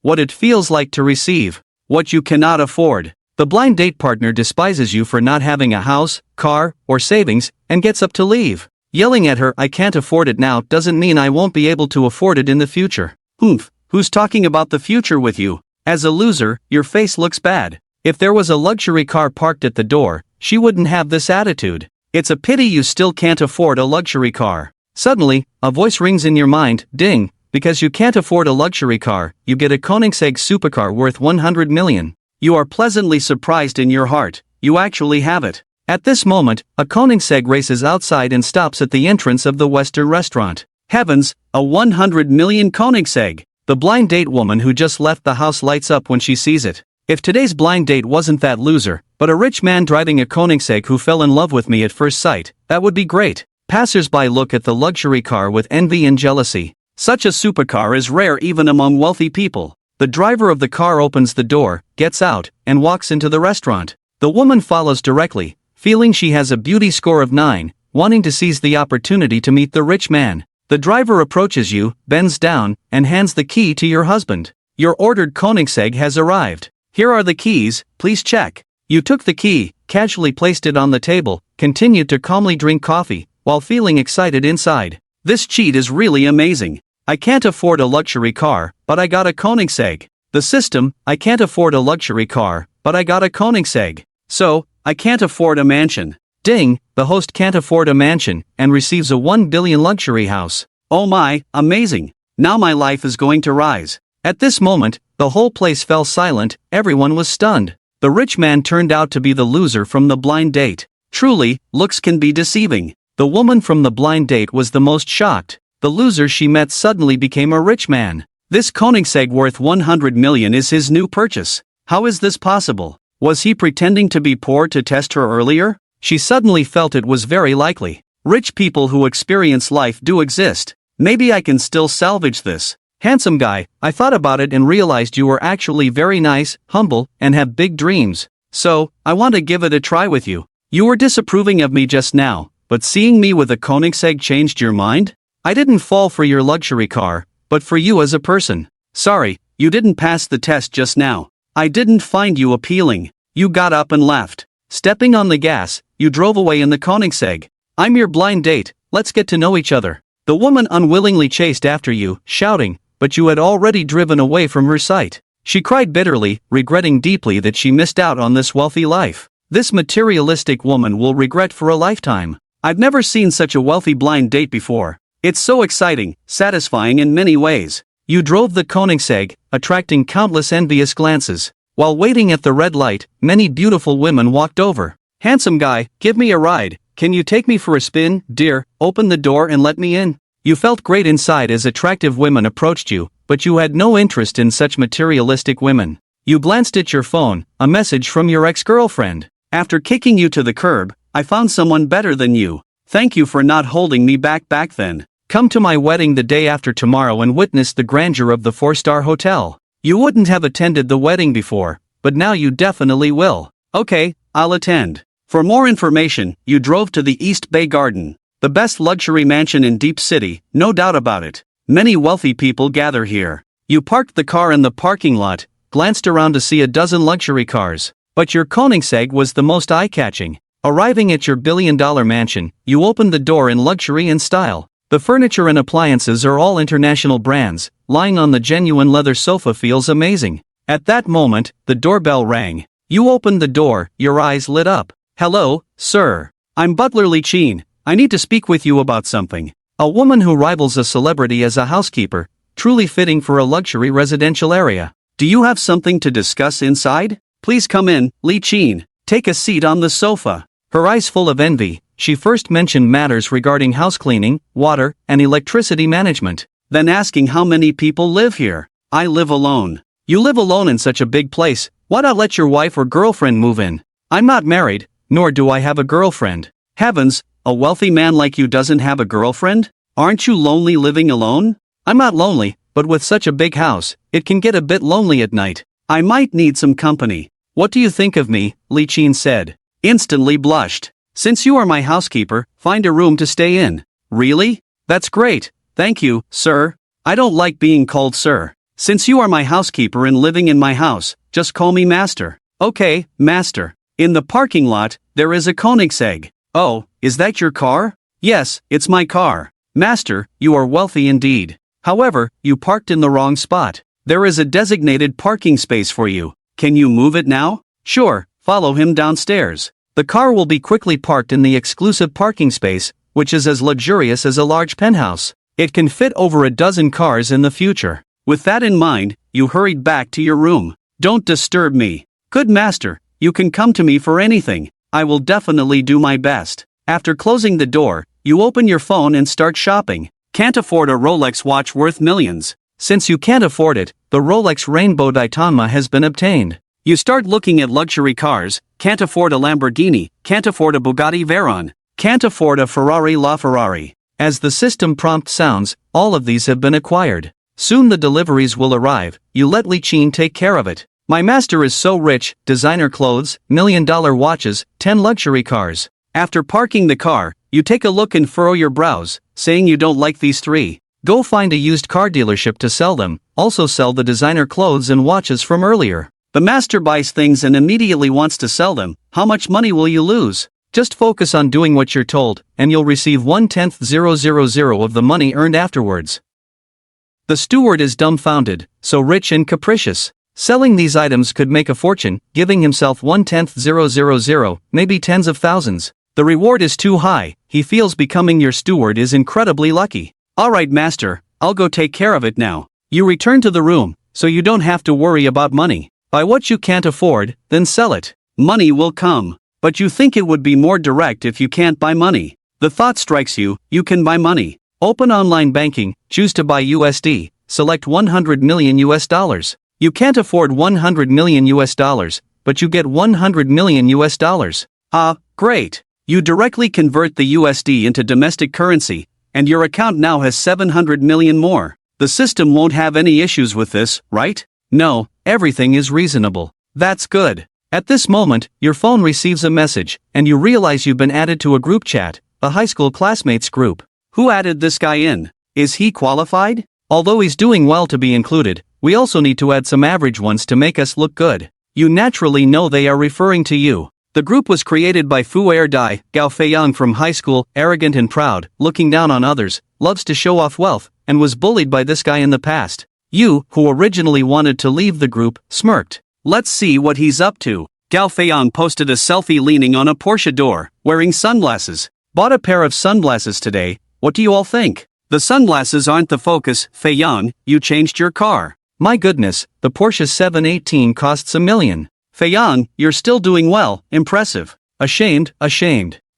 what it feels like to receive what you cannot afford. The blind date partner despises you for not having a house, car, or savings, and gets up to leave. Yelling at her, "I can't afford it now," doesn't mean I won't be able to afford it in the future. Who's talking about the future with you? As a loser, your face looks bad. If there was a luxury car parked at the door, she wouldn't have this attitude. It's a pity you still can't afford a luxury car. Suddenly, a voice rings in your mind, ding, because you can't afford a luxury car, you get a Koenigsegg supercar worth 100 million. You are pleasantly surprised in your heart, you actually have it. At this moment, a Koenigsegg races outside and stops at the entrance of the Western restaurant. Heavens, a 100 million Koenigsegg! The blind date woman who just left the house lights up when she sees it. If today's blind date wasn't that loser, but a rich man driving a Koenigsegg who fell in love with me at first sight, that would be great. Passers-by look at the luxury car with envy and jealousy. Such a supercar is rare even among wealthy people. The driver of the car opens the door, gets out, and walks into the restaurant. The woman follows directly, feeling she has a beauty score of 9, wanting to seize the opportunity to meet the rich man. The driver approaches you, bends down, and hands the key to your husband. Your ordered Koenigsegg has arrived. Here are the keys, please check. You took the key, casually placed it on the table, continued to calmly drink coffee, while feeling excited inside. This cheat is really amazing. I can't afford a luxury car, but I got a Koenigsegg. The system, I can't afford a luxury car, but I got a Koenigsegg. So, I can't afford a mansion. Ding, the host can't afford a mansion, and receives a 1 billion luxury house. Oh my, amazing. Now my life is going to rise. At this moment, the whole place fell silent, everyone was stunned. The rich man turned out to be the loser from the blind date. Truly, looks can be deceiving. The woman from the blind date was the most shocked. The loser she met suddenly became a rich man. This Koenigsegg worth 100 million is his new purchase. How is this possible? Was he pretending to be poor to test her earlier? She suddenly felt it was very likely. Rich people who experience life do exist. Maybe I can still salvage this. Handsome guy, I thought about it and realized you were actually very nice, humble, and have big dreams. So, I want to give it a try with you. You were disapproving of me just now, but seeing me with a Koenigsegg changed your mind? I didn't fall for your luxury car, but for you as a person. Sorry, you didn't pass the test just now. I didn't find you appealing. You got up and left. Stepping on the gas, you drove away in the Koenigsegg. I'm your blind date, let's get to know each other. The woman unwillingly chased after you, shouting, but you had already driven away from her sight. She cried bitterly, regretting deeply that she missed out on this wealthy life. This materialistic woman will regret for a lifetime. I've never seen such a wealthy blind date before. It's so exciting, satisfying in many ways. You drove the Koenigsegg, attracting countless envious glances. While waiting at the red light, many beautiful women walked over. Handsome guy, give me a ride. Can you take me for a spin, dear? Open the door and let me in. You felt great inside as attractive women approached you, but you had no interest in such materialistic women. You glanced at your phone, a message from your ex-girlfriend. After kicking you to the curb, I found someone better than you. Thank you for not holding me back then. Come to my wedding the day after tomorrow and witness the grandeur of the 4-star hotel. You wouldn't have attended the wedding before, but now you definitely will. Okay, I'll attend. For more information, you drove to the East Bay Garden. The best luxury mansion in Deep City, no doubt about it. Many wealthy people gather here. You parked the car in the parking lot, glanced around to see a dozen luxury cars. But your Koenigsegg was the most eye-catching. Arriving at your billion-dollar mansion, you opened the door in luxury and style. The furniture and appliances are all international brands. Lying on the genuine leather sofa feels amazing. At that moment, the doorbell rang. You opened the door, your eyes lit up. Hello, sir. I'm Butler Lee Cheen. I need to speak with you about something. A woman who rivals a celebrity as a housekeeper, truly fitting for a luxury residential area. Do you have something to discuss inside? Please come in, Lee Cheen. Take a seat on the sofa. Her eyes full of envy, she first mentioned matters regarding house cleaning, water, and electricity management. Then asking how many people live here. I live alone. You live alone in such a big place, why not let your wife or girlfriend move in? I'm not married, nor do I have a girlfriend. Heavens, a wealthy man like you doesn't have a girlfriend? Aren't you lonely living alone? I'm not lonely, but with such a big house, it can get a bit lonely at night. I might need some company. What do you think of me? Lee Cheen said. Instantly blushed. Since you are my housekeeper, find a room to stay in. Really? That's great. Thank you, sir. I don't like being called sir. Since you are my housekeeper and living in my house, just call me Master. Okay, Master. In the parking lot, there is a Koenigsegg. Oh, is that your car? Yes, it's my car. Master, you are wealthy indeed. However, you parked in the wrong spot. There is a designated parking space for you. Can you move it now? Sure, follow him downstairs. The car will be quickly parked in the exclusive parking space, which is as luxurious as a large penthouse. It can fit over a dozen cars in the future. With that in mind, you hurried back to your room. Don't disturb me. Good master, you can come to me for anything. I will definitely do my best. After closing the door, you open your phone and start shopping. Can't afford a Rolex watch worth millions. Since you can't afford it, the Rolex Rainbow Daytona has been obtained. You start looking at luxury cars. Can't afford a Lamborghini, can't afford a Bugatti Veyron, can't afford a Ferrari LaFerrari. As the system prompt sounds, all of these have been acquired. Soon the deliveries will arrive. You let Li Qin take care of it. My master is so rich, designer clothes, $1,000,000 watches, 10 luxury cars. After parking the car, you take a look and furrow your brows, saying you don't like these three. Go find a used car dealership to sell them, also sell the designer clothes and watches from earlier. The master buys things and immediately wants to sell them. How much money will you lose? Just focus on doing what you're told, and you'll receive 1/10,000 of the money earned afterwards. The steward is dumbfounded, so rich and capricious. Selling these items could make a fortune, giving himself 1/10,000, maybe tens of thousands. The reward is too high. He feels becoming your steward is incredibly lucky. Alright master, I'll go take care of it now. You return to the room, so you don't have to worry about money. Buy what you can't afford, then sell it. Money will come. But you think it would be more direct if you can't buy money. The thought strikes you, you can buy money. Open online banking, choose to buy USD, select 100 million US dollars. You can't afford 100 million US dollars, but you get 100 million US dollars. Ah, great. You directly convert the USD into domestic currency, and your account now has 700 million more. The system won't have any issues with this, right? No, everything is reasonable. That's good. At this moment, your phone receives a message, and you realize you've been added to a group chat, a high school classmates group. Who added this guy in? Is he qualified? Although he's doing well to be included, we also need to add some average ones to make us look good. You naturally know they are referring to you. The group was created by Fu Er Dai, Gao Feiyang from high school, arrogant and proud, looking down on others, loves to show off wealth, and was bullied by this guy in the past. You, who originally wanted to leave the group, smirked. Let's see what he's up to. Gao Feiyang posted a selfie leaning on a Porsche door, wearing sunglasses. Bought a pair of sunglasses today. What do you all think? The sunglasses aren't the focus, Feiyang, you changed your car. My goodness, the Porsche 718 costs $1 million. Feiyang, you're still doing well, impressive. Ashamed.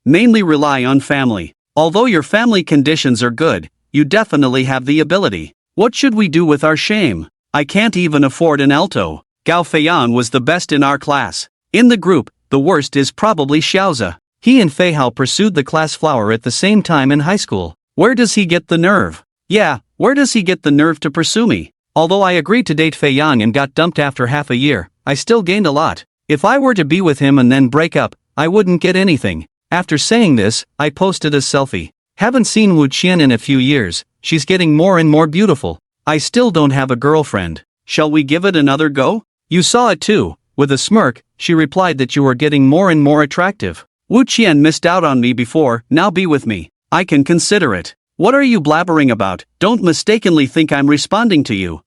Mainly rely on family. Although your family conditions are good, you definitely have the ability. What should we do with our shame? I can't even afford an Alto. Gao Feiyang was the best in our class. In the group, the worst is probably Xiaoza. He and Fei Hao pursued the class flower at the same time in high school. Where does he get the nerve? Yeah, where does he get the nerve to pursue me? Although I agreed to date Fei Yang and got dumped after half a year, I still gained a lot. If I were to be with him and then break up, I wouldn't get anything. After saying this, I posted a selfie. Haven't seen Wu Qian in a few years. She's getting more and more beautiful. I still don't have a girlfriend. Shall we give it another go? You saw it too. With a smirk, she replied that you were getting more and more attractive. Wu Qian missed out on me before, now be with me. I can consider it. What are you blabbering about? Don't mistakenly think I'm responding to you.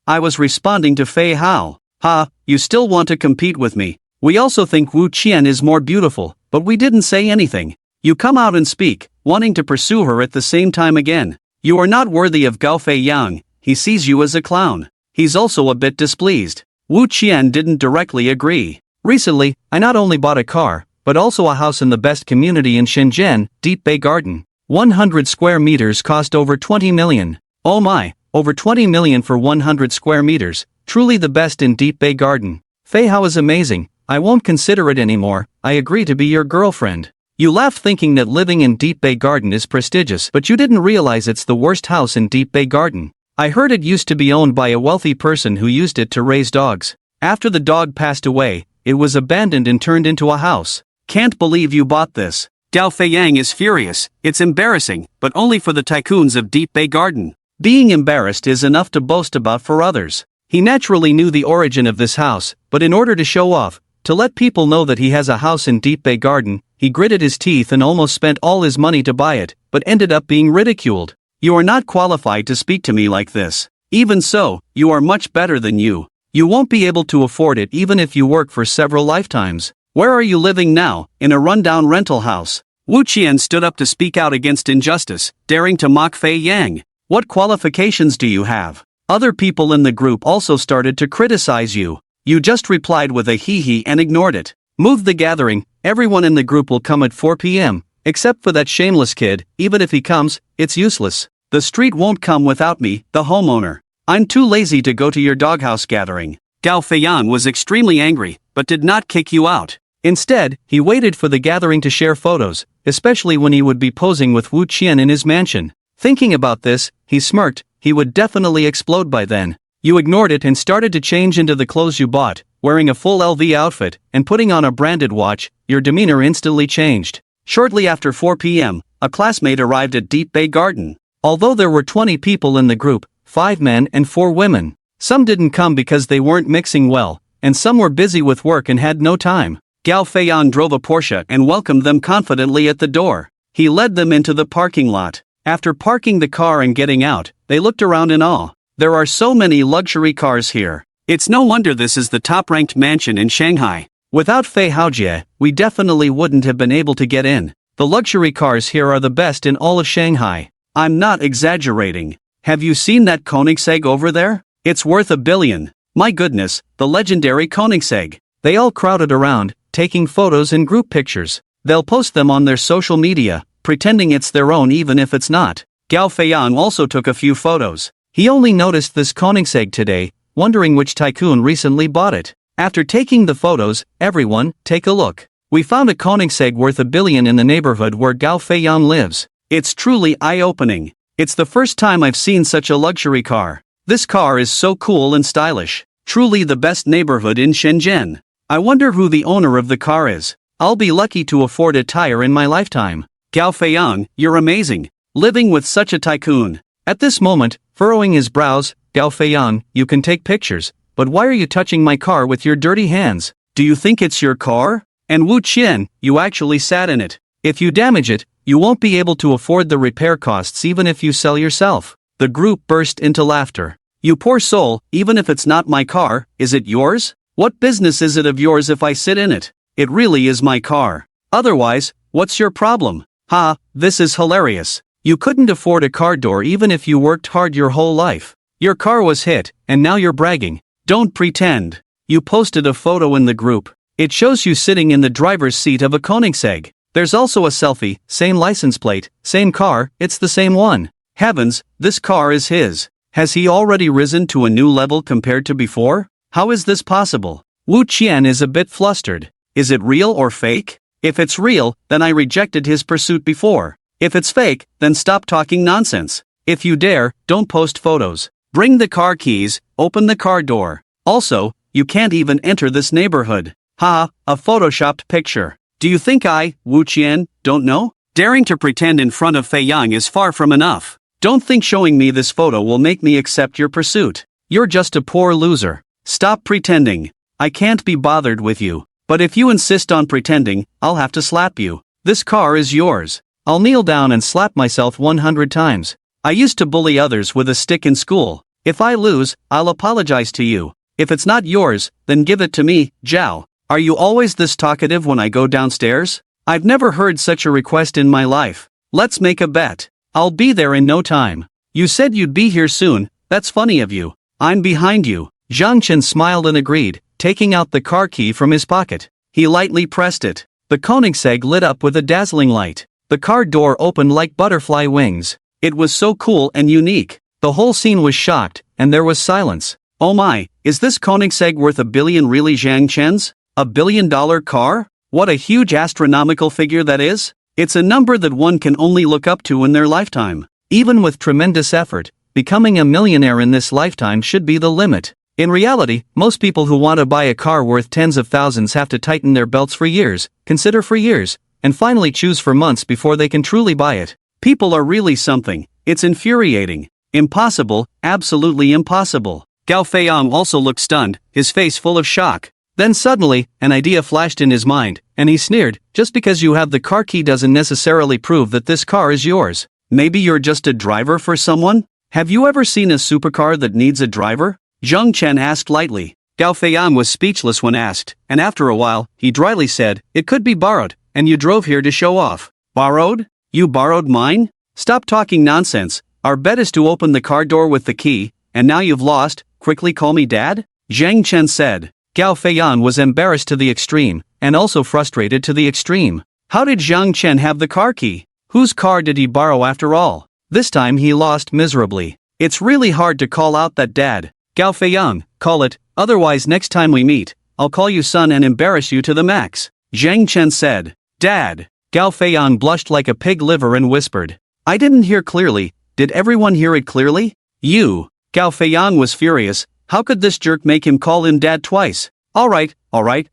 I was responding to Fei Hao. Ha, you still want to compete with me. We also think Wu Qian is more beautiful, but we didn't say anything. You come out and speak, wanting to pursue her at the same time again. You are not worthy of Gao Feiyang. He sees you as a clown. He's also a bit displeased. Wu Qian didn't directly agree. Recently, I not only bought a car, but also a house in the best community in Shenzhen, Deep Bay Garden. 100 square meters cost over 20 million. Oh my, over 20 million for 100 square meters, truly the best in Deep Bay Garden. Fei Hao is amazing. I won't consider it anymore. I agree to be your girlfriend. You laughed thinking that living in Deep Bay Garden is prestigious, but you didn't realize it's the worst house in Deep Bay Garden. I heard it used to be owned by a wealthy person who used it to raise dogs. After the dog passed away, it was abandoned and turned into a house. Can't believe you bought this. Gao Feiyang is furious. It's embarrassing, but only for the tycoons of Deep Bay Garden. Being embarrassed is enough to boast about for others. He naturally knew the origin of this house, but in order to show off, to let people know that he has a house in Deep Bay Garden, he gritted his teeth and almost spent all his money to buy it, but ended up being ridiculed. You are not qualified to speak to me like this. Even so, you are much better than you. You won't be able to afford it even if you work for several lifetimes. Where are you living now? In a rundown rental house. Wu Qian stood up to speak out against injustice, daring to mock Fei Yang. What qualifications do you have? Other people in the group also started to criticize you. You just replied with a hee-hee and ignored it. Move the gathering, everyone in the group will come at 4 p.m., except for that shameless kid. Even if he comes, it's useless. The street won't come without me, the homeowner. I'm too lazy to go to your doghouse gathering. Gao Feiyan was extremely angry, but did not kick you out. Instead, he waited for the gathering to share photos, especially when he would be posing with Wu Qian in his mansion. Thinking about this, he smirked. He would definitely explode by then. You ignored it and started to change into the clothes you bought, wearing a full LV outfit, and putting on a branded watch. Your demeanor instantly changed. Shortly after 4 p.m., a classmate arrived at Deep Bay Garden. Although there were 20 people in the group, 5 men and 4 women. Some didn't come because they weren't mixing well, and some were busy with work and had no time. Gao Feiyan drove a Porsche and welcomed them confidently at the door. He led them into the parking lot. After parking the car and getting out, they looked around in awe. There are so many luxury cars here. It's no wonder this is the top-ranked mansion in Shanghai. Without Fei Haojie, we definitely wouldn't have been able to get in. The luxury cars here are the best in all of Shanghai. I'm not exaggerating. Have you seen that Koenigsegg over there? It's worth $1 billion. My goodness, the legendary Koenigsegg. They all crowded around, taking photos and group pictures. They'll post them on their social media, pretending it's their own even if it's not. Gao Feiyan also took a few photos. He only noticed this Koenigsegg today, wondering which tycoon recently bought it. After taking the photos, everyone, take a look. We found a Koenigsegg worth $1 billion in the neighborhood where Gao Feiyan lives. It's truly eye-opening. It's the first time I've seen such a luxury car. This car is so cool and stylish. Truly the best neighborhood in Shenzhen. I wonder who the owner of the car is. I'll be lucky to afford a tire in my lifetime. Gao Feiyan, you're amazing. Living with such a tycoon. At this moment, furrowing his brows, Gao Feiyan, you can take pictures, but why are you touching my car with your dirty hands? Do you think it's your car? And Wu Qian, you actually sat in it. If you damage it, you won't be able to afford the repair costs even if you sell yourself. The group burst into laughter. You poor soul, even if it's not my car, is it yours? What business is it of yours if I sit in it? It really is my car. Otherwise, what's your problem? Ha, this is hilarious. You couldn't afford a car door even if you worked hard your whole life. Your car was hit, and now you're bragging. Don't pretend. You posted a photo in the group. It shows you sitting in the driver's seat of a Koenigsegg. There's also a selfie, same license plate, same car, it's the same one. Heavens, this car is his. Has he already risen to a new level compared to before? How is this possible? Wu Qian is a bit flustered. Is it real or fake? If it's real, then I rejected his pursuit before. If it's fake, then stop talking nonsense. If you dare, don't post photos. Bring the car keys, open the car door. Also, you can't even enter this neighborhood. Ha, a photoshopped picture. Do you think I, Wu Qian, don't know? Daring to pretend in front of Fei Yang is far from enough. Don't think showing me this photo will make me accept your pursuit. You're just a poor loser. Stop pretending. I can't be bothered with you. But if you insist on pretending, I'll have to slap you. This car is yours. I'll kneel down and slap myself 100 times. I used to bully others with a stick in school. If I lose, I'll apologize to you. If it's not yours, then give it to me, Zhao. Are you always this talkative when I go downstairs? I've never heard such a request in my life. Let's make a bet. I'll be there in no time. You said you'd be here soon. That's funny of you. I'm behind you. Zhang Chen smiled and agreed, taking out the car key from his pocket. He lightly pressed it. The Koenigsegg lit up with a dazzling light. The car door opened like butterfly wings. It was so cool and unique. The whole scene was shocked, and there was silence. Oh my, is this Koenigsegg worth $1 billion really, Zhang Chen's? $1 billion car? What a huge astronomical figure that is. It's a number that one can only look up to in their lifetime. Even with tremendous effort, becoming a millionaire in this lifetime should be the limit. In reality, most people who want to buy a car worth tens of thousands have to tighten their belts for years, consider for years, and finally choose for months before they can truly buy it. People are really something. It's infuriating. Impossible, absolutely impossible. Gao Feiyang also looked stunned, his face full of shock. Then suddenly, an idea flashed in his mind, and he sneered, just because you have the car key doesn't necessarily prove that this car is yours. Maybe you're just a driver for someone? Have you ever seen a supercar that needs a driver? Zhang Chen asked lightly. Gao Feiyang was speechless when asked, and after a while, he dryly said, it could be borrowed, and you drove here to show off. Borrowed? You borrowed mine? Stop talking nonsense. Our bet is to open the car door with the key, and now you've lost. Quickly call me dad? Zhang Chen said. Gao Feiyang was embarrassed to the extreme, and also frustrated to the extreme. How did Zhang Chen have the car key? Whose car did he borrow after all? This time he lost miserably. It's really hard to call out that dad. Gao Feiyang, call it, otherwise next time we meet, I'll call you son and embarrass you to the max. Zhang Chen said. Dad. Gao Feiyang blushed like a pig liver and whispered. I didn't hear clearly. Did everyone hear it clearly? You. Gao Feiyang was furious. How could this jerk make him call him dad twice? Alright,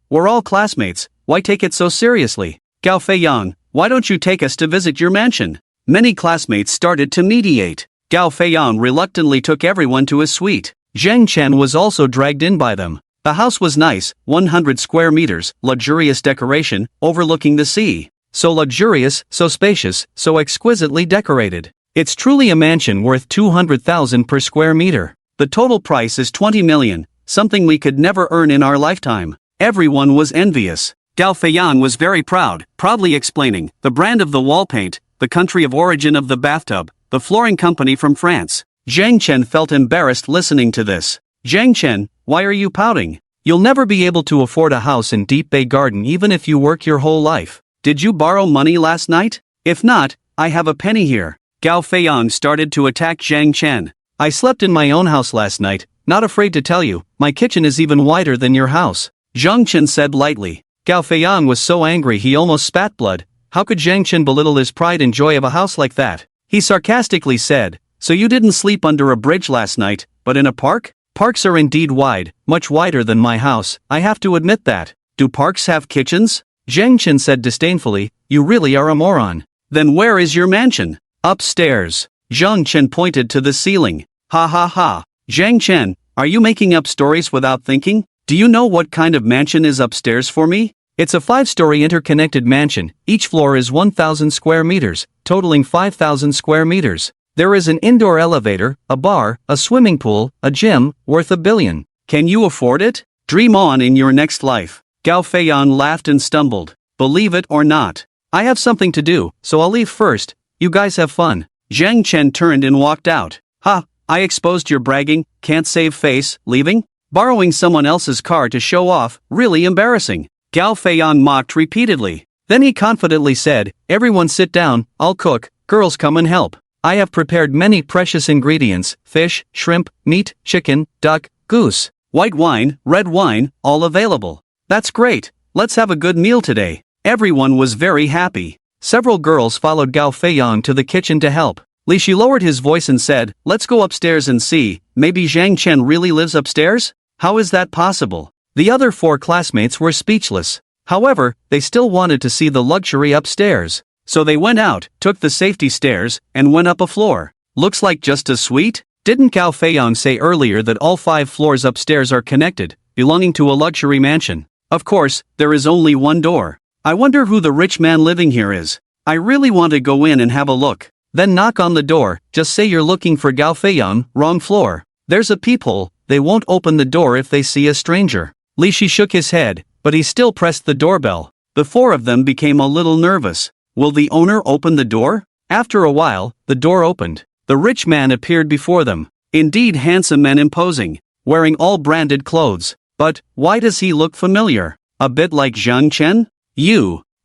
we're all classmates, why take it so seriously? Gao Feiyang, why don't you take us to visit your mansion? Many classmates started to mediate. Gao Feiyang reluctantly took everyone to his suite. Zhang Chen was also dragged in by them. The house was nice, 100 square meters, luxurious decoration, overlooking the sea. So luxurious, so spacious, so exquisitely decorated. It's truly a mansion worth 200,000 per square meter. The total price is 20 million, something we could never earn in our lifetime. Everyone was envious. Gao Feiyang was very proud, proudly explaining, the brand of the wall paint, the country of origin of the bathtub, the flooring company from France. Zhang Chen felt embarrassed listening to this. Zhang Chen, why are you pouting? You'll never be able to afford a house in Deep Bay Garden even if you work your whole life. Did you borrow money last night? If not, I have a penny here. Gao Feiyang started to attack Zhang Chen. I slept in my own house last night, not afraid to tell you, my kitchen is even wider than your house. Zhang Chen said lightly. Gao Feiyang was so angry he almost spat blood. How could Zhang Chen belittle his pride and joy of a house like that? He sarcastically said, so you didn't sleep under a bridge last night, but in a park? Parks are indeed wide, much wider than my house, I have to admit that. Do parks have kitchens? Zhang Chen said disdainfully, you really are a moron. Then where is your mansion? Upstairs. Zhang Chen pointed to the ceiling. Ha ha ha. Zhang Chen, are you making up stories without thinking? Do you know what kind of mansion is upstairs for me? It's a 5-story interconnected mansion, each floor is 1,000 square meters, totaling 5,000 square meters. There is an indoor elevator, a bar, a swimming pool, a gym, worth $1 billion. Can you afford it? Dream on in your next life. Gao Feiyang laughed and stumbled. Believe it or not. I have something to do, so I'll leave first. You guys have fun. Zhang Chen turned and walked out. Ha, I exposed your bragging, can't save face, leaving? Borrowing someone else's car to show off, really embarrassing. Gao Feiyang mocked repeatedly. Then he confidently said, everyone sit down, I'll cook, girls come and help. I have prepared many precious ingredients, fish, shrimp, meat, chicken, duck, goose, white wine, red wine, all available. That's great, let's have a good meal today. Everyone was very happy. Several girls followed Gao Feiyang to the kitchen to help. Li Shi lowered his voice and said, let's go upstairs and see, maybe Zhang Chen really lives upstairs? How is that possible? The other 4 classmates were speechless. However, they still wanted to see the luxury upstairs. So they went out, took the safety stairs, and went up a floor. Looks like just a suite? Didn't Gao Feiyang say earlier that all 5 floors upstairs are connected, belonging to a luxury mansion? Of course, there is only one door. I wonder who the rich man living here is. I really want to go in and have a look. Then knock on the door, just say you're looking for Gao Feiyang, wrong floor. There's a peephole, they won't open the door if they see a stranger. Li Shi shook his head, but he still pressed the doorbell. The 4 of them became a little nervous. Will the owner open the door? After a while, the door opened. The rich man appeared before them. Indeed handsome and imposing, wearing all branded clothes. But, why does he look familiar? A bit like Zhang Chen?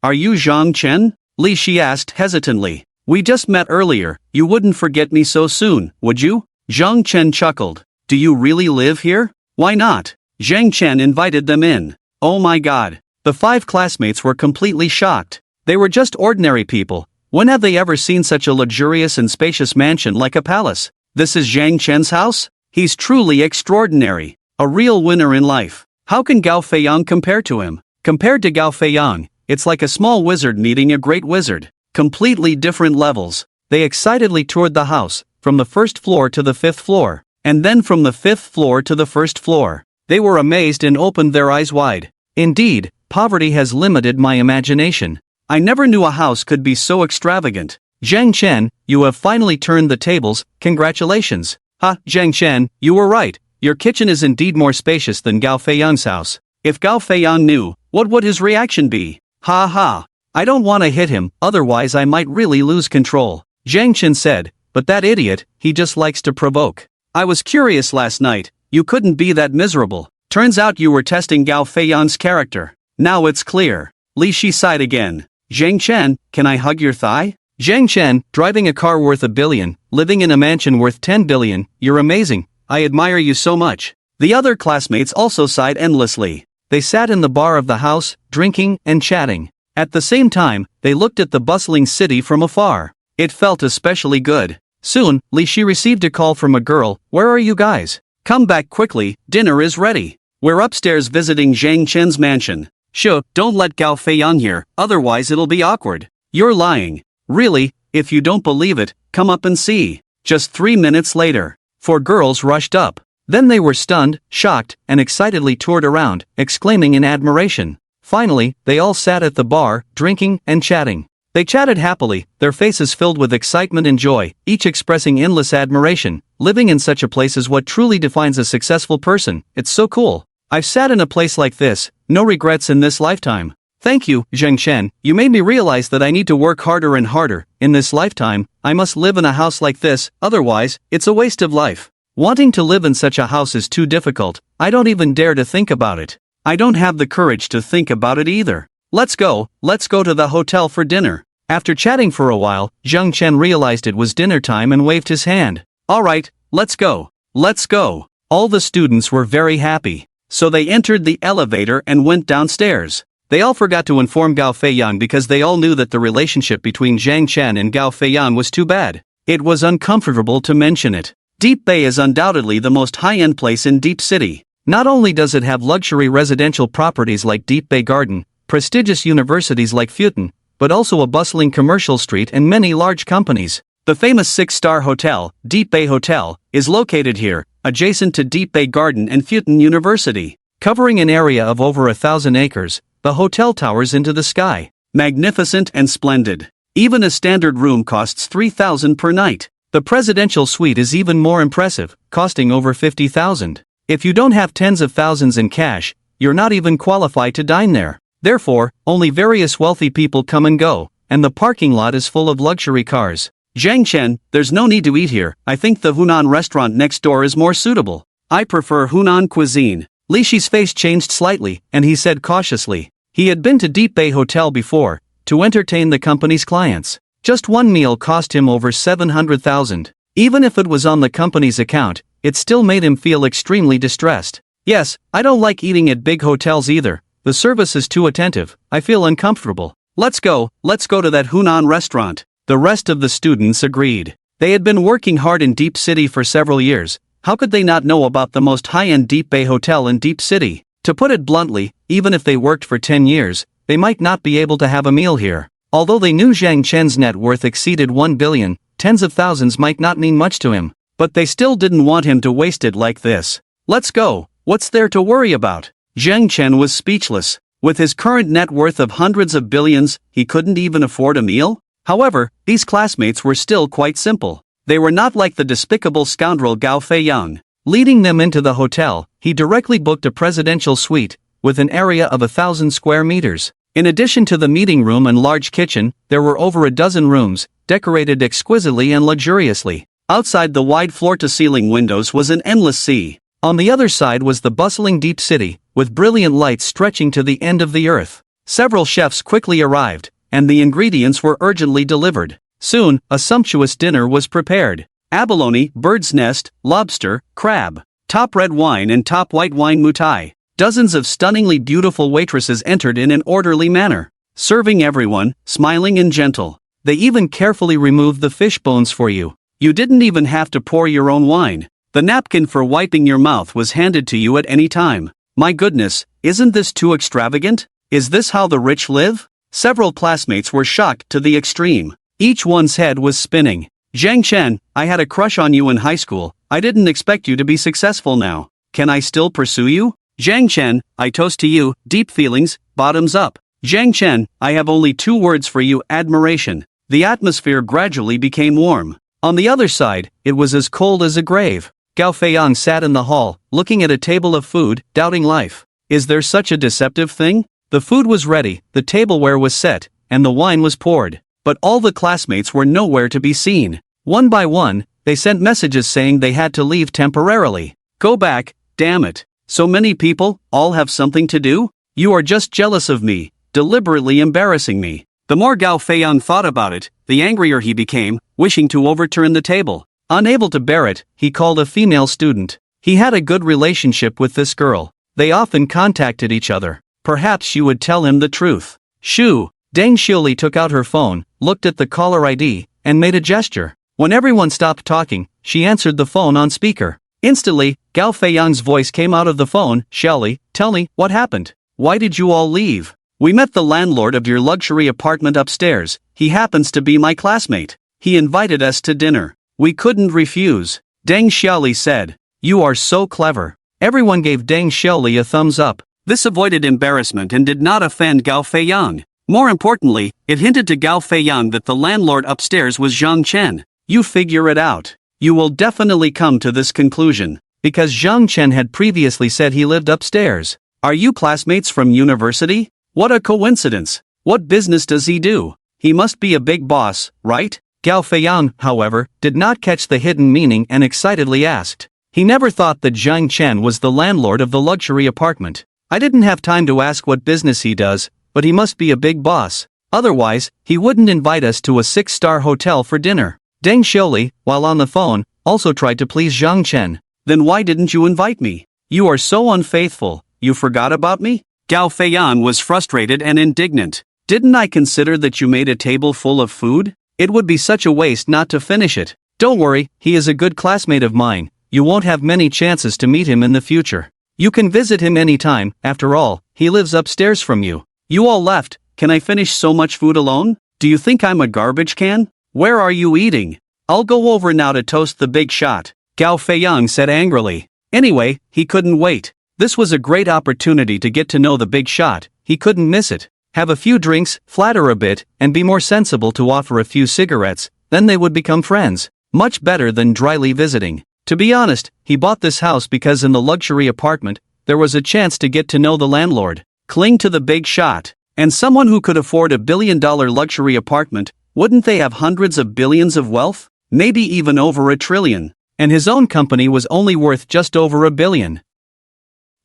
Are you Zhang Chen? Li Shi asked hesitantly. We just met earlier, you wouldn't forget me so soon, would you? Zhang Chen chuckled. Do you really live here? Why not? Zhang Chen invited them in. Oh my god. The 5 classmates were completely shocked. They were just ordinary people. When have they ever seen such a luxurious and spacious mansion like a palace? This is Zhang Chen's house? He's truly extraordinary. A real winner in life. How can Gao Feiyang compare to him? Compared to Gao Feiyang, it's like a small wizard meeting a great wizard. Completely different levels. They excitedly toured the house, from the first floor to the fifth floor, and then from the fifth floor to the first floor. They were amazed and opened their eyes wide. Indeed, poverty has limited my imagination. I never knew a house could be so extravagant. Zhang Chen, you have finally turned the tables, congratulations. Ha, Zhang Chen, you were right. Your kitchen is indeed more spacious than Gao Feiyang's house. If Gao Feiyang knew, what would his reaction be? Ha ha. I don't want to hit him, otherwise I might really lose control. Zhang Chen said, but that idiot, he just likes to provoke. I was curious last night, you couldn't be that miserable. Turns out you were testing Gao Feiyang's character. Now it's clear. Li Shi sighed again. Zhang Chen, can I hug your thigh? Zhang Chen, driving a car worth $1 billion, living in a mansion worth $10 billion, you're amazing, I admire you so much. The other classmates also sighed endlessly. They sat in the bar of the house, drinking and chatting. At the same time, they looked at the bustling city from afar. It felt especially good. Soon, Li Shi received a call from a girl. Where are you guys? Come back quickly, dinner is ready. We're upstairs visiting Zhang Chen's mansion. Sure, don't let Gao Feiyang hear, otherwise it'll be awkward. You're lying. Really, if you don't believe it, come up and see. Just 3 minutes later, 4 girls rushed up. Then they were stunned, shocked, and excitedly toured around, exclaiming in admiration. Finally, they all sat at the bar, drinking and chatting. They chatted happily, their faces filled with excitement and joy, each expressing endless admiration. Living in such a place is what truly defines a successful person. It's so cool. I've sat in a place like this, no regrets in this lifetime. Thank you, Zheng Chen, you made me realize that I need to work harder and harder. In this lifetime, I must live in a house like this, otherwise, it's a waste of life. Wanting to live in such a house is too difficult, I don't even dare to think about it. I don't have the courage to think about it either. Let's go to the hotel for dinner. After chatting for a while, Zheng Chen realized it was dinner time and waved his hand. Alright, let's go. Let's go. All the students were very happy. So they entered the elevator and went downstairs. They all forgot to inform Gao Feiyang because they all knew that the relationship between Zhang Chen and Gao Feiyang was too bad. It was uncomfortable to mention it. Deep Bay is undoubtedly the most high-end place in Deep City. Not only does it have luxury residential properties like Deep Bay Garden, prestigious universities like Futon, but also a bustling commercial street and many large companies. The famous 6-star hotel, Deep Bay Hotel, is located here, adjacent to Deep Bay Garden and Futon University. Covering an area of over 1,000 acres, the hotel towers into the sky. Magnificent and splendid. Even a standard room costs 3,000 per night. The presidential suite is even more impressive, costing over 50,000. If you don't have tens of thousands in cash, you're not even qualified to dine there. Therefore, only various wealthy people come and go, and the parking lot is full of luxury cars. Zhang Chen, there's no need to eat here, I think the Hunan restaurant next door is more suitable. I prefer Hunan cuisine. Li Shi's face changed slightly, and he said cautiously. He had been to Deep Bay Hotel before, to entertain the company's clients. Just one meal cost him over 700,000. Even if it was on the company's account, it still made him feel extremely distressed. Yes, I don't like eating at big hotels either. The service is too attentive, I feel uncomfortable. Let's go to that Hunan restaurant. The rest of the students agreed. They had been working hard in Deep City for several years. How could they not know about the most high-end Deep Bay Hotel in Deep City? To put it bluntly, even if they worked for 10 years, they might not be able to have a meal here. Although they knew Zhang Chen's net worth exceeded 1 billion, tens of thousands might not mean much to him. But they still didn't want him to waste it like this. Let's go, what's there to worry about? Zhang Chen was speechless. With his current net worth of hundreds of billions, he couldn't even afford a meal? However, these classmates were still quite simple. They were not like the despicable scoundrel Gao Feiyang. Leading them into the hotel, he directly booked a presidential suite, with an area of 1,000 square meters. In addition to the meeting room and large kitchen, there were over a dozen rooms, decorated exquisitely and luxuriously. Outside the wide floor-to-ceiling windows was an endless sea. On the other side was the bustling Deep City, with brilliant lights stretching to the end of the earth. Several chefs quickly arrived, and the ingredients were urgently delivered. Soon, a sumptuous dinner was prepared. Abalone, bird's nest, lobster, crab, top red wine and top white wine mutai. Dozens of stunningly beautiful waitresses entered in an orderly manner, serving everyone, smiling and gentle. They even carefully removed the fish bones for you. You didn't even have to pour your own wine. The napkin for wiping your mouth was handed to you at any time. My goodness, isn't this too extravagant? Is this how the rich live? Several classmates were shocked to the extreme. Each one's head was spinning. Zhang Chen, I had a crush on you in high school. I didn't expect you to be successful now. Can I still pursue you? Zhang Chen, I toast to you, deep feelings, bottoms up. Zhang Chen, I have only 2 words for you, admiration. The atmosphere gradually became warm. On the other side, it was as cold as a grave. Gao Feiyang sat in the hall, looking at a table of food, doubting life. Is there such a deceptive thing? The food was ready, the tableware was set, and the wine was poured. But all the classmates were nowhere to be seen. One by one, they sent messages saying they had to leave temporarily. Go back, damn it. So many people, all have something to do? You are just jealous of me, deliberately embarrassing me. The more Gao Feiyang thought about it, the angrier he became, wishing to overturn the table. Unable to bear it, he called a female student. He had a good relationship with this girl. They often contacted each other. Perhaps she would tell him the truth. Shoo! Deng Xiuli took out her phone, looked at the caller ID, and made a gesture. When everyone stopped talking, she answered the phone on speaker. Instantly, Gao Feiyang's voice came out of the phone. Xiaoli, tell me, what happened? Why did you all leave? We met the landlord of your luxury apartment upstairs. He happens to be my classmate. He invited us to dinner. We couldn't refuse. Deng Xiaoli said. You are so clever. Everyone gave Deng Xiaoli a thumbs up. This avoided embarrassment and did not offend Gao Feiyang. More importantly, it hinted to Gao Feiyang that the landlord upstairs was Zhang Chen. You figure it out. You will definitely come to this conclusion. Because Zhang Chen had previously said he lived upstairs. Are you classmates from university? What a coincidence. What business does he do? He must be a big boss, right? Gao Feiyang, however, did not catch the hidden meaning and excitedly asked. He never thought that Zhang Chen was the landlord of the luxury apartment. I didn't have time to ask what business he does, but he must be a big boss. Otherwise, he wouldn't invite us to a 6-star hotel for dinner. Deng Xiuli, while on the phone, also tried to please Zhang Chen. Then why didn't you invite me? You are so unfaithful. You forgot about me? Gao Feiyang was frustrated and indignant. Didn't I consider that you made a table full of food? It would be such a waste not to finish it. Don't worry, he is a good classmate of mine. You won't have many chances to meet him in the future. You can visit him anytime, after all, he lives upstairs from you. You all left, can I finish so much food alone? Do you think I'm a garbage can? Where are you eating? I'll go over now to toast the big shot, Gao Feiyang said angrily. Anyway, he couldn't wait. This was a great opportunity to get to know the big shot, he couldn't miss it. Have a few drinks, flatter a bit, and be more sensible to offer a few cigarettes, then they would become friends. Much better than dryly visiting. To be honest, he bought this house because in the luxury apartment, there was a chance to get to know the landlord. Cling to the big shot. And someone who could afford a $1 billion luxury apartment, wouldn't they have hundreds of billions of wealth? Maybe even over $1 trillion. And his own company was only worth just over $1 billion.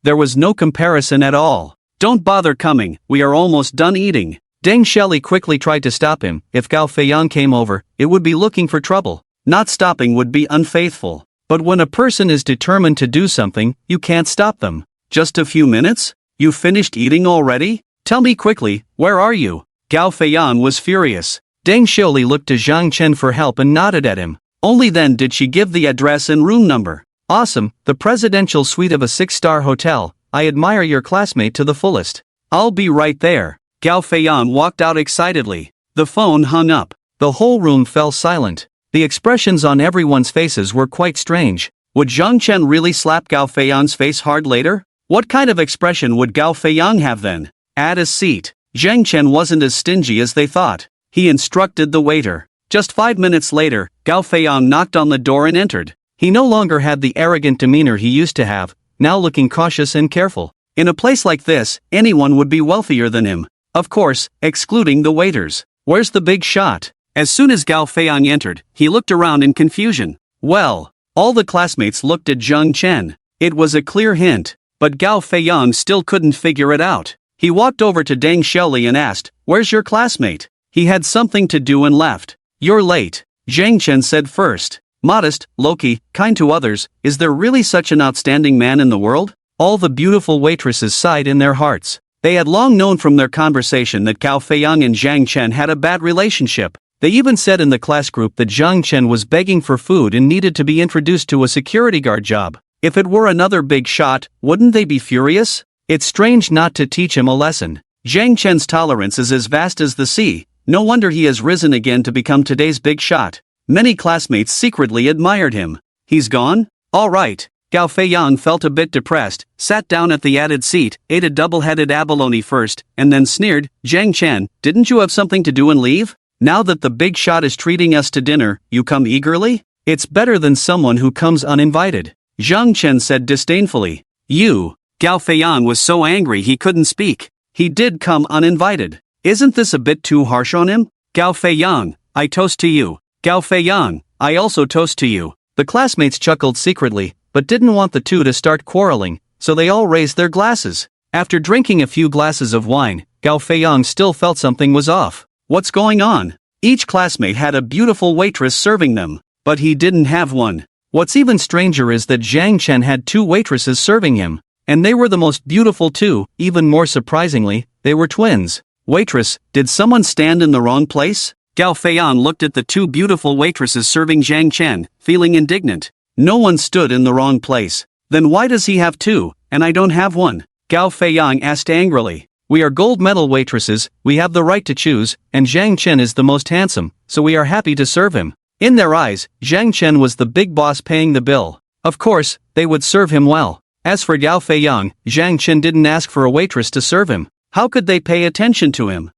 There was no comparison at all. Don't bother coming, we are almost done eating. Deng Xiaoli quickly tried to stop him. If Gao Feiyang came over, it would be looking for trouble. Not stopping would be unfaithful. But when a person is determined to do something, you can't stop them. Just a few minutes? You finished eating already? Tell me quickly, where are you? Gao Feiyang was furious. Deng Xiaoli looked to Zhang Chen for help and nodded at him. Only then did she give the address and room number. Awesome, the presidential suite of a 6-star hotel. I admire your classmate to the fullest. I'll be right there. Gao Feiyang walked out excitedly. The phone hung up. The whole room fell silent. The expressions on everyone's faces were quite strange. Would Zhang Chen really slap Gao Feiyang's face hard later? What kind of expression would Gao Feiyang have then? Add a seat. Zhang Chen wasn't as stingy as they thought. He instructed the waiter. Just 5 minutes later, Gao Feiyang knocked on the door and entered. He no longer had the arrogant demeanor he used to have, now looking cautious and careful. In a place like this, anyone would be wealthier than him. Of course, excluding the waiters. Where's the big shot? As soon as Gao Feiyang entered, he looked around in confusion. Well, all the classmates looked at Zhang Chen. It was a clear hint, but Gao Feiyang still couldn't figure it out. He walked over to Deng Xiaoli and asked, "Where's your classmate?" He had something to do and left. "You're late," Zhang Chen said first. Modest, low-key, kind to others, is there really such an outstanding man in the world? All the beautiful waitresses sighed in their hearts. They had long known from their conversation that Gao Feiyang and Zhang Chen had a bad relationship. They even said in the class group that Zhang Chen was begging for food and needed to be introduced to a security guard job. If it were another big shot, wouldn't they be furious? It's strange not to teach him a lesson. Zhang Chen's tolerance is as vast as the sea. No wonder he has risen again to become today's big shot. Many classmates secretly admired him. He's gone? All right. Gao Feiyang felt a bit depressed, sat down at the added seat, ate a double-headed abalone first, and then sneered, Zhang Chen, didn't you have something to do and leave? Now that the big shot is treating us to dinner, you come eagerly? It's better than someone who comes uninvited. Zhang Chen said disdainfully. You. Gao Feiyang was so angry he couldn't speak. He did come uninvited. Isn't this a bit too harsh on him? Gao Feiyang, I toast to you. Gao Feiyang, I also toast to you. The classmates chuckled secretly, but didn't want the two to start quarreling, so they all raised their glasses. After drinking a few glasses of wine, Gao Feiyang still felt something was off. What's going on? Each classmate had a beautiful waitress serving them, but he didn't have one. What's even stranger is that Zhang Chen had two waitresses serving him, and they were the most beautiful too. Even more surprisingly, they were twins. Waitress, did someone stand in the wrong place? Gao Feiyang looked at the two beautiful waitresses serving Zhang Chen, feeling indignant. No one stood in the wrong place. Then why does he have two, and I don't have one? Gao Feiyang asked angrily. We are gold medal waitresses, we have the right to choose, and Zhang Chen is the most handsome, so we are happy to serve him. In their eyes, Zhang Chen was the big boss paying the bill. Of course, they would serve him well. As for Gao Feiyang, Zhang Chen didn't ask for a waitress to serve him. How could they pay attention to him?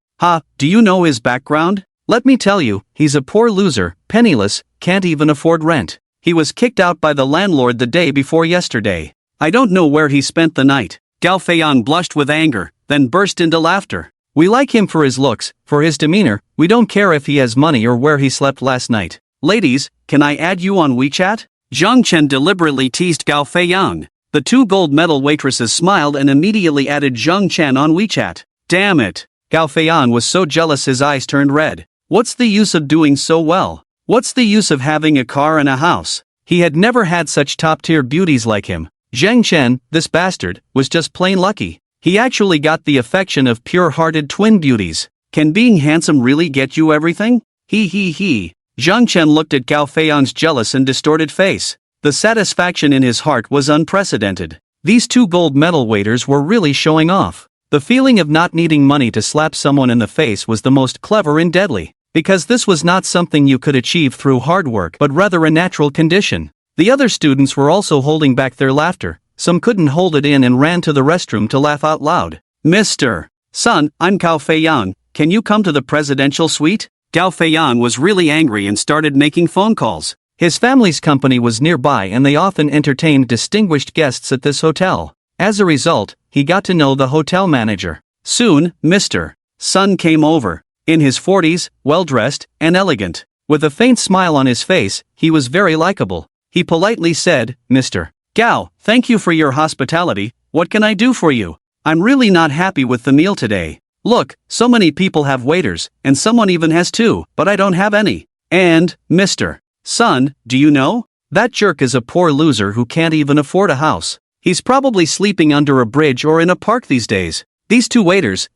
Do you know his background? Let me tell you, he's a poor loser, penniless, can't even afford rent. He was kicked out by the landlord the day before yesterday. I don't know where he spent the night. Gao Feiyang blushed with anger, then burst into laughter. We like him for his looks, for his demeanor, we don't care if he has money or where he slept last night. Ladies, can I add you on WeChat? Zhang Chen deliberately teased Gao Feiyang. The two gold medal waitresses smiled and immediately added Zhang Chen on WeChat. Damn it! Gao Feiyang was so jealous his eyes turned red. What's the use of doing so well? What's the use of having a car and a house? He had never had such top-tier beauties like him. Zhang Chen, this bastard, was just plain lucky. He actually got the affection of pure-hearted twin beauties. Can being handsome really get you everything? He. Zhang Chen looked at Gao Feiyang's jealous and distorted face. The satisfaction in his heart was unprecedented. These two gold medal waiters were really showing off. The feeling of not needing money to slap someone in the face was the most clever and deadly, because this was not something you could achieve through hard work but rather a natural condition. The other students were also holding back their laughter. Some couldn't hold it in and ran to the restroom to laugh out loud. Mr. Son, I'm Gao Feiyang, can you come to the presidential suite? Gao Feiyang was really angry and started making phone calls. His family's company was nearby and they often entertained distinguished guests at this hotel. As a result, he got to know the hotel manager. Soon, Mr. Sun came over. In his 40s, well-dressed, and elegant. With a faint smile on his face, he was very likable. He politely said, Mr. Gao, thank you for your hospitality, what can I do for you? I'm really not happy with the meal today. Look, so many people have waiters, and someone even has two, but I don't have any. And, Mr. Sun, do you know? That jerk is a poor loser who can't even afford a house. He's probably sleeping under a bridge or in a park these days. These two waiters,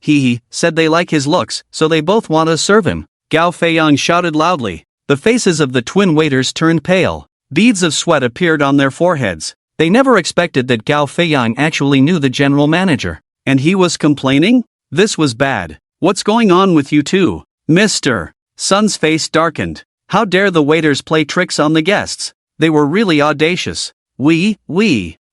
said they like his looks, so they both want to serve him. Gao Feiyang shouted loudly. The faces of the twin waiters turned pale. Beads of sweat appeared on their foreheads. They never expected that Gao Feiyang actually knew the general manager. And he was complaining? This was bad. What's going on with you two? Mr. Sun's face darkened. How dare the waiters play tricks on the guests? They were really audacious. We.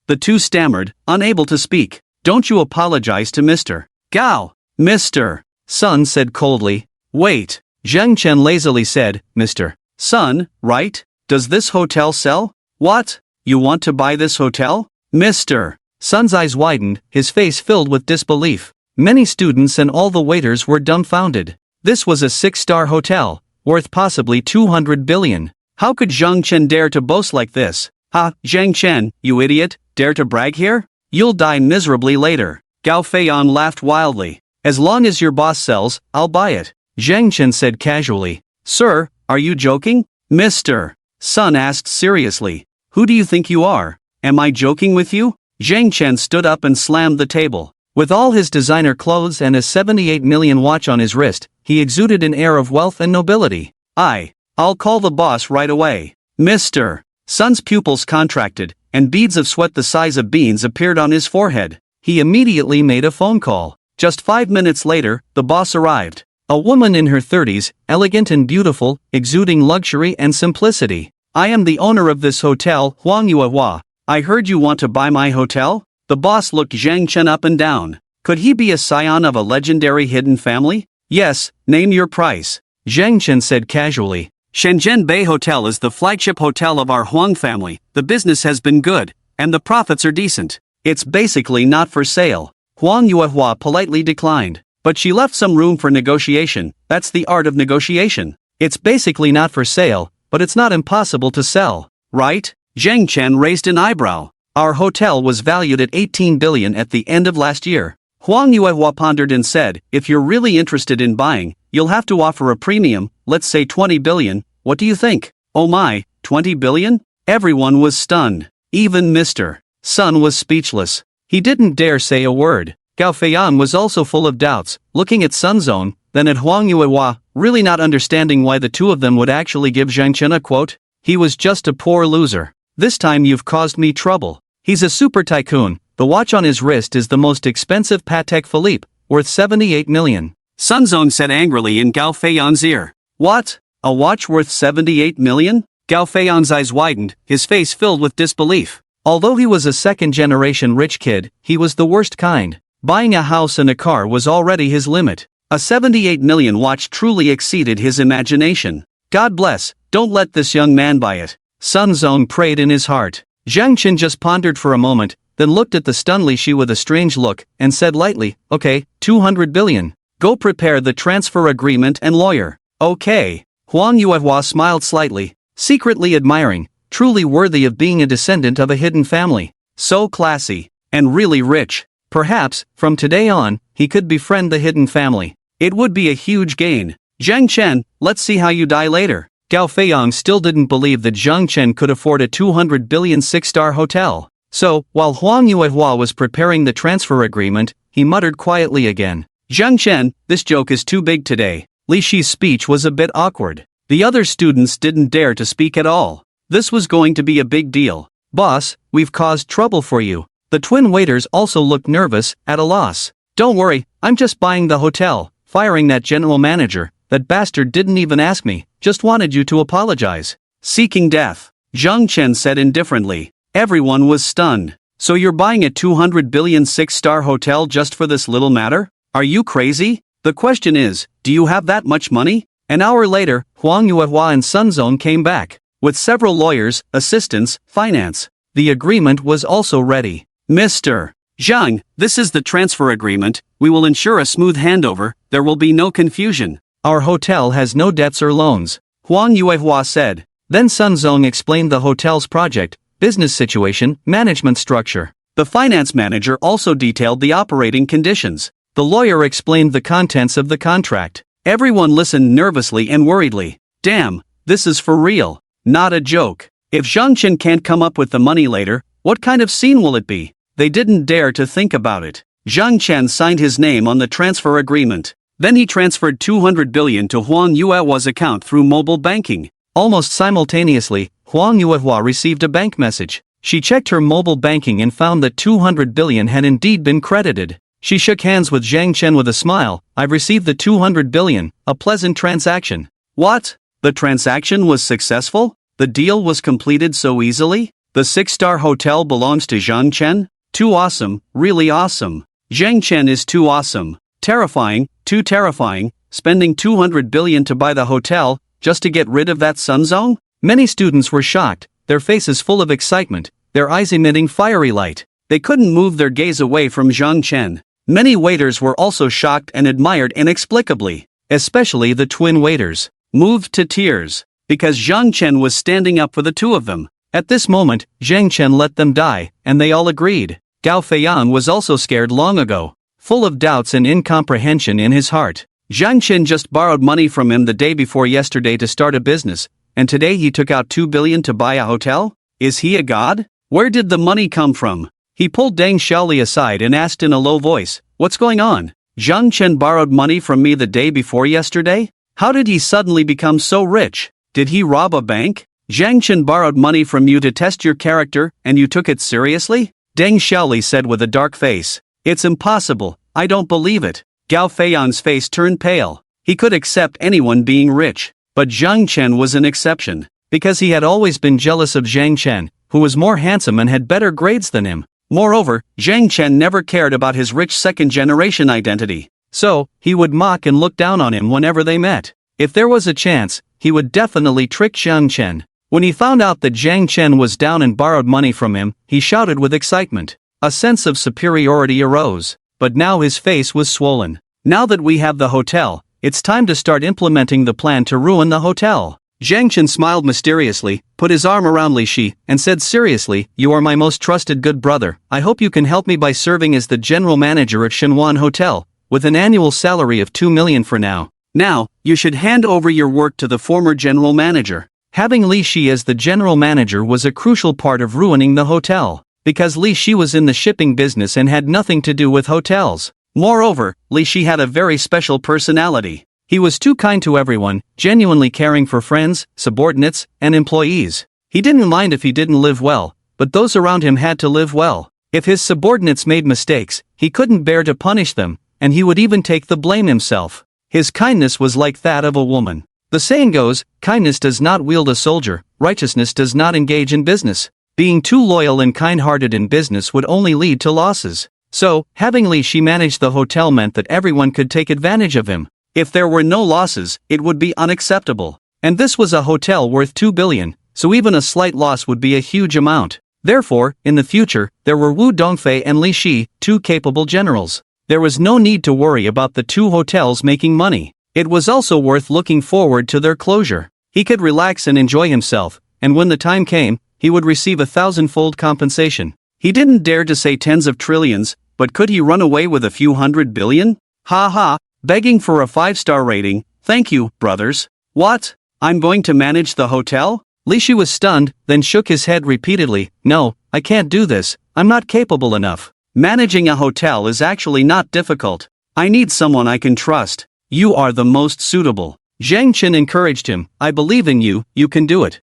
The two stammered, unable to speak. Don't you apologize to Mr. Gao. Mr. Sun said coldly. Wait. Zhang Chen lazily said, Mr. Sun, right? Does this hotel sell? What? You want to buy this hotel? Mr. Sun's eyes widened, his face filled with disbelief. Many students and all the waiters were dumbfounded. This was a 6-star hotel, worth possibly 200 billion. How could Zhang Chen dare to boast like this? Zhang Chen, you idiot, dare to brag here? You'll die miserably later. Gao Feiyang laughed wildly. As long as your boss sells, I'll buy it. Zhang Chen said casually. Sir, are you joking? Mr. Sun asked seriously. Who do you think you are? Am I joking with you? Zhang Chen stood up and slammed the table. With all his designer clothes and a 78 million watch on his wrist, he exuded an air of wealth and nobility. I'll call the boss right away. Mr. Sun's pupils contracted, and beads of sweat the size of beans appeared on his forehead. He immediately made a phone call. Just 5 minutes later, the boss arrived. A woman in her 30s, elegant and beautiful, exuding luxury and simplicity. I am the owner of this hotel, Huang Yuehua. I heard you want to buy my hotel? The boss looked Zhang Chen up and down. Could he be a scion of a legendary hidden family? Yes, name your price. Zhang Chen said casually. Shenzhen Bay Hotel is the flagship hotel of our Huang family. The business has been good, and the profits are decent. It's basically not for sale. Huang Yuehua politely declined. But she left some room for negotiation. That's the art of negotiation. It's basically not for sale, but it's not impossible to sell, right? Zhang Chen raised an eyebrow. Our hotel was valued at 18 billion at the end of last year. Huang Yuehua pondered and said, if you're really interested in buying, you'll have to offer a premium, let's say 20 billion. What do you think? Oh my, 20 billion? Everyone was stunned. Even Mr. Sun was speechless. He didn't dare say a word. Gao Feiyan was also full of doubts, looking at Sunzone, then at Huang Yuehua, really not understanding why the two of them would actually give Zhang Chen a quote. He was just a poor loser. This time you've caused me trouble. He's a super tycoon. The watch on his wrist is the most expensive Patek Philippe, worth 78 million. Sunzone said angrily in Gao Feiyan's ear. What? A watch worth 78 million? Gao Feiyan's eyes widened, his face filled with disbelief. Although he was a second-generation rich kid, he was the worst kind. Buying a house and a car was already his limit. A 78 million watch truly exceeded his imagination. God bless, don't let this young man buy it. Sun Zong prayed in his heart. Zhang Chen just pondered for a moment, then looked at the stunned Li Shi with a strange look, and said lightly, okay, 200 billion. Go prepare the transfer agreement and lawyer. Okay. Huang Yuehua smiled slightly, secretly admiring, truly worthy of being a descendant of a hidden family. So classy. And really rich. Perhaps, from today on, he could befriend the hidden family. It would be a huge gain. Zhang Chen, let's see how you die later. Gao Feiyang still didn't believe that Zhang Chen could afford a 200 billion six-star hotel. So, while Huang Yuehua was preparing the transfer agreement, he muttered quietly again. Zhang Chen, this joke is too big today. Li Shi's speech was a bit awkward. The other students didn't dare to speak at all. This was going to be a big deal. Boss, we've caused trouble for you. The twin waiters also looked nervous, at a loss. Don't worry, I'm just buying the hotel, firing that general manager. That bastard didn't even ask me, just wanted you to apologize. Seeking death. Zhang Chen said indifferently. Everyone was stunned. So you're buying a 200 billion six-star hotel just for this little matter? Are you crazy? The question is, do you have that much money? An hour later, Huang Yuehua and Sun Zong came back, with several lawyers, assistants, finance. The agreement was also ready. Mr. Zhang, this is the transfer agreement. We will ensure a smooth handover. There will be no confusion. Our hotel has no debts or loans, Huang Yuehua said. Then Sun Zong explained the hotel's project, business situation, management structure. The finance manager also detailed the operating conditions. The lawyer explained the contents of the contract. Everyone listened nervously and worriedly. Damn, this is for real. Not a joke. If Zhang Chen can't come up with the money later, what kind of scene will it be? They didn't dare to think about it. Zhang Chen signed his name on the transfer agreement. Then he transferred 200 billion to Huang Yuehua's account through mobile banking. Almost simultaneously, Huang Yuehua received a bank message. She checked her mobile banking and found that 200 billion had indeed been credited. She shook hands with Zhang Chen with a smile. I've received the 200 billion, a pleasant transaction. What? The transaction was successful? The deal was completed so easily? The six-star hotel belongs to Zhang Chen? Too awesome, really awesome. Zhang Chen is too awesome. Terrifying, too terrifying, spending 200 billion to buy the hotel, just to get rid of that Sun Zong? Many students were shocked, their faces full of excitement, their eyes emitting fiery light. They couldn't move their gaze away from Zhang Chen. Many waiters were also shocked and admired inexplicably, especially the twin waiters, moved to tears, because Zhang Chen was standing up for the two of them. At this moment, Zhang Chen let them die, and they all agreed. Gao Feiyan was also scared long ago, full of doubts and incomprehension in his heart. Zhang Chen just borrowed money from him the day before yesterday to start a business, and today he took out 2 billion to buy a hotel? Is he a god? Where did the money come from? He pulled Deng Xiaoli aside and asked in a low voice, what's going on? Zhang Chen borrowed money from me the day before yesterday? How did he suddenly become so rich? Did he rob a bank? Zhang Chen borrowed money from you to test your character, and you took it seriously? Deng Xiaoli said with a dark face. It's impossible, I don't believe it. Gao Feiyan's face turned pale. He could accept anyone being rich. But Zhang Chen was an exception, because he had always been jealous of Zhang Chen, who was more handsome and had better grades than him. Moreover, Zhang Chen never cared about his rich second-generation identity. So, he would mock and look down on him whenever they met. If there was a chance, he would definitely trick Zhang Chen. When he found out that Zhang Chen was down and borrowed money from him, he shouted with excitement. A sense of superiority arose. But now his face was swollen. Now that we have the hotel, it's time to start implementing the plan to ruin the hotel. Zhang Chen smiled mysteriously, put his arm around Li Shi, and said seriously, "You are my most trusted good brother. I hope you can help me by serving as the general manager at Shenwan Hotel, with an annual salary of 2 million for now. Now, you should hand over your work to the former general manager." Having Li Shi as the general manager was a crucial part of ruining the hotel, because Li Shi was in the shipping business and had nothing to do with hotels. Moreover, Li Shi had a very special personality. He was too kind to everyone, genuinely caring for friends, subordinates, and employees. He didn't mind if he didn't live well, but those around him had to live well. If his subordinates made mistakes, he couldn't bear to punish them, and he would even take the blame himself. His kindness was like that of a woman. The saying goes, kindness does not wield a soldier, righteousness does not engage in business. Being too loyal and kind-hearted in business would only lead to losses. So, having Li Shi manage the hotel meant that everyone could take advantage of him. If there were no losses, it would be unacceptable. And this was a hotel worth 2 billion, so even a slight loss would be a huge amount. Therefore, in the future, there were Wu Dongfei and Li Shi, two capable generals. There was no need to worry about the two hotels making money. It was also worth looking forward to their closure. He could relax and enjoy himself, and when the time came, he would receive 1,000-fold compensation. He didn't dare to say tens of trillions, but could he run away with a few hundred billion? Ha ha, begging for a 5-star rating, thank you, brothers. What? I'm going to manage the hotel? Li Shi was stunned, then shook his head repeatedly. No, I can't do this, I'm not capable enough. Managing a hotel is actually not difficult. I need someone I can trust. You are the most suitable. Zhang Chen encouraged him. I believe in you, you can do it.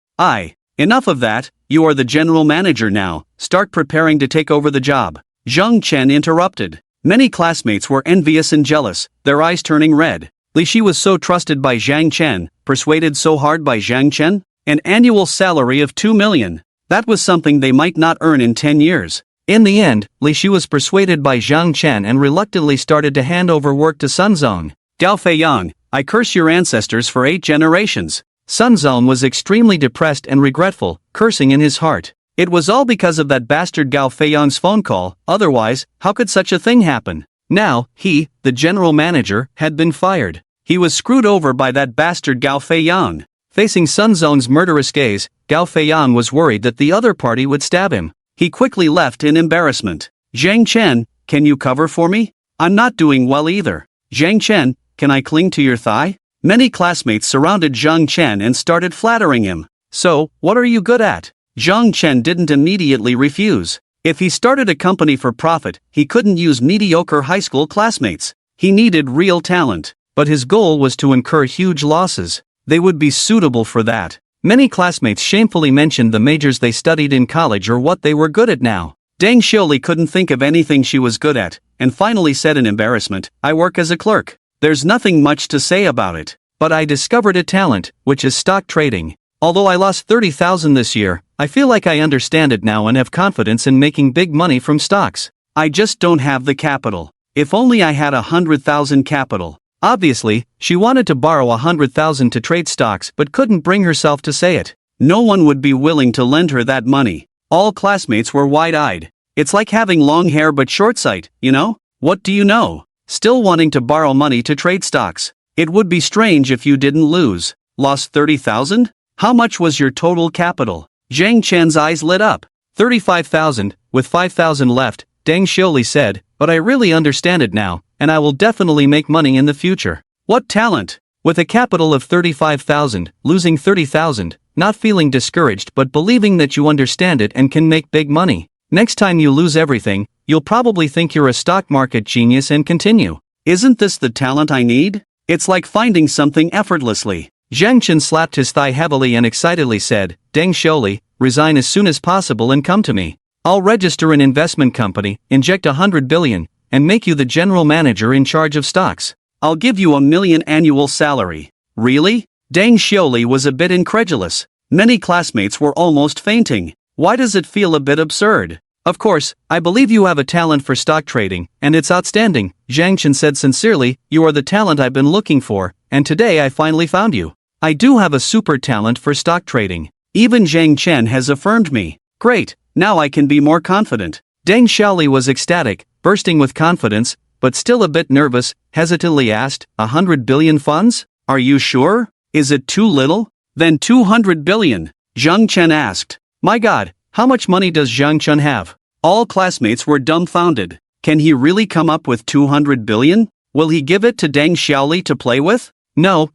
Enough of that, you are the general manager now, start preparing to take over the job. Zhang Chen interrupted. Many classmates were envious and jealous, their eyes turning red. Li Shi was so trusted by Zhang Chen, persuaded so hard by Zhang Chen? An annual salary of 2 million. That was something they might not earn in 10 years. In the end, Li Shi was persuaded by Zhang Chen and reluctantly started to hand over work to Sun Zong. Gao Feiyang, I curse your ancestors for 8 generations. Sun Zong was extremely depressed and regretful, cursing in his heart. It was all because of that bastard Gao Feiyang's phone call, otherwise, how could such a thing happen? Now, he, the general manager, had been fired. He was screwed over by that bastard Gao Feiyang. Facing Sun Zong's murderous gaze, Gao Feiyang was worried that the other party would stab him. He quickly left in embarrassment. Zhang Chen, can you cover for me? I'm not doing well either. Zhang Chen, can I cling to your thigh? Many classmates surrounded Zhang Chen and started flattering him. So, what are you good at? Zhang Chen didn't immediately refuse. If he started a company for profit, he couldn't use mediocre high school classmates. He needed real talent. But his goal was to incur huge losses. They would be suitable for that. Many classmates shamefully mentioned the majors they studied in college or what they were good at now. Deng Xiuli couldn't think of anything she was good at, and finally said in embarrassment, I work as a clerk. There's nothing much to say about it. But I discovered a talent, which is stock trading. Although I lost 30,000 this year, I feel like I understand it now and have confidence in making big money from stocks. I just don't have the capital. If only I had 100,000 capital. Obviously, she wanted to borrow 100,000 to trade stocks but couldn't bring herself to say it. No one would be willing to lend her that money. All classmates were wide-eyed. It's like having long hair but short sight, you know? What do you know? Still wanting to borrow money to trade stocks. It would be strange if you didn't lose. Lost 30,000? How much was your total capital? Zhang Chen's eyes lit up. 35,000, with 5,000 left, Deng Xiuli said, but I really understand it now, and I will definitely make money in the future. What talent! With a capital of 35,000, losing 30,000, not feeling discouraged but believing that you understand it and can make big money. Next time you lose everything, you'll probably think you're a stock market genius and continue. Isn't this the talent I need? It's like finding something effortlessly. Zhang Chen slapped his thigh heavily and excitedly said, Deng Xiuli, resign as soon as possible and come to me. I'll register an investment company, inject 100 billion, and make you the general manager in charge of stocks. I'll give you 1 million annual salary. Really? Deng Xiaoli was a bit incredulous. Many classmates were almost fainting. Why does it feel a bit absurd? Of course, I believe you have a talent for stock trading, and it's outstanding, Zhang Chen said sincerely. You are the talent I've been looking for, and today I finally found you. I do have a super talent for stock trading. Even Zhang Chen has affirmed me. Great, now I can be more confident. Deng Xiaoli was ecstatic, bursting with confidence, but still a bit nervous, hesitantly asked, 100 billion funds? Are you sure? Is it too little? Then 200 billion, Zhang Chen asked. My god, how much money does Zhang Chen have? All classmates were dumbfounded. Can he really come up with 200 billion? Will he give it to Deng Xiaoli to play with? No,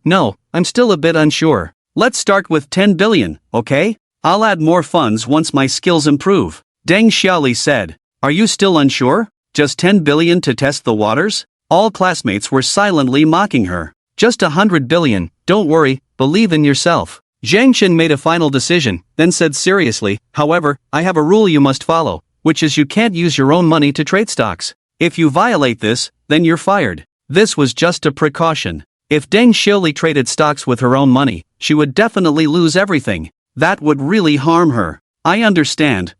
I'm still a bit unsure. Let's start with 10 billion, okay? I'll add more funds once my skills improve. Deng Xiaoli said. Are you still unsure? Just 10 billion to test the waters? All classmates were silently mocking her. Just 100 billion, don't worry, believe in yourself. Zhang Chen made a final decision, then said seriously, however, I have a rule you must follow, which is you can't use your own money to trade stocks. If you violate this, then you're fired. This was just a precaution. If Deng Xiaoli traded stocks with her own money, she would definitely lose everything. That would really harm her. I understand.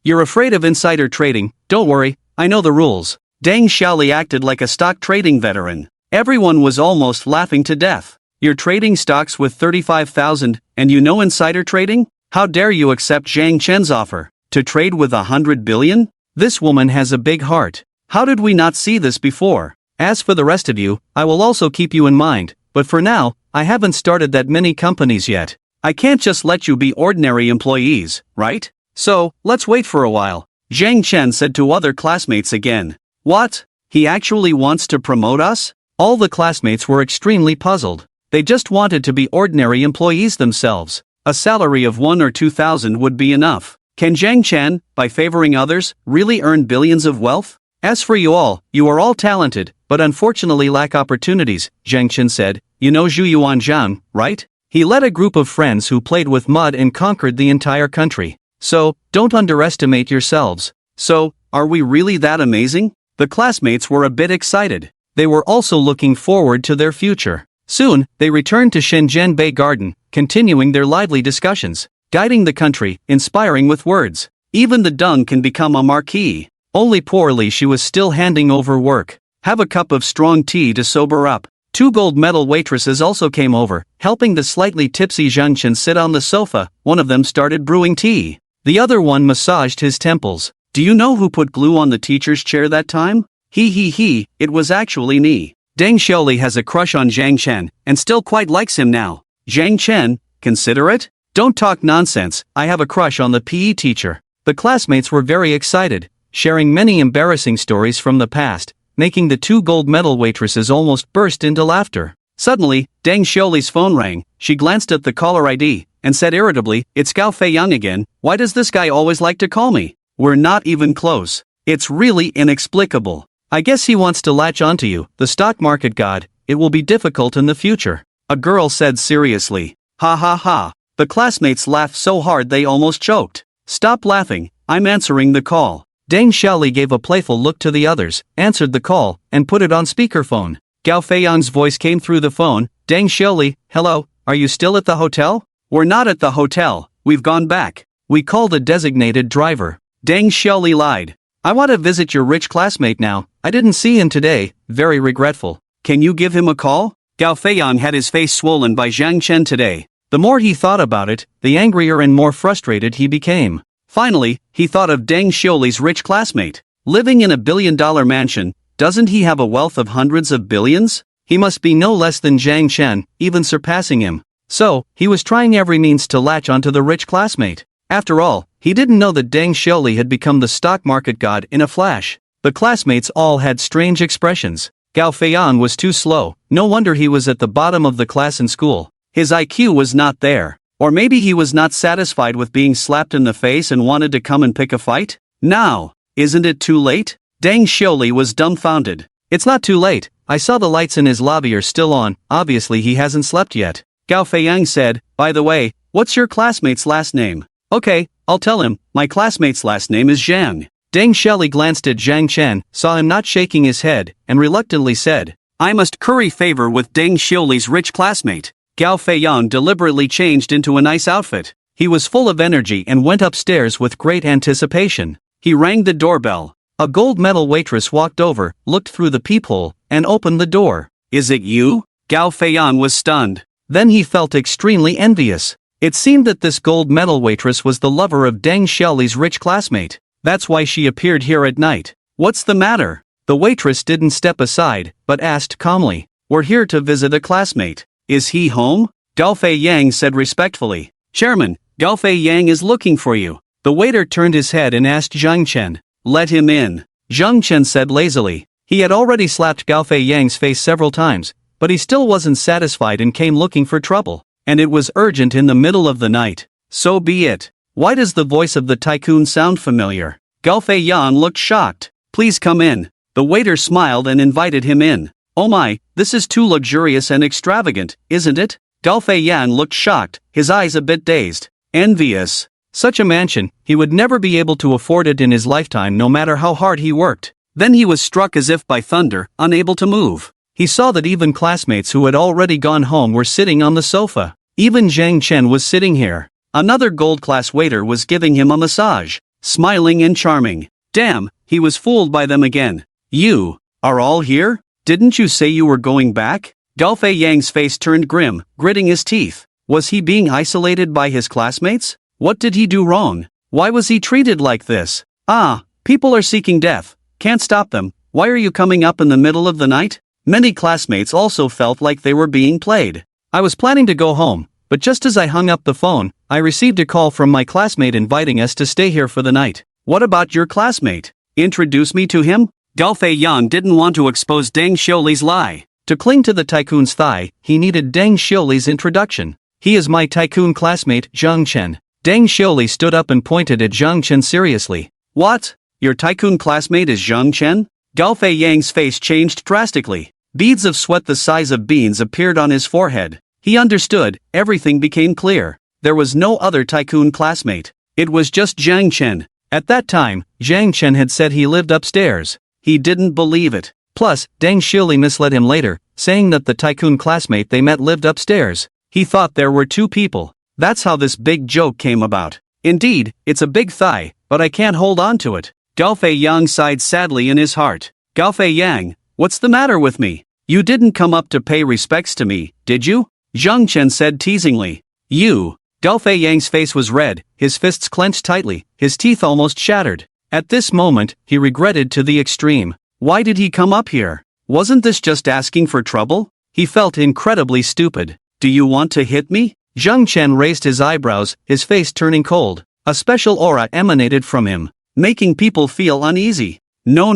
You're afraid of insider trading, don't worry, I know the rules. Deng Xiaoli acted like a stock trading veteran. Everyone was almost laughing to death. You're trading stocks with 35,000, and you know insider trading? How dare you accept Zhang Chen's offer? To trade with 100 billion? This woman has a big heart. How did we not see this before? As for the rest of you, I will also keep you in mind, but for now, I haven't started that many companies yet. I can't just let you be ordinary employees, right? So, let's wait for a while. Zhang Chen said to other classmates again. What? He actually wants to promote us? All the classmates were extremely puzzled. They just wanted to be ordinary employees themselves. A salary of 1 or 2,000 would be enough. Can Zhang Chen, by favoring others, really earn billions of wealth? As for you are all talented, but unfortunately lack opportunities, Zhang Chen said. You know Zhu Yuanzhang, right? He led a group of friends who played with mud and conquered the entire country. So, don't underestimate yourselves. So, are we really that amazing? The classmates were a bit excited. They were also looking forward to their future. Soon, they returned to Shenzhen Bay Garden, continuing their lively discussions, guiding the country, inspiring with words. Even the dung can become a marquee. Only poorly she was still handing over work. Have a cup of strong tea to sober up. 2 gold medal waitresses also came over, helping the slightly tipsy Zhang Chen sit on the sofa. One of them started brewing tea. The other one massaged his temples. Do you know who put glue on the teacher's chair that time? He, it was actually me. Deng Xiaoli has a crush on Zhang Chen, and still quite likes him now. Zhang Chen, considerate? Don't talk nonsense, I have a crush on the PE teacher. The classmates were very excited, sharing many embarrassing stories from the past, making the 2 gold medal waitresses almost burst into laughter. Suddenly, Deng Xiaoli's phone rang. She glanced at the caller ID, and said irritably, It's Gao Feiyang again, why does this guy always like to call me? We're not even close. It's really inexplicable. I guess he wants to latch onto you, the stock market god. It will be difficult in the future. A girl said seriously. Ha. The classmates laughed so hard they almost choked. Stop laughing, I'm answering the call. Deng Xiaoli gave a playful look to the others, answered the call, and put it on speakerphone. Gao Feiyang's voice came through the phone. Deng Xiaoli, hello, are you still at the hotel? We're not at the hotel, we've gone back. We called a designated driver. Deng Xiaoli lied. I want to visit your rich classmate now. I didn't see him today, very regretful. Can you give him a call? Gao Feiyang had his face swollen by Zhang Chen today. The more he thought about it, the angrier and more frustrated he became. Finally, he thought of Deng Xiaoli's rich classmate. Living in a billion-dollar mansion, doesn't he have a wealth of hundreds of billions? He must be no less than Zhang Chen, even surpassing him. So, he was trying every means to latch onto the rich classmate. After all, he didn't know that Deng Xiaoli had become the stock market god in a flash. The classmates all had strange expressions. Gao Feiyang was too slow, no wonder he was at the bottom of the class in school. His IQ was not there. Or maybe he was not satisfied with being slapped in the face and wanted to come and pick a fight? Now, isn't it too late? Deng Xiaoli was dumbfounded. It's not too late, I saw the lights in his lobby are still on, obviously he hasn't slept yet. Gao Feiyang said, by the way, what's your classmate's last name? Okay, I'll tell him, my classmate's last name is Zhang. Deng Xiaoli glanced at Zhang Chen, saw him not shaking his head, and reluctantly said, I must curry favor with Deng Xiuli's rich classmate. Gao Feiyan deliberately changed into a nice outfit. He was full of energy and went upstairs with great anticipation. He rang the doorbell. A gold medal waitress walked over, looked through the peephole, and opened the door. Is it you? Gao Feiyan was stunned. Then he felt extremely envious. It seemed that this gold medal waitress was the lover of Deng Xiuli's rich classmate. That's why she appeared here at night. What's the matter? The waitress didn't step aside, but asked calmly. We're here to visit a classmate. Is he home? Gao Feiyang said respectfully. Chairman, Gao Feiyang is looking for you. The waiter turned his head and asked Zhang Chen. Let him in. Zhang Chen said lazily. He had already slapped Gao Feiyang's face several times, but he still wasn't satisfied and came looking for trouble. And it was urgent in the middle of the night. So be it. Why does the voice of the tycoon sound familiar? Gao Feiyang looked shocked. Please come in. The waiter smiled and invited him in. Oh my, this is too luxurious and extravagant, isn't it? Gao Feiyang looked shocked, his eyes a bit dazed. Envious. Such a mansion, he would never be able to afford it in his lifetime no matter how hard he worked. Then he was struck as if by thunder, unable to move. He saw that even classmates who had already gone home were sitting on the sofa. Even Zhang Chen was sitting here. Another gold-class waiter was giving him a massage, smiling and charming. Damn, he was fooled by them again. You are all here? Didn't you say you were going back? Gao Feiyang's face turned grim, gritting his teeth. Was he being isolated by his classmates? What did he do wrong? Why was he treated like this? Ah, people are seeking death. Can't stop them. Why are you coming up in the middle of the night? Many classmates also felt like they were being played. I was planning to go home, but just as I hung up the phone, I received a call from my classmate inviting us to stay here for the night. What about your classmate? Introduce me to him? Gao Feiyang didn't want to expose Deng Xiuli's lie. To cling to the tycoon's thigh, he needed Deng Xiuli's introduction. He is my tycoon classmate, Zhang Chen. Deng Xiuli stood up and pointed at Zhang Chen seriously. What? Your tycoon classmate is Zhang Chen? Gao Feiyang's face changed drastically. Beads of sweat the size of beans appeared on his forehead. He understood, everything became clear. There was no other tycoon classmate. It was just Zhang Chen. At that time, Zhang Chen had said he lived upstairs. He didn't believe it. Plus, Deng Xiuli misled him later, saying that the tycoon classmate they met lived upstairs. He thought there were two people. That's how this big joke came about. Indeed, it's a big thigh, but I can't hold on to it. Gao Feiyang sighed sadly in his heart. Gao Feiyang, what's the matter with me? You didn't come up to pay respects to me, did you? Zhang Chen said teasingly. You. Gao Feiyang's face was red, his fists clenched tightly, his teeth almost shattered. At this moment, he regretted to the extreme. Why did he come up here? Wasn't this just asking for trouble? He felt incredibly stupid. Do you want to hit me? Zhang Chen raised his eyebrows, his face turning cold. A special aura emanated from him, making people feel uneasy. No.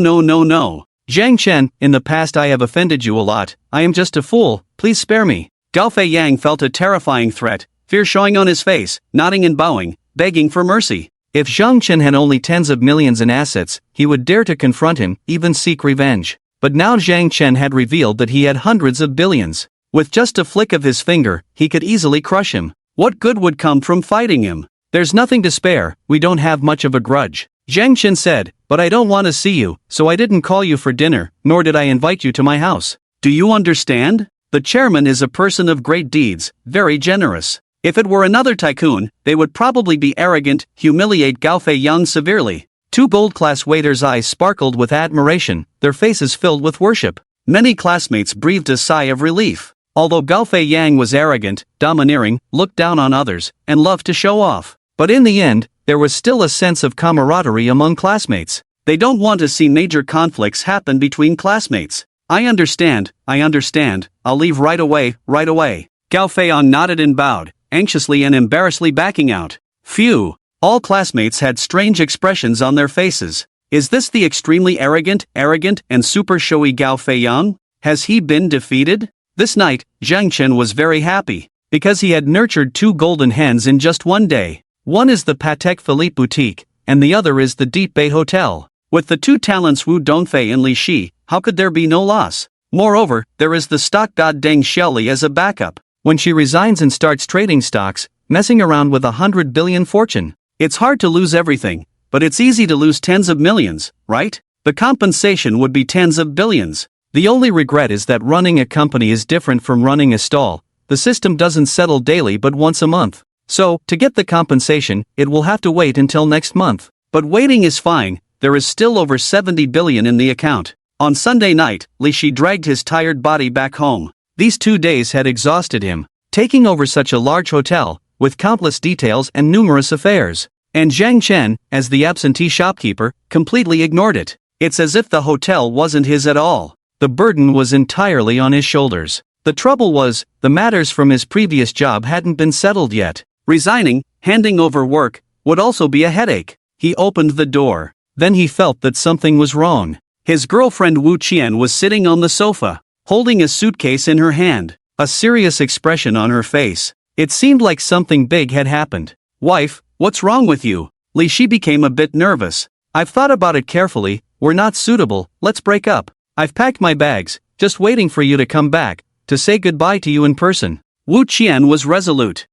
Zhang Chen, in the past I have offended you a lot. I am just a fool, please spare me. Gao Feiyang felt a terrifying threat, fear showing on his face, nodding and bowing, begging for mercy. If Zhang Chen had only tens of millions in assets, he would dare to confront him, even seek revenge. But now Zhang Chen had revealed that he had hundreds of billions. With just a flick of his finger, he could easily crush him. What good would come from fighting him? There's nothing to spare, we don't have much of a grudge. Zhang Chen said, but I don't want to see you, so I didn't call you for dinner, nor did I invite you to my house. Do you understand? The chairman is a person of great deeds, very generous. If it were another tycoon, they would probably be arrogant, humiliate Gao Feiyang severely. Two gold-class waiters' eyes sparkled with admiration, their faces filled with worship. Many classmates breathed a sigh of relief. Although Gao Feiyang was arrogant, domineering, looked down on others, and loved to show off. But in the end, there was still a sense of camaraderie among classmates. They don't want to see major conflicts happen between classmates. I understand, I'll leave right away. Gao Feiyang nodded and bowed, anxiously and embarrassedly backing out. Phew! All classmates had strange expressions on their faces. Is this the extremely arrogant, and super showy Gao Feiyang? Has he been defeated? This night, Zhang Chen was very happy, because he had nurtured two golden hens in just one day. One is the Patek Philippe boutique, and the other is the Deep Bay Hotel. With the two talents Wu Dongfei and Li Shi, how could there be no loss? Moreover, there is the stock god Deng Xiuli as a backup. When she resigns and starts trading stocks, messing around with 100 billion fortune. It's hard to lose everything, but it's easy to lose tens of millions, right? The compensation would be tens of billions. The only regret is that running a company is different from running a stall. The system doesn't settle daily but once a month. So, to get the compensation, it will have to wait until next month. But waiting is fine, there is still over 70 billion in the account. On Sunday night, Li Shi dragged his tired body back home. These 2 days had exhausted him, taking over such a large hotel, with countless details and numerous affairs. And Zhang Chen, as the absentee shopkeeper, completely ignored it. It's as if the hotel wasn't his at all. The burden was entirely on his shoulders. The trouble was, the matters from his previous job hadn't been settled yet. Resigning, handing over work, would also be a headache. He opened the door. Then he felt that something was wrong. His girlfriend Wu Qian was sitting on the sofa, holding a suitcase in her hand, a serious expression on her face. It seemed like something big had happened. "Wife, what's wrong with you?" Li Shi became a bit nervous. "I've thought about it carefully, we're not suitable, let's break up. I've packed my bags, just waiting for you to come back, to say goodbye to you in person." Wu Qian was resolute.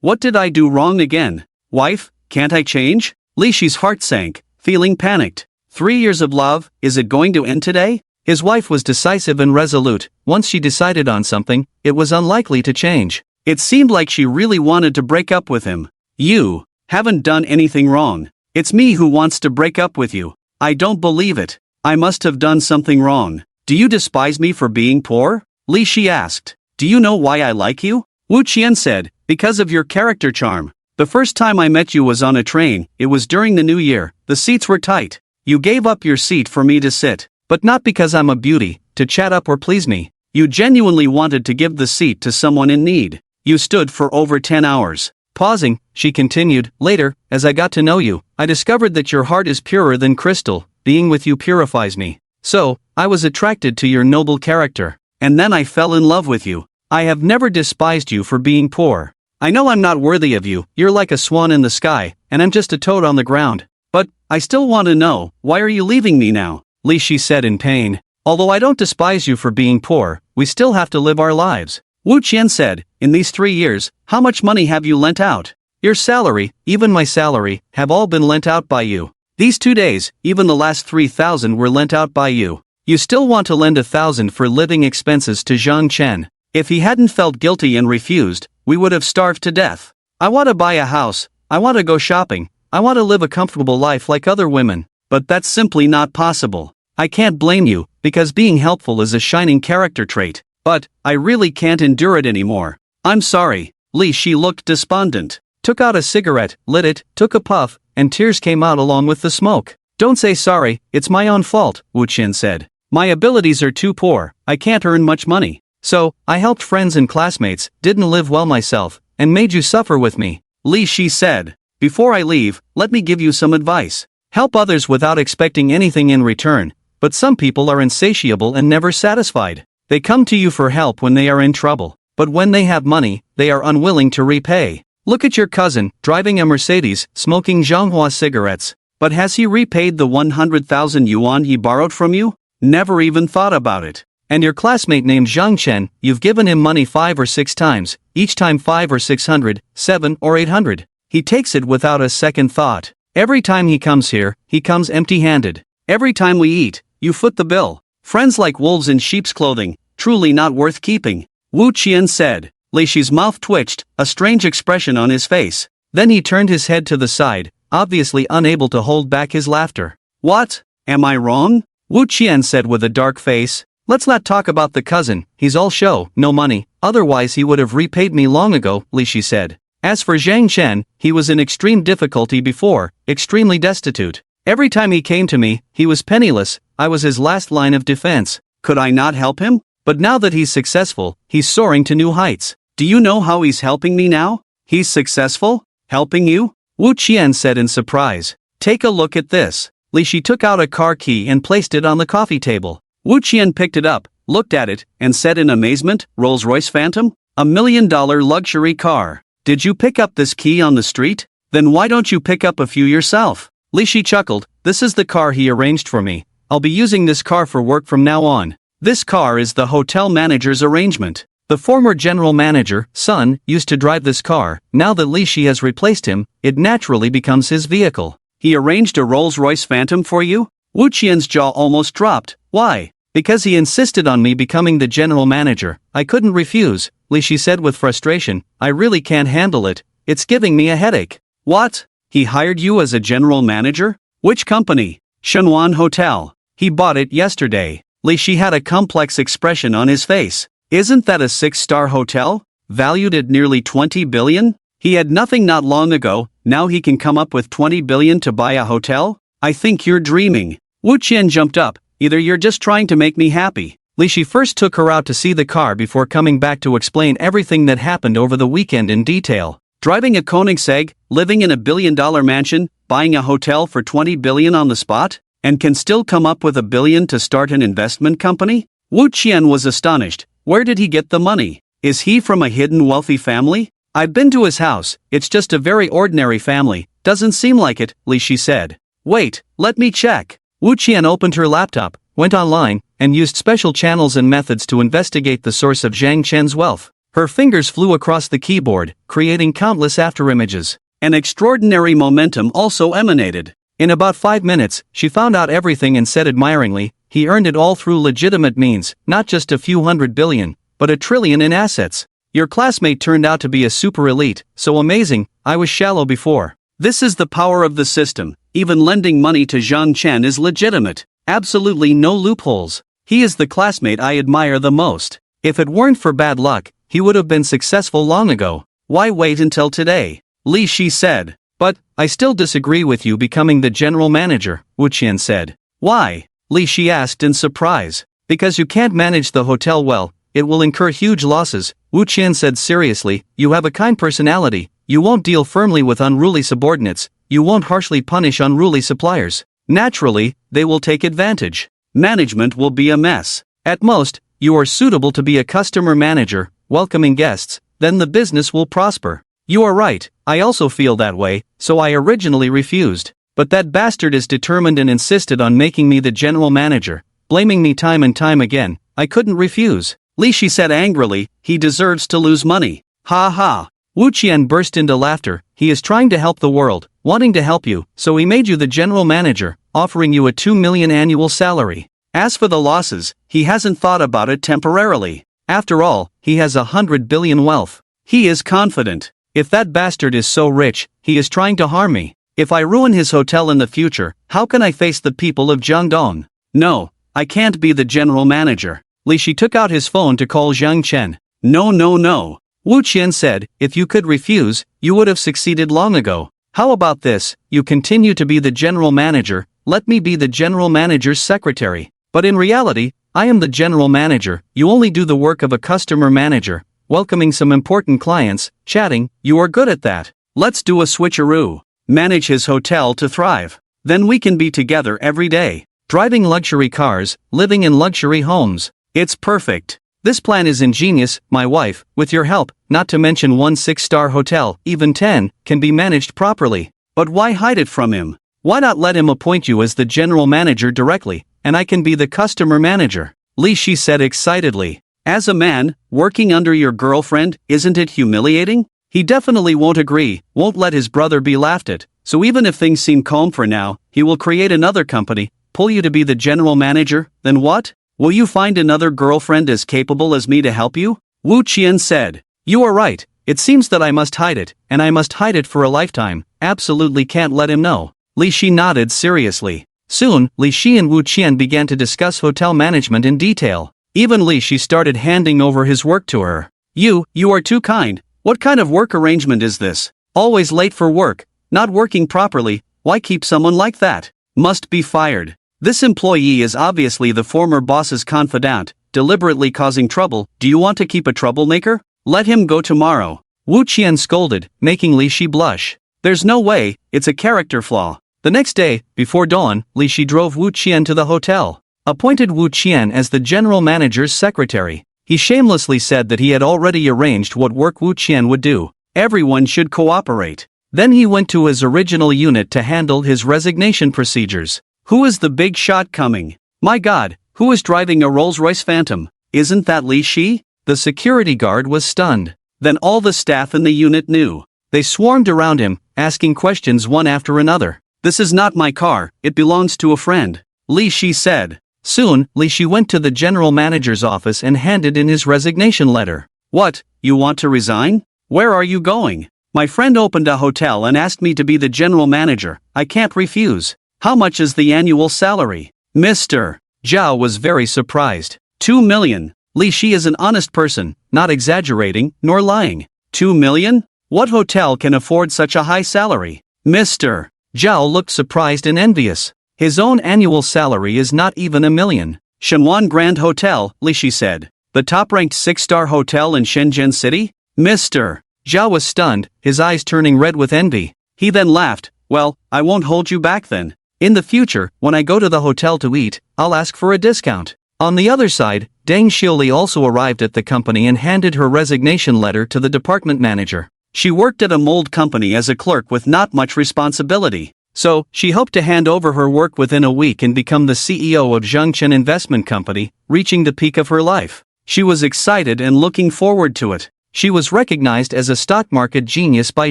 What did I do wrong again? Wife, can't I change? Li Shi's heart sank, feeling panicked. 3 years of love, is it going to end today? His wife was decisive and resolute. Once she decided on something, it was unlikely to change. It seemed like she really wanted to break up with him. "You haven't done anything wrong. It's me who wants to break up with you. I don't believe it. I must have done something wrong. Do you despise me for being poor?" Li Shi asked. "Do you know why I like you?" Wu Qian said, "Because of your character charm. The first time I met you was on a train, it was during the new year, the seats were tight. You gave up your seat for me to sit, but not because I'm a beauty, to chat up or please me. You genuinely wanted to give the seat to someone in need. You stood for over 10 hours. Pausing, she continued, "Later, as I got to know you, I discovered that your heart is purer than crystal, being with you purifies me. So, I was attracted to your noble character, and then I fell in love with you. I have never despised you for being poor. I know I'm not worthy of you, you're like a swan in the sky, and I'm just a toad on the ground. But, I still want to know, why are you leaving me now?" Li Shi said in pain. "Although I don't despise you for being poor, we still have to live our lives." Wu Qian said, "In these 3 years, how much money have you lent out? Your salary, even my salary, have all been lent out by you. These 2 days, even the last 3,000 were lent out by you. You still want to lend 1,000 for living expenses to Zhang Chen. If he hadn't felt guilty and refused, we would have starved to death. I want to buy a house, I want to go shopping, I want to live a comfortable life like other women, but that's simply not possible. I can't blame you, because being helpful is a shining character trait, but I really can't endure it anymore. I'm sorry." Li Shi looked despondent, took out a cigarette, lit it, took a puff, and tears came out along with the smoke. "Don't say sorry, it's my own fault," Wu Qian said. "My abilities are too poor, I can't earn much money. So, I helped friends and classmates, didn't live well myself, and made you suffer with me." Li Shi said, "Before I leave, let me give you some advice. Help others without expecting anything in return, but some people are insatiable and never satisfied. They come to you for help when they are in trouble, but when they have money, they are unwilling to repay. Look at your cousin, driving a Mercedes, smoking Zhanghua cigarettes. But has he repaid the 100,000 yuan he borrowed from you? Never even thought about it. And your classmate named Zhang Chen, you've given him money 5 or 6 times, each time 5 or 600, 7 or 800. He takes it without a second thought. Every time he comes here, he comes empty-handed. Every time we eat, you foot the bill. Friends like wolves in sheep's clothing, truly not worth keeping." Wu Qian said. Li Shi's mouth twitched, a strange expression on his face. Then he turned his head to the side, obviously unable to hold back his laughter. "What? Am I wrong?" Wu Qian said with a dark face. "Let's not talk about the cousin, he's all show, no money, otherwise he would have repaid me long ago," Li Shi said. "As for Zhang Chen, he was in extreme difficulty before, extremely destitute. Every time he came to me, he was penniless, I was his last line of defense. Could I not help him? But now that he's successful, he's soaring to new heights. Do you know how he's helping me now?" "He's successful? Helping you?" Wu Qian said in surprise. "Take a look at this." Li Shi took out a car key and placed it on the coffee table. Wu Qian picked it up, looked at it, and said in amazement, "Rolls-Royce Phantom? $1 million luxury car. Did you pick up this key on the street? Then why don't you pick up a few yourself?" Li Shi chuckled. "This is the car he arranged for me. I'll be using this car for work from now on. This car is the hotel manager's arrangement. The former general manager, Sun, used to drive this car. Now that Li Shi has replaced him, it naturally becomes his vehicle." "He arranged a Rolls-Royce Phantom for you?" Wu Qian's jaw almost dropped. "Why? Because he insisted on me becoming the general manager, I couldn't refuse, Li Shi said with frustration. I really can't handle it, it's giving me a headache. What? He hired you as a general manager? Which company? Shenwan Hotel. He bought it yesterday. Li Shi had a complex expression on his face. Isn't that a 6-star hotel? Valued at nearly 20 billion? He had nothing not long ago, now he can come up with 20 billion to buy a hotel? I think you're dreaming. Wu Qian jumped up. Either you're just trying to make me happy. Li Shi first took her out to see the car before coming back to explain everything that happened over the weekend in detail. Driving a Koenigsegg, living in a billion-dollar mansion, buying a hotel for 20 billion on the spot, and can still come up with $1 billion to start an investment company? Wu Qian was astonished. Where did he get the money? Is he from a hidden wealthy family? I've been to his house, it's just a very ordinary family. Doesn't seem like it, Li Shi said. Wait, let me check. Wu Qian opened her laptop, went online, and used special channels and methods to investigate the source of Zhang Chen's wealth. Her fingers flew across the keyboard, creating countless afterimages. An extraordinary momentum also emanated. In about 5 minutes, she found out everything and said admiringly, he earned it all through legitimate means, not just a few $100 billion, but $1 trillion in assets. Your classmate turned out to be a super elite, so amazing, I was shallow before. This is the power of the system. Even lending money to Zhang Chen is legitimate. Absolutely no loopholes. He is the classmate I admire the most. If it weren't for bad luck, he would have been successful long ago. Why wait until today? Li Shi said. But, I still disagree with you becoming the general manager, Wu Qian said. Why? Li Shi asked in surprise. Because you can't manage the hotel well, it will incur huge losses, Wu Qian said seriously. You have a kind personality, you won't deal firmly with unruly subordinates, you won't harshly punish unruly suppliers. Naturally, they will take advantage. Management will be a mess. At most, you are suitable to be a customer manager, welcoming guests, then the business will prosper. You are right, I also feel that way, so I originally refused. But that bastard is determined and insisted on making me the general manager, blaming me time and time again. I couldn't refuse. Li Shi said angrily, he deserves to lose money. Ha ha. Wu Qian burst into laughter. He is trying to help the world, wanting to help you, so he made you the general manager, offering you a 2 million annual salary. As for the losses, he hasn't thought about it temporarily. After all, he has 100 billion wealth. He is confident. If that bastard is so rich, he is trying to harm me. If I ruin his hotel in the future, how can I face the people of Jiangdong? No, I can't be the general manager. Li Shi took out his phone to call Zhang Chen. No. Wu Qian said, if you could refuse, you would have succeeded long ago. How about this, you continue to be the general manager, let me be the general manager's secretary. But in reality, I am the general manager, you only do the work of a customer manager, welcoming some important clients, chatting, you are good at that. Let's do a switcheroo. Manage his hotel to thrive. Then we can be together every day, driving luxury cars, living in luxury homes. It's perfect. This plan is ingenious, my wife, with your help, not to mention 1 6-star hotel, even 10, can be managed properly. But why hide it from him? Why not let him appoint you as the general manager directly, and I can be the customer manager? Li Shi said excitedly. As a man, working under your girlfriend, isn't it humiliating? He definitely won't agree, won't let his brother be laughed at, so even if things seem calm for now, he will create another company, pull you to be the general manager, then what? Will you find another girlfriend as capable as me to help you? Wu Qian said. You are right, it seems that I must hide it, and I must hide it for a lifetime, absolutely can't let him know. Li Shi nodded seriously. Soon, Li Shi and Wu Qian began to discuss hotel management in detail. Even Li Shi started handing over his work to her. You are too kind. What kind of work arrangement is this? Always late for work, not working properly, why keep someone like that? Must be fired. This employee is obviously the former boss's confidant, deliberately causing trouble. Do you want to keep a troublemaker? Let him go tomorrow. Wu Qian scolded, making Li Shi blush. There's no way, it's a character flaw. The next day, before dawn, Li Shi drove Wu Qian to the hotel. Appointed Wu Qian as the general manager's secretary. He shamelessly said that he had already arranged what work Wu Qian would do. Everyone should cooperate. Then he went to his original unit to handle his resignation procedures. Who is the big shot coming? My God, who is driving a Rolls-Royce Phantom? Isn't that Li Shi? The security guard was stunned. Then all the staff in the unit knew. They swarmed around him, asking questions one after another. This is not my car, it belongs to a friend. Li Shi said. Soon, Li Shi went to the general manager's office and handed in his resignation letter. What, you want to resign? Where are you going? My friend opened a hotel and asked me to be the general manager. I can't refuse. How much is the annual salary? Mr. Zhao was very surprised. 2 million. Li Shi is an honest person, not exaggerating, nor lying. 2 million? What hotel can afford such a high salary? Mr. Zhao looked surprised and envious. His own annual salary is not even 1 million. Shenwan Grand Hotel, Li Shi said. The top-ranked 6-star hotel in Shenzhen City? Mr. Zhao was stunned, his eyes turning red with envy. He then laughed. Well, I won't hold you back then. In the future, when I go to the hotel to eat, I'll ask for a discount. On the other side, Deng Xiuli also arrived at the company and handed her resignation letter to the department manager. She worked at a mold company as a clerk with not much responsibility. So, she hoped to hand over her work within a week and become the CEO of Zhengchen Investment Company, reaching the peak of her life. She was excited and looking forward to it. She was recognized as a stock market genius by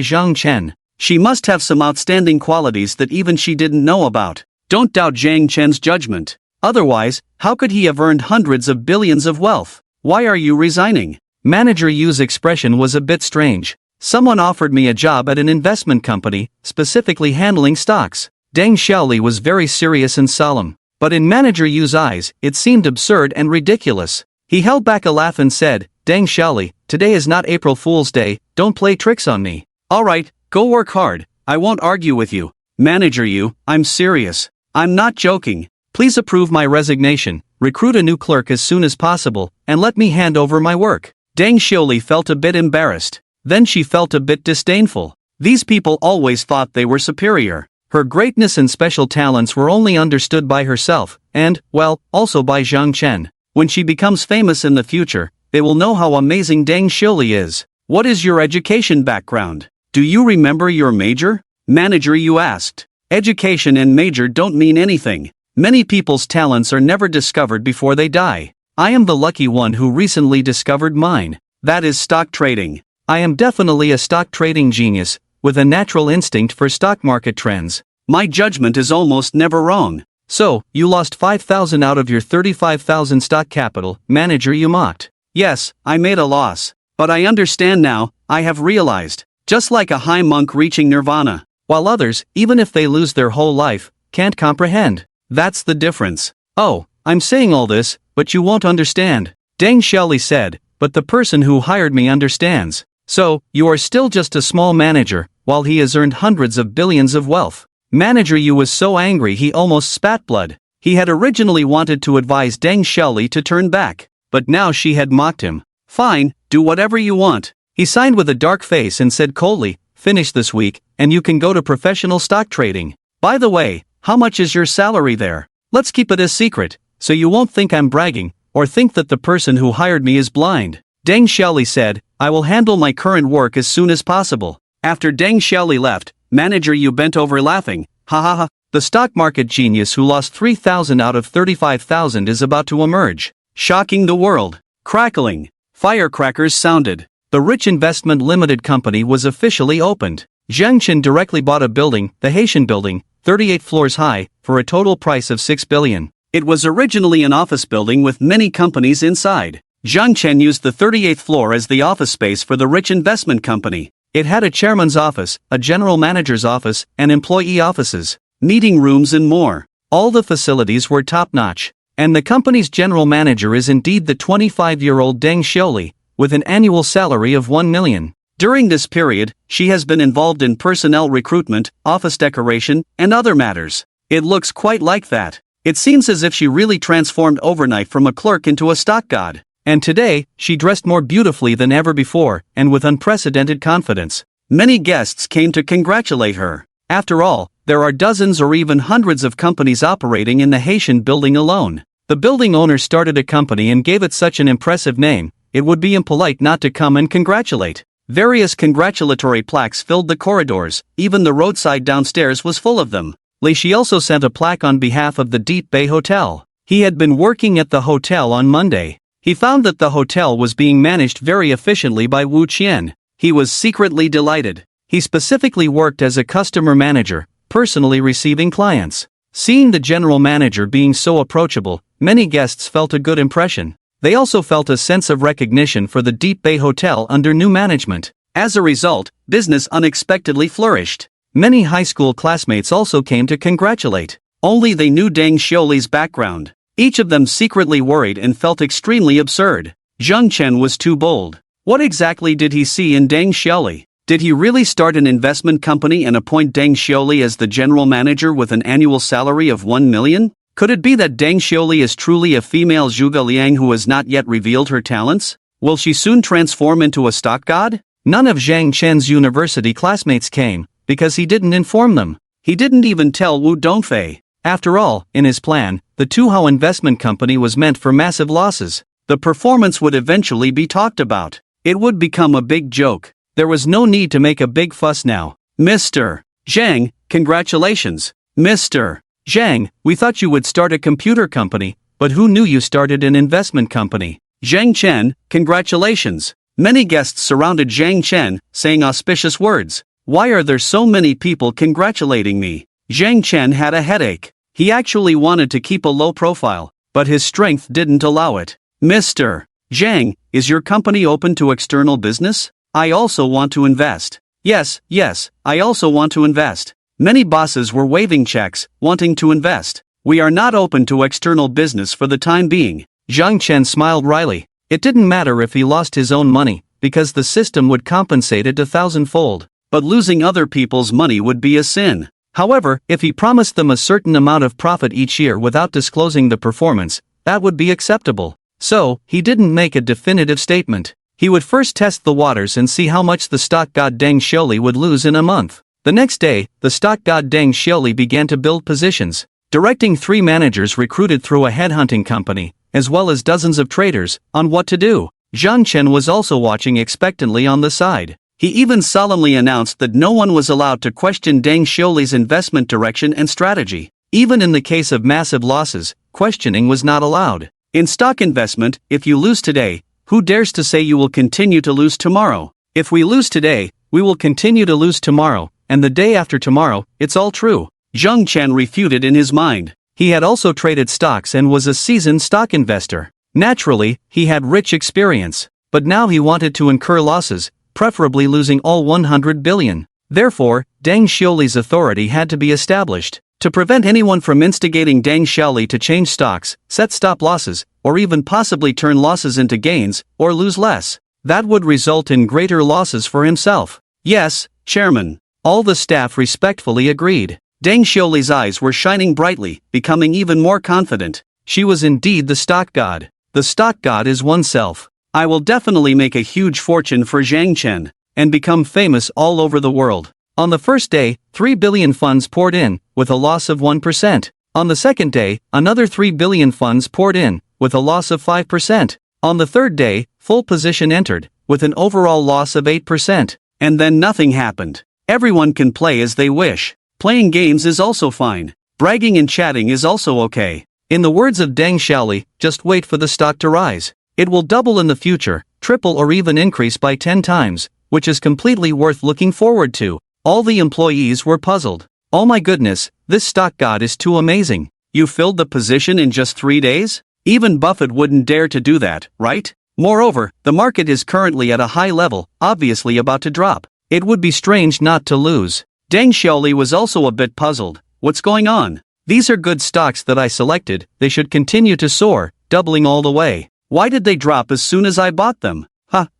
Zhang Chen. She must have some outstanding qualities that even she didn't know about. Don't doubt Zhang Chen's judgment. Otherwise, how could he have earned hundreds of billions of wealth? Why are you resigning? Manager Yu's expression was a bit strange. Someone offered me a job at an investment company, specifically handling stocks. Deng Xiaoli was very serious and solemn. But in Manager Yu's eyes, it seemed absurd and ridiculous. He held back a laugh and said, Deng Xiaoli, today is not April Fool's Day, don't play tricks on me. Alright, go work hard, I won't argue with you. Manager Yu, I'm serious. I'm not joking. Please approve my resignation, recruit a new clerk as soon as possible, and let me hand over my work. Deng Xiaoli felt a bit embarrassed. Then she felt a bit disdainful. These people always thought they were superior. Her greatness and special talents were only understood by herself, and, well, also by Zhang Chen. When she becomes famous in the future, they will know how amazing Deng Xiaoli is. What is your education background? Do you remember your major? Manager Yu asked. Education and major don't mean anything. Many people's talents are never discovered before they die. I am the lucky one who recently discovered mine. That is stock trading. I am definitely a stock trading genius, with a natural instinct for stock market trends. My judgment is almost never wrong. So, you lost 5,000 out of your 35,000 stock capital, Manager Yu mocked. Yes, I made a loss. But I understand now, I have realized. Just like a high monk reaching nirvana. While others, even if they lose their whole life, can't comprehend. That's the difference. Oh, I'm saying all this, but you won't understand. Deng Xiaoli said, but the person who hired me understands. So, you are still just a small manager, while he has earned hundreds of billions of wealth. Manager Yu was so angry he almost spat blood. He had originally wanted to advise Deng Xiaoli to turn back, but now she had mocked him. Fine, do whatever you want. He signed with a dark face and said coldly, finish this week, and you can go to professional stock trading. By the way, how much is your salary there? Let's keep it a secret, so you won't think I'm bragging, or think that the person who hired me is blind. Deng Xiaoli said, I will handle my current work as soon as possible. After Deng Xiaoli left, Manager Yu bent over laughing. Ha ha ha, the stock market genius who lost 3,000 out of 35,000 is about to emerge. Shocking the world. Crackling. Firecrackers sounded. The Rich Investment Limited Company was officially opened. Zhengchen directly bought a building, the Haitian Building, 38 floors high, for a total price of 6 billion. It was originally an office building with many companies inside. Zhengchen used the 38th floor as the office space for the Rich Investment Company. It had a chairman's office, a general manager's office, and employee offices, meeting rooms and more. All the facilities were top-notch. And the company's general manager is indeed the 25-year-old Deng Xiaoli, with an annual salary of 1 million. During this period, she has been involved in personnel recruitment, office decoration, and other matters. It looks quite like that. It seems as if she really transformed overnight from a clerk into a stock god. And today, she dressed more beautifully than ever before, and with unprecedented confidence. Many guests came to congratulate her. After all, there are dozens or even hundreds of companies operating in the Haitian Building alone. The building owner started a company and gave it such an impressive name, it would be impolite not to come and congratulate. Various congratulatory plaques filled the corridors, even the roadside downstairs was full of them. Li Shi also sent a plaque on behalf of the Deep Bay Hotel. He had been working at the hotel on Monday. He found that the hotel was being managed very efficiently by Wu Qian. He was secretly delighted. He specifically worked as a customer manager, personally receiving clients. Seeing the general manager being so approachable, Many guests felt a good impression. They also felt a sense of recognition for the Deep Bay Hotel under new management. As a result, business unexpectedly flourished. Many high school classmates also came to congratulate. Only they knew Deng Xiaoli's background. Each of them secretly worried and felt extremely absurd. Zhang Chen was too bold. What exactly did he see in Deng Xiaoli? Did he really start an investment company and appoint Deng Xiaoli as the general manager with an annual salary of 1 million? Could it be that Deng Xiaoli is truly a female Zhuge Liang who has not yet revealed her talents? Will she soon transform into a stock god? None of Zhang Chen's university classmates came, because he didn't inform them. He didn't even tell Wu Dongfei. After all, in his plan, the Tuhao investment company was meant for massive losses. The performance would eventually be talked about. It would become a big joke. There was no need to make a big fuss now. Mr. Zhang, congratulations. Mr. Zhang, we thought you would start a computer company, but who knew you started an investment company? Zhang Chen, congratulations. Many guests surrounded Zhang Chen, saying auspicious words. Why are there so many people congratulating me? Zhang Chen had a headache. He actually wanted to keep a low profile, but his strength didn't allow it. Mr. Zhang, is your company open to external business? I also want to invest. Yes, I also want to invest. Many bosses were waving checks, wanting to invest. We are not open to external business for the time being. Zhang Chen smiled wryly. It didn't matter if he lost his own money, because the system would compensate it 1,000-fold. But losing other people's money would be a sin. However, if he promised them a certain amount of profit each year without disclosing the performance, that would be acceptable. So, he didn't make a definitive statement. He would first test the waters and see how much the stock god Deng Xiaoli would lose in a month. The next day, the stock god Deng Xiaoli began to build positions, directing 3 managers recruited through a headhunting company, as well as dozens of traders, on what to do. Zhang Chen was also watching expectantly on the side. He even solemnly announced that no one was allowed to question Deng Xiaoli's investment direction and strategy. Even in the case of massive losses, questioning was not allowed. In stock investment, if you lose today, who dares to say you will continue to lose tomorrow? If we lose today, we will continue to lose tomorrow, and the day after tomorrow, it's all true. Zhang Chen refuted in his mind. He had also traded stocks and was a seasoned stock investor. Naturally, he had rich experience, but now he wanted to incur losses, preferably losing all 100 billion. Therefore, Deng Xiaoli's authority had to be established. To prevent anyone from instigating Deng Xiaoli to change stocks, set stop losses, or even possibly turn losses into gains, or lose less. That would result in greater losses for himself. Yes, Chairman. All the staff respectfully agreed. Deng Xiaoli's eyes were shining brightly, becoming even more confident. She was indeed the stock god. The stock god is oneself. I will definitely make a huge fortune for Zhang Chen, and become famous all over the world. On the first day, 3 billion funds poured in, with a loss of 1%. On the second day, another 3 billion funds poured in, with a loss of 5%. On the third day, full position entered, with an overall loss of 8%. And then nothing happened. Everyone can play as they wish. Playing games is also fine. Bragging and chatting is also okay. In the words of Deng Xiaoli, just wait for the stock to rise. It will double in the future, triple or even increase by 10 times, which is completely worth looking forward to. All the employees were puzzled. Oh my goodness, this stock god is too amazing. You filled the position in just 3 days? Even Buffett wouldn't dare to do that, right? Moreover, the market is currently at a high level, obviously about to drop. It would be strange not to lose. Deng Xiaoli was also a bit puzzled. What's going on? These are good stocks that I selected, they should continue to soar, doubling all the way. Why did they drop as soon as I bought them?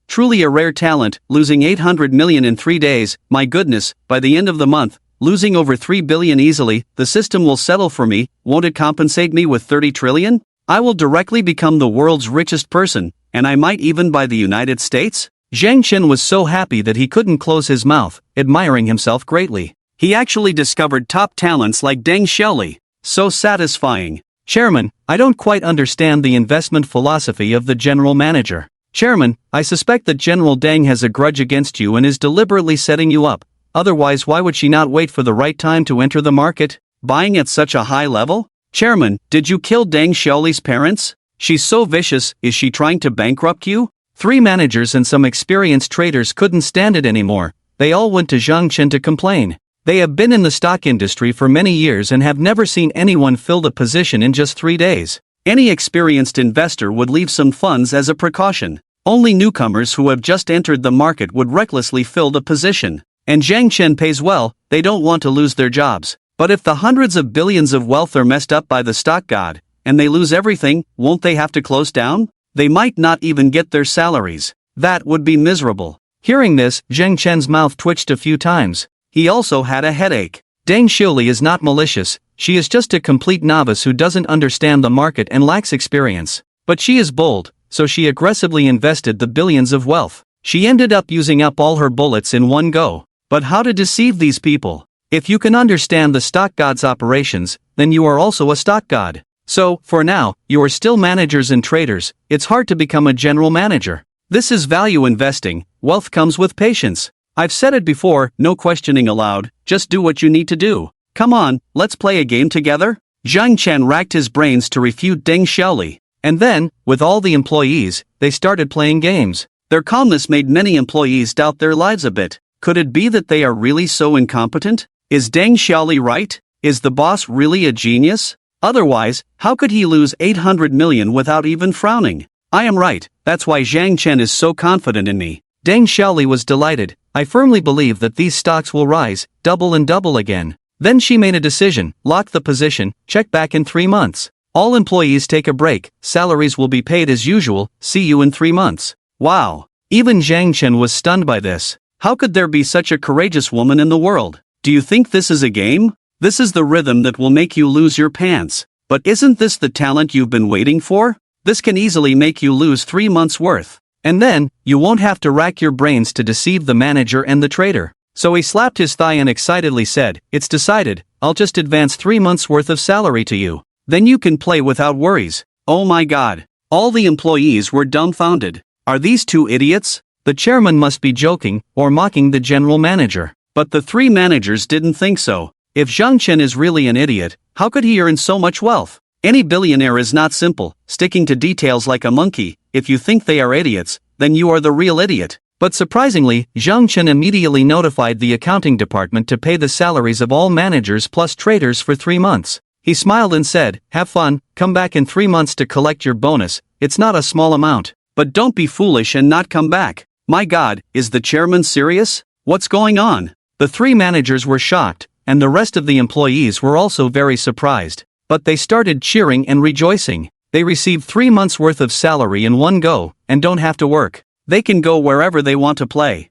Truly a rare talent, losing 800 million in 3 days, my goodness, by the end of the month, losing over 3 billion easily, the system will settle for me, won't it compensate me with 30 trillion? I will directly become the world's richest person, and I might even buy the United States? Zhang Chen was so happy that he couldn't close his mouth, admiring himself greatly. He actually discovered top talents like Deng Xiaoli. So satisfying. Chairman, I don't quite understand the investment philosophy of the general manager. Chairman, I suspect that General Deng has a grudge against you and is deliberately setting you up. Otherwise, why would she not wait for the right time to enter the market, buying at such a high level? Chairman, did you kill Deng Xiaoli's parents? She's so vicious, is she trying to bankrupt you? 3 managers and some experienced traders couldn't stand it anymore. They all went to Zhang Chen to complain. They have been in the stock industry for many years and have never seen anyone fill the position in just 3 days. Any experienced investor would leave some funds as a precaution. Only newcomers who have just entered the market would recklessly fill the position. And Zhang Chen pays well, they don't want to lose their jobs. But if the hundreds of billions of wealth are messed up by the stock god, and they lose everything, won't they have to close down? They might not even get their salaries. That would be miserable. Hearing this, Zhang Chen's mouth twitched a few times. He also had a headache. Deng Xiuli is not malicious, she is just a complete novice who doesn't understand the market and lacks experience. But she is bold, so she aggressively invested the billions of wealth. She ended up using up all her bullets in one go. But how to deceive these people? If you can understand the stock god's operations, then you are also a stock god. So, for now, you are still managers and traders. It's hard to become a general manager. This is value investing. Wealth comes with patience. I've said it before, no questioning allowed, just do what you need to do. Come on, let's play a game together? Zhang Chen racked his brains to refute Deng Xiuli. And then, with all the employees, they started playing games. Their calmness made many employees doubt their lives a bit. Could it be that they are really so incompetent? Is Deng Xiuli right? Is the boss really a genius? Otherwise, how could he lose 800 million without even frowning? I am right, that's why Zhang Chen is so confident in me. Deng Xiuli was delighted. I firmly believe that these stocks will rise, double and double again. Then she made a decision, lock the position, check back in 3 months. All employees take a break, salaries will be paid as usual, see you in 3 months. Wow! Even Zhang Chen was stunned by this. How could there be such a courageous woman in the world? Do you think this is a game? This is the rhythm that will make you lose your pants. But isn't this the talent you've been waiting for? This can easily make you lose 3 months' worth. And then, you won't have to rack your brains to deceive the manager and the trader. So he slapped his thigh and excitedly said, "It's decided, I'll just advance 3 months' worth of salary to you. Then you can play without worries." Oh my god. All the employees were dumbfounded. Are these two idiots? The chairman must be joking, or mocking the general manager. But the 3 managers didn't think so. If Zhang Chen is really an idiot, how could he earn so much wealth? Any billionaire is not simple, sticking to details like a monkey. If you think they are idiots, then you are the real idiot. But surprisingly, Zhang Chen immediately notified the accounting department to pay the salaries of all managers plus traders for 3 months. He smiled and said, "Have fun, come back in 3 months to collect your bonus. It's not a small amount. But don't be foolish and not come back." My god, is the chairman serious? What's going on? The 3 managers were shocked, and the rest of the employees were also very surprised. But they started cheering and rejoicing. They received 3 months' worth of salary in one go, and don't have to work. They can go wherever they want to play.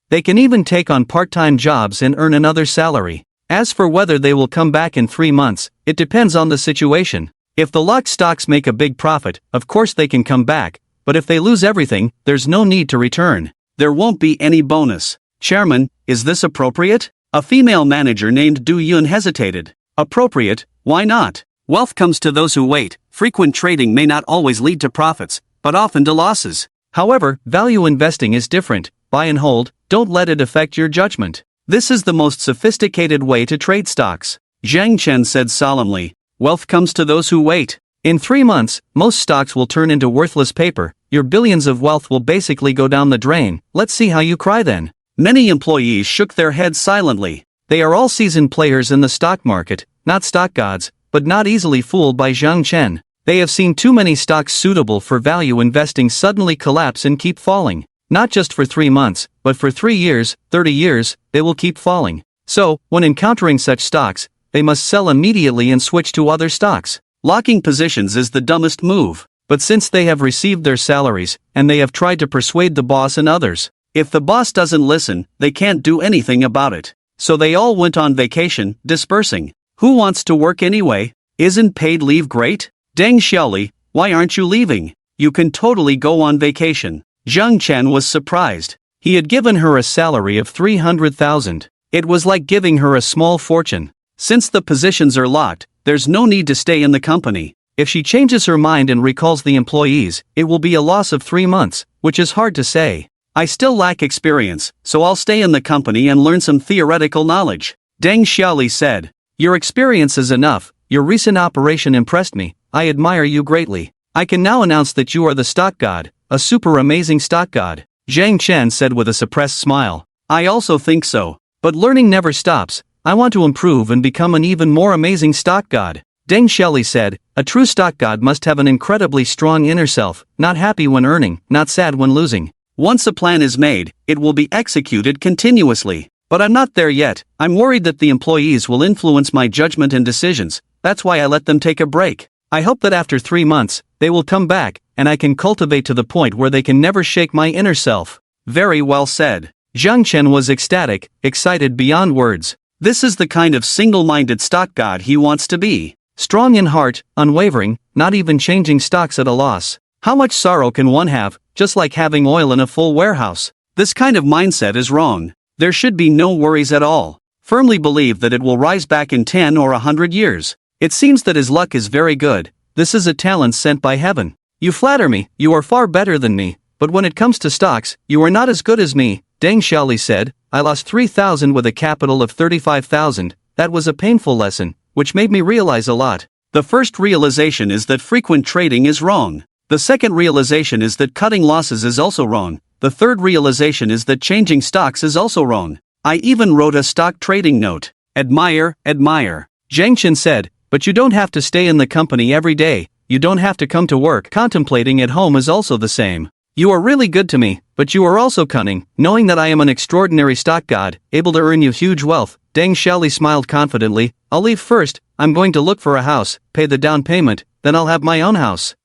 They can even take on part-time jobs and earn another salary. As for whether they will come back in 3 months, it depends on the situation. If the locked stocks make a big profit, of course they can come back, but if they lose everything, there's no need to return. There won't be any bonus. Chairman, is this appropriate? A female manager named Du Yun hesitated. Appropriate? Why not? Wealth comes to those who wait. Frequent trading may not always lead to profits, but often to losses. However, value investing is different. Buy and hold, don't let it affect your judgment. This is the most sophisticated way to trade stocks. Zhang Chen said solemnly. Wealth comes to those who wait. In 3 months, most stocks will turn into worthless paper. Your billions of wealth will basically go down the drain. Let's see how you cry then. Many employees shook their heads silently. They are all seasoned players in the stock market, not stock gods, but not easily fooled by Zhang Chen. They have seen too many stocks suitable for value investing suddenly collapse and keep falling. Not just for 3 months, but for 3 years, 30 years, they will keep falling. So, when encountering such stocks, they must sell immediately and switch to other stocks. Locking positions is the dumbest move. But since they have received their salaries, and they have tried to persuade the boss and others, if the boss doesn't listen, they can't do anything about it. So they all went on vacation, dispersing. Who wants to work anyway? Isn't paid leave great? Deng Xiuli, why aren't you leaving? You can totally go on vacation. Zhang Chen was surprised. He had given her a salary of 300,000. It was like giving her a small fortune. Since the positions are locked, there's no need to stay in the company. If she changes her mind and recalls the employees, it will be a loss of 3 months, which is hard to say. I still lack experience, so I'll stay in the company and learn some theoretical knowledge. Deng Xiuli said. Your experience is enough. Your recent operation impressed me. I admire you greatly. I can now announce that you are the stock god, a super amazing stock god. Zhang Chen said with a suppressed smile. I also think so. But learning never stops. I want to improve and become an even more amazing stock god. Deng Xiuli said, A true stock god must have an incredibly strong inner self, not happy when earning, not sad when losing. Once a plan is made, it will be executed continuously. But I'm not there yet. I'm worried that the employees will influence my judgment and decisions. That's why I let them take a break. I hope that after 3 months, they will come back, and I can cultivate to the point where they can never shake my inner self. Very well said. Zhang Chen was ecstatic, excited beyond words. This is the kind of single-minded stock god he wants to be. Strong in heart, unwavering, not even changing stocks at a loss. How much sorrow can one have, just like having oil in a full warehouse? This kind of mindset is wrong. There should be no worries at all. Firmly believe that it will rise back in 10 or 100 years. It seems that his luck is very good. This is a talent sent by heaven. You flatter me, you are far better than me, but when it comes to stocks, you are not as good as me, Deng Xiaoli said. I lost 3,000 with a capital of 35,000. That was a painful lesson, which made me realize a lot. The first realization is that frequent trading is wrong. The second realization is that cutting losses is also wrong. The third realization is that changing stocks is also wrong. I even wrote a stock trading note. Admire, admire. Zhang Chen said, but you don't have to stay in the company every day. You don't have to come to work. Contemplating at home is also the same. You are really good to me, but you are also cunning, knowing that I am an extraordinary stock god, able to earn you huge wealth. Deng Xiaoli smiled confidently. I'll leave first. I'm going to look for a house, pay the down payment, then I'll have my own house.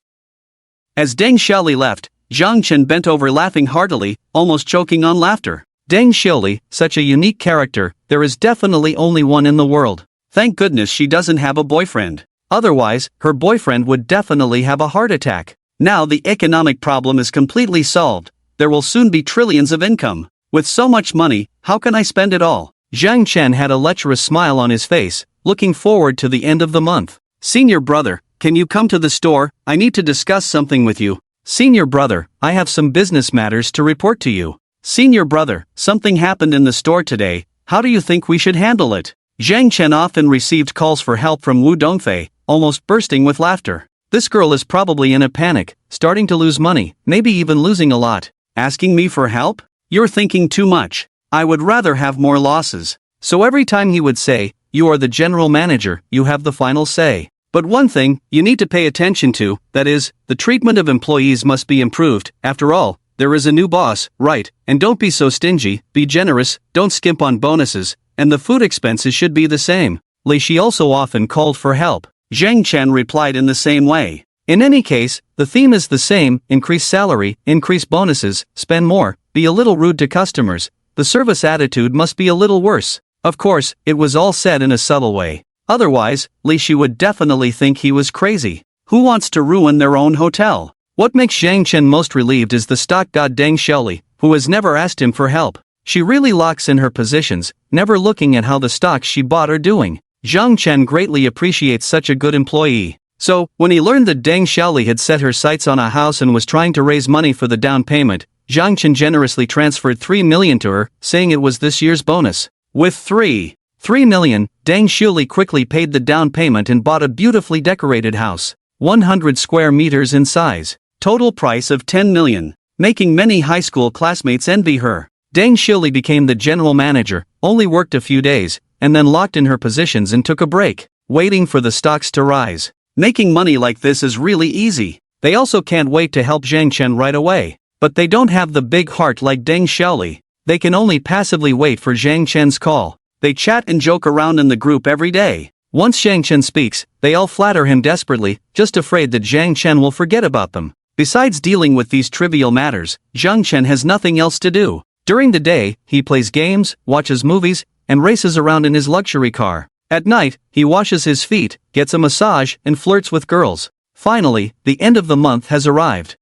As Deng Xiaoli left, Zhang Chen bent over laughing heartily, almost choking on laughter. Deng Xiaoli, such a unique character, there is definitely only one in the world. Thank goodness she doesn't have a boyfriend. Otherwise, her boyfriend would definitely have a heart attack. Now the economic problem is completely solved. There will soon be trillions of income. With so much money, how can I spend it all? Zhang Chen had a lecherous smile on his face, looking forward to the end of the month. Senior brother, can you come to the store? I need to discuss something with you. Senior brother, I have some business matters to report to you. Senior brother, something happened in the store today. How do you think we should handle it? Zhang Chen often received calls for help from Wu Dongfei, almost bursting with laughter. This girl is probably in a panic, starting to lose money, maybe even losing a lot. Asking me for help? You're thinking too much. I would rather have more losses. So every time he would say, you are the general manager, you have the final say. But one thing you need to pay attention to, that is, the treatment of employees must be improved. After all, there is a new boss, right? And don't be so stingy, be generous, don't skimp on bonuses, and the food expenses should be the same. Li Shi also often called for help. Zhang Chen replied in the same way. In any case, the theme is the same: increase salary, increase bonuses, spend more, be a little rude to customers. The service attitude must be a little worse. Of course, it was all said in a subtle way. Otherwise, Li Shi would definitely think he was crazy. Who wants to ruin their own hotel? What makes Zhang Chen most relieved is the stock god Deng Xiaoli, who has never asked him for help. She really locks in her positions, never looking at how the stocks she bought are doing. Zhang Chen greatly appreciates such a good employee. So, when he learned that Deng Xiaoli had set her sights on a house and was trying to raise money for the down payment, Zhang Chen generously transferred 3 million to her, saying it was this year's bonus. With 3 million, Deng Xiaoli quickly paid the down payment and bought a beautifully decorated house, 100 square meters in size. Total price of 10 million, making many high school classmates envy her. Deng Xiaoli became the general manager, only worked a few days, and then locked in her positions and took a break, waiting for the stocks to rise. Making money like this is really easy. They also can't wait to help Zhang Chen right away. But they don't have the big heart like Deng Xiaoli. They can only passively wait for Zhang Chen's call. They chat and joke around in the group every day. Once Zhang Chen speaks, they all flatter him desperately, just afraid that Zhang Chen will forget about them. Besides dealing with these trivial matters, Zhang Chen has nothing else to do. During the day, he plays games, watches movies, and races around in his luxury car. At night, he washes his feet, gets a massage, and flirts with girls. Finally, the end of the month has arrived.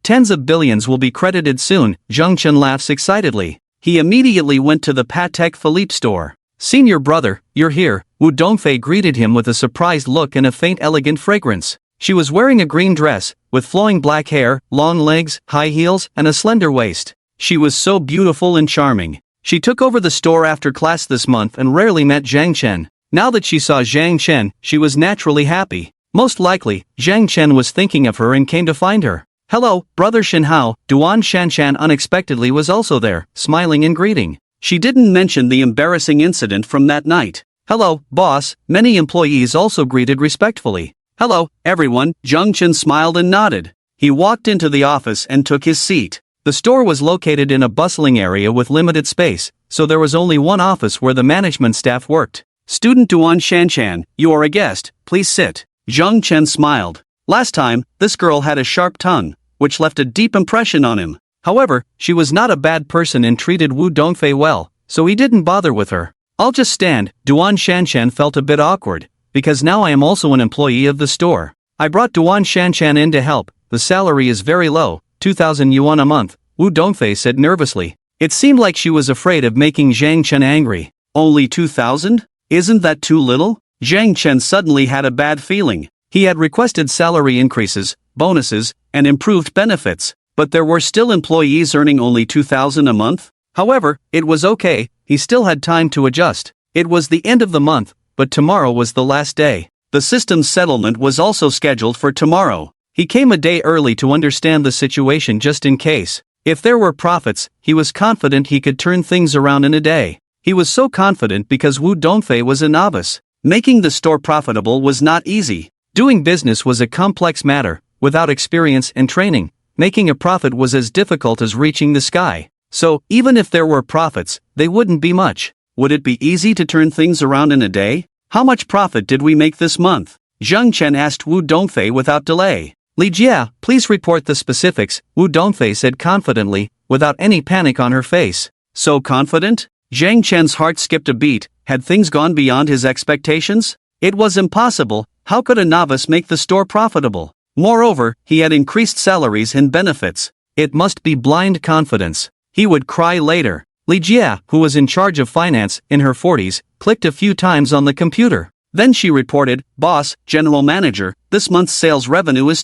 Tens of billions will be credited soon, Zhang Chen laughs excitedly. He immediately went to the Patek Philippe store. Senior brother, you're here. Wu Dongfei greeted him with a surprised look and a faint elegant fragrance. She was wearing a green dress, with flowing black hair, long legs, high heels, and a slender waist. She was so beautiful and charming. She took over the store after class this month and rarely met Zhang Chen. Now that she saw Zhang Chen, she was naturally happy. Most likely, Zhang Chen was thinking of her and came to find her. Hello, brother Shinhao. Duan Shanshan unexpectedly was also there, smiling in greeting. She didn't mention the embarrassing incident from that night. Hello, boss. Many employees also greeted respectfully. Hello, everyone, Jung Chen smiled and nodded. He walked into the office and took his seat. The store was located in a bustling area with limited space, so there was only one office where the management staff worked. Student Duan Shanshan, you are a guest, please sit. Jung Chen smiled. Last time, this girl had a sharp tongue, which left a deep impression on him. However, she was not a bad person and treated Wu Dongfei well, so he didn't bother with her. I'll just stand. Duan Shanshan felt a bit awkward, because now I am also an employee of the store. I brought Duan Shanshan in to help. The salary is very low, 2,000 yuan a month, Wu Dongfei said nervously. It seemed like she was afraid of making Zhang Chen angry. Only 2,000? Isn't that too little? Zhang Chen suddenly had a bad feeling. He had requested salary increases, bonuses, and improved benefits, but there were still employees earning only 2,000 a month. However, it was okay, he still had time to adjust. It was the end of the month, but tomorrow was the last day. The system's settlement was also scheduled for tomorrow. He came a day early to understand the situation just in case. If there were profits, he was confident he could turn things around in a day. He was so confident because Wu Dongfei was a novice. Making the store profitable was not easy. Doing business was a complex matter. Without experience and training, making a profit was as difficult as reaching the sky. So, even if there were profits, they wouldn't be much. Would it be easy to turn things around in a day? How much profit did we make this month? Zhang Chen asked Wu Dongfei without delay. Li Jia, please report the specifics, Wu Dongfei said confidently, without any panic on her face. So confident? Zhang Chen's heart skipped a beat. Had things gone beyond his expectations? It was impossible. How could a novice make the store profitable? Moreover, he had increased salaries and benefits. It must be blind confidence. He would cry later. Li Jia, who was in charge of finance, in her 40s, clicked a few times on the computer. Then she reported, Boss, General Manager, this month's sales revenue is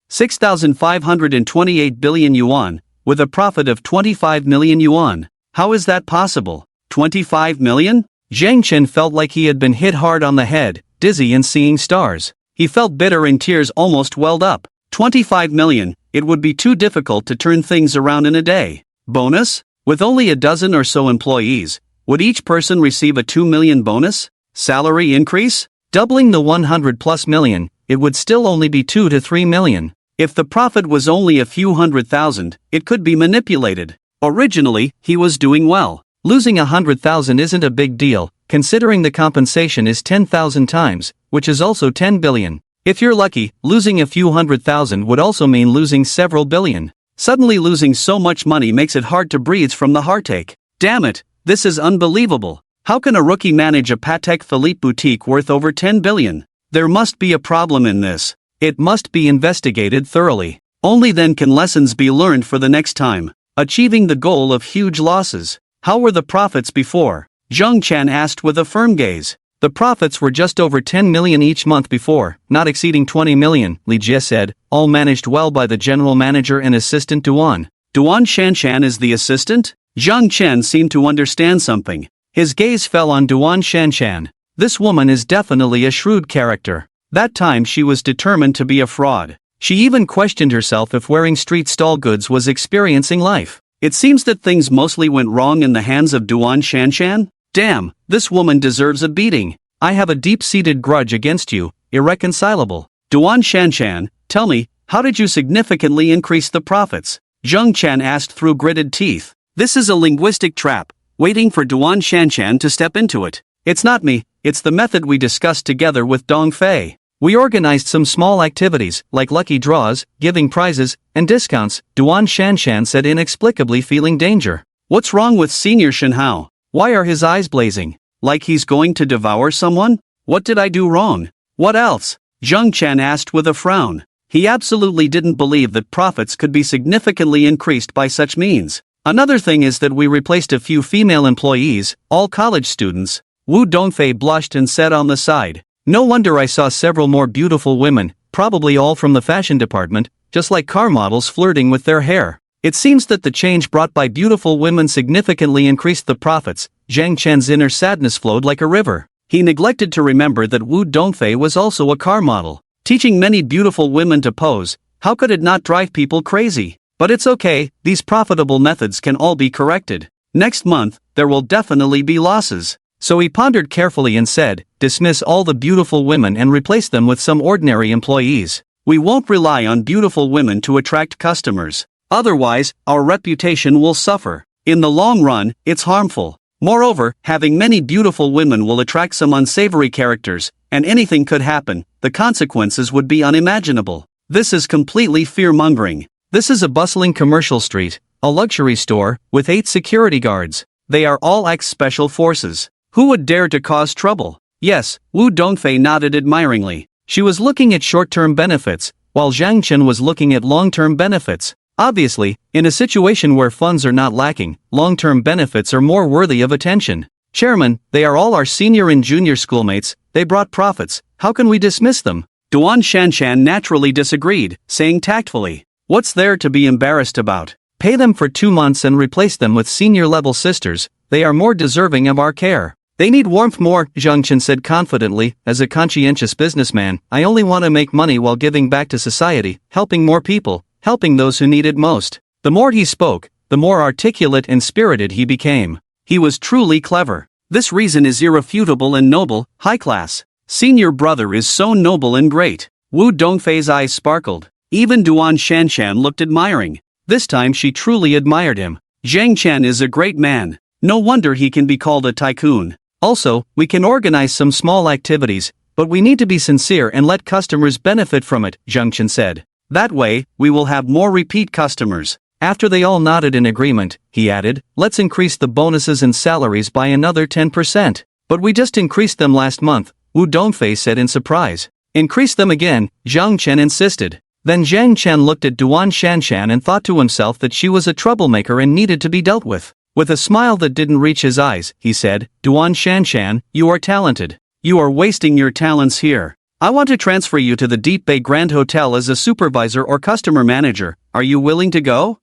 6,528 billion yuan, with a profit of 25 million yuan. How is that possible? 25 million? Zhang Chen felt like he had been hit hard on the head, dizzy and seeing stars. He felt bitter and tears almost welled up. 25 million, it would be too difficult to turn things around in a day. Bonus? With only a dozen or so employees, would each person receive a 2 million bonus? Salary increase? Doubling the 100 plus million, it would still only be 2 to 3 million. If the profit was only a few 100,000, it could be manipulated. Originally, he was doing well. Losing 100,000 isn't a big deal, considering the compensation is 10,000 times, which is also 10 billion. If you're lucky, losing a few 100,000 would also mean losing several billion. Suddenly losing so much money makes it hard to breathe from the heartache. Damn it, this is unbelievable. How can a rookie manage a Patek Philippe boutique worth over 10 billion? There must be a problem in this. It must be investigated thoroughly. Only then can lessons be learned for the next time. Achieving the goal of huge losses. How were the profits before? Zhang Chen asked with a firm gaze. The profits were just over 10 million each month before, not exceeding 20 million, Li Jie said, all managed well by the general manager and assistant Duan. Duan Shanshan is the assistant? Zhang Chen seemed to understand something. His gaze fell on Duan Shanshan. This woman is definitely a shrewd character. That time she was determined to be a fraud. She even questioned herself if wearing street stall goods was experiencing life. It seems that things mostly went wrong in the hands of Duan Shanshan. Damn, this woman deserves a beating. I have a deep-seated grudge against you, irreconcilable. Duan Shanshan, tell me, how did you significantly increase the profits? Zhang Chen asked through gritted teeth. This is a linguistic trap, waiting for Duan Shanshan to step into it. It's not me, it's the method we discussed together with Dong Fei. We organized some small activities, like lucky draws, giving prizes, and discounts, Duan Shanshan said inexplicably feeling danger. What's wrong with Senior Shenhao? Why are his eyes blazing? Like he's going to devour someone? What did I do wrong? What else? Zhang Chen asked with a frown. He absolutely didn't believe that profits could be significantly increased by such means. Another thing is that we replaced a few female employees, all college students. Wu Dongfei blushed and said on the side. No wonder I saw several more beautiful women, probably all from the fashion department, just like car models flirting with their hair. It seems that the change brought by beautiful women significantly increased the profits. Zhang Chen's inner sadness flowed like a river. He neglected to remember that Wu Dongfei was also a car model, teaching many beautiful women to pose. How could it not drive people crazy? But it's okay, these profitable methods can all be corrected. Next month, there will definitely be losses. So he pondered carefully and said, dismiss all the beautiful women and replace them with some ordinary employees. We won't rely on beautiful women to attract customers. Otherwise, our reputation will suffer. In the long run, it's harmful. Moreover, having many beautiful women will attract some unsavory characters, and anything could happen. The consequences would be unimaginable. This is completely fear-mongering. This is a bustling commercial street, a luxury store, with 8 security guards. They are all ex-special forces. Who would dare to cause trouble? Yes, Wu Dongfei nodded admiringly. She was looking at short-term benefits, while Zhang Chen was looking at long-term benefits. Obviously, in a situation where funds are not lacking, long-term benefits are more worthy of attention. Chairman, they are all our senior and junior schoolmates, they brought profits, how can we dismiss them? Duan Shanshan naturally disagreed, saying tactfully, what's there to be embarrassed about? Pay them for 2 months and replace them with senior-level sisters, they are more deserving of our care. They need warmth more, Zhang Chen said confidently. As a conscientious businessman, I only want to make money while giving back to society, helping more people, helping those who need it most. The more he spoke, the more articulate and spirited he became. He was truly clever. This reason is irrefutable and noble, high class. Senior brother is so noble and great. Wu Dongfei's eyes sparkled. Even Duan Shanshan looked admiring. This time she truly admired him. Zhang Chen is a great man. No wonder he can be called a tycoon. Also, we can organize some small activities, but we need to be sincere and let customers benefit from it, Zhang Chen said. That way, we will have more repeat customers. After they all nodded in agreement, he added, let's increase the bonuses and salaries by another 10%. But we just increased them last month, Wu Dongfei said in surprise. Increase them again, Zhang Chen insisted. Then Zhang Chen looked at Duan Shanshan and thought to himself that she was a troublemaker and needed to be dealt with. With a smile that didn't reach his eyes, he said, Duan Shanshan, you are talented. You are wasting your talents here. I want to transfer you to the Deep Bay Grand Hotel as a supervisor or customer manager. Are you willing to go?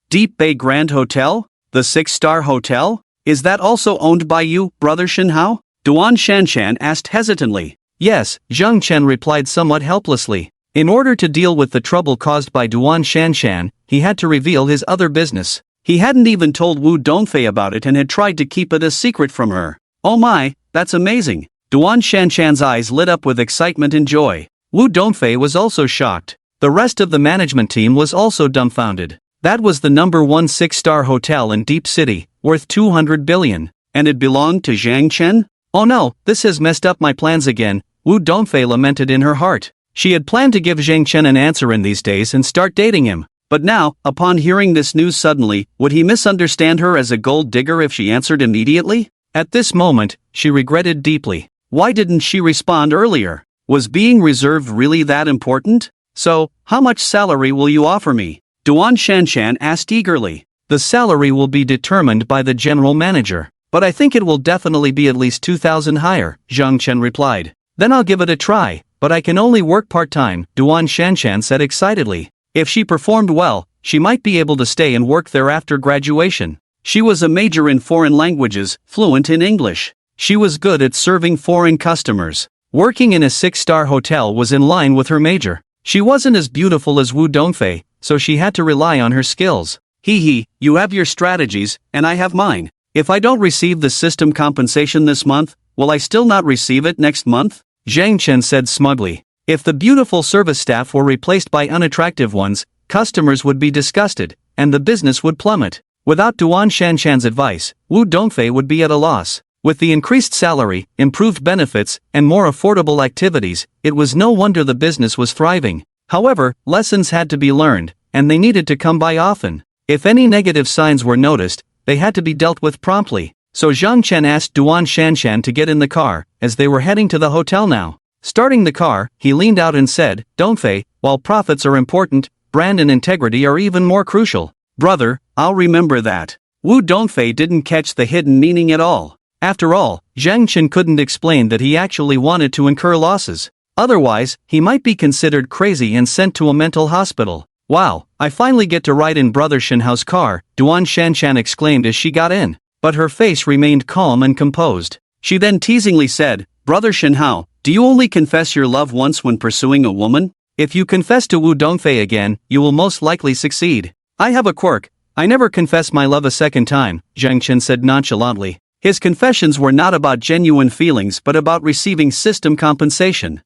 Deep Bay Grand Hotel? The 6-star hotel? Is that also owned by you, Brother Shenhao? Duan Shanshan asked hesitantly. Yes, Zhang Chen replied somewhat helplessly. In order to deal with the trouble caused by Duan Shanshan, he had to reveal his other business. He hadn't even told Wu Dongfei about it and had tried to keep it a secret from her. Oh my, that's amazing. Duan Shanshan's eyes lit up with excitement and joy. Wu Dongfei was also shocked. The rest of the management team was also dumbfounded. That was the #1 6-star hotel in Deep City, worth 200 billion. And it belonged to Zhang Chen? Oh no, this has messed up my plans again, Wu Dongfei lamented in her heart. She had planned to give Zhang Chen an answer in these days and start dating him. But now, upon hearing this news suddenly, would he misunderstand her as a gold digger if she answered immediately? At this moment, she regretted deeply. Why didn't she respond earlier? Was being reserved really that important? So, how much salary will you offer me? Duan Shanshan asked eagerly. The salary will be determined by the general manager. But I think it will definitely be at least 2,000 higher, Zhang Chen replied. Then I'll give it a try, but I can only work part-time, Duan Shanshan said excitedly. If she performed well, she might be able to stay and work there after graduation. She was a major in foreign languages, fluent in English. She was good at serving foreign customers. Working in a 6-star hotel was in line with her major. She wasn't as beautiful as Wu Dongfei, so she had to rely on her skills. You have your strategies, and I have mine. If I don't receive the system compensation this month, will I still not receive it next month? Zhang Chen said smugly. If the beautiful service staff were replaced by unattractive ones, customers would be disgusted, and the business would plummet. Without Duan Shanshan's advice, Wu Dongfei would be at a loss. With the increased salary, improved benefits, and more affordable activities, it was no wonder the business was thriving. However, lessons had to be learned, and they needed to come by often. If any negative signs were noticed, they had to be dealt with promptly. So Zhang Chen asked Duan Shanshan to get in the car, as they were heading to the hotel now. Starting the car, he leaned out and said, Dongfei, while profits are important, brand and integrity are even more crucial. Brother, I'll remember that. Wu Dongfei didn't catch the hidden meaning at all. After all, Zhang Chen couldn't explain that he actually wanted to incur losses. Otherwise, he might be considered crazy and sent to a mental hospital. Wow, I finally get to ride in Brother Shenhao's car, Duan Shanshan exclaimed as she got in. But her face remained calm and composed. She then teasingly said, Brother Shenhao, do you only confess your love once when pursuing a woman? If you confess to Wu Dongfei again, you will most likely succeed. I have a quirk. I never confess my love a second time, Zhang Chen said nonchalantly. His confessions were not about genuine feelings but about receiving system compensation.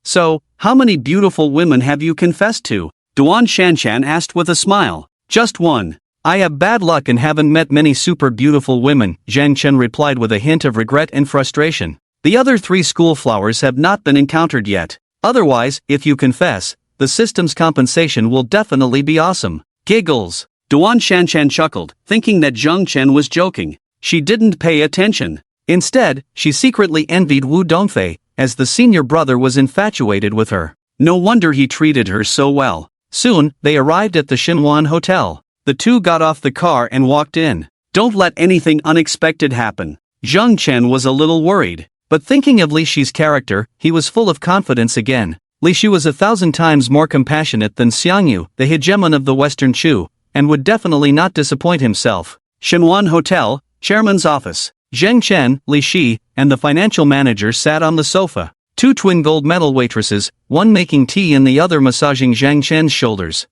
"So, how many beautiful women have you confessed to?" Duan Shanshan asked with a smile. "Just one. I have bad luck and haven't met many super beautiful women," Zhang Chen replied with a hint of regret and frustration. "The other 3 school flowers have not been encountered yet. Otherwise, if you confess, the system's compensation will definitely be awesome." Giggles. Duan Shanshan chuckled, thinking that Zhang Chen was joking. She didn't pay attention. Instead, she secretly envied Wu Dongfei, as the senior brother was infatuated with her. No wonder he treated her so well. Soon, they arrived at the Xinhuan Hotel. The two got off the car and walked in. "Don't let anything unexpected happen." Zhang Chen was a little worried, but thinking of Li Shi's character, he was full of confidence again. Li Shi was 1,000 times more compassionate than Xiangyu, the hegemon of the Western Chu, and would definitely not disappoint himself. Xinhuan Hotel, Chairman's office. Zheng Chen, Li Shi, and the financial manager sat on the sofa. 2 twin gold medal waitresses, one making tea and the other massaging Zhang Chen's shoulders.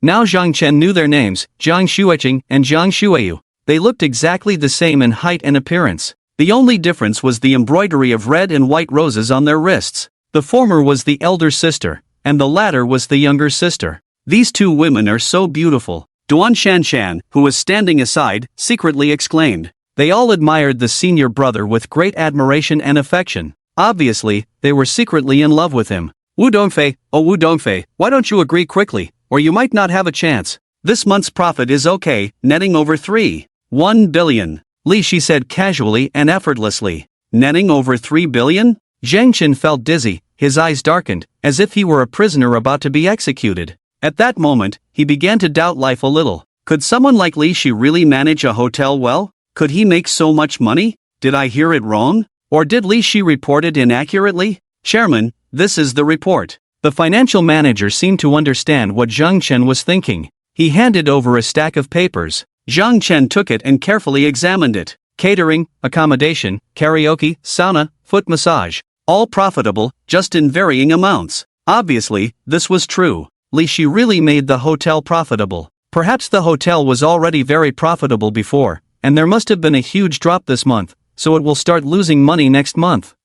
Now Zhang Chen knew their names, Zhang Xueqing and Zhang Xueyu. They looked exactly the same in height and appearance. The only difference was the embroidery of red and white roses on their wrists. The former was the elder sister, and the latter was the younger sister. "These 2 women are so beautiful," Duan Shanshan, who was standing aside, secretly exclaimed. They all admired the senior brother with great admiration and affection. Obviously, they were secretly in love with him. "Wu Dongfei, oh Wu Dongfei, why don't you agree quickly, or you might not have a chance. This month's profit is okay, netting over 3.1 billion. Li Shi said casually and effortlessly. "Netting over 3 billion? Zhang Chen felt dizzy, his eyes darkened, as if he were a prisoner about to be executed. At that moment, he began to doubt life a little. Could someone like Li Shi really manage a hotel well? Could he make so much money? Did I hear it wrong? Or did Li Shi report it inaccurately? Chairman, this is the report." The financial manager seemed to understand what Zhang Chen was thinking. He handed over a stack of papers. Zhang Chen took it and carefully examined it. Catering, accommodation, karaoke, sauna, foot massage. All profitable, just in varying amounts. Obviously, this was true. Li Shi really made the hotel profitable. Perhaps the hotel was already very profitable before, and there must have been a huge drop this month, so it will start losing money next month.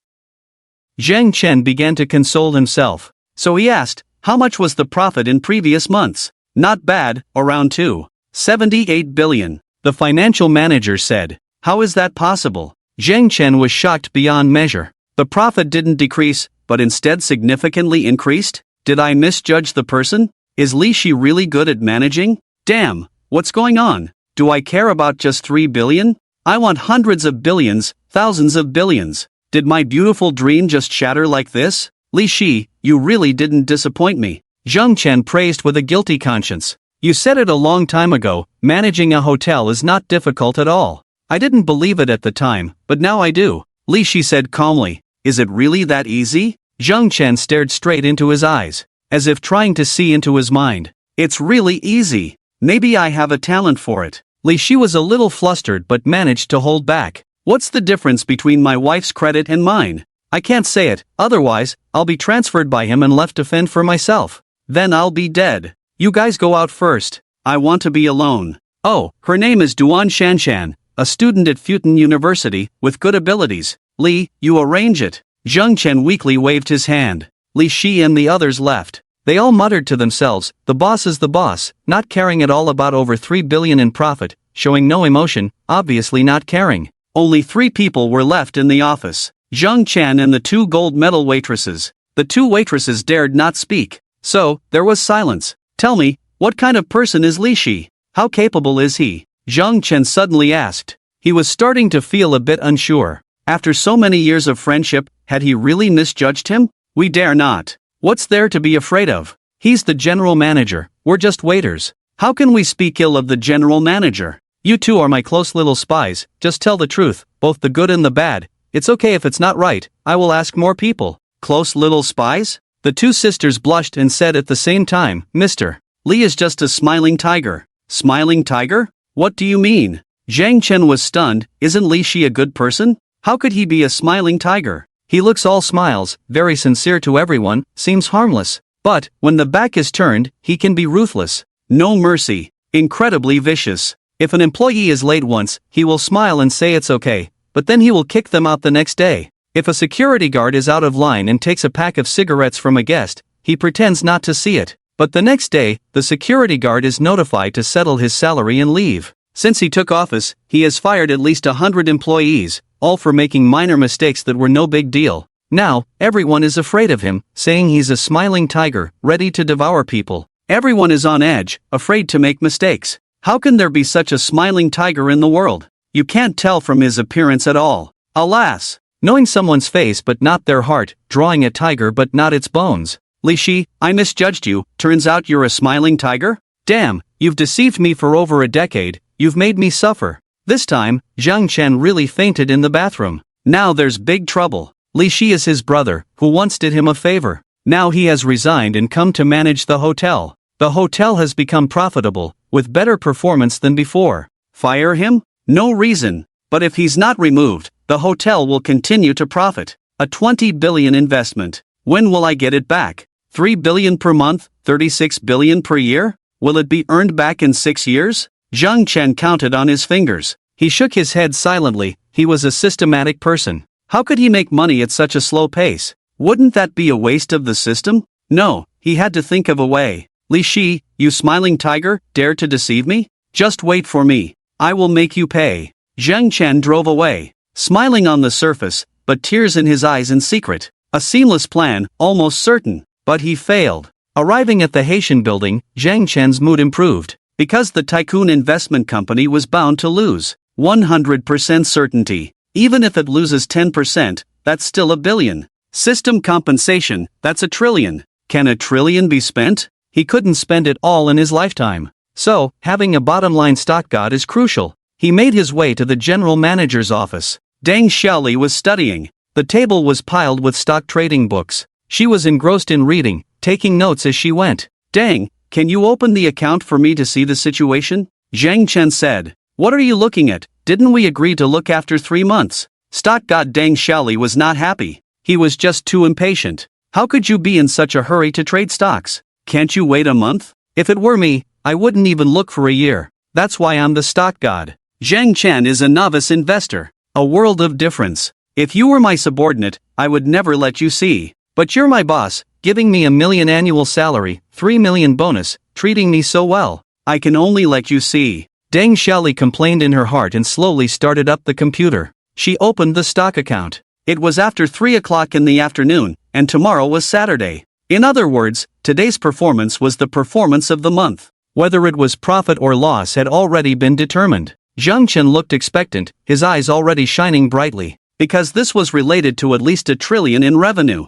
Zhang Chen began to console himself. So he asked, how much was the profit in previous months? "Not bad, around 2.78 billion. The financial manager said. "How is that possible?" Zhang Chen was shocked beyond measure. The profit didn't decrease, but instead significantly increased? Did I misjudge the person? Is Li Shi really good at managing? Damn, what's going on? Do I care about just 3 billion? I want hundreds of billions, thousands of billions. Did my beautiful dream just shatter like this? Li Shi, you really didn't disappoint me. Zhang Chen praised with a guilty conscience. You said it a long time ago, managing a hotel is not difficult at all. I didn't believe it at the time, but now I do. Li Shi said calmly. Is it really that easy? Zhang Chen stared straight into his eyes, as if trying to see into his mind. It's really easy. Maybe I have a talent for it. Li Shi was a little flustered but managed to hold back. What's the difference between my wife's credit and mine? I can't say it, otherwise, I'll be transferred by him and left to fend for myself. Then I'll be dead. You guys go out first. I want to be alone. Oh, her name is Duan Shanshan, a student at Futon University, with good abilities. Li, you arrange it. Zhang Chen weakly waved his hand. Li Shi and the others left. They all muttered to themselves, the boss is the boss, not caring at all about over 3 billion in profit, showing no emotion, obviously not caring. Only 3 people were left in the office. Zhang Chen and the 2 gold medal waitresses. The 2 waitresses dared not speak. So, there was silence. Tell me, what kind of person is Li Shi? How capable is he? Zhang Chen suddenly asked. He was starting to feel a bit unsure. After so many years of friendship, had he really misjudged him? We dare not. What's there to be afraid of? He's the general manager, we're just waiters. How can we speak ill of the general manager? You 2 are my close little spies, just tell the truth, both the good and the bad. It's okay if it's not right, I will ask more people. Close little spies? The 2 sisters blushed and said at the same time, Mr. Li is just a smiling tiger. Smiling tiger? What do you mean? Zhang Chen was stunned. Isn't Li Shi a good person? How could he be a smiling tiger? He looks all smiles, very sincere to everyone, seems harmless. But, when the back is turned, he can be ruthless. No mercy. Incredibly vicious. If an employee is late once, he will smile and say it's okay, but then he will kick them out the next day. If a security guard is out of line and takes a pack of cigarettes from a guest, he pretends not to see it, but the next day, the security guard is notified to settle his salary and leave. Since he took office, he has fired at least 100 employees, all for making minor mistakes that were no big deal. Now, everyone is afraid of him, saying he's a smiling tiger, ready to devour people. Everyone is on edge, afraid to make mistakes. How can there be such a smiling tiger in the world? You can't tell from his appearance at all. Alas! Knowing someone's face but not their heart, drawing a tiger but not its bones. Li Shi, I misjudged you, turns out you're a smiling tiger? Damn, you've deceived me for over a decade, you've made me suffer. This time, Zhang Chen really fainted in the bathroom. Now there's big trouble. Li Shi is his brother, who once did him a favor. Now he has resigned and come to manage the hotel. The hotel has become profitable, with better performance than before. Fire him? No reason. But if he's not removed, the hotel will continue to profit. A 20 billion investment. When will I get it back? 3 billion per month, 36 billion per year? Will it be earned back in 6 years? Zhang Chen counted on his fingers. He shook his head silently. He was a systematic person. How could he make money at such a slow pace? Wouldn't that be a waste of the system? No, he had to think of a way. Li Shi, you smiling tiger, dare to deceive me? Just wait for me. I will make you pay. Zhang Chen drove away, smiling on the surface, but tears in his eyes in secret. A seamless plan, almost certain, but he failed. Arriving at the Haitian building, Zhang Chen's mood improved, because the tycoon investment company was bound to lose. 100% certainty. Even if it loses 10%, that's still a billion. System compensation, that's a trillion. Can a trillion be spent? He couldn't spend it all in his lifetime. So, having a bottom-line stock god is crucial. He made his way to the general manager's office. Deng Xiaoli was studying. The table was piled with stock trading books. She was engrossed in reading, taking notes as she went. Deng, can you open the account for me to see the situation? Zhang Chen said. What are you looking at? Didn't we agree to look after 3 months? Stock god Deng Xiaoli was not happy. He was just too impatient. How could you be in such a hurry to trade stocks? Can't you wait a month? If it were me, I wouldn't even look for a year. That's why I'm the stock god. Zhang Chen is a novice investor. A world of difference. If you were my subordinate, I would never let you see. But you're my boss, giving me $1 million annual salary, 3 million bonus, treating me so well. I can only let you see. Deng Xiaoli complained in her heart and slowly started up the computer. She opened the stock account. It was after 3 o'clock in the afternoon, and tomorrow was Saturday. In other words, today's performance was the performance of the month. Whether it was profit or loss had already been determined. Zhang Chen looked expectant, his eyes already shining brightly. Because this was related to at least $1 trillion in revenue.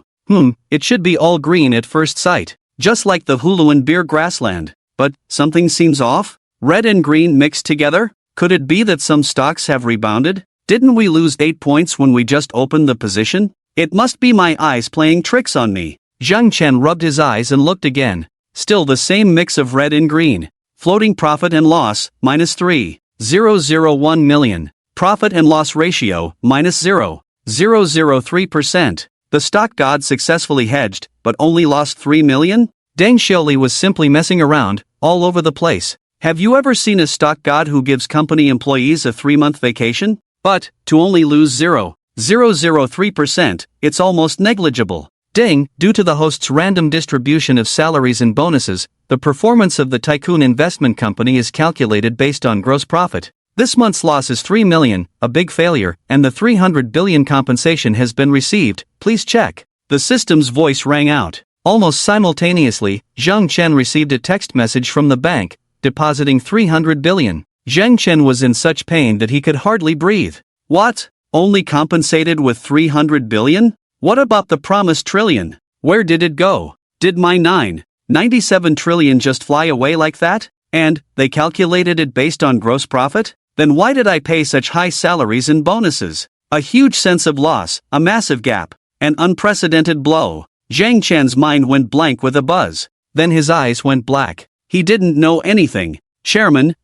It should be all green at first sight. Just like the Huluan beer grassland. But, something seems off? Red and green mixed together? Could it be that some stocks have rebounded? Didn't we lose 8 points when we just opened the position? It must be my eyes playing tricks on me. Zhang Chen rubbed his eyes and looked again. Still the same mix of red and green. Floating profit and loss, minus 3.001 million. Profit and loss ratio, minus 0.003%. The stock god successfully hedged, but only lost 3 million? Deng Xiaoli was simply messing around, all over the place. Have you ever seen a stock god who gives company employees a 3-month vacation? But, to only lose 0.003%, it's almost negligible. Deng, due to the host's random distribution of salaries and bonuses, the performance of the tycoon investment company is calculated based on gross profit. This month's loss is 3 million, a big failure, and the 300 billion compensation has been received, please check. The system's voice rang out. Almost simultaneously, Zhang Chen received a text message from the bank, depositing 300 billion. Zhang Chen was in such pain that he could hardly breathe. What? Only compensated with 300 billion? What about the promised trillion? Where did it go? Did my 9.97 trillion just fly away like that? And, they calculated it based on gross profit? Then why did I pay such high salaries and bonuses? A huge sense of loss, a massive gap, an unprecedented blow. Zhang Chen's mind went blank with a buzz. Then his eyes went black. He didn't know anything. Chairman.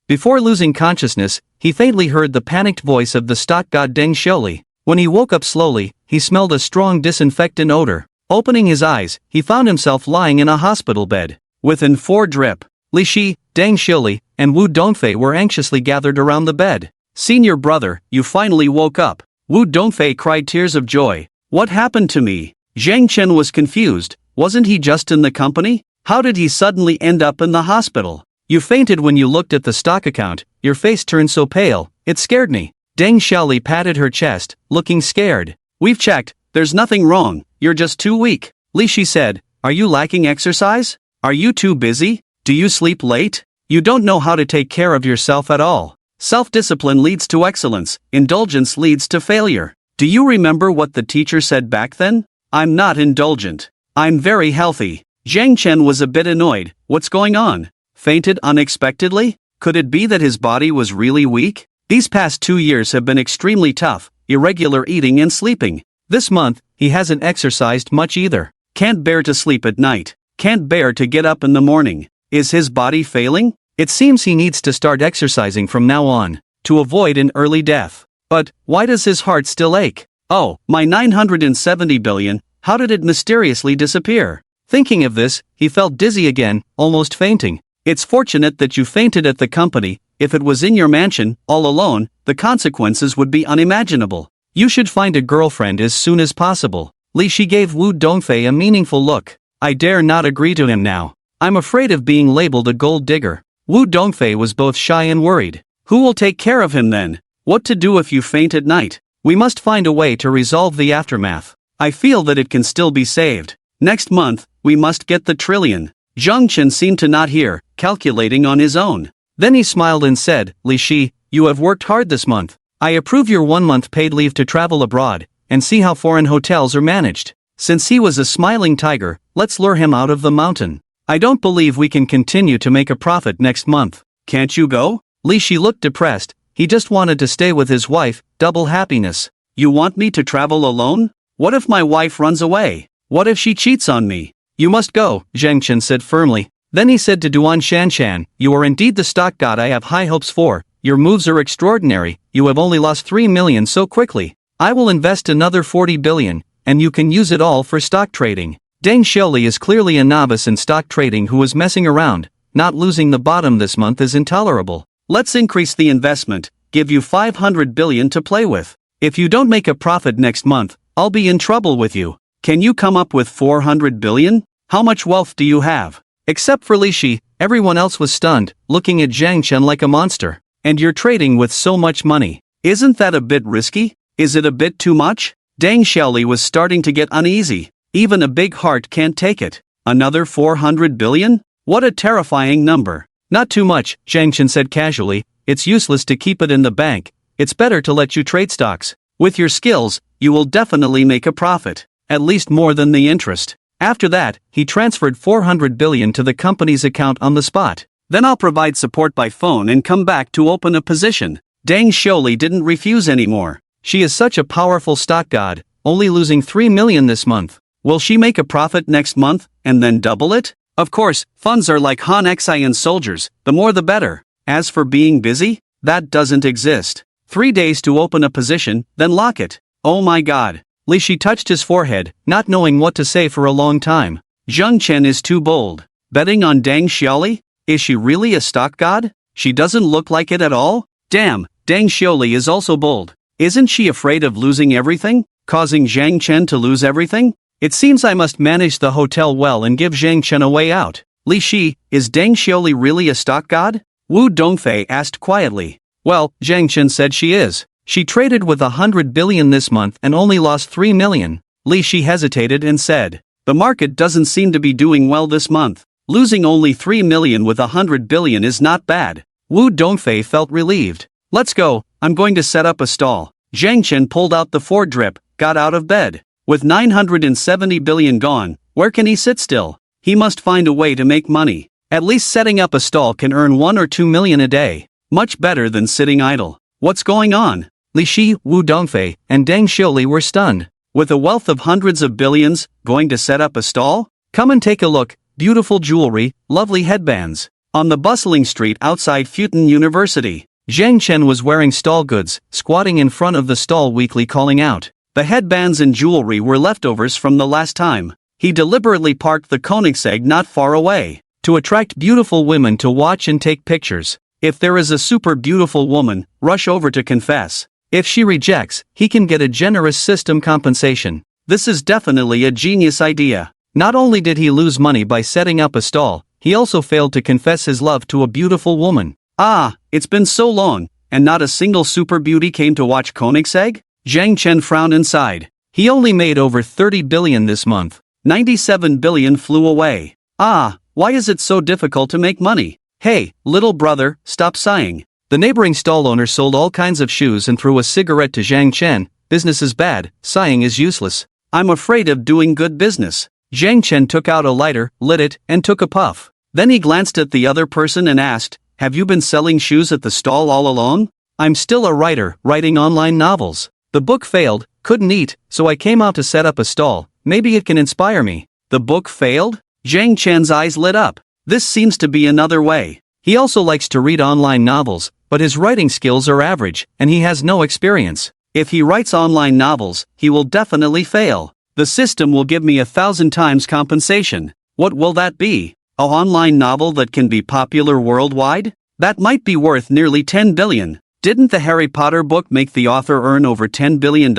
Before losing consciousness, he faintly heard the panicked voice of the stock god Deng Xiaoli. When he woke up slowly, he smelled a strong disinfectant odor. Opening his eyes, he found himself lying in a hospital bed. Within 4 drip. Li Shi, Deng Shili, and Wu Dongfei were anxiously gathered around the bed. "Senior brother, you finally woke up." Wu Dongfei cried tears of joy. "What happened to me?" Zhang Chen was confused. Wasn't he just in the company? How did he suddenly end up in the hospital? "You fainted when you looked at the stock account, your face turned so pale, it scared me." Deng Xiaoli patted her chest, looking scared. "We've checked, there's nothing wrong, you're just too weak." Li Shi said, "Are you lacking exercise? Are you too busy? Do you sleep late? You don't know how to take care of yourself at all. Self-discipline leads to excellence, indulgence leads to failure. Do you remember what the teacher said back then? I'm not indulgent. I'm very healthy." Zhang Chen was a bit annoyed. What's going on? Fainted unexpectedly? Could it be that his body was really weak? These past 2 years have been extremely tough, irregular eating and sleeping. This month, he hasn't exercised much either. Can't bear to sleep at night. Can't bear to get up in the morning. Is his body failing? It seems he needs to start exercising from now on, to avoid an early death. But, why does his heart still ache? Oh, my 970 billion, how did it mysteriously disappear? Thinking of this, he felt dizzy again, almost fainting. It's fortunate that you fainted at the company. If it was in your mansion, all alone, the consequences would be unimaginable. You should find a girlfriend as soon as possible. Li Shi gave Wu Dongfei a meaningful look. I dare not agree to him now. I'm afraid of being labeled a gold digger. Wu Dongfei was both shy and worried. Who will take care of him then? What to do if you faint at night? We must find a way to resolve the aftermath. I feel that it can still be saved. Next month, we must get the trillion. Zhang Chen seemed to not hear, calculating on his own. Then he smiled and said, Li Shi, you have worked hard this month. I approve your 1-month paid leave to travel abroad, and see how foreign hotels are managed. Since he was a smiling tiger, let's lure him out of the mountain. I don't believe we can continue to make a profit next month. Can't you go? Li Shi looked depressed. He just wanted to stay with his wife, double happiness. You want me to travel alone? What if my wife runs away? What if she cheats on me? You must go, Zhang Chen said firmly. Then he said to Duan Shanshan, you are indeed the stock god I have high hopes for. Your moves are extraordinary. You have only lost 3 million so quickly. I will invest another 40 billion, and you can use it all for stock trading. Deng Xiaoli is clearly a novice in stock trading who is messing around. Not losing the bottom this month is intolerable. Let's increase the investment, give you 500 billion to play with. If you don't make a profit next month, I'll be in trouble with you. Can you come up with 400 billion? How much wealth do you have? Except for Li Shi, everyone else was stunned, looking at Zhang Chen like a monster. And you're trading with so much money. Isn't that a bit risky? Is it a bit too much? Deng Xiaoli was starting to get uneasy. Even a big heart can't take it. Another 400 billion? What a terrifying number. Not too much, Zhang Chen said casually. It's useless to keep it in the bank. It's better to let you trade stocks. With your skills, you will definitely make a profit. At least more than the interest. After that, he transferred 400 billion to the company's account on the spot. Then I'll provide support by phone and come back to open a position. Deng Xiaoli didn't refuse anymore. She is such a powerful stock god, only losing 3 million this month. Will she make a profit next month, and then double it? Of course, funds are like Han Xian soldiers, the more the better. As for being busy, that doesn't exist. 3 days to open a position, then lock it. Oh my god. Li Shi touched his forehead, not knowing what to say for a long time. Zhang Chen is too bold. Betting on Deng Xiaoli? Is she really a stock god? She doesn't look like it at all? Damn, Deng Xiaoli is also bold. Isn't she afraid of losing everything? Causing Zhang Chen to lose everything? It seems I must manage the hotel well and give Zhang Chen a way out. Li Shi, is Deng Xiaoli really a stock god? Wu Dongfei asked quietly. Well, Zhang Chen said she is. She traded with 100 billion this month and only lost 3 million. Li Shi hesitated and said, the market doesn't seem to be doing well this month. Losing only 3 million with 100 billion is not bad. Wu Dongfei felt relieved. Let's go, I'm going to set up a stall. Zhang Chen pulled out the Ford drip, got out of bed. With 970 billion gone, where can he sit still? He must find a way to make money. At least setting up a stall can earn 1 or 2 million a day. Much better than sitting idle. What's going on? Li Shi, Wu Dongfei, and Deng Xiaoli were stunned. With a wealth of hundreds of billions, going to set up a stall? Come and take a look. Beautiful jewelry, lovely headbands. On the bustling street outside Futon University, Zhang Chen was wearing stall goods, squatting in front of the stall weakly calling out. The headbands and jewelry were leftovers from the last time. He deliberately parked the Koenigsegg not far away. To attract beautiful women to watch and take pictures. If there is a super beautiful woman, rush over to confess. If she rejects, he can get a generous system compensation. This is definitely a genius idea. Not only did he lose money by setting up a stall, he also failed to confess his love to a beautiful woman. Ah, it's been so long, and not a single super beauty came to watch Koenigsegg? Zhang Chen frowned inside. He only made over 30 billion this month. 97 billion flew away. Ah, why is it so difficult to make money? Hey, little brother, stop sighing. The neighboring stall owner sold all kinds of shoes and threw a cigarette to Zhang Chen. Business is bad, sighing is useless. I'm afraid of doing good business. Zhang Chen took out a lighter, lit it, and took a puff. Then he glanced at the other person and asked, "Have you been selling shoes at the stall all along?" "I'm still a writer, writing online novels. The book failed, couldn't eat, so I came out to set up a stall. Maybe it can inspire me." The book failed? Zhang Chen's eyes lit up. This seems to be another way. He also likes to read online novels, but his writing skills are average, and he has no experience. If he writes online novels, he will definitely fail. The system will give me 1,000 times compensation. What will that be? An online novel that can be popular worldwide? That might be worth nearly 10 billion. Didn't the Harry Potter book make the author earn over $10 billion?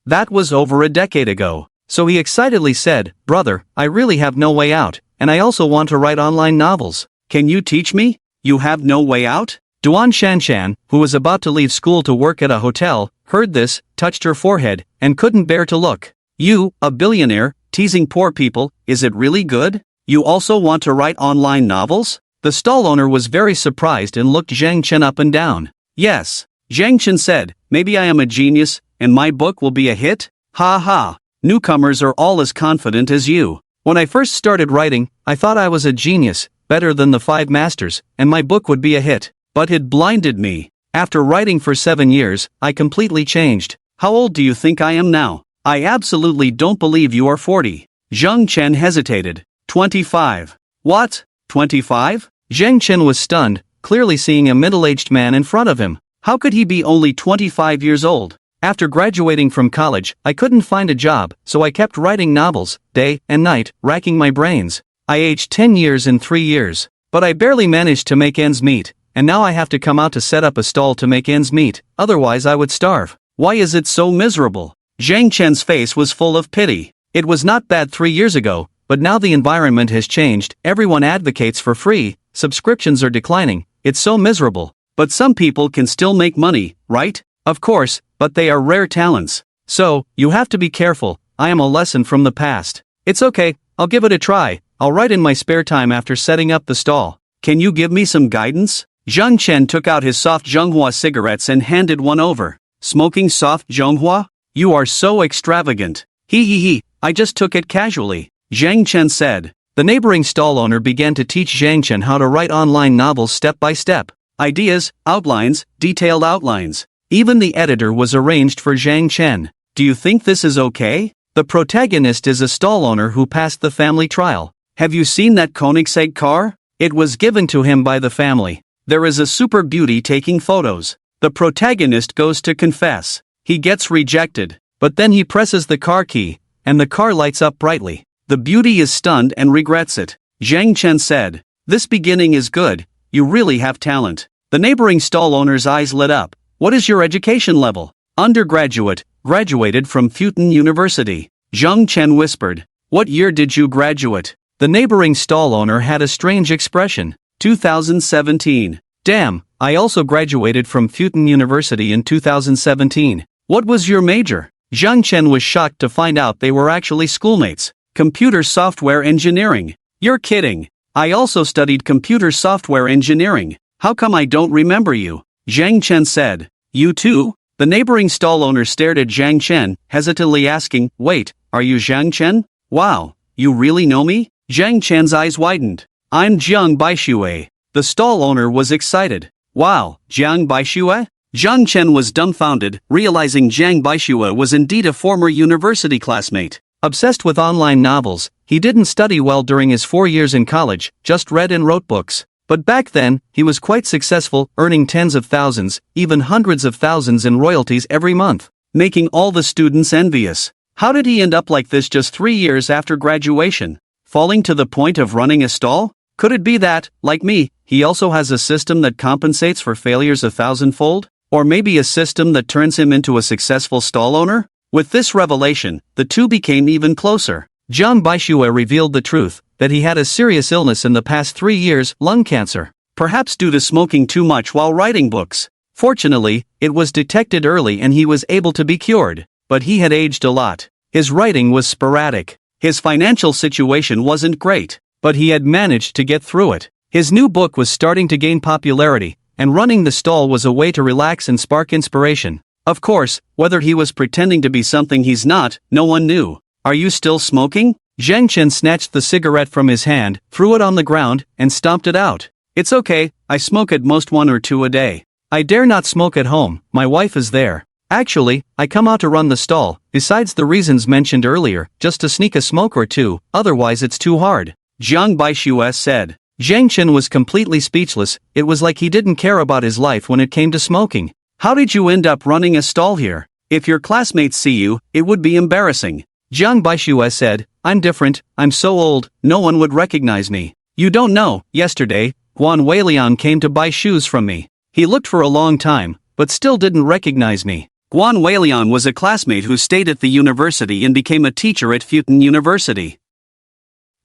That was over a decade ago. So he excitedly said, "Brother, I really have no way out, and I also want to write online novels. Can you teach me?" "You have no way out?" Duan Shanshan, who was about to leave school to work at a hotel, heard this, touched her forehead, and couldn't bear to look. "You, a billionaire, teasing poor people, is it really good? You also want to write online novels?" The stall owner was very surprised and looked Zhang Chen up and down. "Yes." Zhang Chen said, "Maybe I am a genius, and my book will be a hit? Ha ha. Newcomers are all as confident as you. When I first started writing, I thought I was a genius, better than the 5 masters, and my book would be a hit. But it blinded me. After writing for 7 years, I completely changed. How old do you think I am now? I absolutely don't believe you are 40. Zhang Chen hesitated. 25. What? 25? Zhang Chen was stunned, clearly seeing a middle-aged man in front of him. How could he be only 25 years old? After graduating from college, I couldn't find a job, so I kept writing novels, day and night, racking my brains. I aged 10 years in 3 years. But I barely managed to make ends meet, and now I have to come out to set up a stall to make ends meet, otherwise I would starve. Why is it so miserable? Zhang Chen's face was full of pity. It was not bad 3 years ago, but now the environment has changed, everyone advocates for free, subscriptions are declining, it's so miserable. But some people can still make money, right? Of course, but they are rare talents. So, you have to be careful. I am a lesson from the past. It's okay, I'll give it a try. I'll write in my spare time after setting up the stall. Can you give me some guidance? Zhang Chen took out his soft Zhonghua cigarettes and handed one over. Smoking soft Zhonghua? You are so extravagant. He, I just took it casually. Zhang Chen said. The neighboring stall owner began to teach Zhang Chen how to write online novels step by step. Ideas, outlines, detailed outlines. Even the editor was arranged for Zhang Chen. Do you think this is okay? The protagonist is a stall owner who passed the family trial. Have you seen that Koenigsegg car? It was given to him by the family. There is a super beauty taking photos. The protagonist goes to confess. He gets rejected, but then he presses the car key, and the car lights up brightly. The beauty is stunned and regrets it. Zhang Chen said, "This beginning is good, you really have talent." The neighboring stall owner's eyes lit up. "What is your education level?" "Undergraduate, graduated from Futon University." Zhang Chen whispered. "What year did you graduate?" The neighboring stall owner had a strange expression. 2017. "Damn, I also graduated from Futon University in 2017. What was your major?" Zhang Chen was shocked to find out they were actually schoolmates. "Computer software engineering." "You're kidding. I also studied computer software engineering. How come I don't remember you?" Zhang Chen said. "You too?" The neighboring stall owner stared at Zhang Chen, hesitantly asking, "Wait, are you Zhang Chen? Wow, you really know me?" Zhang Chen's eyes widened. "I'm Jiang Baixue." The stall owner was excited. "Wow, Jiang Baixue?" Zhang Chen was dumbfounded, realizing Jiang Baixue was indeed a former university classmate. Obsessed with online novels, he didn't study well during his 4 years in college, just read and wrote books. But back then, he was quite successful, earning tens of thousands, even hundreds of thousands in royalties every month, making all the students envious. How did he end up like this just 3 years after graduation? Falling to the point of running a stall? Could it be that, like me, he also has a system that compensates for failures 1,000-fold? Or maybe a system that turns him into a successful stall owner? With this revelation, the two became even closer. Jiang Baixue revealed the truth, that he had a serious illness in the past 3 years, lung cancer. Perhaps due to smoking too much while writing books. Fortunately, it was detected early and he was able to be cured. But he had aged a lot. His writing was sporadic. His financial situation wasn't great. But he had managed to get through it. His new book was starting to gain popularity, and running the stall was a way to relax and spark inspiration. Of course, whether he was pretending to be something he's not, no one knew. Are you still smoking? Zhang Chen snatched the cigarette from his hand, threw it on the ground, and stomped it out. It's okay, I smoke at most 1 or 2 a day. I dare not smoke at home, my wife is there. Actually, I come out to run the stall, besides the reasons mentioned earlier, just to sneak a smoke or two, otherwise it's too hard. Jiang Baixue said. Zhang Chen was completely speechless. It was like he didn't care about his life when it came to smoking. How did you end up running a stall here? If your classmates see you, it would be embarrassing. Jiang Baixue said, I'm different, I'm so old, no one would recognize me. You don't know, yesterday, Guan Weilian came to buy shoes from me. He looked for a long time, but still didn't recognize me. Guan Weilian was a classmate who stayed at the university and became a teacher at Futon University.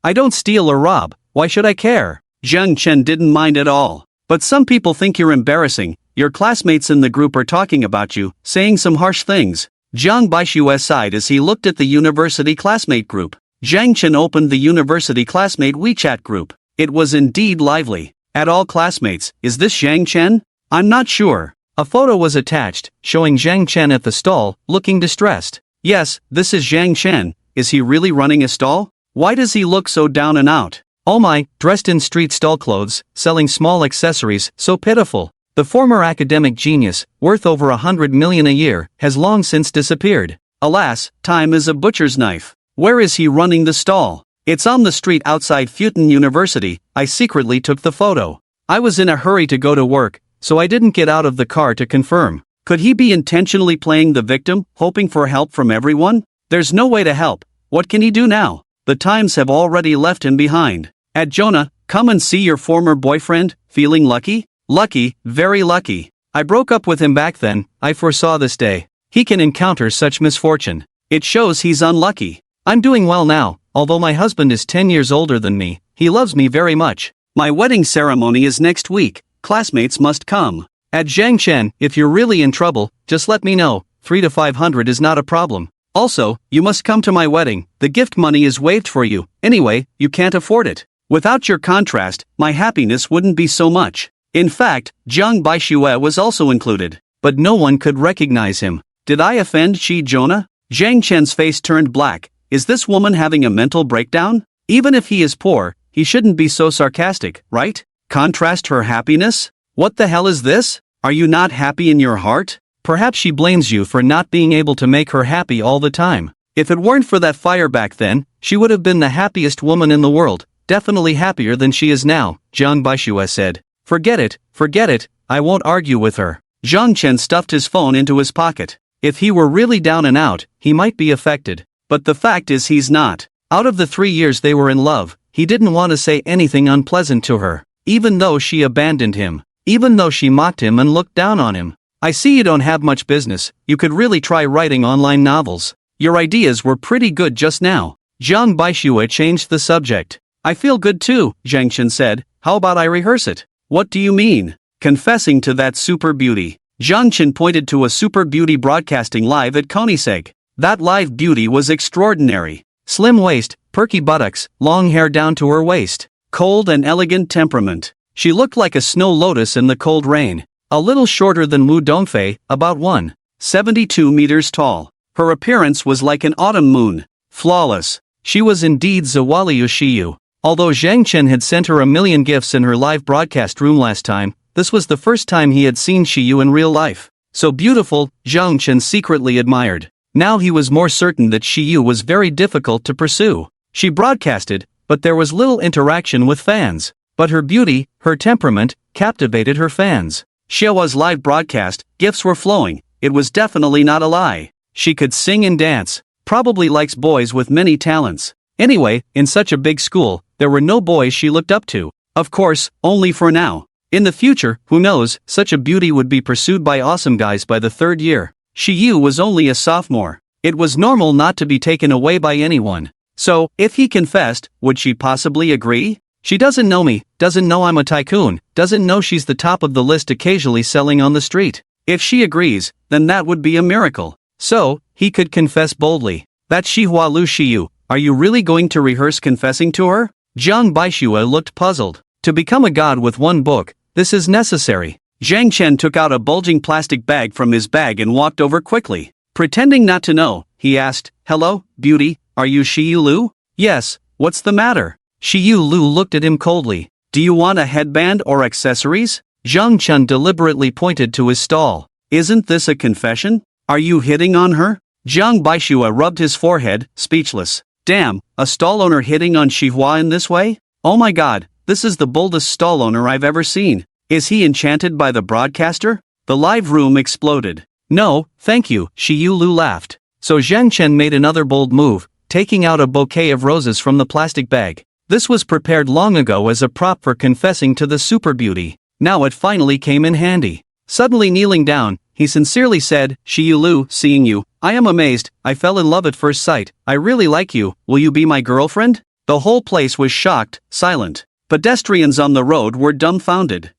I don't steal or rob, why should I care? Zhang Chen didn't mind at all. But some people think you're embarrassing, your classmates in the group are talking about you, saying some harsh things. Jiang Baixue sighed as he looked at the university classmate group. Zhang Chen opened the university classmate WeChat group. It was indeed lively. At all classmates, is this Zhang Chen? I'm not sure. A photo was attached, showing Zhang Chen at the stall, looking distressed. Yes, this is Zhang Chen. Is he really running a stall? Why does he look so down and out? Oh my, dressed in street stall clothes, selling small accessories, so pitiful. The former academic genius, worth over 100 million a year, has long since disappeared. Alas, time is a butcher's knife. Where is he running the stall? It's on the street outside Futon University. I secretly took the photo. I was in a hurry to go to work, so I didn't get out of the car to confirm. Could he be intentionally playing the victim, hoping for help from everyone? There's no way to help. What can he do now? The times have already left him behind. At Jonah, come and see your former boyfriend, feeling lucky? Lucky, very lucky. I broke up with him back then, I foresaw this day. He can encounter such misfortune. It shows he's unlucky. I'm doing well now, although my husband is 10 years older than me, he loves me very much. My wedding ceremony is next week, classmates must come. At Zhang Chen, if you're really in trouble, just let me know, 300 to 500 is not a problem. Also, you must come to my wedding, the gift money is waived for you, anyway, you can't afford it. Without your contrast, my happiness wouldn't be so much. In fact, Jiang Baixue was also included. But no one could recognize him. Did I offend Shi Jonah? Zhang Chen's face turned black. Is this woman having a mental breakdown? Even if he is poor, he shouldn't be so sarcastic, right? Contrast her happiness? What the hell is this? Are you not happy in your heart? Perhaps she blames you for not being able to make her happy all the time. If it weren't for that fire back then, she would have been the happiest woman in the world, definitely happier than she is now, Jiang Baixue said. Forget it, I won't argue with her. Zhang Chen stuffed his phone into his pocket. If he were really down and out, he might be affected. But the fact is he's not. Out of the 3 years they were in love, he didn't want to say anything unpleasant to her. Even though she abandoned him. Even though she mocked him and looked down on him. I see you don't have much business, you could really try writing online novels. Your ideas were pretty good just now. Jiang Baixue changed the subject. I feel good too, Zhang Chen said, how about I rehearse it? What do you mean? Confessing to that super beauty. Zhang Chen pointed to a super beauty broadcasting live at Koenigsegg. That live beauty was extraordinary. Slim waist, perky buttocks, long hair down to her waist. Cold and elegant temperament. She looked like a snow lotus in the cold rain. A little shorter than Wu Dongfei, about 1.72 meters tall. Her appearance was like an autumn moon. Flawless. She was indeed Zawali Yushiyu. Although Zhang Chen had sent her a million gifts in her live broadcast room last time, this was the first time he had seen Shiyu in real life. So beautiful, Zhang Chen secretly admired. Now he was more certain that Shiyu was very difficult to pursue. She broadcasted, but there was little interaction with fans. But her beauty, her temperament, captivated her fans. Xiaohua's live broadcast, gifts were flowing, it was definitely not a lie. She could sing and dance, probably likes boys with many talents. Anyway, in such a big school, there were no boys she looked up to. Of course, only for now. In the future, who knows, such a beauty would be pursued by awesome guys by the third year. Shiyu was only a sophomore. It was normal not to be taken away by anyone. So, if he confessed, would she possibly agree? She doesn't know me, doesn't know I'm a tycoon, doesn't know she's the top of the list occasionally selling on the street. If she agrees, then that would be a miracle. So, he could confess boldly. That's Shihua Lu Shiyu, are you really going to rehearse confessing to her? Jiang Baishua looked puzzled. To become a god with one book, this is necessary. Zhang Chen took out a bulging plastic bag from his bag and walked over quickly. Pretending not to know, he asked, "Hello, beauty, are you Shiyu Lu?" "Yes, what's the matter?" Shiyu Lu looked at him coldly. "Do you want a headband or accessories?" Zhang Chen deliberately pointed to his stall. "Isn't this a confession? Are you hitting on her?" Jiang Baishua rubbed his forehead, speechless. Damn, a stall owner hitting on Shihua in this way? Oh my god, this is the boldest stall owner I've ever seen. Is he enchanted by the broadcaster? The live room exploded. "No, thank you," Shiyu Lu laughed. So Zhang Chen made another bold move, taking out a bouquet of roses from the plastic bag. This was prepared long ago as a prop for confessing to the super beauty. Now it finally came in handy. Suddenly kneeling down, he sincerely said, "Shiyu Lu, seeing you, I am amazed, I fell in love at first sight, I really like you, will you be my girlfriend?" The whole place was shocked, silent. Pedestrians on the road were dumbfounded.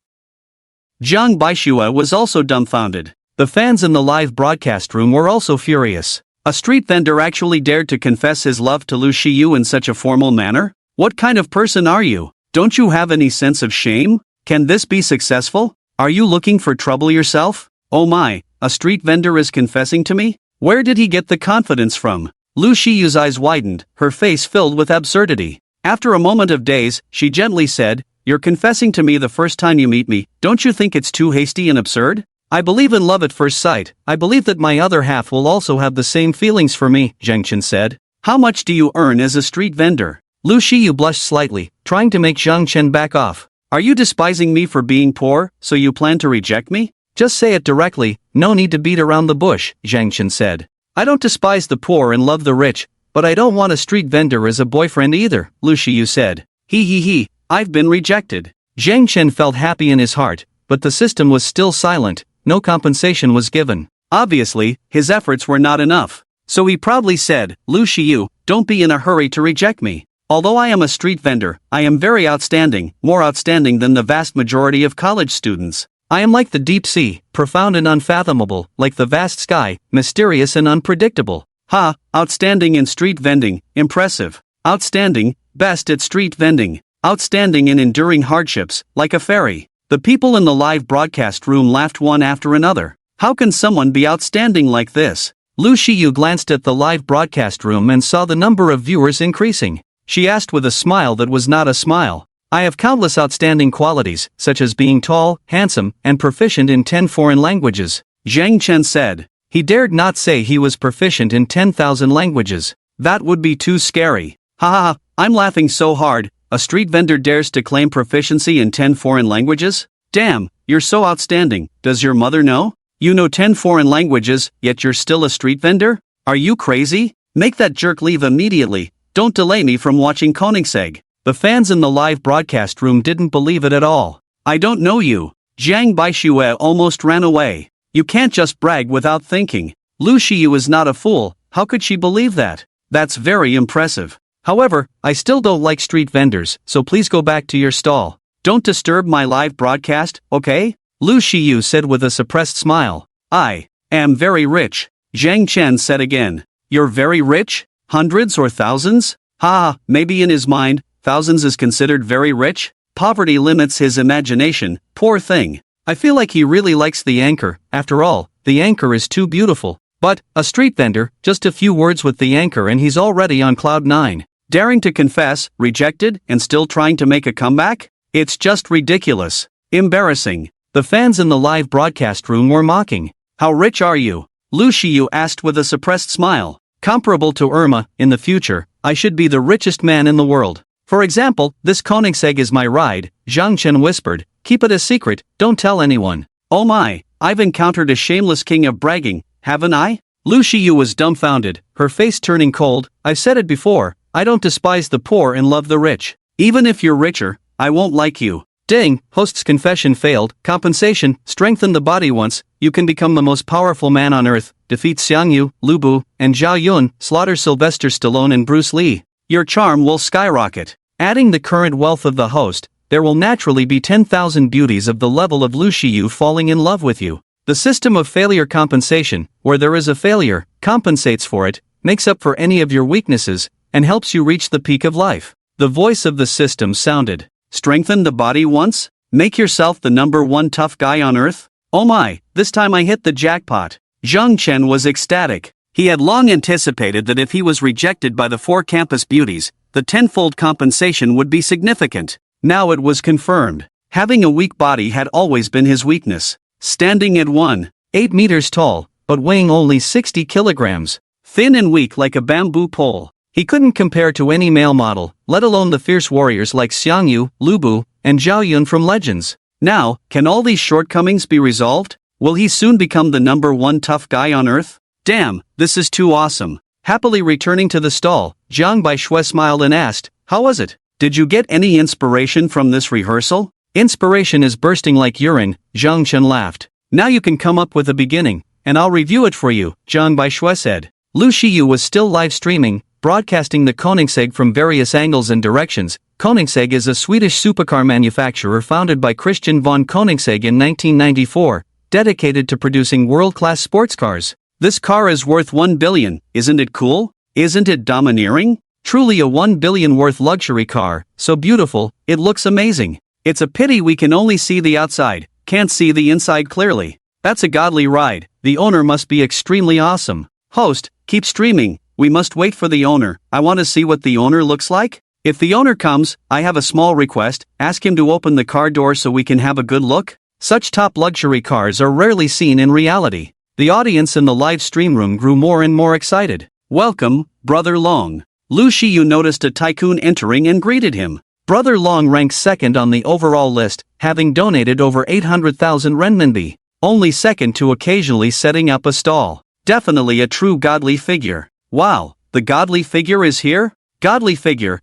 Jiang Baishua was also dumbfounded. The fans in the live broadcast room were also furious. A street vendor actually dared to confess his love to Lu Shiyu in such a formal manner? What kind of person are you? Don't you have any sense of shame? Can this be successful? Are you looking for trouble yourself? Oh my, a street vendor is confessing to me? Where did he get the confidence from? Lu Shiyu's eyes widened, her face filled with absurdity. After a moment of daze, she gently said, "You're confessing to me the first time you meet me, don't you think it's too hasty and absurd? I believe in love at first sight, I believe that my other half will also have the same feelings for me," Zhang Chen said. "How much do you earn as a street vendor?" Lu Shiyu blushed slightly, trying to make Zhang Chen back off. "Are you despising me for being poor, so you plan to reject me? Just say it directly, no need to beat around the bush," Zhang Chen said. "I don't despise the poor and love the rich, but I don't want a street vendor as a boyfriend either," Lu Shiyu said. He, I've been rejected." Zhang Chen felt happy in his heart, but the system was still silent, no compensation was given. Obviously, his efforts were not enough. So he proudly said, "Lu Shiyu, don't be in a hurry to reject me. Although I am a street vendor, I am very outstanding, more outstanding than the vast majority of college students. I am like the deep sea, profound and unfathomable, like the vast sky, mysterious and unpredictable. Ha, outstanding in street vending, impressive. Outstanding, best at street vending. Outstanding in enduring hardships, like a fairy." The people in the live broadcast room laughed one after another. How can someone be outstanding like this? Lu Shiyu glanced at the live broadcast room and saw the number of viewers increasing. She asked with a smile that was not a smile, "I have countless outstanding qualities, such as being tall, handsome, and proficient in 10 foreign languages," Zhang Chen said. He dared not say he was proficient in 10,000 languages. That would be too scary. Ha ha ha, I'm laughing so hard. A street vendor dares to claim proficiency in 10 foreign languages? Damn, you're so outstanding, does your mother know? You know 10 foreign languages, yet you're still a street vendor? Are you crazy? Make that jerk leave immediately, don't delay me from watching Koenigsegg. The fans in the live broadcast room didn't believe it at all. "I don't know you." Jiang Baishua almost ran away. "You can't just brag without thinking. Lu Shiyu is not a fool, how could she believe that? That's very impressive. However, I still don't like street vendors, so please go back to your stall. Don't disturb my live broadcast, okay?" Lu Shiyu said with a suppressed smile. "I am very rich," Zhang Chen said again. "You're very rich? Hundreds or thousands?" Ha, maybe in his mind, thousands is considered very rich? Poverty limits his imagination, poor thing. I feel like he really likes the anchor, after all, the anchor is too beautiful. But, a street vendor, just a few words with the anchor and he's already on cloud 9. Daring to confess, rejected, and still trying to make a comeback? It's just ridiculous. Embarrassing. The fans in the live broadcast room were mocking. "How rich are you?" Lu Shiyu asked with a suppressed smile. "Comparable to Irma, in the future, I should be the richest man in the world. For example, this Koenigsegg is my ride," Zhang Chen whispered. "Keep it a secret, don't tell anyone." "Oh my, I've encountered a shameless king of bragging, haven't I?" Lu Shiyu was dumbfounded, her face turning cold. "I've said it before, I don't despise the poor and love the rich. Even if you're richer, I won't like you. Ding, host's confession failed. Compensation, strengthen the body once, you can become the most powerful man on earth, defeat Xiangyu, Lu Bu, and Zhao Yun, slaughter Sylvester Stallone and Bruce Lee. Your charm will skyrocket. Adding the current wealth of the host, there will naturally be 10,000 beauties of the level of Lu Shiyu falling in love with you. The system of failure compensation, where there is a failure, compensates for it, makes up for any of your weaknesses, and helps you reach the peak of life. The voice of the system sounded. Strengthen the body once? Make yourself the #1 tough guy on earth? Oh my, this time I hit the jackpot. Zhang Chen was ecstatic. He had long anticipated that if he was rejected by the 4 campus beauties, the tenfold compensation would be significant. Now it was confirmed. Having a weak body had always been his weakness. Standing at 1.8 meters tall, but weighing only 60 kilograms. Thin and weak like a bamboo pole. He couldn't compare to any male model, let alone the fierce warriors like Xiangyu, Lu Bu, and Zhao Yun from Legends. Now, can all these shortcomings be resolved? Will he soon become the #1 tough guy on earth? Damn, this is too awesome. Happily returning to the stall, Jiang Baishui smiled and asked, how was it? Did you get any inspiration from this rehearsal? Inspiration is bursting like urine, Zhang Chen laughed. Now you can come up with a beginning, and I'll review it for you, Jiang Baishui said. Lu Shiyu was still live streaming, broadcasting the Koenigsegg from various angles and directions. Koenigsegg is a Swedish supercar manufacturer founded by Christian von Koenigsegg in 1994, dedicated to producing world-class sports cars. This car is worth 1 billion, isn't it cool? Isn't it domineering? Truly a 1 billion worth luxury car, so beautiful, it looks amazing. It's a pity we can only see the outside, can't see the inside clearly. That's a godly ride, the owner must be extremely awesome. Host, keep streaming, we must wait for the owner, I want to see what the owner looks like. If the owner comes, I have a small request, ask him to open the car door so we can have a good look. Such top luxury cars are rarely seen in reality. The audience in the live stream room grew more and more excited. Welcome, Brother Long. Lu Shiyu noticed a tycoon entering and greeted him. Brother Long ranks second on the overall list, having donated over 800,000 renminbi. Only second to occasionally setting up a stall. Definitely a true godly figure. Wow, the godly figure is here? Godly figure,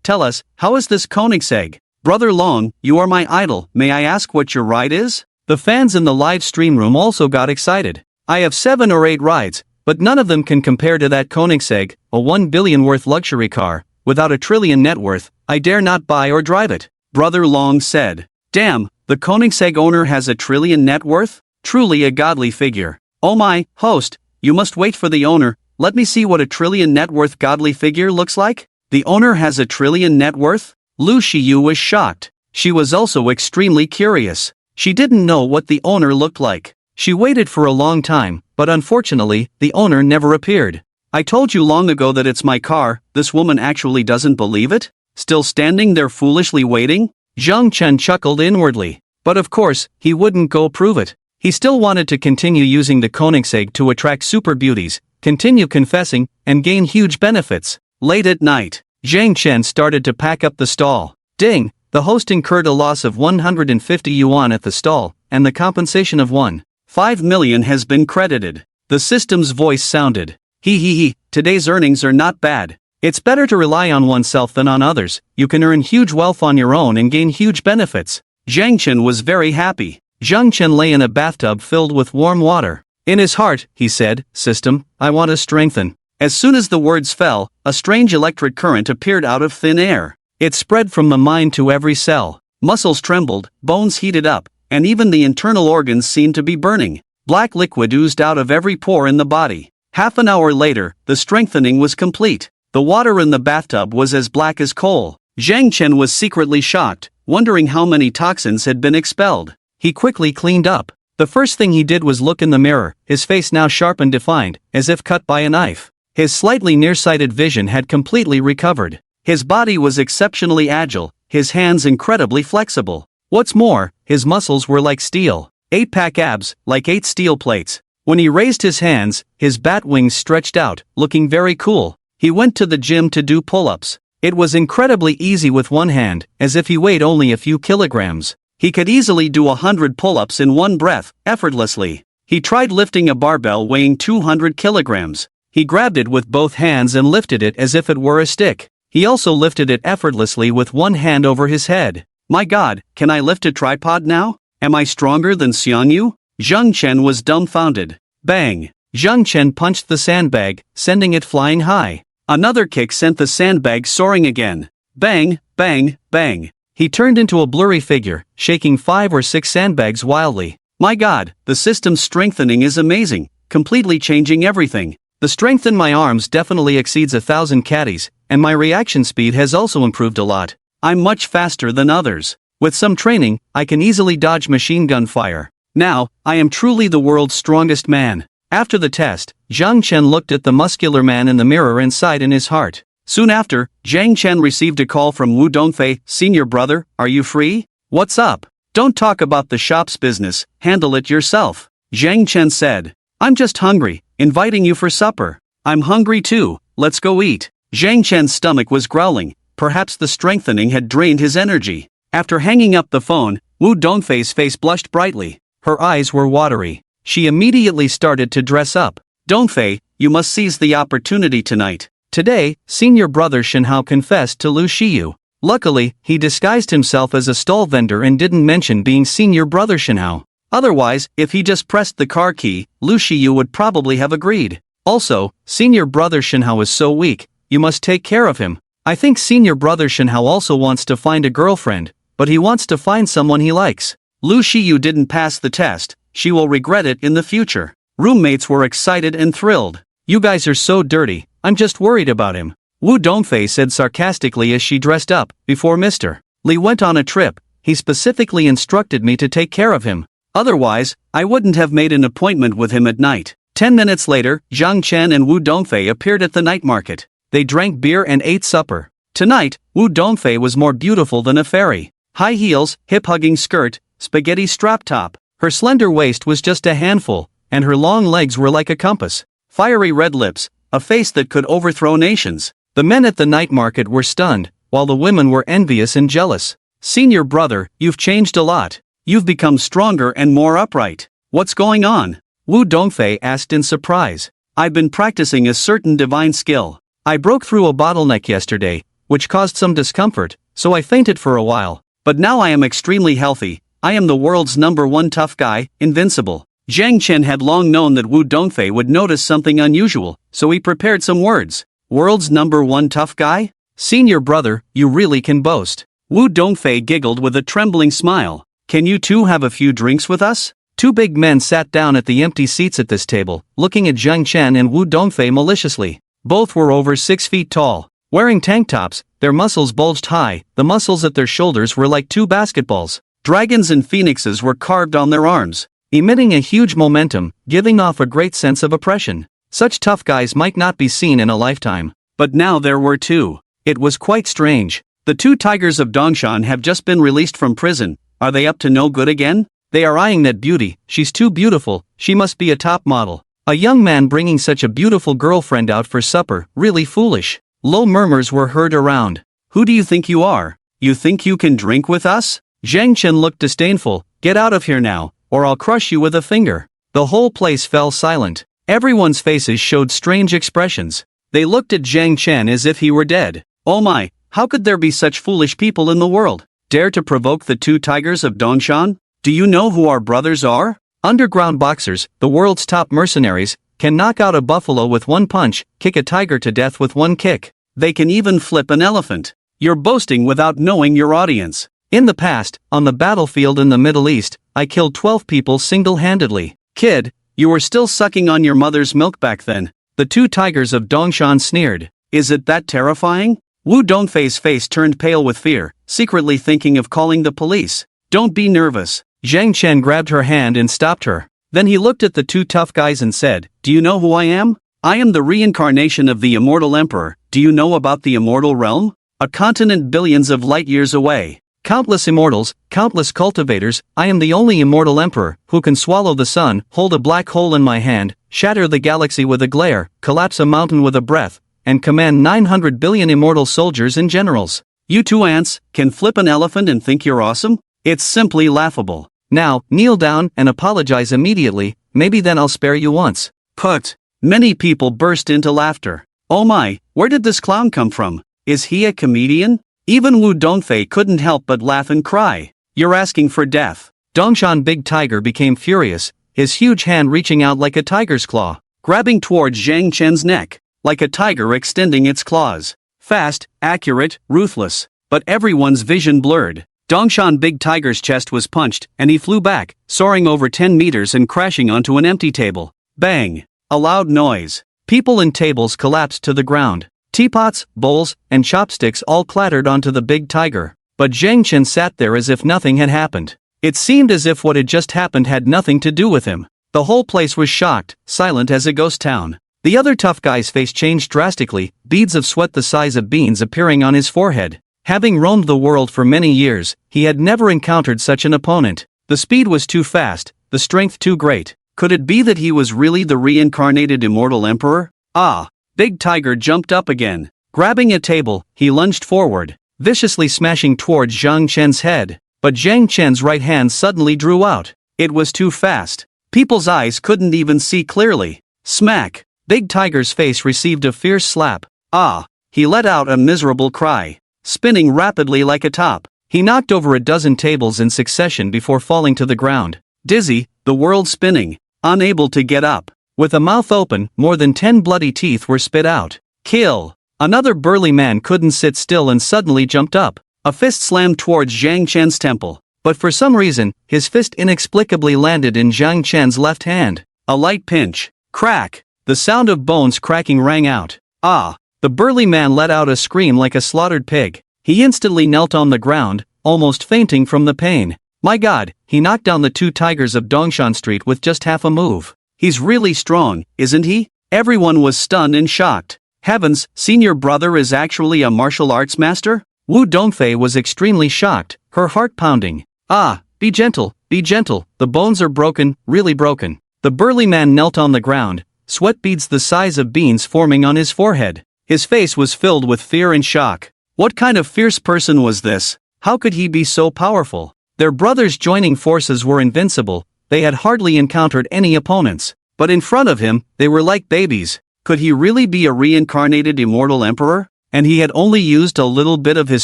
tell us, how is this Koenigsegg? Brother Long, you are my idol, may I ask what your ride is? The fans in the live stream room also got excited. I have 7 or 8 rides, but none of them can compare to that Koenigsegg, a 1 billion worth luxury car. Without a trillion net worth, I dare not buy or drive it. Brother Long said. Damn, the Koenigsegg owner has a trillion net worth? Truly a godly figure. Oh my, host, you must wait for the owner, let me see what a trillion net worth godly figure looks like. The owner has a trillion net worth? Lu Shiyu was shocked. She was also extremely curious. She didn't know what the owner looked like. She waited for a long time, but unfortunately, the owner never appeared. I told you long ago that it's my car, this woman actually doesn't believe it? Still standing there foolishly waiting? Zhang Chen chuckled inwardly. But of course, he wouldn't go prove it. He still wanted to continue using the Koenigsegg to attract super beauties, continue confessing, and gain huge benefits. Late at night, Zhang Chen started to pack up the stall. Ding! The host incurred a loss of 150 yuan at the stall, and the compensation of 1.5 million has been credited. The system's voice sounded. He, today's earnings are not bad. It's better to rely on oneself than on others, you can earn huge wealth on your own and gain huge benefits. Zhang Chen was very happy. Zhang Chen lay in a bathtub filled with warm water. In his heart, he said, System, I want to strengthen. As soon as the words fell, a strange electric current appeared out of thin air. It spread from the mind to every cell. Muscles trembled, bones heated up, and even the internal organs seemed to be burning. Black liquid oozed out of every pore in the body. Half an hour later, the strengthening was complete. The water in the bathtub was as black as coal. Zhang Chen was secretly shocked, wondering how many toxins had been expelled. He quickly cleaned up. The first thing he did was look in the mirror, his face now sharp and defined, as if cut by a knife. His slightly nearsighted vision had completely recovered. His body was exceptionally agile, his hands incredibly flexible. What's more, his muscles were like steel. 8-pack abs, like 8 steel plates. When he raised his hands, his bat wings stretched out, looking very cool. He went to the gym to do pull-ups. It was incredibly easy with one hand, as if he weighed only a few kilograms. He could easily do 100 pull-ups in one breath, effortlessly. He tried lifting a barbell weighing 200 kilograms. He grabbed it with both hands and lifted it as if it were a stick. He also lifted it effortlessly with one hand over his head. My god, can I lift a tripod now? Am I stronger than Xiangyu? Zheng Chen was dumbfounded. Bang! Zheng Chen punched the sandbag, sending it flying high. Another kick sent the sandbag soaring again. Bang, bang, bang. He turned into a blurry figure, shaking 5 or 6 sandbags wildly. My god, the system's strengthening is amazing, completely changing everything. The strength in my arms definitely exceeds 1,000 caddies, and my reaction speed has also improved a lot. I'm much faster than others. With some training, I can easily dodge machine gun fire. Now, I am truly the world's strongest man. After the test, Zhang Chen looked at the muscular man in the mirror and sighed in his heart. Soon after, Zhang Chen received a call from Wu Dongfei. Senior brother, are you free? What's up? Don't talk about the shop's business, handle it yourself. Zhang Chen said. I'm just hungry, inviting you for supper. I'm hungry too, let's go eat. Zhang Chen's stomach was growling, perhaps the strengthening had drained his energy. After hanging up the phone, Wu Dongfei's face blushed brightly. Her eyes were watery. She immediately started to dress up. Dongfei, you must seize the opportunity tonight. Today, senior brother Shenhao confessed to Lu Shiyu. Luckily, he disguised himself as a stall vendor and didn't mention being senior brother Shenhao. Otherwise, if he just pressed the car key, Lu Shiyu would probably have agreed. Also, senior brother Shenhao is so weak, you must take care of him. I think senior brother Shenhao also wants to find a girlfriend, but he wants to find someone he likes. Lu Shiyu didn't pass the test, she will regret it in the future. Roommates were excited and thrilled. You guys are so dirty, I'm just worried about him. Wu Dongfei said sarcastically as she dressed up. Before Mr. Li went on a trip, he specifically instructed me to take care of him. Otherwise, I wouldn't have made an appointment with him at night. 10 minutes later, Zhang Chen and Wu Dongfei appeared at the night market. They drank beer and ate supper. Tonight, Wu Dongfei was more beautiful than a fairy. High heels, hip-hugging skirt, spaghetti strap top. Her slender waist was just a handful, and her long legs were like a compass. Fiery red lips, a face that could overthrow nations. The men at the night market were stunned, while the women were envious and jealous. Senior brother, you've changed a lot. You've become stronger and more upright. What's going on? Wu Dongfei asked in surprise. I've been practicing a certain divine skill. I broke through a bottleneck yesterday, which caused some discomfort, so I fainted for a while. But now I am extremely healthy. I am the world's #1 tough guy, invincible. Zhang Chen had long known that Wu Dongfei would notice something unusual, so he prepared some words. World's #1 tough guy? Senior brother, you really can boast. Wu Dongfei giggled with a trembling smile. Can you two have a few drinks with us? Two big men sat down at the empty seats at this table, looking at Zhang Chen and Wu Dongfei maliciously. Both were over 6 feet tall. Wearing tank tops, their muscles bulged high, the muscles at their shoulders were like 2 basketballs. Dragons and phoenixes were carved on their arms, emitting a huge momentum, giving off a great sense of oppression. Such tough guys might not be seen in a lifetime. But now there were two. It was quite strange. The 2 tigers of Dongshan have just been released from prison. Are they up to no good again? They are eyeing that beauty. She's too beautiful, she must be a top model. A young man bringing such a beautiful girlfriend out for supper, really foolish. Low murmurs were heard around. Who do you think you are? You think you can drink with us? Zhang Chen looked disdainful. Get out of here now, or I'll crush you with a finger. The whole place fell silent. Everyone's faces showed strange expressions. They looked at Zhang Chen as if he were dead. Oh my, how could there be such foolish people in the world? Dare to provoke the 2 tigers of Dongshan? Do you know who our brothers are? Underground boxers, the world's top mercenaries, can knock out a buffalo with 1 punch, kick a tiger to death with 1 kick. They can even flip an elephant. You're boasting without knowing your audience. In the past, on the battlefield in the Middle East, I killed 12 people single-handedly. Kid, you were still sucking on your mother's milk back then. The 2 tigers of Dongshan sneered. Is it that terrifying? Wu Dongfei's face turned pale with fear, secretly thinking of calling the police. Don't be nervous. Zhang Chen grabbed her hand and stopped her. Then he looked at the 2 tough guys and said, Do you know who I am? I am the reincarnation of the immortal emperor. Do you know about the immortal realm? A continent billions of light years away. Countless immortals, countless cultivators, I am the only immortal emperor, who can swallow the sun, hold a black hole in my hand, shatter the galaxy with a glare, collapse a mountain with a breath, and command 900 billion immortal soldiers and generals. You 2 ants, can flip an elephant and think you're awesome? It's simply laughable. Now, kneel down and apologize immediately, maybe then I'll spare you once. Put. Many people burst into laughter. Oh my, where did this clown come from? Is he a comedian? Even Wu Dongfei couldn't help but laugh and cry. You're asking for death. Dongshan Big Tiger became furious, his huge hand reaching out like a tiger's claw, grabbing towards Zhang Chen's neck, like a tiger extending its claws. Fast, accurate, ruthless. But everyone's vision blurred. Dongshan Big Tiger's chest was punched, and he flew back, soaring over 10 meters and crashing onto an empty table. Bang! A loud noise. People and tables collapsed to the ground. Teapots, bowls, and chopsticks all clattered onto the Big Tiger. But Zhang Chen sat there as if nothing had happened. It seemed as if what had just happened had nothing to do with him. The whole place was shocked, silent as a ghost town. The other tough guy's face changed drastically, beads of sweat the size of beans appearing on his forehead. Having roamed the world for many years, he had never encountered such an opponent. The speed was too fast, the strength too great. Could it be that he was really the reincarnated immortal emperor? Ah! Big Tiger jumped up again. Grabbing a table, he lunged forward, viciously smashing towards Zhang Chen's head. But Zhang Chen's right hand suddenly drew out. It was too fast. People's eyes couldn't even see clearly. Smack! Big Tiger's face received a fierce slap. Ah! He let out a miserable cry. Spinning rapidly like a top, he knocked over a dozen tables in succession before falling to the ground. Dizzy, the world spinning, unable to get up. With a mouth open, more than 10 bloody teeth were spit out. Kill! Another burly man couldn't sit still and suddenly jumped up. A fist slammed towards Zhang Chen's temple, but for some reason, his fist inexplicably landed in Zhang Chen's left hand. A light pinch. Crack! The sound of bones cracking rang out. Ah! The burly man let out a scream like a slaughtered pig. He instantly knelt on the ground, almost fainting from the pain. My God, he knocked down the two tigers of Dongshan Street with just half a move. He's really strong, isn't he? Everyone was stunned and shocked. Heavens, senior brother is actually a martial arts master? Wu Dongfei was extremely shocked, her heart pounding. Ah, be gentle, the bones are broken, really broken. The burly man knelt on the ground, sweat beads the size of beans forming on his forehead. His face was filled with fear and shock. What kind of fierce person was this? How could he be so powerful? Their brothers joining forces were invincible, they had hardly encountered any opponents. But in front of him, they were like babies. Could he really be a reincarnated immortal emperor? And he had only used a little bit of his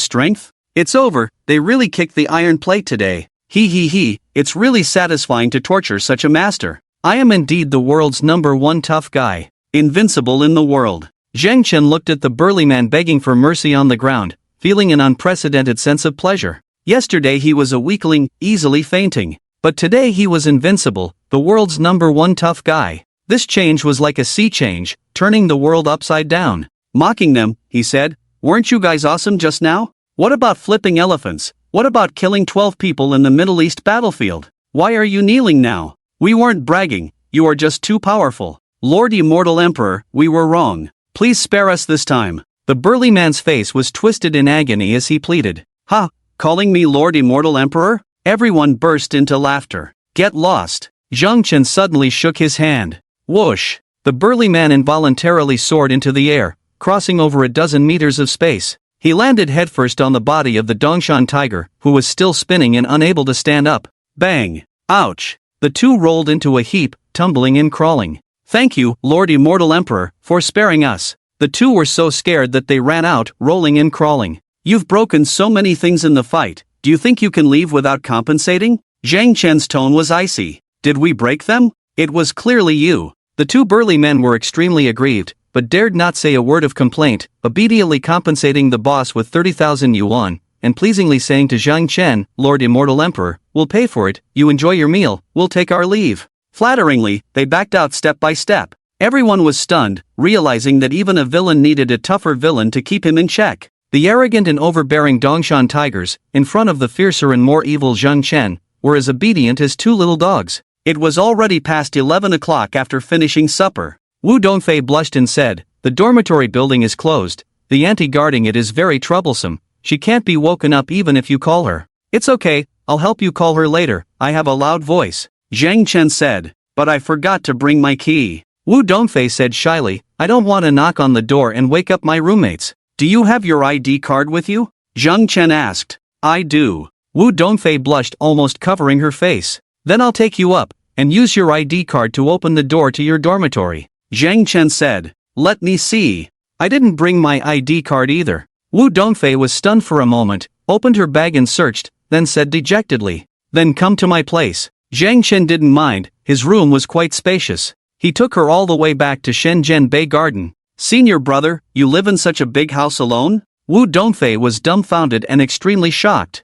strength? It's over, they really kicked the iron plate today. He, it's really satisfying to torture such a master. I am indeed the world's #1 tough guy. Invincible in the world. Zhang Chen looked at the burly man begging for mercy on the ground, feeling an unprecedented sense of pleasure. Yesterday he was a weakling, easily fainting. But today he was invincible, the world's #1 tough guy. This change was like a sea change, turning the world upside down. Mocking them, he said, "Weren't you guys awesome just now? What about flipping elephants? What about killing 12 people in the Middle East battlefield? Why are you kneeling now? We weren't bragging, you are just too powerful. Lord Immortal Emperor, we were wrong. Please spare us this time." The burly man's face was twisted in agony as he pleaded. "Ha! Calling me Lord Immortal Emperor?" Everyone burst into laughter. "Get lost." Zhang Chen suddenly shook his hand. Whoosh! The burly man involuntarily soared into the air, crossing over a dozen meters of space. He landed headfirst on the body of the Dongshan tiger, who was still spinning and unable to stand up. Bang! Ouch! The two rolled into a heap, tumbling and crawling. "Thank you, Lord Immortal Emperor, for sparing us." The two were so scared that they ran out, rolling and crawling. "You've broken so many things in the fight, do you think you can leave without compensating?" Zhang Chen's tone was icy. "Did we break them? It was clearly you." The two burly men were extremely aggrieved, but dared not say a word of complaint, obediently compensating the boss with 30,000 yuan, and pleasingly saying to Zhang Chen, "Lord Immortal Emperor, we'll pay for it, you enjoy your meal, we'll take our leave." Flatteringly, they backed out step by step. Everyone was stunned, realizing that even a villain needed a tougher villain to keep him in check. The arrogant and overbearing Dongshan tigers, in front of the fiercer and more evil Zhang Chen, were as obedient as two little dogs. It was already past 11 o'clock after finishing supper. Wu Dongfei blushed and said, "The dormitory building is closed, the auntie guarding it is very troublesome, she can't be woken up even if you call her." "It's okay, I'll help you call her later, I have a loud voice," Zhang Chen said, "but I forgot to bring my key." Wu Dongfei said shyly, "I don't want to knock on the door and wake up my roommates." "Do you have your ID card with you?" Zhang Chen asked. "I do." Wu Dongfei blushed, almost covering her face. "Then I'll take you up, and use your ID card to open the door to your dormitory," Zhang Chen said. "Let me see. I didn't bring my ID card either." Wu Dongfei was stunned for a moment, opened her bag and searched, then said dejectedly, "Then come to my place." Zhang Chen didn't mind, his room was quite spacious. He took her all the way back to Shenzhen Bay Garden. "Senior brother, you live in such a big house alone?" Wu Dongfei was dumbfounded and extremely shocked.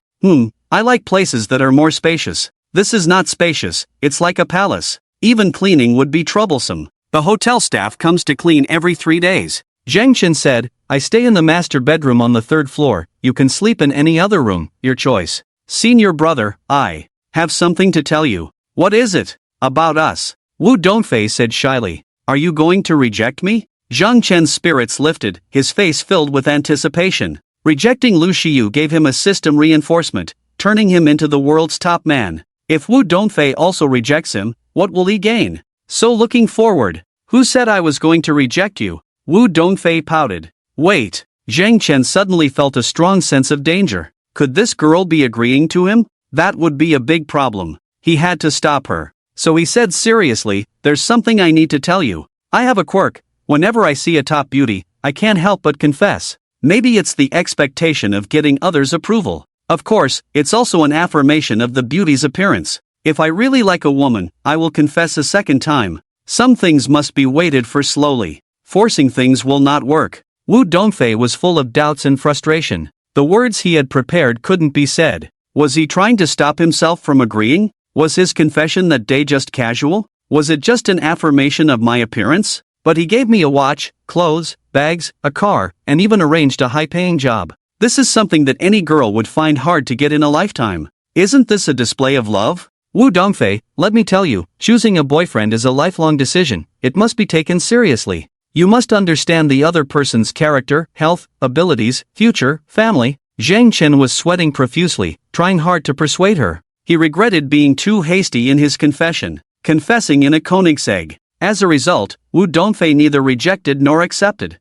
I like places that are more spacious. This is not spacious, it's like a palace. Even cleaning would be troublesome. The hotel staff comes to clean every 3 days. Zhang Chen said, "I stay in the master bedroom on the 3rd floor, you can sleep in any other room, your choice." "Senior brother, I have something to tell you." "What is it?" "About us." Wu Dongfei said shyly. "Are you going to reject me?" Zhang Chen's spirits lifted, his face filled with anticipation. Rejecting Lu Xiyu gave him a system reinforcement, turning him into the world's top man. If Wu Dongfei also rejects him, what will he gain? So looking forward. "Who said I was going to reject you?" Wu Dongfei pouted. "Wait." Zhang Chen suddenly felt a strong sense of danger. Could this girl be agreeing to him? That would be a big problem. He had to stop her. So he said seriously, "There's something I need to tell you. I have a quirk. Whenever I see a top beauty, I can't help but confess. Maybe it's the expectation of getting others' approval. Of course, it's also an affirmation of the beauty's appearance. If I really like a woman, I will confess a second time. Some things must be waited for slowly. Forcing things will not work." Wu Dongfei was full of doubts and frustration. The words he had prepared couldn't be said. Was he trying to stop himself from agreeing? Was his confession that day just casual? Was it just an affirmation of my appearance? But he gave me a watch, clothes, bags, a car, and even arranged a high-paying job. This is something that any girl would find hard to get in a lifetime. Isn't this a display of love? Wu Dongfei, let me tell you, choosing a boyfriend is a lifelong decision. It must be taken seriously. You must understand the other person's character, health, abilities, future, family. Zhang Chen was sweating profusely, trying hard to persuade her. He regretted being too hasty in his confession, confessing in a Koenigsegg. As a result, Wu Dongfei neither rejected nor accepted.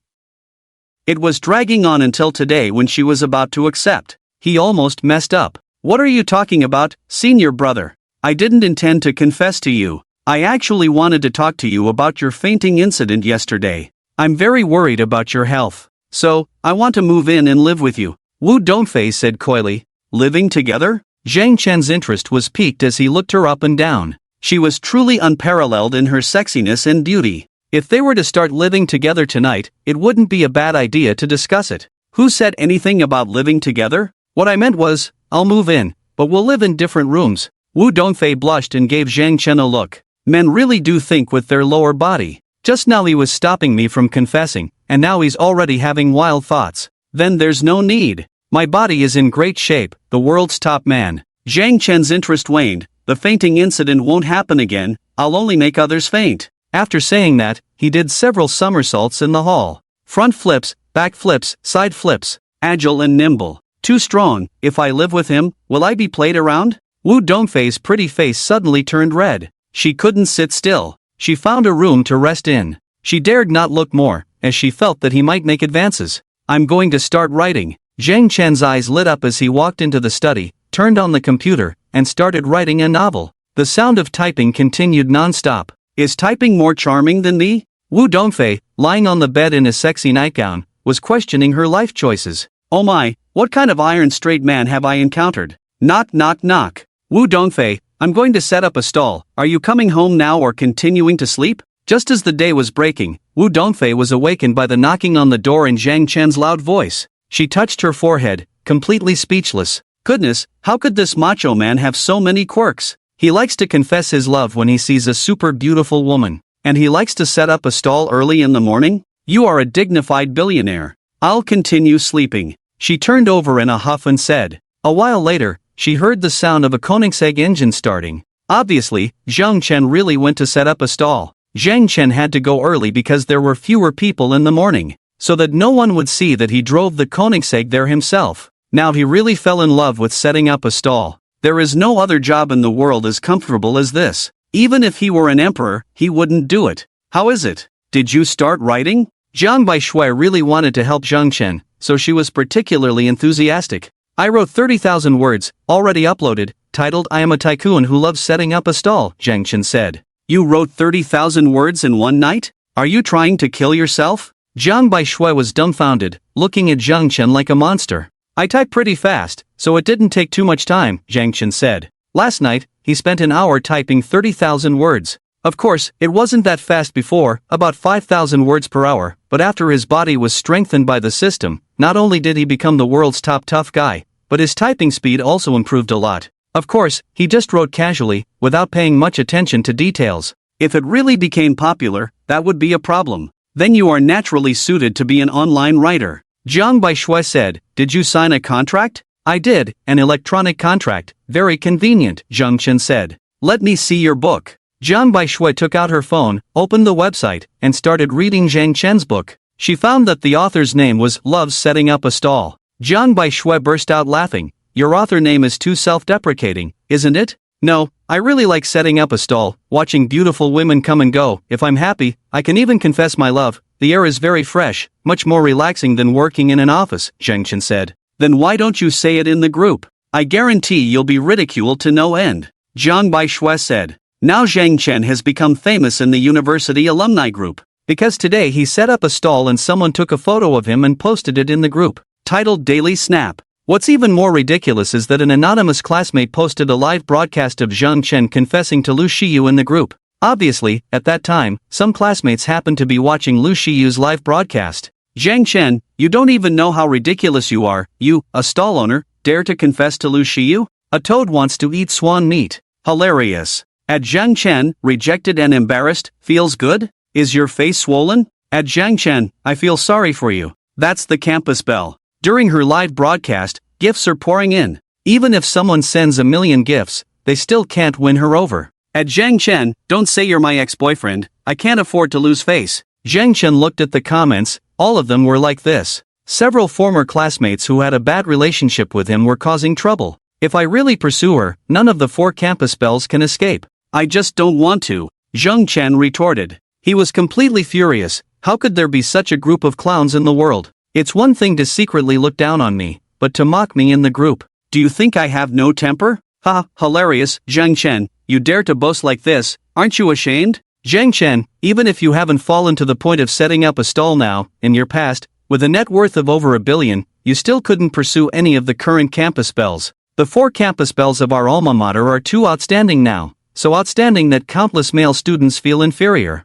It was dragging on until today when she was about to accept. He almost messed up. "What are you talking about, senior brother? I didn't intend to confess to you. I actually wanted to talk to you about your fainting incident yesterday. I'm very worried about your health. So, I want to move in and live with you." Wu Dongfei said coyly. "Living together?" Zhang Chen's interest was piqued as he looked her up and down. She was truly unparalleled in her sexiness and beauty. If they were to start living together tonight, it wouldn't be a bad idea to discuss it. "Who said anything about living together? What I meant was, I'll move in, but we'll live in different rooms." Wu Dongfei blushed and gave Zhang Chen a look. Men really do think with their lower body. Just now he was stopping me from confessing, and now he's already having wild thoughts. Then there's no need. My body is in great shape, the world's top man. Zhang Chen's interest waned. The fainting incident won't happen again, I'll only make others faint. After saying that, he did several somersaults in the hall. Front flips, back flips, side flips, agile and nimble. Too strong. If I live with him, will I be played around? Wu Dongfei's pretty face suddenly turned red. She couldn't sit still. She found a room to rest in. She dared not look more, as she felt that he might make advances. "I'm going to start writing." Zhang Chen's eyes lit up as he walked into the study, turned on the computer, and started writing a novel. The sound of typing continued non-stop. "Is typing more charming than me?" Wu Dongfei, lying on the bed in a sexy nightgown, was questioning her life choices. "Oh my, what kind of iron straight man have I encountered?" Knock knock knock. "Wu Dongfei, I'm going to set up a stall. Are you coming home now or continuing to sleep?" Just as the day was breaking, Wu Dongfei was awakened by the knocking on the door and Zhang Chen's loud voice. She touched her forehead, completely speechless. Goodness, how could this macho man have so many quirks? He likes to confess his love when he sees a super beautiful woman. And he likes to set up a stall early in the morning? You are a dignified billionaire. I'll continue sleeping. She turned over in a huff and said. A while later, she heard the sound of a Koenigsegg engine starting. Obviously, Zhang Chen really went to set up a stall. Zhang Chen had to go early because there were fewer people in the morning, so that no one would see that he drove the Koenigsegg there himself. Now he really fell in love with setting up a stall. There is no other job in the world as comfortable as this. Even if he were an emperor, he wouldn't do it. How is it? Did you start writing? Jiang Baishui really wanted to help Zhang Chen, so she was particularly enthusiastic. I wrote 30,000 words, already uploaded, titled I am a tycoon who loves setting up a stall, Zhang Chen said. You wrote 30,000 words in one night? Are you trying to kill yourself? Jiang Baishui was dumbfounded, looking at Zhang Chen like a monster. I type pretty fast, so it didn't take too much time, Zhang Chen said. Last night, he spent an hour typing 30,000 words. Of course, it wasn't that fast before, about 5,000 words per hour, but after his body was strengthened by the system, not only did he become the world's top tough guy, but his typing speed also improved a lot. Of course, he just wrote casually, without paying much attention to details. If it really became popular, that would be a problem. Then you are naturally suited to be an online writer. Jiang Baishui said, did you sign a contract? I did, an electronic contract, very convenient, Zhang Chen said. Let me see your book. Jiang Baishui took out her phone, opened the website, and started reading Zhang Chen's book. She found that the author's name was Love's Setting Up a Stall. Jiang Baishui burst out laughing. Your author name is too self-deprecating, isn't it? No, I really like setting up a stall, watching beautiful women come and go. If I'm happy, I can even confess my love. The air is very fresh, much more relaxing than working in an office, Zhang Chen said. Then why don't you say it in the group? I guarantee you'll be ridiculed to no end, Jiang Baishui said. Now Zhang Chen has become famous in the university alumni group, because today he set up a stall and someone took a photo of him and posted it in the group, titled Daily Snap. What's even more ridiculous is that an anonymous classmate posted a live broadcast of Zhang Chen confessing to Lu Shiyu in the group. Obviously, at that time, some classmates happened to be watching Lu Shiyu's live broadcast. Zhang Chen, you don't even know how ridiculous you are. You, a stall owner, dare to confess to Lu Shiyu? A toad wants to eat swan meat. Hilarious. At Zhang Chen, rejected and embarrassed, feels good? Is your face swollen? At Zhang Chen, I feel sorry for you. That's the campus bell. During her live broadcast, gifts are pouring in. Even if someone sends a million gifts, they still can't win her over. At Zhang Chen, don't say you're my ex-boyfriend, I can't afford to lose face. Zhang Chen looked at the comments, all of them were like this. Several former classmates who had a bad relationship with him were causing trouble. If I really pursue her, none of the 4 campus bells can escape. I just don't want to, Zhang Chen retorted. He was completely furious. How could there be such a group of clowns in the world? It's one thing to secretly look down on me, but to mock me in the group. Do you think I have no temper? Ha, hilarious, Zhang Chen, you dare to boast like this, aren't you ashamed? Zhang Chen, even if you haven't fallen to the point of setting up a stall now, in your past, with a net worth of over $1 billion, you still couldn't pursue any of the current campus bells. The 4 campus bells of our alma mater are too outstanding now, so outstanding that countless male students feel inferior.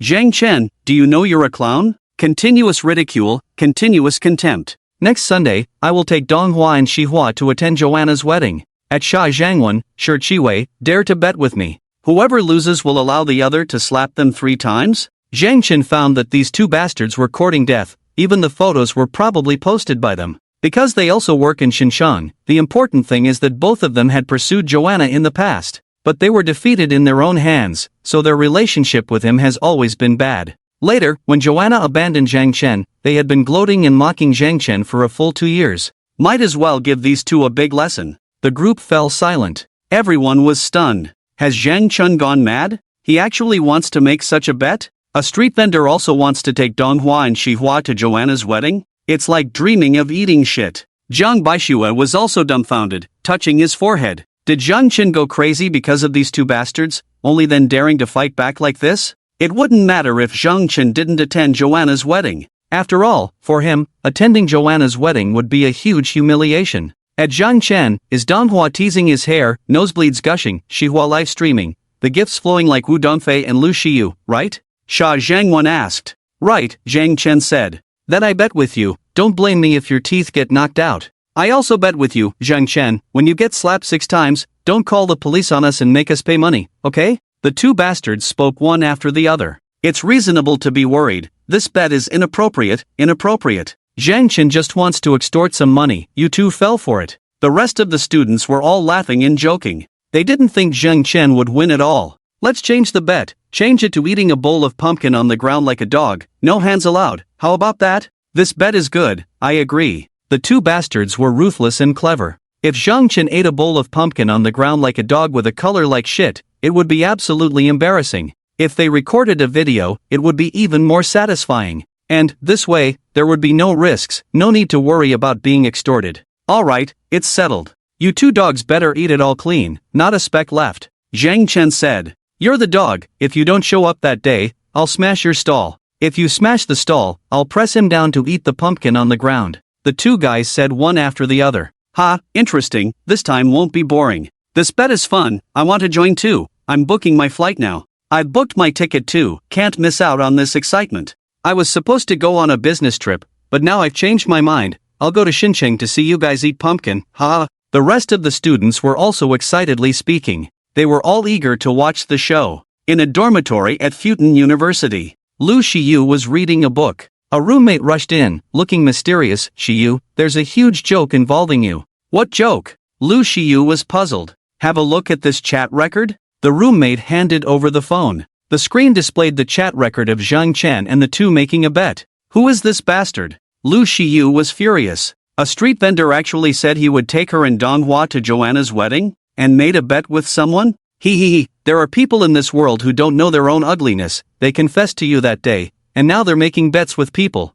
Zhang Chen, do you know you're a clown? Continuous ridicule, continuous contempt. Next Sunday, I will take Donghua and Xihua to attend Joanna's wedding. At Sha Zhangwen, Shi Chiwei, dare to bet with me. Whoever loses will allow the other to slap them 3 times? Zhang Chen found that these 2 bastards were courting death, even the photos were probably posted by them. Because they also work in Xinjiang, the important thing is that both of them had pursued Joanna in the past. But they were defeated in their own hands, so their relationship with him has always been bad. Later, when Joanna abandoned Zhang Chen, they had been gloating and mocking Zhang Chen for a full 2 years. Might as well give these 2 a big lesson. The group fell silent. Everyone was stunned. Has Zhang Chen gone mad? He actually wants to make such a bet? A street vendor also wants to take Donghua and Xihua to Joanna's wedding? It's like dreaming of eating shit. Jiang Baishui was also dumbfounded, touching his forehead. Did Zhang Chen go crazy because of these 2 bastards, only then daring to fight back like this? It wouldn't matter if Zhang Chen didn't attend Joanna's wedding. After all, for him, attending Joanna's wedding would be a huge humiliation. At Zhang Chen, is Donghua teasing his hair, nosebleeds gushing, Xihua live streaming, the gifts flowing like Wu Donfei and Lu Shiyu, right? Sha Zhangwen asked. Right, Zhang Chen said. Then I bet with you, don't blame me if your teeth get knocked out. I also bet with you, Zhang Chen, when you get slapped 6 times, don't call the police on us and make us pay money, okay? The 2 bastards spoke one after the other. It's reasonable to be worried. This bet is inappropriate. Zhang Chen just wants to extort some money. You 2 fell for it. The rest of the students were all laughing and joking. They didn't think Zhang Chen would win at all. Let's change the bet. Change it to eating a bowl of pumpkin on the ground like a dog. No hands allowed. How about that? This bet is good. I agree. The 2 bastards were ruthless and clever. If Zhang Chen ate a bowl of pumpkin on the ground like a dog with a color like shit, it would be absolutely embarrassing. If they recorded a video, it would be even more satisfying. And, this way, there would be no risks, no need to worry about being extorted. Alright, it's settled. You 2 dogs better eat it all clean, not a speck left. Zhang Chen said. You're the dog, if you don't show up that day, I'll smash your stall. If you smash the stall, I'll press him down to eat the pumpkin on the ground. The two guys said one after the other. Ha, interesting, this time won't be boring. This bet is fun, I want to join too. I'm booking my flight now. I've booked my ticket too, can't miss out on this excitement. I was supposed to go on a business trip, but now I've changed my mind. I'll go to Shincheng to see you guys eat pumpkin, ha. The rest of the students were also excitedly speaking. They were all eager to watch the show. In a dormitory at Futon University, Lu Shiyu was reading a book. A roommate rushed in, looking mysterious. Shiyu, there's a huge joke involving you. What joke? Lu Shiyu was puzzled. Have a look at this chat record? The roommate handed over the phone. The screen displayed the chat record of Zhang Chen and the two making a bet. Who is this bastard? Lu Shiyu was furious. A street vendor actually said he would take her and Donghua to Joanna's wedding? And made a bet with someone? Hee, there are people in this world who don't know their own ugliness. They confessed to you that day, and now they're making bets with people.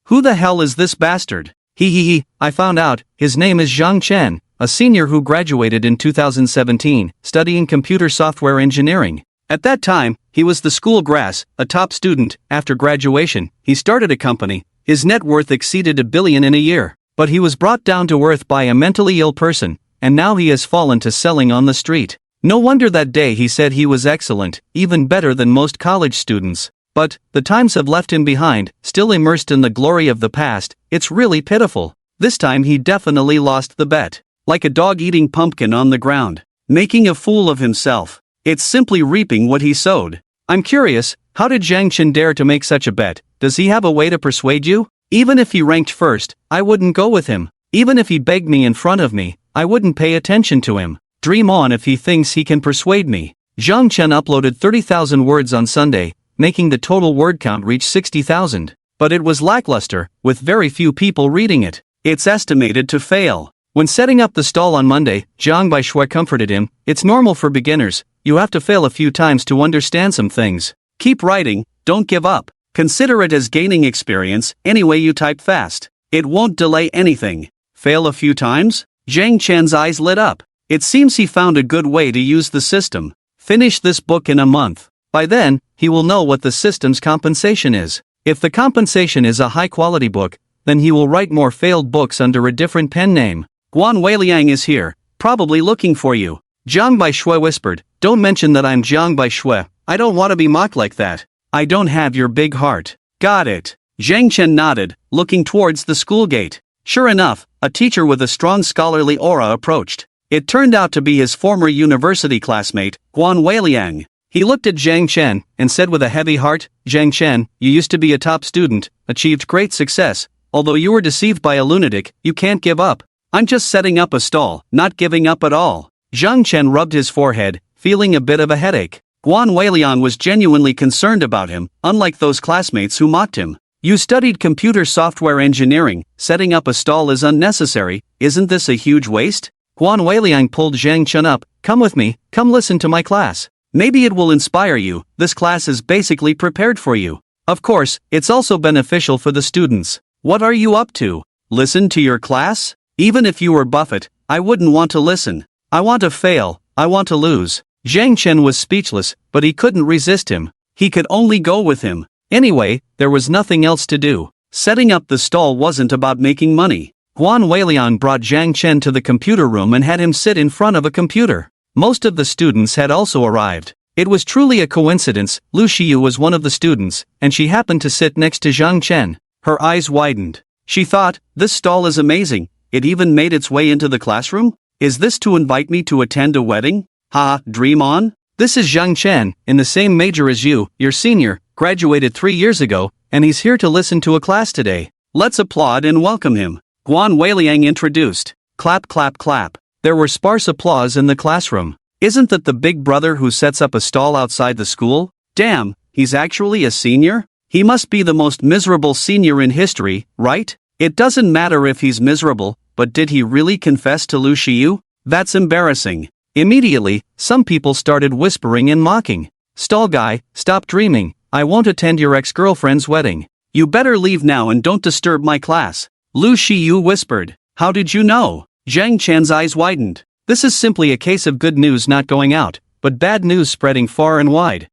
Who the hell is this bastard? Hee, I found out, his name is Zhang Chen, a senior who graduated in 2017, studying computer software engineering. At that time, he was the school grass, a top student. After graduation, he started a company. His net worth exceeded $1 billion in a year. But he was brought down to earth by a mentally ill person, and now he has fallen to selling on the street. No wonder that day he said he was excellent, even better than most college students. But the times have left him behind, still immersed in the glory of the past. It's really pitiful. This time he definitely lost the bet. Like a dog eating pumpkin on the ground, making a fool of himself. It's simply reaping what he sowed. I'm curious, how did Zhang Chen dare to make such a bet? Does he have a way to persuade you? Even if he ranked first, I wouldn't go with him. Even if he begged me in front of me, I wouldn't pay attention to him. Dream on if he thinks he can persuade me. Zhang Chen uploaded 30,000 words on Sunday, making the total word count reach 60,000. But it was lackluster, with very few people reading it. It's estimated to fail. When setting up the stall on Monday, Zhang Baishui comforted him. It's normal for beginners. You have to fail a few times to understand some things. Keep writing, don't give up. Consider it as gaining experience. Anyway, you type fast. It won't delay anything. Fail a few times? Zhang Chen's eyes lit up. It seems he found a good way to use the system. Finish this book in a month. By then, he will know what the system's compensation is. If the compensation is a high-quality book, then he will write more failed books under a different pen name. Guan Weiliang is here, probably looking for you. Jiang Baishui whispered, don't mention that I'm Jiang Baishui. I don't want to be mocked like that. I don't have your big heart. Got it. Zhang Chen nodded, looking towards the school gate. Sure enough, a teacher with a strong scholarly aura approached. It turned out to be his former university classmate, Guan Weiliang. He looked at Zhang Chen and said with a heavy heart, Zhang Chen, you used to be a top student, achieved great success. Although you were deceived by a lunatic, you can't give up. I'm just setting up a stall, not giving up at all. Zhang Chen rubbed his forehead, feeling a bit of a headache. Guan Weiliang was genuinely concerned about him, unlike those classmates who mocked him. You studied computer software engineering, setting up a stall is unnecessary, isn't this a huge waste? Guan Weiliang pulled Zhang Chen up, come with me, come listen to my class. Maybe it will inspire you, this class is basically prepared for you. Of course, it's also beneficial for the students. What are you up to? Listen to your class? Even if you were Buffett, I wouldn't want to listen. I want to fail, I want to lose. Zhang Chen was speechless, but he couldn't resist him. He could only go with him. Anyway, there was nothing else to do. Setting up the stall wasn't about making money. Guan Weiliang brought Zhang Chen to the computer room and had him sit in front of a computer. Most of the students had also arrived. It was truly a coincidence. Lu Shiyu was one of the students, and she happened to sit next to Zhang Chen. Her eyes widened. She thought, this stall is amazing. It even made its way into the classroom? Is this to invite me to attend a wedding? Ha, dream on? This is Zhang Chen, in the same major as you, your senior, graduated 3 years ago, and he's here to listen to a class today. Let's applaud and welcome him. Guan Weiliang introduced. Clap, clap, clap. There were sparse applause in the classroom. Isn't that the big brother who sets up a stall outside the school? Damn, he's actually a senior? He must be the most miserable senior in history, right? It doesn't matter if he's miserable, but did he really confess to Lu Shiyu? That's embarrassing. Immediately, some people started whispering and mocking. Stall guy, stop dreaming. I won't attend your ex-girlfriend's wedding. You better leave now and don't disturb my class. Lu Shiyu whispered. How did you know? Zhang Chen's eyes widened. This is simply a case of good news not going out, but bad news spreading far and wide.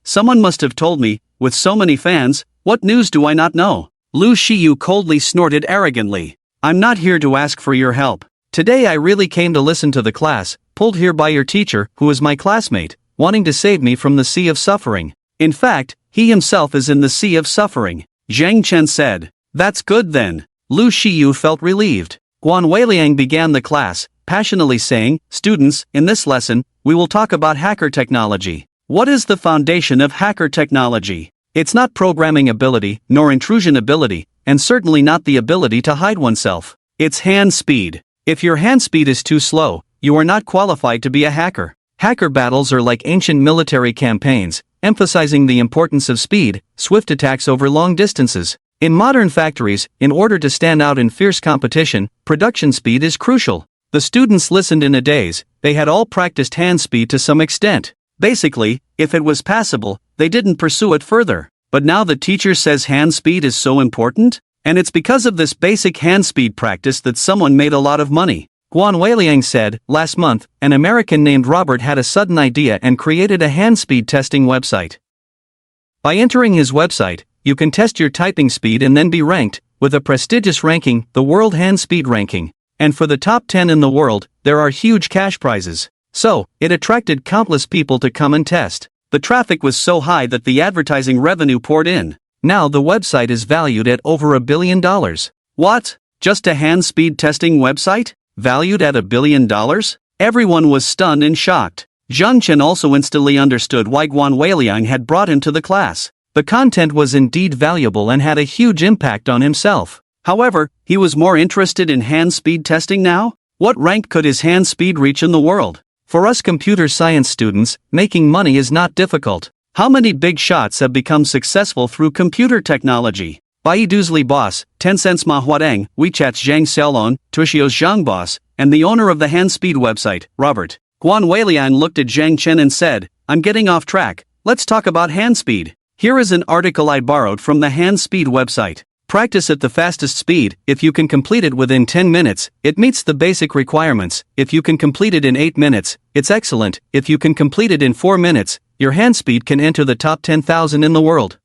Someone must have told me. with so many fans, what news do I not know? Lu Shiyu coldly snorted arrogantly. I'm not here to ask for your help. Today I really came to listen to the class, pulled here by your teacher, who is my classmate, wanting to save me from the sea of suffering. In fact, he himself is in the sea of suffering. Zhang Chen said. That's good then. Lu Shiyu felt relieved. Guan Weiliang began the class, passionately saying, students, in this lesson, we will talk about hacker technology. What is the foundation of hacker technology? It's not programming ability, nor intrusion ability, and certainly not the ability to hide oneself. It's hand speed. If your hand speed is too slow, you are not qualified to be a hacker. Hacker battles are like ancient military campaigns, emphasizing the importance of speed, swift attacks over long distances. In modern factories, in order to stand out in fierce competition, production speed is crucial. The students listened in a daze. They had all practiced hand speed to some extent. Basically, if it was passable, they didn't pursue it further. But now the teacher says hand speed is so important? And it's because of this basic hand speed practice that someone made a lot of money. Guan Weiliang said, last month, an American named Robert had a sudden idea and created a hand speed testing website. By entering his website, you can test your typing speed and then be ranked, with a prestigious ranking, the World Hand Speed Ranking. And for the top 10 in the world, there are huge cash prizes. So, it attracted countless people to come and test. The traffic was so high that the advertising revenue poured in. Now the website is valued at over $1 billion. What? Just a hand speed testing website? Valued at $1 billion? Everyone was stunned and shocked. Zhang Chen also instantly understood why Guan Weiliang had brought him to the class. The content was indeed valuable and had a huge impact on himself. However, he was more interested in hand speed testing now? What rank could his hand speed reach in the world? For us computer science students, making money is not difficult. How many big shots have become successful through computer technology? Baidu's Li Boss, Tencent's Ma Huadeng, WeChat's Zhang Xiaolong, Tuxio's Zhang Boss, and the owner of the hand speed website, Robert. Guan Weiliang looked at Zhang Chen and said, I'm getting off track, let's talk about hand speed. Here is an article I borrowed from the hand speed website. Practice at the fastest speed. If you can complete it within 10 minutes, it meets the basic requirements. If you can complete it in 8 minutes, it's excellent. If you can complete it in 4 minutes, your hand speed can enter the top 10,000 in the world.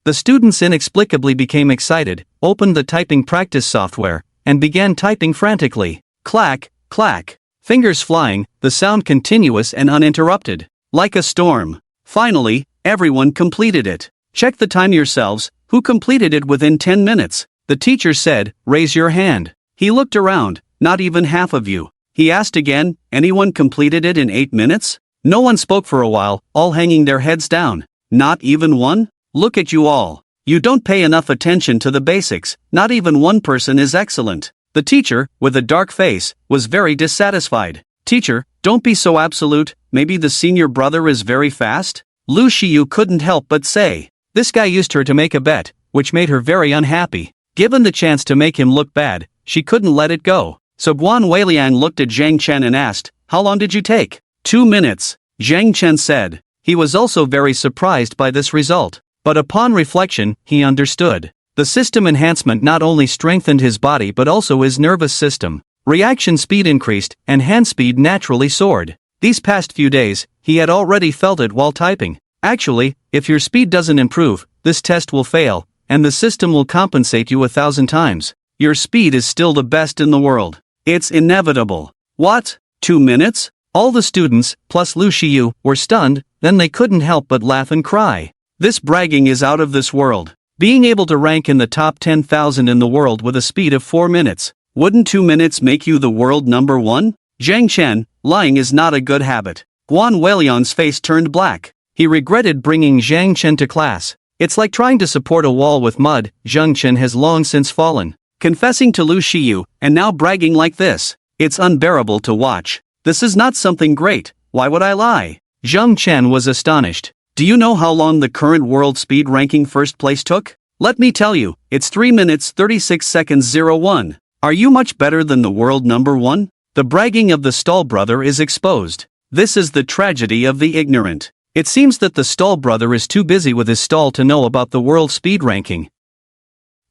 The students inexplicably became excited, opened the typing practice software, and began typing frantically. Clack, clack. Fingers flying, the sound continuous and uninterrupted. Like a storm. Finally, everyone completed it. Check the time yourselves. Who completed it within 10 minutes? The teacher said, raise your hand. He looked around, not even half of you. He asked again, anyone completed it in 8 minutes? No one spoke for a while, all hanging their heads down. Not even one? Look at you all. You don't pay enough attention to the basics, not even one person is excellent. The teacher, with a dark face, was very dissatisfied. Teacher, don't be so absolute, maybe the senior brother is very fast? Lu Shiyu couldn't help but say. This guy used her to make a bet, which made her very unhappy. Given the chance to make him look bad, she couldn't let it go. So Guan Weiliang looked at Zhang Chen and asked, how long did you take? 2 minutes, Zhang Chen said. He was also very surprised by this result. But upon reflection, he understood. The system enhancement not only strengthened his body but also his nervous system. Reaction speed increased, and hand speed naturally soared. These past few days, he had already felt it while typing. Actually, if your speed doesn't improve, this test will fail, and the system will compensate you 1,000 times. Your speed is still the best in the world. It's inevitable. What? 2 minutes? All the students, plus Lu Shiyu, were stunned, then they couldn't help but laugh and cry. This bragging is out of this world. Being able to rank in the top 10,000 in the world with a speed of 4 minutes. Wouldn't 2 minutes make you the world number 1? Zhang Chen, lying is not a good habit. Guan Weiliang's face turned black. He regretted bringing Zhang Chen to class. It's like trying to support a wall with mud. Zhang Chen has long since fallen. Confessing to Lu Shiyu, and now bragging like this. It's unbearable to watch. This is not something great. Why would I lie? Zhang Chen was astonished. Do you know how long the current world speed ranking first place took? Let me tell you, it's 3 minutes 36 seconds 01. Are you much better than the world number 1? The bragging of the Stahl brother is exposed. This is the tragedy of the ignorant. It seems that the Stahl brother is too busy with his stall to know about the world speed ranking.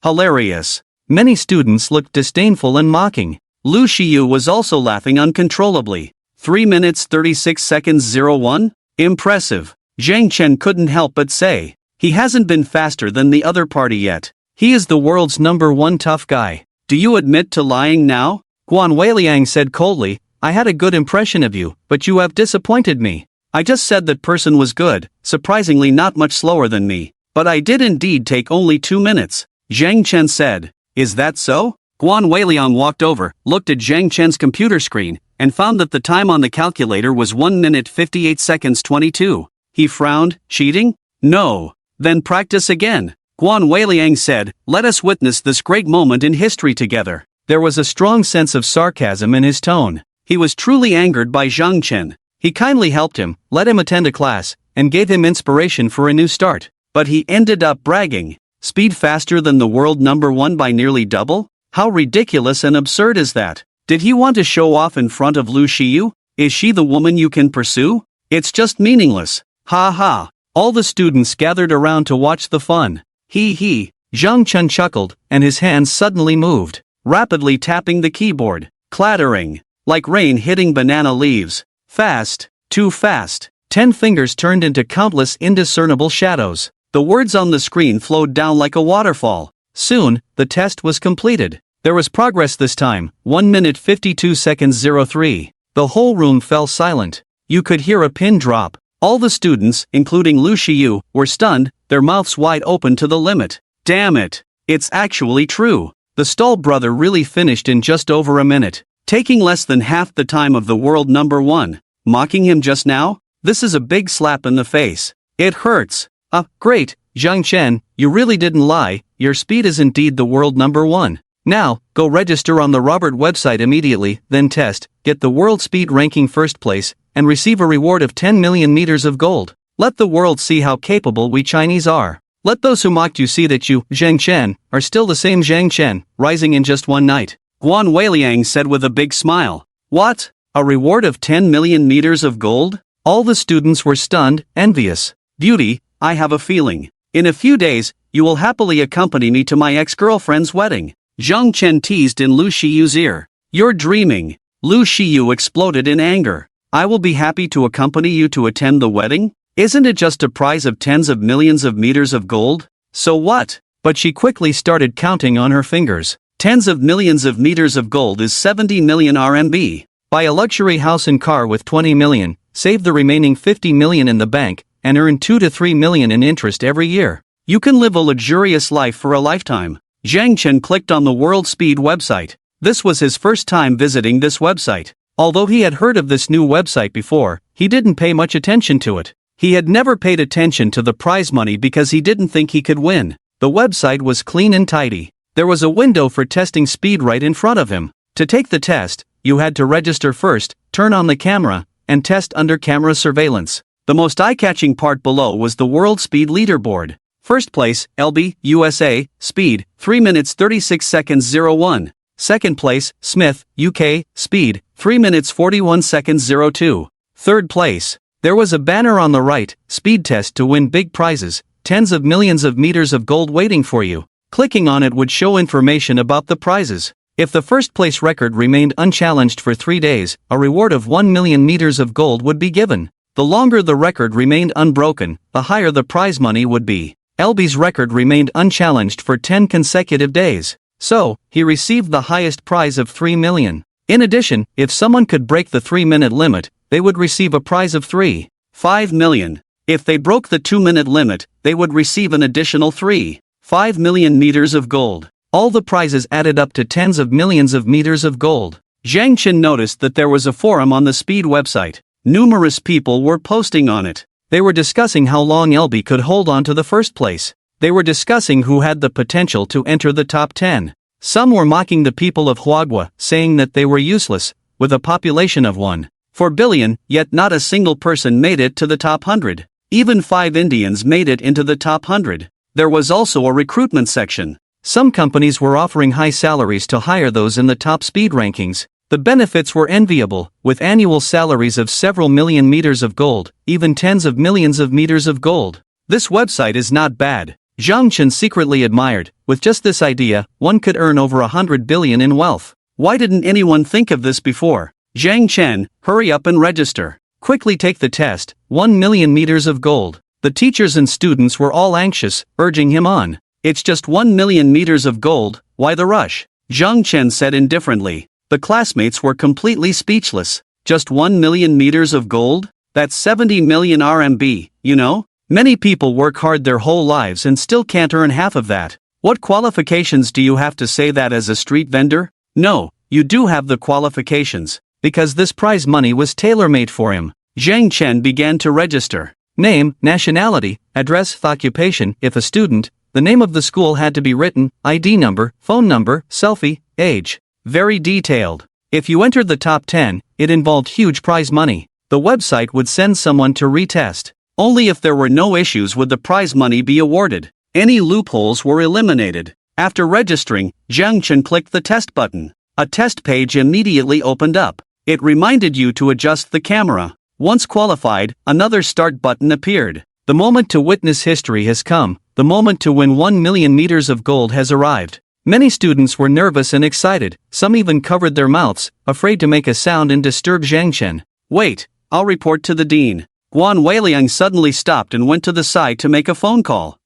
Hilarious. Many students looked disdainful and mocking. Lu Shiyu was also laughing uncontrollably. 3 minutes 36 seconds 01? Impressive. Zhang Chen couldn't help but say. He hasn't been faster than the other party yet. He is the world's #1 tough guy. Do you admit to lying now? Guan Weiliang said coldly, I had a good impression of you, but you have disappointed me. I just said that person was good, surprisingly not much slower than me. But I did indeed take only 2 minutes. Zhang Chen said. Is that so? Guan Weiliang walked over, looked at Zhang Chen's computer screen, and found that the time on the calculator was 1 minute 58 seconds 22. He frowned. Cheating? No. Then practice again. Guan Weiliang said, let us witness this great moment in history together. There was a strong sense of sarcasm in his tone. He was truly angered by Zhang Chen. He kindly helped him, let him attend a class, and gave him inspiration for a new start. But he ended up bragging. Speed faster than the world #1 by nearly double? How ridiculous and absurd is that? Did he want to show off in front of Lu Xiyu? Is she the woman you can pursue? It's just meaningless. Ha ha. All the students gathered around to watch the fun. He. Zhang Chen chuckled, and his hands suddenly moved, rapidly tapping the keyboard, clattering, like rain hitting banana leaves. Fast, too fast. 10 fingers turned into countless indiscernible shadows. The words on the screen flowed down like a waterfall. Soon, the test was completed. There was progress this time, 1 minute 52 seconds 03. The whole room fell silent. You could hear a pin drop. All the students, including Lu Xiyu, were stunned, their mouths wide open to the limit. Damn it! It's actually true. The Stahl brother really finished in just over a minute, taking less than half the time of the world #1. Mocking him just now? This is a big slap in the face. It hurts. Great, Zhang Chen, you really didn't lie, your speed is indeed the world #1. Now, go register on the Robert website immediately, then test, get the world speed ranking first place, and receive a reward of 10 million meters of gold. Let the world see how capable we Chinese are. Let those who mocked you see that you, Zhang Chen, are still the same Zhang Chen, rising in just one night. Guan Weiliang said with a big smile. What? A reward of 10 million meters of gold? All the students were stunned, envious. Beauty, I have a feeling. In a few days, you will happily accompany me to my ex-girlfriend's wedding. Zhang Chen teased in Lu Xiyu's ear. You're dreaming. Lu Xiyu exploded in anger. I will be happy to accompany you to attend the wedding? Isn't it just a prize of tens of millions of meters of gold? So what? But she quickly started counting on her fingers. Tens of millions of meters of gold is 70 million RMB. Buy a luxury house and car with 20 million, save the remaining 50 million in the bank, and earn 2 to 3 million in interest every year. You can live a luxurious life for a lifetime. Zhang Chen clicked on the World Speed website. This was his first time visiting this website. Although he had heard of this new website before, he didn't pay much attention to it. He had never paid attention to the prize money because he didn't think he could win. The website was clean and tidy. There was a window for testing speed right in front of him. To take the test, you had to register first, turn on the camera, and test under camera surveillance. The most eye-catching part below was the World Speed Leaderboard. First place, LB, USA, speed, 3 minutes 36 seconds 01. Second place, Smith, UK, speed, 3 minutes 41 seconds 02. Third place. There was a banner on the right, speed test to win big prizes, tens of millions of meters of gold waiting for you. Clicking on it would show information about the prizes. If the first place record remained unchallenged for 3 days, a reward of 1 million meters of gold would be given. The longer the record remained unbroken, the higher the prize money would be. LB's record remained unchallenged for 10 consecutive days. So, he received the highest prize of 3 million. In addition, if someone could break the 3-minute limit, they would receive a prize of 3.5 million. If they broke the 2-minute limit, they would receive an additional 3.5 million meters of gold. All the prizes added up to tens of millions of meters of gold. Zhang Chen noticed that there was a forum on the Speed website. Numerous people were posting on it. They were discussing how long LB could hold on to the first place. They were discussing who had the potential to enter the top 10. Some were mocking the people of Huagua, saying that they were useless, with a population of 1.4 billion, yet not a single person made it to the top 100. Even 5 Indians made it into the top 100. There was also a recruitment section. Some companies were offering high salaries to hire those in the top speed rankings. The benefits were enviable, with annual salaries of several million meters of gold, even tens of millions of meters of gold. This website is not bad. Zhang Chen secretly admired. With just this idea, one could earn over 100 billion in wealth. Why didn't anyone think of this before? Zhang Chen, hurry up and register. Quickly take the test, 1 million meters of gold. The teachers and students were all anxious, urging him on. It's just 1 million meters of gold, why the rush? Zhang Chen said indifferently. The classmates were completely speechless. Just 1 million meters of gold? That's 70 million RMB, you know? Many people work hard their whole lives and still can't earn half of that. What qualifications do you have to say that as a street vendor? No, you do have the qualifications, because this prize money was tailor-made for him. Zhang Chen began to register. Name, nationality, address, occupation, if a student, the name of the school had to be written, ID number, phone number, selfie, age. Very detailed. If you entered the top 10, it involved huge prize money. The website would send someone to retest. Only if there were no issues would the prize money be awarded. Any loopholes were eliminated. After registering, Zhang Chen clicked the test button. A test page immediately opened up. It reminded you to adjust the camera. Once qualified, another start button appeared. The moment to witness history has come. The moment to win 1 million meters of gold has arrived. Many students were nervous and excited. Some even covered their mouths, afraid to make a sound and disturb Zhang Chen. Wait, I'll report to the dean. Guan Weiliang suddenly stopped and went to the side to make a phone call.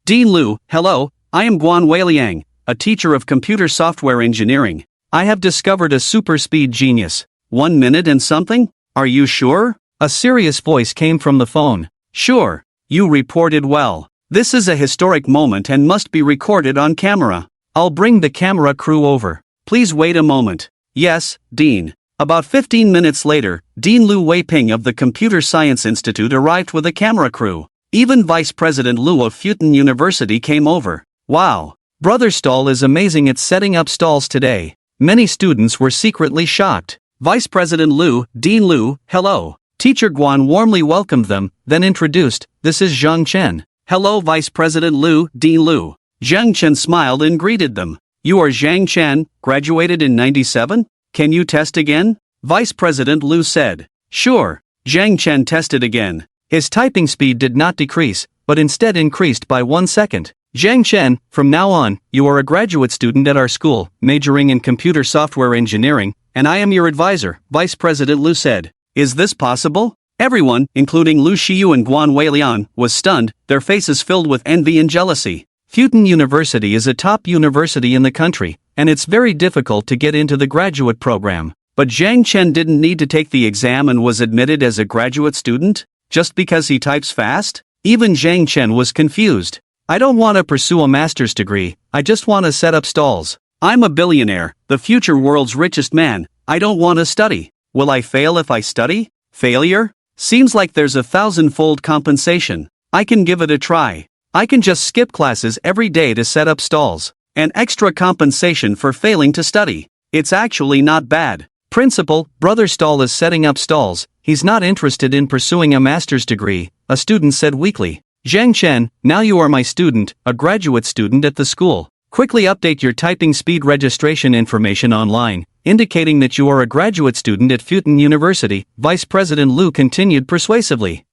Dean Liu, hello, I am Guan Weiliang, a teacher of computer software engineering. I have discovered a super speed genius. 1 minute and something? Are you sure? A serious voice came from the phone. Sure, you reported well. This is a historic moment and must be recorded on camera. I'll bring the camera crew over. Please wait a moment. Yes, Dean. About 15 minutes later, Dean Liu Weiping of the Computer Science Institute arrived with a camera crew. Even Vice President Liu of Futon University came over. Wow! Brother Stall is amazing at setting up stalls today. Many students were secretly shocked. Vice President Liu, Dean Liu, hello. Teacher Guan warmly welcomed them, then introduced, this is Zhang Chen. Hello Vice President Liu, Dean Liu. Zhang Chen smiled and greeted them. You are Zhang Chen, graduated in 97? Can you test again? Vice President Liu said. Sure. Zhang Chen tested again. His typing speed did not decrease, but instead increased by 1 second. Zhang Chen, from now on, you are a graduate student at our school, majoring in computer software engineering, and I am your advisor, Vice President Liu said. Is this possible? Everyone, including Lu Xiyu and Guan Weilian, was stunned, their faces filled with envy and jealousy. Futon University is a top university in the country, and it's very difficult to get into the graduate program. But Zhang Chen didn't need to take the exam and was admitted as a graduate student? Just because he types fast? Even Zhang Chen was confused. I don't want to pursue a master's degree, I just want to set up stalls. I'm a billionaire, the future world's richest man, I don't want to study. Will I fail if I study? Failure? Seems like there's a 1,000-fold compensation. I can give it a try. I can just skip classes every day to set up stalls. An extra compensation for failing to study. It's actually not bad. Principal, Brother Stall is setting up stalls. He's not interested in pursuing a master's degree, a student said weakly. Zhang Chen, now you are my student, a graduate student at the school. Quickly update your typing speed registration information online, indicating that you are a graduate student at Futon University, Vice President Liu continued persuasively.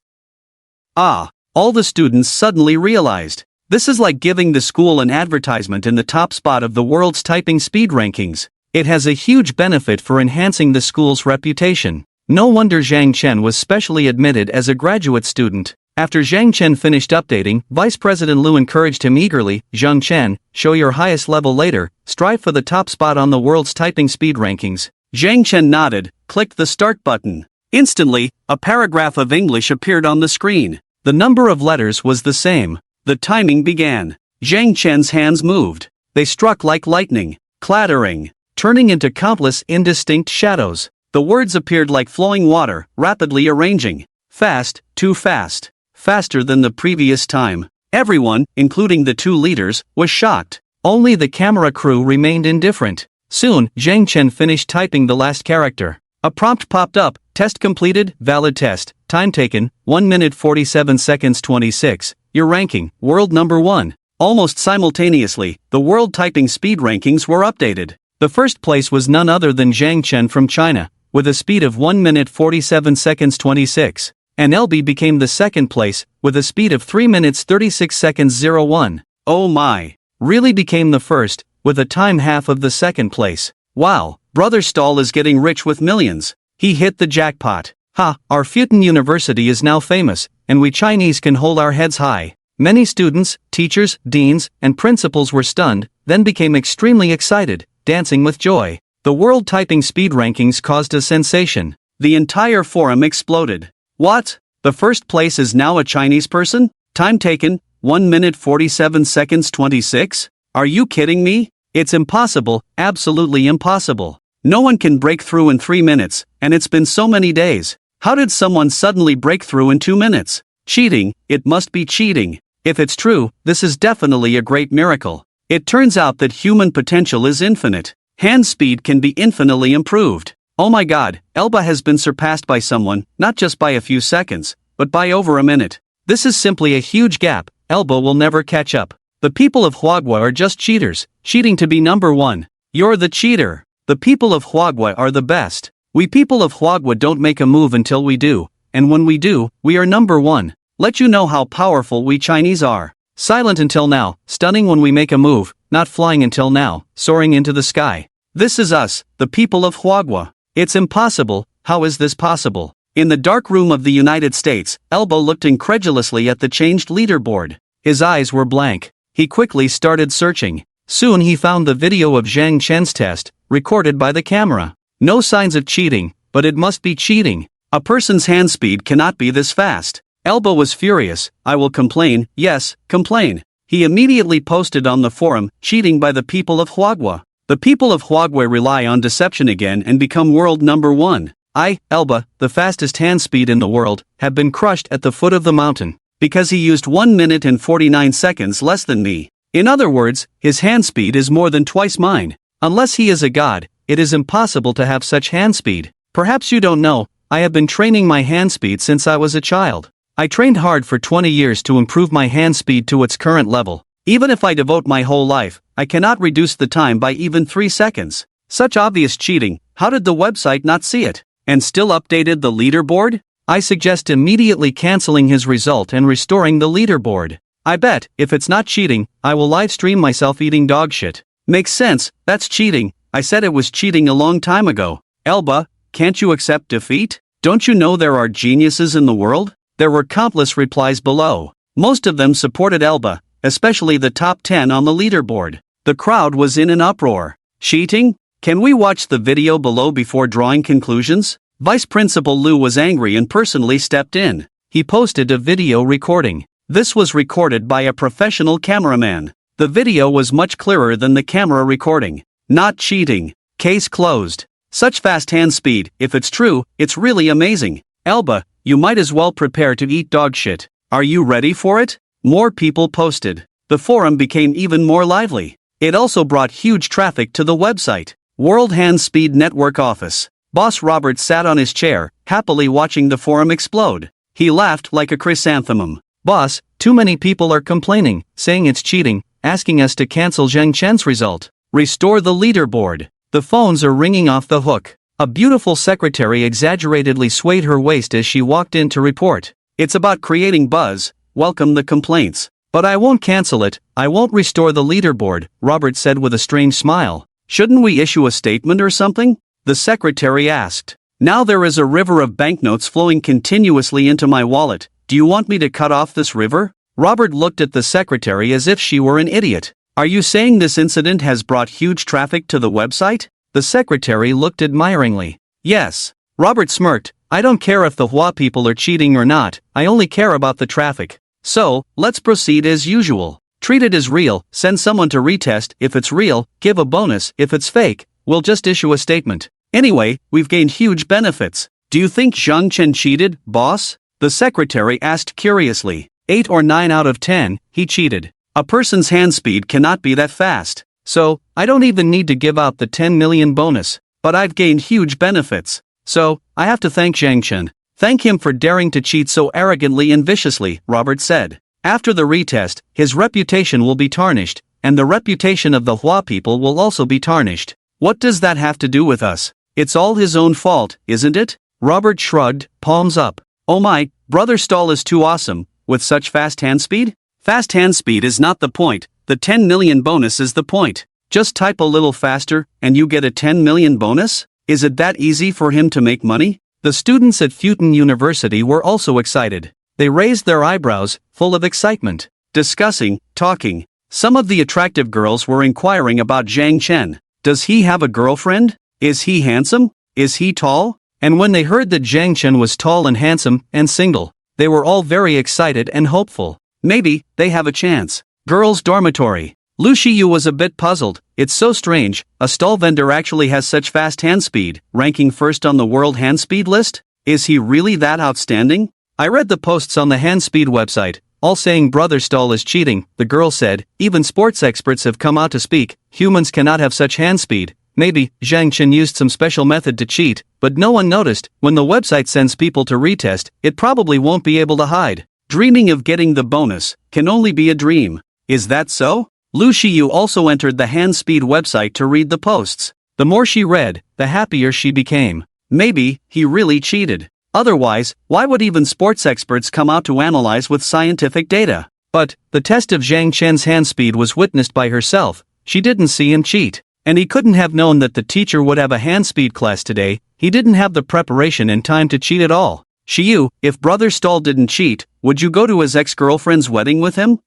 Ah, all the students suddenly realized. This is like giving the school an advertisement in the top spot of the world's typing speed rankings. It has a huge benefit for enhancing the school's reputation. No wonder Zhang Chen was specially admitted as a graduate student. After Zhang Chen finished updating, Vice President Liu encouraged him eagerly, Zhang Chen, show your highest level later, strive for the top spot on the world's typing speed rankings. Zhang Chen nodded, clicked the start button. Instantly, a paragraph of English appeared on the screen. The number of letters was the same. The timing began. Zhang Chen's hands moved. They struck like lightning, clattering, turning into countless indistinct shadows. The words appeared like flowing water, rapidly arranging. Fast, too fast. Faster than the previous time. Everyone, including the two leaders, was shocked. Only the camera crew remained indifferent. Soon, Zhang Chen finished typing the last character. A prompt popped up, test completed, valid test, time taken, 1 minute 47 seconds 26, your ranking, world number 1. Almost simultaneously, the world typing speed rankings were updated. The first place was none other than Zhang Chen from China, with a speed of 1 minute 47 seconds 26. And LB became the second place, with a speed of 3 minutes 36 seconds 01. Oh my! Really became the first, with a time half of the second place. Wow, Brother Stall is getting rich with millions. He hit the jackpot. Ha, our Futon University is now famous, and we Chinese can hold our heads high. Many students, teachers, deans, and principals were stunned, then became extremely excited, dancing with joy. The world typing speed rankings caused a sensation. The entire forum exploded. What? The first place is now a Chinese person? Time taken, 1 minute 47 seconds 26? Are you kidding me? It's impossible, absolutely impossible. No one can break through in 3 minutes, and it's been so many days. How did someone suddenly break through in 2 minutes? Cheating, it must be cheating. If it's true, this is definitely a great miracle. It turns out that human potential is infinite. Hand speed can be infinitely improved. Oh my god, Elba has been surpassed by someone, not just by a few seconds, but by over a minute. This is simply a huge gap. Elba will never catch up. The people of Huagua are just cheaters, cheating to be number one. You're the cheater. The people of Huagua are the best. We people of Huagua don't make a move until we do, and when we do, we are number one. Let you know how powerful we Chinese are. Silent until now, stunning when we make a move, not flying until now, soaring into the sky. This is us, the people of Huagua. It's impossible. How is this possible? In the dark room of the United States, Elba looked incredulously at the changed leaderboard. His eyes were blank. He quickly started searching. Soon he found the video of Zhang Chen's test, recorded by the camera. No signs of cheating, but it must be cheating. A person's hand speed cannot be this fast. Elba was furious. I will complain, yes, complain. He immediately posted on the forum, cheating by the people of Huagua. The people of Huagua rely on deception again and become world number one. I, Elba, the fastest hand speed in the world, have been crushed at the foot of the mountain, because he used 1 minute and 49 seconds less than me. In other words, his hand speed is more than twice mine. Unless he is a god, it is impossible to have such hand speed. Perhaps you don't know, I have been training my hand speed since I was a child. I trained hard for 20 years to improve my hand speed to its current level. Even if I devote my whole life, I cannot reduce the time by even 3 seconds. Such obvious cheating, how did the website not see it? And still updated the leaderboard? I suggest immediately canceling his result and restoring the leaderboard. I bet, if it's not cheating, I will live stream myself eating dog shit. Makes sense, that's cheating. I said it was cheating a long time ago. Elba, can't you accept defeat? Don't you know there are geniuses in the world? There were countless replies below. Most of them supported Elba, especially the top 10 on the leaderboard. The crowd was in an uproar. Cheating? Can we watch the video below before drawing conclusions? Vice Principal Liu was angry and personally stepped in. He posted a video recording. This was recorded by a professional cameraman. The video was much clearer than the camera recording. Not cheating. Case closed. Such fast hand speed, if it's true, it's really amazing. Elba, you might as well prepare to eat dog shit. Are you ready for it? More people posted. The forum became even more lively. It also brought huge traffic to the website. World Hand Speed Network office. Boss Robert sat on his chair, happily watching the forum explode. He laughed like a chrysanthemum. Boss, too many people are complaining, saying it's cheating, asking us to cancel Zheng Chen's result. Restore the leaderboard. The phones are ringing off the hook. A beautiful secretary exaggeratedly swayed her waist as she walked in to report. It's about creating buzz. Welcome the complaints. But I won't cancel it, I won't restore the leaderboard, Robert said with a strange smile. Shouldn't we issue a statement or something? The secretary asked. Now there is a river of banknotes flowing continuously into my wallet. Do you want me to cut off this river? Robert looked at the secretary as if she were an idiot. Are you saying this incident has brought huge traffic to the website? The secretary looked admiringly. Yes. Robert smirked. I don't care if the Hua people are cheating or not, I only care about the traffic. So, let's proceed as usual. Treat it as real, send someone to retest if it's real, give a bonus if it's fake, we'll just issue a statement. Anyway, we've gained huge benefits. Do you think Zhang Chen cheated, boss? The secretary asked curiously. 8 or 9 out of 10, he cheated. A person's hand speed cannot be that fast. So, I don't even need to give out the 10 million bonus, but I've gained huge benefits. So, I have to thank Zhang Chen. Thank him for daring to cheat so arrogantly and viciously, Robert said. After the retest, his reputation will be tarnished, and the reputation of the Hua people will also be tarnished. What does that have to do with us? It's all his own fault, isn't it? Robert shrugged, palms up. Oh my, Brother Stahl is too awesome, with such fast hand speed? Fast hand speed is not the point, the 10 million bonus is the point. Just type a little faster, and you get a 10 million bonus? Is it that easy for him to make money? The students at Futon University were also excited. They raised their eyebrows, full of excitement. Discussing, talking. Some of the attractive girls were inquiring about Zhang Chen. Does he have a girlfriend? Is he handsome? Is he tall? And when they heard that Zhang Chen was tall and handsome and single, they were all very excited and hopeful. Maybe they have a chance. Girls' dormitory. Lu Shiyu was a bit puzzled. It's so strange, a stall vendor actually has such fast hand speed, ranking first on the world hand speed list? Is he really that outstanding? I read the posts on the hand speed website, all saying brother stall is cheating, the girl said. Even sports experts have come out to speak, humans cannot have such hand speed. Maybe Zhang Chen used some special method to cheat, but no one noticed. When the website sends people to retest, it probably won't be able to hide. Dreaming of getting the bonus can only be a dream. Is that so? Lu Shiyu also entered the hand speed website to read the posts. The more she read, the happier she became. Maybe he really cheated. Otherwise, why would even sports experts come out to analyze with scientific data? But the test of Zhang Chen's hand speed was witnessed by herself. She didn't see him cheat. And he couldn't have known that the teacher would have a hand speed class today. He didn't have the preparation in time to cheat at all. Shiyu, if brother Stall didn't cheat, would you go to his ex-girlfriend's wedding with him?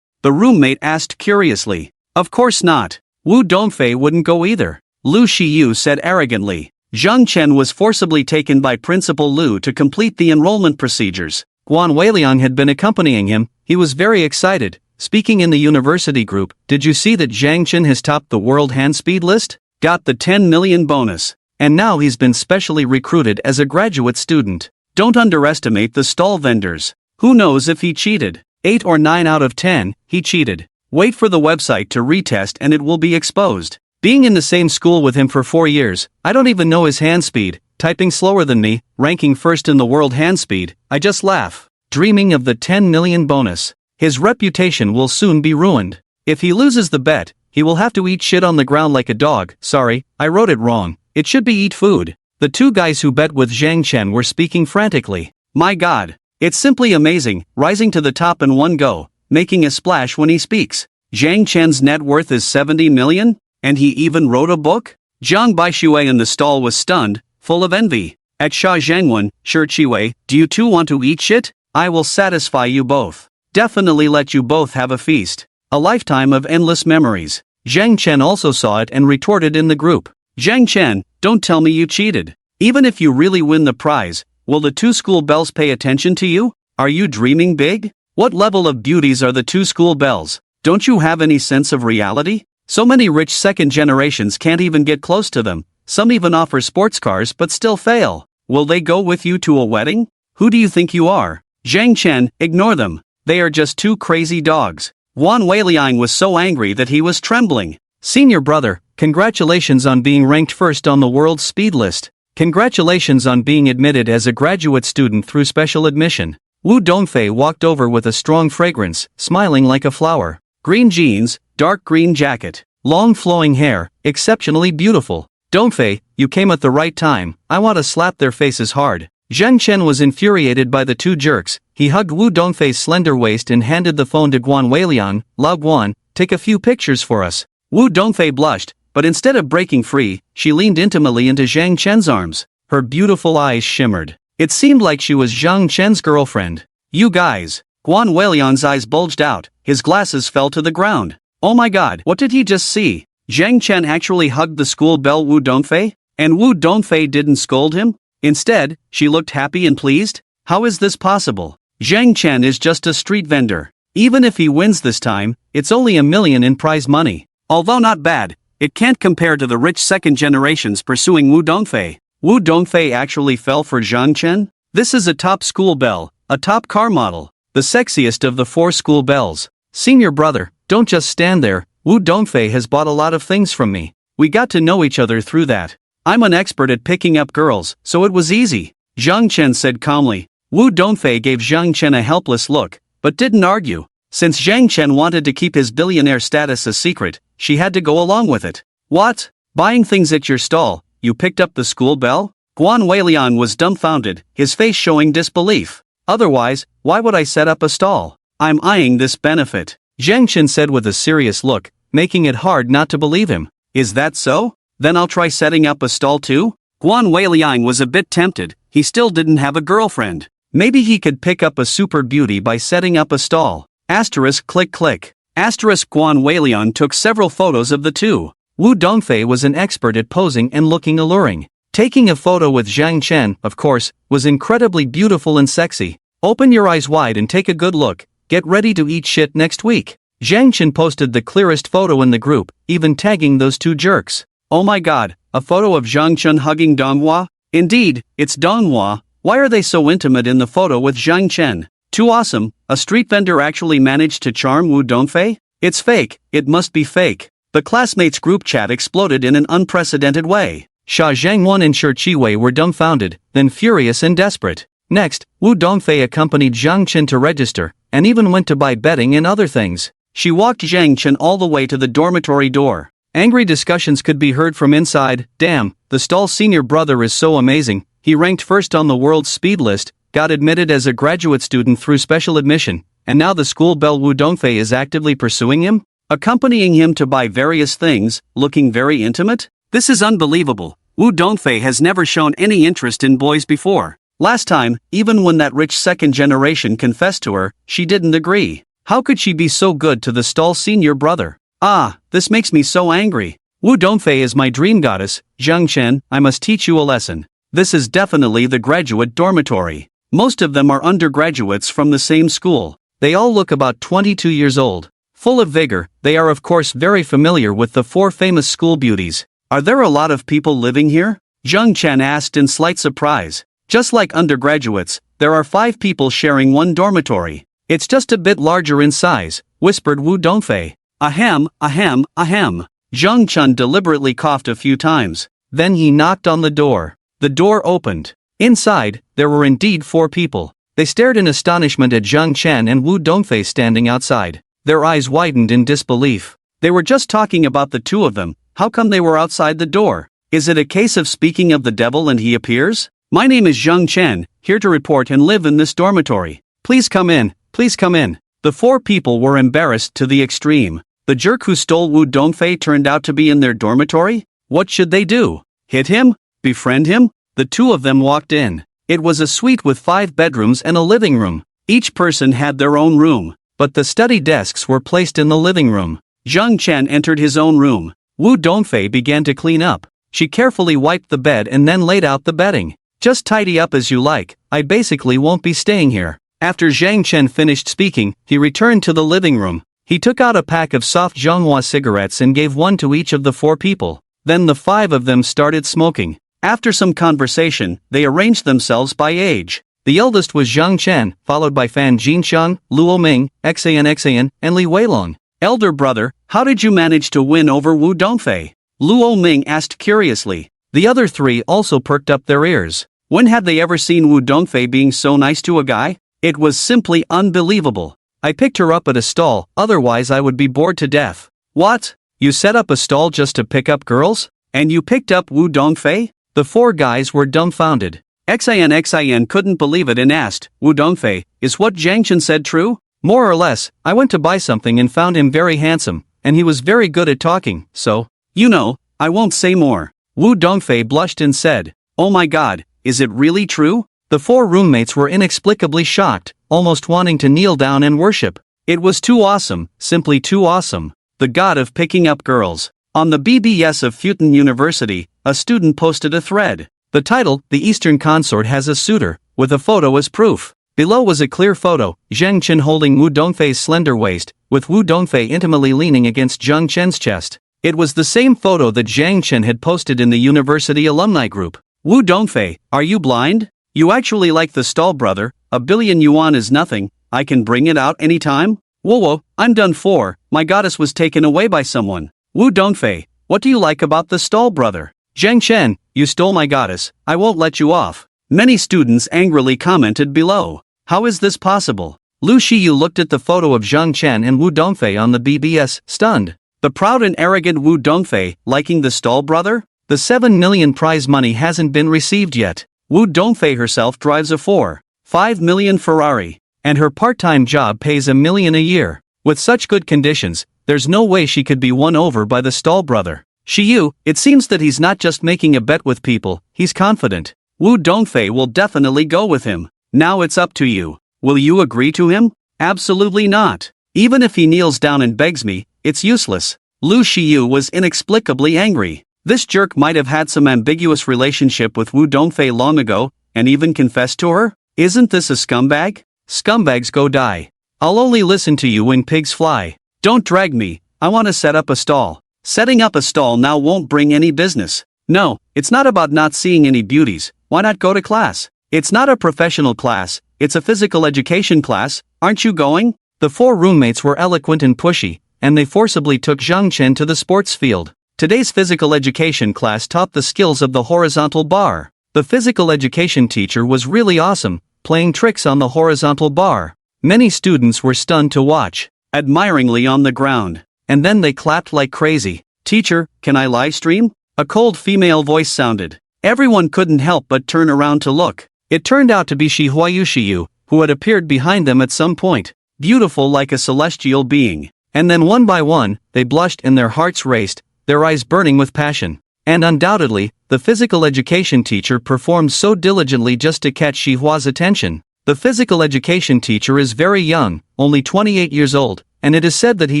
The roommate asked curiously. Of course not. Wu Dongfei wouldn't go either. Lu Shiyu said arrogantly. Zhang Chen was forcibly taken by Principal Lu to complete the enrollment procedures. Guan Weiliang had been accompanying him. He was very excited. Speaking in the university group, did you see that Zhang Chen has topped the world hand speed list? Got the 10 million bonus. And now he's been specially recruited as a graduate student. Don't underestimate the stall vendors. Who knows if he cheated? 8 or 9 out of 10, he cheated. Wait for the website to retest and it will be exposed. Being in the same school with him for 4 years, I don't even know his hand speed. Typing slower than me, ranking first in the world hand speed, I just laugh. Dreaming of the 10 million bonus. His reputation will soon be ruined. If he loses the bet, he will have to eat shit on the ground like a dog. Sorry, I wrote it wrong. It should be eat food. The two guys who bet with Zhang Chen were speaking frantically. My god. It's simply amazing, rising to the top in one go, making a splash when he speaks. Zhang Chen's net worth is 70 million? And he even wrote a book? Zhang Baishui in the stall was stunned, full of envy. At Sha Zhangwen, Shi Chiwei, do you two want to eat shit? I will satisfy you both. Definitely let you both have a feast. A lifetime of endless memories. Zhang Chen also saw it and retorted in the group. Zhang Chen, don't tell me you cheated. Even if you really win the prize, will the two school bells pay attention to you? Are you dreaming big? What level of beauties are the two school bells? Don't you have any sense of reality? So many rich second generations can't even get close to them. Some even offer sports cars but still fail. Will they go with you to a wedding? Who do you think you are? Zhang Chen, ignore them. They are just two crazy dogs. Guan Weiliang was so angry that he was trembling. Senior brother, congratulations on being ranked first on the world's speed list. Congratulations on being admitted as a graduate student through special admission. Wu Dongfei walked over with a strong fragrance, smiling like a flower. Green jeans, dark green jacket, long flowing hair, exceptionally beautiful. Dongfei, you came at the right time. I want to slap their faces hard. Zhang Chen was infuriated by the two jerks. He hugged Wu Dongfei's slender waist and handed the phone to Guan Weiliang. Lao Guan, take a few pictures for us. Wu Dongfei blushed, but instead of breaking free, she leaned intimately into Zhang Chen's arms. Her beautiful eyes shimmered. It seemed like she was Zhang Chen's girlfriend. You guys. Guan Weiliang's eyes bulged out, his glasses fell to the ground. Oh my god, what did he just see? Zhang Chen actually hugged the school belle Wu Dongfei? And Wu Dongfei didn't scold him? Instead, she looked happy and pleased? How is this possible? Zhang Chen is just a street vendor. Even if he wins this time, it's only $1 million in prize money. Although not bad, it can't compare to the rich second generations pursuing Wu Dongfei. Wu Dongfei actually fell for Zhang Chen? This is a top school belle, a top car model, the sexiest of the 4 school belles. Senior brother, don't just stand there. Wu Dongfei has bought a lot of things from me. We got to know each other through that. I'm an expert at picking up girls, so it was easy. Zhang Chen said calmly. Wu Dongfei gave Zhang Chen a helpless look, but didn't argue. Since Zhang Chen wanted to keep his billionaire status a secret, she had to go along with it. What? Buying things at your stall, you picked up the school bell? Guan Weiliang was dumbfounded, his face showing disbelief. Otherwise, why would I set up a stall? I'm eyeing this benefit. Zhang Chen said with a serious look, making it hard not to believe him. Is that so? Then I'll try setting up a stall too? Guan Weiliang was a bit tempted, he still didn't have a girlfriend. Maybe he could pick up a super beauty by setting up a stall. Asterisk click click. Asterisk Guan Weiliang took several photos of the two. Wu Dongfei was an expert at posing and looking alluring. Taking a photo with Zhang Chen, of course, was incredibly beautiful and sexy. Open your eyes wide and take a good look. Get ready to eat shit next week. Zhang Chen posted the clearest photo in the group, even tagging those two jerks. Oh my god, a photo of Zhang Chen hugging Donghua? Indeed, it's Donghua. Why are they so intimate in the photo with Zhang Chen? Too awesome, a street vendor actually managed to charm Wu Dongfei? It's fake, it must be fake. The classmates group chat exploded in an unprecedented way. Xia Zhangwan and Shi Qiwei were dumbfounded, then furious and desperate. Next, Wu Dongfei accompanied Zhang Chen to register, and even went to buy bedding and other things. She walked Zhang Chen all the way to the dormitory door. Angry discussions could be heard from inside. Damn, the stall's senior brother is so amazing, he ranked first on the world's speed list, got admitted as a graduate student through special admission, and now the school belle Wu Dongfei is actively pursuing him? Accompanying him to buy various things, looking very intimate? This is unbelievable. Wu Dongfei has never shown any interest in boys before. Last time, even when that rich second generation confessed to her, she didn't agree. How could she be so good to the stall's senior brother? Ah, this makes me so angry. Wu Dongfei is my dream goddess. Zhang Chen, I must teach you a lesson. This is definitely the graduate dormitory. Most of them are undergraduates from the same school. They all look about 22 years old. Full of vigor, they are of course very familiar with the four famous school beauties. Are there a lot of people living here? Zhang Chen asked in slight surprise. Just like undergraduates, there are 5 people sharing one dormitory. It's just a bit larger in size, whispered Wu Dongfei. Ahem, ahem, ahem. Zhang Chen deliberately coughed a few times. Then he knocked on the door. The door opened. Inside, there were indeed 4 people. They stared in astonishment at Zhang Chen and Wu Dongfei standing outside. Their eyes widened in disbelief. They were just talking about the two of them. How come they were outside the door? Is it a case of speaking of the devil and he appears? My name is Zhang Chen, here to report and live in this dormitory. Please come in, please come in. The 4 people were embarrassed to the extreme. The jerk who stole Wu Dongfei turned out to be in their dormitory? What should they do? Hit him? Befriend him? The 2 of them walked in. It was a suite with 5 bedrooms and a living room. Each person had their own room, but the study desks were placed in the living room. Zhang Chen entered his own room. Wu Dongfei began to clean up. She carefully wiped the bed and then laid out the bedding. Just tidy up as you like, I basically won't be staying here. After Zhang Chen finished speaking, he returned to the living room. He took out a pack of soft Zhonghua cigarettes and gave one to each of the 4 people. Then the 5 of them started smoking. After some conversation, they arranged themselves by age. The eldest was Zhang Chen, followed by Fan Jinxiang, Luo Ming, Xan, and Li Weilong. Elder brother, how did you manage to win over Wu Dongfei? Luo Ming asked curiously. The other 3 also perked up their ears. When had they ever seen Wu Dongfei being so nice to a guy? It was simply unbelievable. I picked her up at a stall, otherwise I would be bored to death. What? You set up a stall just to pick up girls? And you picked up Wu Dongfei? The 4 guys were dumbfounded. Xin couldn't believe it and asked, Wu Dongfei, is what Zhang Chen said true? More or less, I went to buy something and found him very handsome, and he was very good at talking, so, you know, I won't say more. Wu Dongfei blushed and said, oh my god, is it really true? The 4 roommates were inexplicably shocked, almost wanting to kneel down and worship. It was too awesome, simply too awesome. The god of picking up girls. On the BBS of Futon University, a student posted a thread. The title, The Eastern Consort Has a Suitor, with a photo as proof. Below was a clear photo, Zhang Chen holding Wu Dongfei's slender waist, with Wu Dongfei intimately leaning against Zhang Chen's chest. It was the same photo that Zhang Chen had posted in the university alumni group. Wu Dongfei, are you blind? You actually like the stall brother, $1 billion yuan is nothing, I can bring it out anytime? Whoa, I'm done for, my goddess was taken away by someone. Wu Dongfei, what do you like about the stall brother? Zhang Chen, you stole my goddess, I won't let you off. Many students angrily commented below. How is this possible? Lu Shiyu looked at the photo of Zhang Chen and Wu Dongfei on the BBS, stunned. The proud and arrogant Wu Dongfei, liking the stall brother? The 7 million prize money hasn't been received yet. Wu Dongfei herself drives a 4.5 million Ferrari, and her part-time job pays $1 million a year. With such good conditions, there's no way she could be won over by the stall brother. Shiyu, it seems that he's not just making a bet with people, he's confident. Wu Dongfei will definitely go with him. Now it's up to you. Will you agree to him? Absolutely not. Even if he kneels down and begs me, it's useless. Lu Shiyu was inexplicably angry. This jerk might have had some ambiguous relationship with Wu Dongfei long ago, and even confessed to her? Isn't this a scumbag? Scumbags go die. I'll only listen to you when pigs fly. Don't drag me, I want to set up a stall. Setting up a stall now won't bring any business. No, it's not about not seeing any beauties, why not go to class? It's not a professional class, it's a physical education class, aren't you going? The four roommates were eloquent and pushy, and they forcibly took Zhang Chen to the sports field. Today's physical education class taught the skills of the horizontal bar. The physical education teacher was really awesome, playing tricks on the horizontal bar. Many students were stunned to watch, admiringly on the ground. And then they clapped like crazy. Teacher, can I live stream? A cold female voice sounded. Everyone couldn't help but turn around to look. It turned out to be Shihuayu Shiyu, who had appeared behind them at some point, beautiful like a celestial being. And then one by one, they blushed and their hearts raced, their eyes burning with passion. And undoubtedly, the physical education teacher performed so diligently just to catch Shihua's attention. The physical education teacher is very young, only 28 years old, and it is said that he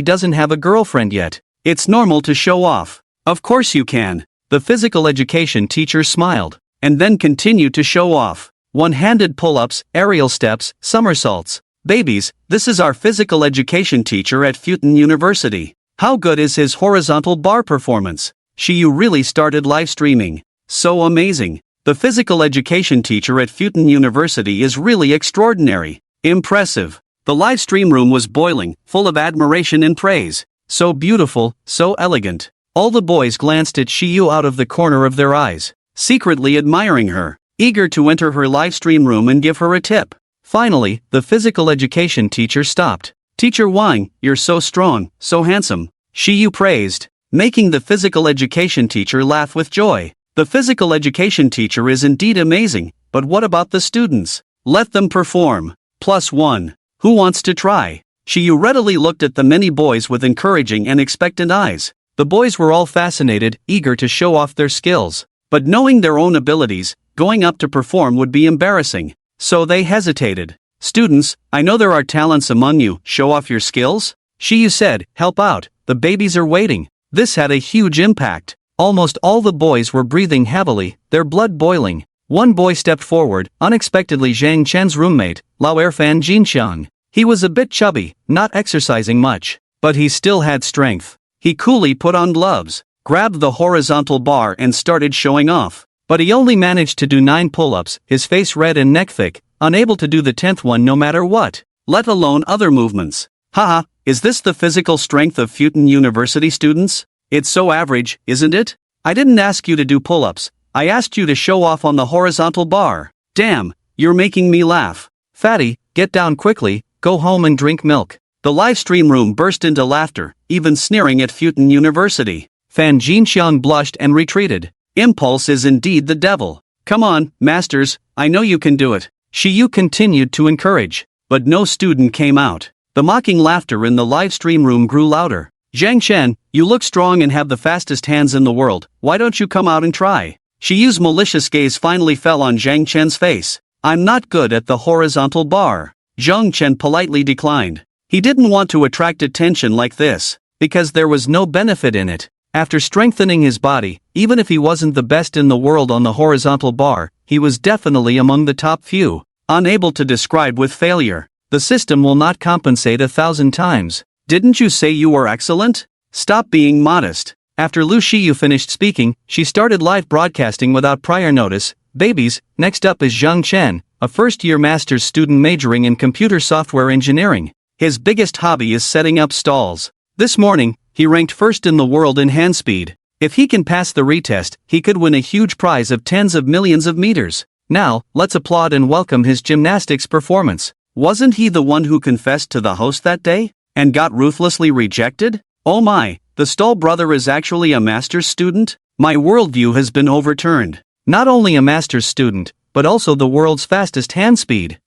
doesn't have a girlfriend yet. It's normal to show off. Of course you can. The physical education teacher smiled, and then continued to show off. One-handed pull-ups, aerial steps, somersaults. Babies, this is our physical education teacher at Futon University. How good is his horizontal bar performance? Shiyu really started live streaming. So amazing. The physical education teacher at Futon University is really extraordinary. Impressive. The live stream room was boiling, full of admiration and praise. So beautiful, so elegant. All the boys glanced at Shiyu out of the corner of their eyes, secretly admiring her, eager to enter her live stream room and give her a tip. Finally, the physical education teacher stopped. Teacher Wang, you're so strong, so handsome. Shiyu praised, making the physical education teacher laugh with joy. The physical education teacher is indeed amazing, but what about the students? Let them perform. +1. Who wants to try? Shiyu readily looked at the many boys with encouraging and expectant eyes. The boys were all fascinated, eager to show off their skills. But knowing their own abilities, going up to perform would be embarrassing. So they hesitated. Students, I know there are talents among you, show off your skills? Shiyu said, help out, the babies are waiting. This had a huge impact. Almost all the boys were breathing heavily, their blood boiling. One boy stepped forward, unexpectedly Zhang Chen's roommate, Lao Erfan Jinxiang. He was a bit chubby, not exercising much, but he still had strength. He coolly put on gloves, grabbed the horizontal bar and started showing off. But he only managed to do 9 pull-ups, his face red and neck thick, unable to do the 10th one no matter what, let alone other movements. Haha, is this the physical strength of Futon University students? It's so average, isn't it? I didn't ask you to do pull-ups, I asked you to show off on the horizontal bar. Damn, you're making me laugh. Fatty, get down quickly, go home and drink milk. The live stream room burst into laughter, even sneering at Futon University. Fan Jinxiang blushed and retreated. Impulse is indeed the devil. Come on, masters, I know you can do it. Shiyu continued to encourage, but no student came out. The mocking laughter in the live stream room grew louder. Zhang Chen, you look strong and have the fastest hands in the world, why don't you come out and try? Shiyu's malicious gaze finally fell on Zhang Chen's face. I'm not good at the horizontal bar. Zhang Chen politely declined. He didn't want to attract attention like this, because there was no benefit in it. After strengthening his body, even if he wasn't the best in the world on the horizontal bar, he was definitely among the top few. Unable to describe with failure. The system will not compensate 1,000 times. Didn't you say you were excellent? Stop being modest. After Lu Shiyu finished speaking, she started live broadcasting without prior notice. Babies, next up is Zhang Chen, a first-year master's student majoring in computer software engineering. His biggest hobby is setting up stalls. This morning, he ranked first in the world in hand speed. If he can pass the retest, he could win a huge prize of tens of millions of meters. Now, let's applaud and welcome his gymnastics performance. Wasn't he the one who confessed to the host that day? And got ruthlessly rejected? Oh my, the stall brother is actually a master's student? My worldview has been overturned. Not only a master's student, but also the world's fastest hand speed.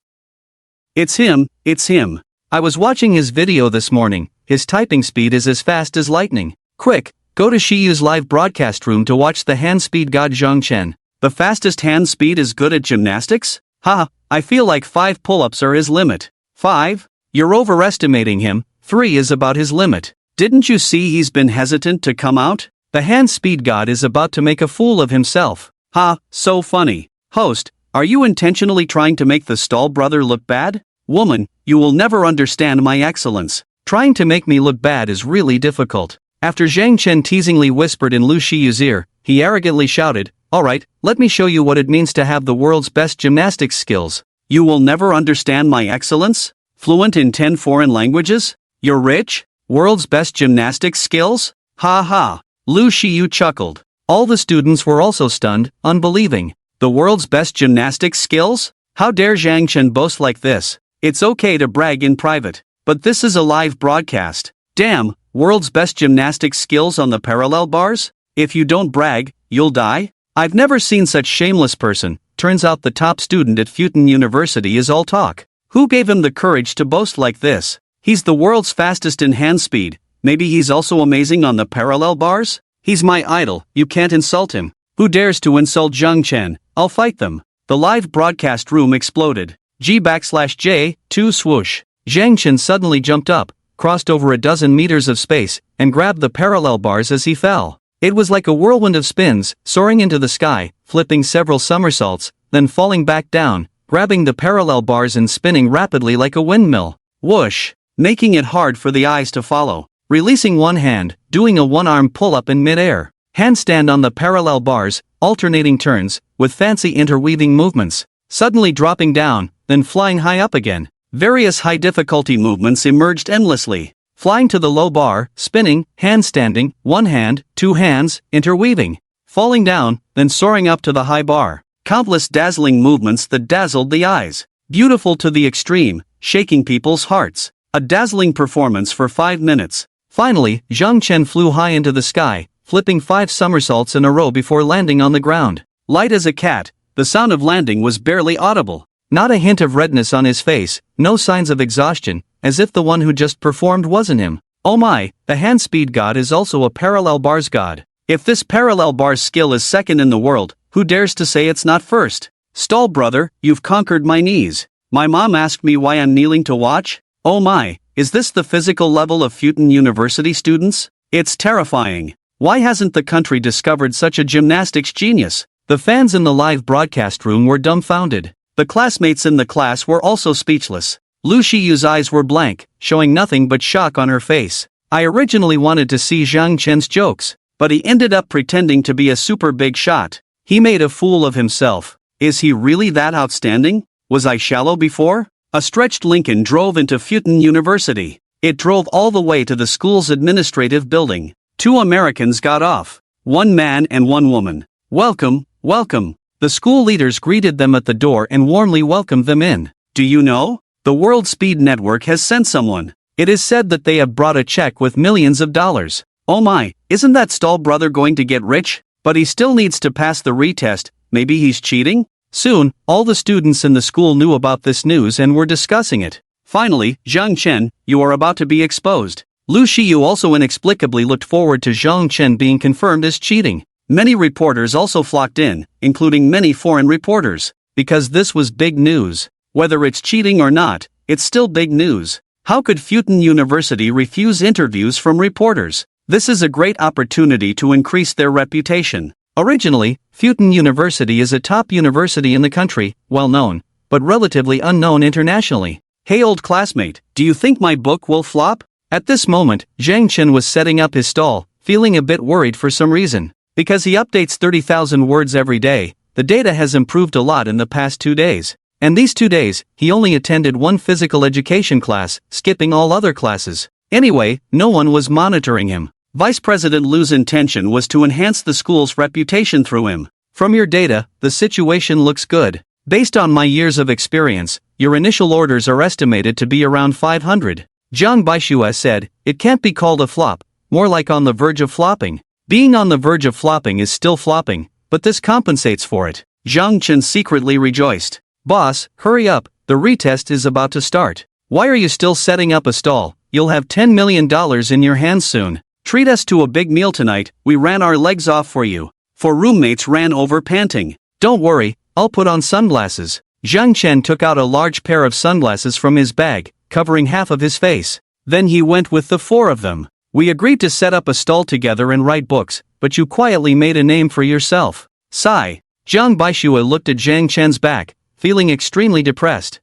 It's him, it's him. I was watching his video this morning, his typing speed is as fast as lightning. Quick, Go to Shiyu's live broadcast room to watch the hand speed god Zhang Chen. The fastest hand speed is good at gymnastics? Ha, I feel like 5 pull-ups are his limit. 5? You're overestimating him. 3 is about his limit. Didn't you see he's been hesitant to come out? The hand speed god is about to make a fool of himself. Ha, so funny. Host, are you intentionally trying to make the stall brother look bad? Woman, you will never understand my excellence. Trying to make me look bad is really difficult. After Zhang Chen teasingly whispered in Lu Shiyu's ear, he arrogantly shouted, "Alright, let me show you what it means to have the world's best gymnastics skills." You will never understand my excellence? Fluent in 10 foreign languages? You're rich? World's best gymnastics skills? Ha ha. Lu Shiyu chuckled. All the students were also stunned, unbelieving. The world's best gymnastics skills? How dare Zhang Chen boast like this? It's okay to brag in private, but this is a live broadcast. Damn, world's best gymnastics skills on the parallel bars? If you don't brag, you'll die? I've never seen such shameless person. Turns out the top student at Futon University is all talk. Who gave him the courage to boast like this? He's the world's fastest in hand speed. Maybe he's also amazing on the parallel bars? He's my idol, you can't insult him. Who dares to insult Zhang Chen? I'll fight them. The live broadcast room exploded. G/J, 2 swoosh. Zhang Chen suddenly jumped up, crossed over a dozen meters of space, and grabbed the parallel bars as he fell. It was like a whirlwind of spins, soaring into the sky, flipping several somersaults, then falling back down, grabbing the parallel bars and spinning rapidly like a windmill. Whoosh! Making it hard for the eyes to follow. Releasing one hand, doing a one-arm pull-up in mid-air. Handstand on the parallel bars, alternating turns, with fancy interweaving movements. Suddenly dropping down, then flying high up again. Various high-difficulty movements emerged endlessly. Flying to the low bar, spinning, handstanding, one hand, 2 hands, interweaving. Falling down, then soaring up to the high bar. Countless dazzling movements that dazzled the eyes. Beautiful to the extreme, shaking people's hearts. A dazzling performance for 5 minutes. Finally, Zhang Chen flew high into the sky, flipping 5 somersaults in a row before landing on the ground. Light as a cat, the sound of landing was barely audible. Not a hint of redness on his face, no signs of exhaustion, as if the one who just performed wasn't him. Oh my, the hand speed god is also a parallel bars god. If this parallel bars skill is second in the world, who dares to say it's not first? Stall brother, you've conquered my knees. My mom asked me why I'm kneeling to watch. Oh my, is this the physical level of Futon University students? It's terrifying. Why hasn't the country discovered such a gymnastics genius? The fans in the live broadcast room were dumbfounded. The classmates in the class were also speechless. Lu Shiyu's eyes were blank, showing nothing but shock on her face. I originally wanted to see Zhang Chen's jokes, but he ended up pretending to be a super big shot. He made a fool of himself. Is he really that outstanding? Was I shallow before? A stretched Lincoln drove into Futon University. It drove all the way to the school's administrative building. 2 Americans got off. 1 man and 1 woman. Welcome, welcome. The school leaders greeted them at the door and warmly welcomed them in. Do you know? The World Speed Network has sent someone. It is said that they have brought a check with millions of dollars. Oh my, isn't that stall brother going to get rich? But he still needs to pass the retest. Maybe he's cheating? Soon, all the students in the school knew about this news and were discussing it. Finally, Zhang Chen, you are about to be exposed. Lu Shiyu also inexplicably looked forward to Zhang Chen being confirmed as cheating. Many reporters also flocked in, including many foreign reporters, because this was big news. Whether it's cheating or not, it's still big news. How could Futon University refuse interviews from reporters? This is a great opportunity to increase their reputation. Originally, Futon University is a top university in the country, well known, but relatively unknown internationally. Hey old classmate, do you think my book will flop? At this moment, Zhang Chen was setting up his stall, feeling a bit worried for some reason. Because he updates 30,000 words every day, the data has improved a lot in the past 2 days. And these 2 days, he only attended 1 physical education class, skipping all other classes. Anyway, no one was monitoring him. Vice President Lu's intention was to enhance the school's reputation through him. From your data, the situation looks good. Based on my years of experience, your initial orders are estimated to be around 500. Jiang Baishua said, it can't be called a flop, more like on the verge of flopping. Being on the verge of flopping is still flopping, but this compensates for it. Zhang Chen secretly rejoiced. Boss, hurry up, the retest is about to start. Why are you still setting up a stall? You'll have $10 million in your hands soon. Treat us to a big meal tonight, we ran our legs off for you. 4 roommates ran over panting. Don't worry, I'll put on sunglasses. Zhang Chen took out a large pair of sunglasses from his bag, covering half of his face. Then he went with the 4 of them. We agreed to set up a stall together and write books, but you quietly made a name for yourself. Sigh. Zhang Baishua looked at Zhang Chen's back, feeling extremely depressed.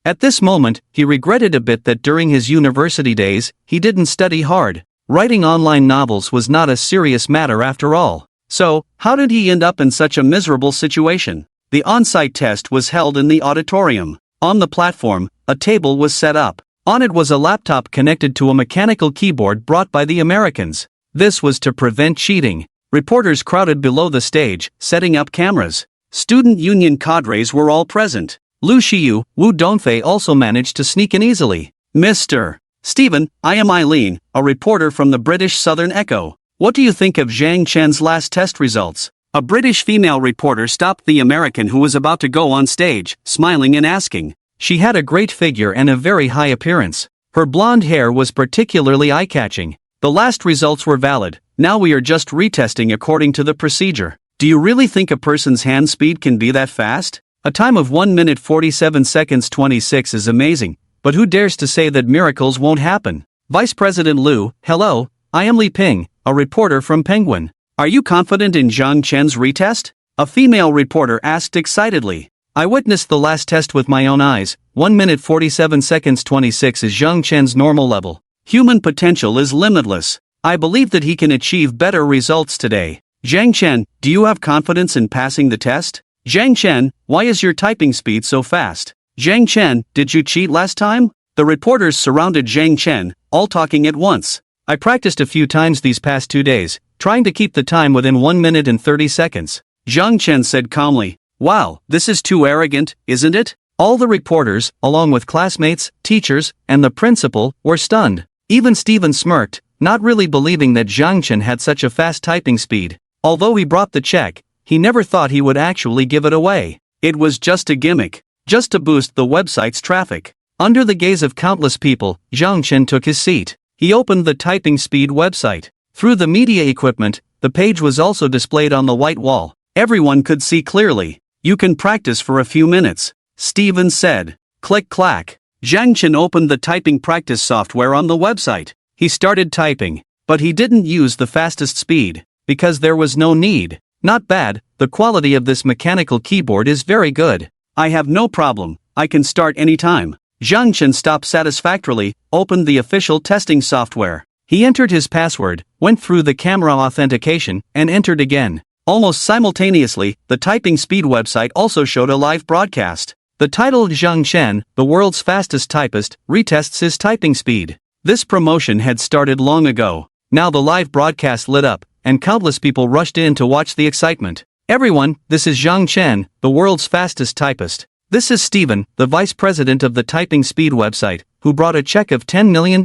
At this moment, he regretted a bit that during his university days, he didn't study hard. Writing online novels was not a serious matter after all. So, how did he end up in such a miserable situation? The on-site test was held in the auditorium. On the platform, a table was set up. On it was a laptop connected to a mechanical keyboard brought by the Americans. This was to prevent cheating. Reporters crowded below the stage, setting up cameras. Student union cadres were all present. Lu Xiyu, Wu Dongfei also managed to sneak in easily. Mr. Stephen, I am Eileen, a reporter from the British Southern Echo. What do you think of Zhang Chen's last test results? A British female reporter stopped the American who was about to go on stage, smiling and asking. She had a great figure and a very high appearance. Her blonde hair was particularly eye-catching. The last results were valid, now we are just retesting according to the procedure. Do you really think a person's hand speed can be that fast? A time of 1 minute 47 seconds 26 is amazing, but who dares to say that miracles won't happen? Vice President Liu, hello, I am Li Ping, a reporter from Penguin. Are you confident in Zhang Chen's retest? A female reporter asked excitedly. I witnessed the last test with my own eyes. 1 minute 47 seconds 26 is Zhang Chen's normal level. Human potential is limitless. I believe that he can achieve better results today. Zhang Chen, do you have confidence in passing the test? Zhang Chen, why is your typing speed so fast? Zhang Chen, did you cheat last time? The reporters surrounded Zhang Chen, all talking at once. I practiced a few times these past 2 days, trying to keep the time within 1 minute and 30 seconds. Zhang Chen said calmly. Wow, this is too arrogant, isn't it? All the reporters, along with classmates, teachers, and the principal, were stunned. Even Stephen smirked, not really believing that Zhang Chen had such a fast typing speed. Although he brought the check, he never thought he would actually give it away. It was just a gimmick, just to boost the website's traffic. Under the gaze of countless people, Zhang Chen took his seat. He opened the typing speed website. Through the media equipment, the page was also displayed on the white wall. Everyone could see clearly. You can practice for a few minutes, Stephen said. Click clack. Zhang Chen opened the typing practice software on the website. He started typing, but he didn't use the fastest speed, because there was no need. Not bad, the quality of this mechanical keyboard is very good. I have no problem, I can start anytime. Zhang Chen stopped satisfactorily, opened the official testing software. He entered his password, went through the camera authentication, and entered again. Almost simultaneously, the typing speed website also showed a live broadcast. The title Zhang Chen, the world's fastest typist, retests his typing speed. This promotion had started long ago. Now the live broadcast lit up, and countless people rushed in to watch the excitement. Everyone, this is Zhang Chen, the world's fastest typist. This is Stephen, the vice president of the typing speed website, who brought a check of $10 million.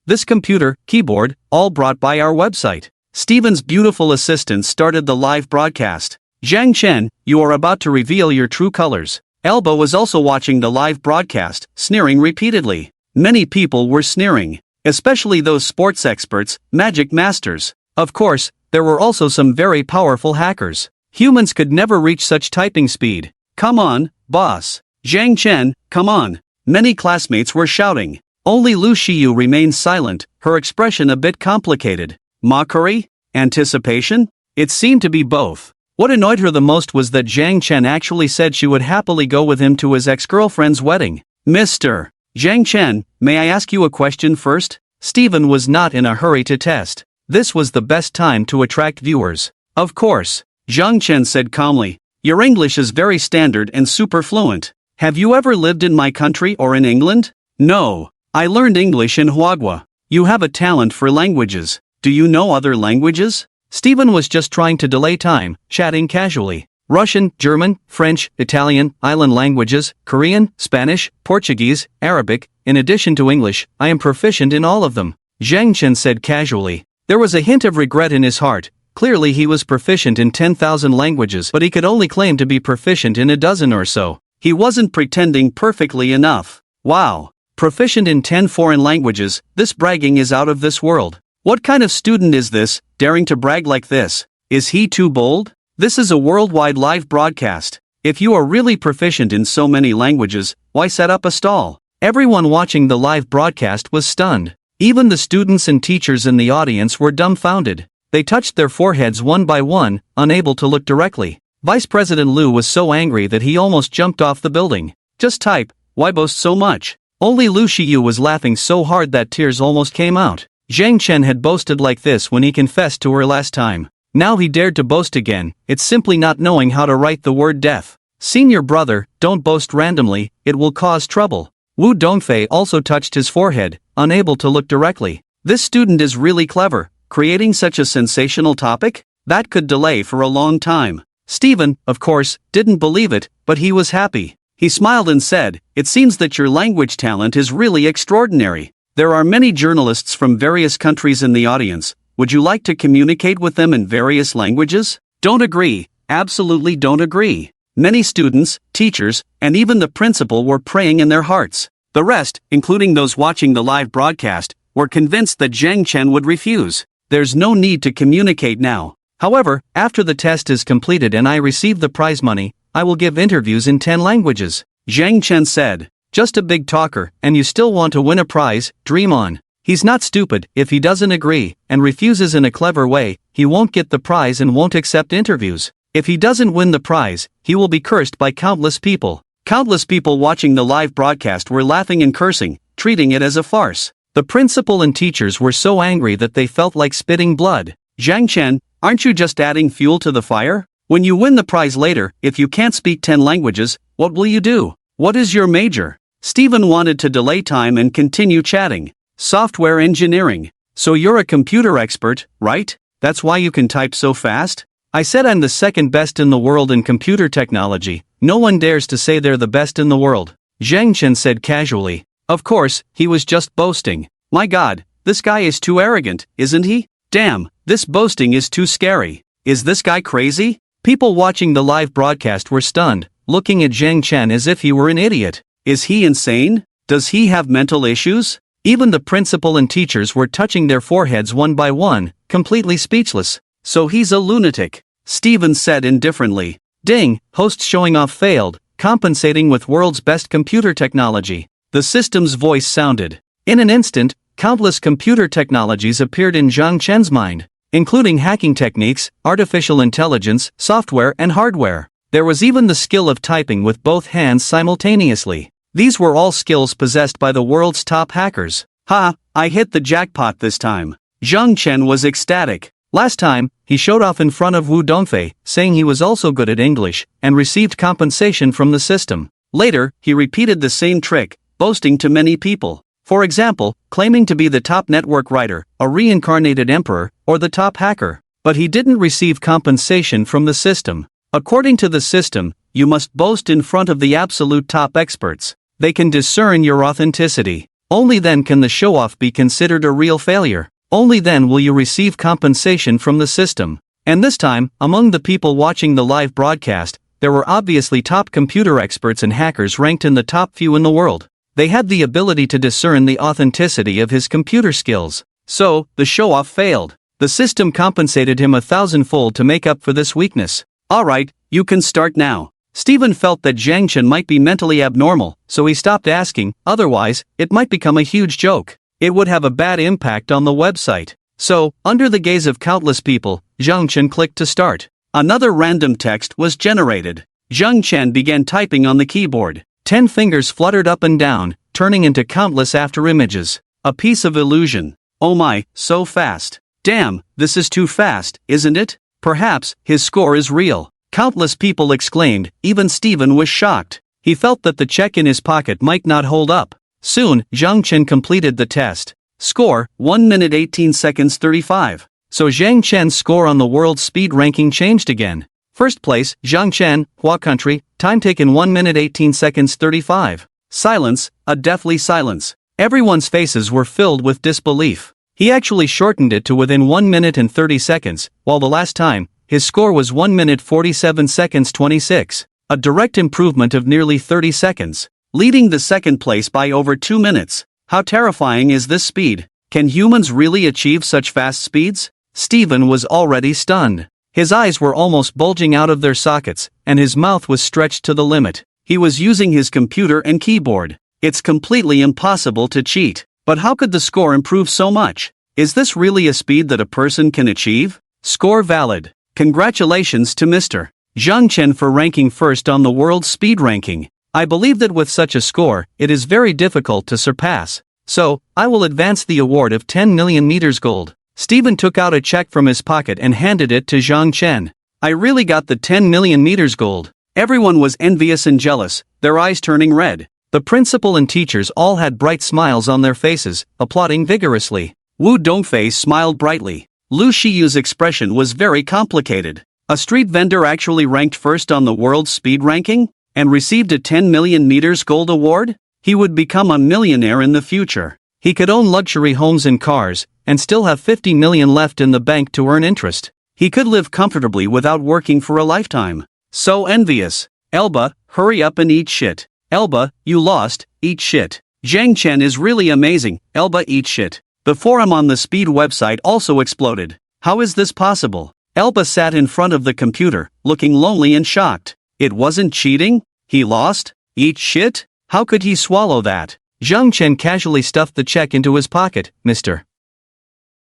This computer, keyboard, all brought by our website. Stephen's beautiful assistant started the live broadcast. Zhang Chen, you are about to reveal your true colors. Elba was also watching the live broadcast, sneering repeatedly. Many people were sneering, especially those sports experts, magic masters. Of course, there were also some very powerful hackers. Humans could never reach such typing speed. Come on, boss. Zhang Chen, come on. Many classmates were shouting. Only Lu Xiyu remained silent, her expression a bit complicated. Mockery? Anticipation? It seemed to be both. What annoyed her the most was that Zhang Chen actually said she would happily go with him to his ex-girlfriend's wedding. Mr. Zhang Chen, may I ask you a question first? Stephen was not in a hurry to test. This was the best time to attract viewers. Of course. Zhang Chen said calmly. Your English is very standard and super fluent. Have you ever lived in my country or in England? No. I learned English in Huagua. You have a talent for languages. Do you know other languages? Stephen was just trying to delay time, chatting casually. Russian, German, French, Italian, island languages, Korean, Spanish, Portuguese, Arabic. In addition to English, I am proficient in all of them. Zhang Chen said casually. There was a hint of regret in his heart. Clearly he was proficient in 10,000 languages, but he could only claim to be proficient in a dozen or so. He wasn't pretending perfectly enough. Wow. Proficient in 10 foreign languages, this bragging is out of this world. What kind of student is this, daring to brag like this? Is he too bold? This is a worldwide live broadcast. If you are really proficient in so many languages, why set up a stall? Everyone watching the live broadcast was stunned. Even the students and teachers in the audience were dumbfounded. They touched their foreheads one by one, unable to look directly. Vice President Liu was so angry that he almost jumped off the building. Just type, why boast so much? Only Liu Shiyu was laughing so hard that tears almost came out. Zhang Chen had boasted like this when he confessed to her last time. Now he dared to boast again. It's simply not knowing how to write the word death. Senior brother, don't boast randomly, it will cause trouble. Wu Dongfei also touched his forehead, unable to look directly. This student is really clever, creating such a sensational topic? That could delay for a long time. Stephen, of course, didn't believe it, but he was happy. He smiled and said, it seems that your language talent is really extraordinary. There are many journalists from various countries in the audience. Would you like to communicate with them in various languages? Don't agree, absolutely don't agree. Many students, teachers, and even the principal were praying in their hearts. The rest, including those watching the live broadcast, were convinced that Zhang Chen would refuse. There's no need to communicate now. However, after the test is completed and I receive the prize money, I will give interviews in 10 languages. Zhang Chen said, just a big talker, and you still want to win a prize, dream on. He's not stupid. If he doesn't agree, and refuses in a clever way, he won't get the prize and won't accept interviews. If he doesn't win the prize, he will be cursed by countless people. Countless people watching the live broadcast were laughing and cursing, treating it as a farce. The principal and teachers were so angry that they felt like spitting blood. Zhang Chen, aren't you just adding fuel to the fire? When you win the prize later, if you can't speak 10 languages, what will you do? What is your major? Stephen wanted to delay time and continue chatting. Software engineering. So you're a computer expert, right? That's why you can type so fast? I said I'm the second best in the world in computer technology. No one dares to say they're the best in the world. Zhang Chen said casually. Of course, he was just boasting. My God, this guy is too arrogant, isn't he? Damn, this boasting is too scary. Is this guy crazy? People watching the live broadcast were stunned, looking at Zhang Chen as if he were an idiot. Is he insane? Does he have mental issues? Even the principal and teachers were touching their foreheads one by one, completely speechless. So he's a lunatic, Stephen said indifferently. Ding, host showing off failed, compensating with world's best computer technology. The system's voice sounded. In an instant, countless computer technologies appeared in Zhang Chen's mind, including hacking techniques, artificial intelligence, software and hardware. There was even the skill of typing with both hands simultaneously. These were all skills possessed by the world's top hackers. Ha, I hit the jackpot this time. Zhang Chen was ecstatic. Last time, he showed off in front of Wu Dongfei, saying he was also good at English, and received compensation from the system. Later, he repeated the same trick, boasting to many people. For example, claiming to be the top network writer, a reincarnated emperor, or the top hacker. But he didn't receive compensation from the system. According to the system, you must boast in front of the absolute top experts. They can discern your authenticity. Only then can the show-off be considered a real failure. Only then will you receive compensation from the system. And this time, among the people watching the live broadcast, there were obviously top computer experts and hackers ranked in the top few in the world. They had the ability to discern the authenticity of his computer skills. So, the show-off failed. The system compensated him 1,000-fold to make up for this weakness. Alright, you can start now. Stephen felt that Zhang Chen might be mentally abnormal, so he stopped asking, otherwise, it might become a huge joke. It would have a bad impact on the website. So, under the gaze of countless people, Zhang Chen clicked to start. Another random text was generated. Zhang Chen began typing on the keyboard. 10 fingers fluttered up and down, turning into countless afterimages. A piece of illusion. Oh my, so fast. Damn, this is too fast, isn't it? Perhaps, his score is real. Countless people exclaimed, even Stephen was shocked. He felt that the check in his pocket might not hold up. Soon, Zhang Chen completed the test. Score, 1 minute 18 seconds 35. So Zhang Chen's score on the world speed ranking changed again. First place, Zhang Chen, Hua country, time taken 1 minute 18 seconds 35. Silence, a deathly silence. Everyone's faces were filled with disbelief. He actually shortened it to within 1 minute and 30 seconds, while the last time, his score was 1 minute 47 seconds 26. A direct improvement of nearly 30 seconds. Leading the second place by over 2 minutes. How terrifying is this speed? Can humans really achieve such fast speeds? Steven was already stunned. His eyes were almost bulging out of their sockets, and his mouth was stretched to the limit. He was using his computer and keyboard. It's completely impossible to cheat. But how could the score improve so much? Is this really a speed that a person can achieve? Score valid. Congratulations to Mr. Zhang Chen for ranking first on the world's speed ranking. I believe that with such a score, it is very difficult to surpass. So, I will advance the award of 10 million meters gold. Steven took out a check from his pocket and handed it to Zhang Chen. I really got the 10 million meters gold. Everyone was envious and jealous, their eyes turning red. The principal and teachers all had bright smiles on their faces, applauding vigorously. Wu Dongfei smiled brightly. Lu Shiyu's expression was very complicated. A street vendor actually ranked first on the world's speed ranking? And received a 10 million meters gold award? He would become a millionaire in the future. He could own luxury homes and cars, and still have 50 million left in the bank to earn interest. He could live comfortably without working for a lifetime. So envious. Elba, hurry up and eat shit. Elba, you lost, eat shit. Zhang Chen is really amazing, Elba eat shit. The forum on the speed website also exploded. How is this possible? Elba sat in front of the computer, looking lonely and shocked. It wasn't cheating? He lost? Eat shit? How could he swallow that? Zhang Chen casually stuffed the check into his pocket. Mr.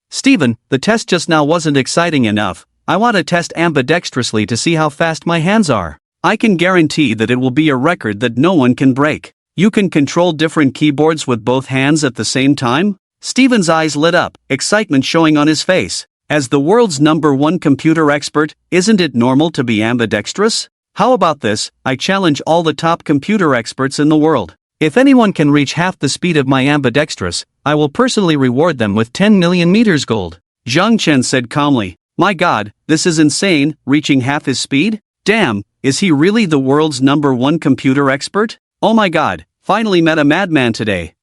Steven, the test just now wasn't exciting enough. I want to test ambidextrously to see how fast my hands are. I can guarantee that it will be a record that no one can break. You can control different keyboards with both hands at the same time? Steven's eyes lit up, excitement showing on his face. As the world's #1 computer expert, isn't it normal to be ambidextrous? How about this? I challenge all the top computer experts in the world. If anyone can reach half the speed of my ambidextrous, I will personally reward them with 10 million meters gold. Zhang Chen said calmly. My god, this is insane, reaching half his speed? Damn, is he really the world's #1 computer expert? Oh my god, finally met a madman today.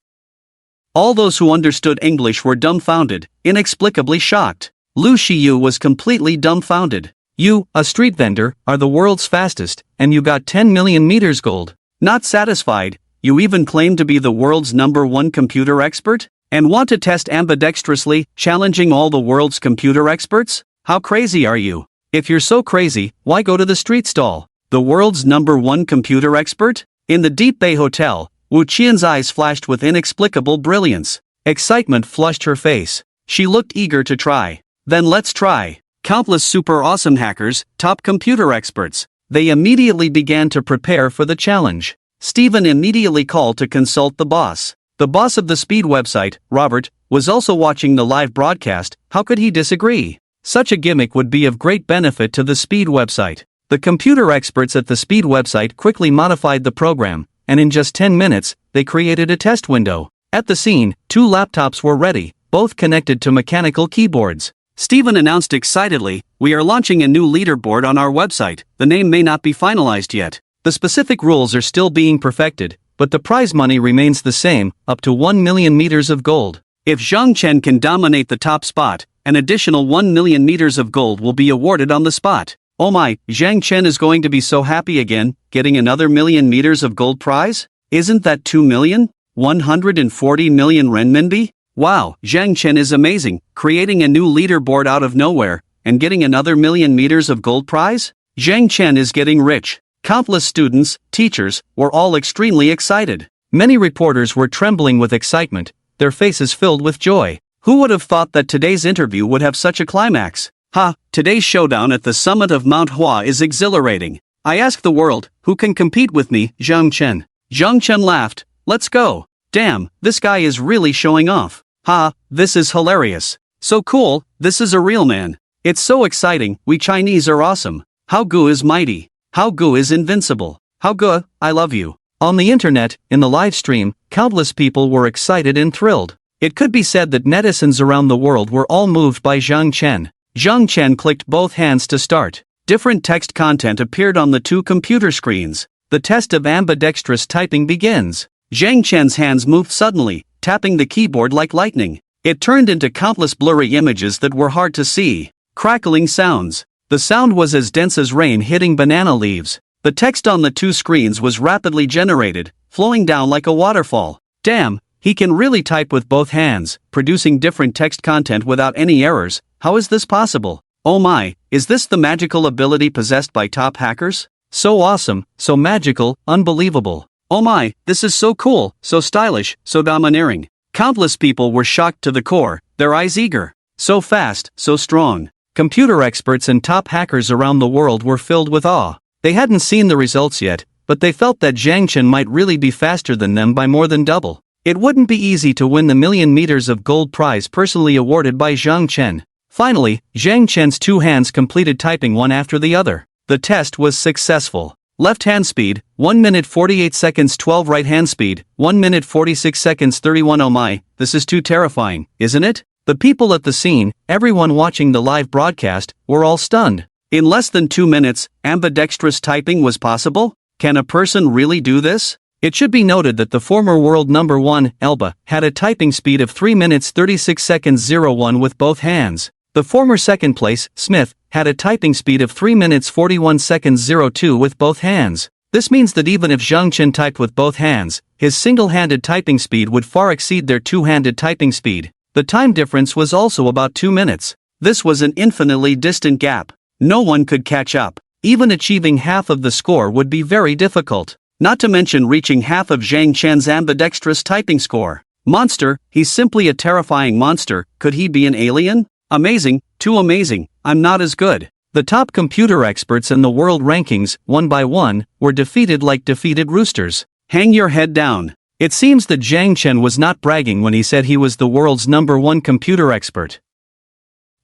All those who understood English were dumbfounded, inexplicably shocked. Lu Shiyu was completely dumbfounded. You, a street vendor, are the world's fastest, and you got 10 million meters gold. Not satisfied, you even claim to be the world's #1 computer expert? And want to test ambidextrously, challenging all the world's computer experts? How crazy are you? If you're so crazy, why go to the street stall? The world's #1 computer expert? In the Deep Bay Hotel, Wu Qian's eyes flashed with inexplicable brilliance. Excitement flushed her face. She looked eager to try. Then let's try. Countless super awesome hackers, top computer experts. They immediately began to prepare for the challenge. Steven immediately called to consult the boss. The boss of the speed website, Robert, was also watching the live broadcast. How could he disagree? Such a gimmick would be of great benefit to the speed website. The computer experts at the speed website quickly modified the program, and in just 10 minutes, they created a test window. At the scene, 2 laptops were ready, both connected to mechanical keyboards. Steven announced excitedly, we are launching a new leaderboard on our website. The name may not be finalized yet. The specific rules are still being perfected, but the prize money remains the same, up to 1 million meters of gold. If Zhang Chen can dominate the top spot, an additional 1 million meters of gold will be awarded on the spot. Oh my, Zhang Chen is going to be so happy again, getting another million meters of gold prize? Isn't that 2,140 million renminbi? Wow, Zhang Chen is amazing, creating a new leaderboard out of nowhere, and getting another million meters of gold prize? Zhang Chen is getting rich. Countless students, teachers, were all extremely excited. Many reporters were trembling with excitement, their faces filled with joy. Who would have thought that today's interview would have such a climax? Ha, today's showdown at the summit of Mount Hua is exhilarating. I ask the world, who can compete with me, Zhang Chen? Zhang Chen laughed. Let's go. Damn, this guy is really showing off. Ha, this is hilarious. So cool, this is a real man. It's so exciting, we Chinese are awesome. How Gu is mighty. How Gu is invincible. How Gu, I love you. On the internet, in the live stream, countless people were excited and thrilled. It could be said that netizens around the world were all moved by Zhang Chen. Zhang Chen clicked both hands to start. Different text content appeared on the 2 computer screens. The test of ambidextrous typing begins. Zhang Chen's hands moved suddenly, tapping the keyboard like lightning. It turned into countless blurry images that were hard to see. Crackling sounds. The sound was as dense as rain hitting banana leaves. The text on the 2 screens was rapidly generated, flowing down like a waterfall. Damn, He can really type with both hands, producing different text content without any errors. How is this possible? Oh my, is this the magical ability possessed by top hackers? So awesome, so magical, unbelievable. Oh my, this is so cool, so stylish, so domineering. Countless people were shocked to the core, their eyes eager. So fast, so strong. Computer experts and top hackers around the world were filled with awe. They hadn't seen the results yet, but they felt that Zhang Chen might really be faster than them by more than double. It wouldn't be easy to win the million meters of gold prize personally awarded by Zhang Chen. Finally, Zhang Chen's two hands completed typing one after the other. The test was successful. Left hand speed, 1 minute 48 seconds 12. Right hand speed, 1 minute 46 seconds 31. Oh my, this is too terrifying, isn't it? The people at the scene, everyone watching the live broadcast, were all stunned. In less than 2 minutes, ambidextrous typing was possible? Can a person really do this? It should be noted that the former world number 1, Elba, had a typing speed of 3 minutes 36 seconds 01 with both hands. The former second place, Smith, had a typing speed of 3 minutes 41 seconds 02 with both hands. This means that even if Zhang Chen typed with both hands, his single-handed typing speed would far exceed their two-handed typing speed. The time difference was also about 2 minutes. This was an infinitely distant gap. No one could catch up. Even achieving half of the score would be very difficult. Not to mention reaching half of Zhang Chen's ambidextrous typing score. Monster, he's simply a terrifying monster. Could he be an alien? Amazing, too amazing, I'm not as good. The top computer experts in the world rankings, one by one, were defeated like defeated roosters. Hang your head down. It seems that Zhang Chen was not bragging when he said he was the world's number 1 computer expert.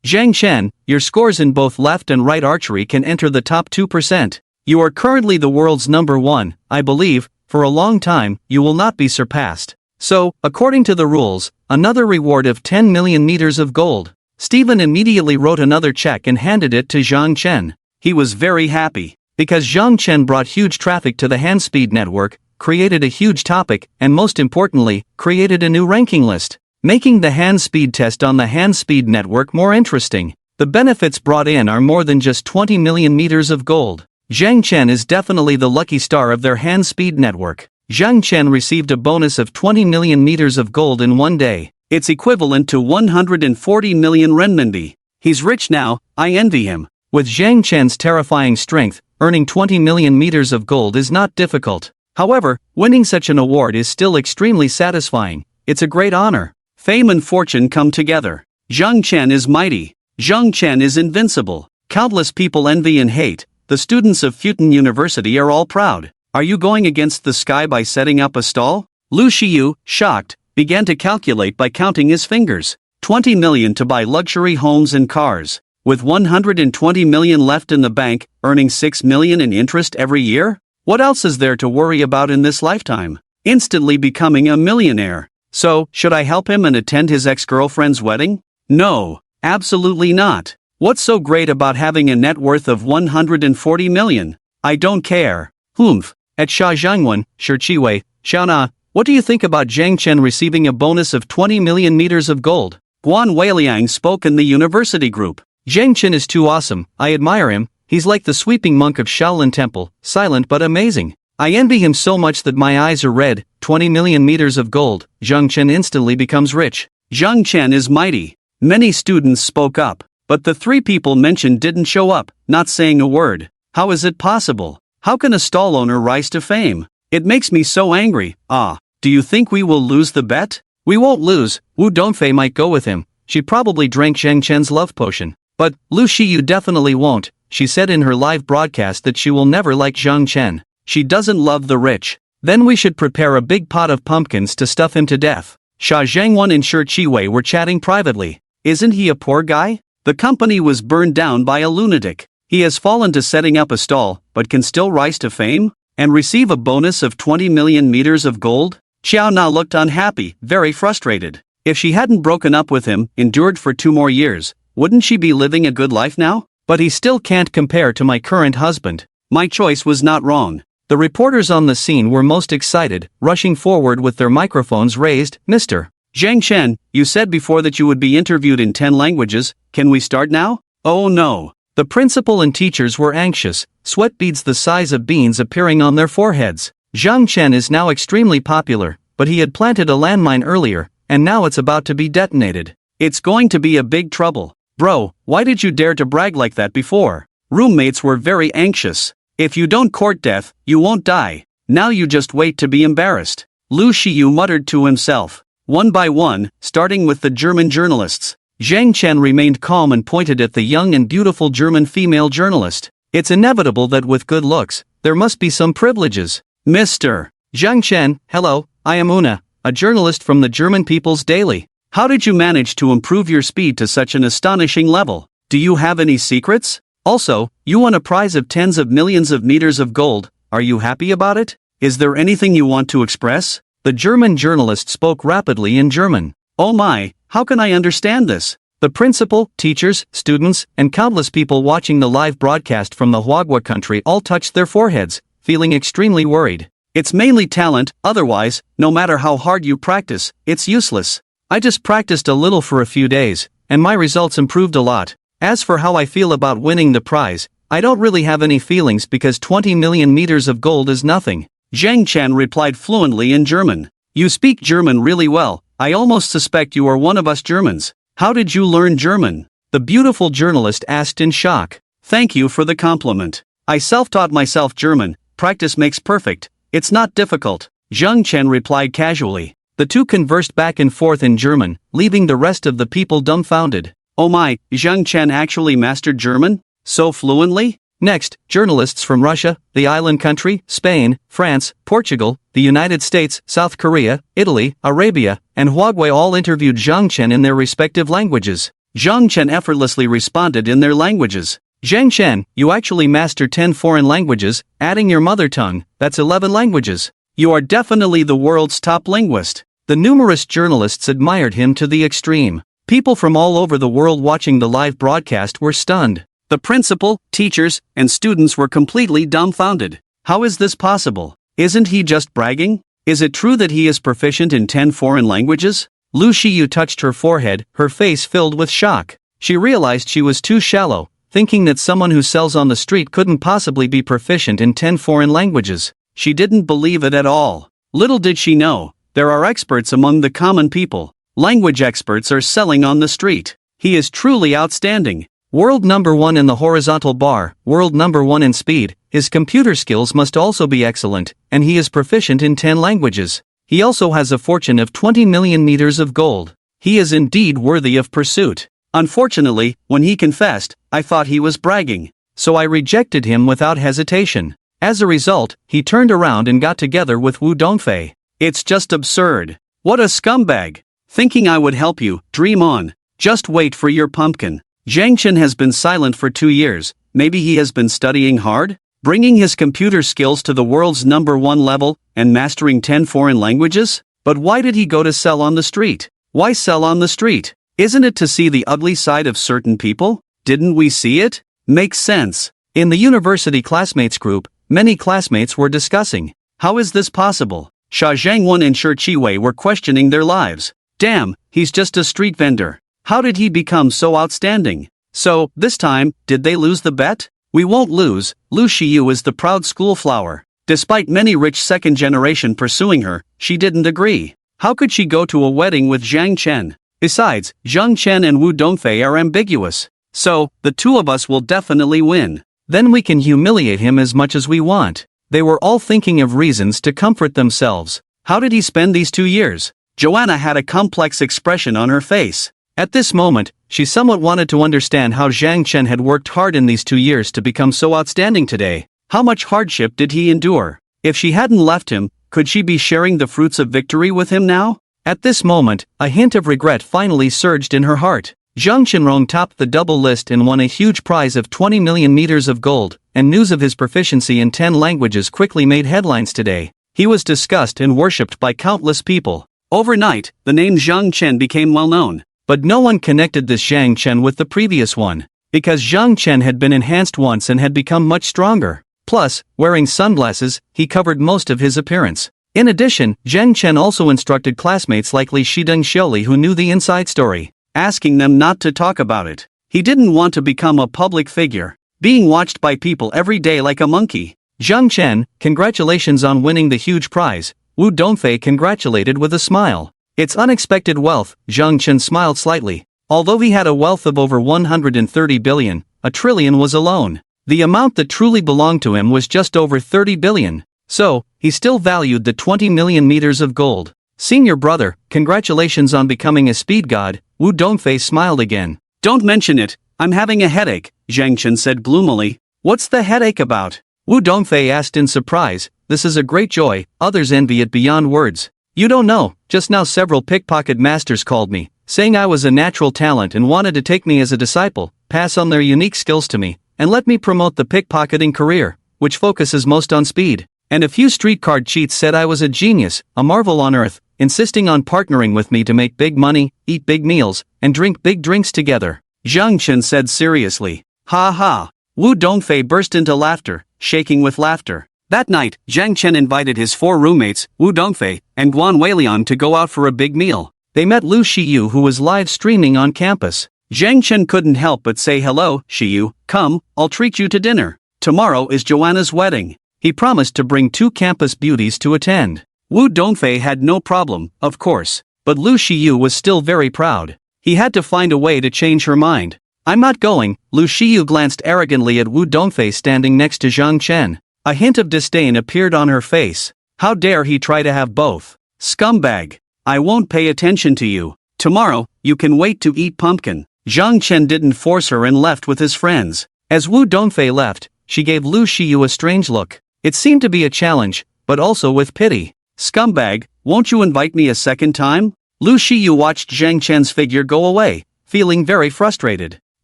Zhang Chen, your scores in both left and right archery can enter the top 2%. You are currently the world's number 1, I believe. For a long time, you will not be surpassed. So, according to the rules, another reward of 10 million meters of gold. Stephen immediately wrote another check and handed it to Zhang Chen. He was very happy, because Zhang Chen brought huge traffic to the Handspeed network, created a huge topic, and most importantly, created a new ranking list, making the Handspeed test on the Handspeed network more interesting. The benefits brought in are more than just 20 million meters of gold. Zhang Chen is definitely the lucky star of their Handspeed network. Zhang Chen received a bonus of 20 million meters of gold in one day. It's equivalent to 140 million renminbi. He's rich now, I envy him. With Zhang Chen's terrifying strength, earning 20 million meters of gold is not difficult. However, winning such an award is still extremely satisfying. It's a great honor. Fame and fortune come together. Zhang Chen is mighty. Zhang Chen is invincible. Countless people envy and hate. The students of Futon University are all proud. Are you going against the sky by setting up a stall? Lu Xiyu, shocked, began to calculate by counting his fingers. 20 million to buy luxury homes and cars. With 120 million left in the bank, earning 6 million in interest every year? What else is there to worry about in this lifetime? Instantly becoming a millionaire. So, should I help him and attend his ex-girlfriend's wedding? No, absolutely not. What's so great about having a net worth of 140 million? I don't care. Humph. At Sha Zhangwan, Shichiwei, Xiaona, what do you think about Zhang Chen receiving a bonus of 20 million meters of gold? Guan Weiliang spoke in the university group. Zhang Chen is too awesome, I admire him. He's like the sweeping monk of Shaolin Temple, silent but amazing. I envy him so much that my eyes are red. 20 million meters of gold, Zhang Chen instantly becomes rich. Zhang Chen is mighty. Many students spoke up, but the 3 people mentioned didn't show up, not saying a word. How is it possible? How can a stall owner rise to fame? It makes me so angry. Do you think we will lose the bet? We won't lose. Wu Dongfei might go with him. She probably drank Zhang Chen's love potion. But Lu Xiyu definitely won't. She said in her live broadcast that she will never like Zhang Chen. She doesn't love the rich. Then we should prepare a big pot of pumpkins to stuff him to death. Sha Zhangwan and Shi Chiwei were chatting privately. Isn't he a poor guy? The company was burned down by a lunatic. He has fallen to setting up a stall, but can still rise to fame? And receive a bonus of 20 million meters of gold? Xiao Na looked unhappy, very frustrated. If she hadn't broken up with him, endured for 2 more years, wouldn't she be living a good life now? But he still can't compare to my current husband. My choice was not wrong. The reporters on the scene were most excited, rushing forward with their microphones raised. Mr. Zhang Chen, you said before that you would be interviewed in 10 languages, can we start now? Oh no. The principal and teachers were anxious, sweat beads the size of beans appearing on their foreheads. Zhang Chen is now extremely popular, but he had planted a landmine earlier, and now it's about to be detonated. It's going to be a big trouble. Bro, why did you dare to brag like that before? Roommates were very anxious. If you don't court death, you won't die. Now you just wait to be embarrassed. Lu Shiyu muttered to himself. One by one, starting with the German journalists. Zhang Chen remained calm and pointed at the young and beautiful German female journalist. It's inevitable that with good looks, there must be some privileges. Mr. Zhang Chen, hello, I am Una, a journalist from the German People's Daily. How did you manage to improve your speed to such an astonishing level? Do you have any secrets? Also, you won a prize of tens of millions of meters of gold. Are you happy about it? Is there anything you want to express? The German journalist spoke rapidly in German. Oh my, how can I understand this? The principal, teachers, students, and countless people watching the live broadcast from the Huagua country all touched their foreheads, feeling extremely worried. It's mainly talent, otherwise, no matter how hard you practice, it's useless. I just practiced a little for a few days, and my results improved a lot. As for how I feel about winning the prize, I don't really have any feelings because 20 million meters of gold is nothing. Zhang Chen replied fluently in German. You speak German really well, I almost suspect you are one of us Germans. How did you learn German? The beautiful journalist asked in shock. Thank you for the compliment. I self-taught myself German, practice makes perfect, it's not difficult. Zhang Chen replied casually. The two conversed back and forth in German, leaving the rest of the people dumbfounded. Oh my, Zhang Chen actually mastered German? So fluently? Next, journalists from Russia, the island country, Spain, France, Portugal, the United States, South Korea, Italy, Arabia, and Huawei all interviewed Zhang Chen in their respective languages. Zhang Chen effortlessly responded in their languages. Zhang Chen, you actually master 10 foreign languages, adding your mother tongue, that's 11 languages. You are definitely the world's top linguist. The numerous journalists admired him to the extreme. People from all over the world watching the live broadcast were stunned. The principal, teachers, and students were completely dumbfounded. How is this possible? Isn't he just bragging? Is it true that he is proficient in 10 foreign languages? Lu Shiyu touched her forehead, her face filled with shock. She realized she was too shallow, thinking that someone who sells on the street couldn't possibly be proficient in 10 foreign languages. She didn't believe it at all. Little did she know, there are experts among the common people. Language experts are selling on the street. He is truly outstanding. World number 1 in the horizontal bar, world number 1 in speed, his computer skills must also be excellent, and he is proficient in 10 languages. He also has a fortune of 20 million meters of gold. He is indeed worthy of pursuit. Unfortunately, when he confessed, I thought he was bragging. So I rejected him without hesitation. As a result, he turned around and got together with Wu Dongfei. It's just absurd. What a scumbag. Thinking I would help you, dream on. Just wait for your pumpkin. Zhang Chen has been silent for 2 years, maybe he has been studying hard? Bringing his computer skills to the world's number 1 level, and mastering 10 foreign languages? But why did he go to sell on the street? Why sell on the street? Isn't it to see the ugly side of certain people? Didn't we see it? Makes sense. In the university classmates group, many classmates were discussing. How is this possible? Xia Zhangwen and Shi Qiwei were questioning their lives. Damn, he's just a street vendor. How did he become so outstanding? So, this time, did they lose the bet? We won't lose, Lu Shiyu is the proud schoolflower. Despite many rich second generation pursuing her, she didn't agree. How could she go to a wedding with Zhang Chen? Besides, Zhang Chen and Wu Dongfei are ambiguous. So, the two of us will definitely win. Then we can humiliate him as much as we want. They were all thinking of reasons to comfort themselves. How did he spend these 2 years? Joanna had a complex expression on her face. At this moment, she somewhat wanted to understand how Zhang Chen had worked hard in these 2 years to become so outstanding today. How much hardship did he endure? If she hadn't left him, could she be sharing the fruits of victory with him now? At this moment, a hint of regret finally surged in her heart. Zhang Chenrong topped the double list and won a huge prize of 20 million meters of gold, and news of his proficiency in 10 languages quickly made headlines today. He was discussed and worshipped by countless people. Overnight, the name Zhang Chen became well known. But no one connected this Zhang Chen with the previous one, because Zhang Chen had been enhanced once and had become much stronger. Plus, wearing sunglasses, he covered most of his appearance. In addition, Zhang Chen also instructed classmates like Li Shideng Xiuli who knew the inside story, asking them not to talk about it. He didn't want to become a public figure, being watched by people every day like a monkey. Zhang Chen, congratulations on winning the huge prize. Wu Dongfei congratulated with a smile. It's unexpected wealth, Zhang Chen smiled slightly. Although he had a wealth of over 130 billion, a trillion was a loan. The amount that truly belonged to him was just over 30 billion. So, he still valued the 20 million meters of gold. Senior brother, congratulations on becoming a speed god, Wu Dongfei smiled again. Don't mention it, I'm having a headache, Zhang Chen said gloomily. What's the headache about? Wu Dongfei asked in surprise. This is a great joy, others envy it beyond words. You don't know, just now several pickpocket masters called me, saying I was a natural talent and wanted to take me as a disciple, pass on their unique skills to me, and let me promote the pickpocketing career, which focuses most on speed. And a few street card cheats said I was a genius, a marvel on earth, insisting on partnering with me to make big money, eat big meals, and drink big drinks together. Zhang Chen said seriously. Ha ha. Wu Dongfei burst into laughter, shaking with laughter. That night, Zhang Chen invited his 4 roommates, Wu Dongfei and Guan Weilian, to go out for a big meal. They met Lu Shiyu, who was live streaming on campus. Zhang Chen couldn't help but say, "Hello, Shiyu, come, I'll treat you to dinner. Tomorrow is Joanna's wedding." He promised to bring 2 campus beauties to attend. Wu Dongfei had no problem, of course, but Lu Shiyu was still very proud. He had to find a way to change her mind. "I'm not going." Lu Shiyu glanced arrogantly at Wu Dongfei standing next to Zhang Chen. A hint of disdain appeared on her face. How dare he try to have both? Scumbag. I won't pay attention to you. Tomorrow, you can wait to eat pumpkin. Zhang Chen didn't force her and left with his friends. As Wu Dongfei left, she gave Lu Shiyu a strange look. It seemed to be a challenge, but also with pity. Scumbag, won't you invite me a second time? Lu Shiyu watched Zhang Chen's figure go away, feeling very frustrated.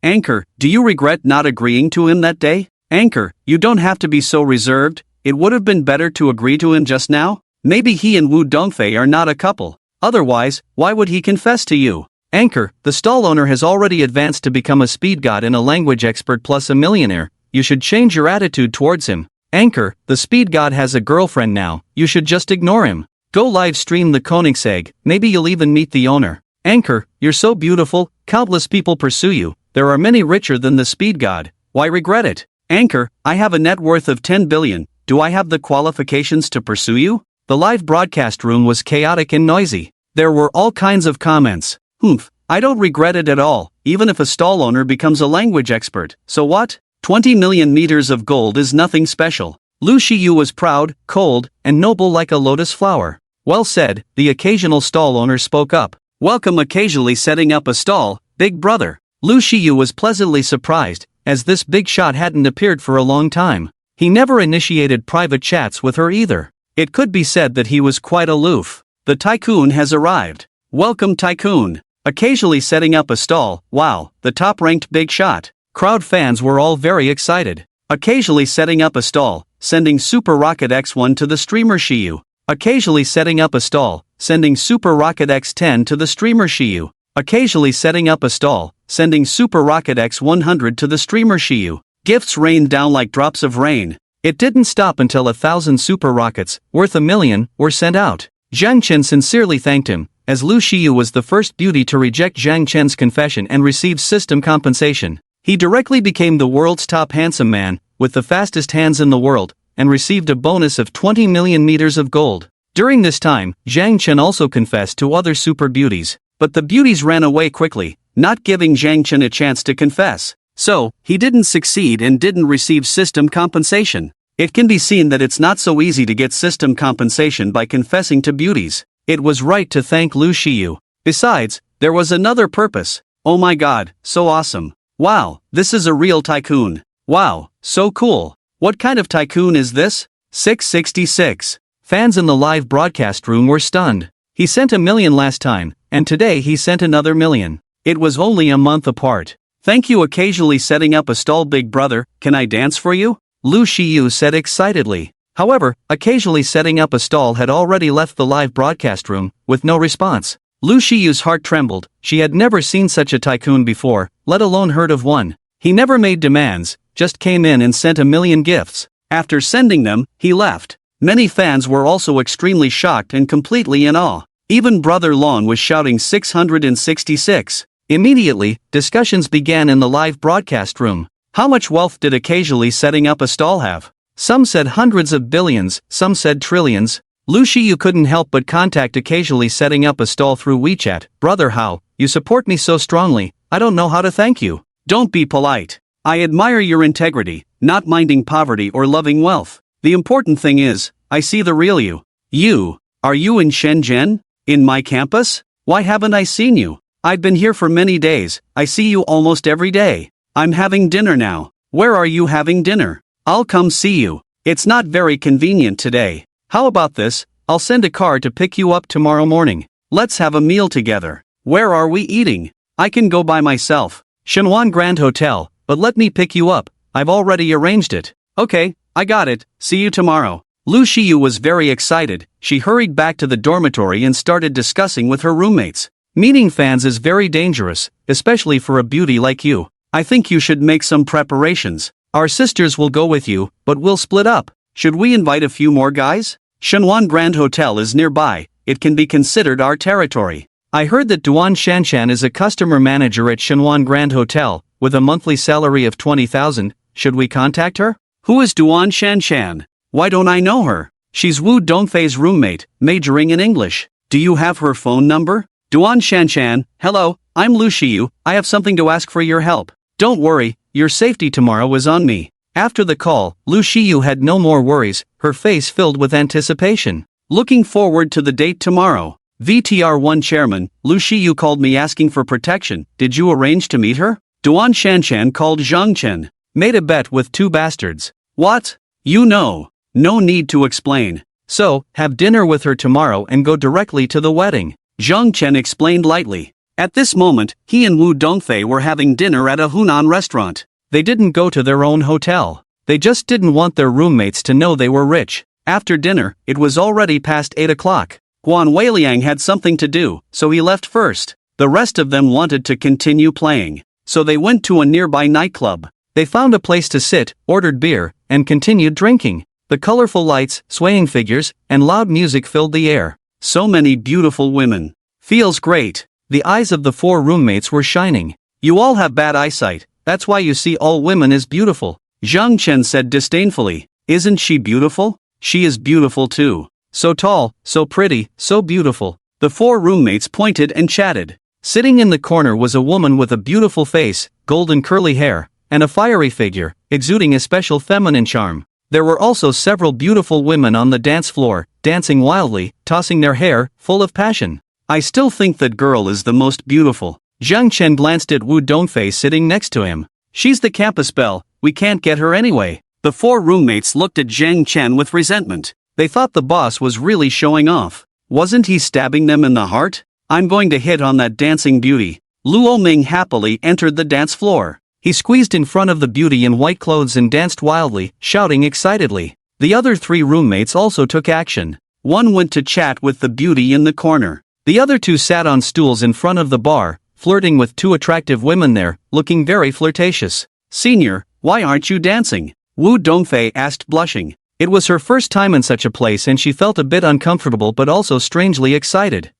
Anchor, do you regret not agreeing to him that day? Anchor, you don't have to be so reserved. It would have been better to agree to him just now. Maybe he and Wu Dongfei are not a couple. Otherwise, why would he confess to you? Anchor, the stall owner has already advanced to become a speed god and a language expert plus a millionaire. You should change your attitude towards him. Anchor, the speed god has a girlfriend now. You should just ignore him. Go live stream the Koenigsegg, maybe you'll even meet the owner. Anchor, you're so beautiful, countless people pursue you. There are many richer than the speed god. Why regret it? Anchor, I have a net worth of 10 billion. Do I have the qualifications to pursue you? The live broadcast room was chaotic and noisy. There were all kinds of comments. Humph, I don't regret it at all, even if a stall owner becomes a language expert. So what? 20 million meters of gold is nothing special. Lu Shiyu was proud, cold, and noble like a lotus flower. Well said, the occasional stall owner spoke up. Welcome occasionally setting up a stall, big brother. Lu Shiyu was pleasantly surprised, as this big shot hadn't appeared for a long time. He never initiated private chats with her either. It could be said that he was quite aloof. The tycoon has arrived. Welcome tycoon. Occasionally setting up a stall, wow, the top-ranked big shot. Crowd fans were all very excited. Occasionally setting up a stall, sending Super Rocket X1 to the streamer Shiyu. Occasionally setting up a stall, sending Super Rocket X10 to the streamer Shiyu. Occasionally setting up a stall, sending Super Rocket X100 to the streamer Shiyu. Gifts rained down like drops of rain. It didn't stop until 1,000 super rockets, worth $1 million, were sent out. Zhang Chen sincerely thanked him, as Lu Shiyu was the first beauty to reject Zhang Chen's confession and receive system compensation. He directly became the world's top handsome man, with the fastest hands in the world, and received a bonus of 20 million meters of gold. During this time, Zhang Chen also confessed to other super beauties, but the beauties ran away quickly, not giving Zhang Chen a chance to confess. So, he didn't succeed and didn't receive system compensation. It can be seen that it's not so easy to get system compensation by confessing to beauties. It was right to thank Lu Shiyu. Besides, there was another purpose. Oh my god, so awesome. Wow, this is a real tycoon. Wow, so cool. What kind of tycoon is this? 666. Fans in the live broadcast room were stunned. He sent $1 million last time, and today he sent another $1 million. It was only a month apart. Thank you. Occasionally setting up a stall, big brother. Can I dance for you? Lu Shiyu said excitedly. However, occasionally setting up a stall had already left the live broadcast room, with no response. Lu Shiyu's heart trembled. She had never seen such a tycoon before, let alone heard of one. He never made demands, just came in and sent $1 million gifts. After sending them, he left. Many fans were also extremely shocked and completely in awe. Even Brother Lon was shouting 666. Immediately, discussions began in the live broadcast room. How much wealth did occasionally setting up a stall have? Some said hundreds of billions, some said trillions. Lu Shiyu couldn't help but contact occasionally, setting up a stall through WeChat. Brother Hao, you support me so strongly, I don't know how to thank you. Don't be polite. I admire your integrity, not minding poverty or loving wealth. The important thing is, I see the real you. Are you in Shenzhen? In my campus? Why haven't I seen you? I've been here for many days, I see you almost every day. I'm having dinner now. Where are you having dinner? I'll come see you. It's not very convenient today. How about this? I'll send a car to pick you up tomorrow morning. Let's have a meal together. Where are we eating? I can go by myself. Shenwan Grand Hotel, but let me pick you up. I've already arranged it. Okay, I got it. See you tomorrow. Lu Shiyu was very excited. She hurried back to the dormitory and started discussing with her roommates. Meeting fans is very dangerous, especially for a beauty like you. I think you should make some preparations. Our sisters will go with you, but we'll split up. Should we invite a few more guys? Shenwan Grand Hotel is nearby. It can be considered our territory. I heard that Duan Shanshan is a customer manager at Shenwan Grand Hotel, with a monthly salary of 20,000. Should we contact her? Who is Duan Shanshan? Why don't I know her? She's Wu Dongfei's roommate, majoring in English. Do you have her phone number? Duan Shanshan, hello, I'm Lu Shiyu. I have something to ask for your help. Don't worry, your safety tomorrow is on me. After the call, Lu Shiyu had no more worries, her face filled with anticipation. Looking forward to the date tomorrow. VTR1 chairman, Lu Shiyu called me asking for protection. Did you arrange to meet her? Duan Shanshan called Zhang Chen. Made a bet with two bastards. What? You know. No need to explain. So, have dinner with her tomorrow and go directly to the wedding. Zhang Chen explained lightly. At this moment, he and Wu Dongfei were having dinner at a Hunan restaurant. They didn't go to their own hotel. They just didn't want their roommates to know they were rich. After dinner, it was already past 8 o'clock. Guan Weiliang had something to do, so he left first. The rest of them wanted to continue playing. So they went to a nearby nightclub. They found a place to sit, ordered beer, and continued drinking. The colorful lights, swaying figures, and loud music filled the air. So many beautiful women. Feels great. The eyes of the four roommates were shining. You all have bad eyesight, that's why you see all women as beautiful. Zhang Chen said disdainfully. Isn't she beautiful? She is beautiful too. So tall, so pretty, so beautiful. The four roommates pointed and chatted. Sitting in the corner was a woman with a beautiful face, golden curly hair, and a fiery figure, exuding a special feminine charm. There were also several beautiful women on the dance floor, dancing wildly, tossing their hair, full of passion. I still think that girl is the most beautiful. Zhang Chen glanced at Wu Dongfei sitting next to him. She's the campus belle, we can't get her anyway. The four roommates looked at Zhang Chen with resentment. They thought the boss was really showing off. Wasn't he stabbing them in the heart? I'm going to hit on that dancing beauty. Luo Ming happily entered the dance floor. He squeezed in front of the beauty in white clothes and danced wildly, shouting excitedly. The other three roommates also took action. One went to chat with the beauty in the corner. The other two sat on stools in front of the bar, flirting with two attractive women there, looking very flirtatious. Senior, why aren't you dancing? Wu Dongfei asked, blushing. It was her first time in such a place and she felt a bit uncomfortable but also strangely excited.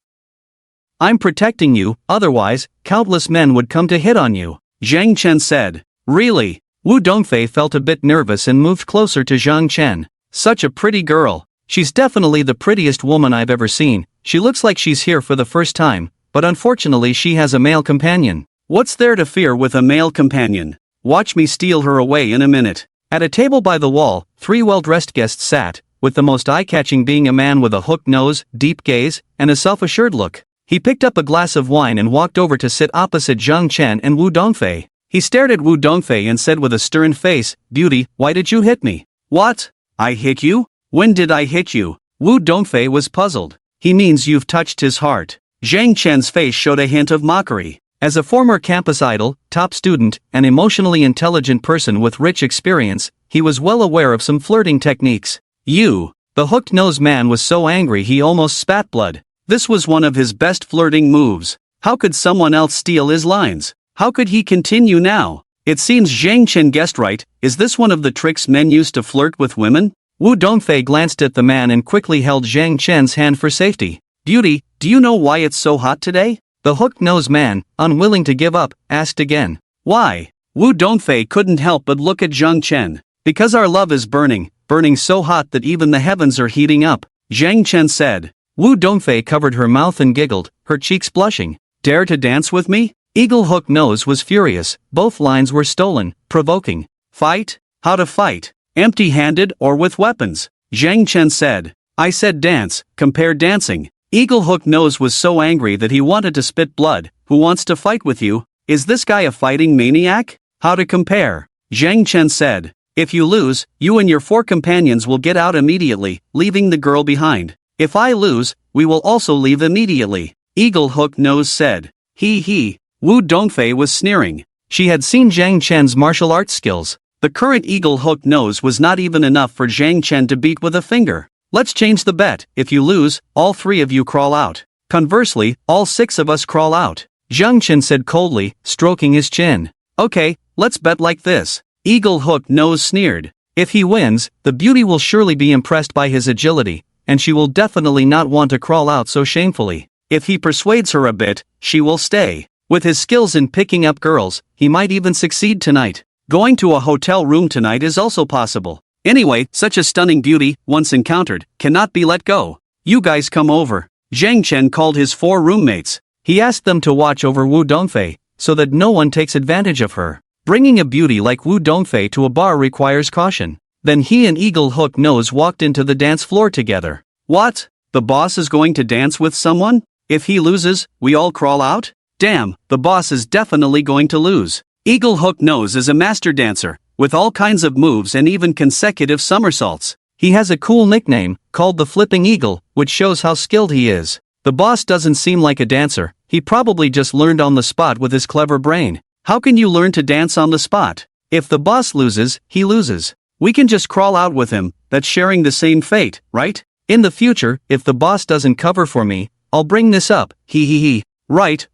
I'm protecting you, otherwise, countless men would come to hit on you, Zhang Chen said. Really? Wu Dongfei felt a bit nervous and moved closer to Zhang Chen. Such a pretty girl. She's definitely the prettiest woman I've ever seen. She looks like she's here for the first time, but unfortunately she has a male companion. What's there to fear with a male companion? Watch me steal her away in a minute. At a table by the wall, three well-dressed guests sat, with the most eye-catching being a man with a hooked nose, deep gaze, and a self-assured look. He picked up a glass of wine and walked over to sit opposite Zhang Chen and Wu Dongfei. He stared at Wu Dongfei and said with a stern face, Beauty, why did you hit me? What? I hit you? When did I hit you? Wu Dongfei was puzzled. He means you've touched his heart. Zhang Chen's face showed a hint of mockery. As a former campus idol, top student, and emotionally intelligent person with rich experience, he was well aware of some flirting techniques. You. The hooked-nosed man was so angry he almost spat blood. This was one of his best flirting moves. How could someone else steal his lines? How could he continue now? It seems Zhang Chen guessed right. Is this one of the tricks men use to flirt with women? Wu Dongfei glanced at the man and quickly held Zhang Chen's hand for safety. Beauty, do you know why it's so hot today? The hooked-nosed man, unwilling to give up, asked again. Why? Wu Dongfei couldn't help but look at Zhang Chen. Because our love is burning, burning so hot that even the heavens are heating up. Zhang Chen said. Wu Dongfei covered her mouth and giggled, her cheeks blushing. Dare to dance with me? Eagle Hook Nose was furious, both lines were stolen, provoking. Fight? How to fight? Empty-handed or with weapons? Zhang Chen said. I said dance, compare dancing. Eagle Hook Nose was so angry that he wanted to spit blood. Who wants to fight with you? Is this guy a fighting maniac? How to compare? Zhang Chen said. If you lose, you and your 4 companions will get out immediately, leaving the girl behind. If I lose, we will also leave immediately. Eagle Hook Nose said. He. Wu Dongfei was sneering. She had seen Zhang Chen's martial arts skills. The current Eagle Hook Nose was not even enough for Zhang Chen to beat with a finger. Let's change the bet. If you lose, all 3 of you crawl out. Conversely, all 6 of us crawl out. Zhang Chen said coldly, stroking his chin. Okay, let's bet like this. Eagle Hook Nose sneered. If he wins, the beauty will surely be impressed by his agility, and she will definitely not want to crawl out so shamefully. If he persuades her a bit, she will stay. With his skills in picking up girls, he might even succeed tonight. Going to a hotel room tonight is also possible. Anyway, such a stunning beauty, once encountered, cannot be let go. You guys come over. Zhang Chen called his 4 roommates. He asked them to watch over Wu Dongfei, so that no one takes advantage of her. Bringing a beauty like Wu Dongfei to a bar requires caution. Then he and Eagle Hook Nose walked into the dance floor together. What? The boss is going to dance with someone? If he loses, we all crawl out? Damn, the boss is definitely going to lose. Eagle Hook Nose is a master dancer, with all kinds of moves and even consecutive somersaults. He has a cool nickname, called the Flipping Eagle, which shows how skilled he is. The boss doesn't seem like a dancer, he probably just learned on the spot with his clever brain. How can you learn to dance on the spot? If the boss loses, he loses. We can just crawl out with him, that's sharing the same fate, right? In the future, if the boss doesn't cover for me, I'll bring this up, he. Right.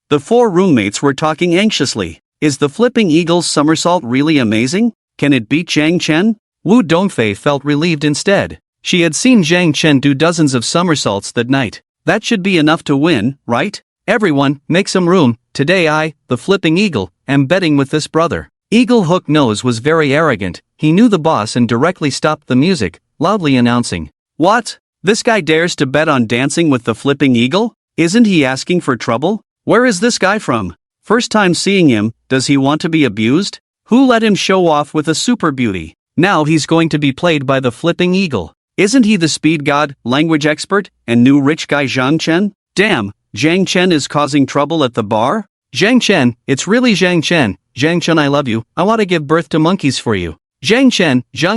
The 4 roommates were talking anxiously. Is the Flipping Eagle's somersault really amazing? Can it beat Zhang Chen? Wu Dongfei felt relieved instead. She had seen Zhang Chen do dozens of somersaults that night. That should be enough to win, right? Everyone, make some room. Today I, the Flipping Eagle, am betting with this brother. Eagle Hook Nose was very arrogant. He knew the boss and directly stopped the music, loudly announcing. What? This guy dares to bet on dancing with the Flipping Eagle? Isn't he asking for trouble? Where is this guy from? First time seeing him, does he want to be abused? Who let him show off with a super beauty? Now he's going to be played by the Flipping Eagle. Isn't he the speed god, language expert, and new rich guy Zhang Chen? Damn, Zhang Chen is causing trouble at the bar? Zhang Chen, it's really Zhang Chen. Zhang Chen, I love you, I want to give birth to monkeys for you. Zhang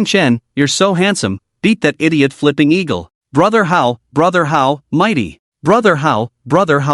Chen, you're so handsome, beat that idiot Flipping Eagle. Brother how, mighty. Brother how,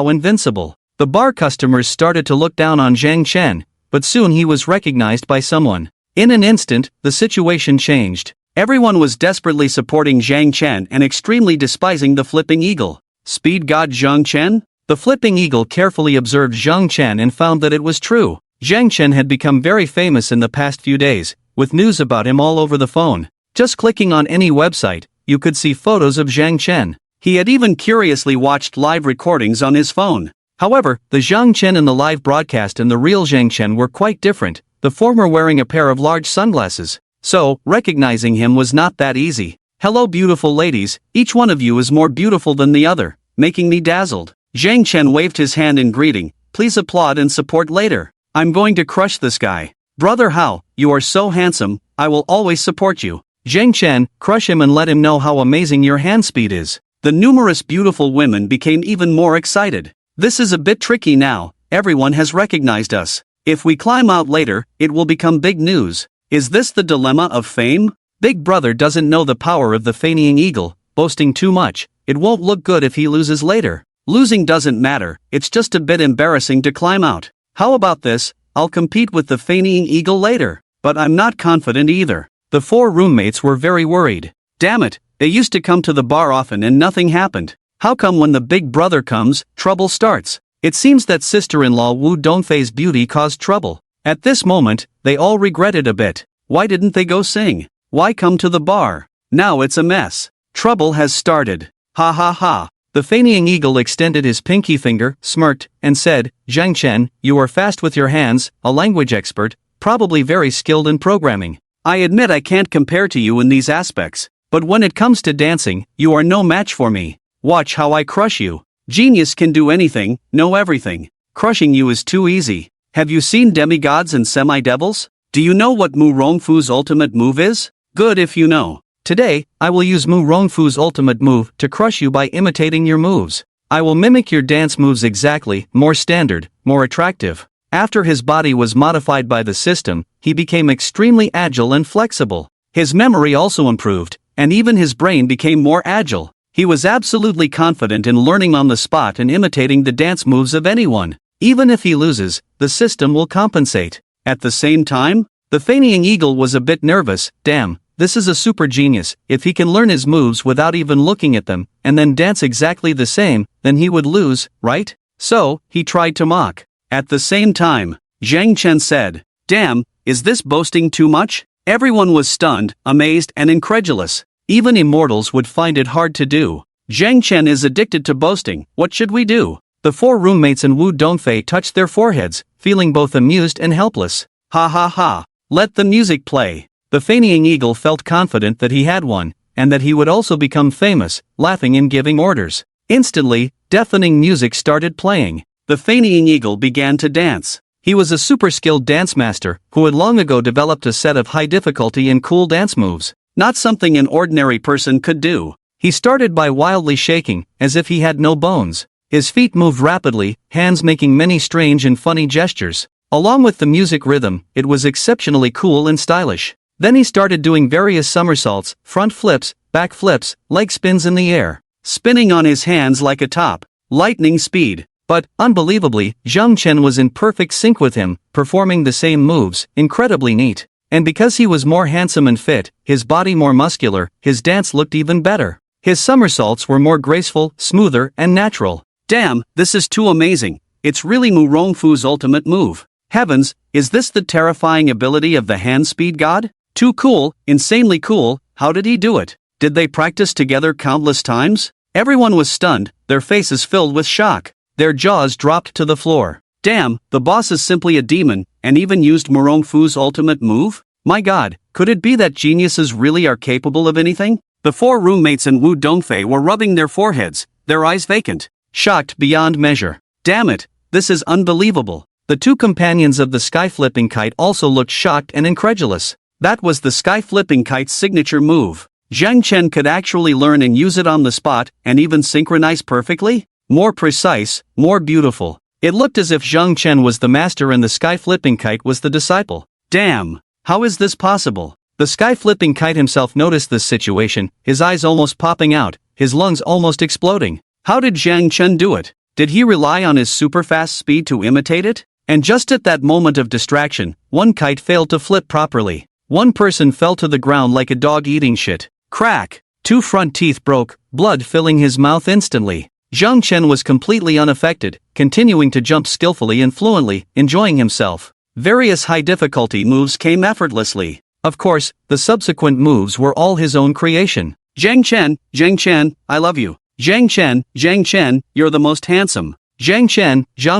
invincible. The bar customers started to look down on Zhang Chen, but soon he was recognized by someone. In an instant, the situation changed. Everyone was desperately supporting Zhang Chen and extremely despising the Flipping Eagle. Speed god Zhang Chen? The Flipping Eagle carefully observed Zhang Chen and found that it was true. Zhang Chen had become very famous in the past few days, with news about him all over the phone. Just clicking on any website, you could see photos of Zhang Chen. He had even curiously watched live recordings on his phone. However, the Zhang Chen in the live broadcast and the real Zhang Chen were quite different, the former wearing a pair of large sunglasses. So, recognizing him was not that easy. Hello beautiful ladies, each one of you is more beautiful than the other, making me dazzled. Zhang Chen waved his hand in greeting. Please applaud and support later. I'm going to crush this guy. Brother Hao, you are so handsome, I will always support you. Zhang Chen, crush him and let him know how amazing your hand speed is. The numerous beautiful women became even more excited. This is a bit tricky now, everyone has recognized us. If we climb out later, it will become big news. Is this the dilemma of fame? Big brother doesn't know the power of the feigning eagle, boasting too much. It won't look good if he loses later. Losing doesn't matter, it's just a bit embarrassing to climb out. How about this? I'll compete with the feigning eagle later. But I'm not confident either. The 4 roommates were very worried. Damn it, they used to come to the bar often and nothing happened. How come when the big brother comes, trouble starts? It seems that sister-in-law Wu Dongfei's beauty caused trouble. At this moment, they all regretted a bit. Why didn't they go sing? Why come to the bar? Now it's a mess. Trouble has started. Ha ha ha. The feigning eagle extended his pinky finger, smirked, and said, Zhang Chen, you are fast with your hands, a language expert, probably very skilled in programming. I admit I can't compare to you in these aspects. But when it comes to dancing, you are no match for me. Watch how I crush you. Genius can do anything, know everything. Crushing you is too easy. Have you seen demigods and semi-devils? Do you know what Mu Rongfu's ultimate move is? Good if you know. Today, I will use Mu Rongfu's ultimate move to crush you by imitating your moves. I will mimic your dance moves exactly, more standard, more attractive. After his body was modified by the system, he became extremely agile and flexible. His memory also improved, and even his brain became more agile. He was absolutely confident in learning on the spot and imitating the dance moves of anyone. Even if he loses, the system will compensate. At the same time, the feigning eagle was a bit nervous. Damn, this is a super genius. If he can learn his moves without even looking at them, and then dance exactly the same, then he would lose, right? So, he tried to mock. At the same time, Zhang Chen said, "Damn, is this boasting too much?" Everyone was stunned, amazed and incredulous. Even immortals would find it hard to do. Zhang Chen is addicted to boasting, what should we do? The four roommates and Wu Dongfei touched their foreheads, feeling both amused and helpless. Ha ha ha. Let the music play. The feigning eagle felt confident that he had won, and that he would also become famous, laughing and giving orders. Instantly, deafening music started playing. The feigning eagle began to dance. He was a super skilled dance master, who had long ago developed a set of high difficulty and cool dance moves. Not something an ordinary person could do. He started by wildly shaking, as if he had no bones. His feet moved rapidly, hands making many strange and funny gestures. Along with the music rhythm, it was exceptionally cool and stylish. Then he started doing various somersaults, front flips, back flips, leg spins in the air, spinning on his hands like a top. Lightning speed. But, unbelievably, Zhang Chen was in perfect sync with him, performing the same moves, incredibly neat. And because he was more handsome and fit, his body more muscular, his dance looked even better. His somersaults were more graceful, smoother, and natural. Damn, this is too amazing. It's really Mu Rongfu's ultimate move. Heavens, is this the terrifying ability of the hand speed god? Too cool, insanely cool. How did he do it? Did they practice together countless times? Everyone was stunned, their faces filled with shock. Their jaws dropped to the floor. Damn, the boss is simply a demon, and even used Mu Rongfu's ultimate move? My god, could it be that geniuses really are capable of anything? The four roommates and Wu Dongfei were rubbing their foreheads, their eyes vacant, shocked beyond measure. Damn it, this is unbelievable. The two companions of the sky-flipping kite also looked shocked and incredulous. That was the sky-flipping kite's signature move. Zhang Chen could actually learn and use it on the spot, and even synchronize perfectly? More precise, more beautiful. It looked as if Zhang Chen was the master and the sky-flipping kite was the disciple. Damn! How is this possible? The sky-flipping kite himself noticed this situation, his eyes almost popping out, his lungs almost exploding. How did Zhang Chen do it? Did he rely on his super-fast speed to imitate it? And just at that moment of distraction, one kite failed to flip properly. One person fell to the ground like a dog eating shit. Crack! Two front teeth broke, blood filling his mouth instantly. Zhang Chen was completely unaffected, continuing to jump skillfully and fluently, enjoying himself. Various high-difficulty moves came effortlessly. Of course, the subsequent moves were all his own creation. Zhang Chen, I love you. Zhang Chen, you're the most handsome. Zhang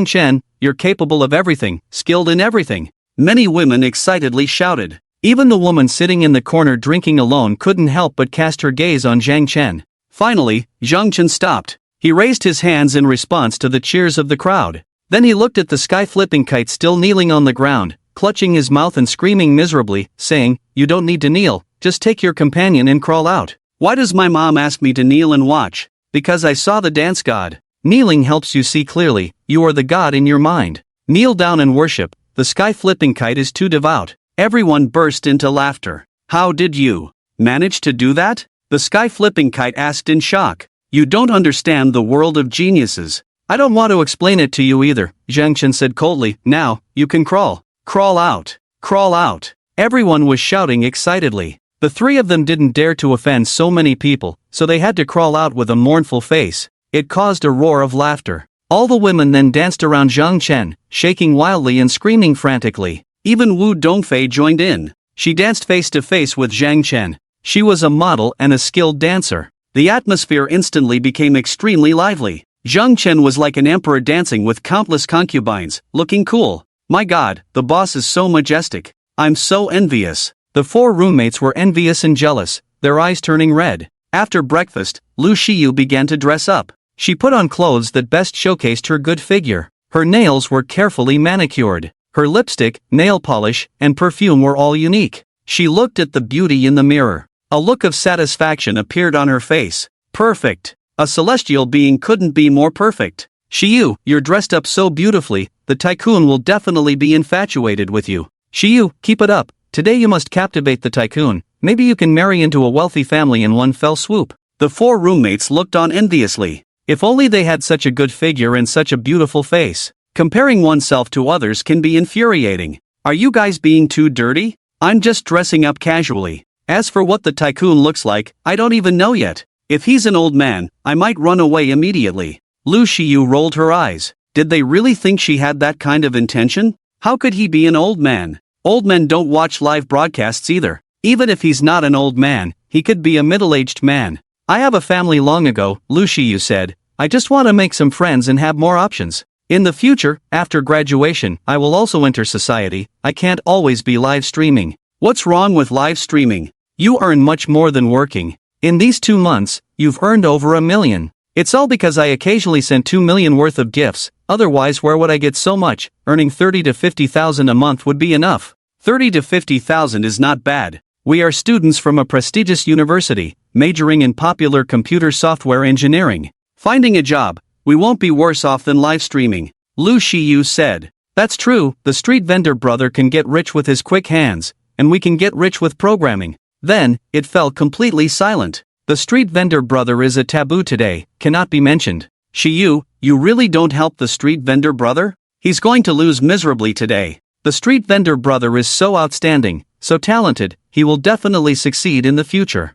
Chen, you're capable of everything, skilled in everything. Many women excitedly shouted. Even the woman sitting in the corner drinking alone couldn't help but cast her gaze on Zhang Chen. Finally, Zhang Chen stopped. He raised his hands in response to the cheers of the crowd. Then he looked at the sky-flipping kite still kneeling on the ground, clutching his mouth and screaming miserably, saying, "You don't need to kneel, just take your companion and crawl out." Why does my mom ask me to kneel and watch? Because I saw the dance god. Kneeling helps you see clearly, you are the god in your mind. Kneel down and worship, the sky-flipping kite is too devout. Everyone burst into laughter. How did you manage to do that? The sky-flipping kite asked in shock. You don't understand the world of geniuses. I don't want to explain it to you either, Zhang Chen said coldly. Now, you can crawl. Crawl out. Crawl out. Everyone was shouting excitedly. The three of them didn't dare to offend so many people, so they had to crawl out with a mournful face. It caused a roar of laughter. All the women then danced around Zhang Chen, shaking wildly and screaming frantically. Even Wu Dongfei joined in. She danced face to face with Zhang Chen. She was a model and a skilled dancer. The atmosphere instantly became extremely lively. Zhang Chen was like an emperor dancing with countless concubines, looking cool. My god, the boss is so majestic. I'm so envious. The four roommates were envious and jealous, their eyes turning red. After breakfast, Lu Shiyu began to dress up. She put on clothes that best showcased her good figure. Her nails were carefully manicured. Her lipstick, nail polish, and perfume were all unique. She looked at the beauty in the mirror. A look of satisfaction appeared on her face. Perfect. A celestial being couldn't be more perfect. Shiyu, you're dressed up so beautifully, the tycoon will definitely be infatuated with you. Shiyu, keep it up. Today you must captivate the tycoon. Maybe you can marry into a wealthy family in one fell swoop. The four roommates looked on enviously. If only they had such a good figure and such a beautiful face. Comparing oneself to others can be infuriating. Are you guys being too dirty? I'm just dressing up casually. As for what the tycoon looks like, I don't even know yet. If he's an old man, I might run away immediately. Lu Shiyu rolled her eyes. Did they really think she had that kind of intention? How could he be an old man? Old men don't watch live broadcasts either. Even if he's not an old man, he could be a middle-aged man. I have a family long ago, Lu Shiyu said. I just want to make some friends and have more options. In the future, after graduation, I will also enter society. I can't always be live streaming. What's wrong with live streaming? You earn much more than working. In these 2 months, you've earned over $1 million. It's all because I occasionally sent $2 million worth of gifts, otherwise where would I get so much? Earning $30,000 to $50,000 a month would be enough. $30,000 to $50,000 is not bad. We are students from a prestigious university, majoring in popular computer software engineering. Finding a job, we won't be worse off than live streaming, Lu Shiyu said. That's true, the street vendor brother can get rich with his quick hands, and we can get rich with programming. Then, it fell completely silent. The street vendor brother is a taboo today, cannot be mentioned. Shiyu, you really don't help the street vendor brother? He's going to lose miserably today. The street vendor brother is so outstanding, so talented, he will definitely succeed in the future.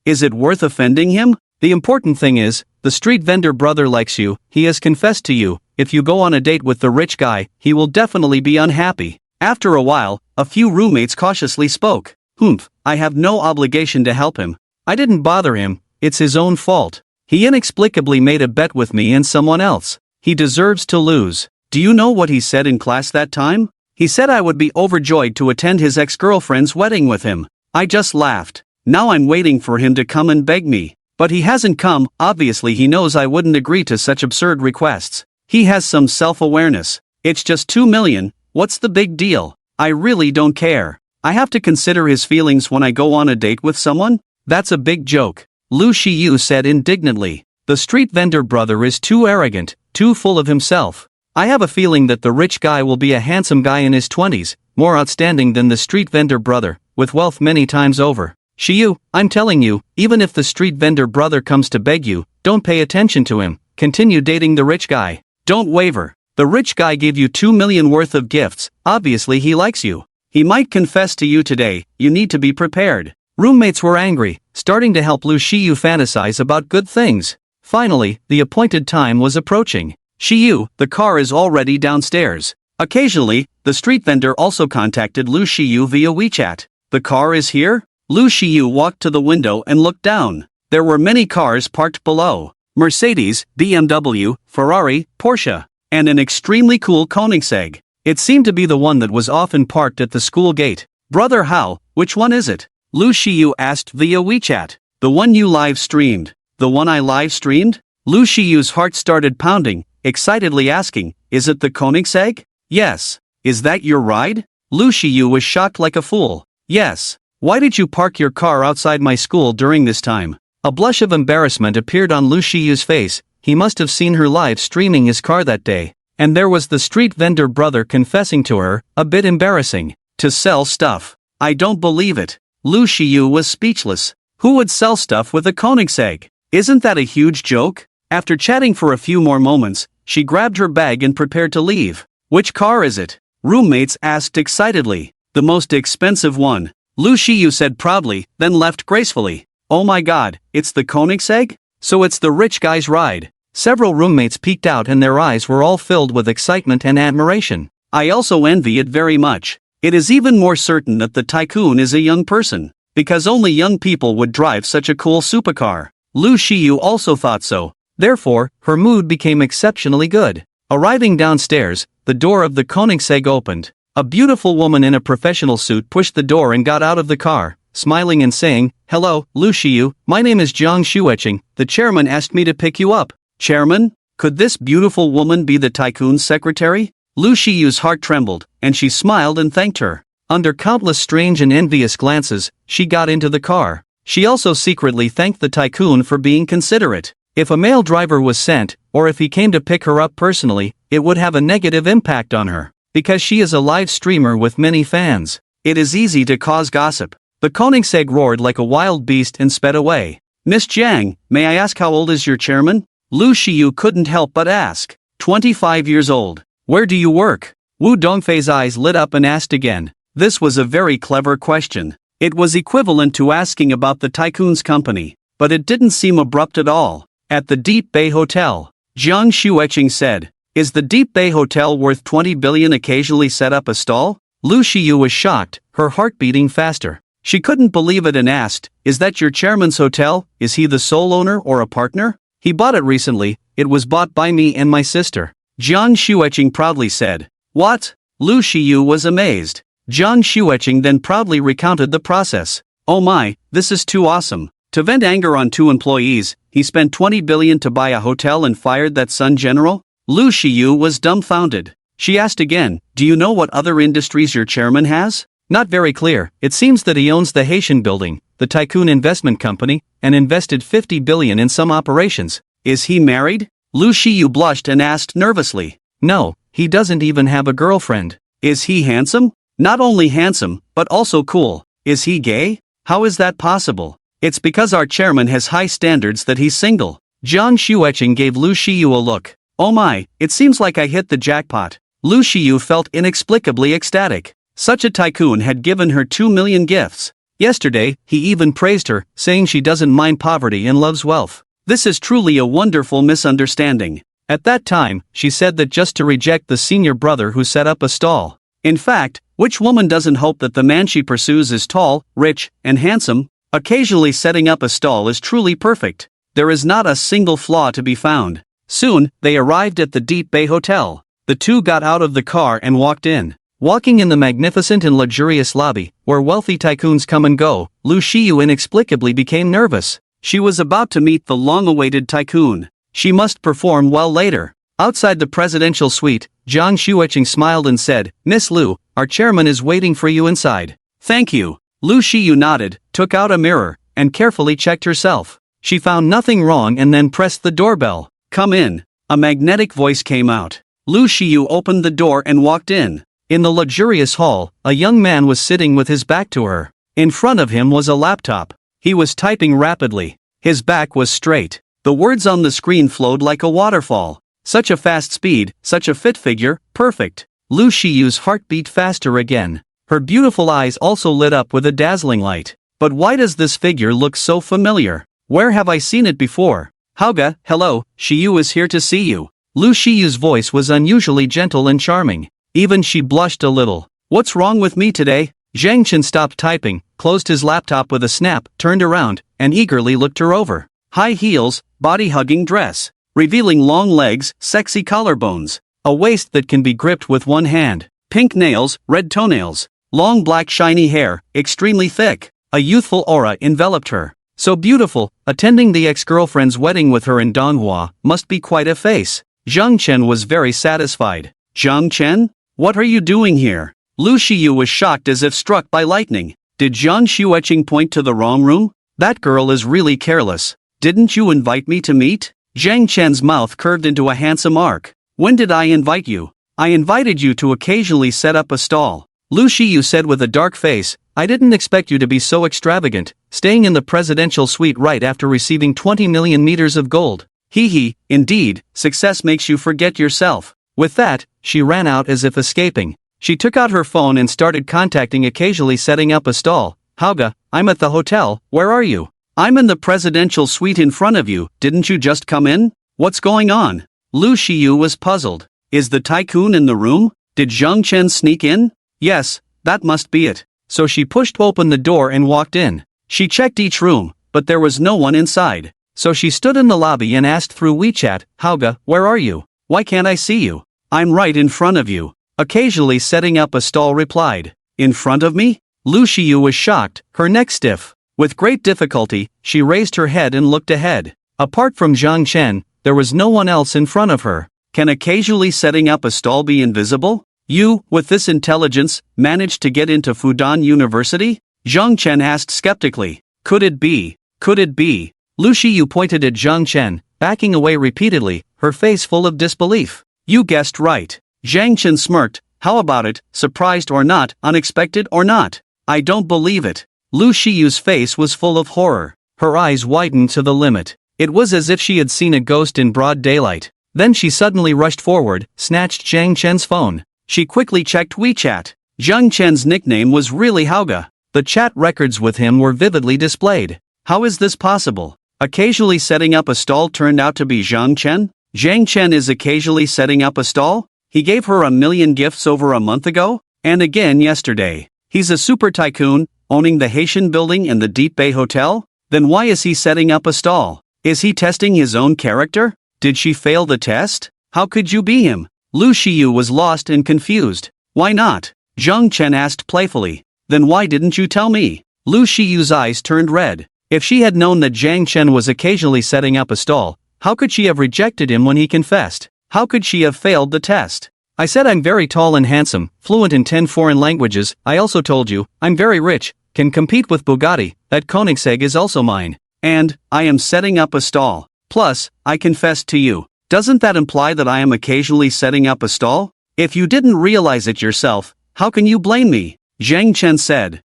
Is it worth offending him? The important thing is, the street vendor brother likes you, he has confessed to you. If you go on a date with the rich guy, he will definitely be unhappy. After a while, a few roommates cautiously spoke. Humph, I have no obligation to help him. I didn't bother him, it's his own fault. He inexplicably made a bet with me and someone else. He deserves to lose. Do you know what he said in class that time? He said I would be overjoyed to attend his ex-girlfriend's wedding with him. I just laughed. Now I'm waiting for him to come and beg me. But he hasn't come, obviously he knows I wouldn't agree to such absurd requests. He has some self-awareness. It's just $2 million, what's the big deal? I really don't care. I have to consider his feelings when I go on a date with someone? That's a big joke, Lu Shiyu said indignantly. The street vendor brother is too arrogant, too full of himself. I have a feeling that the rich guy will be a handsome guy in his 20s, more outstanding than the street vendor brother, with wealth many times over. Shiyu, I'm telling you, even if the street vendor brother comes to beg you, don't pay attention to him, continue dating the rich guy. Don't waver. The rich guy gave you $2 million worth of gifts, obviously he likes you. He might confess to you today, you need to be prepared. Roommates were angry, starting to help Lu Shiyu fantasize about good things. Finally, the appointed time was approaching. Shiyu, the car is already downstairs. Occasionally, the street vendor also contacted Lu Shiyu via WeChat. The car is here? Lu Shiyu walked to the window and looked down. There were many cars parked below. Mercedes, BMW, Ferrari, Porsche, and an extremely cool Koenigsegg. It seemed to be the one that was often parked at the school gate. Brother Hao, which one is it? Lu Shiyu asked via WeChat. The one you live streamed. The one I live streamed? Lu Shiyu's heart started pounding, excitedly asking, is it the Koenigsegg? Yes. Is that your ride? Lu Shiyu was shocked like a fool. Yes. Why did you park your car outside my school during this time? A blush of embarrassment appeared on Lu Shiyu's face. He must have seen her live streaming his car that day. And there was the street vendor brother confessing to her, a bit embarrassing. To sell stuff. I don't believe it. Lu Shiyu was speechless. Who would sell stuff with a Koenigsegg? Isn't that a huge joke? After chatting for a few more moments, she grabbed her bag and prepared to leave. Which car is it? Roommates asked excitedly. The most expensive one. Lu Shiyu said proudly, then left gracefully. Oh my god, it's the Koenigsegg? So it's the rich guy's ride. Several roommates peeked out and their eyes were all filled with excitement and admiration. I also envy it very much. It is even more certain that the tycoon is a young person, because only young people would drive such a cool supercar. Lu Shiyu also thought so. Therefore, her mood became exceptionally good. Arriving downstairs, the door of the Koenigsegg opened. A beautiful woman in a professional suit pushed the door and got out of the car. smiling and saying, "Hello, Lu Shiyu, my name is Jiang Shueching, the chairman asked me to pick you up." Chairman? Could this beautiful woman be the tycoon's secretary? Lu Shiyu's heart trembled, and she smiled and thanked her. Under countless strange and envious glances, she got into the car. She also secretly thanked the tycoon for being considerate. If a male driver was sent, or if he came to pick her up personally, it would have a negative impact on her. Because she is a live streamer with many fans, it is easy to cause gossip. The Koenigsegg roared like a wild beast and sped away. "Miss Jiang, may I ask how old is your chairman?" Lu Shiyu couldn't help but ask. 25 years old. "Where do you work?" Wu Dongfei's eyes lit up and asked again. This was a very clever question. It was equivalent to asking about the tycoon's company, but it didn't seem abrupt at all. "At the Deep Bay Hotel," Jiang Shueching said. "Is the Deep Bay Hotel worth 20 billion? Occasionally set up a stall?" Lu Shiyu was shocked, her heart beating faster. She couldn't believe it and asked, "Is that your chairman's hotel? Is he the sole owner or a partner?" "He bought it recently, it was bought by me and my sister," Jiang Shueching proudly said. "What?" Lu Shiyu was amazed. Jiang Shueching then proudly recounted the process. "Oh my, this is too awesome. To vent anger on two employees, he spent 20 billion to buy a hotel and fired that Sun General?" Lu Shiyu was dumbfounded. She asked again, "Do you know what other industries your chairman has?" "Not very clear. It seems that he owns the Haitian building, the Tycoon Investment Company, and invested 50 billion in some operations." "Is he married?" Lu Shiyu blushed and asked nervously. "No, he doesn't even have a girlfriend." "Is he handsome?" "Not only handsome, but also cool." "Is he gay?" "How is that possible?" "It's because our chairman has high standards that he's single." Jiang Shueching gave Lu Shiyu a look. "Oh my, it seems like I hit the jackpot." Lu Shiyu felt inexplicably ecstatic. Such a tycoon had given her 2 million gifts. Yesterday, he even praised her, saying she doesn't mind poverty and loves wealth. This is truly a wonderful misunderstanding. At that time, she said that just to reject the senior brother who set up a stall. In fact, which woman doesn't hope that the man she pursues is tall, rich, and handsome? Occasionally setting up a stall is truly perfect. There is not a single flaw to be found. Soon, they arrived at the Deep Bay Hotel. The two got out of the car and walked in. Walking in the magnificent and luxurious lobby, where wealthy tycoons come and go, Lu Shiyu inexplicably became nervous. She was about to meet the long-awaited tycoon. She must perform well later. Outside the presidential suite, Jiang Shueching smiled and said, "Miss Lu, our chairman is waiting for you inside." "Thank you." Lu Shiyu nodded, took out a mirror, and carefully checked herself. She found nothing wrong and then pressed the doorbell. "Come in." A magnetic voice came out. Lu Shiyu opened the door and walked in. In the luxurious hall, a young man was sitting with his back to her. In front of him was a laptop. He was typing rapidly. His back was straight. The words on the screen flowed like a waterfall. Such a fast speed, such a fit figure, perfect. Lu Shiyu's heart beat faster again. Her beautiful eyes also lit up with a dazzling light. But why does this figure look so familiar? Where have I seen it before? "Hauga, hello, Shiyu is here to see you." Lu Shiyu's voice was unusually gentle and charming. Even she blushed a little. "What's wrong with me today?" Zhang Chen stopped typing, closed his laptop with a snap, turned around, and eagerly looked her over. High heels, body-hugging dress, revealing long legs, sexy collarbones, a waist that can be gripped with one hand, pink nails, red toenails, long black shiny hair, extremely thick. A youthful aura enveloped her. So beautiful, attending the ex-girlfriend's wedding with her in Manhwa must be quite a face. Zhang Chen was very satisfied. "Zhang Chen? What are you doing here?" Lu Shiyu was shocked as if struck by lightning. Did Jiang Shueching point to the wrong room? That girl is really careless. "Didn't you invite me to meet?" Zhang Chen's mouth curved into a handsome arc. "When did I invite you?" "I invited you to occasionally set up a stall." Lu Shiyu said with a dark face, "I didn't expect you to be so extravagant, staying in the presidential suite right after receiving 20 million meters of gold." Hee, indeed, success makes you forget yourself." With that, she ran out as if escaping. She took out her phone and started contacting occasionally setting up a stall. "Hauga, I'm at the hotel, where are you?" "I'm in the presidential suite in front of you, didn't you just come in? What's going on?" Lu Shiyu was puzzled. Is the tycoon in the room? Did Zhang Chen sneak in? Yes, that must be it. So she pushed open the door and walked in. She checked each room, but there was no one inside. So she stood in the lobby and asked through WeChat, "Hauga, where are you? Why can't I see you?" "I'm right in front of you." Occasionally setting up a stall replied. "In front of me? Lu Xiyu was shocked, her neck stiff. With great difficulty, she raised her head and looked ahead. Apart from Zhang Chen, there was no one else in front of her. Can occasionally setting up a stall be invisible? You, with this intelligence, managed to get into Fudan University? Zhang Chen asked skeptically. Could it be? Could it be? Lu Xiyu pointed at Zhang Chen, backing away repeatedly, her face full of disbelief. You guessed right. Zhang Chen smirked. How about it, surprised or not, unexpected or not? I don't believe it. Lu Xiyu's face was full of horror. Her eyes widened to the limit. It was as if she had seen a ghost in broad daylight. Then she suddenly rushed forward, snatched Zhang Chen's phone. She quickly checked WeChat. Zhang Chen's nickname was really Hauga. The chat records with him were vividly displayed. How is this possible? Occasionally setting up a stall turned out to be Zhang Chen? Zhang Chen is occasionally setting up a stall? He gave her 1 million gifts over a month ago? And again yesterday. He's a super tycoon, owning the Haitian building and the Deep Bay Hotel? Then why is he setting up a stall? Is he testing his own character? Did she fail the test? How could you be him? Lu Xiyu was lost and confused. Why not? Zhang Chen asked playfully. Then why didn't you tell me? Lu Xiyu's eyes turned red. If she had known that Zhang Chen was occasionally setting up a stall, how could she have rejected him when he confessed? How could she have failed the test? I said I'm very tall and handsome, fluent in 10 foreign languages. I also told you, I'm very rich, can compete with Bugatti, that Koenigsegg is also mine. And, I am setting up a stall. Plus, I confessed to you. Doesn't that imply that I am occasionally setting up a stall? If you didn't realize it yourself, how can you blame me? Zhang Chen said.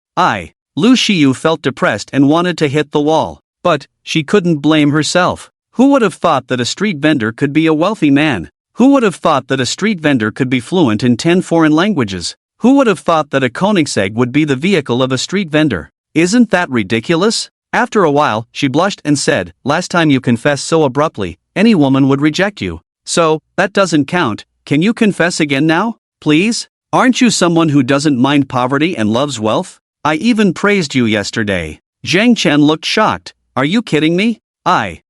Lu Xiyu felt depressed and wanted to hit the wall. But, she couldn't blame herself. Who would have thought that a street vendor could be a wealthy man? Who would have thought that a street vendor could be fluent in 10 foreign languages? Who would have thought that a Koenigsegg would be the vehicle of a street vendor? Isn't that ridiculous? After a while, she blushed and said, last time you confessed so abruptly, any woman would reject you. So, that doesn't count. Can you confess again now? Please? Aren't you someone who doesn't mind poverty and loves wealth? I even praised you yesterday. Zhang Chen looked shocked. Are you kidding me? I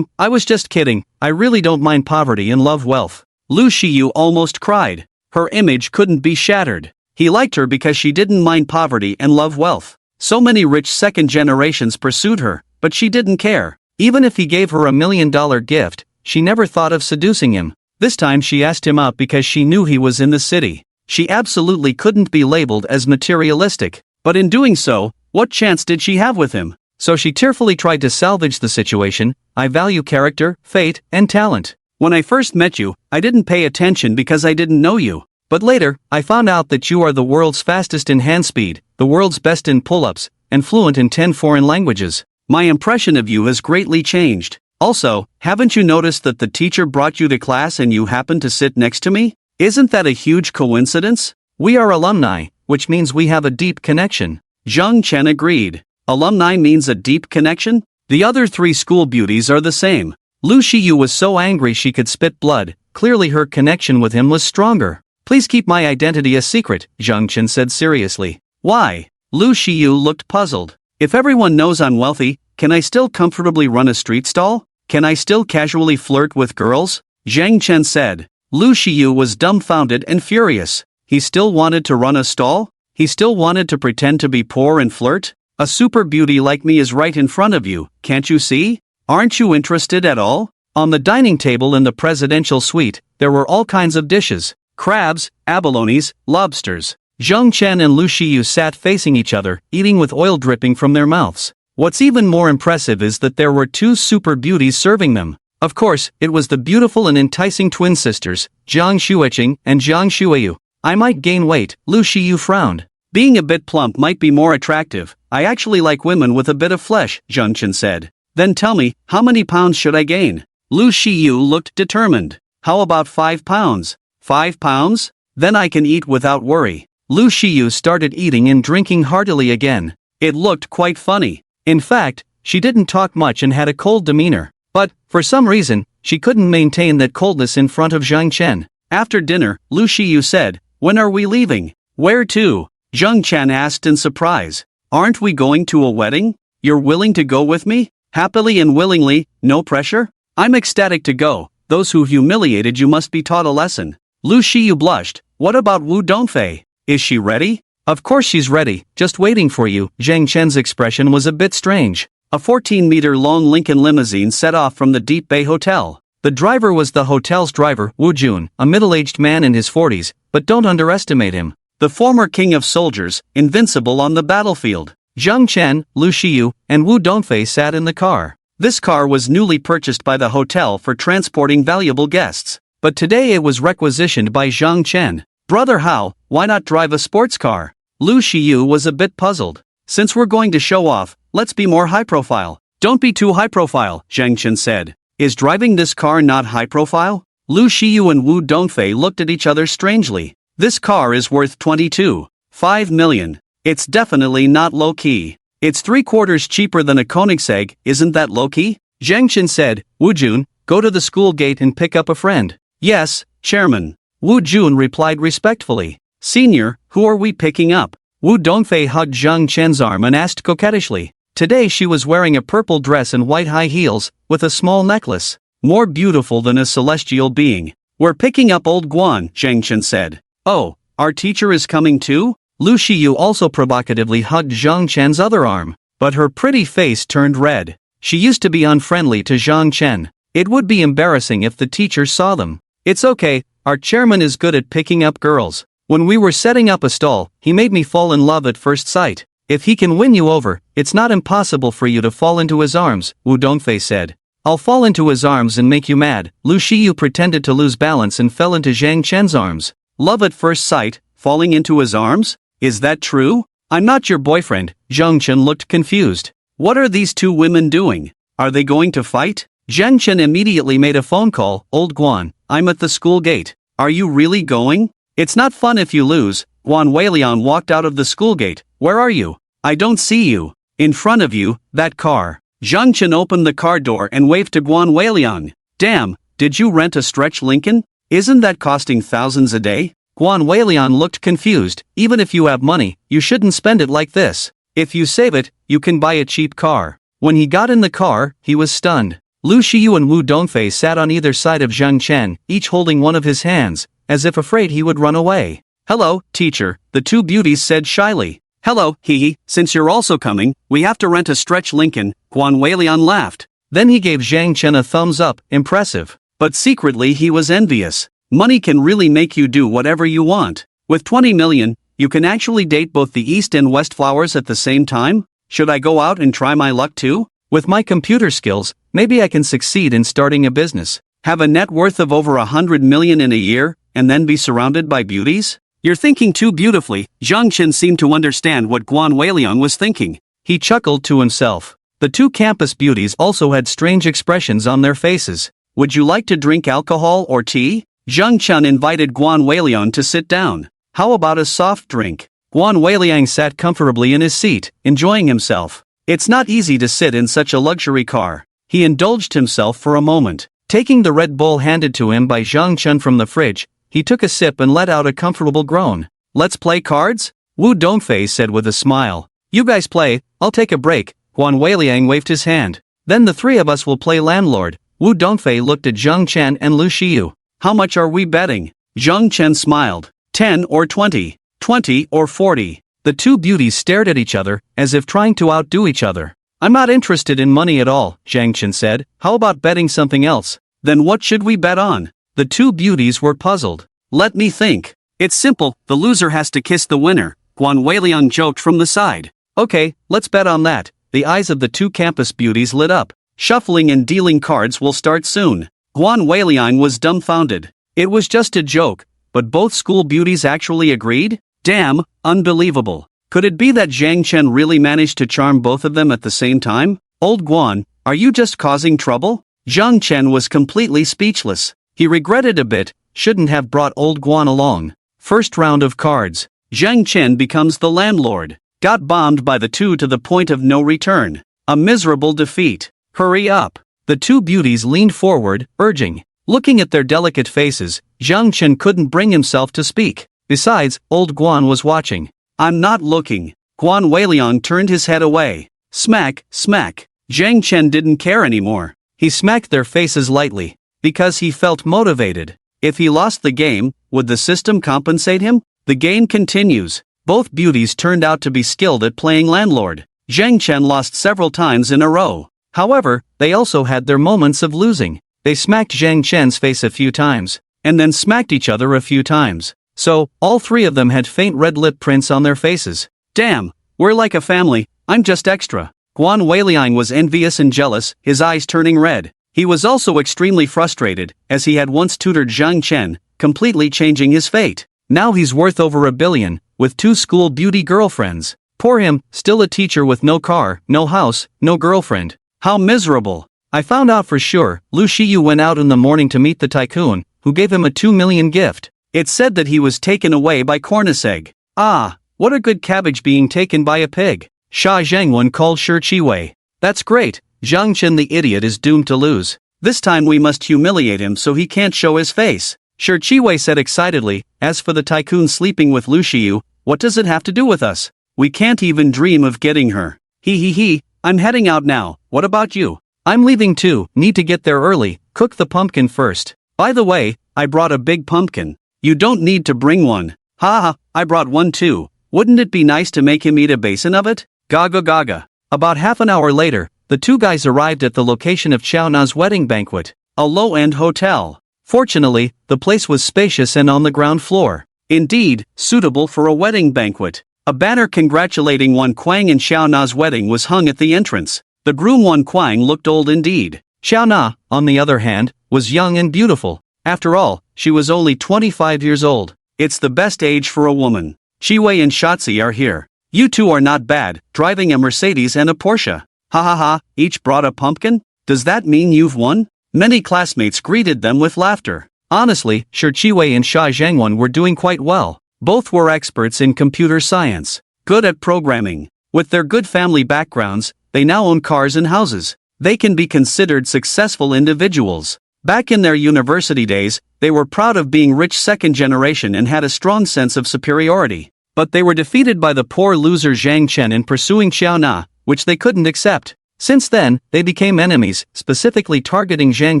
was just kidding. I really don't mind poverty and love wealth. Lu Xiyu almost cried. Her image couldn't be shattered. He liked her because she didn't mind poverty and love wealth. So many rich second generations pursued her, but she didn't care. Even if he gave her $1 million gift, she never thought of seducing him. This time she asked him out because she knew he was in the city. She absolutely couldn't be labeled as materialistic. But in doing so, what chance did she have with him? So she tearfully tried to salvage the situation. I value character, fate, and talent. When I first met you, I didn't pay attention because I didn't know you. But later, I found out that you are the world's fastest in hand speed, the world's best in pull-ups, and fluent in 10 foreign languages. My impression of you has greatly changed. Also, haven't you noticed that the teacher brought you to class and you happened to sit next to me? Isn't that a huge coincidence? We are alumni, which means we have a deep connection. Zhang Chen agreed. Alumni means a deep connection? The other 3 school beauties are the same. Lu Xiyu was so angry she could spit blood. Clearly her connection with him was stronger. Please keep my identity a secret, Zhang Chen said seriously. Why? Lu Xiyu looked puzzled. If everyone knows I'm wealthy, can I still comfortably run a street stall? Can I still casually flirt with girls? Zhang Chen said. Lu Xiyu was dumbfounded and furious. He still wanted to run a stall? He still wanted to pretend to be poor and flirt? A super beauty like me is right in front of you, can't you see? Aren't you interested at all? On the dining table in the presidential suite, there were all kinds of dishes. Crabs, abalones, lobsters. Zhang Chen and Lu Xiyu sat facing each other, eating with oil dripping from their mouths. What's even more impressive is that there were 2 super beauties serving them. Of course, it was the beautiful and enticing twin sisters, Jiang Shuiqing and Jiang Shuiyu. I might gain weight, Lu Xiyu frowned. Being a bit plump might be more attractive. I actually like women with a bit of flesh, Zhang Chen said. Then tell me, how many pounds should I gain? Lu Xiyu looked determined. How about 5 pounds? 5 pounds? Then I can eat without worry. Lu Xiyu started eating and drinking heartily again. It looked quite funny. In fact, she didn't talk much and had a cold demeanor. But, for some reason, she couldn't maintain that coldness in front of Zhang Chen. After dinner, Lu Xiyu said, when are we leaving? Where to? Zhang Chen asked in surprise. Aren't we going to a wedding? You're willing to go with me? Happily and willingly, no pressure? I'm ecstatic to go. Those who humiliated you must be taught a lesson. Lu Xiyu blushed. What about Wu Dongfei? Is she ready? Of course she's ready, just waiting for you. Zhang Chen's expression was a bit strange. A 14-meter-long Lincoln limousine set off from the Deep Bay Hotel. The driver was the hotel's driver, Wu Jun, a middle-aged man in his 40s, but don't underestimate him. The former king of soldiers, invincible on the battlefield. Zhang Chen, Lu Xiyu, and Wu Dongfei sat in the car. This car was newly purchased by the hotel for transporting valuable guests, but today it was requisitioned by Zhang Chen. Brother Hao, why not drive a sports car? Lu Xiyu was a bit puzzled. Since we're going to show off, let's be more high-profile. Don't be too high-profile, Zhang Chen said. Is driving this car not high-profile? Lu Xiyu and Wu Dongfei looked at each other strangely. This car is worth 22.5 million. It's definitely not low-key. It's 3/4 cheaper than a Koenigsegg, isn't that low-key? Zhang Chen said. Wu Jun, go to the school gate and pick up a friend. Yes, Chairman. Wu Jun replied respectfully. Senior, who are we picking up? Wu Dongfei hugged Zhang Chen's arm and asked coquettishly. Today she was wearing a purple dress and white high heels, with a small necklace. More beautiful than a celestial being. We're picking up old Guan, Zhang Chen said. Oh, our teacher is coming too? Lu Xiyu also provocatively hugged Zhang Chen's other arm, but her pretty face turned red. She used to be unfriendly to Zhang Chen. It would be embarrassing if the teacher saw them. It's okay, our chairman is good at picking up girls. When we were setting up a stall, he made me fall in love at first sight. If he can win you over, it's not impossible for you to fall into his arms, Wu Dongfei said. I'll fall into his arms and make you mad. Lu Xiyu pretended to lose balance and fell into Zhang Chen's arms. Love at first sight, falling into his arms? Is that true? I'm not your boyfriend. Zhang Chen looked confused. What are these two women doing? Are they going to fight? Zhang Chen immediately made a phone call. Old Guan, I'm at the school gate. Are you really going? It's not fun if you lose. Guan Weilian walked out of the school gate. Where are you? I don't see you. In front of you, that car. Zhang Chen opened the car door and waved to Guan Weilian. Damn, did you rent a stretch Lincoln? Isn't that costing thousands a day? Guan Weilian looked confused. Even if you have money, you shouldn't spend it like this. If you save it, you can buy a cheap car. When he got in the car, he was stunned. Lu Xiyu and Wu Dongfei sat on either side of Zhang Chen, each holding one of his hands, as if afraid he would run away. Hello, teacher, the two beauties said shyly. Hello, hee, since you're also coming, we have to rent a stretch Lincoln, Guan Weilian laughed. Then he gave Zhang Chen a thumbs up, impressive. But secretly he was envious. Money can really make you do whatever you want. With 20 million, you can actually date both the East and West flowers at the same time? Should I go out and try my luck too? With my computer skills, maybe I can succeed in starting a business. Have a net worth of over 100 million in a year, and then be surrounded by beauties? You're thinking too beautifully. Zhang Chen seemed to understand what Guan Weilian was thinking. He chuckled to himself. The two campus beauties also had strange expressions on their faces. Would you like to drink alcohol or tea? Zhang Chen invited Guan Weilian to sit down. How about a soft drink? Guan Weilian sat comfortably in his seat, enjoying himself. It's not easy to sit in such a luxury car. He indulged himself for a moment. Taking the Red Bull handed to him by Zhang Chen from the fridge, he took a sip and let out a comfortable groan. Let's play cards? Wu Dongfei said with a smile. You guys play, I'll take a break. Guan Weilian waved his hand. Then the three of us will play landlord. Wu Dongfei looked at Zhang Chen and Lu Xiyu. How much are we betting? Zhang Chen smiled. 10 or 20. 20 or 40. The two beauties stared at each other, as if trying to outdo each other. I'm not interested in money at all, Zhang Chen said. How about betting something else? Then what should we bet on? The two beauties were puzzled. Let me think. It's simple, the loser has to kiss the winner, Guan Weilian joked from the side. Okay, let's bet on that. The eyes of the two campus beauties lit up. Shuffling and dealing cards will start soon. Guan Weilian was dumbfounded. It was just a joke, but both school beauties actually agreed? Damn, unbelievable. Could it be that Zhang Chen really managed to charm both of them at the same time? Old Guan, are you just causing trouble? Zhang Chen was completely speechless. He regretted a bit, shouldn't have brought old Guan along. First round of cards. Zhang Chen becomes the landlord. Got bombed by the two to the point of no return. A miserable defeat. Hurry up. The two beauties leaned forward, urging. Looking at their delicate faces, Zhang Chen couldn't bring himself to speak. Besides, old Guan was watching. I'm not looking. Guan Weilian turned his head away. Smack, smack. Zhang Chen didn't care anymore. He smacked their faces lightly. Because he felt motivated. If he lost the game, would the system compensate him? The game continues. Both beauties turned out to be skilled at playing landlord. Zhang Chen lost several times in a row. However, they also had their moments of losing. They smacked Zhang Chen's face a few times, and then smacked each other a few times. So, all three of them had faint red lip prints on their faces. Damn, we're like a family, I'm just extra. Guan Weiliang was envious and jealous, his eyes turning red. He was also extremely frustrated, as he had once tutored Zhang Chen, completely changing his fate. Now he's worth over $1 billion, with 2 school beauty girlfriends. Poor him, still a teacher with no car, no house, no girlfriend. How miserable. I found out for sure, Lu Shiyu went out in the morning to meet the tycoon, who gave him a 2 million gift. It said that he was taken away by Corniseg. Ah, what a good cabbage being taken by a pig. Sha Zhengwen called Shi Qiwei. That's great, Zhang Chen the idiot is doomed to lose. This time we must humiliate him so he can't show his face. Shi Qiwei said excitedly, as for the tycoon sleeping with Lu Shiyu, what does it have to do with us? We can't even dream of getting her. He, I'm heading out now, what about you? I'm leaving too, need to get there early, cook the pumpkin first. By the way, I brought a big pumpkin. You don't need to bring one. Haha, I brought one too. Wouldn't it be nice to make him eat a basin of it? Gaga gaga. About half an hour later, the two guys arrived at the location of Chao Na's wedding banquet, a low-end hotel. Fortunately, the place was spacious and on the ground floor. Indeed, suitable for a wedding banquet. A banner congratulating Wan Kuang and Chao Na's wedding was hung at the entrance. The groom Wan Kuang looked old indeed. Chao Na, on the other hand, was young and beautiful. After all, she was only 25 years old. It's the best age for a woman. Qiwei and Shotzi are here. You two are not bad, driving a Mercedes and a Porsche. Ha ha ha, each brought a pumpkin? Does that mean you've won? Many classmates greeted them with laughter. Honestly, Shi Qiwei and Sha Zhengwen were doing quite well. Both were experts in computer science, good at programming. With their good family backgrounds, they now own cars and houses. They can be considered successful individuals. Back in their university days, they were proud of being rich second generation and had a strong sense of superiority. But they were defeated by the poor loser Zhang Chen in pursuing Chao Na, which they couldn't accept. Since then, they became enemies, specifically targeting Zhang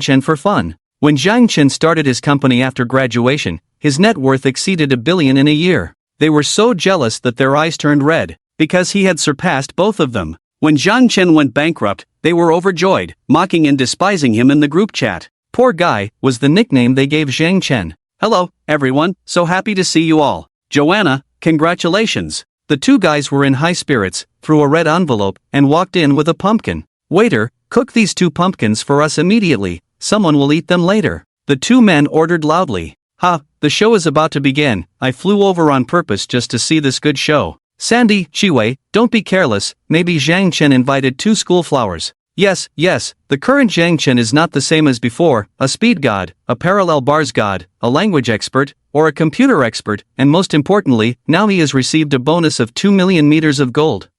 Chen for fun. When Zhang Chen started his company after graduation, his net worth exceeded $1 billion in a year. They were so jealous that their eyes turned red, because he had surpassed both of them. When Zhang Chen went bankrupt, they were overjoyed, mocking and despising him in the group chat. Poor guy, was the nickname they gave Zhang Chen. Hello, everyone, so happy to see you all. Joanna, congratulations. The two guys were in high spirits, threw a red envelope, and walked in with a pumpkin. Waiter, cook these 2 pumpkins for us immediately, someone will eat them later. The 2 men ordered loudly. Ha, the show is about to begin, I flew over on purpose just to see this good show. Sandy, Qiwei, don't be careless, maybe Zhang Chen invited 2 school flowers. Yes, the current Zhang Chen is not the same as before, a speed god, a parallel bars god, a language expert, or a computer expert, and most importantly, now he has received a bonus of 2 million meters of gold.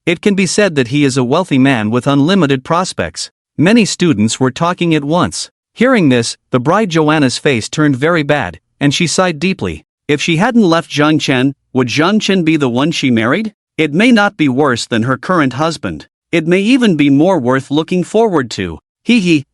It can be said that he is a wealthy man with unlimited prospects. Many students were talking at once. Hearing this, the bride Joanna's face turned very bad, and she sighed deeply. If she hadn't left Zhang Chen, would Zhang Chen be the one she married? It may not be worse than her current husband. It may even be more worth looking forward to.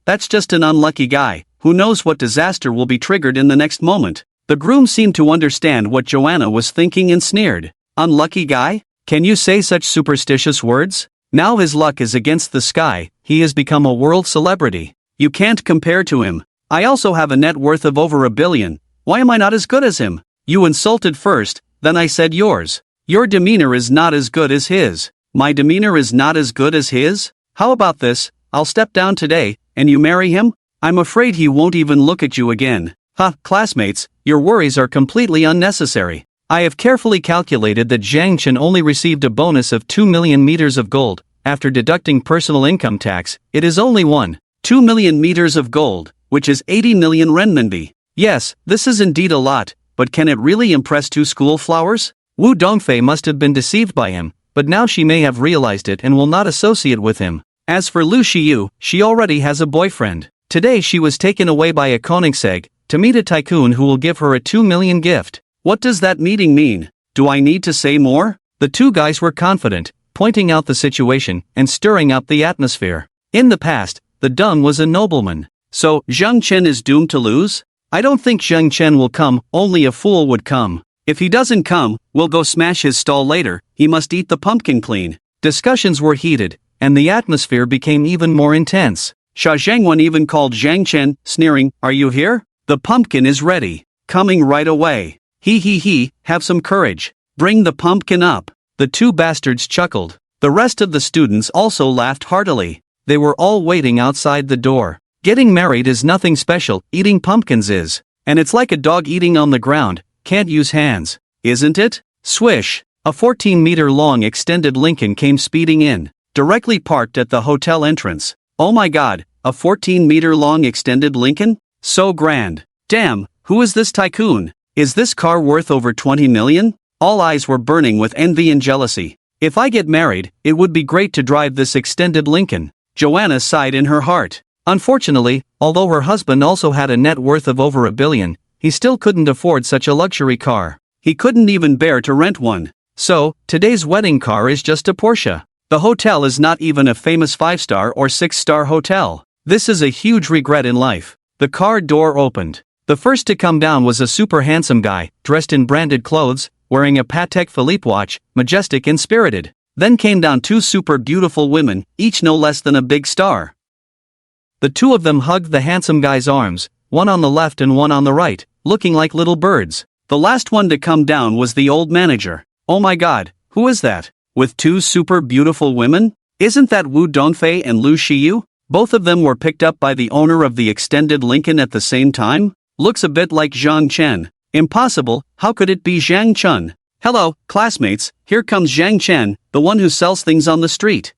That's just an unlucky guy. Who knows what disaster will be triggered in the next moment. The groom seemed to understand what Joanna was thinking and sneered. Unlucky guy? Can you say such superstitious words? Now his luck is against the sky, he has become a world celebrity. You can't compare to him. I also have a net worth of over $1 billion. Why am I not as good as him? You insulted first, then I said yours. Your demeanor is not as good as his. My demeanor is not as good as his? How about this, I'll step down today, and you marry him? I'm afraid he won't even look at you again. Classmates, your worries are completely unnecessary. I have carefully calculated that Zhang Chen only received a bonus of 2 million meters of gold. After deducting personal income tax, it is only 2 million meters of gold, which is 80 million renminbi. Yes, this is indeed a lot, but can it really impress 2 school flowers? Wu Dongfei must have been deceived by him, but now she may have realized it and will not associate with him. As for Lu Shiyu, she already has a boyfriend. Today she was taken away by a Koenigsegg to meet a tycoon who will give her a 2 million gift. What does that meeting mean? Do I need to say more? The two guys were confident, pointing out the situation and stirring up the atmosphere. In the past, the Deng was a nobleman. So, Zhang Chen is doomed to lose? I don't think Zhang Chen will come, only a fool would come. If he doesn't come, we'll go smash his stall later, he must eat the pumpkin clean. Discussions were heated, and the atmosphere became even more intense. Xia Zhangwen even called Zhang Chen, sneering, "Are you here? The pumpkin is ready. Coming right away. He, have some courage. Bring the pumpkin up." The two bastards chuckled. The rest of the students also laughed heartily. They were all waiting outside the door. Getting married is nothing special, eating pumpkins is. And it's like a dog eating on the ground, can't use hands. Isn't it? Swish. A 14-meter-long extended Lincoln came speeding in, directly parked at the hotel entrance. Oh my god, a 14-meter-long extended Lincoln? So grand. Damn, who is this tycoon? Is this car worth over 20 million? All eyes were burning with envy and jealousy. If I get married, it would be great to drive this extended Lincoln. Joanna sighed in her heart. Unfortunately, although her husband also had a net worth of over $1 billion, he still couldn't afford such a luxury car. He couldn't even bear to rent one. So, today's wedding car is just a Porsche. The hotel is not even a famous 5-star or 6-star hotel. This is a huge regret in life. The car door opened. The first to come down was a super handsome guy, dressed in branded clothes, wearing a Patek Philippe watch, majestic and spirited. Then came down two super beautiful women, each no less than a big star. The two of them hugged the handsome guy's arms, one on the left and one on the right, looking like little birds. The last one to come down was the old manager. Oh my god, who is that? With two super beautiful women? Isn't that Wu Dongfei and Lu Xiyu? Both of them were picked up by the owner of the extended Lincoln at the same time? Looks a bit like Zhang Chen. Impossible, how could it be Zhang Chun? Hello, classmates, here comes Zhang Chen, the one who sells things on the street.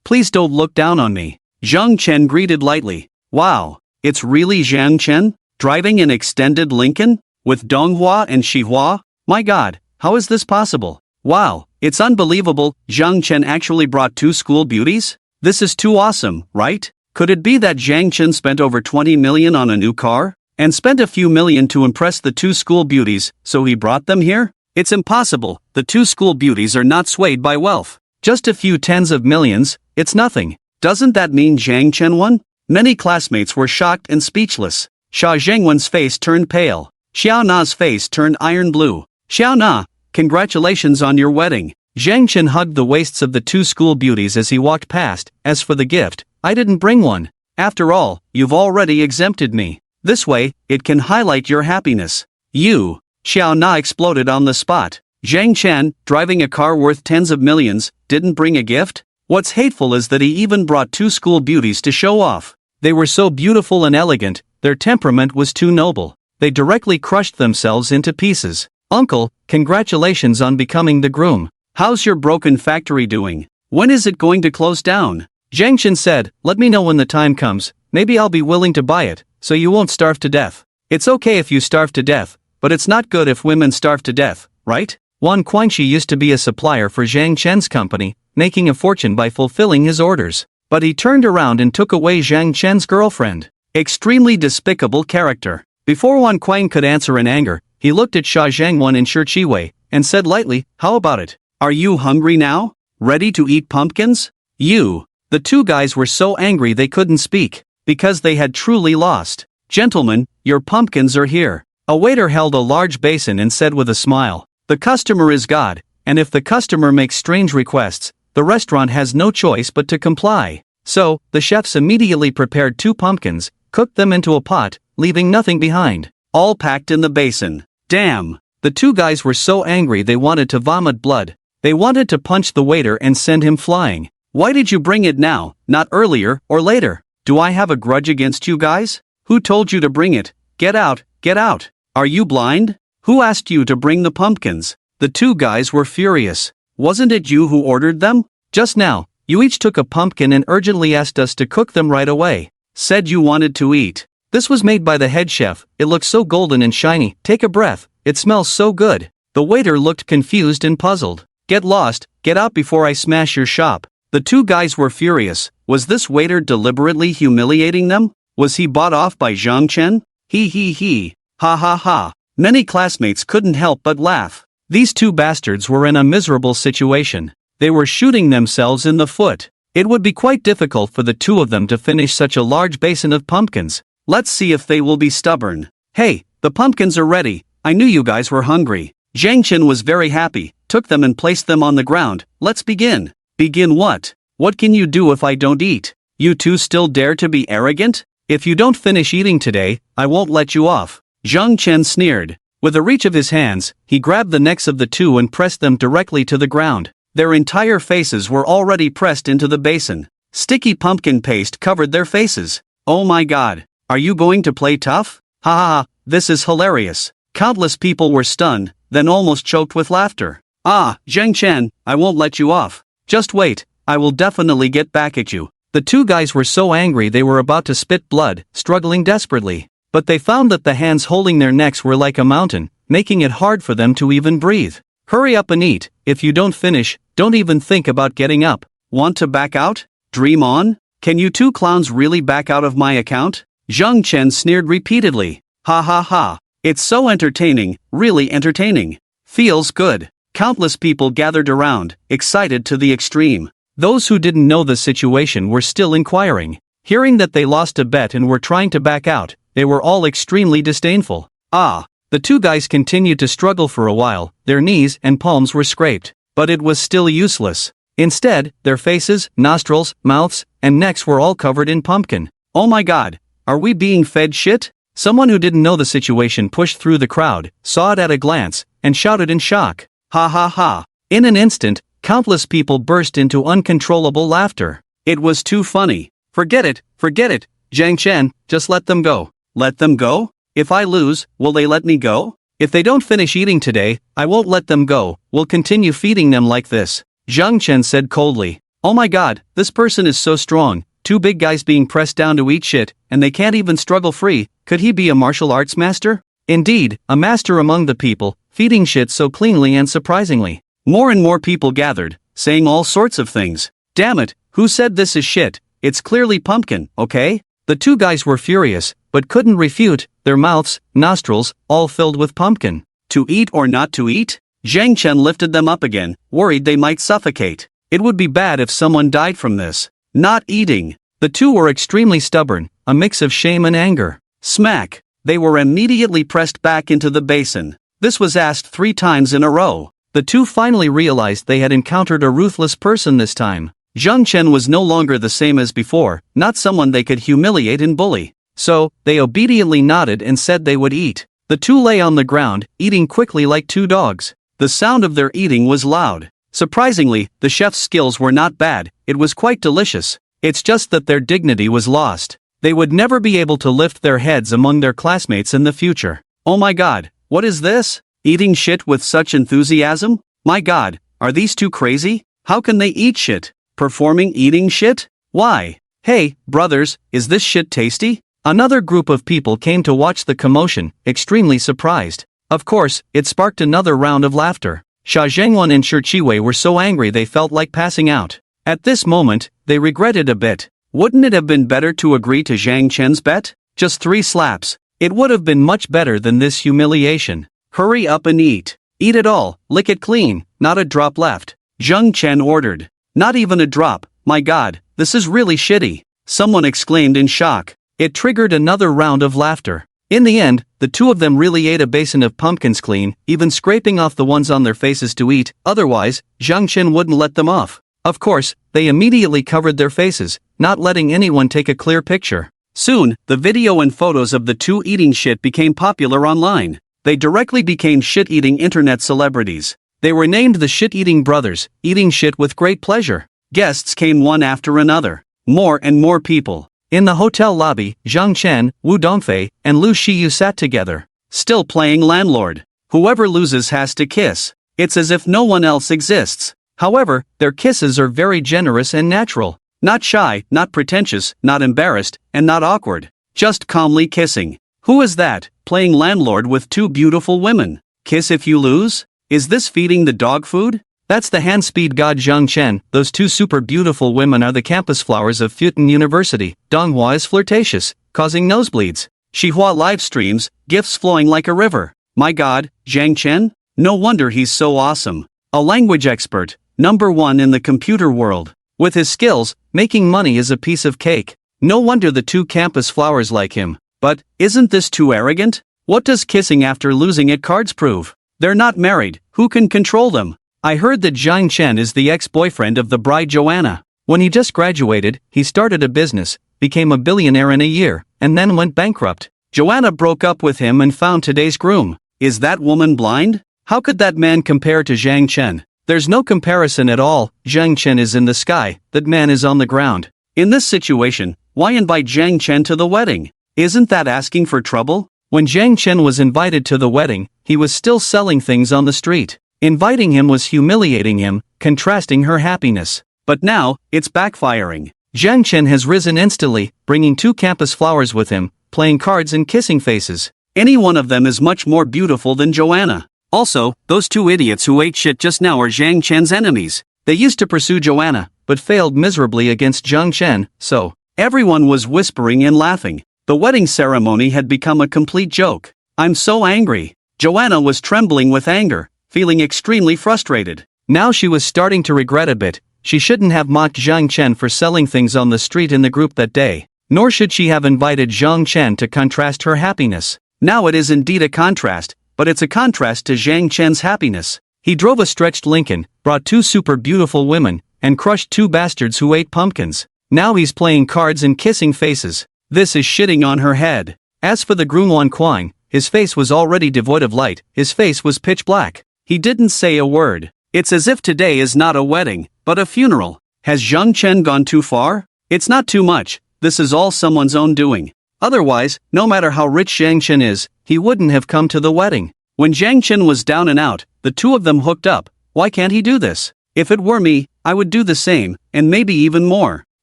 Please don't look down on me. Zhang Chen greeted lightly. Wow, it's really Zhang Chen? Driving an extended Lincoln? With Donghua and Xihua? My god, how is this possible? Wow, it's unbelievable, Zhang Chen actually brought two school beauties? This is too awesome, right? Could it be that Zhang Chen spent over 20 million on a new car? And spent a few million to impress the two school beauties, so he brought them here? It's impossible, the two school beauties are not swayed by wealth. Just a few tens of millions, it's nothing. Doesn't that mean Zhang Chen won? Many classmates were shocked and speechless. Xia Zhangwen's face turned pale. Xiao Na's face turned iron blue. Xiao Na, congratulations on your wedding. Zhang Chen hugged the waists of the two school beauties as he walked past. As for the gift, I didn't bring one. After all, you've already exempted me. This way, it can highlight your happiness. You. Xiao Na exploded on the spot. Zhang Chen, driving a car worth tens of millions, didn't bring a gift? What's hateful is that he even brought two school beauties to show off. They were so beautiful and elegant, their temperament was too noble. They directly crushed themselves into pieces. Uncle, congratulations on becoming the groom. How's your broken factory doing? When is it going to close down? Zhang Chen said, let me know when the time comes, maybe I'll be willing to buy it, so you won't starve to death. It's okay if you starve to death, but it's not good if women starve to death, right? Wan Guangxi used to be a supplier for Zhang Chen's company, making a fortune by fulfilling his orders. But he turned around and took away Zhang Chen's girlfriend. Extremely despicable character. Before Wan Kuang could answer in anger, he looked at Xia Zhangwen and Shi Chiwei, and said lightly, how about it? Are you hungry now? Ready to eat pumpkins? You. The two guys were so angry they couldn't speak, because they had truly lost. Gentlemen, your pumpkins are here. A waiter held a large basin and said with a smile, the customer is God, and if the customer makes strange requests, the restaurant has no choice but to comply. So, the chefs immediately prepared 2 pumpkins, cooked them into a pot, leaving nothing behind. All packed in the basin. Damn! The two guys were so angry they wanted to vomit blood. They wanted to punch the waiter and send him flying. Why did you bring it now, not earlier or later? Do I have a grudge against you guys? Who told you to bring it? Get out, get out! Are you blind? Who asked you to bring the pumpkins? The two guys were furious. Wasn't it you who ordered them? Just now, you each took a pumpkin and urgently asked us to cook them right away. Said you wanted to eat. This was made by the head chef. It looks so golden and shiny. Take a breath. It smells so good. The waiter looked confused and puzzled. Get lost, get out before I smash your shop. The two guys were furious. Was this waiter deliberately humiliating them? Was he bought off by Zhang Chen? He. Ha ha ha. Many classmates couldn't help but laugh. These two bastards were in a miserable situation. They were shooting themselves in the foot. It would be quite difficult for the two of them to finish such a large basin of pumpkins. Let's see if they will be stubborn. Hey, the pumpkins are ready. I knew you guys were hungry. Zhang Chen was very happy, took them and placed them on the ground. Let's begin. Begin what? What can you do if I don't eat? You two still dare to be arrogant? If you don't finish eating today, I won't let you off. Zhang Chen sneered. With a reach of his hands, he grabbed the necks of the two and pressed them directly to the ground. Their entire faces were already pressed into the basin. Sticky pumpkin paste covered their faces. Oh my god. Are you going to play tough? Ha ha ha, this is hilarious. Countless people were stunned, then almost choked with laughter. Ah, Zhang Chen, I won't let you off. Just wait, I will definitely get back at you. The two guys were so angry they were about to spit blood, struggling desperately. But they found that the hands holding their necks were like a mountain, making it hard for them to even breathe. Hurry up and eat. If you don't finish, don't even think about getting up. Want to back out? Dream on? Can you two clowns really back out of my account? Zhang Chen sneered repeatedly. Ha ha ha. It's so entertaining, really entertaining. Feels good. Countless people gathered around, excited to the extreme. Those who didn't know the situation were still inquiring. Hearing that they lost a bet and were trying to back out, they were all extremely disdainful. Ah. The two guys continued to struggle for a while, their knees and palms were scraped. But it was still useless. Instead, their faces, nostrils, mouths, and necks were all covered in pumpkin. Oh my god, are we being fed shit? Someone who didn't know the situation pushed through the crowd, saw it at a glance, and shouted in shock. Ha ha ha. In an instant, countless people burst into uncontrollable laughter. It was too funny. Forget it, Zhang Chen, just let them go. Let them go? If I lose, will they let me go? If they don't finish eating today, I won't let them go, we'll continue feeding them like this. Zhang Chen said coldly. Oh my god, this person is so strong, two big guys being pressed down to eat shit, and they can't even struggle free, could he be a martial arts master? Indeed, a master among the people, feeding shit so cleanly and surprisingly. More and more people gathered, saying all sorts of things. Damn it, who said this is shit? It's clearly pumpkin, okay? The two guys were furious, but couldn't refute, their mouths, nostrils, all filled with pumpkin. To eat or not to eat? Zhang Chen lifted them up again, worried they might suffocate. It would be bad if someone died from this. Not eating. The two were extremely stubborn, a mix of shame and anger. Smack. They were immediately pressed back into the basin. This was asked 3 times in a row. The two finally realized they had encountered a ruthless person this time. Zhang Chen was no longer the same as before, not someone they could humiliate and bully. So, they obediently nodded and said they would eat. The two lay on the ground, eating quickly like two dogs. The sound of their eating was loud. Surprisingly, the chef's skills were not bad, it was quite delicious. It's just that their dignity was lost. They would never be able to lift their heads among their classmates in the future. Oh my god, what is this? Eating shit with such enthusiasm? My god, are these two crazy? How can they eat shit? Performing eating shit? Why? Hey, brothers, is this shit tasty? Another group of people came to watch the commotion, extremely surprised. Of course, it sparked another round of laughter. Xia Zhengwan and Shi Qiwei were so angry they felt like passing out. At this moment, they regretted a bit. Wouldn't it have been better to agree to Zhang Chen's bet? Just 3 slaps. It would have been much better than this humiliation. Hurry up and eat. Eat it all, lick it clean, not a drop left. Zhang Chen ordered. Not even a drop, my god, this is really shitty. Someone exclaimed in shock. It triggered another round of laughter. In the end, the two of them really ate a basin of pumpkins clean, even scraping off the ones on their faces to eat, otherwise, Zhang Chen wouldn't let them off. Of course, they immediately covered their faces, not letting anyone take a clear picture. Soon, the video and photos of the two eating shit became popular online. They directly became shit-eating internet celebrities. They were named the Shit-Eating Brothers, eating shit with great pleasure. Guests came one after another. More and more people. In the hotel lobby, Zhang Chen, Wu Dongfei, and Lu Shiyu sat together, still playing landlord. Whoever loses has to kiss. It's as if no one else exists. However, their kisses are very generous and natural. Not shy, not pretentious, not embarrassed, and not awkward. Just calmly kissing. Who is that, playing landlord with 2 beautiful women? Kiss if you lose? Is this feeding the dog food? That's the hand speed god Zhang Chen. Those 2 super beautiful women are the campus flowers of Futon University. Donghua is flirtatious, causing nosebleeds. Xihua live streams, gifts flowing like a river. My god, Zhang Chen? No wonder he's so awesome. A language expert, #1 in the computer world. With his skills, making money is a piece of cake. No wonder the 2 campus flowers like him. But, isn't this too arrogant? What does kissing after losing at cards prove? They're not married, who can control them? I heard that Zhang Chen is the ex-boyfriend of the bride Joanna. When he just graduated, he started a business, became a billionaire in a year, and then went bankrupt. Joanna broke up with him and found today's groom. Is that woman blind? How could that man compare to Zhang Chen? There's no comparison at all. Zhang Chen is in the sky, that man is on the ground. In this situation, why invite Zhang Chen to the wedding? Isn't that asking for trouble? When Zhang Chen was invited to the wedding, he was still selling things on the street. Inviting him was humiliating him, contrasting her happiness. But now, it's backfiring. Zhang Chen has risen instantly, bringing 2 campus flowers with him, playing cards and kissing faces. Any one of them is much more beautiful than Joanna. Also, those 2 idiots who ate shit just now are Zhang Chen's enemies. They used to pursue Joanna, but failed miserably against Zhang Chen, so everyone was whispering and laughing. The wedding ceremony had become a complete joke. I'm so angry. Joanna was trembling with anger, feeling extremely frustrated. Now she was starting to regret a bit. She shouldn't have mocked Zhang Chen for selling things on the street in the group that day. Nor should she have invited Zhang Chen to contrast her happiness. Now it is indeed a contrast, but it's a contrast to Zhang Chen's happiness. He drove a stretched Lincoln, brought 2 super beautiful women, and crushed 2 bastards who ate pumpkins. Now he's playing cards and kissing faces. This is shitting on her head. As for the groom Wan Kuang, his face was already devoid of light, his face was pitch black. He didn't say a word. It's as if today is not a wedding, but a funeral. Has Zhang Chen gone too far? It's not too much, this is all someone's own doing. Otherwise, no matter how rich Zhang Chen is, he wouldn't have come to the wedding. When Zhang Chen was down and out, the 2 of them hooked up. Why can't he do this? If it were me, I would do the same, and maybe even more.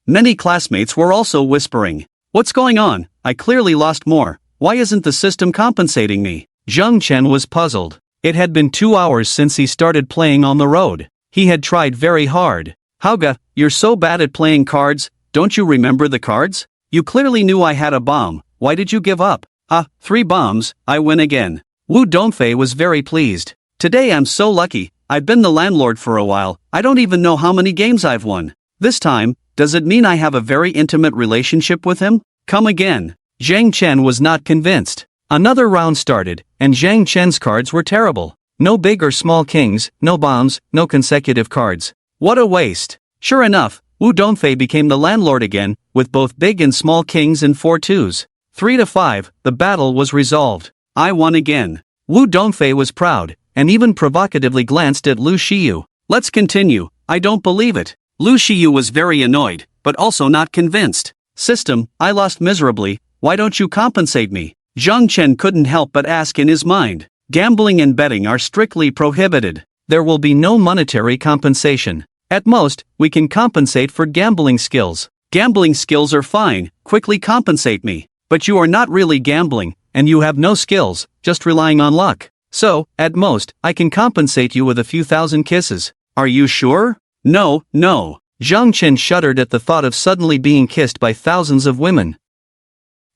Many classmates were also whispering. What's going on? I clearly lost more. Why isn't the system compensating me? Zhang Chen was puzzled. It had been 2 hours since he started playing on the road. He had tried very hard. Hauga, you're so bad at playing cards, don't you remember the cards? You clearly knew I had a bomb, why did you give up? 3 bombs, I win again. Wu Dongfei was very pleased. Today I'm so lucky, I've been the landlord for a while, I don't even know how many games I've won. This time, does it mean I have a very intimate relationship with him? Come again. Zhang Chen was not convinced. Another round started, and Zhang Chen's cards were terrible. No big or small kings, no bombs, no consecutive cards. What a waste. Sure enough, Wu Dongfei became the landlord again, with both big and small kings and 4 twos. 3-5, the battle was resolved. I won again. Wu Dongfei was proud, and even provocatively glanced at Lu Shiyu. Let's continue, I don't believe it. Lu Shiyu was very annoyed, but also not convinced. System, I lost miserably, why don't you compensate me? Zhang Chen couldn't help but ask in his mind. Gambling and betting are strictly prohibited. There will be no monetary compensation. At most, we can compensate for gambling skills. Gambling skills are fine, quickly compensate me. But you are not really gambling, and you have no skills, just relying on luck. So, at most, I can compensate you with a few thousand kisses. Are you sure? No. Zhang Chen shuddered at the thought of suddenly being kissed by thousands of women.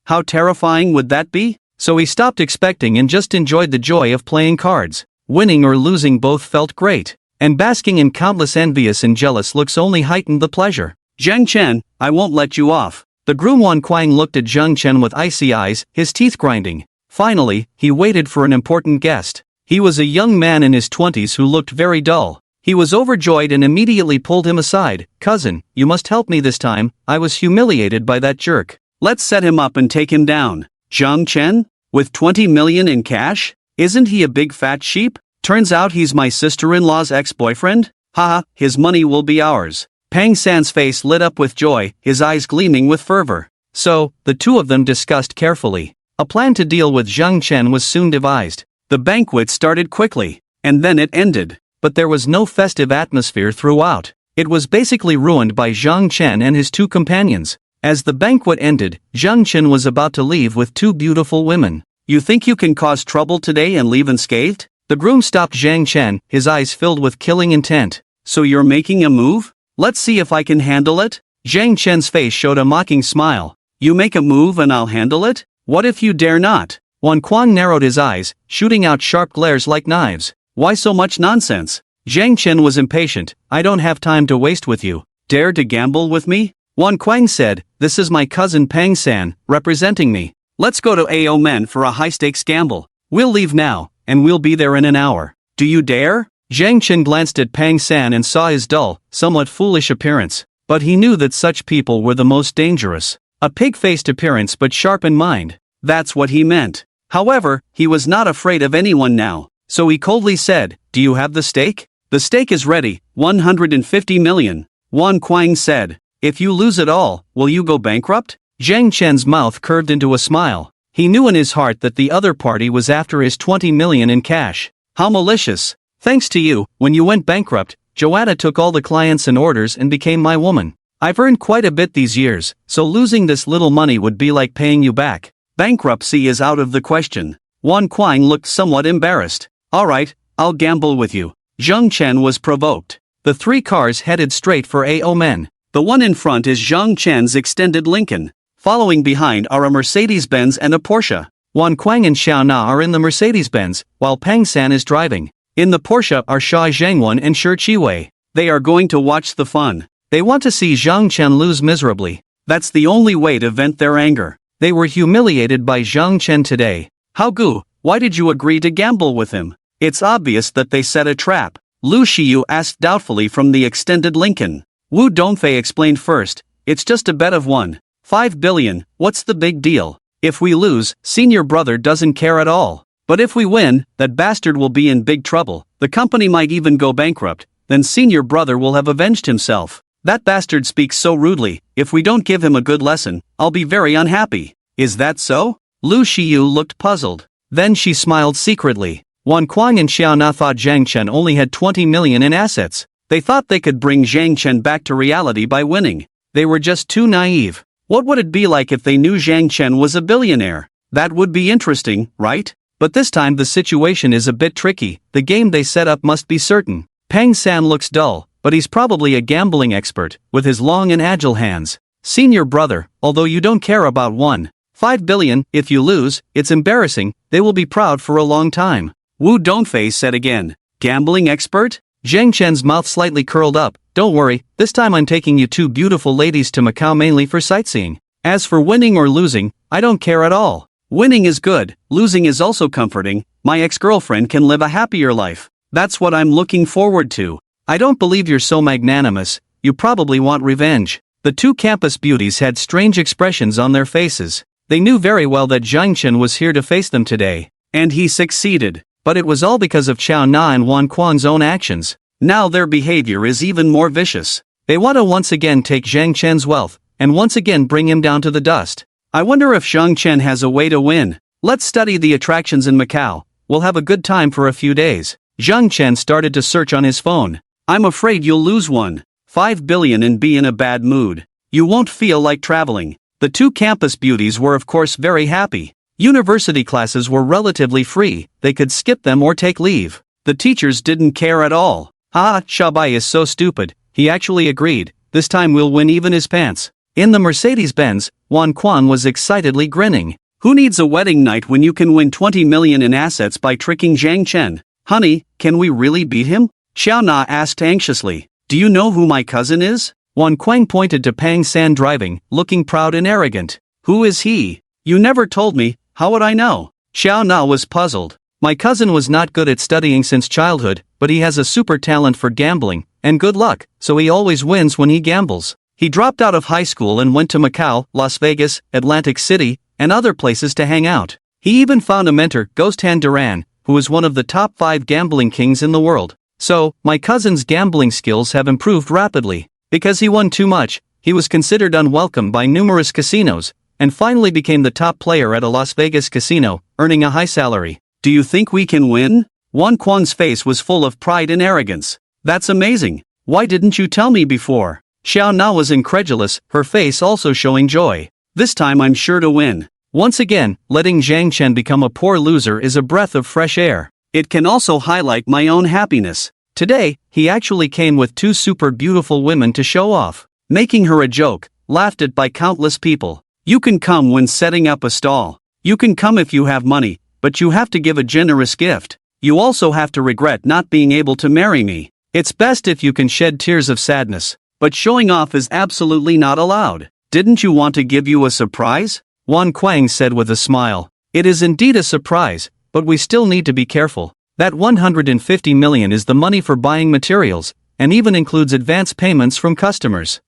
How terrifying would that be? So he stopped expecting and just enjoyed the joy of playing cards. Winning or losing both felt great. And basking in countless envious and jealous looks only heightened the pleasure. Zhang Chen, I won't let you off. The groom Wan Kuang looked at Zhang Chen with icy eyes, his teeth grinding. Finally, he waited for an important guest. He was a young man in his 20s who looked very dull. He was overjoyed and immediately pulled him aside. Cousin, you must help me this time, I was humiliated by that jerk. Let's set him up and take him down. Zhang Chen? With 20 million in cash? Isn't he a big fat sheep? Turns out he's my sister-in-law's ex-boyfriend? Haha, his money will be ours. Pang San's face lit up with joy, his eyes gleaming with fervor. So, the 2 of them discussed carefully. A plan to deal with Zhang Chen was soon devised. The banquet started quickly, and then it ended. But there was no festive atmosphere throughout. It was basically ruined by Zhang Chen and his 2 companions. As the banquet ended, Zhang Chen was about to leave with 2 beautiful women. You think you can cause trouble today and leave unscathed? The groom stopped Zhang Chen, his eyes filled with killing intent. So you're making a move? Let's see if I can handle it? Zhang Chen's face showed a mocking smile. You make a move and I'll handle it? What if you dare not? Wan Kuang narrowed his eyes, shooting out sharp glares like knives. Why so much nonsense? Zhang Chen was impatient. I don't have time to waste with you. Dare to gamble with me? Wan Kuang said, this is my cousin Pang San, representing me. Let's go to AO Men for a high-stakes gamble. We'll leave now, and we'll be there in an hour. Do you dare? Zhang Chen glanced at Pang San and saw his dull, somewhat foolish appearance, but he knew that such people were the most dangerous. A pig-faced appearance but sharp in mind. That's what he meant. However, he was not afraid of anyone now, so he coldly said, "Do you have the stake?" "The stake is ready, 150 million. Wan Kuang said. "If you lose it all, will you go bankrupt?" Zhang Chen's mouth curved into a smile. He knew in his heart that the other party was after his 20 million in cash. How malicious. "Thanks to you, when you went bankrupt, Joanna took all the clients and orders and became my woman. I've earned quite a bit these years, so losing this little money would be like paying you back. Bankruptcy is out of the question." Wan Kuang looked somewhat embarrassed. "Alright, I'll gamble with you." Zhang Chen was provoked. The three cars headed straight for AO Men. The one in front is Zhang Chen's extended Lincoln. Following behind are a Mercedes-Benz and a Porsche. Wan Kuang and Xiao Na are in the Mercedes-Benz, while Pang San is driving. In the Porsche are Sha Zhangwan and Shi Qiwei. They are going to watch the fun. They want to see Zhang Chen lose miserably. That's the only way to vent their anger. They were humiliated by Zhang Chen today. "How Gu, why did you agree to gamble with him?" "It's obvious that they set a trap," Lu Xiyu asked doubtfully from the extended Lincoln. Wu Dongfei explained first, "It's just a bet of 1.5 billion, what's the big deal? If we lose, senior brother doesn't care at all. But if we win, that bastard will be in big trouble, the company might even go bankrupt, then senior brother will have avenged himself. That bastard speaks so rudely, if we don't give him a good lesson, I'll be very unhappy." "Is that so?" Lu Xiyu looked puzzled. Then she smiled secretly. Wan Kuang and Xiao Na thought Zhang Chen only had 20 million in assets. They thought they could bring Zhang Chen back to reality by winning. They were just too naive. What would it be like if they knew Zhang Chen was a billionaire? That would be interesting, right? But this time the situation is a bit tricky. The game they set up must be certain. Pang San looks dull, but he's probably a gambling expert, with his long and agile hands. "Senior brother, although you don't care about 1.5 billion, if you lose, it's embarrassing, they will be proud for a long time." Wu Dongfei said again. "Gambling expert?" Zhang Chen's mouth slightly curled up. "Don't worry, this time I'm taking you two beautiful ladies to Macau mainly for sightseeing. As for winning or losing, I don't care at all. Winning is good, losing is also comforting. My ex-girlfriend can live a happier life. That's what I'm looking forward to." "I don't believe you're so magnanimous, you probably want revenge." The two campus beauties had strange expressions on their faces. They knew very well that Zhang Chen was here to face them today. And he succeeded. But it was all because of Xiao Na and Wan Kuang's own actions. Now their behavior is even more vicious. They want to once again take Zhang Chen's wealth, and once again bring him down to the dust. I wonder if Zhang Chen has a way to win. Let's study the attractions in Macau. We'll have a good time for a few days. Zhang Chen started to search on his phone. "I'm afraid you'll lose 1.5 billion and be in a bad mood. You won't feel like traveling." The two campus beauties were of course very happy. University classes were relatively free, they could skip them or take leave. The teachers didn't care at all. "Ah, Shabai is so stupid," he actually agreed, "this time we'll win even his pants." In the Mercedes-Benz, Wan Kuang was excitedly grinning. "Who needs a wedding night when you can win 20 million in assets by tricking Zhang Chen? Honey, can we really beat him?" Xiao Na asked anxiously. "Do you know who my cousin is?" Wan Kuang pointed to Pang San driving, looking proud and arrogant. "Who is he? You never told me, how would I know?" Xiao Na was puzzled. "My cousin was not good at studying since childhood, but he has a super talent for gambling, and good luck, so he always wins when he gambles. He dropped out of high school and went to Macau, Las Vegas, Atlantic City, and other places to hang out. He even found a mentor, Ghost Han Duran, who is one of the top 5 gambling kings in the world. So, my cousin's gambling skills have improved rapidly. Because he won too much, he was considered unwelcome by numerous casinos, and finally became the top player at a Las Vegas casino, earning a high salary. Do you think we can win? Wan Kuang's face was full of pride and arrogance. That's amazing. Why didn't you tell me before? Xiao Na was incredulous, her face also showing joy. This time I'm sure to win. Once again, letting Zhang Chen become a poor loser is a breath of fresh air. It can also highlight my own happiness. Today, he actually came with 2 super beautiful women to show off, making her a joke, laughed at by countless people. You can come when setting up a stall. You can come if you have money, but you have to give a generous gift. You also have to regret not being able to marry me. It's best if you can shed tears of sadness, but showing off is absolutely not allowed. Didn't you want to give you a surprise? Wan Kuang said with a smile. It is indeed a surprise, but we still need to be careful. That 150 million is the money for buying materials, and even includes advance payments from customers.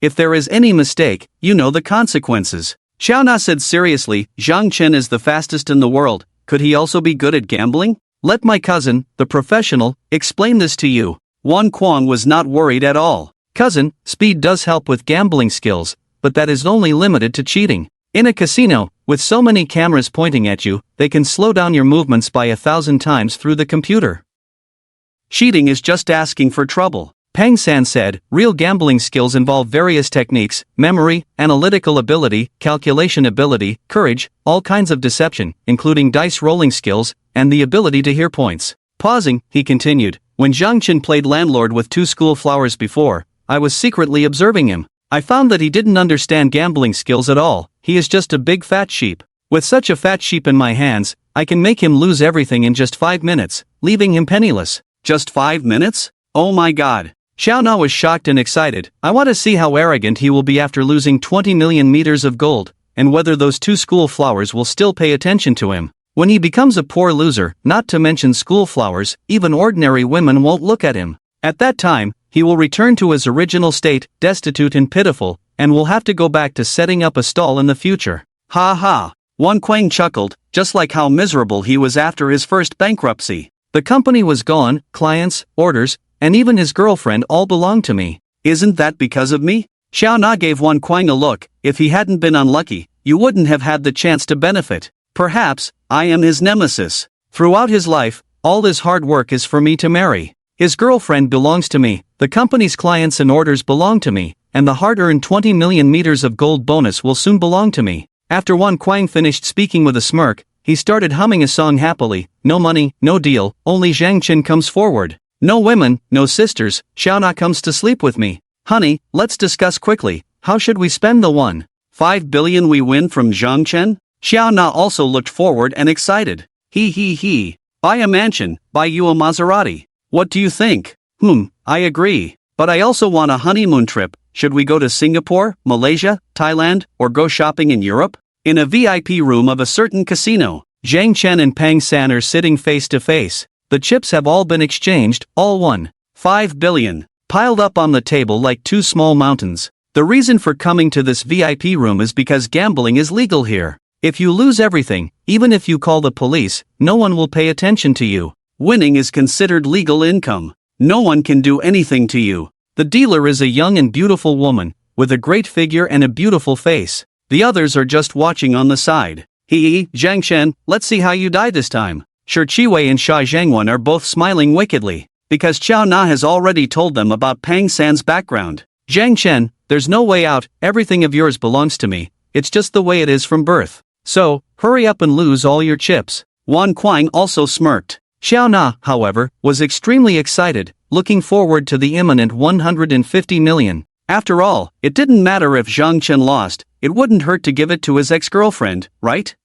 If there is any mistake, you know the consequences. Xiao Na said seriously. Zhang Chen is the fastest in the world, could he also be good at gambling? Let my cousin, the professional, explain this to you. Wan Kuang was not worried at all. Cousin, speed does help with gambling skills, but that is only limited to cheating. In a casino, with so many cameras pointing at you, they can slow down your movements by 1,000 times through the computer. Cheating is just asking for trouble. Pang San said, real gambling skills involve various techniques, memory, analytical ability, calculation ability, courage, all kinds of deception, including dice rolling skills, and the ability to hear points. Pausing, he continued, when Zhang Chen played landlord with 2 school flowers before, I was secretly observing him. I found that he didn't understand gambling skills at all, he is just a big fat sheep. With such a fat sheep in my hands, I can make him lose everything in just 5 minutes, leaving him penniless. Just 5 minutes? Oh my god. Xiao Na was shocked and excited. I want to see how arrogant he will be after losing 20 million meters of gold, and whether those 2 school flowers will still pay attention to him. When he becomes a poor loser, not to mention school flowers, even ordinary women won't look at him. At that time, he will return to his original state, destitute and pitiful, and will have to go back to setting up a stall in the future. Ha ha. Wan Kuang chuckled, just like how miserable he was after his first bankruptcy. The company was gone, clients, orders, and even his girlfriend all belonged to me. Isn't that because of me? Xiao Na gave Wan Kuang a look. If he hadn't been unlucky, you wouldn't have had the chance to benefit. Perhaps, I am his nemesis. Throughout his life, all his hard work is for me to marry. His girlfriend belongs to me, the company's clients and orders belong to me, and the hard-earned 20 million meters of gold bonus will soon belong to me. After Wan Kuang finished speaking with a smirk, he started humming a song happily. No money, no deal, only Zhang Chen comes forward. No women, no sisters, Xiao Na comes to sleep with me. Honey, let's discuss quickly, how should we spend the 1.5 billion we win from Zhang Chen? Xiao Na also looked forward and excited. He. Buy a mansion, buy you a Maserati. What do you think? I agree. But I also want a honeymoon trip. Should we go to Singapore, Malaysia, Thailand, or go shopping in Europe? In a VIP room of a certain casino, Zhang Chen and Pang San are sitting face to face. The chips have all been exchanged, all 1.5 billion, piled up on the table like 2 small mountains. The reason for coming to this VIP room is because gambling is legal here. If you lose everything, even if you call the police, no one will pay attention to you. Winning is considered legal income. No one can do anything to you. The dealer is a young and beautiful woman, with a great figure and a beautiful face. The others are just watching on the side. Zhang Chen, let's see how you die this time. Shi Qiwei and Sha Zhangwan are both smiling wickedly, because Xiao Na has already told them about Pang San's background. Zhang Chen, there's no way out, everything of yours belongs to me, it's just the way it is from birth. So, hurry up and lose all your chips. Wan Kuang also smirked. Xiao Na, however, was extremely excited, looking forward to the imminent 150 million. After all, it didn't matter if Zhang Chen lost, it wouldn't hurt to give it to his ex-girlfriend, right?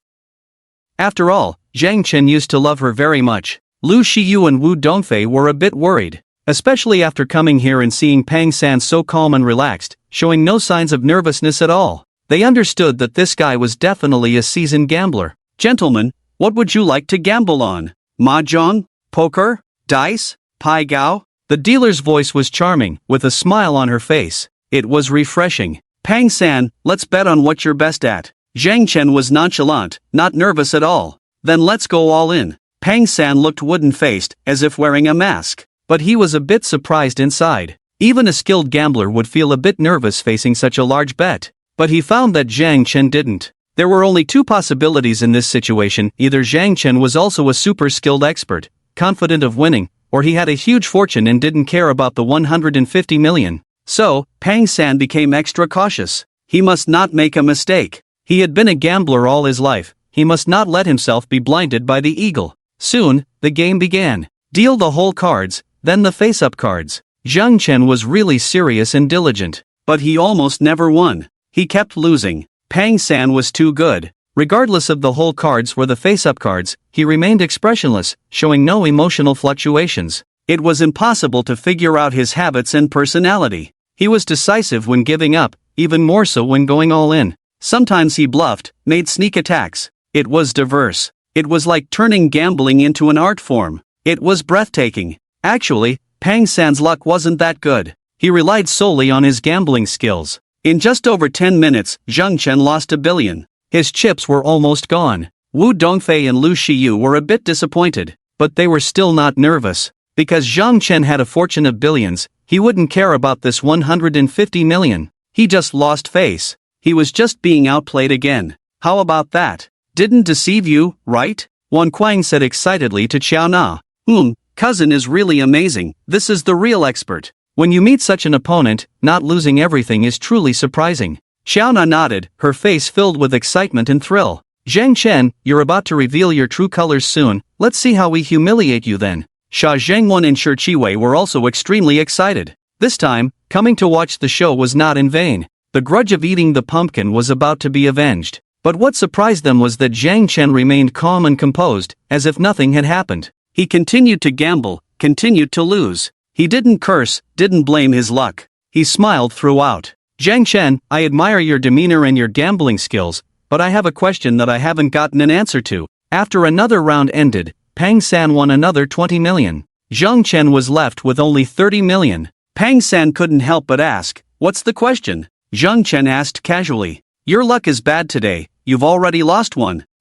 After all, Zhang Chen used to love her very much. Lu Xiyu and Wu Dongfei were a bit worried, especially after coming here and seeing Pang San so calm and relaxed, showing no signs of nervousness at all. They understood that this guy was definitely a seasoned gambler. Gentlemen, what would you like to gamble on? Mahjong? Poker? Dice? Pai Gao? The dealer's voice was charming, with a smile on her face. It was refreshing. Pang San, let's bet on what you're best at. Zhang Chen was nonchalant, not nervous at all. Then let's go all in. Pang San looked wooden-faced, as if wearing a mask. But he was a bit surprised inside. Even a skilled gambler would feel a bit nervous facing such a large bet. But he found that Zhang Chen didn't. There were only 2 possibilities in this situation. Either Zhang Chen was also a super skilled expert, confident of winning, or he had a huge fortune and didn't care about the 150 million. So, Pang San became extra cautious. He must not make a mistake. He had been a gambler all his life. He must not let himself be blinded by the eagle. Soon, the game began. Deal the whole cards, then the face-up cards. Zhang Chen was really serious and diligent. But he almost never won. He kept losing. Pang San was too good. Regardless of the whole cards or the face-up cards, he remained expressionless, showing no emotional fluctuations. It was impossible to figure out his habits and personality. He was decisive when giving up, even more so when going all in. Sometimes he bluffed, made sneak attacks. It was diverse. It was like turning gambling into an art form. It was breathtaking. Actually, Pang San's luck wasn't that good. He relied solely on his gambling skills. In just over 10 minutes, Zheng Chen lost $1 billion. His chips were almost gone. Wu Dongfei and Lu Shiyu were a bit disappointed, but they were still not nervous. Because Zheng Chen had a fortune of billions, he wouldn't care about this 150 million. He just lost face. He was just being outplayed again. How about that? Didn't deceive you, right? Wan Kuang said excitedly to Qiao Na. Cousin is really amazing. This is the real expert. When you meet such an opponent, not losing everything is truly surprising. Qiao Na nodded, her face filled with excitement and thrill. Zhang Chen, you're about to reveal your true colors soon. Let's see how we humiliate you then. Sha Zhengwen and Shi Qiwei were also extremely excited. This time, coming to watch the show was not in vain. The grudge of eating the pumpkin was about to be avenged. But what surprised them was that Zhang Chen remained calm and composed, as if nothing had happened. He continued to gamble, continued to lose. He didn't curse, didn't blame his luck. He smiled throughout. Zhang Chen, I admire your demeanor and your gambling skills, but I have a question that I haven't gotten an answer to. After another round ended, Pang San won another 20 million. Zhang Chen was left with only 30 million. Pang San couldn't help but ask, what's the question? Zhang Chen asked casually. Your luck is bad today, you've already lost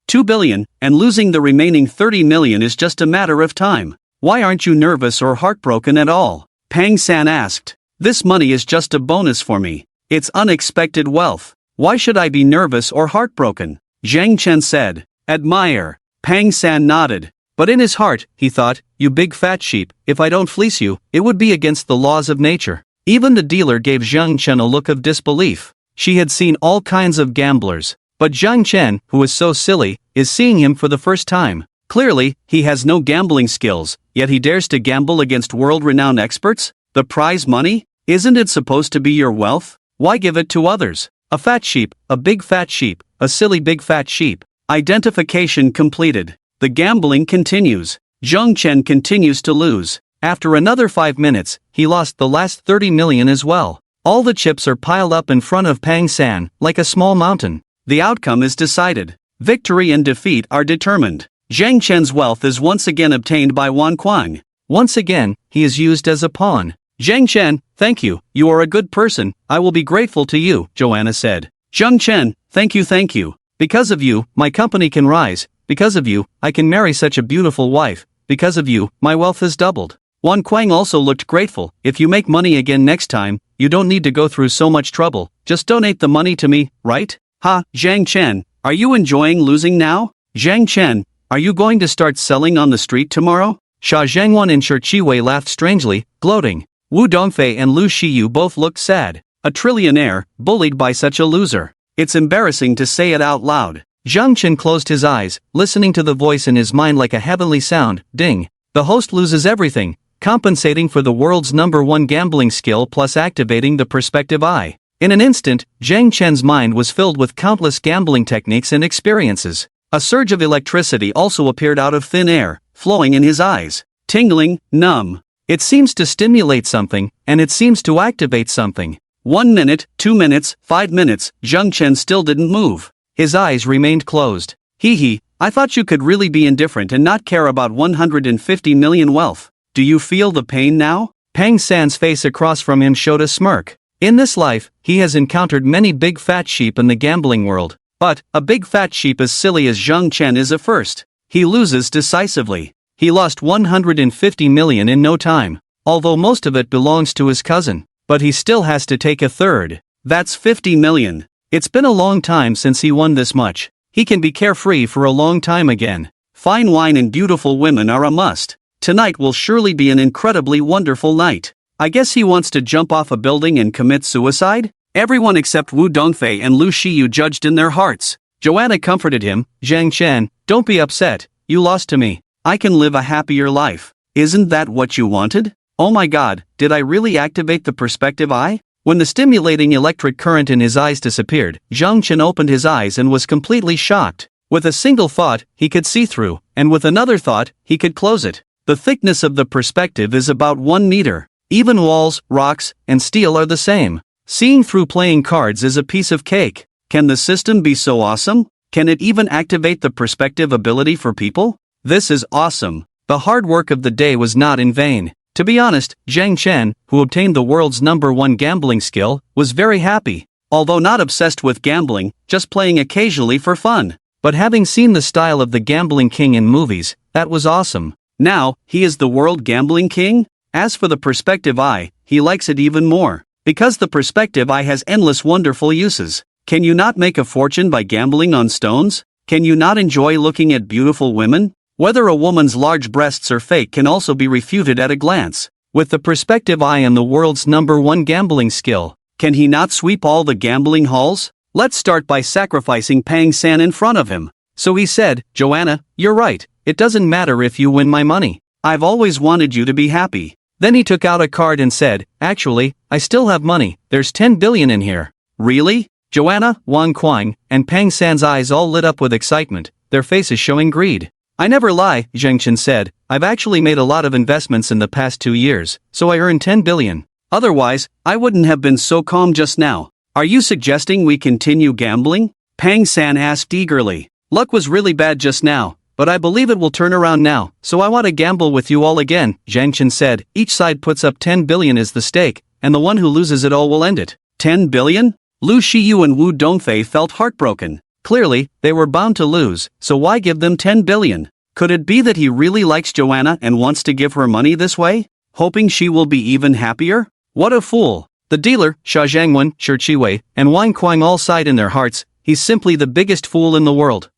2 billion, and losing the remaining 30 million is just a matter of time. Why aren't you nervous or heartbroken at all? Pang San asked. This money is just a bonus for me. It's unexpected wealth. Why should I be nervous or heartbroken? Zhang Chen said. Admire. Pang San nodded. But in his heart, he thought, you big fat sheep, if I don't fleece you, it would be against the laws of nature. Even the dealer gave Zhang Chen a look of disbelief. She had seen all kinds of gamblers. But Zhang Chen, who is so silly, is seeing him for the first time. Clearly, he has no gambling skills, yet he dares to gamble against world-renowned experts? The prize money? Isn't it supposed to be your wealth? Why give it to others? A fat sheep, a big fat sheep, a silly big fat sheep. Identification completed. The gambling continues. Zhang Chen continues to lose. After another 5 minutes, he lost the last 30 million as well. All the chips are piled up in front of Pang San, like a small mountain. The outcome is decided. Victory and defeat are determined. Zhang Chen's wealth is once again obtained by Wan Kuang. Once again, he is used as a pawn. Zhang Chen, thank you, you are a good person, I will be grateful to you, Joanna said. Zhang Chen, thank you. Because of you, my company can rise. Because of you, I can marry such a beautiful wife. Because of you, my wealth has doubled. Wan Kuang also looked grateful. If you make money again next time, you don't need to go through so much trouble. Just donate the money to me, right? Ha, Zhang Chen, are you enjoying losing now? Zhang Chen, are you going to start selling on the street tomorrow? Sha Zhengwan and Shi Qiwei laughed strangely, gloating. Wu Dongfei and Lu Shiyu both looked sad. A trillionaire, bullied by such a loser. It's embarrassing to say it out loud. Zhang Chen closed his eyes, listening to the voice in his mind like a heavenly sound. Ding. The host loses everything, compensating for the world's #1 gambling skill plus activating the perspective eye. In an instant, Zhang Chen's mind was filled with countless gambling techniques and experiences. A surge of electricity also appeared out of thin air, flowing in his eyes. Tingling, numb. It seems to stimulate something, and it seems to activate something. 1 minute, 2 minutes, 5 minutes, Zhang Chen still didn't move. His eyes remained closed. Hee, I thought you could really be indifferent and not care about 150 million wealth. Do you feel the pain now? Pang San's face across from him showed a smirk. In this life, he has encountered many big fat sheep in the gambling world. But, a big fat sheep as silly as Zhang Chen is at first. He loses decisively. He lost 150 million in no time, although most of it belongs to his cousin. But he still has to take a third. That's 50 million. It's been a long time since he won this much. He can be carefree for a long time again. Fine wine and beautiful women are a must. Tonight will surely be an incredibly wonderful night. I guess he wants to jump off a building and commit suicide? Everyone except Wu Dongfei and Lu Shiyu judged in their hearts. Joanna comforted him. Zhang Chen, don't be upset. You lost to me. I can live a happier life. Isn't that what you wanted? Oh my god, did I really activate the perspective eye? When the stimulating electric current in his eyes disappeared, Zhang Chen opened his eyes and was completely shocked. With a single thought, he could see through, and with another thought, he could close it. The thickness of the perspective is about 1 meter. Even walls, rocks, and steel are the same. Seeing through playing cards is a piece of cake. Can the system be so awesome? Can it even activate the perspective ability for people? This is awesome. The hard work of the day was not in vain. To be honest, Zhang Chen, who obtained the world's #1 gambling skill, was very happy. Although not obsessed with gambling, just playing occasionally for fun. But having seen the style of the gambling king in movies, that was awesome. Now, he is the world gambling king? As for the perspective eye, he likes it even more. Because the perspective eye has endless wonderful uses. Can you not make a fortune by gambling on stones? Can you not enjoy looking at beautiful women? Whether a woman's large breasts are fake can also be refuted at a glance. With the perspective eye and the world's #1 gambling skill, can he not sweep all the gambling halls? Let's start by sacrificing Pang San in front of him. So he said, Joanna, you're right, it doesn't matter if you win my money. I've always wanted you to be happy. Then he took out a card and said, actually, I still have money, there's 10 billion in here. Really? Joanna, Wang Kuang, and Pang San's eyes all lit up with excitement, their faces showing greed. I never lie, Zheng Chen said, I've actually made a lot of investments in the past 2 years, so I earned 10 billion. Otherwise, I wouldn't have been so calm just now. Are you suggesting we continue gambling? Pang San asked eagerly. Luck was really bad just now, but I believe it will turn around now, so I want to gamble with you all again, Zhang Chen said. Each side puts up 10 billion as the stake, and the one who loses it all will end it. 10 billion? Lu Shiyu and Wu Dongfei felt heartbroken. Clearly, they were bound to lose, so why give them 10 billion? Could it be that he really likes Joanna and wants to give her money this way? Hoping she will be even happier? What a fool! The dealer, Xia Zhangwen, Shi Chiwei, and Wang Kuang all sighed in their hearts, he's simply the biggest fool in the world.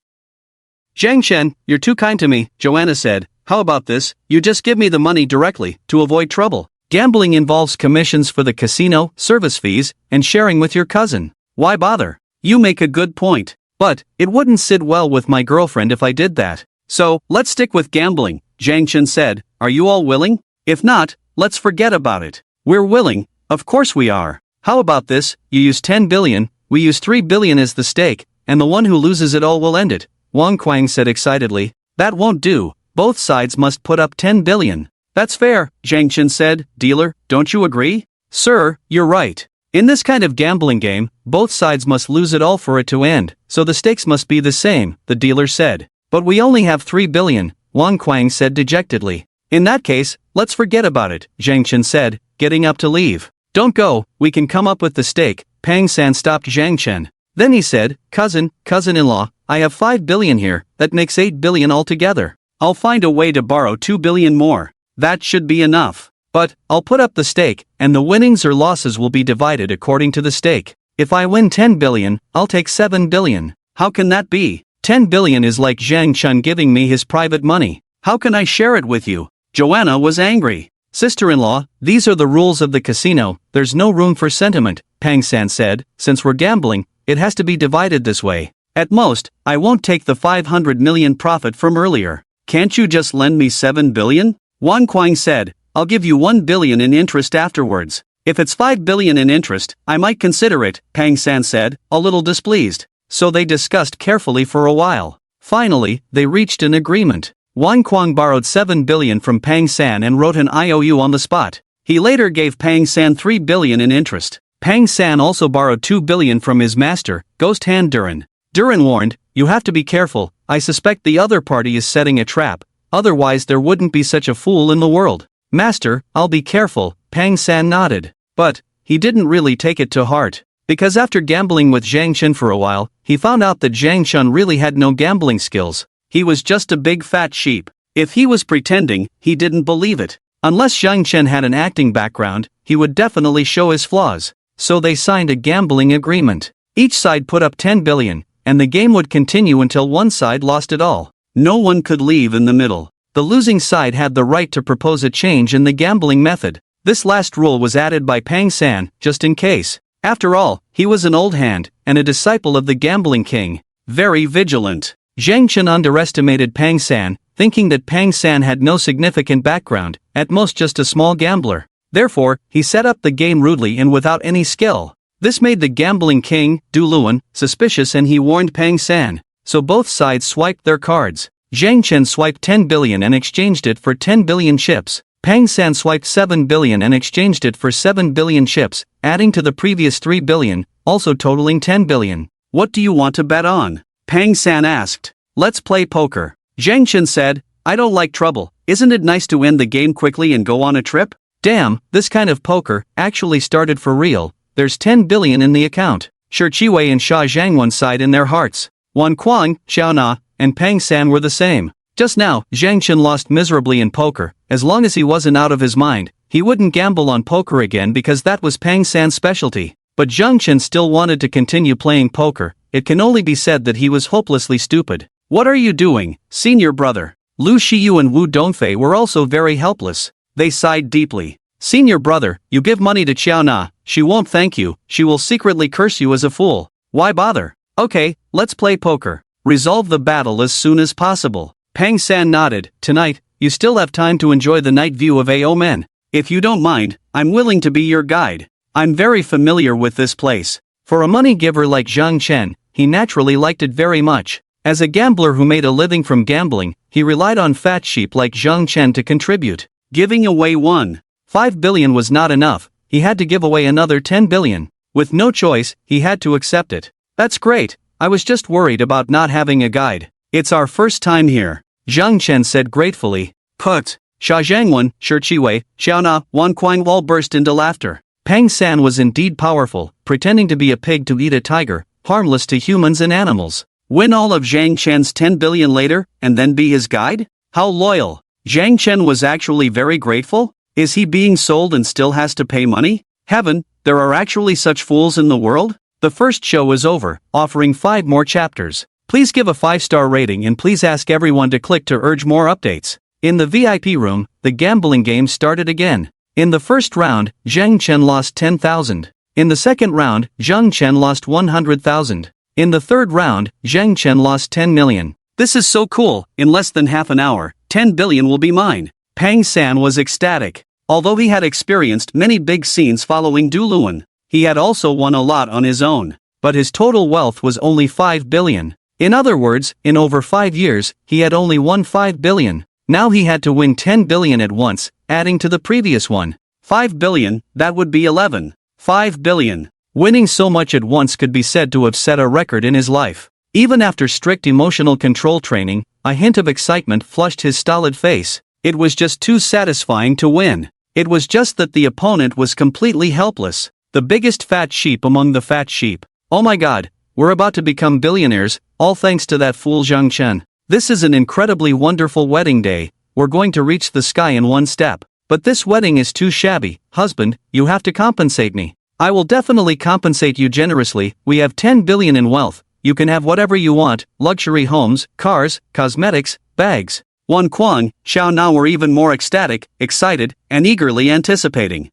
Zhang Chen, you're too kind to me, Joanna said. How about this, you just give me the money directly, to avoid trouble. Gambling involves commissions for the casino, service fees, and sharing with your cousin. Why bother? You make a good point. But, it wouldn't sit well with my girlfriend if I did that. So, let's stick with gambling, Zhang Chen said. Are you all willing? If not, let's forget about it. We're willing, of course we are. How about this, you use 10 billion, we use 3 billion as the stake, and the one who loses it all will end it. Wang Kuang said excitedly. That won't do, both sides must put up 10 billion. That's fair, Zhang Chen said. Dealer, don't you agree? Sir, you're right. In this kind of gambling game, both sides must lose it all for it to end, so the stakes must be the same, the dealer said. But we only have 3 billion, Wang Kuang said dejectedly. In that case, let's forget about it, Zhang Chen said, getting up to leave. Don't go, we can come up with the stake. Pang San stopped Zhang Chen. Then he said, cousin-in-law, I have 5 billion here, that makes 8 billion altogether. I'll find a way to borrow 2 billion more. That should be enough. But, I'll put up the stake, and the winnings or losses will be divided according to the stake. If I win 10 billion, I'll take 7 billion. How can that be? 10 billion is like Zhang Chen giving me his private money. How can I share it with you? Joanna was angry. Sister-in-law, these are the rules of the casino, there's no room for sentiment, Pang San said. Since we're gambling, it has to be divided this way. At most, I won't take the 500 million profit from earlier. Can't you just lend me 7 billion? Wang Kuang said, I'll give you 1 billion in interest afterwards. If it's 5 billion in interest, I might consider it, Pang San said, a little displeased. So they discussed carefully for a while. Finally, they reached an agreement. Wang Kuang borrowed 7 billion from Pang San and wrote an IOU on the spot. He later gave Pang San 3 billion in interest. Pang San also borrowed 2 billion from his master, Ghost Hand Duran. Duran warned, you have to be careful, I suspect the other party is setting a trap, otherwise there wouldn't be such a fool in the world. Master, I'll be careful, Pang San nodded. But, he didn't really take it to heart. Because after gambling with Zhang Chen for a while, he found out that Zhang Chen really had no gambling skills. He was just a big fat sheep. If he was pretending, he didn't believe it. Unless Zhang Chen had an acting background, he would definitely show his flaws. So they signed a gambling agreement. Each side put up 10 billion, and the game would continue until one side lost it all. No one could leave in the middle. The losing side had the right to propose a change in the gambling method. This last rule was added by Pang San, just in case. After all, he was an old hand, and a disciple of the gambling king. Very vigilant. Zhang Chen underestimated Pang San, thinking that Pang San had no significant background, at most just a small gambler. Therefore, he set up the game rudely and without any skill. This made the gambling king, Du Luan, suspicious, and he warned Pang San. So both sides swiped their cards. Zhang Chen swiped 10 billion and exchanged it for 10 billion chips. Pang San swiped 7 billion and exchanged it for 7 billion chips, adding to the previous 3 billion, also totaling 10 billion. What do you want to bet on? Pang San asked. Let's play poker. Zhang Chen said, I don't like trouble. Isn't it nice to end the game quickly and go on a trip? Damn, this kind of poker actually started for real. There's 10 billion in the account. Shi Chiwei and Xia Zhangwan sighed in their hearts. Wan Kuang, Xiao Na, and Pang San were the same. Just now, Zhang Chen lost miserably in poker. As long as he wasn't out of his mind, he wouldn't gamble on poker again because that was Pang San's specialty. But Zhang Chen still wanted to continue playing poker. It can only be said that he was hopelessly stupid. What are you doing, senior brother? Lu Shiyu and Wu Dongfei were also very helpless. They sighed deeply. Senior brother, you give money to Xiao Na, she won't thank you, she will secretly curse you as a fool. Why bother? Okay, let's play poker. Resolve the battle as soon as possible. Pang San nodded. Tonight, you still have time to enjoy the night view of Ao Men. If you don't mind, I'm willing to be your guide. I'm very familiar with this place. For a money giver like Zhang Chen, he naturally liked it very much. As a gambler who made a living from gambling, he relied on fat sheep like Zhang Chen to contribute. Giving away 1.5 billion was not enough, he had to give away another 10 billion. With no choice, he had to accept it. That's great, I was just worried about not having a guide. It's our first time here, Zhang Chen said gratefully. Put. Xia Zhangwan, Shi Chiwei, Xiao Na, Wan Kuang all burst into laughter. Pang San was indeed powerful, pretending to be a pig to eat a tiger, harmless to humans and animals. Win all of Zhang Chen's 10 billion later, and then be his guide? How loyal. Zhang Chen was actually very grateful? Is he being sold and still has to pay money? Heaven, there are actually such fools in the world? The first show is over, offering 5 more chapters. Please give a 5-star rating and please ask everyone to click to urge more updates. In the VIP room, the gambling game started again. In the first round, Zhang Chen lost 10,000. In the second round, Zhang Chen lost 100,000. In the third round, Zhang Chen lost 10 million. This is so cool, in less than half an hour, 10 billion will be mine. Pang San was ecstatic. Although he had experienced many big scenes following Du Luan, he had also won a lot on his own. But his total wealth was only 5 billion. In other words, in over 5 years, he had only won 5 billion. Now he had to win 10 billion at once, adding to the previous one. 5 billion, that would be 5 billion. Winning so much at once could be said to have set a record in his life. Even after strict emotional control training, a hint of excitement flushed his stolid face. It was just too satisfying to win. It was just that the opponent was completely helpless. The biggest fat sheep among the fat sheep. Oh my god, we're about to become billionaires, all thanks to that fool Zhang Chen. This is an incredibly wonderful wedding day, we're going to reach the sky in one step. But this wedding is too shabby, husband, you have to compensate me. I will definitely compensate you generously, we have 10 billion in wealth, you can have whatever you want, luxury homes, cars, cosmetics, bags. Wan Kuang, Xiao Na were even more ecstatic, excited, and eagerly anticipating.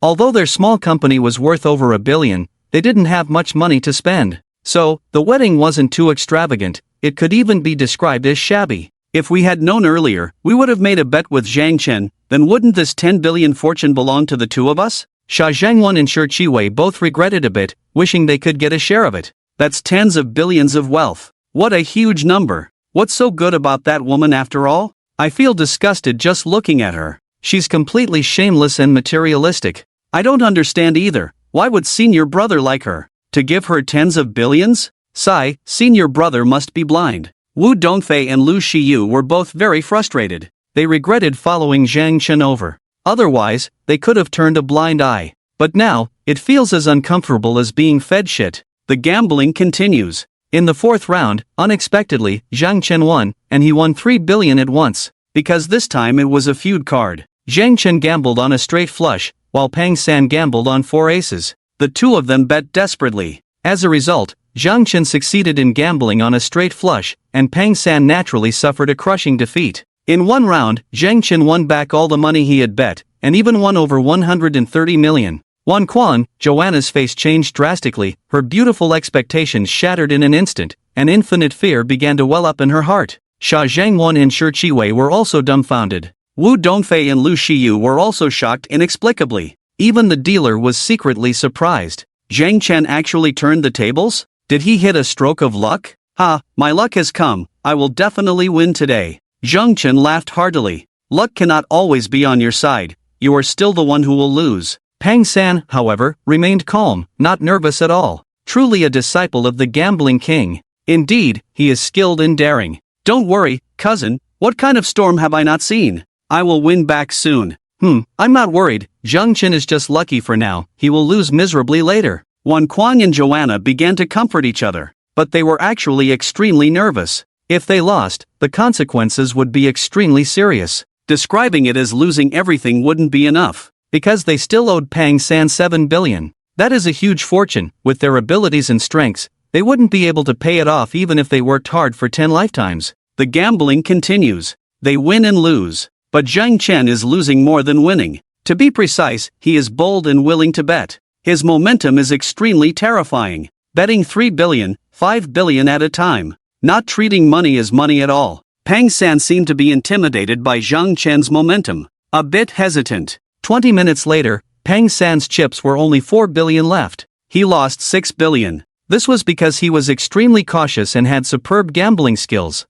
Although their small company was worth over 1 billion, they didn't have much money to spend. So, the wedding wasn't too extravagant, it could even be described as shabby. If we had known earlier, we would have made a bet with Zhang Chen, then wouldn't this 10 billion fortune belong to the two of us? Xia Zhangwan and Shi Chiwei both regretted a bit, wishing they could get a share of it. That's tens of billions of wealth. What a huge number. What's so good about that woman after all? I feel disgusted just looking at her. She's completely shameless and materialistic. I don't understand either. Why would senior brother like her? To give her tens of billions? Sigh, senior brother must be blind. Wu Dongfei and Lu Shiyu were both very frustrated. They regretted following Zhang Chen over. Otherwise, they could have turned a blind eye. But now, it feels as uncomfortable as being fed shit. The gambling continues. In the fourth round, unexpectedly, Zhang Chen won, and he won 3 billion at once. Because this time it was a feud card. Zhang Chen gambled on a straight flush, while Pang San gambled on 4 aces. The two of them bet desperately. As a result, Zhang Chen succeeded in gambling on a straight flush, and Pang San naturally suffered a crushing defeat. In one round, Zhang Chen won back all the money he had bet, and even won over 130 million. Wan Quan, Joanna's face changed drastically, her beautiful expectations shattered in an instant, and infinite fear began to well up in her heart. Xia Zhangwan and Shi Chiwei were also dumbfounded. Wu Dongfei and Lu Shiyu were also shocked inexplicably. Even the dealer was secretly surprised. Zhang Chen actually turned the tables? Did he hit a stroke of luck? Ha, my luck has come, I will definitely win today. Zhang Chen laughed heartily. Luck cannot always be on your side, you are still the one who will lose. Pang San, however, remained calm, not nervous at all. truly a disciple of the gambling king. Indeed, he is skilled and daring. Don't worry, cousin, what kind of storm have I not seen? I will win back soon. I'm not worried, Zhang Chen is just lucky for now, he will lose miserably later. Wan Kuang and Joanna began to comfort each other, but they were actually extremely nervous. If they lost, the consequences would be extremely serious. Describing it as losing everything wouldn't be enough, because they still owed Pang San 7 billion. That is a huge fortune. With their abilities and strengths, they wouldn't be able to pay it off even if they worked hard for 10 lifetimes. The gambling continues. They win and lose. But Zhang Chen is losing more than winning. To be precise, he is bold and willing to bet. His momentum is extremely terrifying. Betting 3 billion, 5 billion at a time. Not treating money as money at all. Pang San seemed to be intimidated by Zhang Chen's momentum. A bit hesitant. 20 minutes later, Pang San's chips were only 4 billion left. He lost 6 billion. This was because he was extremely cautious and had superb gambling skills.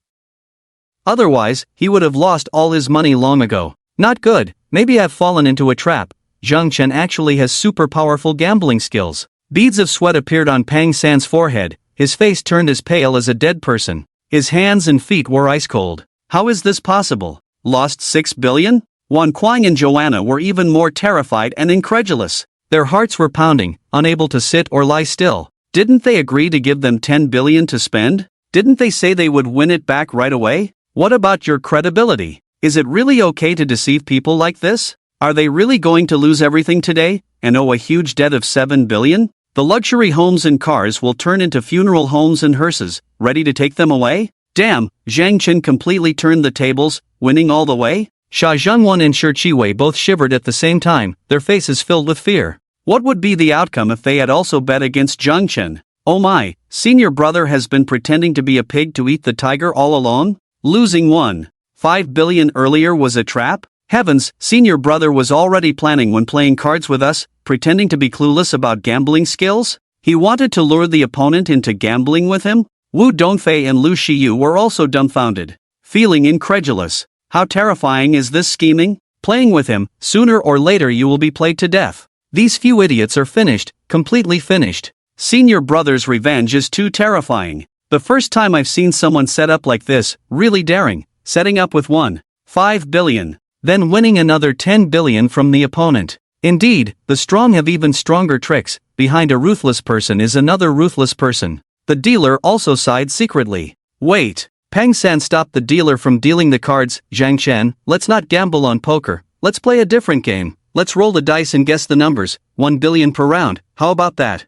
Otherwise, he would have lost all his money long ago. Not good, maybe I've fallen into a trap. Zhang Chen actually has super powerful gambling skills. Beads of sweat appeared on Pang San's forehead, his face turned as pale as a dead person. His hands and feet were ice cold. How is this possible? Lost 6 billion? Wan Kuang and Joanna were even more terrified and incredulous. Their hearts were pounding, unable to sit or lie still. Didn't they agree to give them 10 billion to spend? Didn't they say they would win it back right away? What about your credibility? Is it really okay to deceive people like this? Are they really going to lose everything today, and owe a huge debt of 7 billion? The luxury homes and cars will turn into funeral homes and hearses, ready to take them away? Damn, Zhang Chen completely turned the tables, winning all the way? Sha Zhengwan and Shi Qiwei both shivered at the same time, their faces filled with fear. What would be the outcome if they had also bet against Zhang Chen? Oh my, senior brother has been pretending to be a pig to eat the tiger all along? Losing 1.5 billion earlier was a trap? Heavens, senior brother was already planning when playing cards with us, pretending to be clueless about gambling skills? He wanted to lure the opponent into gambling with him? Wu Dongfei and Lu Shiyu were also dumbfounded, feeling incredulous. How terrifying is this scheming? Playing with him, sooner or later you will be played to death. These few idiots are finished, completely finished. Senior brother's revenge is too terrifying. The first time I've seen someone set up like this, really daring, setting up with 1.5 billion, then winning another 10 billion from the opponent. Indeed, the strong have even stronger tricks. Behind a ruthless person is another ruthless person. The dealer also sighed secretly. Wait. Pang San stopped the dealer from dealing the cards. Zhang Chen, let's not gamble on poker. Let's play a different game. Let's roll the dice and guess the numbers. 1 billion per round. How about that?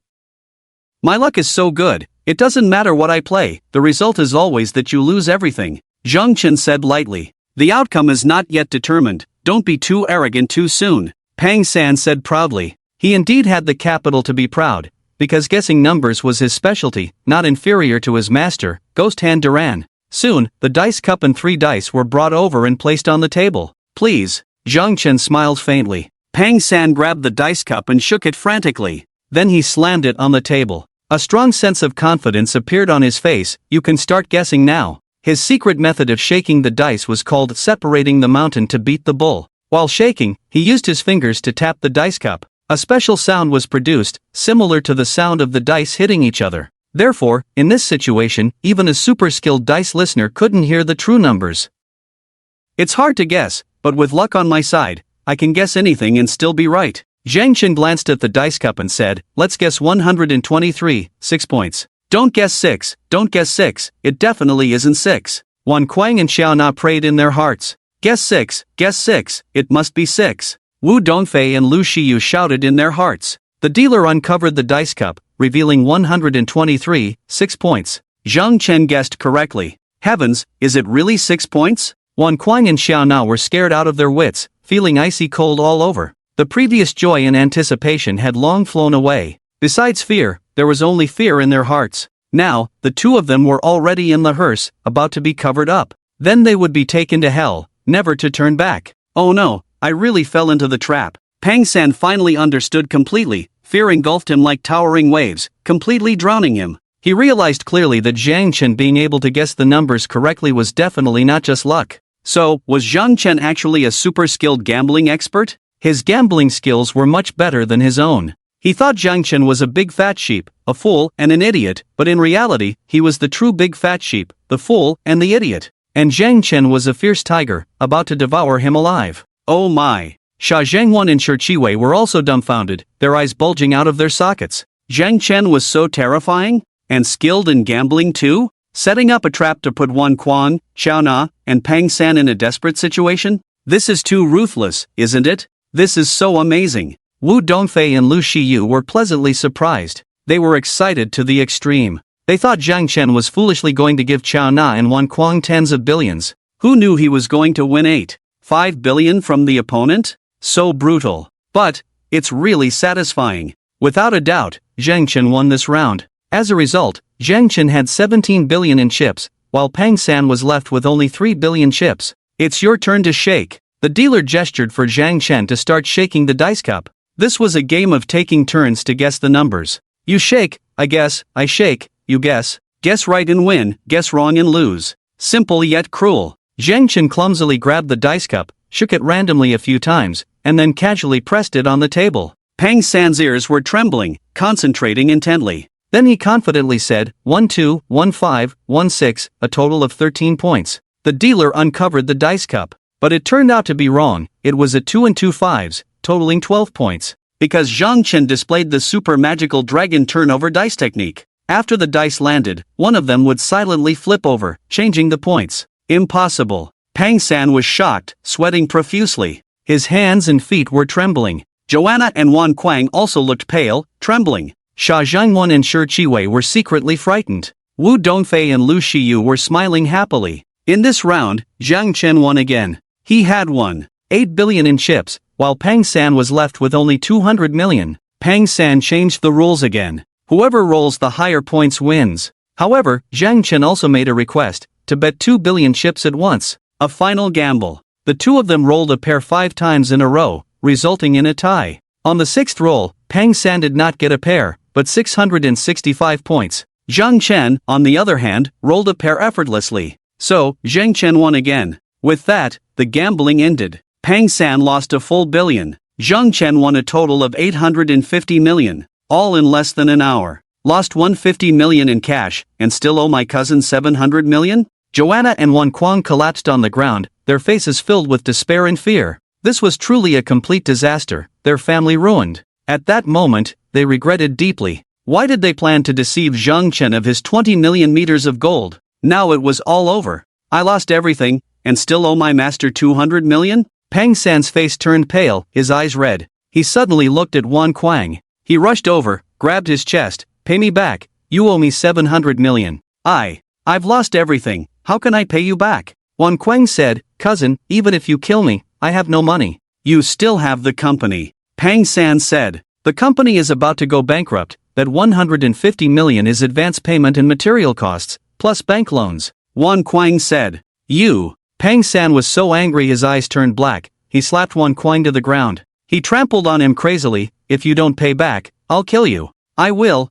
My luck is so good. It doesn't matter what I play. The result is always that you lose everything. Zhang Chen said lightly. The outcome is not yet determined. Don't be too arrogant too soon. Pang San said proudly. He indeed had the capital to be proud, because guessing numbers was his specialty, not inferior to his master, Ghost Hand Duran. Soon, the dice cup and 3 dice were brought over and placed on the table. Please. Zhang Chen smiled faintly. Pang San grabbed the dice cup and shook it frantically. Then he slammed it on the table. A strong sense of confidence appeared on his face. You can start guessing now. His secret method of shaking the dice was called separating the mountain to beat the bull. While shaking, he used his fingers to tap the dice cup. A special sound was produced, similar to the sound of the dice hitting each other. Therefore, in this situation, even a super-skilled dice listener couldn't hear the true numbers. It's hard to guess, but with luck on my side, I can guess anything and still be right. Zhang Chen glanced at the dice cup and said, let's guess 123, 6 points. Don't guess 6, don't guess 6, it definitely isn't 6. Wan Kuang and Xiao Na prayed in their hearts. Guess 6, it must be 6. Wu Dongfei and Lu Shiyu shouted in their hearts. The dealer uncovered the dice cup, revealing 123, 6 points. Zhang Chen guessed correctly. Heavens, is it really 6 points? Wan Kuang and Xiao Na were scared out of their wits, feeling icy cold all over. The previous joy and anticipation had long flown away. Besides fear, there was only fear in their hearts. Now, the two of them were already in the hearse, about to be covered up. Then they would be taken to hell, never to turn back. Oh no, I really fell into the trap. Pang San finally understood completely. Fear engulfed him like towering waves, completely drowning him. He realized clearly that Zhang Chen being able to guess the numbers correctly was definitely not just luck. So, was Zhang Chen actually a super skilled gambling expert? His gambling skills were much better than his own. He thought Jiang Chen was a big fat sheep, a fool, and an idiot, but in reality, he was the true big fat sheep, the fool, and the idiot. And Jiang Chen was a fierce tiger, about to devour him alive. Oh my! Sha Zhengwan and Shi Qiwei were also dumbfounded, their eyes bulging out of their sockets. Jiang Chen was so terrifying? And skilled in gambling too? Setting up a trap to put Wan Quan, Xiao Na, and Pang San in a desperate situation? This is too ruthless, isn't it? This is so amazing. Wu Dongfei and Lu Shiyu were pleasantly surprised. They were excited to the extreme. They thought Jiang Chen was foolishly going to give Xiao Na and Wan Quan tens of billions. Who knew he was going to win 5 billion from the opponent? So brutal. But it's really satisfying. Without a doubt, Jiang Chen won this round. As a result, Jiang Chen had 17 billion in chips, while Pang San was left with only 3 billion chips. It's your turn to shake. The dealer gestured for Jiang Chen to start shaking the dice cup. This was a game of taking turns to guess the numbers. You shake, I guess, I shake, you guess. Guess right and win, guess wrong and lose. Simple yet cruel. Jiang Chen clumsily grabbed the dice cup, shook it randomly a few times, and then casually pressed it on the table. Pang San's ears were trembling, concentrating intently. Then he confidently said, 1 2, 1 5, 1 6, a total of 13 points. The dealer uncovered the dice cup. But it turned out to be wrong, it was a 2 and 2 5s, totaling 12 points. Because Jiang Chen displayed the super magical dragon turnover dice technique. After the dice landed, one of them would silently flip over, changing the points. Impossible. Pang San was shocked, sweating profusely. His hands and feet were trembling. Joanna and Wan Kuang also looked pale, trembling. Sha Zhengwan and Shi Qiwei were secretly frightened. Wu Dongfei and Lu Shiyu were smiling happily. In this round, Jiang Chen won again. He had won 8 billion in chips, while Pang San was left with only 200 million. Pang San changed the rules again. Whoever rolls the higher points wins. However, Jiang Chen also made a request to bet 2 billion chips at once. A final gamble. The two of them rolled a pair 5 times in a row, resulting in a tie. On the 6th roll, Pang San did not get a pair, but 665 points. Jiang Chen, on the other hand, rolled a pair effortlessly. So, Jiang Chen won again. With that, the gambling ended. Pang San lost a full billion. Jiang Chen won a total of 850 million, all in less than an hour. Lost 150 million in cash, and still owe my cousin 700 million? Joanna and Wan Kuang collapsed on the ground, their faces filled with despair and fear. This was truly a complete disaster, their family ruined. At that moment, they regretted deeply. Why did they plan to deceive Jiang Chen of his 20 million meters of gold? Now it was all over. I lost everything, and still owe my master 200 million? Pang San's face turned pale, his eyes red. He suddenly looked at Wan Kuang. He rushed over, grabbed his chest. Pay me back, you owe me 700 million. I've lost everything, how can I pay you back? Wan Kuang said, cousin, even if you kill me, I have no money. You still have the company. Pang San said, the company is about to go bankrupt, that 150 million is advance payment and material costs, plus bank loans. Wan Kuang said, you. Pang San was so angry his eyes turned black, he slapped Wan Kuang to the ground. He trampled on him crazily, if you don't pay back, I'll kill you. I will.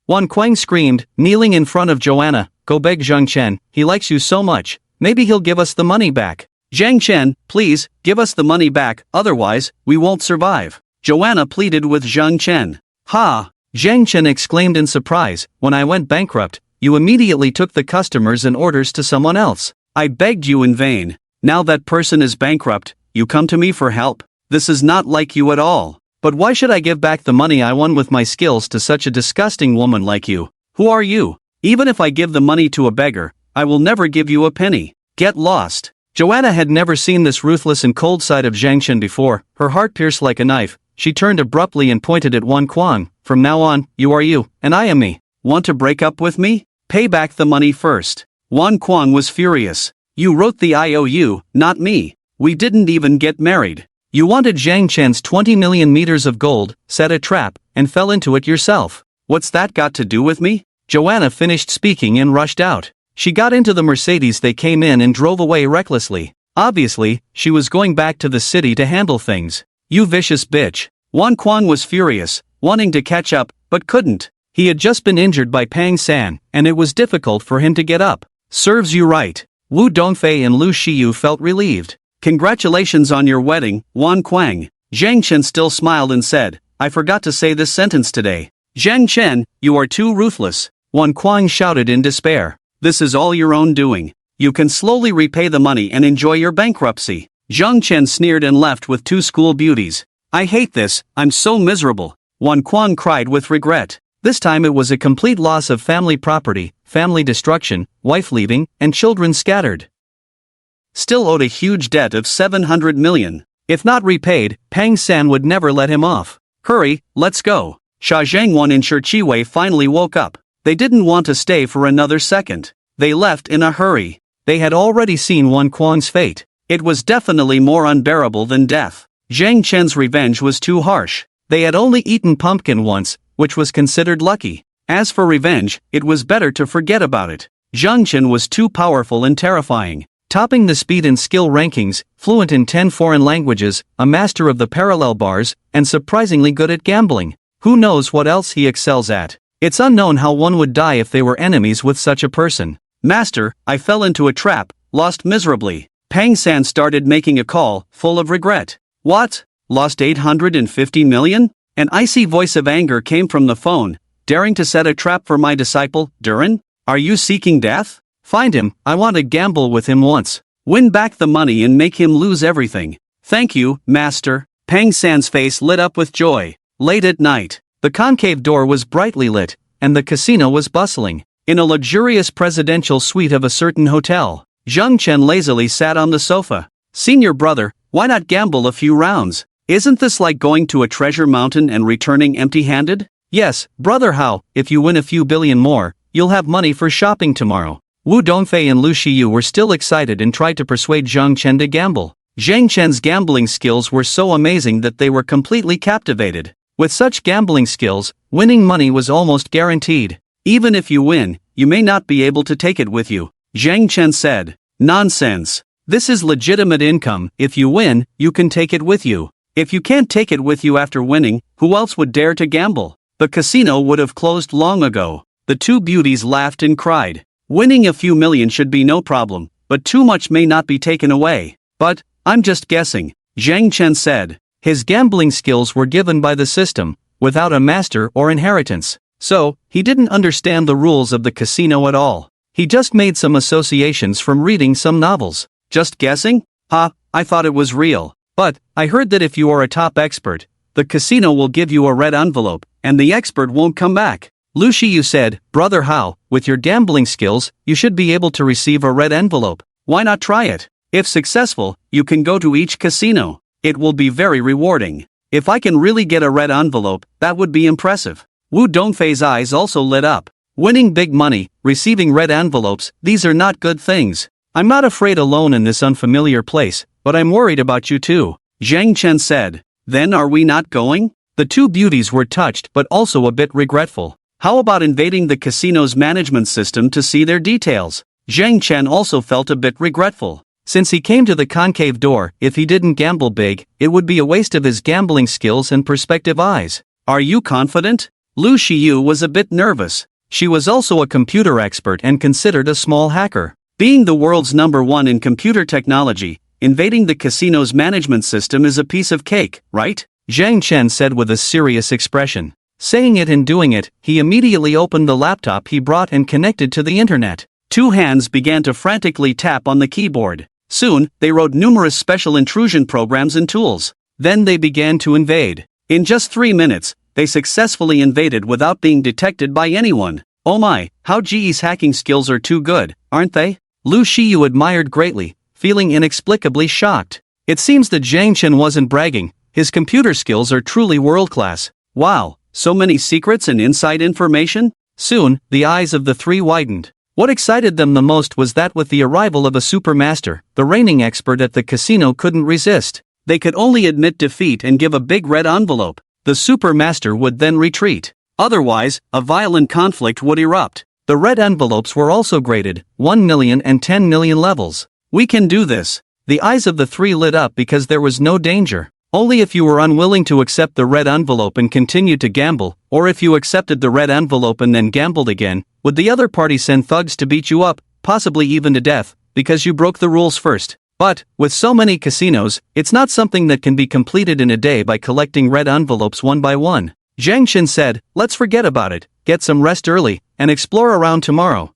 Wan Kuang screamed, kneeling in front of Joanna, go beg Jiang Chen, he likes you so much, maybe he'll give us the money back. Jiang Chen, please, give us the money back, otherwise, we won't survive. Joanna pleaded with Jiang Chen. Ha! Jiang Chen exclaimed in surprise, when I went bankrupt, you immediately took the customers and orders to someone else. I begged you in vain. Now that person is bankrupt, you come to me for help? This is not like you at all. But why should I give back the money I won with my skills to such a disgusting woman like you? Who are you? Even if I give the money to a beggar, I will never give you a penny. Get lost. Joanna had never seen this ruthless and cold side of Jiang Chen before, her heart pierced like a knife. She turned abruptly and pointed at Wan Kuang. From now on, you are you, and I am me. Want to break up with me? Pay back the money first. Wan Kuang was furious. You wrote the IOU, not me. We didn't even get married. You wanted Jiang Chen's 20 million meters of gold, set a trap, and fell into it yourself. What's that got to do with me? Joanna finished speaking and rushed out. She got into the Mercedes they came in and drove away recklessly. Obviously, she was going back to the city to handle things. You vicious bitch. Wan Kuang was furious, wanting to catch up, but couldn't. He had just been injured by Pang San, and it was difficult for him to get up. Serves you right. Wu Dongfei and Lu Shiyu felt relieved. Congratulations on your wedding, Wan Kuang. Jiang Chen still smiled and said, I forgot to say this sentence today. Zhang Chen, you are too ruthless. Wan Kuang shouted in despair. This is all your own doing. You can slowly repay the money and enjoy your bankruptcy. Zhang Chen sneered and left with 2 school beauties. I hate this, I'm so miserable. Wan Kuang cried with regret. This time it was a complete loss of family property, family destruction, wife leaving, and children scattered. Still owed a huge debt of 700 million. If not repaid, Pang San would never let him off. Hurry, let's go. Sha Zhangwan and Shi Wei finally woke up. They didn't want to stay for another second. They left in a hurry. They had already seen Wan Kuang's fate. It was definitely more unbearable than death. Zhang Chen's revenge was too harsh. They had only eaten pumpkin once, which was considered lucky. As for revenge, it was better to forget about it. Zhang Chen was too powerful and terrifying. Topping the speed and skill rankings, fluent in 10 foreign languages, a master of the parallel bars, and surprisingly good at gambling. Who knows what else he excels at? It's unknown how one would die if they were enemies with such a person. Master, I fell into a trap, lost miserably. Pang San started making a call, full of regret. What? Lost 850 million? An icy voice of anger came from the phone. Daring to set a trap for my disciple, Durin? Are you seeking death? Find him, I want to gamble with him once. Win back the money and make him lose everything. Thank you, master. Pang San's face lit up with joy. Late at night, the concave door was brightly lit, and the casino was bustling. In a luxurious presidential suite of a certain hotel, Zhang Chen lazily sat on the sofa. Senior brother, why not gamble a few rounds? Isn't this like going to a treasure mountain and returning empty-handed? Yes, brother Hao, if you win a few billion more, you'll have money for shopping tomorrow. Wu Dongfei and Lu Shiyu were still excited and tried to persuade Zhang Chen to gamble. Zhang Chen's gambling skills were so amazing that they were completely captivated. With such gambling skills, winning money was almost guaranteed. Even if you win, you may not be able to take it with you. Zhang Chen said. Nonsense. This is legitimate income. If you win, you can take it with you. If you can't take it with you after winning, who else would dare to gamble? The casino would have closed long ago. The 2 beauties laughed and cried. Winning a few million should be no problem, but too much may not be taken away. But, I'm just guessing, Zhang Chen said. His gambling skills were given by the system, without a master or inheritance. So, he didn't understand the rules of the casino at all. He just made some associations from reading some novels. Just guessing? I thought it was real. But, I heard that if you are a top expert, the casino will give you a red envelope, and the expert won't come back. Lu Shiyu said, Brother Hao, with your gambling skills, you should be able to receive a red envelope. Why not try it? If successful, you can go to each casino. It will be very rewarding. If I can really get a red envelope, that would be impressive. Wu Dongfei's eyes also lit up. Winning big money, receiving red envelopes, these are not good things. I'm not afraid alone in this unfamiliar place, but I'm worried about you too, Zhang Chen said. Then are we not going? The 2 beauties were touched but also a bit regretful. How about invading the casino's management system to see their details? Zhang Chen also felt a bit regretful. Since he came to the concave door, if he didn't gamble big, it would be a waste of his gambling skills and perspective eyes. Are you confident? Lu Shiyu was a bit nervous. She was also a computer expert and considered a small hacker. Being the world's #1 in computer technology, invading the casino's management system is a piece of cake, right? Zhang Chen said with a serious expression. Saying it and doing it, he immediately opened the laptop he brought and connected to the internet. 2 hands began to frantically tap on the keyboard. Soon, they wrote numerous special intrusion programs and tools. Then they began to invade. In just 3 minutes, they successfully invaded without being detected by anyone. Oh my, how GE's hacking skills are too good, aren't they? Lu Shiyu admired greatly, feeling inexplicably shocked. It seems that Zhang Chen wasn't bragging. His computer skills are truly world-class. Wow, so many secrets and inside information? Soon, the eyes of the 3 widened. What excited them the most was that with the arrival of a supermaster, the reigning expert at the casino couldn't resist. They could only admit defeat and give a big red envelope. The supermaster would then retreat. Otherwise, a violent conflict would erupt. The red envelopes were also graded, 1 million and 10 million levels. We can do this. The eyes of the 3 lit up because there was no danger. Only if you were unwilling to accept the red envelope and continued to gamble, or if you accepted the red envelope and then gambled again, would the other party send thugs to beat you up, possibly even to death, because you broke the rules first. But, with so many casinos, it's not something that can be completed in a day by collecting red envelopes one by one. Zhang Chen said, let's forget about it, get some rest early, and explore around tomorrow.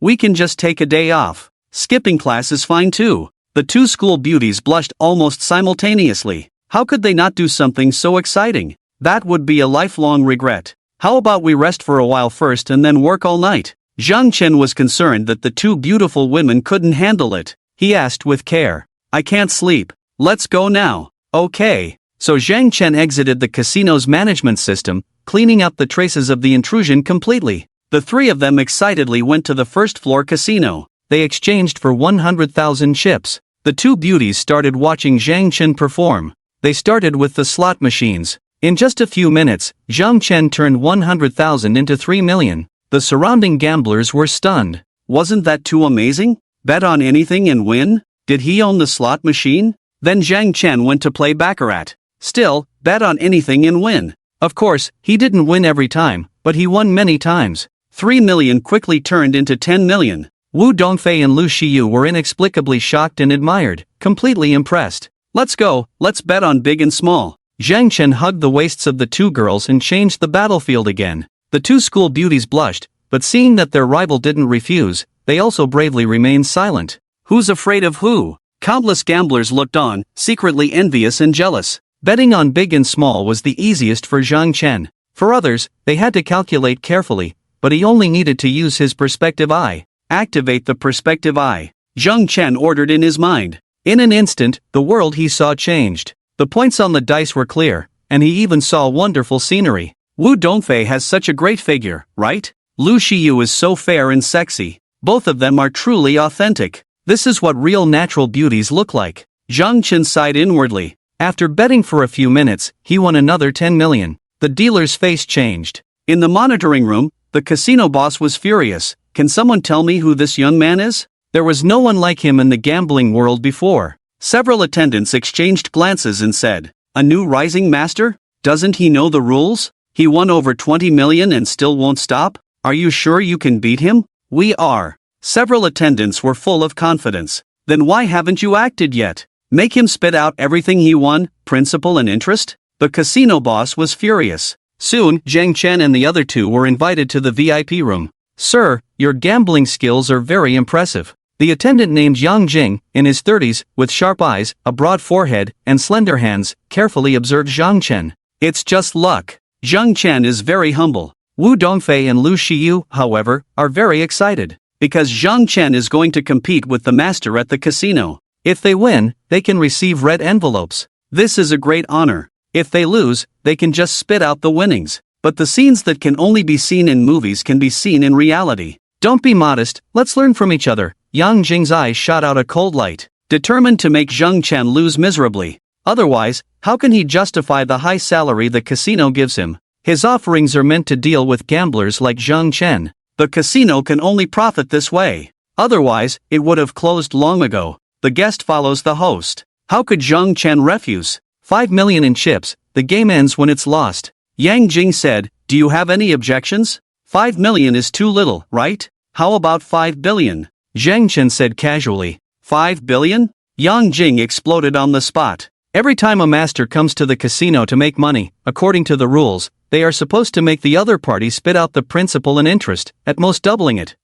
We can just take a day off. Skipping class is fine too. The two school beauties blushed almost simultaneously. How could they not do something so exciting? That would be a lifelong regret. How about we rest for a while first and then work all night? Zhang Chen was concerned that the two beautiful women couldn't handle it. He asked with care. I can't sleep. Let's go now. Okay. So Zhang Chen exited the casino's management system, cleaning up the traces of the intrusion completely. The three of them excitedly went to the first-floor casino. They exchanged for 100,000 chips. The two beauties started watching Zhang Chen perform. They started with the slot machines. In just a few minutes, Zhang Chen turned 100,000 into 3 million. The surrounding gamblers were stunned. Wasn't that too amazing? Bet on anything and win? Did he own the slot machine? Then Zhang Chen went to play baccarat. Still, bet on anything and win. Of course, he didn't win every time, but he won many times. 3 million quickly turned into 10 million. Wu Dongfei and Lu Xiyu were inexplicably shocked and admired, completely impressed. Let's go, let's bet on big and small. Zhang Chen hugged the waists of the two girls and changed the battlefield again. The two school beauties blushed, but seeing that their rival didn't refuse, they also bravely remained silent. Who's afraid of who? Countless gamblers looked on, secretly envious and jealous. Betting on big and small was the easiest for Zhang Chen. For others, they had to calculate carefully, but he only needed to use his perspective eye. Activate the perspective eye. Zhang Chen ordered in his mind. In an instant, the world he saw changed. The points on the dice were clear, and he even saw wonderful scenery. Wu Dongfei has such a great figure, right? Lu Xiyu is so fair and sexy. Both of them are truly authentic. This is what real natural beauties look like. Zhang Chen sighed inwardly. After betting for a few minutes, he won another 10 million. The dealer's face changed. In the monitoring room, the casino boss was furious. Can someone tell me who this young man is? There was no one like him in the gambling world before. Several attendants exchanged glances and said, a new rising master? Doesn't he know the rules? He won over 20 million and still won't stop? Are you sure you can beat him? We are. Several attendants were full of confidence. Then why haven't you acted yet? Make him spit out everything he won, principal and interest? The casino boss was furious. Soon, Zhang Chen and the other two were invited to the VIP room. Sir, your gambling skills are very impressive. The attendant named Yang Jing, in his 30s, with sharp eyes, a broad forehead, and slender hands, carefully observed Zhang Chen. It's just luck. Zhang Chen is very humble. Wu Dongfei and Lu Xiyu, however, are very excited. Because Zhang Chen is going to compete with the master at the casino. If they win, they can receive red envelopes. This is a great honor. If they lose, they can just spit out the winnings. But the scenes that can only be seen in movies can be seen in reality. Don't be modest, let's learn from each other. Yang Jing's eyes shot out a cold light, determined to make Zhang Chen lose miserably. Otherwise, how can he justify the high salary the casino gives him? His offerings are meant to deal with gamblers like Zhang Chen. The casino can only profit this way. Otherwise, it would have closed long ago. The guest follows the host. How could Zhang Chen refuse? 5 million in chips, the game ends when it's lost. Yang Jing said, do you have any objections? 5 million is too little, right? How about 5 billion? Zhang Chen said casually. 5 billion? Yang Jing exploded on the spot. Every time a master comes to the casino to make money, according to the rules, they are supposed to make the other party spit out the principal and interest, at most doubling it.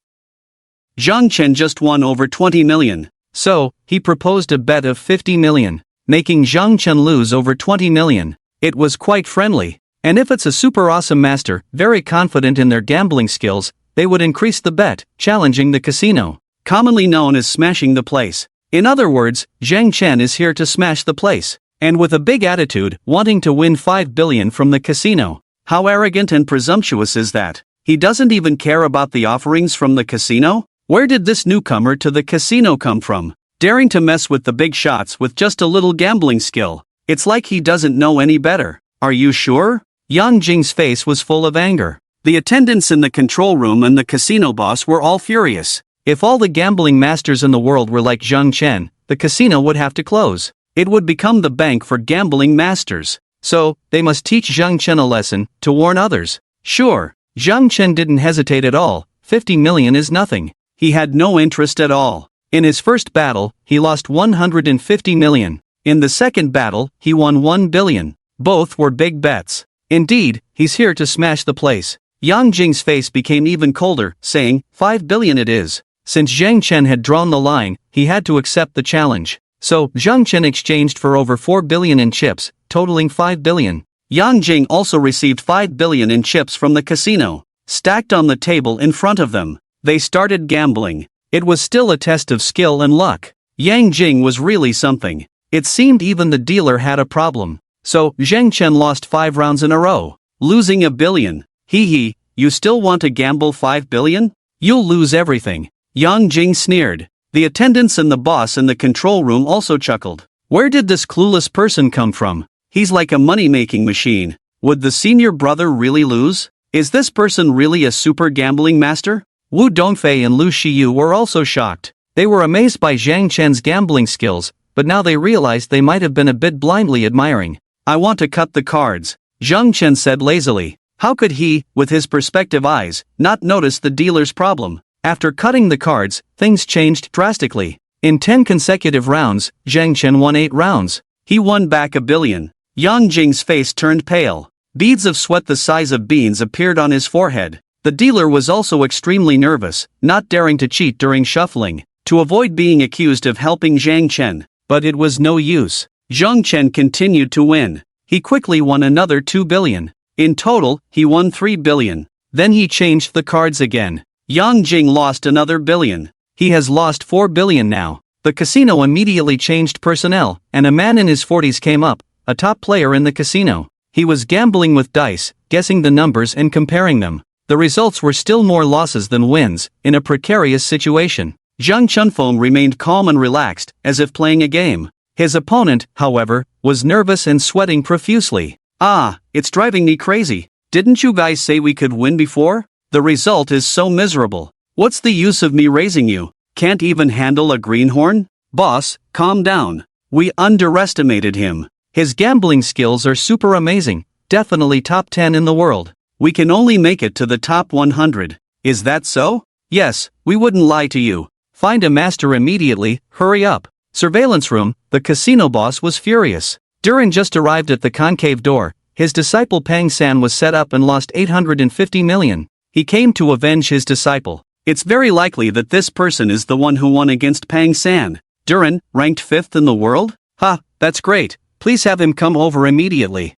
Zhang Chen just won over 20 million. So, he proposed a bet of 50 million, making Zhang Chen lose over 20 million. It was quite friendly. And if it's a super awesome master, very confident in their gambling skills, they would increase the bet, challenging the casino. Commonly known as smashing the place. In other words, Zhang Chen is here to smash the place. And with a big attitude, wanting to win 5 billion from the casino. How arrogant and presumptuous is that? He doesn't even care about the offerings from the casino? Where did this newcomer to the casino come from? Daring to mess with the big shots with just a little gambling skill. It's like he doesn't know any better. Are you sure? Yang Jing's face was full of anger. The attendants in the control room and the casino boss were all furious. If all the gambling masters in the world were like Zhang Chen, the casino would have to close. It would become the bank for gambling masters. So, they must teach Zhang Chen a lesson, to warn others. Sure, Zhang Chen didn't hesitate at all. 50 million is nothing. He had no interest at all. In his first battle, he lost 150 million. In the second battle, he won 1 billion. Both were big bets. Indeed, he's here to smash the place. Yang Jing's face became even colder, saying, 5 billion it is. Since Zhang Chen had drawn the line, he had to accept the challenge. So, Zhang Chen exchanged for over 4 billion in chips, totaling 5 billion. Yang Jing also received 5 billion in chips from the casino, stacked on the table in front of them. They started gambling. It was still a test of skill and luck. Yang Jing was really something. It seemed even the dealer had a problem. So, Zhang Chen lost 5 rounds in a row, losing 1 billion. Hee, you still want to gamble 5 billion? You'll lose everything. Yang Jing sneered. The attendants and the boss in the control room also chuckled. Where did this clueless person come from? He's like a money-making machine. Would the senior brother really lose? Is this person really a super gambling master? Wu Dongfei and Lu Shiyu were also shocked. They were amazed by Zhang Chen's gambling skills, but now they realized they might have been a bit blindly admiring. I want to cut the cards, Zhang Chen said lazily. How could he, with his perspective eyes, not notice the dealer's problem? After cutting the cards, things changed drastically. In 10 consecutive rounds, Zhang Chen won 8 rounds. He won back 1 billion. Yang Jing's face turned pale. Beads of sweat the size of beans appeared on his forehead. The dealer was also extremely nervous, not daring to cheat during shuffling, to avoid being accused of helping Zhang Chen. But it was no use. Zhang Chen continued to win. He quickly won another 2 billion. In total, he won 3 billion. Then he changed the cards again. Yang Jing lost another billion. He has lost 4 billion now. The casino immediately changed personnel, and a man in his 40s came up, a top player in the casino. He was gambling with dice, guessing the numbers and comparing them. The results were still more losses than wins, in a precarious situation. Zhang Chunfeng remained calm and relaxed, as if playing a game. His opponent, however, was nervous and sweating profusely. It's driving me crazy. Didn't you guys say we could win before? The result is so miserable. What's the use of me raising you? Can't even handle a greenhorn? Boss, calm down. We underestimated him. His gambling skills are super amazing, definitely top 10 in the world. We can only make it to the top 100. Is that so? Yes, we wouldn't lie to you. Find a master immediately, hurry up. Surveillance room, the casino boss was furious. Durin just arrived at the concave door. His disciple Pang San was set up and lost 850 million. He came to avenge his disciple. It's very likely that this person is the one who won against Pang San. Durin, ranked 5th in the world? That's great. Please have him come over immediately.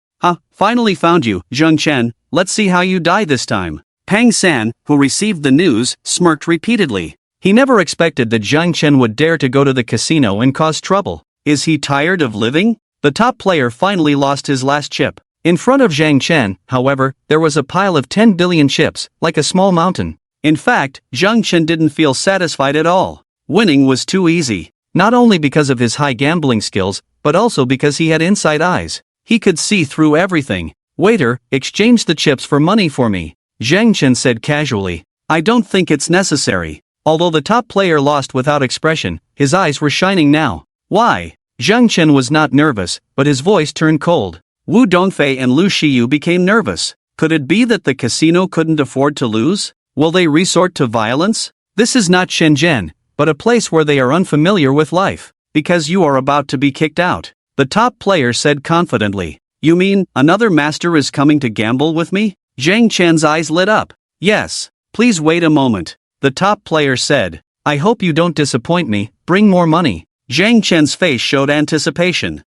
Finally found you, Zhang Chen. Let's see how you die this time. Pang San, who received the news, smirked repeatedly. He never expected that Zhang Chen would dare to go to the casino and cause trouble. Is he tired of living? The top player finally lost his last chip. In front of Zhang Chen, however, there was a pile of 10 billion chips, like a small mountain. In fact, Zhang Chen didn't feel satisfied at all. Winning was too easy. Not only because of his high gambling skills, but also because he had inside eyes. He could see through everything. Waiter, exchange the chips for money for me, Zhang Chen said casually. I don't think it's necessary. Although the top player lost without expression, his eyes were shining now. Why? Zhang Chen was not nervous, but his voice turned cold. Wu Dongfei and Lu Shiyu became nervous. Could it be that the casino couldn't afford to lose? Will they resort to violence? This is not Shenzhen, but a place where they are unfamiliar with life. Because you are about to be kicked out, the top player said confidently. You mean, another master is coming to gamble with me? Zhang Chen's eyes lit up. Yes. Please wait a moment, the top player said. I hope you don't disappoint me, bring more money. Zhang Chen's face showed anticipation.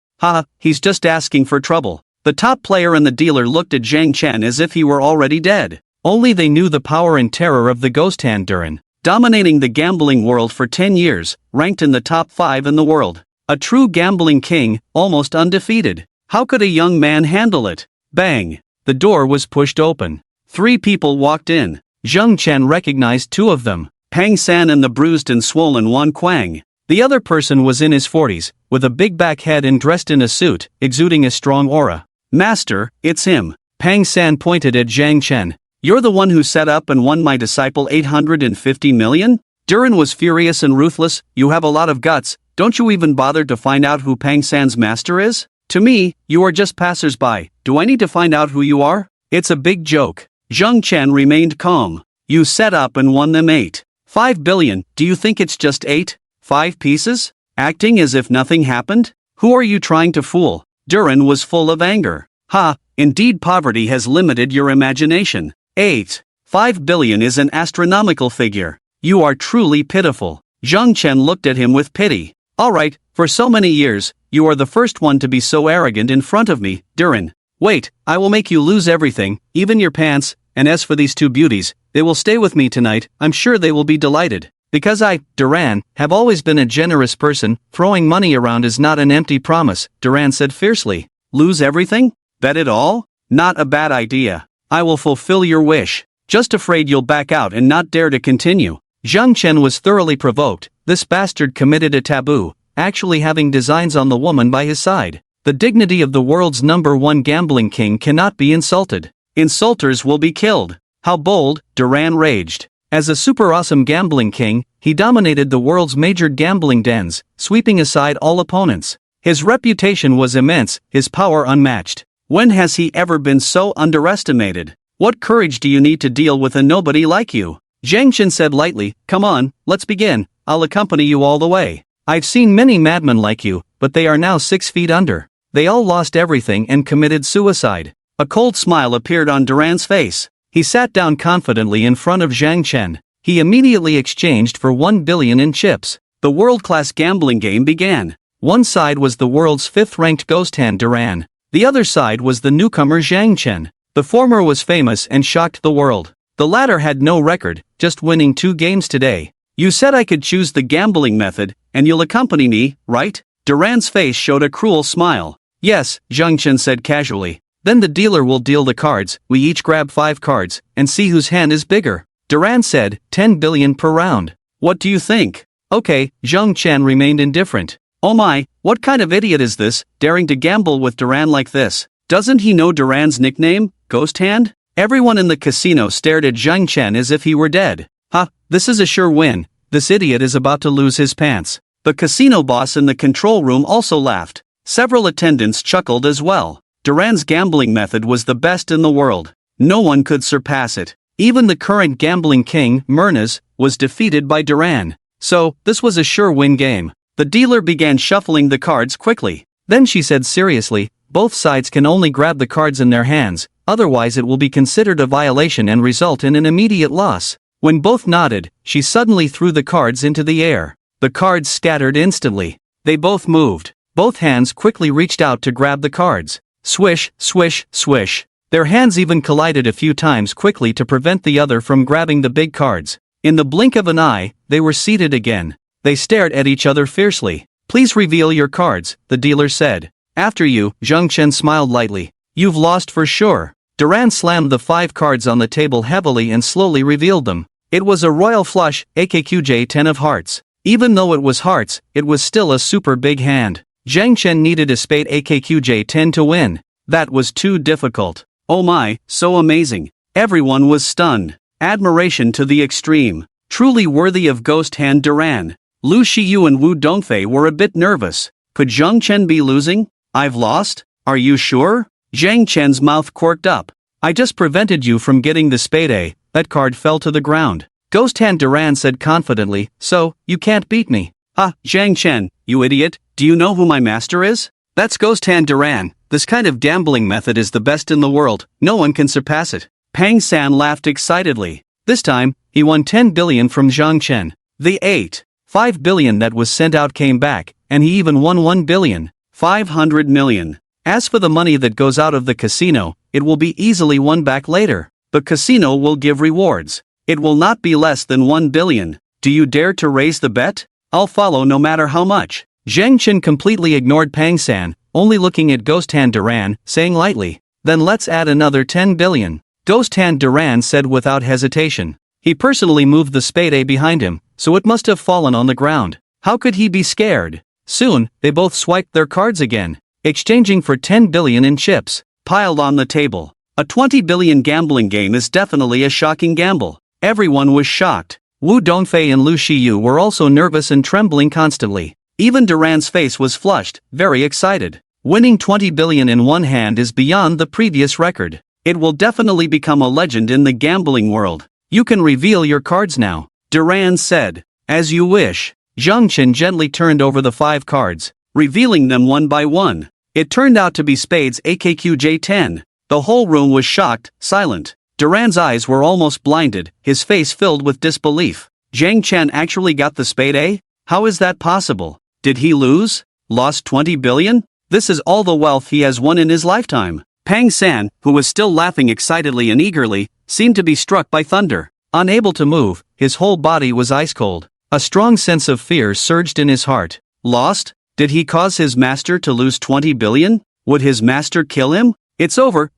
He's just asking for trouble. The top player and the dealer looked at Zhang Chen as if he were already dead. Only they knew the power and terror of the ghost hand Durin. Dominating the gambling world for 10 years, ranked in the top 5 in the world. A true gambling king, almost undefeated. How could a young man handle it? Bang! The door was pushed open. 3 people walked in. Zhang Chen recognized 2 of them. Pang San and the bruised and swollen Wan Kuang. The other person was in his 40s, with a big back head and dressed in a suit, exuding a strong aura. Master, it's him. Pang San pointed at Zhang Chen. You're the one who set up and won my disciple 850 million? Durin was furious and ruthless. You have a lot of guts. Don't you even bother to find out who Pang San's master is? To me, you are just passers-by. Do I need to find out who you are? It's a big joke. Zhang Chen remained calm. You set up and won them 5 billion. Do you think it's just 8? 5 pieces? Acting as if nothing happened? Who are you trying to fool? Duran was full of anger. Ha, indeed poverty has limited your imagination. 8. 5 billion is an astronomical figure. You are truly pitiful. Zhang Chen looked at him with pity. Alright, for so many years, you are the first one to be so arrogant in front of me, Duran. Wait, I will make you lose everything, even your pants, and as for these two beauties, they will stay with me tonight, I'm sure they will be delighted. Because I, Duran, have always been a generous person, throwing money around is not an empty promise, Duran said fiercely. Lose everything? Bet it all? Not a bad idea. I will fulfill your wish. Just afraid you'll back out and not dare to continue. Zhang Chen was thoroughly provoked. This bastard committed a taboo, actually having designs on the woman by his side. The dignity of the world's #1 gambling king cannot be insulted. Insulters will be killed. How bold, Duran raged. As a super awesome gambling king, he dominated the world's major gambling dens, sweeping aside all opponents. His reputation was immense, his power unmatched. When has he ever been so underestimated? What courage do you need to deal with a nobody like you? Zhang Chen said lightly, come on, let's begin, I'll accompany you all the way. I've seen many madmen like you, but they are now 6 feet under. They all lost everything and committed suicide. A cold smile appeared on Duran's face. He sat down confidently in front of Zhang Chen. He immediately exchanged for 1 billion in chips. The world-class gambling game began. One side was the world's 5th-ranked ghost hand Duran. The other side was the newcomer Zhang Chen. The former was famous and shocked the world. The latter had no record, just winning 2 games today. You said I could choose the gambling method, and you'll accompany me, right? Duran's face showed a cruel smile. Yes, Zhang Chen said casually. Then the dealer will deal the cards, we each grab 5 cards, and see whose hand is bigger. Duran said, 10 billion per round. What do you think? Okay, Zhang Chen remained indifferent. Oh my, what kind of idiot is this, daring to gamble with Duran like this? Doesn't he know Duran's nickname, Ghost Hand? Everyone in the casino stared at Zhang Chen as if he were dead. Ha, this is a sure win, this idiot is about to lose his pants. The casino boss in the control room also laughed. Several attendants chuckled as well. Duran's gambling method was the best in the world. No one could surpass it. Even the current gambling king, Myrnas, was defeated by Duran. So, this was a sure win game. The dealer began shuffling the cards quickly. Then she said seriously, both sides can only grab the cards in their hands, otherwise it will be considered a violation and result in an immediate loss. When both nodded, she suddenly threw the cards into the air. The cards scattered instantly. They both moved. Both hands quickly reached out to grab the cards. Swish, swish, swish. Their hands even collided a few times quickly to prevent the other from grabbing the big cards. In the blink of an eye, they were seated again. They stared at each other fiercely. Please reveal your cards, the dealer said. After you, Zhang Chen smiled lightly. You've lost for sure. Duran slammed the 5 cards on the table heavily and slowly revealed them. It was a royal flush, AKQJ 10 of hearts. Even though it was hearts, it was still a super big hand. Zhang Chen needed a spade AKQJ 10 to win. That was too difficult. Oh my, so amazing. Everyone was stunned. Admiration to the extreme. Truly worthy of Ghost Hand Duran. Lu Shiyu and Wu Dongfei were a bit nervous. Could Zhang Chen be losing? I've lost? Are you sure? Zhang Chen's mouth quirked up. I just prevented you from getting the spade A. That card fell to the ground. Ghost Hand Duran said confidently, so, you can't beat me. Ah, Zhang Chen, you idiot, do you know who my master is? That's Ghost Hand Duran. This kind of gambling method is the best in the world, no one can surpass it. Pang San laughed excitedly. This time, he won 10 billion from Zhang Chen. The 5 billion that was sent out came back, and he even won 1 billion, 500 million. As for the money that goes out of the casino, it will be easily won back later. The casino will give rewards. It will not be less than 1 billion. Do you dare to raise the bet? I'll follow no matter how much. Zhang Chen completely ignored Pang San, only looking at Ghost Hand Duran, saying lightly, then let's add another 10 billion. Ghost Hand Duran said without hesitation. He personally moved the spade A behind him, so it must have fallen on the ground. How could he be scared? Soon, they both swiped their cards again, exchanging for 10 billion in chips, piled on the table. A 20 billion gambling game is definitely a shocking gamble. Everyone was shocked. Wu Dongfei and Lu Shiyu were also nervous and trembling constantly. Even Duran's face was flushed, very excited. Winning 20 billion in one hand is beyond the previous record. It will definitely become a legend in the gambling world. You can reveal your cards now. Duran said. As you wish. Zhang Chen gently turned over the 5 cards, revealing them one by one. It turned out to be spades AKQJ10. The whole room was shocked, silent. Duran's eyes were almost blinded, his face filled with disbelief. Zhang Chen actually got the spade A? How is that possible? Did he lose? Lost 20 billion? This is all the wealth he has won in his lifetime. Pang San, who was still laughing excitedly and eagerly, seemed to be struck by thunder. Unable to move, his whole body was ice cold. A strong sense of fear surged in his heart. Lost? Did he cause his master to lose 20 billion? Would his master kill him? It's over,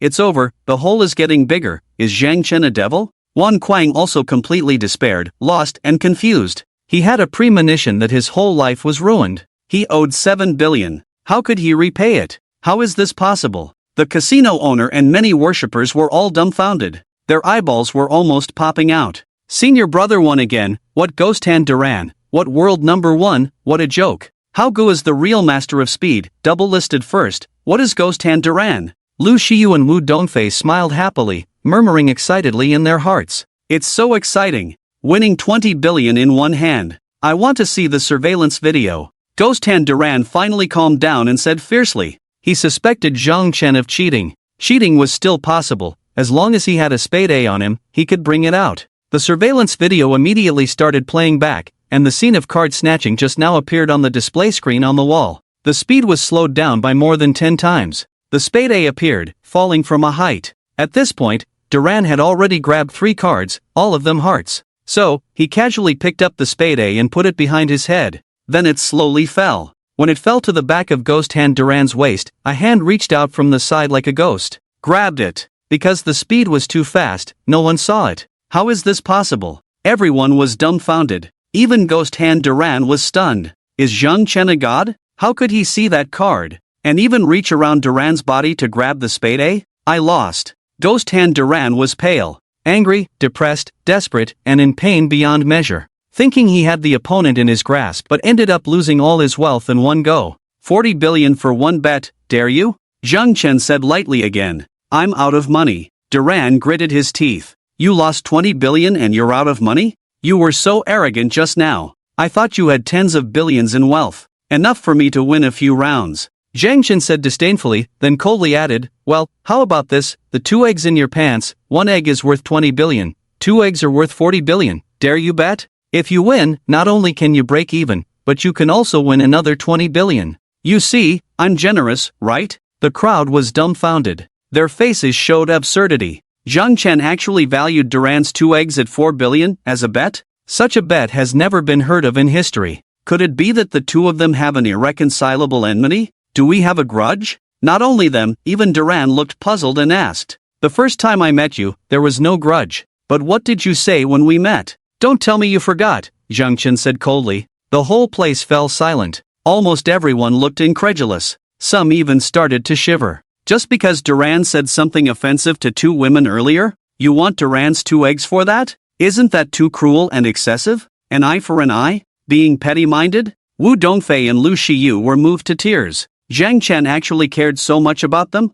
the hole is getting bigger. Is Zhang Chen a devil? Wan Kuang also completely despaired, lost and confused. He had a premonition that his whole life was ruined. He owed 7 billion. How could he repay it? How is this possible? The casino owner and many worshippers were all dumbfounded. Their eyeballs were almost popping out. Senior brother won again. What ghost hand Duran? What world number 1? What a joke. How Gu is the real master of speed, double listed first. What is ghost hand Duran? Lu Xiyu and Wu Dongfei smiled happily, murmuring excitedly in their hearts. It's so exciting. Winning 20 billion in one hand. I want to see the surveillance video. Ghost hand Duran finally calmed down and said fiercely. He suspected Zhang Chen of cheating. Cheating was still possible. As long as he had a spade A on him, he could bring it out. The surveillance video immediately started playing back, and the scene of card snatching just now appeared on the display screen on the wall. The speed was slowed down by more than 10 times. The spade A appeared, falling from a height. At this point, Duran had already grabbed 3 cards, all of them hearts. So, he casually picked up the spade A and put it behind his head. Then it slowly fell. When it fell to the back of ghost hand Duran's waist, a hand reached out from the side like a ghost. Grabbed it. Because the speed was too fast, no one saw it. How is this possible? Everyone was dumbfounded. Even ghost hand Duran was stunned. Is Zhang Chen a god? How could he see that card? And even reach around Duran's body to grab the spade A? I lost. Ghost hand Duran was pale, angry, depressed, desperate, and in pain beyond measure. Thinking he had the opponent in his grasp but ended up losing all his wealth in one go. 40 billion for one bet, dare you? Zhang Chen said lightly again. I'm out of money. Duran gritted his teeth. You lost 20 billion and you're out of money? You were so arrogant just now. I thought you had tens of billions in wealth. Enough for me to win a few rounds. Zhang Chen said disdainfully, then coldly added, well, how about this, the 2 eggs in your pants, 1 egg is worth 20 billion, 2 eggs are worth 40 billion, dare you bet? If you win, not only can you break even, but you can also win another 20 billion. You see, I'm generous, right? The crowd was dumbfounded. Their faces showed absurdity. Zhang Chen actually valued Duran's 2 eggs at 4 billion as a bet? Such a bet has never been heard of in history. Could it be that the two of them have an irreconcilable enmity? Do we have a grudge? Not only them, even Duran looked puzzled and asked. The first time I met you, there was no grudge. But what did you say when we met? Don't tell me you forgot, Zhang Chen said coldly. The whole place fell silent. Almost everyone looked incredulous. Some even started to shiver. Just because Duran said something offensive to 2 women earlier? You want Duran's 2 eggs for that? Isn't that too cruel and excessive? An eye for an eye? Being petty-minded? Wu Dongfei and Lu Xiyu were moved to tears. Zhang Chen actually cared so much about them?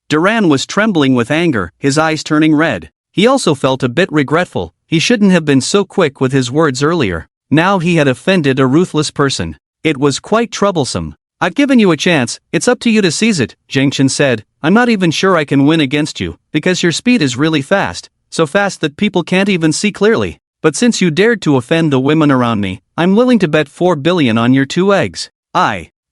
Duran was trembling with anger, his eyes turning red. He also felt a bit regretful. He shouldn't have been so quick with his words earlier. Now he had offended a ruthless person. It was quite troublesome. I've given you a chance, it's up to you to seize it, Zhang Chen said. I'm not even sure I can win against you, because your speed is really fast, so fast that people can't even see clearly. But since you dared to offend the women around me, I'm willing to bet 4 billion on your 2 eggs.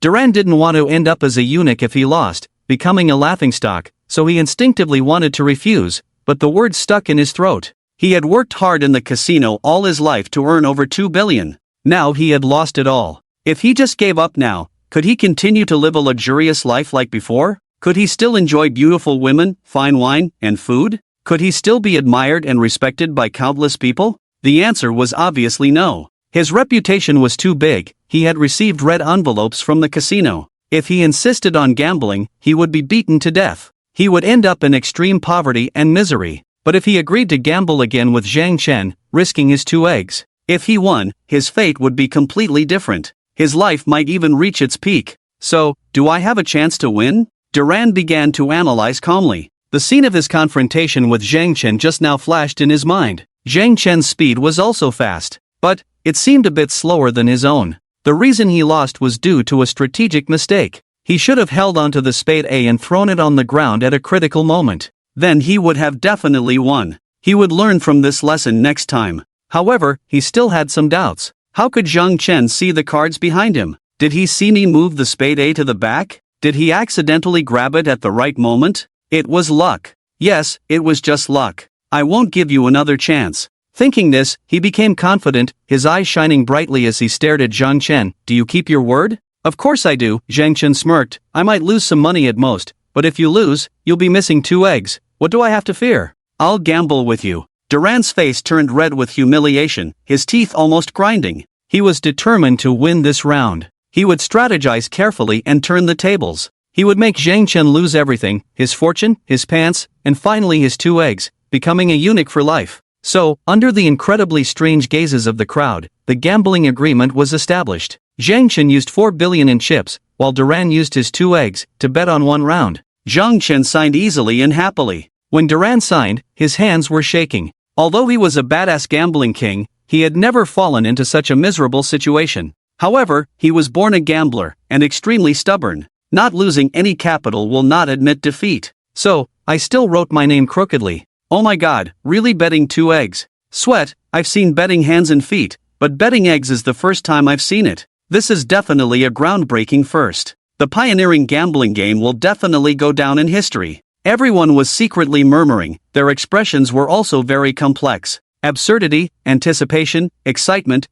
Duran didn't want to end up as a eunuch if he lost, becoming a laughingstock, so he instinctively wanted to refuse, but the words stuck in his throat. He had worked hard in the casino all his life to earn over 2 billion. Now he had lost it all. If he just gave up now, could he continue to live a luxurious life like before? Could he still enjoy beautiful women, fine wine, and food? Could he still be admired and respected by countless people? The answer was obviously no. His reputation was too big. He had received red envelopes from the casino. If he insisted on gambling, he would be beaten to death. He would end up in extreme poverty and misery. But if he agreed to gamble again with Zhang Chen, risking his 2 eggs, if he won, his fate would be completely different. His life might even reach its peak. So, do I have a chance to win? Duran began to analyze calmly. The scene of his confrontation with Zhang Chen just now flashed in his mind. Zhang Chen's speed was also fast. But, It seemed a bit slower than his own. The reason he lost was due to a strategic mistake. He should have held onto the spade A and thrown it on the ground at a critical moment. Then he would have definitely won. He would learn from this lesson next time. However, he still had some doubts. How could Zhang Chen see the cards behind him? Did he see me move the spade A to the back? Did he accidentally grab it at the right moment? It was luck. Yes, it was just luck. I won't give you another chance. Thinking this, he became confident, his eyes shining brightly as he stared at Zhang Chen. Do you keep your word? Of course I do, Zhang Chen smirked. I might lose some money at most, but if you lose, you'll be missing 2 eggs. What do I have to fear? I'll gamble with you. Duran's face turned red with humiliation, his teeth almost grinding. He was determined to win this round. He would strategize carefully and turn the tables. He would make Zhang Chen lose everything, his fortune, his pants, and finally his 2 eggs, becoming a eunuch for life. So, under the incredibly strange gazes of the crowd, the gambling agreement was established. Zhang Chen used 4 billion in chips, while Duran used his 2 eggs, to bet on 1 round. Zhang Chen signed easily and happily. When Duran signed, his hands were shaking. Although he was a badass gambling king, he had never fallen into such a miserable situation. However, he was born a gambler, and extremely stubborn. Not losing any capital will not admit defeat. So, I still wrote my name crookedly. Oh my god, really betting 2 eggs? Sweat, I've seen betting hands and feet, but betting eggs is the first time I've seen it. This is definitely a groundbreaking first. The pioneering gambling game will definitely go down in history. Everyone was secretly murmuring, their expressions were also very complex. Absurdity, anticipation, excitement,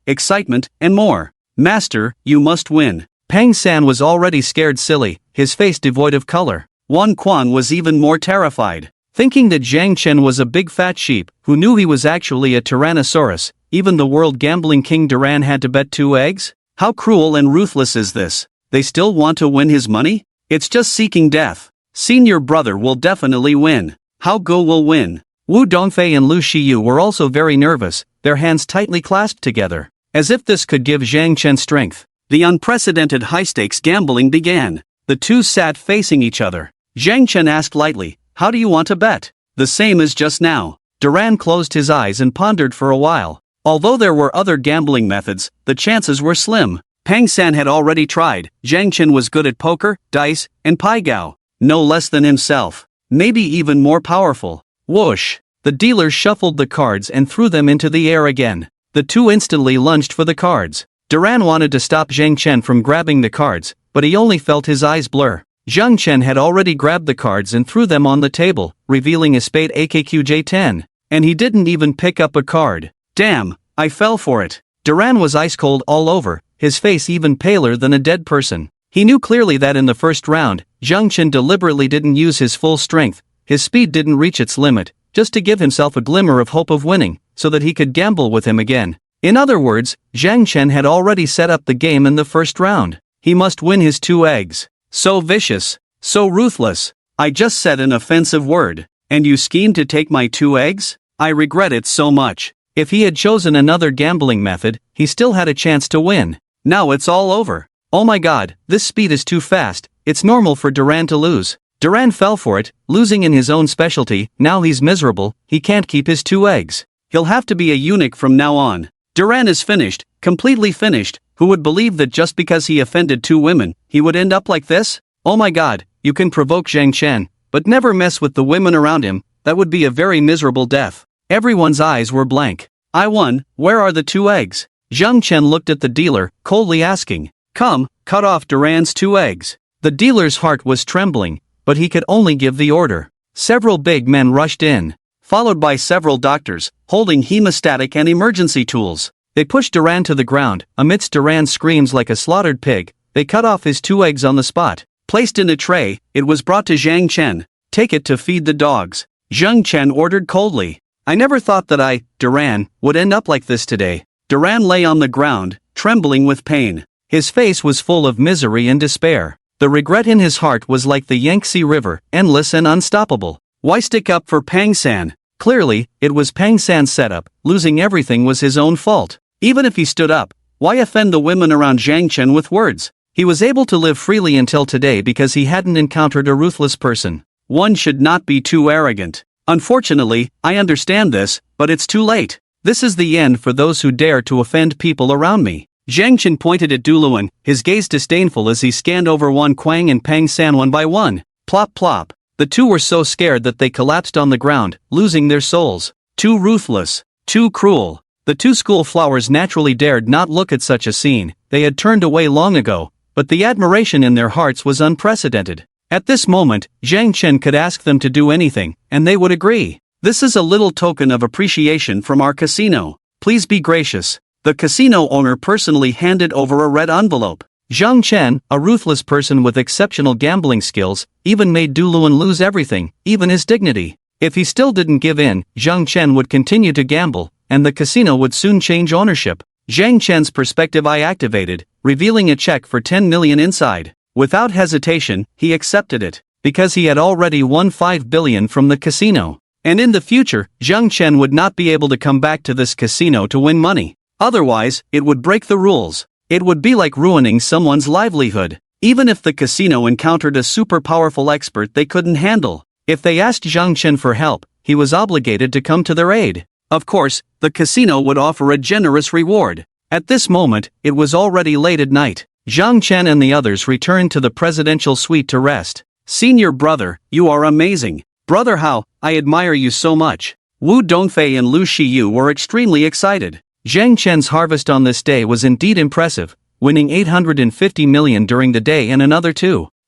and more. Master, you must win. Pang San was already scared silly, his face devoid of color. Wan Quan was even more terrified. Thinking that Zhang Chen was a big fat sheep, who knew he was actually a tyrannosaurus, even the world gambling king Duran had to bet 2 eggs? How cruel and ruthless is this? They still want to win his money? It's just seeking death. Senior brother will definitely win. How Go will win. Wu Dongfei and Lu Shiyu were also very nervous, their hands tightly clasped together, as if this could give Zhang Chen strength. The unprecedented high-stakes gambling began. The two sat facing each other. Zhang Chen asked lightly, how do you want to bet? The same as just now. Duran closed his eyes and pondered for a while. Although there were other gambling methods, the chances were slim. Pang San had already tried. Zhang Chen was good at poker, dice, and pai gao. No less than himself. Maybe even more powerful. Whoosh! The dealer shuffled the cards and threw them into the air again. The two instantly lunged for the cards. Duran wanted to stop Zhang Chen from grabbing the cards, but he only felt his eyes blur. Zhang Chen had already grabbed the cards and threw them on the table, revealing a spade AKQJ10. And he didn't even pick up a card. Damn, I fell for it. Duran was ice cold all over, his face even paler than a dead person. He knew clearly that in the first round, Zhang Chen deliberately didn't use his full strength, his speed didn't reach its limit, just to give himself a glimmer of hope of winning, so that he could gamble with him again. In other words, Zhang Chen had already set up the game in the first round. He must win his 2 eggs. So vicious, so ruthless. I just said an offensive word, and you schemed to take my 2 eggs? I regret it so much. If he had chosen another gambling method, he still had a chance to win. Now it's all over. Oh my god, this speed is too fast, it's normal for Duran to lose. Duran fell for it, losing in his own specialty. Now he's miserable, he can't keep his 2 eggs. He'll have to be a eunuch from now on. Duran is finished, completely finished. Who would believe that just because he offended 2 women, he would end up like this? Oh my god, you can provoke Zhang Chen, but never mess with the women around him, that would be a very miserable death. Everyone's eyes were blank. I won, where are the 2 eggs? Zhang Chen looked at the dealer, coldly asking. Come, cut off Duran's 2 eggs. The dealer's heart was trembling, but he could only give the order. Several big men rushed in, followed by several doctors, holding hemostatic and emergency tools. They pushed Duran to the ground. Amidst Duran's screams like a slaughtered pig, they cut off his 2 eggs on the spot. Placed in a tray, it was brought to Zhang Chen. Take it to feed the dogs. Zhang Chen ordered coldly. I never thought that Duran, would end up like this today. Duran lay on the ground, trembling with pain. His face was full of misery and despair. The regret in his heart was like the Yangtze River, endless and unstoppable. Why stick up for Pang San? Clearly, it was Pang San's setup. Losing everything was his own fault. Even if he stood up, why offend the women around Zhang Chen with words? He was able to live freely until today because he hadn't encountered a ruthless person. One should not be too arrogant. Unfortunately, I understand this, but it's too late. This is the end for those who dare to offend people around me. Zhang Chen pointed at Duluan, his gaze disdainful as he scanned over Wan Kuang and Pang San one by one. Plop plop. The two were so scared that they collapsed on the ground, losing their souls. Too ruthless. Too cruel. The two school flowers naturally dared not look at such a scene. They had turned away long ago, but the admiration in their hearts was unprecedented. At this moment, Zhang Chen could ask them to do anything, and they would agree. This is a little token of appreciation from our casino. Please be gracious. The casino owner personally handed over a red envelope. Zhang Chen, a ruthless person with exceptional gambling skills, even made Duluan lose everything, even his dignity. If he still didn't give in, Zhang Chen would continue to gamble, and the casino would soon change ownership. Zhang Chen's perspective eye activated, revealing a check for 10 million inside. Without hesitation, he accepted it, because he had already won 5 billion from the casino. And in the future, Zhang Chen would not be able to come back to this casino to win money. Otherwise, it would break the rules. It would be like ruining someone's livelihood. Even if the casino encountered a super powerful expert they couldn't handle, if they asked Zhang Chen for help, he was obligated to come to their aid. Of course, the casino would offer a generous reward. At this moment, it was already late at night. Zhang Chen and the others returned to the presidential suite to rest. Senior brother, you are amazing. Brother Hao, I admire you so much. Wu Dongfei and Lu Shiyu were extremely excited. Zhang Chen's harvest on this day was indeed impressive, winning 850 million during the day and another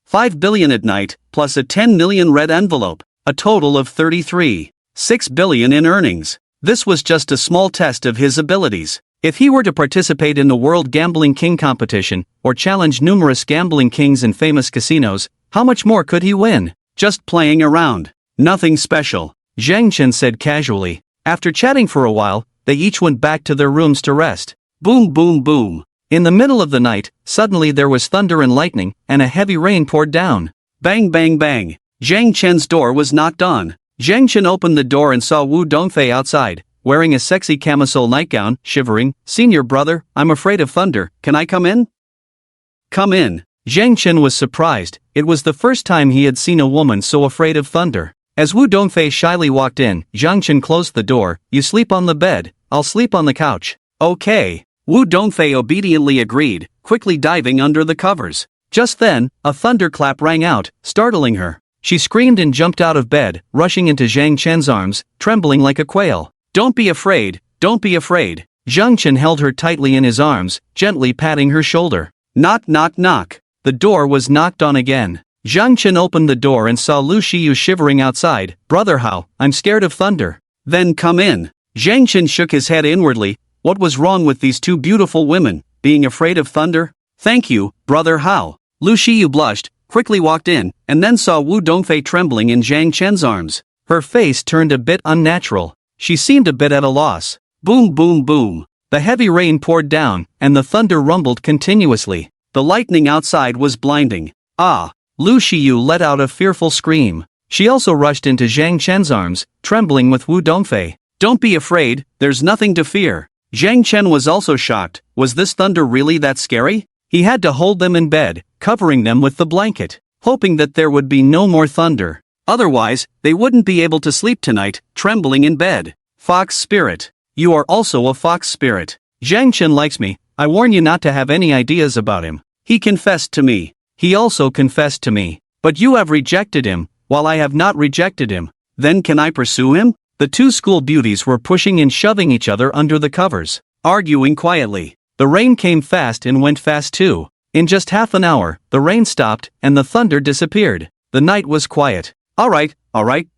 5 billion at night, plus a 10 million red envelope, a total of 33.6 billion in earnings. This was just a small test of his abilities. If he were to participate in the World Gambling King competition, or challenge numerous gambling kings in famous casinos, how much more could he win? Just playing around. Nothing special, Zhang Chen said casually. After chatting for a while, they each went back to their rooms to rest. Boom boom boom. In the middle of the night, suddenly there was thunder and lightning, and a heavy rain poured down. Bang bang bang. Zhang Chen's door was knocked on. Zhang Chen opened the door and saw Wu Dongfei outside, wearing a sexy camisole nightgown, shivering. Senior brother, I'm afraid of thunder, can I come in? Come in. Zhang Chen was surprised. It was the first time he had seen a woman so afraid of thunder. As Wu Dongfei shyly walked in, Zhang Chen closed the door. You sleep on the bed, I'll sleep on the couch. Okay. Wu Dongfei obediently agreed, quickly diving under the covers. Just then, a thunderclap rang out, startling her. She screamed and jumped out of bed, rushing into Zhang Chen's arms, trembling like a quail. Don't be afraid, don't be afraid. Zhang Chen held her tightly in his arms, gently patting her shoulder. Knock knock knock. The door was knocked on again. Zhang Chen opened the door and saw Lu Shiyu shivering outside. Brother Hao, I'm scared of thunder. Then come in. Zhang Chen shook his head inwardly. What was wrong with these two beautiful women, being afraid of thunder? Thank you, Brother Hao. Lu Shiyu blushed, quickly walked in, and then saw Wu Dongfei trembling in Zhang Chen's arms. Her face turned a bit unnatural. She seemed a bit at a loss. Boom boom boom. The heavy rain poured down, and the thunder rumbled continuously. The lightning outside was blinding. Ah! Lu Shiyu let out a fearful scream. She also rushed into Zhang Chen's arms, trembling with Wu Dongfei. Don't be afraid, there's nothing to fear. Zhang Chen was also shocked. Was this thunder really that scary? He had to hold them in bed, covering them with the blanket, hoping that there would be no more thunder. Otherwise, they wouldn't be able to sleep tonight, trembling in bed. Fox spirit. You are also a fox spirit. Zhang Chen likes me. I warn you not to have any ideas about him. He confessed to me. He also confessed to me. But you have rejected him, while I have not rejected him. Then can I pursue him? The two school beauties were pushing and shoving each other under the covers, arguing quietly. The rain came fast and went fast too. In just half an hour, the rain stopped, and the thunder disappeared. The night was quiet. Alright,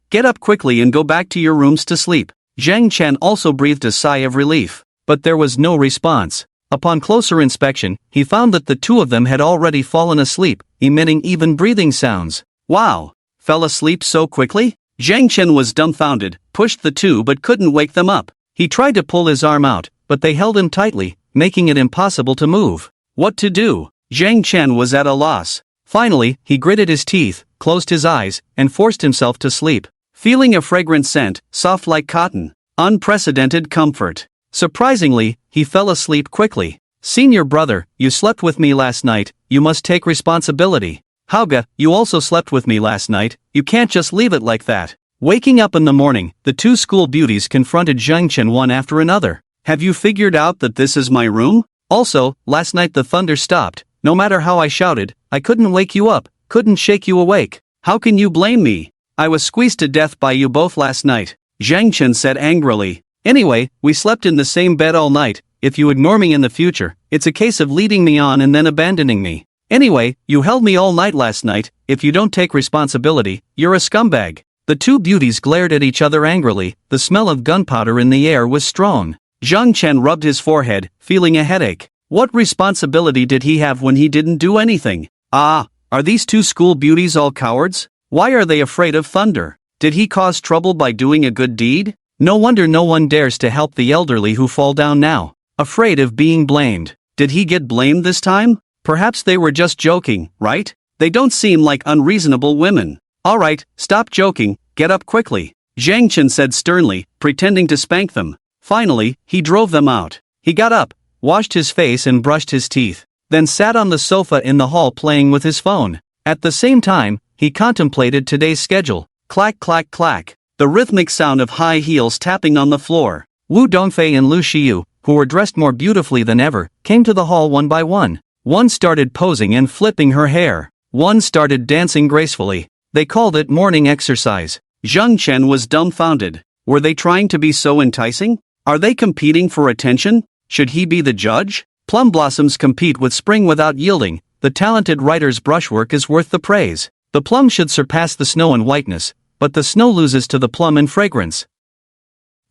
get up quickly and go back to your rooms to sleep. Zhang Chen also breathed a sigh of relief. But there was no response. Upon closer inspection, he found that the two of them had already fallen asleep, emitting even breathing sounds. Wow! Fell asleep so quickly? Zhang Chen was dumbfounded, pushed the two but couldn't wake them up. He tried to pull his arm out, but they held him tightly, making it impossible to move. What to do? Zhang Chen was at a loss. Finally, he gritted his teeth, closed his eyes, and forced himself to sleep. Feeling a fragrant scent, soft like cotton. Unprecedented comfort. Surprisingly, he fell asleep quickly. Senior brother, you slept with me last night, you must take responsibility. Hauge, you also slept with me last night, you can't just leave it like that. Waking up in the morning, the two school beauties confronted Zhang Chen one after another. Have you figured out that this is my room? Also, last night the thunder stopped. No matter how I shouted, I couldn't wake you up, couldn't shake you awake. How can you blame me? I was squeezed to death by you both last night, Zhang Chen said angrily. Anyway, we slept in the same bed all night. If you ignore me in the future, it's a case of leading me on and then abandoning me. Anyway, you held me all night last night. If you don't take responsibility, you're a scumbag. The two beauties glared at each other angrily. The smell of gunpowder in the air was strong. Zhang Chen rubbed his forehead, feeling a headache. What responsibility did he have when he didn't do anything? Ah, are these two school beauties all cowards? Why are they afraid of thunder? Did he cause trouble by doing a good deed? No wonder no one dares to help the elderly who fall down now. Afraid of being blamed. Did he get blamed this time? Perhaps they were just joking, right? They don't seem like unreasonable women. Alright, stop joking, get up quickly, Zhang Chen said sternly, pretending to spank them. Finally, he drove them out. He got up, washed his face and brushed his teeth, then sat on the sofa in the hall playing with his phone. At the same time, he contemplated today's schedule. Clack clack clack. The rhythmic sound of high heels tapping on the floor. Wu Dongfei and Lu Xiyu, who were dressed more beautifully than ever, came to the hall one by one. One started posing and flipping her hair. One started dancing gracefully. They called it morning exercise. Zhang Chen was dumbfounded. Were they trying to be so enticing? Are they competing for attention? Should he be the judge? Plum blossoms compete with spring without yielding. The talented writer's brushwork is worth the praise. The plum should surpass the snow in whiteness, but the snow loses to the plum in fragrance.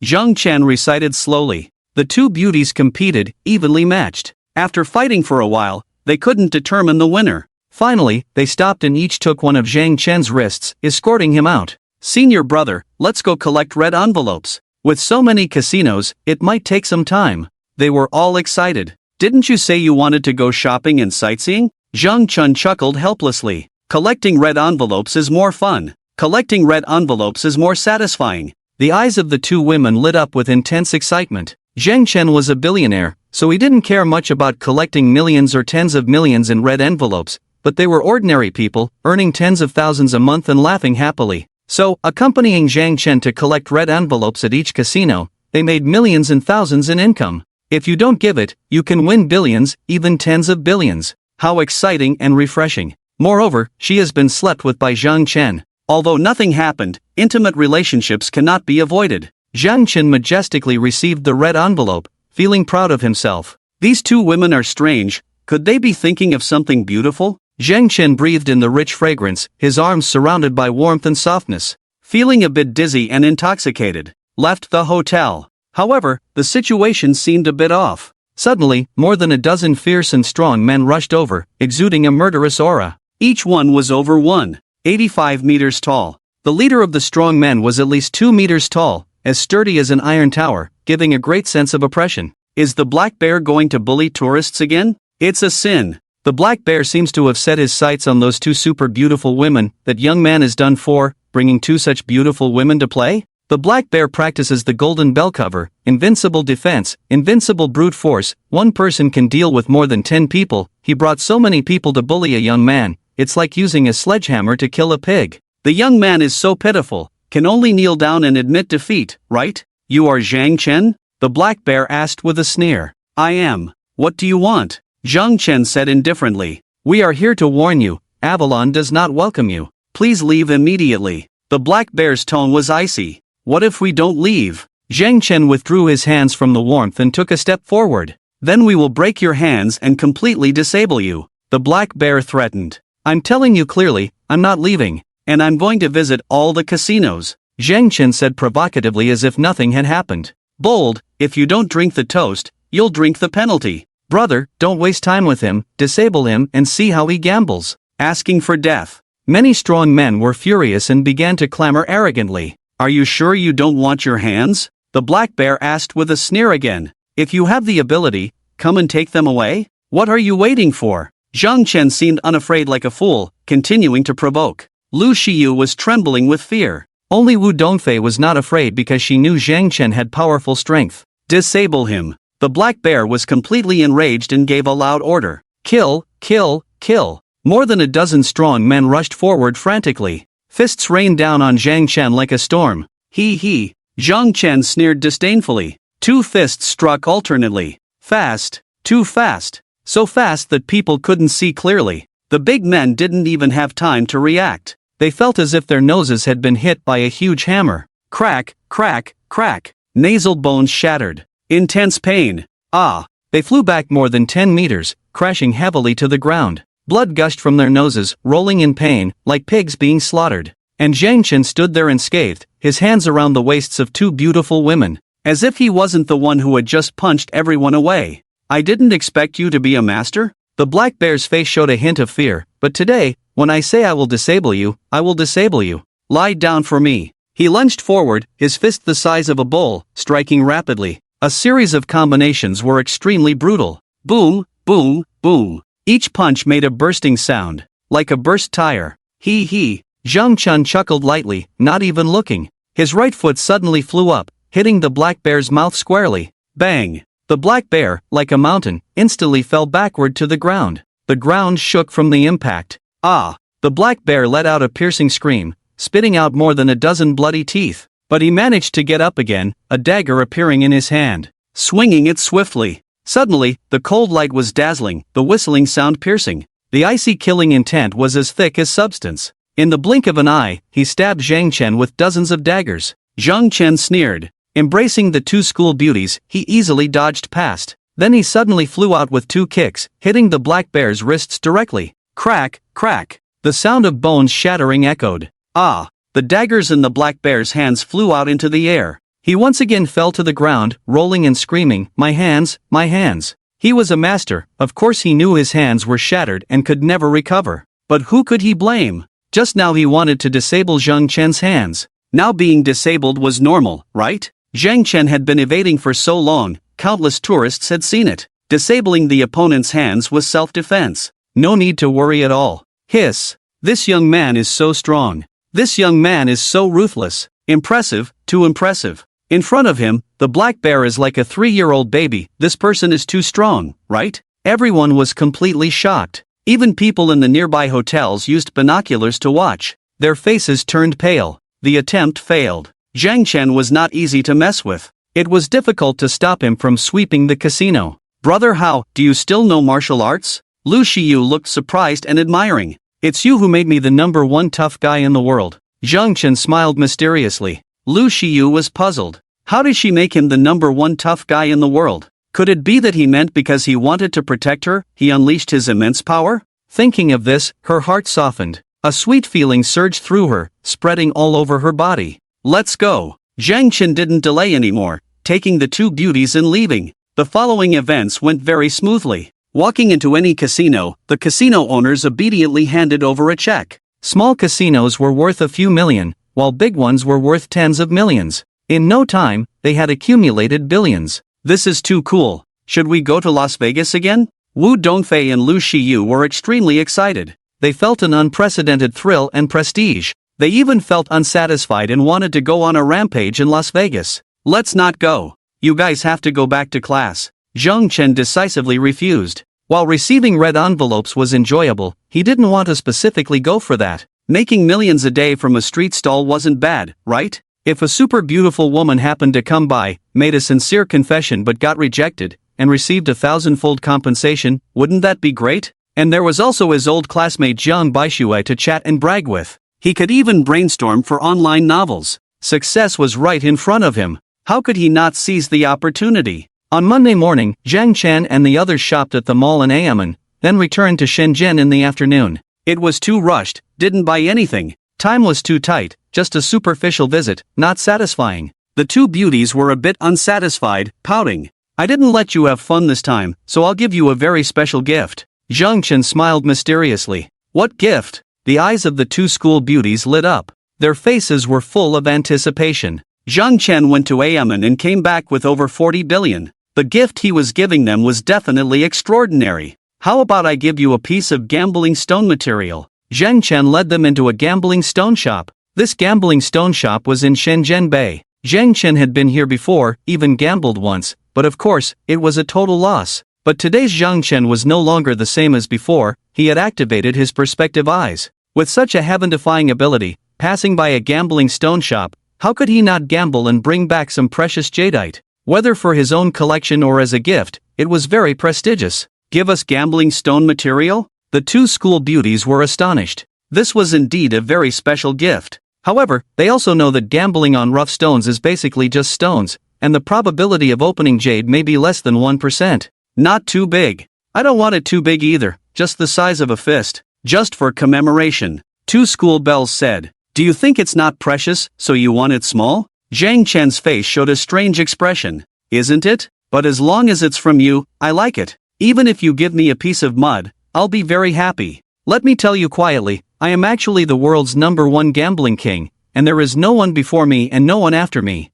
Zhang Chen recited slowly. The two beauties competed, evenly matched. After fighting for a while, they couldn't determine the winner. Finally, they stopped and each took one of Zhang Chen's wrists, escorting him out. Senior brother, let's go collect red envelopes. With so many casinos, it might take some time. They were all excited. Didn't you say you wanted to go shopping and sightseeing? Zhang Chen chuckled helplessly. Collecting red envelopes is more fun. Collecting red envelopes is more satisfying. The eyes of the two women lit up with intense excitement. Zhang Chen was a billionaire, so he didn't care much about collecting millions or tens of millions in red envelopes, but they were ordinary people, earning tens of thousands a month and laughing happily. So, accompanying Zhang Chen to collect red envelopes at each casino, they made millions and thousands in income. If you don't give it, you can win billions, even tens of billions. How exciting and refreshing. Moreover, she has been slept with by Zhang Chen. Although nothing happened, intimate relationships cannot be avoided. Zhang Chen majestically received the red envelope, feeling proud of himself. These two women are strange. Could they be thinking of something beautiful? Zhang Chen breathed in the rich fragrance, his arms surrounded by warmth and softness. Feeling a bit dizzy and intoxicated, left the hotel. However, the situation seemed a bit off. Suddenly, more than a dozen fierce and strong men rushed over, exuding a murderous aura. Each one was over 185 meters tall. The leader of the strong men was at least 2 meters tall, as sturdy as an iron tower, giving a great sense of oppression. Is the black bear going to bully tourists again? It's a sin. The black bear seems to have set his sights on those two super beautiful women. That young man is done for, bringing two such beautiful women to play? The black bear practices the golden bell cover, invincible defense, invincible brute force. One person can deal with more than 10 people. He brought so many people to bully a young man. It's like using a sledgehammer to kill a pig. The young man is so pitiful, can only kneel down and admit defeat, right? You are Zhang Chen? The black bear asked with a sneer. I am. What do you want? Zhang Chen said indifferently. We are here to warn you, Avalon does not welcome you. Please leave immediately. The black bear's tone was icy. What if we don't leave? Zhang Chen withdrew his hands from the warmth and took a step forward. Then we will break your hands and completely disable you. The black bear threatened. I'm telling you clearly, I'm not leaving, and I'm going to visit all the casinos. Zhang Chen said provocatively as if nothing had happened. Bold, if you don't drink the toast, you'll drink the penalty. Brother, don't waste time with him, disable him and see how he gambles. Asking for death. Many strong men were furious and began to clamor arrogantly. Are you sure you don't want your hands? The black bear asked with a sneer again. If you have the ability, come and take them away? What are you waiting for? Zhang Chen seemed unafraid like a fool, continuing to provoke. Lu Xiyu was trembling with fear. Only Wu Dongfei was not afraid because she knew Zhang Chen had powerful strength. Disable him. The black bear was completely enraged and gave a loud order. Kill, kill, kill. More than a dozen strong men rushed forward frantically. Fists rained down on Zhang Chen like a storm. He. Zhang Chen sneered disdainfully. Two fists struck alternately. Fast. Too fast. So fast that people couldn't see clearly. The big men didn't even have time to react. They felt as if their noses had been hit by a huge hammer. Crack, crack, crack. Nasal bones shattered. Intense pain. Ah. They flew back more than 10 meters, crashing heavily to the ground. Blood gushed from their noses, rolling in pain, like pigs being slaughtered. And Zhang Chen stood there unscathed, his hands around the waists of two beautiful women, as if he wasn't the one who had just punched everyone away. I didn't expect you to be a master? The black bear's face showed a hint of fear, but today, when I say I will disable you, I will disable you. Lie down for me. He lunged forward, his fist the size of a bowl, striking rapidly. A series of combinations were extremely brutal. Boom, boom, boom. Each punch made a bursting sound, like a burst tire. He. Zhang Chen chuckled lightly, not even looking. His right foot suddenly flew up, hitting the black bear's mouth squarely. Bang! The black bear, like a mountain, instantly fell backward to the ground. The ground shook from the impact. Ah! The black bear let out a piercing scream, spitting out more than a dozen bloody teeth. But he managed to get up again, a dagger appearing in his hand, swinging it swiftly. Suddenly, the cold light was dazzling, the whistling sound piercing. The icy killing intent was as thick as substance. In the blink of an eye, he stabbed Zhang Chen with dozens of daggers. Zhang Chen sneered. Embracing the two school beauties, he easily dodged past. Then he suddenly flew out with two kicks, hitting the black bear's wrists directly. Crack, crack. The sound of bones shattering echoed. Ah! The daggers in the black bear's hands flew out into the air. He once again fell to the ground, rolling and screaming, "My hands, my hands." He was a master, of course he knew his hands were shattered and could never recover. But who could he blame? Just now he wanted to disable Zhang Chen's hands. Now being disabled was normal, right? Zhang Chen had been evading for so long, countless tourists had seen it. Disabling the opponent's hands was self-defense. No need to worry at all. Hiss. This young man is so strong. This young man is so ruthless. Impressive, too impressive. In front of him, the black bear is like a 3-year-old baby. This person is too strong, right? Everyone was completely shocked. Even people in the nearby hotels used binoculars to watch. Their faces turned pale. The attempt failed. Zhang Chen was not easy to mess with. It was difficult to stop him from sweeping the casino. Brother Hao, do you still know martial arts? Lu Shiyu looked surprised and admiring. It's you who made me the #1 tough guy in the world. Zhang Chen smiled mysteriously. Lu Shiyu was puzzled. How did she make him the #1 tough guy in the world? Could it be that he meant because he wanted to protect her, he unleashed his immense power? Thinking of this, her heart softened. A sweet feeling surged through her, spreading all over her body. Let's go. Zhang Chen didn't delay anymore, taking the two beauties and leaving. The following events went very smoothly. Walking into any casino, the casino owners obediently handed over a check. Small casinos were worth a few million, while big ones were worth tens of millions. In no time, they had accumulated billions. This is too cool. Should we go to Las Vegas again? Wu Dongfei and Lu Shiyu were extremely excited. They felt an unprecedented thrill and prestige. They even felt unsatisfied and wanted to go on a rampage in Las Vegas. Let's not go. You guys have to go back to class. Zhang Chen decisively refused. While receiving red envelopes was enjoyable, he didn't want to specifically go for that. Making millions a day from a street stall wasn't bad, right? If a super beautiful woman happened to come by, made a sincere confession but got rejected, and received 1,000-fold compensation, wouldn't that be great? And there was also his old classmate Jiang Baishui to chat and brag with. He could even brainstorm for online novels. Success was right in front of him. How could he not seize the opportunity? On Monday morning, Zhang Chen and the others shopped at the mall in Xiamen, then returned to Shenzhen in the afternoon. It was too rushed, didn't buy anything. Time was too tight, just a superficial visit, not satisfying. The two beauties were a bit unsatisfied, pouting. I didn't let you have fun this time, so I'll give you a very special gift. Zhang Chen smiled mysteriously. What gift? The eyes of the two school beauties lit up. Their faces were full of anticipation. Zhang Chen went to Xiamen and came back with over 40 billion. The gift he was giving them was definitely extraordinary. How about I give you a piece of gambling stone material? Zhang Chen led them into a gambling stone shop. This gambling stone shop was in Shenzhen Bay. Zhang Chen had been here before, even gambled once, but of course, it was a total loss. But today's Zhang Chen was no longer the same as before, he had activated his perspective eyes. With such a heaven-defying ability, passing by a gambling stone shop, how could he not gamble and bring back some precious jadeite? Whether for his own collection or as a gift, it was very prestigious. Give us gambling stone material? The two school beauties were astonished. This was indeed a very special gift. However, they also know that gambling on rough stones is basically just stones, and the probability of opening jade may be less than 1%. Not too big. I don't want it too big either, just the size of a fist. Just for commemoration. Two school bells said. Do you think it's not precious, so you want it small? Zhang Chen's face showed a strange expression. Isn't it? But as long as it's from you, I like it. Even if you give me a piece of mud, I'll be very happy. Let me tell you quietly, I am actually the world's #1 gambling king, and there is no one before me and no one after me.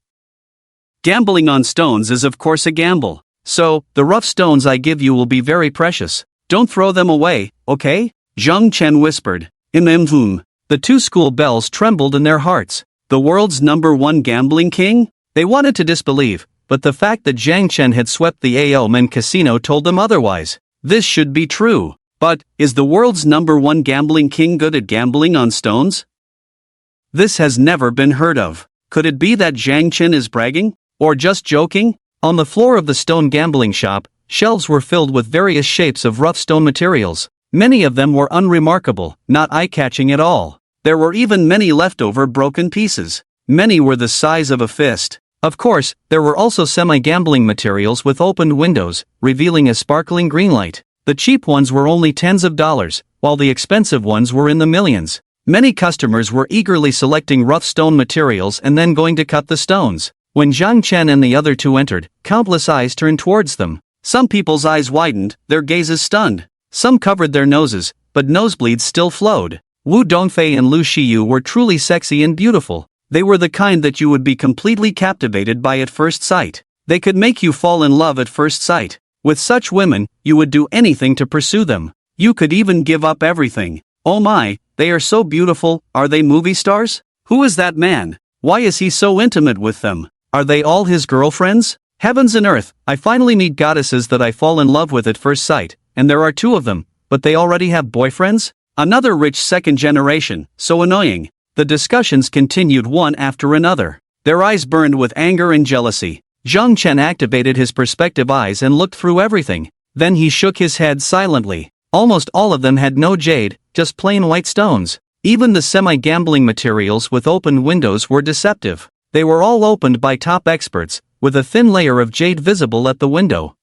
Gambling on stones is of course a gamble. So, the rough stones I give you will be very precious. Don't throw them away, okay? Zhang Chen whispered. The two school bells trembled in their hearts. The world's #1 gambling king? They wanted to disbelieve, but the fact that Zhang Chen had swept the Aomen casino told them otherwise. This should be true. But, is the world's #1 gambling king good at gambling on stones? This has never been heard of. Could it be that Zhang Chen is bragging? Or just joking? On the floor of the stone gambling shop, shelves were filled with various shapes of rough stone materials. Many of them were unremarkable, not eye-catching at all. There were even many leftover broken pieces. Many were the size of a fist. Of course, there were also semi-gambling materials with opened windows, revealing a sparkling green light. The cheap ones were only tens of dollars, while the expensive ones were in the millions. Many customers were eagerly selecting rough stone materials and then going to cut the stones. When Zhang Chen and the other two entered, countless eyes turned towards them. Some people's eyes widened, their gazes stunned. Some covered their noses, but nosebleeds still flowed. Wu Dongfei and Lu Shiyu were truly sexy and beautiful. They were the kind that you would be completely captivated by at first sight. They could make you fall in love at first sight. With such women, you would do anything to pursue them. You could even give up everything. Oh my, they are so beautiful. Are they movie stars? Who is that man? Why is he so intimate with them? Are they all his girlfriends? Heavens and earth, I finally meet goddesses that I fall in love with at first sight, and there are two of them, but they already have boyfriends? Another rich second generation, so annoying. The discussions continued one after another. Their eyes burned with anger and jealousy. Zhang Chen activated his perspective eyes and looked through everything. Then he shook his head silently. Almost all of them had no jade, just plain white stones. Even the semi-gambling materials with open windows were deceptive. They were all opened by top experts, with a thin layer of jade visible at the window.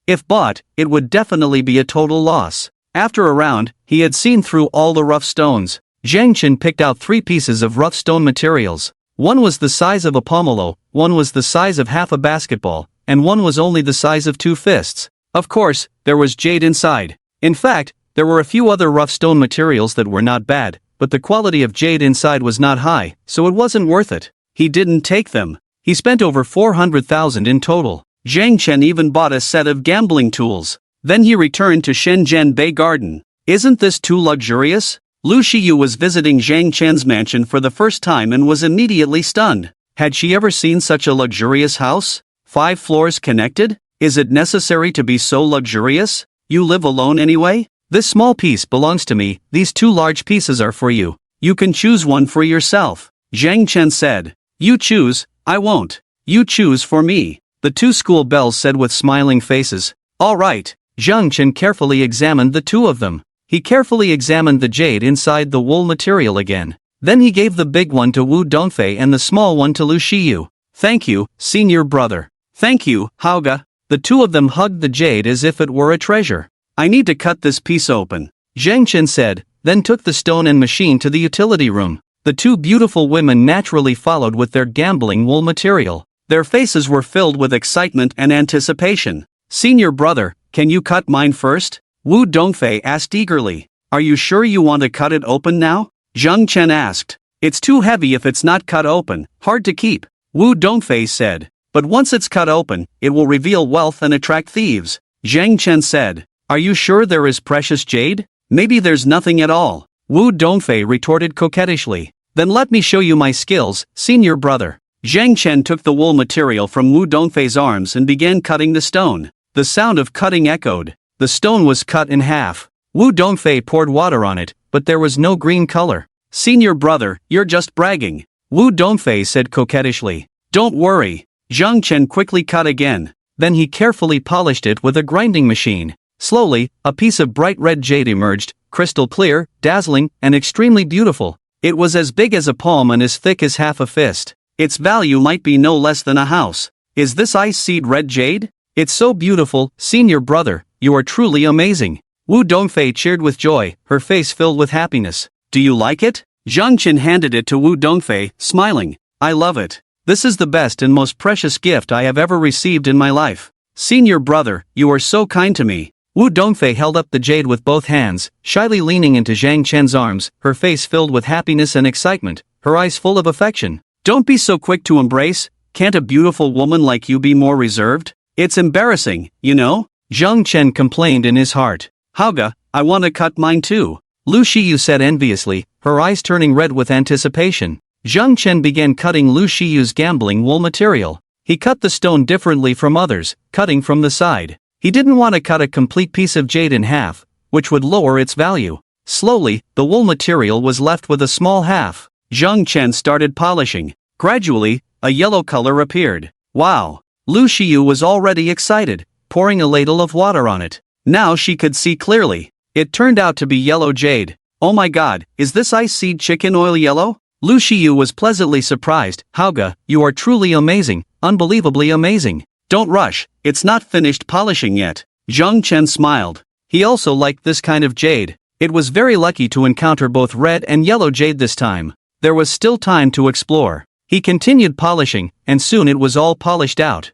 If bought, it would definitely be a total loss. After a round, he had seen through all the rough stones. Zhang Chen picked out 3 pieces of rough stone materials. One was the size of a pomelo, one was the size of half a basketball, and one was only the size of 2 fists. Of course, there was jade inside. In fact, there were a few other rough stone materials that were not bad, but the quality of jade inside was not high, so it wasn't worth it. He didn't take them. He spent over 400,000 in total. Zhang Chen even bought a set of gambling tools. Then he returned to Shenzhen Bay Garden. Isn't this too luxurious? Lu Shiyu was visiting Zhang Chen's mansion for the first time and was immediately stunned. Had she ever seen such a luxurious house? 5 floors connected? Is it necessary to be so luxurious? You live alone anyway? This small piece belongs to me, these 2 large pieces are for you. You can choose one for yourself. Zhang Chen said. You choose, I won't. You choose for me. The 2 school bells said with smiling faces. All right. Zhang Chen carefully examined the 2 of them. He carefully examined the jade inside the wool material again. Then he gave the big one to Wu Dongfei and the small one to Lu Shiyu. Thank you, senior brother. Thank you, Hauga. The 2 of them hugged the jade as if it were a treasure. I need to cut this piece open, Zhang Chen said, then took the stone and machine to the utility room. The 2 beautiful women naturally followed with their gambling wool material. Their faces were filled with excitement and anticipation. Senior brother, can you cut mine first? Wu Dongfei asked eagerly. Are you sure you want to cut it open now? Zhang Chen asked. It's too heavy if it's not cut open, hard to keep. Wu Dongfei said. But once it's cut open, it will reveal wealth and attract thieves. Zhang Chen said. Are you sure there is precious jade? Maybe there's nothing at all. Wu Dongfei retorted coquettishly. Then let me show you my skills, senior brother. Zhang Chen took the wool material from Wu Dongfei's arms and began cutting the stone. The sound of cutting echoed. The stone was cut in half. Wu Dongfei poured water on it, but there was no green color. Senior brother, you're just bragging. Wu Dongfei said coquettishly. Don't worry. Zhang Chen quickly cut again. Then he carefully polished it with a grinding machine. Slowly, a piece of bright red jade emerged, crystal clear, dazzling, and extremely beautiful. It was as big as a palm and as thick as half a fist. Its value might be no less than a house. Is this ice seed red jade? It's so beautiful, senior brother, you are truly amazing. Wu Dongfei cheered with joy, her face filled with happiness. Do you like it? Zhang Chen handed it to Wu Dongfei, smiling. I love it. This is the best and most precious gift I have ever received in my life. Senior brother, you are so kind to me. Wu Dongfei held up the jade with both hands, shyly leaning into Zhang Chen's arms, her face filled with happiness and excitement, her eyes full of affection. Don't be so quick to embrace. Can't a beautiful woman like you be more reserved? It's embarrassing, you know? Zhang Chen complained in his heart. Hauga, I want to cut mine too. Lu Shiyu said enviously, her eyes turning red with anticipation. Zhang Chen began cutting Lu Shiyu's gambling wool material. He cut the stone differently from others, cutting from the side. He didn't want to cut a complete piece of jade in half, which would lower its value. Slowly, the wool material was left with a small half. Zhang Chen started polishing. Gradually, a yellow color appeared. Wow! Lu Shiyu was already excited, pouring a ladle of water on it. Now she could see clearly. It turned out to be yellow jade. Oh my god, is this ice seed chicken oil yellow? Lu Shiyu was pleasantly surprised. Hauga, you are truly amazing, unbelievably amazing. Don't rush, it's not finished polishing yet. Zhang Chen smiled. He also liked this kind of jade. It was very lucky to encounter both red and yellow jade this time. There was still time to explore. He continued polishing, and soon it was all polished out.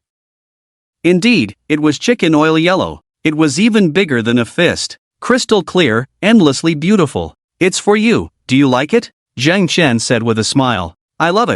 Indeed, it was chicken oil yellow. It was even bigger than a fist. Crystal clear, endlessly beautiful. It's for you, do you like it? Zhang Chen said with a smile. I love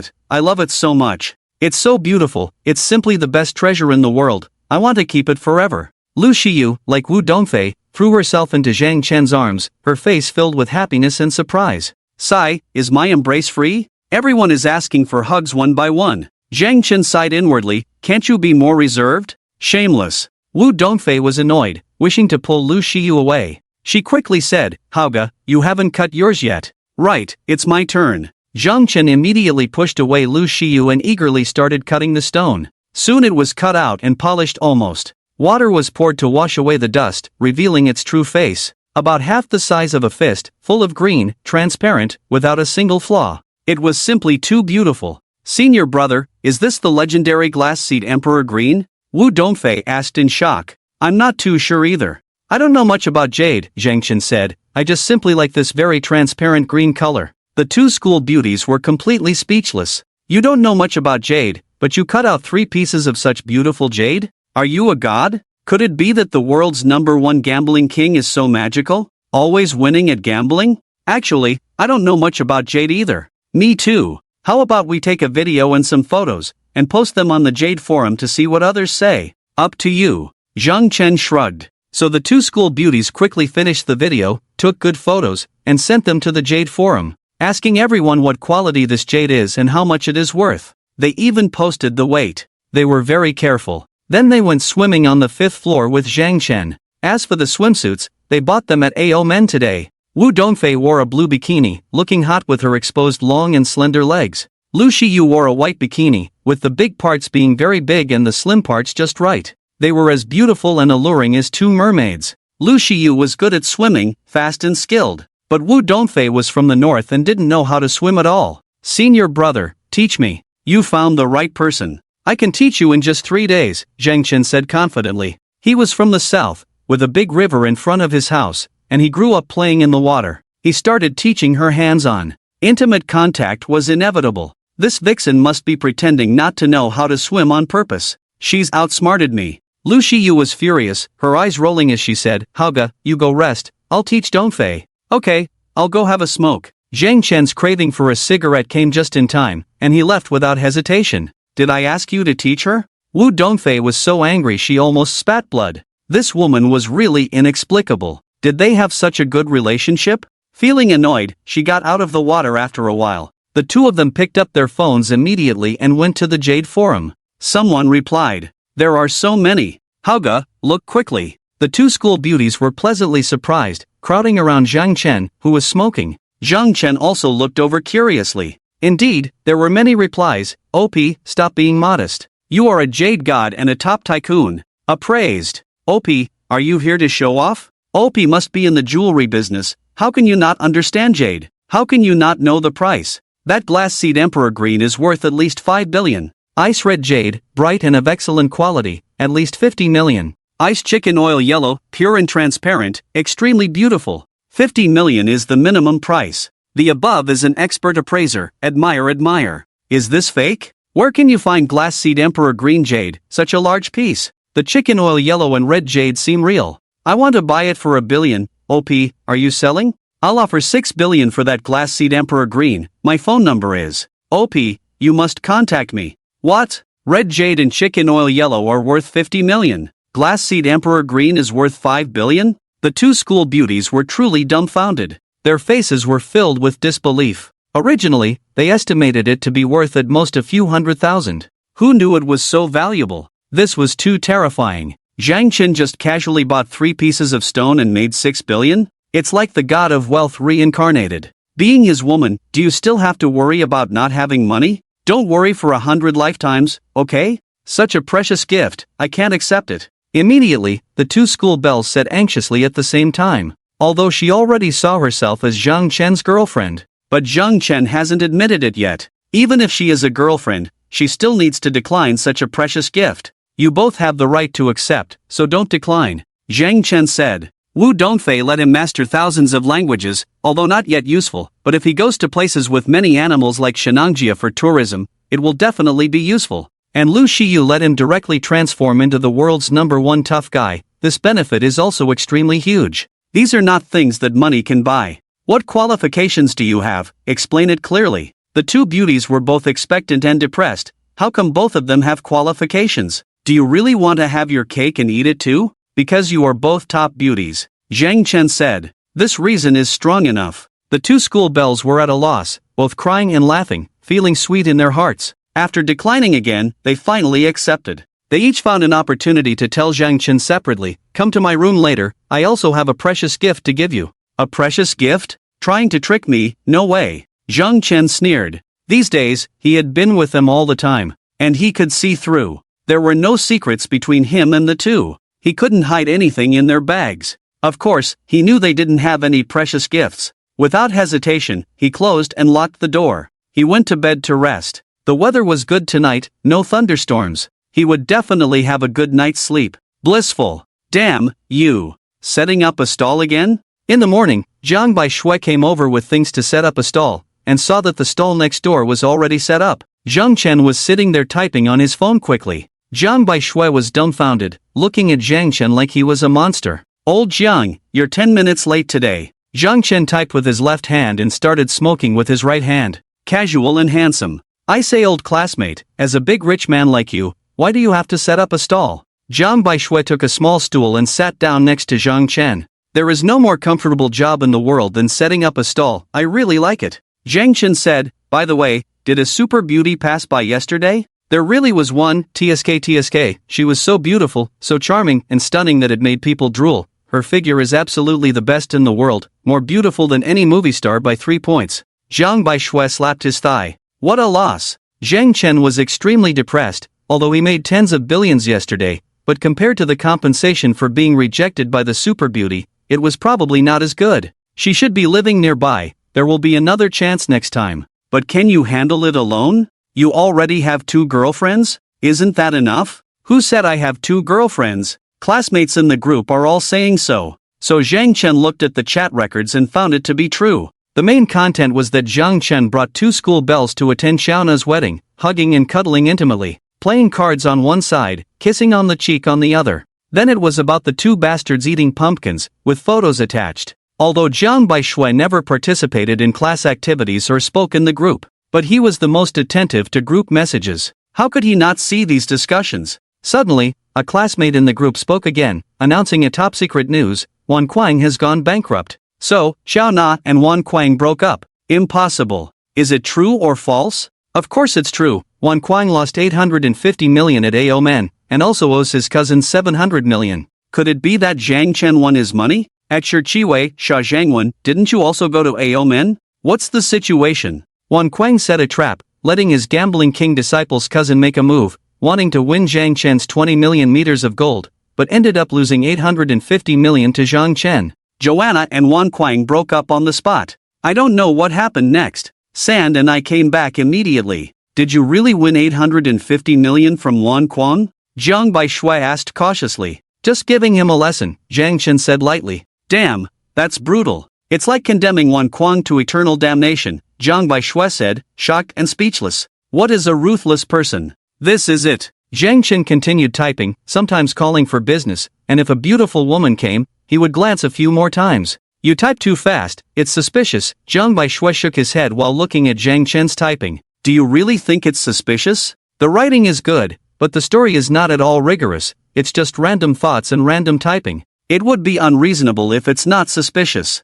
it so much. It's so beautiful, it's simply the best treasure in the world, I want to keep it forever. Lu Shiyu, like Wu Dongfei, threw herself into Zhang Chen's arms, her face filled with happiness and surprise. Sigh, is my embrace free? Everyone is asking for hugs one by one. Zhang Chen sighed inwardly, can't you be more reserved? Shameless. Wu Dongfei was annoyed, wishing to pull Lu Shiyu away. She quickly said, Hauga, you haven't cut yours yet. Right, it's my turn. Zhang Chen immediately pushed away Lu Shiyu and eagerly started cutting the stone. Soon it was cut out and polished almost. Water was poured to wash away the dust, revealing its true face. About half the size of a fist, full of green, transparent, without a single flaw. It was simply too beautiful. Senior brother, is this the legendary glass seed Emperor Green? Wu Dongfei asked in shock. I'm not too sure either. I don't know much about jade, Zhang Chen said. I just simply like this very transparent green color. The two school beauties were completely speechless. You don't know much about jade, but you cut out 3 pieces of such beautiful jade? Are you a god? Could it be that the world's #1 gambling king is so magical, always winning at gambling? Actually, I don't know much about jade either. Me too. How about we take a video and some photos, and post them on the Jade forum to see what others say? Up to you. Zhang Chen shrugged. So the two school beauties quickly finished the video, took good photos, and sent them to the Jade forum, asking everyone what quality this jade is and how much it is worth. They even posted the weight. They were very careful. Then they went swimming on the 5th floor with Zhang Chen. As for the swimsuits, they bought them at AO Men today. Wu Dongfei wore a blue bikini, looking hot with her exposed long and slender legs. Lu Shiyu wore a white bikini, with the big parts being very big and the slim parts just right. They were as beautiful and alluring as 2 mermaids. Lu Shiyu was good at swimming, fast and skilled. But Wu Dongfei was from the north and didn't know how to swim at all. Senior brother, teach me. You found the right person. I can teach you in just 3 days, Zhang Chen said confidently. He was from the south, with a big river in front of his house, and he grew up playing in the water. He started teaching her hands-on. Intimate contact was inevitable. This vixen must be pretending not to know how to swim on purpose. She's outsmarted me. Lu Shiyu was furious, her eyes rolling as she said, Hauga, you go rest, I'll teach Dongfei. Okay, I'll go have a smoke. Zhang Chen's craving for a cigarette came just in time, and he left without hesitation. Did I ask you to teach her? Wu Dongfei was so angry she almost spat blood. This woman was really inexplicable. Did they have such a good relationship? Feeling annoyed, she got out of the water after a while. The two of them picked up their phones immediately and went to the Jade forum. Someone replied. There are so many. Hauga, look quickly. The two school beauties were pleasantly surprised, crowding around Zhang Chen, who was smoking. Zhang Chen also looked over curiously. Indeed, there were many replies. OP, stop being modest. You are a jade god and a top tycoon. Appraised. OP, are you here to show off? OP must be in the jewelry business. How can you not understand jade? How can you not know the price? That glass seed emperor green is worth at least 5 billion. Ice red jade, bright and of excellent quality, at least 50 million. Ice chicken oil yellow, pure and transparent, extremely beautiful. 50 million is the minimum price. The above is an expert appraiser. Admire. Is this fake? Where can you find glass seed emperor green jade, such a large piece? The chicken oil yellow and red jade seem real. I want to buy it for 1 billion. OP, are you selling? I'll offer 6 billion for that glass seed emperor green. My phone number is. OP, you must contact me. What? Red jade and chicken oil yellow are worth 50 million. Glass seed emperor green is worth 5 billion? The two school beauties were truly dumbfounded. Their faces were filled with disbelief. Originally, they estimated it to be worth at most a few $100,000. Who knew it was so valuable? This was too terrifying. Zhang Chen just casually bought 3 pieces of stone and made 6 billion? It's like the god of wealth reincarnated. Being his woman, do you still have to worry about not having money? Don't worry for 100 lifetimes, okay? Such a precious gift, I can't accept it. Immediately, the two school bells said anxiously at the same time. Although she already saw herself as Zhang Chen's girlfriend. But Zhang Chen hasn't admitted it yet. Even if she is a girlfriend, she still needs to decline such a precious gift. You both have the right to accept, so don't decline. Zhang Chen said. Wu Dongfei let him master thousands of languages, although not yet useful, but if he goes to places with many animals like Shenangjia for tourism, it will definitely be useful. And Lu Shiyu let him directly transform into the world's #1 tough guy. This benefit is also extremely huge. These are not things that money can buy. What qualifications do you have? Explain it clearly. The two beauties were both expectant and depressed. How come both of them have qualifications? Do you really want to have your cake and eat it too? Because you are both top beauties. Zhang Chen said. This reason is strong enough. The two school bells were at a loss, both crying and laughing, feeling sweet in their hearts. After declining again, they finally accepted. They each found an opportunity to tell Zhang Chen separately, come to my room later, I also have a precious gift to give you. A precious gift? Trying to trick me? No way. Zhang Chen sneered. These days, he had been with them all the time. And he could see through. There were no secrets between him and the two. He couldn't hide anything in their bags. Of course, he knew they didn't have any precious gifts. Without hesitation, he closed and locked the door. He went to bed to rest. The weather was good tonight, no thunderstorms. He would definitely have a good night's sleep. Blissful. Damn, you. Setting up a stall again? In the morning, Zhang Baishui came over with things to set up a stall, and saw that the stall next door was already set up. Zhang Chen was sitting there typing on his phone quickly. Zhang Baishui was dumbfounded, looking at Zhang Chen like he was a monster. Old Zhang, you're 10 minutes late today. Zhang Chen typed with his left hand and started smoking with his right hand. Casual and handsome. I say, old classmate, as a big rich man like you, why do you have to set up a stall? Zhang Baishui took a small stool and sat down next to Zhang Chen. There is no more comfortable job in the world than setting up a stall, I really like it. Zhang Chen said, by the way, did a super beauty pass by yesterday? There really was one, TSK. She was so beautiful, so charming and stunning that it made people drool. Her figure is absolutely the best in the world, more beautiful than any movie star by 3 points. Zhang Baishui slapped his thigh. What a loss. Zhang Chen was extremely depressed, although he made tens of billions yesterday, but compared to the compensation for being rejected by the super beauty, it was probably not as good. She should be living nearby, there will be another chance next time. But can you handle it alone? You already have 2 girlfriends? Isn't that enough? Who said I have 2 girlfriends? Classmates in the group are all saying so. So Zhang Chen looked at the chat records and found it to be true. The main content was that Zhang Chen brought 2 school bells to attend Xiaona's wedding, hugging and cuddling intimately, playing cards on one side, kissing on the cheek on the other. Then it was about the 2 bastards eating pumpkins, with photos attached. Although Zhang Baishui never participated in class activities or spoke in the group, but he was the most attentive to group messages. How could he not see these discussions? Suddenly, a classmate in the group spoke again, announcing a top-secret news: Wan Kuang has gone bankrupt. So, Xiaona and Wan Kuang broke up. Impossible. Is it true or false? Of course it's true. Wan Kuang lost 850 million at AO Men, and also owes his cousin 700 million. Could it be that Zhang Chen won his money? At Shichiwei, Sha Zhangwen, didn't you also go to AO Men? What's the situation? Wan Kuang set a trap, letting his gambling king disciple's cousin make a move, wanting to win Zhang Chen's 20 million meters of gold, but ended up losing 850 million to Zhang Chen. Joanna and Wan Kuang broke up on the spot. I don't know what happened next. Sand and I came back immediately. Did you really win 850 million from Wan Kuang? Jiang Baishui asked cautiously. Just giving him a lesson, Zhang Chen said lightly. Damn, that's brutal. It's like condemning Wan Kuang to eternal damnation, Jiang Baishui said, shocked and speechless. What is a ruthless person? This is it. Zhang Chen continued typing, sometimes calling for business, and if a beautiful woman came, he would glance a few more times. You type too fast, it's suspicious. Jiang Baishui shook his head while looking at Zhang Chen's typing. Do you really think it's suspicious? The writing is good, but the story is not at all rigorous, it's just random thoughts and random typing. It would be unreasonable if it's not suspicious.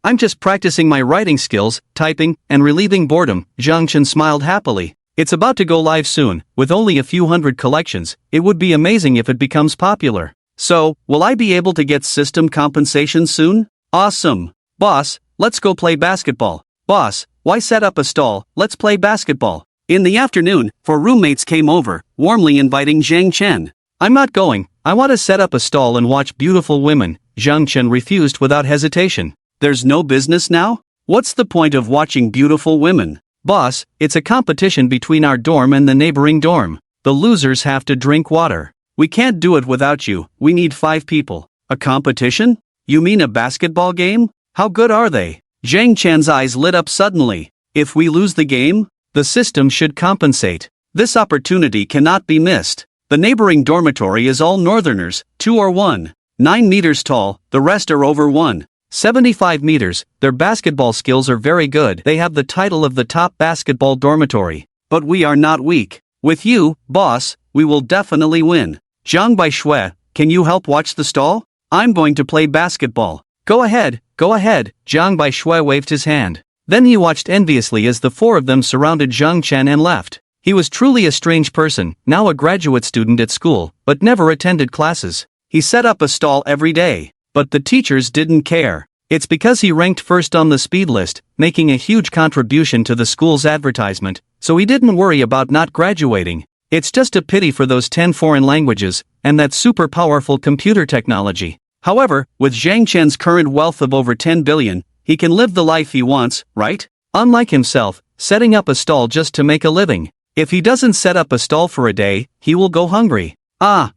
I'm just practicing my writing skills, typing, and relieving boredom, Zhang Chen smiled happily. It's about to go live soon, with only a few hundred collections, it would be amazing if it becomes popular. So, will I be able to get system compensation soon? Awesome. Boss, let's go play basketball. Boss, why set up a stall, let's play basketball. In the afternoon, 4 roommates came over, warmly inviting Zhang Chen. I'm not going, I want to set up a stall and watch beautiful women, Zhang Chen refused without hesitation. There's no business now? What's the point of watching beautiful women? Boss, it's a competition between our dorm and the neighboring dorm. The losers have to drink water. We can't do it without you, we need 5 people. A competition? You mean a basketball game? How good are they? Zhang Chen's eyes lit up suddenly. If we lose the game, the system should compensate. This opportunity cannot be missed. The neighboring dormitory is all northerners, 2 or 1. 9 meters tall, the rest are over 1.75 meters, their basketball skills are very good. They have the title of the top basketball dormitory. But we are not weak. With you, boss, we will definitely win. Jiang Baishui, can you help watch the stall? I'm going to play basketball. Go ahead, Jiang Baishui waved his hand. Then he watched enviously as the 4 of them surrounded Zhang Chen and left. He was truly a strange person, now a graduate student at school, but never attended classes. He set up a stall every day, but the teachers didn't care. It's because he ranked first on the speed list, making a huge contribution to the school's advertisement, so he didn't worry about not graduating. It's just a pity for those 10 foreign languages, and that super powerful computer technology. However, with Zhang Chen's current wealth of over 10 billion, he can live the life he wants, right? Unlike himself, setting up a stall just to make a living. If he doesn't set up a stall for a day, he will go hungry.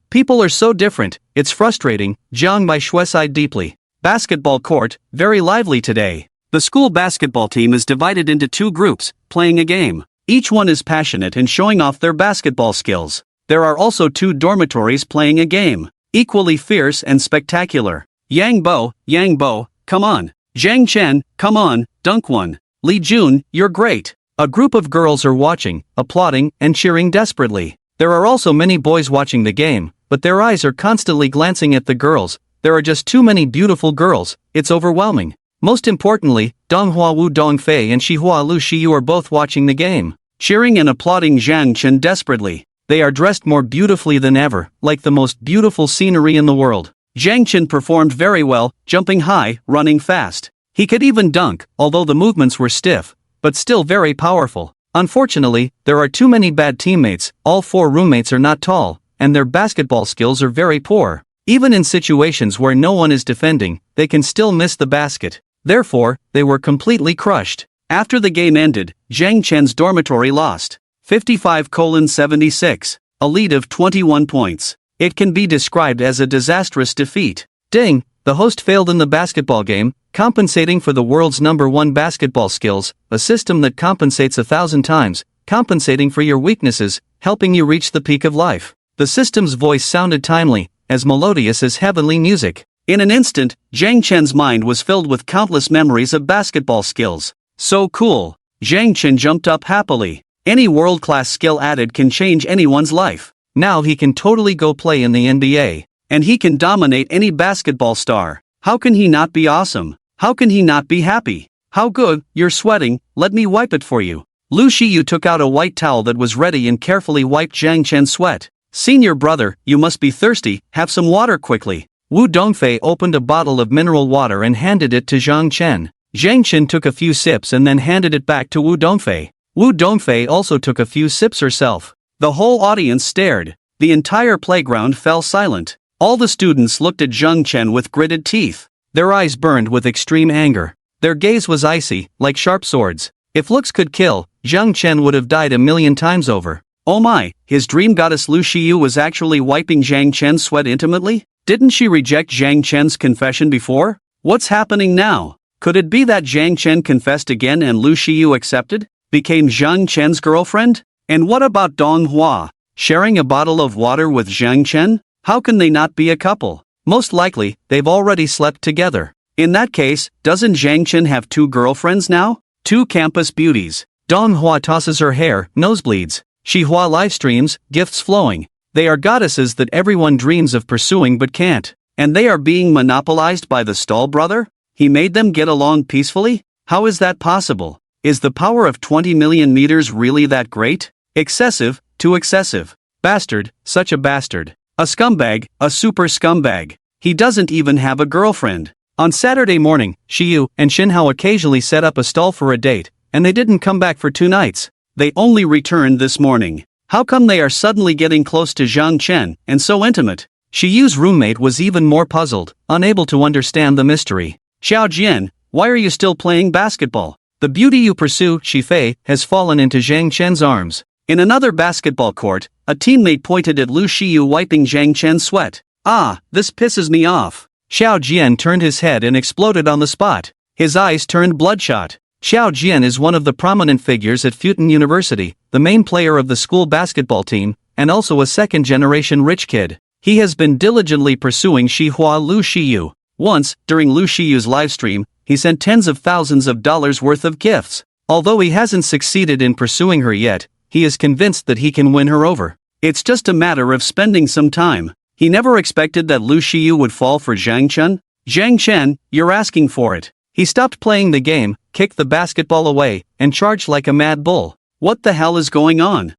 People are so different, it's frustrating, Jiang Baishui sighed deeply. Basketball court, very lively today. The school basketball team is divided into 2 groups, playing a game. Each one is passionate and showing off their basketball skills. There are also 2 dormitories playing a game, equally fierce and spectacular. Yang Bo, come on. Zhang Chen, come on, dunk one. Li Jun, you're great. A group of girls are watching, applauding, and cheering desperately. There are also many boys watching the game, but their eyes are constantly glancing at the girls. There are just too many beautiful girls, it's overwhelming. Most importantly, Donghua Wu Dongfei and Shihua Lu Shiyu are both watching the game, cheering and applauding Zhang Chen desperately. They are dressed more beautifully than ever, like the most beautiful scenery in the world. Zhang Chen performed very well, jumping high, running fast. He could even dunk, although the movements were stiff, but still very powerful. Unfortunately, there are too many bad teammates, all 4 roommates are not tall, and their basketball skills are very poor. Even in situations where no one is defending, they can still miss the basket. Therefore, they were completely crushed. After the game ended, Zhang Chen's dormitory lost 55-76, a lead of 21 points. It can be described as a disastrous defeat. Ding, the host failed in the basketball game, compensating for the world's #1 basketball skills, a system that compensates 1,000 times, compensating for your weaknesses, helping you reach the peak of life. The system's voice sounded timely, as melodious as heavenly music. In an instant, Zhang Chen's mind was filled with countless memories of basketball skills. So cool! Zhang Chen jumped up happily. Any world-class skill added can change anyone's life. Now he can totally go play in the NBA. And he can dominate any basketball star. How can he not be awesome? How can he not be happy? How good, you're sweating, let me wipe it for you. Lu Shiyu took out a white towel that was ready and carefully wiped Zhang Chen's sweat. Senior brother, you must be thirsty, have some water quickly. Wu Dongfei opened a bottle of mineral water and handed it to Zhang Chen. Zhang Chen took a few sips and then handed it back to Wu Dongfei. Wu Dongfei also took a few sips herself. The whole audience stared. The entire playground fell silent. All the students looked at Zhang Chen with gritted teeth. Their eyes burned with extreme anger. Their gaze was icy, like sharp swords. If looks could kill, Zhang Chen would have died 1,000,000 times over. Oh my, his dream goddess Lu Xiyu was actually wiping Zhang Chen's sweat intimately? Didn't she reject Zhang Chen's confession before? What's happening now? Could it be that Zhang Chen confessed again and Lu Xiyu accepted? Became Zhang Chen's girlfriend? And what about Dong Hua? Sharing a bottle of water with Zhang Chen? How can they not be a couple? Most likely, they've already slept together. In that case, doesn't Zhang Chen have 2 girlfriends now? 2 campus beauties. Dong Hua tosses her hair, nosebleeds. Shi Hua livestreams, gifts flowing. They are goddesses that everyone dreams of pursuing but can't. And they are being monopolized by the Stall brother? He made them get along peacefully? How is that possible? Is the power of 20 million meters really that great? Excessive, too excessive. Bastard, such a bastard. A scumbag, a super scumbag. He doesn't even have a girlfriend. On Saturday morning, Xiyu and Xinhao occasionally set up a stall for a date, and they didn't come back for 2 nights. They only returned this morning. How come they are suddenly getting close to Zhang Chen, and so intimate? Xiyu's roommate was even more puzzled, unable to understand the mystery. Xiao Jian, why are you still playing basketball? The beauty you pursue, Shifei, has fallen into Zhang Chen's arms. In another basketball court, a teammate pointed at Lu Xiyu wiping Zhang Chen's sweat. Ah, this pisses me off. Xiao Jian turned his head and exploded on the spot. His eyes turned bloodshot. Xiao Jian is one of the prominent figures at Futon University, the main player of the school basketball team, and also a second-generation rich kid. He has been diligently pursuing Xihua Lu Xiyu. Once, during Lu Xiyu's livestream, he sent tens of thousands of dollars worth of gifts. Although he hasn't succeeded in pursuing her yet, he is convinced that he can win her over. It's just a matter of spending some time. He never expected that Lu Xiyu would fall for Zhang Chen. Zhang Chen, you're asking for it. He stopped playing the game, kicked the basketball away, and charged like a mad bull. What the hell is going on?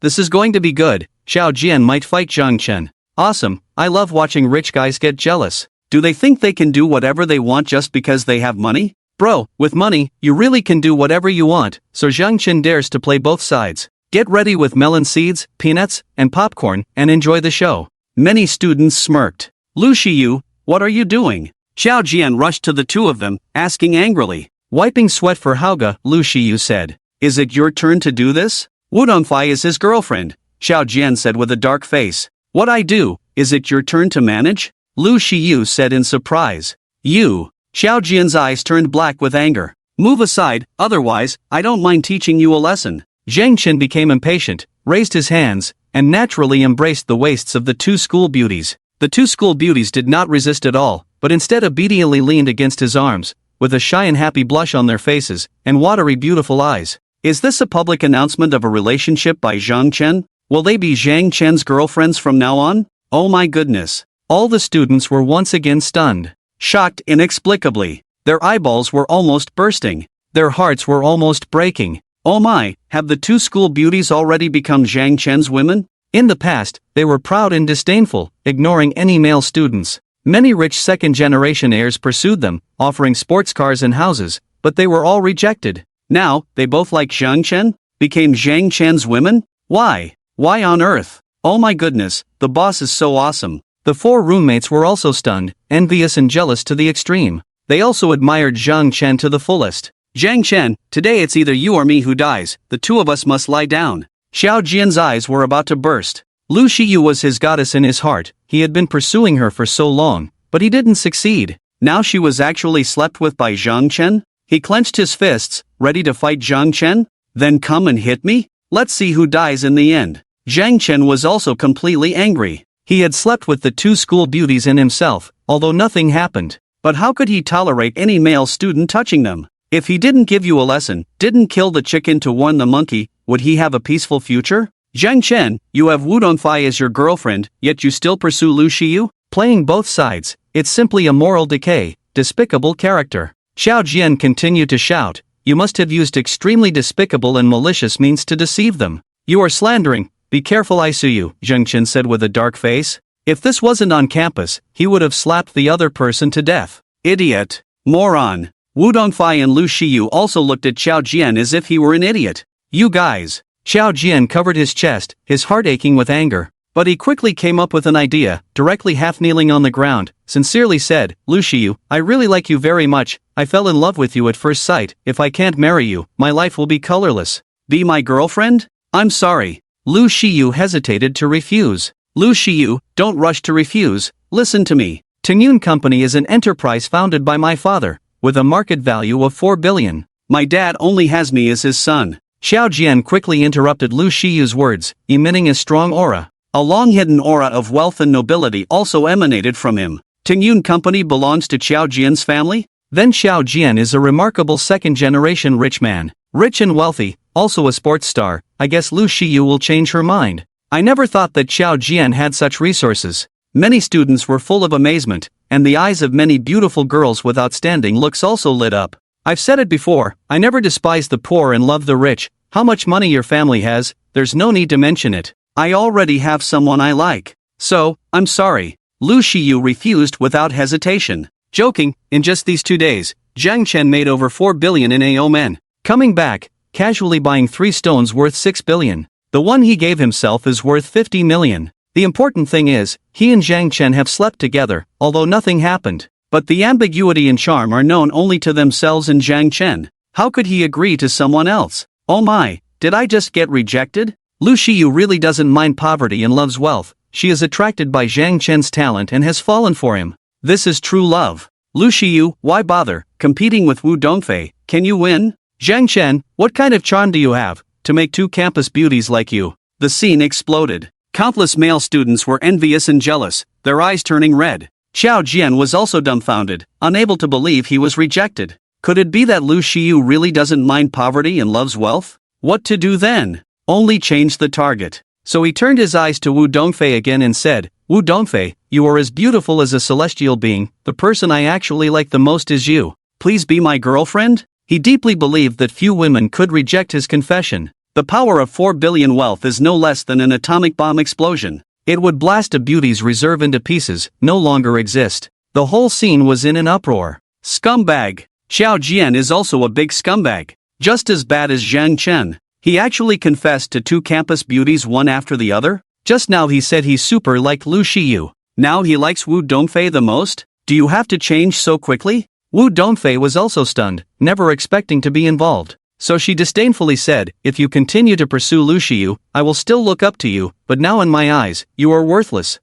This is going to be good. Xiao Jian might fight Zhang Chen. Awesome, I love watching rich guys get jealous. Do they think they can do whatever they want just because they have money? Bro, with money, you really can do whatever you want, so Zhang Chen dares to play both sides. Get ready with melon seeds, peanuts, and popcorn, and enjoy the show. Many students smirked. Lu Xiyu, what are you doing? Xiao Jian rushed to the 2 of them, asking angrily. Wiping sweat for Hauge, Lu Xiyu said. Is it your turn to do this? Wu Dongfei is his girlfriend, Xiao Jian said with a dark face. What I do, is it your turn to manage? Lu Xiyu said in surprise. You. Xiao Jian's eyes turned black with anger. Move aside, otherwise, I don't mind teaching you a lesson. Zhang Chen became impatient, raised his hands, and naturally embraced the waists of the 2 school beauties. The 2 school beauties did not resist at all, but instead obediently leaned against his arms, with a shy and happy blush on their faces, and watery beautiful eyes. Is this a public announcement of a relationship by Zhang Chen? Will they be Zhang Chen's girlfriends from now on? Oh my goodness. All the students were once again stunned. Shocked inexplicably. Their eyeballs were almost bursting. Their hearts were almost breaking. Oh my, have the 2 school beauties already become Zhang Chen's women? In the past, they were proud and disdainful, ignoring any male students. Many rich second-generation heirs pursued them, offering sports cars and houses, but they were all rejected. Now, they both like Zhang Chen? Became Zhang Chen's women? Why? Why on earth? Oh my goodness, the boss is so awesome. The 4 roommates were also stunned, envious and jealous to the extreme. They also admired Zhang Chen to the fullest. Zhang Chen, today it's either you or me who dies, the 2 of us must lie down. Xiao Jian's eyes were about to burst. Lu Xiyu was his goddess in his heart, he had been pursuing her for so long, but he didn't succeed. Now she was actually slept with by Zhang Chen? He clenched his fists, ready to fight Zhang Chen? Then come and hit me? Let's see who dies in the end. Zhang Chen was also completely angry. He had slept with the 2 school beauties and himself, although nothing happened. But how could he tolerate any male student touching them? If he didn't give you a lesson, didn't kill the chicken to warn the monkey, would he have a peaceful future? Zhang Chen, you have Wu Dongfei as your girlfriend, yet you still pursue Lu Xiyu? Playing both sides, it's simply a moral decay, despicable character. Xiao Jian continued to shout, you must have used extremely despicable and malicious means to deceive them. You are slandering, be careful I sue you, Zhang Chen said with a dark face. If this wasn't on campus, he would have slapped the other person to death. Idiot. Moron. Wu Dongfei and Lu Shiyu also looked at Xiao Jian as if he were an idiot. You guys. Xiao Jian covered his chest, his heart aching with anger. But he quickly came up with an idea, directly half-kneeling on the ground, sincerely said, Lu Shiyu, I really like you very much, I fell in love with you at first sight, if I can't marry you, my life will be colorless. Be my girlfriend? I'm sorry. Lu Shiyu hesitated to refuse. Lu Shiyu, don't rush to refuse, listen to me. Tingyun Company is an enterprise founded by my father, with a market value of 4 billion. My dad only has me as his son. Xiao Jian quickly interrupted Lu Shiyu's words, emitting a strong aura. A long-hidden aura of wealth and nobility also emanated from him. Tingyun Company belongs to Xiao Jian's family? Then Xiao Jian is a remarkable second-generation rich man. Rich and wealthy, also a sports star, I guess Lu Shiyu will change her mind. I never thought that Xiao Jian had such resources. Many students were full of amazement, and the eyes of many beautiful girls with outstanding looks also lit up. I've said it before, I never despise the poor and love the rich. How much money your family has, there's no need to mention it. I already have someone I like. So, I'm sorry. Lu Shiyu refused without hesitation. Joking, in just these 2 days, Zhang Chen made over 4 billion in AOMN. Coming back, casually buying 3 stones worth 6 billion. The one he gave himself is worth 50 million. The important thing is, he and Zhang Chen have slept together, although nothing happened. But the ambiguity and charm are known only to themselves and Zhang Chen. How could he agree to someone else? Oh my, did I just get rejected? Lu Shiyu really doesn't mind poverty and loves wealth. She is attracted by Zhang Chen's talent and has fallen for him. This is true love. Lu Shiyu, why bother competing with Wu Dongfei? Can you win? Zhang Chen, what kind of charm do you have to make 2 campus beauties like you? The scene exploded. Countless male students were envious and jealous, their eyes turning red. Xiao Jian was also dumbfounded, unable to believe he was rejected. Could it be that Lu Shiyu really doesn't mind poverty and loves wealth? What to do then? Only change the target. So he turned his eyes to Wu Dongfei again and said, Wu Dongfei, you are as beautiful as a celestial being, the person I actually like the most is you. Please be my girlfriend? He deeply believed that few women could reject his confession. The power of 4 billion wealth is no less than an atomic bomb explosion. It would blast a beauty's reserve into pieces, no longer exist. The whole scene was in an uproar. Scumbag. Xiao Jian is also a big scumbag. Just as bad as Zhang Chen. He actually confessed to 2 campus beauties one after the other? Just now he said he's super like Lu Shiyu. Now he likes Wu Dongfei the most? Do you have to change so quickly? Wu Dongfei was also stunned, never expecting to be involved. So she disdainfully said, if you continue to pursue Lu Shiyu, I will still look up to you, but now in my eyes, you are worthless.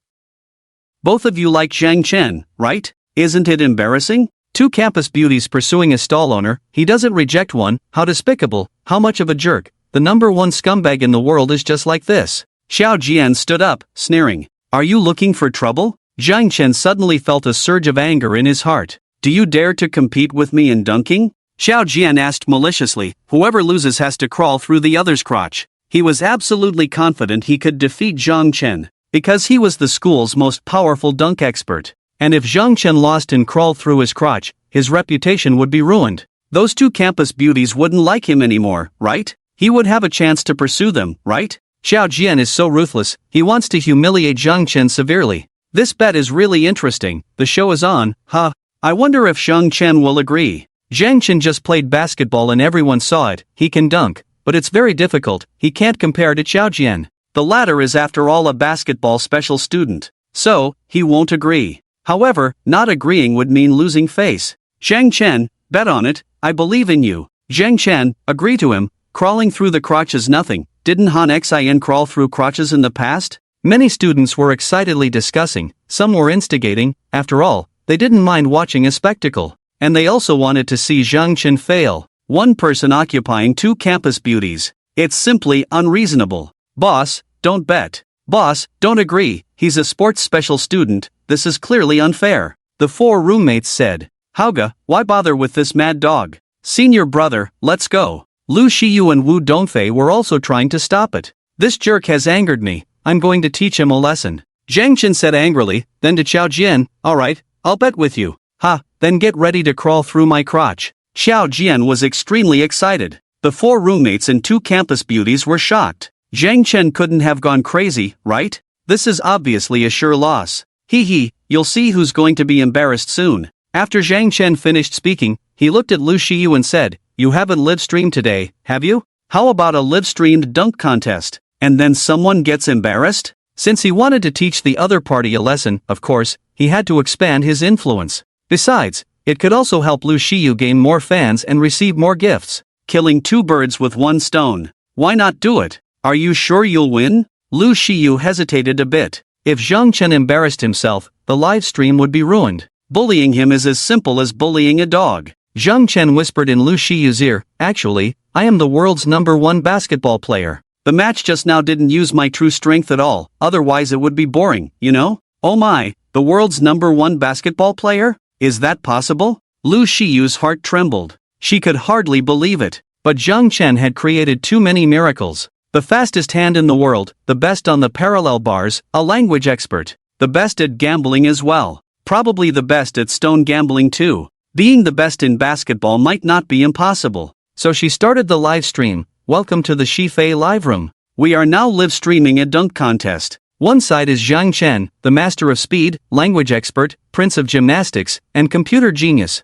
Both of you like Zhang Chen, right? Isn't it embarrassing? 2 campus beauties pursuing a stall owner, he doesn't reject one, how despicable, how much of a jerk. The number 1 scumbag in the world is just like this. Xiao Jian stood up, sneering. Are you looking for trouble? Zhang Chen suddenly felt a surge of anger in his heart. Do you dare to compete with me in dunking? Xiao Jian asked maliciously, whoever loses has to crawl through the other's crotch. He was absolutely confident he could defeat Zhang Chen, because he was the school's most powerful dunk expert. And if Zhang Chen lost and crawled through his crotch, his reputation would be ruined. Those 2 campus beauties wouldn't like him anymore, right? He would have a chance to pursue them, right? Xiao Jian is so ruthless, he wants to humiliate Zhang Chen severely. This bet is really interesting, the show is on, huh? I wonder if Zhang Chen will agree. Zhang Chen just played basketball and everyone saw it, he can dunk, but it's very difficult, he can't compare to Xiao Jian. The latter is after all a basketball special student. So, he won't agree. However, not agreeing would mean losing face. Zhang Chen, bet on it, I believe in you. Zhang Chen, agree to him. Crawling through the crotch is nothing. Didn't Han Xin crawl through crotches in the past? Many students were excitedly discussing, some were instigating, after all, they didn't mind watching a spectacle. And they also wanted to see Zhang Chen fail. One person occupying 2 campus beauties. It's simply unreasonable. Boss, don't bet. Boss, don't agree, he's a sports special student, this is clearly unfair. The 4 roommates said. Hauge, why bother with this mad dog? Senior brother, let's go. Lu Shiyu and Wu Dongfei were also trying to stop it. This jerk has angered me, I'm going to teach him a lesson. Zhang Chen said angrily, then to Xiao Jian, alright, I'll bet with you. Ha, then get ready to crawl through my crotch. Xiao Jian was extremely excited. The 4 roommates and 2 campus beauties were shocked. Zhang Chen couldn't have gone crazy, right? This is obviously a sure loss. Hee hee, you'll see who's going to be embarrassed soon. After Zhang Chen finished speaking, He looked at Lu Shiyu and said, "You haven't live-streamed today, have you? How about a live-streamed dunk contest? And then someone gets embarrassed?" Since he wanted to teach the other party a lesson, of course, he had to expand his influence. Besides, it could also help Lu Shiyu gain more fans and receive more gifts. Killing two birds with one stone. Why not do it? Are you sure you'll win? Lu Shiyu hesitated a bit. If Zhang Chen embarrassed himself, the live stream would be ruined. Bullying him is as simple as bullying a dog. Zhang Chen whispered in Lu Shiyu's ear, "Actually, I am the world's #1 basketball player. The match just now didn't use my true strength at all, otherwise it would be boring, you know?" "Oh my, the world's #1 basketball player? Is that possible?" Lu Shiyu's heart trembled. She could hardly believe it. But Zhang Chen had created too many miracles. The fastest hand in the world, the best on the parallel bars, a language expert, the best at gambling as well, probably the best at stone gambling too. Being the best in basketball might not be impossible. So she started the live stream. "Welcome to the Shifei live room. We are now live streaming a dunk contest. One side is Zhang Chen, the master of speed, language expert, prince of gymnastics, and computer genius.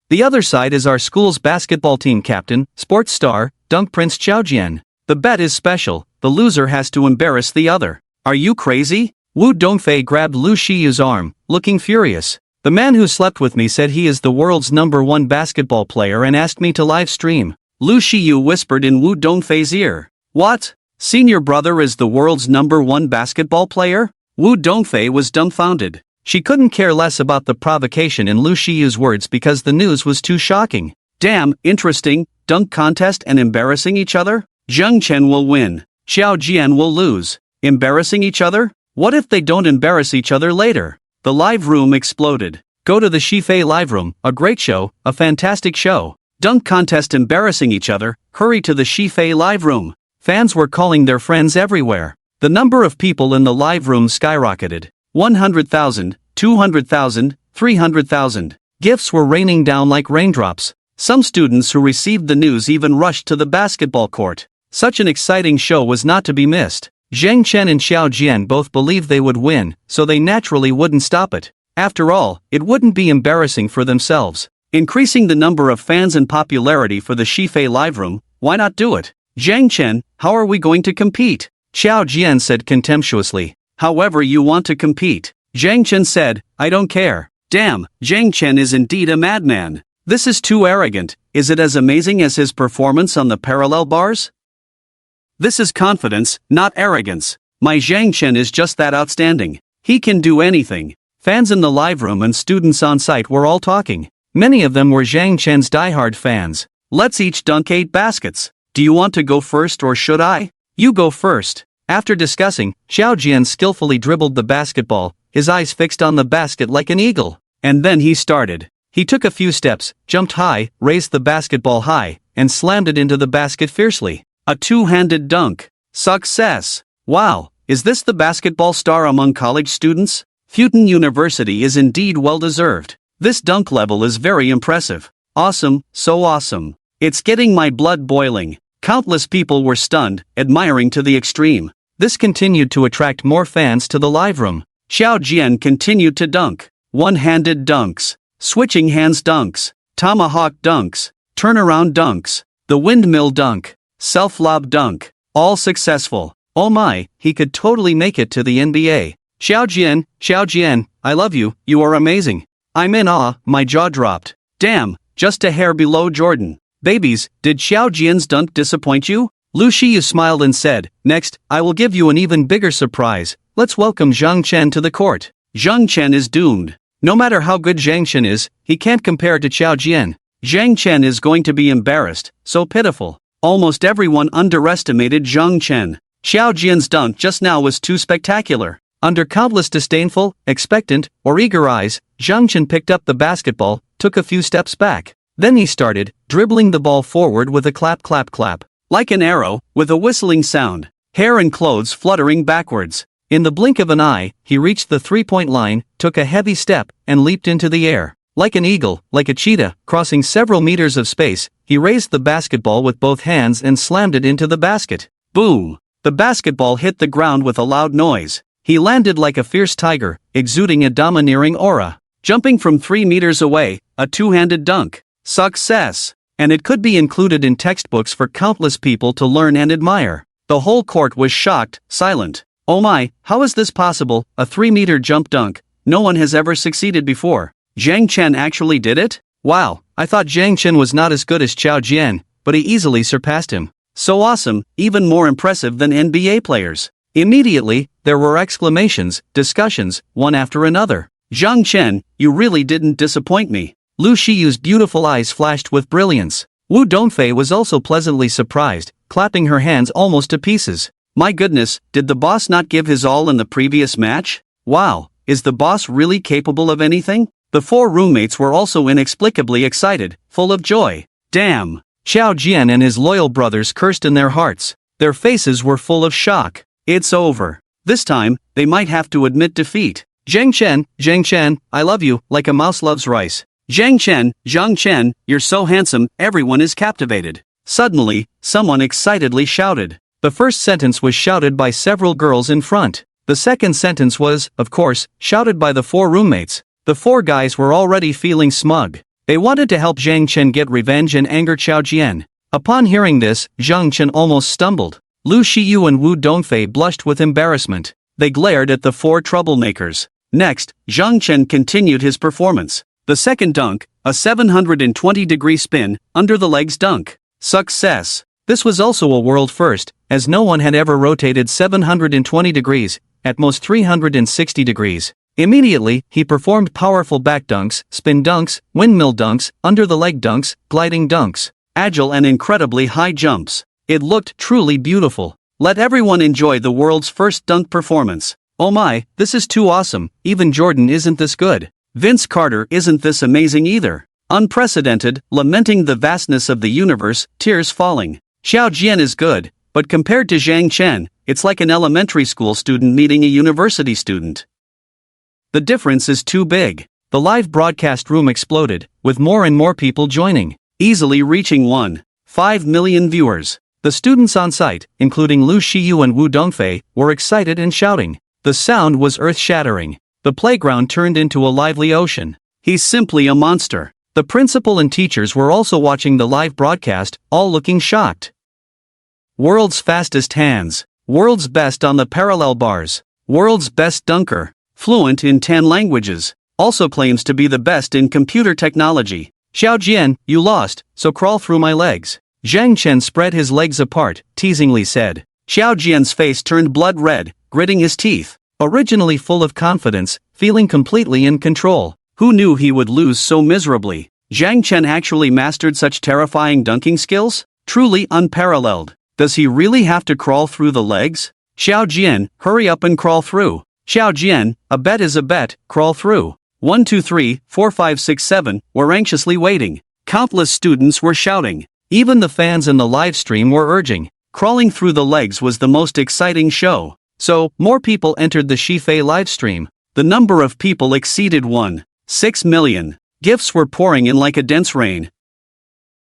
The other side is our school's basketball team captain, sports star, dunk prince Xiaojian. The bet is special, the loser has to embarrass the other." "Are you crazy?" Wu Dongfei grabbed Lu Shiyu's arm, looking furious. "The man who slept with me said he is the world's #1 basketball player and asked me to live stream." Lu Shiyu whispered in Wu Dongfei's ear. "What? Senior brother is the world's #1 basketball player?" Wu Dongfei was dumbfounded. She couldn't care less about the provocation in Lu Shiyu's words because the news was too shocking. "Damn, interesting, dunk contest and embarrassing each other? Zhang Chen will win. Xiao Jian will lose. Embarrassing each other? What if they don't embarrass each other later?" The live room exploded. "Go to the Shifei live room, a great show, a fantastic show. Dunk contest embarrassing each other, hurry to the Shifei live room." Fans were calling their friends everywhere. The number of people in the live room skyrocketed. 100,000, 200,000, 300,000. Gifts were raining down like raindrops. Some students who received the news even rushed to the basketball court. Such an exciting show was not to be missed. Zhang Chen and Xiao Jian both believed they would win, so they naturally wouldn't stop it. After all, it wouldn't be embarrassing for themselves. Increasing the number of fans and popularity for the Shifei live room, why not do it? "Zhang Chen, how are we going to compete?" Xiao Jian said contemptuously. "However you want to compete." Zhang Chen said, "I don't care." Damn, Zhang Chen is indeed a madman. This is too arrogant. Is it as amazing as his performance on the parallel bars? This is confidence, not arrogance. My Zhang Chen is just that outstanding. He can do anything. Fans in the live room and students on site were all talking. Many of them were Zhang Chen's diehard fans. "Let's each dunk 8 baskets. Do you want to go first or should I?" "You go first." After discussing, Xiao Jian skillfully dribbled the basketball, his eyes fixed on the basket like an eagle. And then he started. He took a few steps, jumped high, raised the basketball high, and slammed it into the basket fiercely. A two-handed dunk. Success! Wow, is this the basketball star among college students? Futon University is indeed well-deserved. This dunk level is very impressive. Awesome, so awesome. It's getting my blood boiling. Countless people were stunned, admiring to the extreme. This continued to attract more fans to the live room. Xiao Jian continued to dunk. One-handed dunks. Switching hands dunks. Tomahawk dunks. Turnaround dunks. The windmill dunk. Self-lob dunk. All successful. Oh my, he could totally make it to the NBA. Xiao Jian, I love you, you are amazing. I'm in awe, my jaw dropped. Damn, just a hair below Jordan. Babies, did Xiao Jian's dunk disappoint you? Lu Shiyu smiled and said, "Next, I will give you an even bigger surprise. Let's welcome Zhang Chen to the court." Zhang Chen is doomed. No matter how good Zhang Chen is, he can't compare to Xiao Jian. Zhang Chen is going to be embarrassed, so pitiful. Almost everyone underestimated Zhang Chen. Xiao Jian's dunk just now was too spectacular. Under countless disdainful, expectant, or eager eyes, Zhang Chen picked up the basketball, took a few steps back. Then he started, dribbling the ball forward with a clap clap clap. Like an arrow, with a whistling sound. Hair and clothes fluttering backwards. In the blink of an eye, he reached the three-point line, took a heavy step, and leaped into the air. Like an eagle, like a cheetah, crossing several meters of space, he raised the basketball with both hands and slammed it into the basket. Boom! The basketball hit the ground with a loud noise. He landed like a fierce tiger, exuding a domineering aura. Jumping from 3 meters away, a two-handed dunk. Success! And it could be included in textbooks for countless people to learn and admire. The whole court was shocked, silent. Oh my, how is this possible? A 3-meter jump dunk. No one has ever succeeded before. Zhang Chen actually did it? Wow, I thought Zhang Chen was not as good as Qiao Jian, but he easily surpassed him. So awesome, even more impressive than NBA players. Immediately, there were exclamations, discussions, one after another. Zhang Chen, you really didn't disappoint me. Lu Shiyu's beautiful eyes flashed with brilliance. Wu Dongfei was also pleasantly surprised, clapping her hands almost to pieces. My goodness, did the boss not give his all in the previous match? Wow, is the boss really capable of anything? The 4 roommates were also inexplicably excited, full of joy. Damn! Qiao Jian and his loyal brothers cursed in their hearts. Their faces were full of shock. It's over. This time, they might have to admit defeat. Zhang Chen, I love you, like a mouse loves rice. Zhang Chen, you're so handsome, everyone is captivated. Suddenly, someone excitedly shouted. The first sentence was shouted by several girls in front. The second sentence was, of course, shouted by the 4 roommates. The 4 guys were already feeling smug. They wanted to help Zhang Chen get revenge and anger Qiao Jian. Upon hearing this, Zhang Chen almost stumbled. Lu Shiyu and Wu Dongfei blushed with embarrassment. They glared at the 4 troublemakers. Next, Zhang Chen continued his performance. The second dunk, a 720-degree spin, under the legs dunk. Success! This was also a world first, as no one had ever rotated 720 degrees, at most 360 degrees. Immediately, he performed powerful back dunks, spin dunks, windmill dunks, under-the-leg dunks, gliding dunks, agile and incredibly high jumps. It looked truly beautiful. Let everyone enjoy the world's first dunk performance. Oh my, this is too awesome, even Jordan isn't this good. Vince Carter isn't this amazing either. Unprecedented, lamenting the vastness of the universe, tears falling. Qiao Jian is good, but compared to Zhang Chen, it's like an elementary school student meeting a university student. The difference is too big. The live broadcast room exploded, with more and more people joining, easily reaching 1.5 million viewers. The students on site, including Lu Shiyu and Wu Dongfei, were excited and shouting. The sound was earth-shattering. The playground turned into a lively ocean. He's simply a monster. The principal and teachers were also watching the live broadcast, all looking shocked. World's fastest hands. World's best on the parallel bars. World's best dunker. Fluent in 10 languages. Also claims to be the best in computer technology. Qiao Jian, you lost, so crawl through my legs. Zhang Chen spread his legs apart, teasingly said. Qiao Jian's face turned blood red, gritting his teeth. Originally full of confidence, feeling completely in control. Who knew he would lose so miserably? Zhang Chen actually mastered such terrifying dunking skills? Truly unparalleled. Does he really have to crawl through the legs? Qiao Jian, hurry up and crawl through. Qiao Jian, a bet is a bet, crawl through. 1 2 3 4 5 6 7 were anxiously waiting. Countless students were shouting. Even the fans in the live stream were urging. Crawling through the legs was the most exciting show. So, more people entered the Shifei livestream. The number of people exceeded 1.6 million. Gifts were pouring in like a dense rain.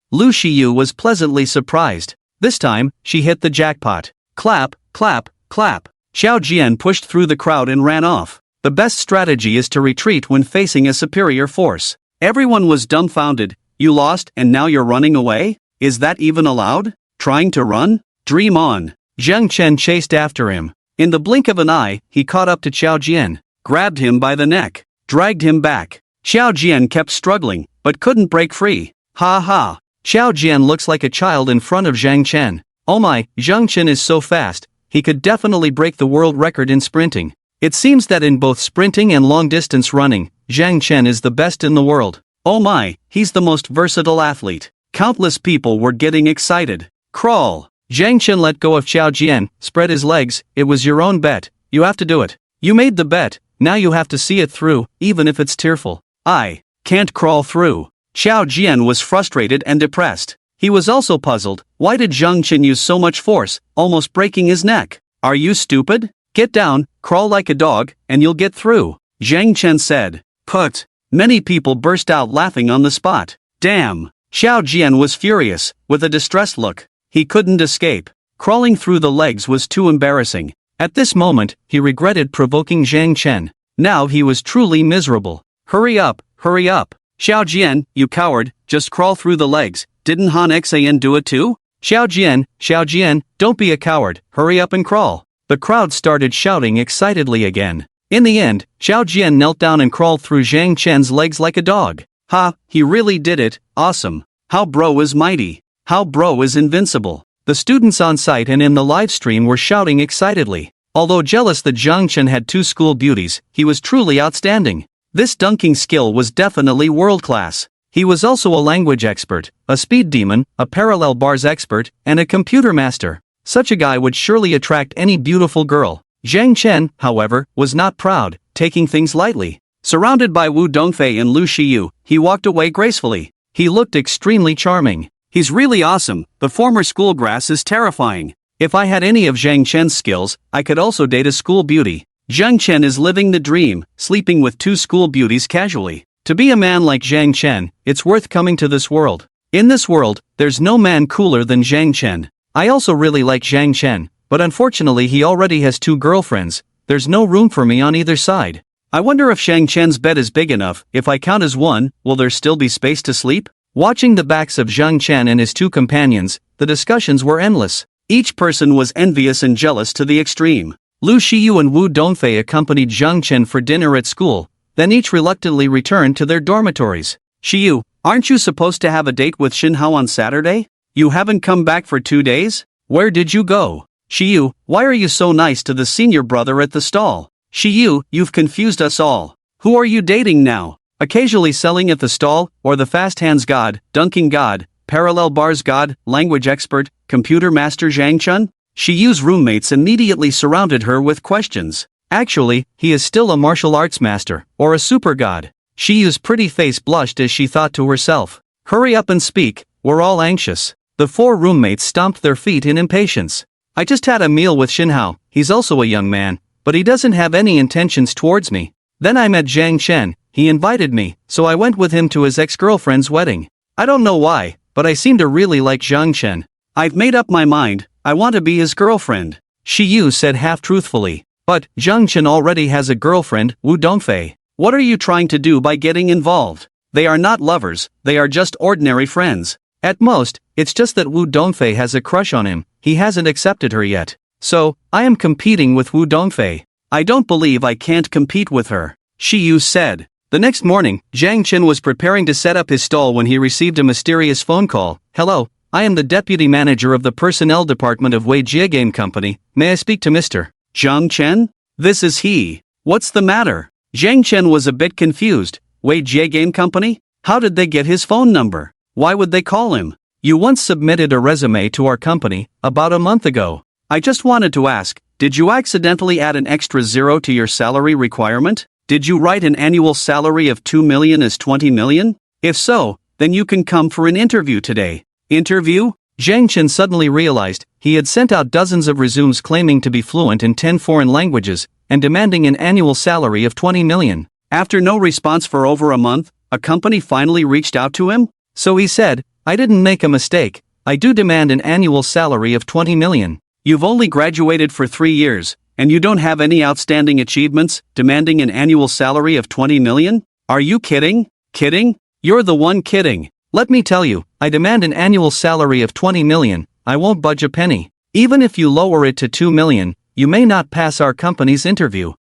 Lu Shiyu was pleasantly surprised. This time, she hit the jackpot. Clap, clap, clap. Qiao Jian pushed through the crowd and ran off. The best strategy is to retreat when facing a superior force. Everyone was dumbfounded. You lost and now you're running away? Is that even allowed? Trying to run? Dream on. Zhang Chen chased after him. In the blink of an eye, he caught up to Qiao Jian, grabbed him by the neck, dragged him back. Qiao Jian kept struggling, but couldn't break free. Ha ha. Qiao Jian looks like a child in front of Zhang Chen. Oh my, Zhang Chen is so fast, he could definitely break the world record in sprinting. It seems that in both sprinting and long-distance running, Zhang Chen is the best in the world. Oh my, he's the most versatile athlete. Countless people were getting excited. Crawl. Zhang Chen let go of Qiao Jian, spread his legs. It was your own bet. You have to do it. You made the bet, now you have to see it through, even if it's tearful. I can't crawl through. Qiao Jian was frustrated and depressed. He was also puzzled. Why did Zhang Chen use so much force, almost breaking his neck? Are you stupid? Get down, crawl like a dog, and you'll get through, Zhang Chen said. Put. Many people burst out laughing on the spot. Damn. Qiao Jian was furious, with a distressed look. He couldn't escape. Crawling through the legs was too embarrassing. At this moment, he regretted provoking Zhang Chen. Now he was truly miserable. Hurry up, hurry up. Xiao Jian, you coward, just crawl through the legs, didn't Han Xan do it too? Xiao Jian, don't be a coward, hurry up and crawl. The crowd started shouting excitedly again. In the end, Xiao Jian knelt down and crawled through Zhang Chen's legs like a dog. Ha, he really did it, awesome. How bro is mighty. How bro is invincible. The students on site and in the live stream were shouting excitedly. Although jealous that Zhang Chen had two school beauties, he was truly outstanding. This dunking skill was definitely world-class. He was also a language expert, a speed demon, a parallel bars expert, and a computer master. Such a guy would surely attract any beautiful girl. Zhang Chen, however, was not proud, taking things lightly. Surrounded by Wu Dongfei and Lu Xiyu, he walked away gracefully. He looked extremely charming. He's really awesome, the former schoolgrass is terrifying. If I had any of Zhang Chen's skills, I could also date a school beauty. Zhang Chen is living the dream, sleeping with two school beauties casually. To be a man like Zhang Chen, it's worth coming to this world. In this world, there's no man cooler than Zhang Chen. I also really like Zhang Chen, but unfortunately he already has two girlfriends. There's no room for me on either side. I wonder if Zhang Chen's bed is big enough. If I count as one, will there still be space to sleep? Watching the backs of Zhang Chen and his two companions, the discussions were endless. Each person was envious and jealous to the extreme. Lu Xiyu and Wu Dongfei accompanied Zhang Chen for dinner at school, then each reluctantly returned to their dormitories. Xiyu, aren't you supposed to have a date with Xinhao on Saturday? You haven't come back for 2 days? Where did you go? Xiyu, why are you so nice to the senior brother at the stall? Xiyu, you've confused us all. Who are you dating now? Occasionally selling at the stall, or the fast hands god, dunking god, parallel bars god, language expert, computer master Zhang Chen? Xiyu's roommates immediately surrounded her with questions. Actually, he is still a martial arts master, or a super god. Xiyu's pretty face blushed as she thought to herself. Hurry up and speak, we're all anxious. The four roommates stomped their feet in impatience. I just had a meal with Xinhao, he's also a young man, but he doesn't have any intentions towards me. Then I met Zhang Chen, he invited me, so I went with him to his ex-girlfriend's wedding. I don't know why, but I seem to really like Zhang Chen. I've made up my mind, I want to be his girlfriend. Xiyu said half-truthfully. But, Zhang Chen already has a girlfriend, Wu Dongfei. What are you trying to do by getting involved? They are not lovers, they are just ordinary friends. At most, it's just that Wu Dongfei has a crush on him, he hasn't accepted her yet. So, I am competing with Wu Dongfei. I don't believe I can't compete with her, Xiyu said. The next morning, Zhang Chen was preparing to set up his stall when he received a mysterious phone call. Hello, I am the deputy manager of the personnel department of Wei Jie Game Company. May I speak to Mr. Zhang Chen? This is he. What's the matter? Zhang Chen was a bit confused. Wei Jie Game Company? How did they get his phone number? Why would they call him? You once submitted a resume to our company, about a month ago. I just wanted to ask, did you accidentally add an extra zero to your salary requirement? Did you write an annual salary of 2 million as 20 million? If so, then you can come for an interview today. Interview? Zhang Chen suddenly realized he had sent out dozens of resumes claiming to be fluent in 10 foreign languages and demanding an annual salary of 20 million. After no response for over a month, a company finally reached out to him? So he said, I didn't make a mistake, I do demand an annual salary of 20 million. You've only graduated for 3 years, and you don't have any outstanding achievements, demanding an annual salary of 20 million? Are you kidding? Kidding? You're the one kidding. Let me tell you, I demand an annual salary of 20 million, I won't budge a penny. Even if you lower it to 2 million, you may not pass our company's interview.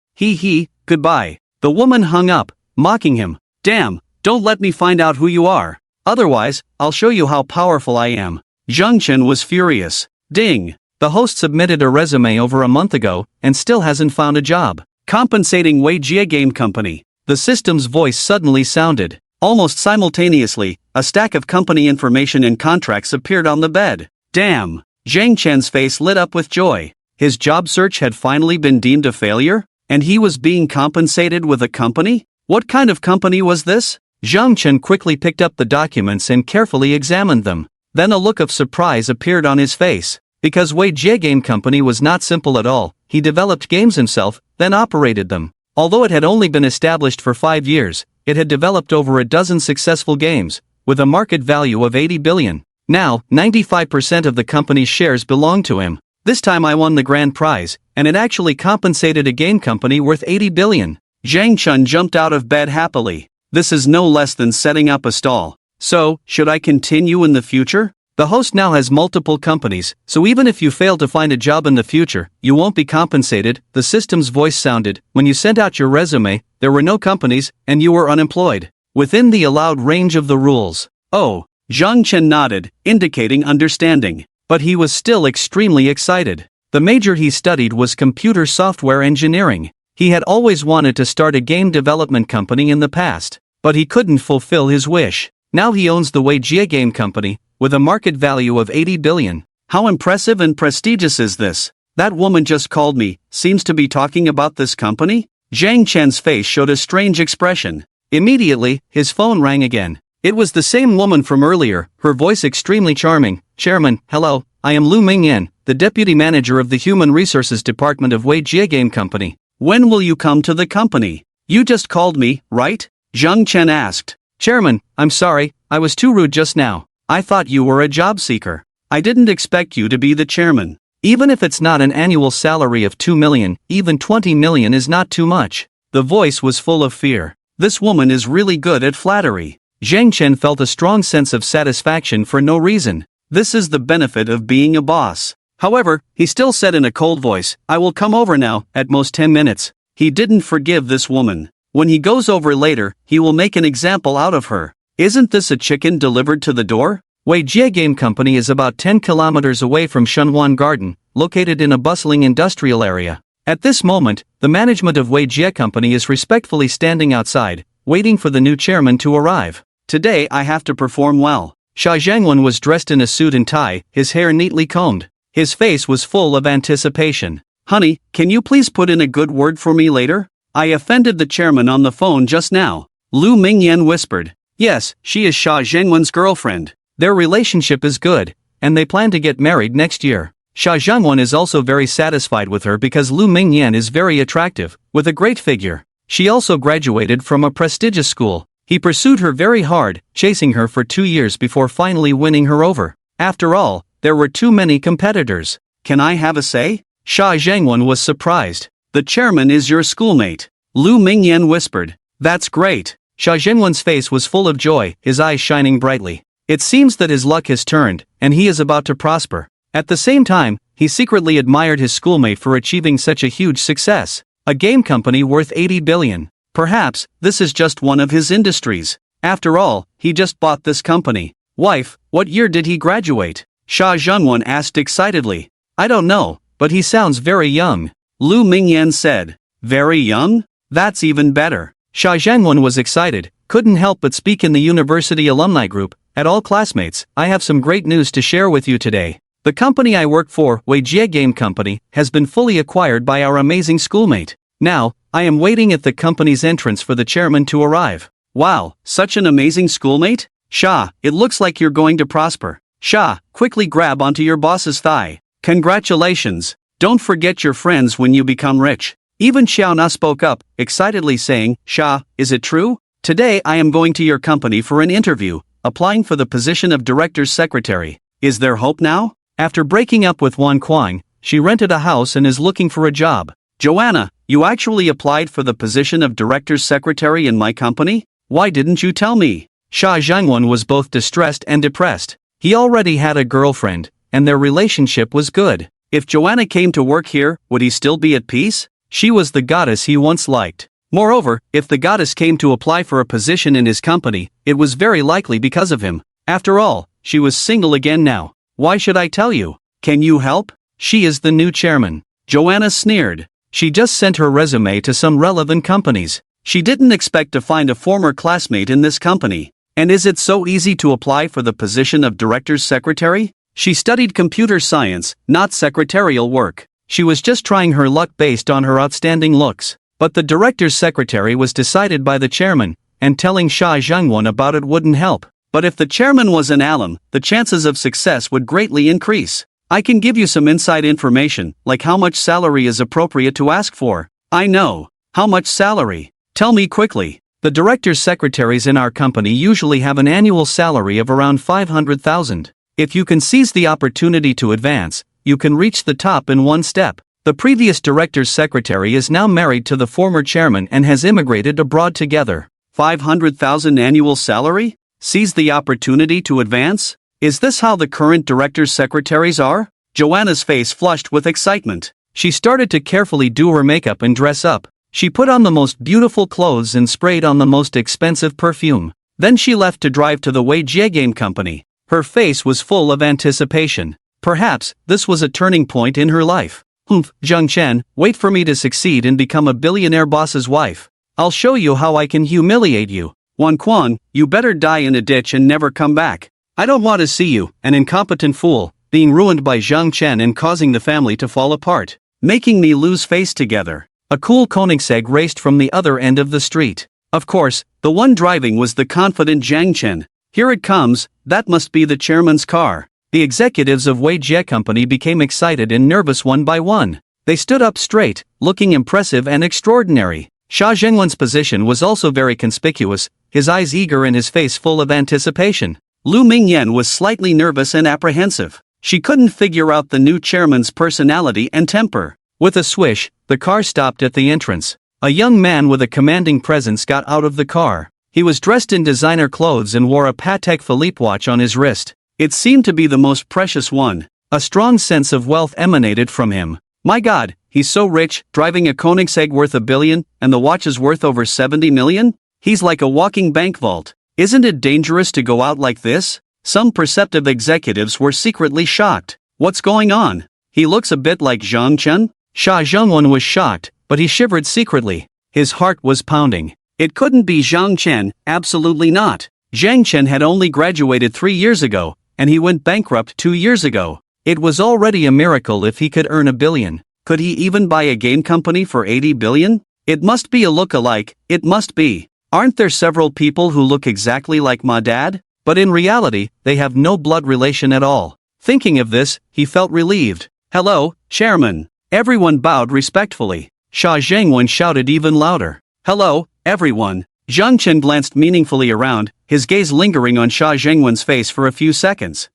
Goodbye. The woman hung up, mocking him. Damn, don't let me find out who you are. Otherwise, I'll show you how powerful I am. Zhang Chen was furious. Ding. The host submitted a resume over a month ago, and still hasn't found a job. Compensating Wei Jie Game Company. The system's voice suddenly sounded. Almost simultaneously, a stack of company information and contracts appeared on the bed. Damn! Zhang Chen's face lit up with joy. His job search had finally been deemed a failure, and he was being compensated with a company? What kind of company was this? Zhang Chen quickly picked up the documents and carefully examined them. Then a look of surprise appeared on his face. Because Wei Jie Game Company was not simple at all, he developed games himself, then operated them. Although it had only been established for 5 years, it had developed over a dozen successful games, with a market value of 80 billion. Now, 95% of the company's shares belonged to him. This time I won the grand prize, and it actually compensated a game company worth 80 billion. Zhang Chen jumped out of bed happily. This is no less than setting up a stall. So, should I continue in the future? The host now has multiple companies, so even if you fail to find a job in the future, you won't be compensated. The system's voice sounded. When you sent out your resume, there were no companies, and you were unemployed. Within the allowed range of the rules. Oh, Zhang Chen nodded, indicating understanding. But he was still extremely excited. The major he studied was computer software engineering. He had always wanted to start a game development company in the past, but he couldn't fulfill his wish. Now he owns the Weijie Game Company, with a market value of 80 billion. How impressive and prestigious is this? That woman just called me, seems to be talking about this company? Zhang Chen's face showed a strange expression. Immediately, his phone rang again. It was the same woman from earlier, her voice extremely charming. Chairman, hello, I am Lu Mingyan, the Deputy Manager of the Human Resources Department of Weijie Game Company. When will you come to the company? You just called me, right? Zhang Chen asked. Chairman, I'm sorry, I was too rude just now. I thought you were a job seeker. I didn't expect you to be the chairman. Even if it's not an annual salary of 2 million, even 20 million is not too much. The voice was full of fear. This woman is really good at flattery. Zhang Chen felt a strong sense of satisfaction for no reason. This is the benefit of being a boss. However, he still said in a cold voice, I will come over now, at most 10 minutes. He didn't forgive this woman. When he goes over later, he will make an example out of her. Isn't this a chicken delivered to the door? Weijie Game Company is about 10 kilometers away from Shunhuan Garden, located in a bustling industrial area. At this moment, the management of Weijie Company is respectfully standing outside, waiting for the new chairman to arrive. Today I have to perform well. Sha Zhangwen was dressed in a suit and tie, his hair neatly combed. His face was full of anticipation. Honey, can you please put in a good word for me later? I offended the chairman on the phone just now. Lu Mingyan whispered. Yes, she is Sha Zhangwen's girlfriend. Their relationship is good, and they plan to get married next year. Sha Zhangwen is also very satisfied with her because Lu Mingyan is very attractive, with a great figure. She also graduated from a prestigious school. He pursued her very hard, chasing her for 2 years before finally winning her over. After all, there were too many competitors. Can I have a say? Sha Zhangwen was surprised. The chairman is your schoolmate. Lu Mingyan whispered. That's great. Sha Zhangwen's face was full of joy, his eyes shining brightly. It seems that his luck has turned, and he is about to prosper. At the same time, he secretly admired his schoolmate for achieving such a huge success. A game company worth 80 billion. Perhaps, this is just one of his industries. After all, he just bought this company. Wife, what year did he graduate? Sha Zhangwen asked excitedly. I don't know, but he sounds very young. Lu Mingyan said. Very young? That's even better. Sha Zhangwen was excited, couldn't help but speak in the university alumni group. At all classmates, I have some great news to share with you today. The company I work for, Weijie Game Company, has been fully acquired by our amazing schoolmate. Now, I am waiting at the company's entrance for the chairman to arrive. Wow, such an amazing schoolmate? Sha, it looks like you're going to prosper. Sha, quickly grab onto your boss's thigh. Congratulations. Don't forget your friends when you become rich. Even Xiaona spoke up, excitedly saying, Sha, is it true? Today I am going to your company for an interview, applying for the position of director's secretary. Is there hope now? After breaking up with Wan Kuang, she rented a house and is looking for a job. Joanna, you actually applied for the position of director's secretary in my company? Why didn't you tell me? Sha Zhangwen was both distressed and depressed. He already had a girlfriend, and their relationship was good. If Joanna came to work here, would he still be at peace? She was the goddess he once liked. Moreover, if the goddess came to apply for a position in his company, it was very likely because of him. After all, she was single again now. Why should I tell you? Can you help? She is the new chairman. Joanna sneered. She just sent her resume to some relevant companies. She didn't expect to find a former classmate in this company. And is it so easy to apply for the position of director's secretary? She studied computer science, not secretarial work. She was just trying her luck based on her outstanding looks. But the director's secretary was decided by the chairman, and telling Sha Zhangwen about it wouldn't help. But if the chairman was an alum, the chances of success would greatly increase. I can give you some inside information, like how much salary is appropriate to ask for. I know. How much salary? Tell me quickly. The director's secretaries in our company usually have an annual salary of around 500,000. If you can seize the opportunity to advance, you can reach the top in one step. The previous director's secretary is now married to the former chairman and has immigrated abroad together. 500,000 annual salary? Seize the opportunity to advance? Is this how the current director's secretaries are? Joanna's face flushed with excitement. She started to carefully do her makeup and dress up. She put on the most beautiful clothes and sprayed on the most expensive perfume. Then she left to drive to the Wei Jie Game Company. Her face was full of anticipation. Perhaps this was a turning point in her life. Humph, Zhang Chen, wait for me to succeed and become a billionaire boss's wife. I'll show you how I can humiliate you. Wan Quan, you better die in a ditch and never come back. I don't want to see you, an incompetent fool, being ruined by Zhang Chen and causing the family to fall apart, making me lose face together. A cool Koenigsegg raced from the other end of the street. Of course, the one driving was the confident Zhang Chen. Here it comes, that must be the chairman's car. The executives of Wei Jie Company became excited and nervous one by one. They stood up straight, looking impressive and extraordinary. Xia Zhengwen's position was also very conspicuous, his eyes eager and his face full of anticipation. Lu Mingyan was slightly nervous and apprehensive. She couldn't figure out the new chairman's personality and temper. With a swish, the car stopped at the entrance. A young man with a commanding presence got out of the car. He was dressed in designer clothes and wore a Patek Philippe watch on his wrist. It seemed to be the most precious one. A strong sense of wealth emanated from him. My God, he's so rich, driving a Koenigsegg worth $1 billion, and the watch is worth over 70 million? He's like a walking bank vault. Isn't it dangerous to go out like this? Some perceptive executives were secretly shocked. What's going on? He looks a bit like Zhang Chen? Xia Zhengwen was shocked, but he shivered secretly. His heart was pounding. It couldn't be Zhang Chen, absolutely not. Zhang Chen had only graduated 3 years ago, and he went bankrupt 2 years ago. It was already a miracle if he could earn $1 billion. Could he even buy a game company for 80 billion? It must be a look-alike, it must be. Aren't there several people who look exactly like my dad? But in reality, they have no blood relation at all. Thinking of this, he felt relieved. Hello, Chairman. Everyone bowed respectfully. Xia Zhengwen shouted even louder. Hello, everyone. Zhang Chen glanced meaningfully around, his gaze lingering on Xia Zhengwen's face for a few seconds.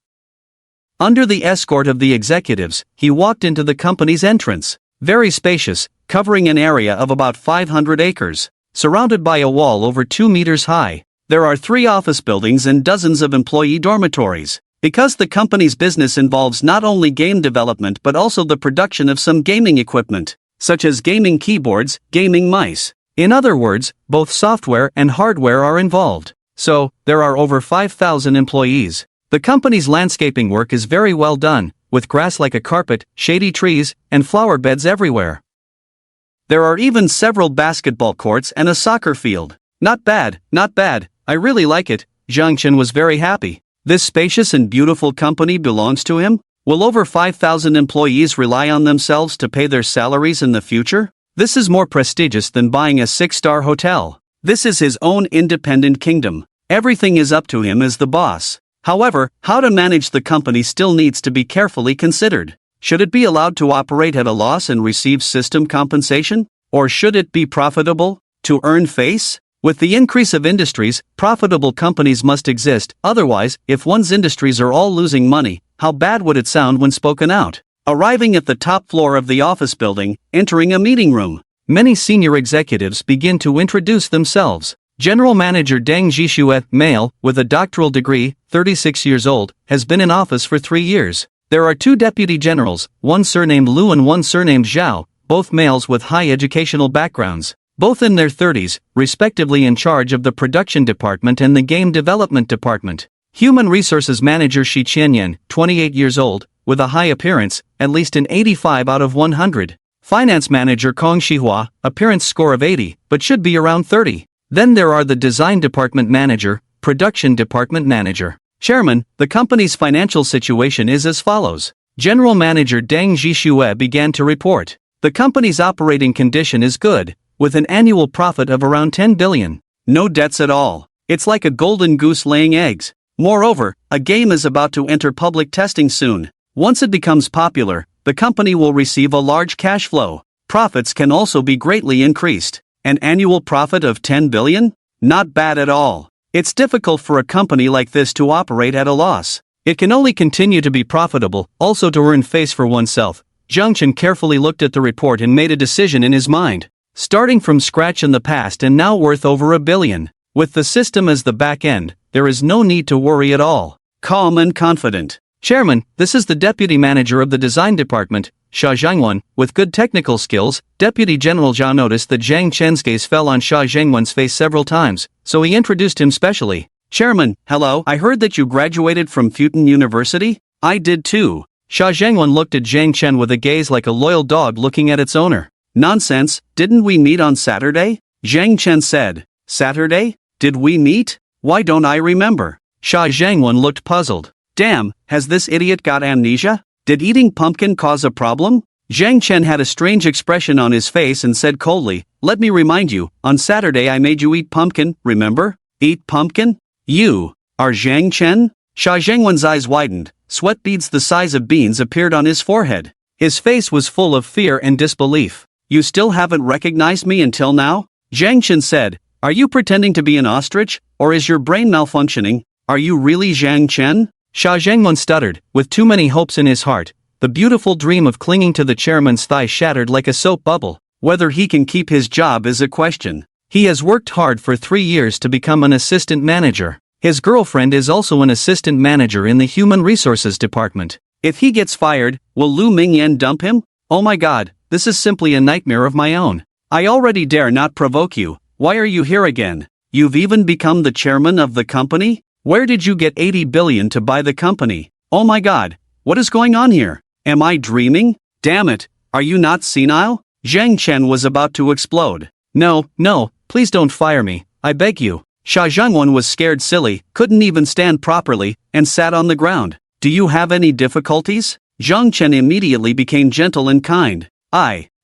Under the escort of the executives, he walked into the company's entrance. Very spacious, covering an area of about 500 acres. Surrounded by a wall over 2 meters high. There are 3 office buildings and dozens of employee dormitories. Because the company's business involves not only game development but also the production of some gaming equipment, such as gaming keyboards, gaming mice. In other words, both software and hardware are involved. So, there are over 5,000 employees. The company's landscaping work is very well done, with grass like a carpet, shady trees, and flower beds everywhere. There are even several basketball courts and a soccer field. Not bad, not bad, I really like it. Zhang Chen was very happy. This spacious and beautiful company belongs to him? Will over 5,000 employees rely on themselves to pay their salaries in the future? This is more prestigious than buying a 6-star hotel. This is his own independent kingdom. Everything is up to him as the boss. However, how to manage the company still needs to be carefully considered. Should it be allowed to operate at a loss and receive system compensation? Or should it be profitable? To earn face? With the increase of industries, profitable companies must exist, otherwise, if one's industries are all losing money, how bad would it sound when spoken out? Arriving at the top floor of the office building, entering a meeting room. Many senior executives begin to introduce themselves. General Manager Deng Zhixue, male, with a doctoral degree, 36 years old, has been in office for 3 years. There are 2 deputy generals, one surnamed Lu and one surnamed Zhao, both males with high educational backgrounds, both in their 30s, respectively in charge of the production department and the game development department. Human Resources Manager Shi Qianyan, 28 years old, with a high appearance, at least an 85 out of 100. Finance Manager Kong Shihua, appearance score of 80, but should be around 30. Then there are the Design Department Manager, Production Department Manager. Chairman, the company's financial situation is as follows. General Manager Deng Zhixue began to report. The company's operating condition is good, with an annual profit of around 10 billion. No debts at all. It's like a golden goose laying eggs. Moreover, a game is about to enter public testing soon. Once it becomes popular, the company will receive a large cash flow. Profits can also be greatly increased. An annual profit of 10 billion? Not bad at all. It's difficult for a company like this to operate at a loss. It can only continue to be profitable, also to earn face for oneself. Zhang Chen carefully looked at the report and made a decision in his mind. Starting from scratch in the past and now worth over $1 billion. With the system as the back end, there is no need to worry at all. Calm and confident. Chairman, this is the deputy manager of the design department, Xia Zhangwan. With good technical skills, Deputy General Zhao noticed that Zhang Chen's gaze fell on Xia Zhangwan's face several times, so he introduced him specially. Chairman, hello, I heard that you graduated from Futon University? I did too. Xia Zhangwan looked at Zhang Chen with a gaze like a loyal dog looking at its owner. Nonsense, didn't we meet on Saturday? Zhang Chen said. Saturday? Did we meet? Why don't I remember? Xia Zhangwan looked puzzled. Damn, has this idiot got amnesia? Did eating pumpkin cause a problem? Zhang Chen had a strange expression on his face and said coldly, let me remind you, on Saturday I made you eat pumpkin, remember? Eat pumpkin? You are Zhang Chen? Xia Zhangwan's eyes widened, sweat beads the size of beans appeared on his forehead. His face was full of fear and disbelief. You still haven't recognized me until now? Zhang Chen said, are you pretending to be an ostrich, or is your brain malfunctioning? Are you really Zhang Chen? Xia Zhangwan stuttered, with too many hopes in his heart. The beautiful dream of clinging to the chairman's thigh shattered like a soap bubble. Whether he can keep his job is a question. He has worked hard for 3 years to become an assistant manager. His girlfriend is also an assistant manager in the human resources department. If he gets fired, will Lu Mingyan dump him? Oh my god, this is simply a nightmare of my own. I already dare not provoke you. Why are you here again? You've even become the chairman of the company? Where did you get 80 billion to buy the company? Oh my god, what is going on here? Am I dreaming? Damn it, are you not senile? Zhang Chen was about to explode. No, please don't fire me, I beg you. Xia Zhangwan was scared silly, couldn't even stand properly, and sat on the ground. Do you have any difficulties? Zhang Chen immediately became gentle and kind.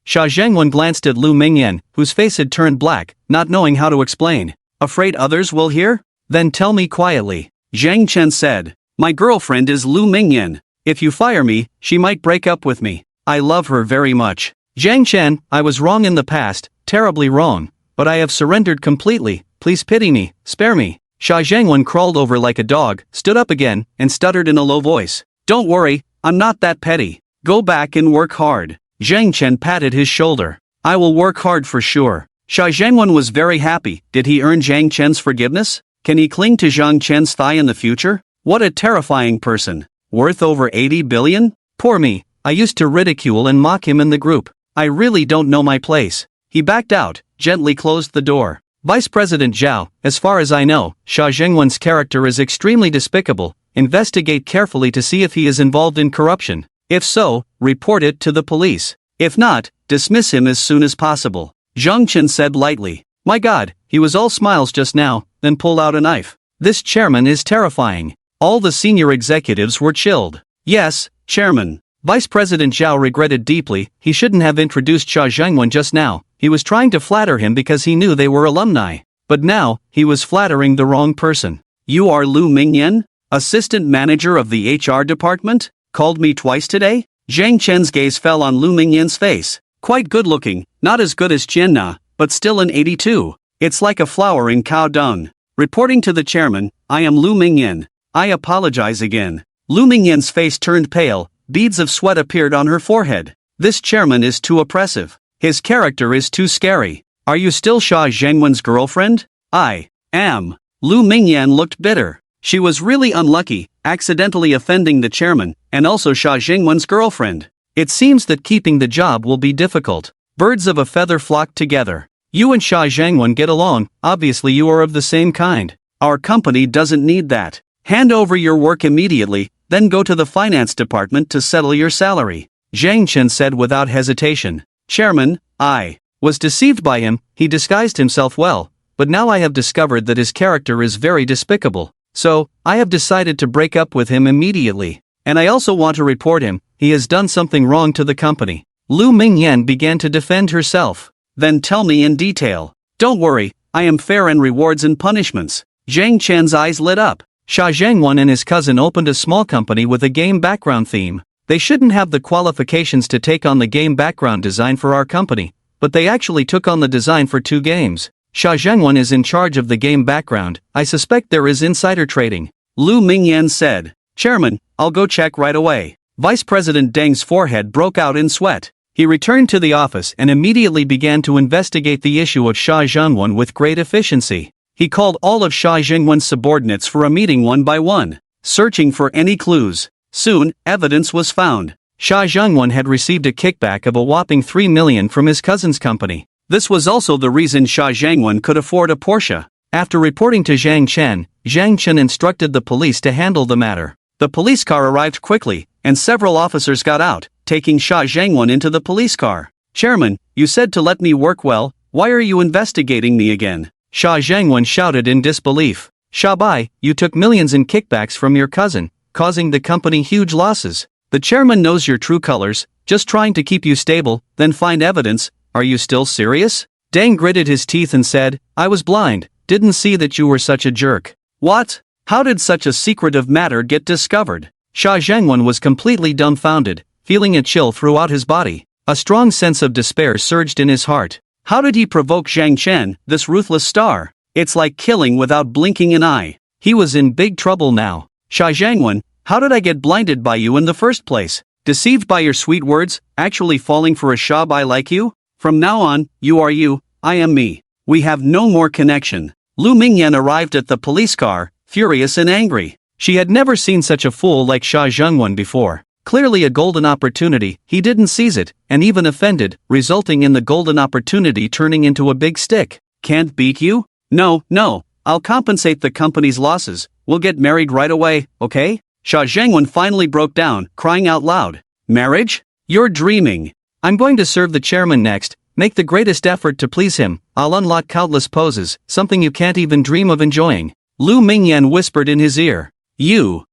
Xia Zhangwan glanced at Lu Mingyan, whose face had turned black, not knowing how to explain. Afraid others will hear? Then tell me quietly. Zhang Chen said. My girlfriend is Lu Mingyan. If you fire me, she might break up with me. I love her very much. Zhang Chen, I was wrong in the past, terribly wrong, but I have surrendered completely. Please pity me, spare me. Xia Zhangwan crawled over like a dog, stood up again, and stuttered in a low voice. Don't worry, I'm not that petty. Go back and work hard. Zhang Chen patted his shoulder. I will work hard for sure. Xia Zhangwan was very happy. Did he earn Zhang Chen's forgiveness? Can he cling to Zhang Chen's thigh in the future? What a terrifying person. Worth over 80 billion? Poor me, I used to ridicule and mock him in the group. I really don't know my place. He backed out, gently closed the door. Vice President Zhao, as far as I know, Xia Zhangwan's character is extremely despicable. Investigate carefully to see if he is involved in corruption. If so, report it to the police. If not, dismiss him as soon as possible. Zhang Chen said lightly. My god, he was all smiles just now, then pulled out a knife. This chairman is terrifying. All the senior executives were chilled. Yes, chairman. Vice President Zhao regretted deeply, he shouldn't have introduced Xia Zhangwan just now. He was trying to flatter him because he knew they were alumni. But now, he was flattering the wrong person. You are Lu Mingyan? Assistant manager of the HR department? Called me twice today? Zhang Chen's gaze fell on Lu Mingyan's face. Quite good looking, not as good as Jianna, but still an 82. It's like a flower in cow dung. Reporting to the chairman, I am Lu Mingyan. I apologize again. Lu Mingyan's face turned pale, beads of sweat appeared on her forehead. This chairman is too oppressive. His character is too scary. Are you still Xia Zhangwan's girlfriend? I am. Lu Mingyan looked bitter. She was really unlucky, accidentally offending the chairman, and also Xia Zhangwan's girlfriend. It seems that keeping the job will be difficult. Birds of a feather flock together. You and Xia Zhangwan get along, obviously you are of the same kind. Our company doesn't need that. Hand over your work immediately, then go to the finance department to settle your salary. Zhang Chen said without hesitation. Chairman, I was deceived by him, he disguised himself well, but now I have discovered that his character is very despicable. So, I have decided to break up with him immediately. And I also want to report him, he has done something wrong to the company. Lu Mingyan began to defend herself. Then tell me in detail. Don't worry, I am fair in rewards and punishments. Zhang Chen's eyes lit up. Xia Zhangwan and his cousin opened a small company with a game background theme. They shouldn't have the qualifications to take on the game background design for our company, but they actually took on the design for 2 games. Xia Zhangwan is in charge of the game background. I suspect there is insider trading. Lu Mingyan said. Chairman, I'll go check right away. Vice President Deng's forehead broke out in sweat. He returned to the office and immediately began to investigate the issue of Xia Zhangwan with great efficiency. He called all of Xia Jingwen's subordinates for a meeting one by one, searching for any clues. Soon, evidence was found. Xia Jingwen had received a kickback of a whopping 3 million from his cousin's company. This was also the reason Xia Jingwen could afford a Porsche. After reporting to Zhang Chen instructed the police to handle the matter. The police car arrived quickly, and several officers got out, taking Xia Jingwen into the police car. "Chairman, you said to let me work well, why are you investigating me again?" Xia Jingwen shouted in disbelief. "Xia Bai, you took millions in kickbacks from your cousin, causing the company huge losses. The chairman knows your true colors, just trying to keep you stable, then find evidence. Are you still serious?" Deng gritted his teeth and said, "I was blind, didn't see that you were such a jerk." "What? How did such a secretive matter get discovered?" Xia Zhengwen was completely dumbfounded, feeling a chill throughout his body. A strong sense of despair surged in his heart. How did he provoke Zhang Chen, this ruthless star? It's like killing without blinking an eye. He was in big trouble now. "Xia Zhengwen, how did I get blinded by you in the first place? Deceived by your sweet words, actually falling for a Xia Bai like you? From now on, you are you, I am me. We have no more connection." Lu Mingyan arrived at the police car, furious and angry. She had never seen such a fool like Xia Zhengwen before. Clearly a golden opportunity, he didn't seize it, and even offended, resulting in the golden opportunity turning into a big stick. "Can't beat you? No, I'll compensate the company's losses, we'll get married right away, okay?" Xia Zhengwen finally broke down, crying out loud. "Marriage? You're dreaming. I'm going to serve the chairman next, make the greatest effort to please him, I'll unlock countless poses, something you can't even dream of enjoying." Lu Mingyan whispered in his ear. You.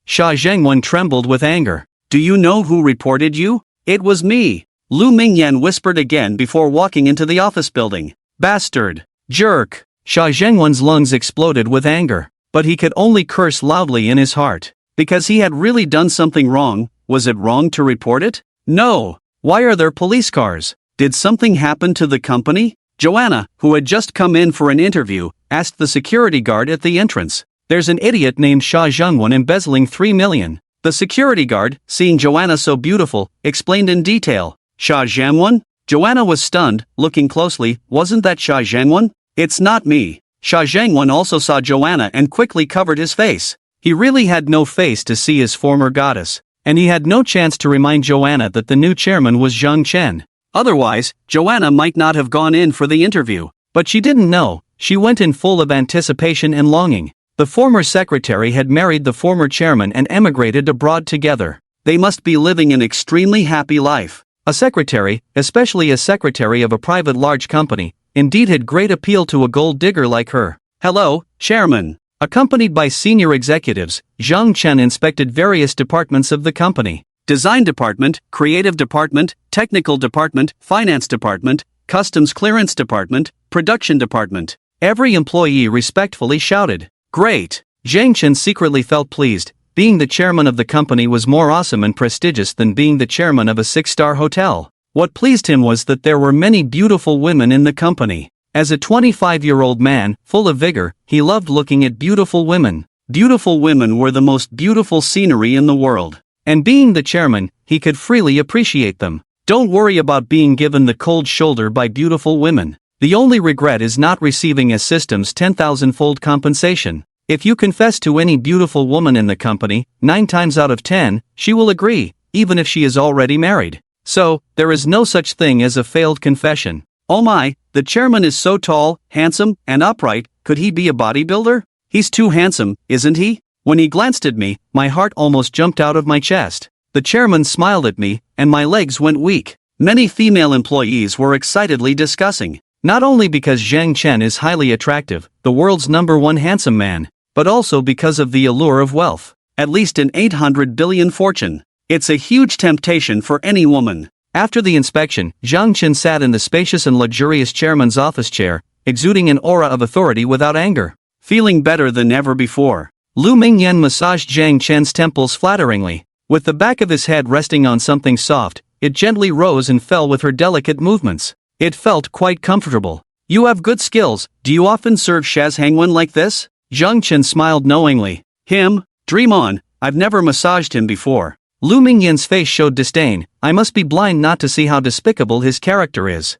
Xia Zhengwen trembled with anger. "Do you know who reported you?" "It was me," Lu Mingyan whispered again before walking into the office building. "Bastard! Jerk!" Xia Zhengwen's lungs exploded with anger, but he could only curse loudly in his heart. Because he had really done something wrong. Was it wrong to report it? No. Why are there police cars? Did something happen to the company? Joanna, who had just come in for an interview, asked the security guard at the entrance. "There's an idiot named Xia Zhengwen embezzling 3 million. The security guard, seeing Joanna so beautiful, explained in detail. "Xia Zhengwen?" Joanna was stunned, looking closely. "Wasn't that Xia Zhengwen?" "It's not me." Xia Zhengwen also saw Joanna and quickly covered his face. He really had no face to see his former goddess, and he had no chance to remind Joanna that the new chairman was Zhang Chen. Otherwise, Joanna might not have gone in for the interview. But she didn't know, she went in full of anticipation and longing. The former secretary had married the former chairman and emigrated abroad together. They must be living an extremely happy life. A secretary, especially a secretary of a private large company, indeed had great appeal to a gold digger like her. "Hello, chairman." Accompanied by senior executives, Zhang Chen inspected various departments of the company. Design department, creative department, technical department, finance department, customs clearance department, production department. Every employee respectfully shouted, "Great!" Zhang Chen secretly felt pleased. Being the chairman of the company was more awesome and prestigious than being the chairman of a 6-star hotel. What pleased him was that there were many beautiful women in the company. As a 25-year-old man, full of vigor, he loved looking at beautiful women. Beautiful women were the most beautiful scenery in the world. And being the chairman, he could freely appreciate them. Don't worry about being given the cold shoulder by beautiful women. The only regret is not receiving a system's 10,000-fold compensation. If you confess to any beautiful woman in the company, 9 times out of 10, she will agree, even if she is already married. So, there is no such thing as a failed confession. Oh my, the chairman is so tall, handsome, and upright, could he be a bodybuilder? He's too handsome, isn't he? When he glanced at me, my heart almost jumped out of my chest. The chairman smiled at me, and my legs went weak. Many female employees were excitedly discussing. Not only because Zhang Chen is highly attractive, the world's #1 handsome man, but also because of the allure of wealth. At least an 800 billion fortune. It's a huge temptation for any woman. After the inspection, Zhang Chen sat in the spacious and luxurious chairman's office chair, exuding an aura of authority without anger. Feeling better than ever before, Lu Mingyan massaged Zhang Chen's temples flatteringly. With the back of his head resting on something soft, it gently rose and fell with her delicate movements. It felt quite comfortable. "You have good skills, do you often serve Xia Zhengwen like this?" Zhang Chen smiled knowingly. "Him? Dream on, I've never massaged him before." Lu Mingyan's face showed disdain. "I must be blind not to see how despicable his character is."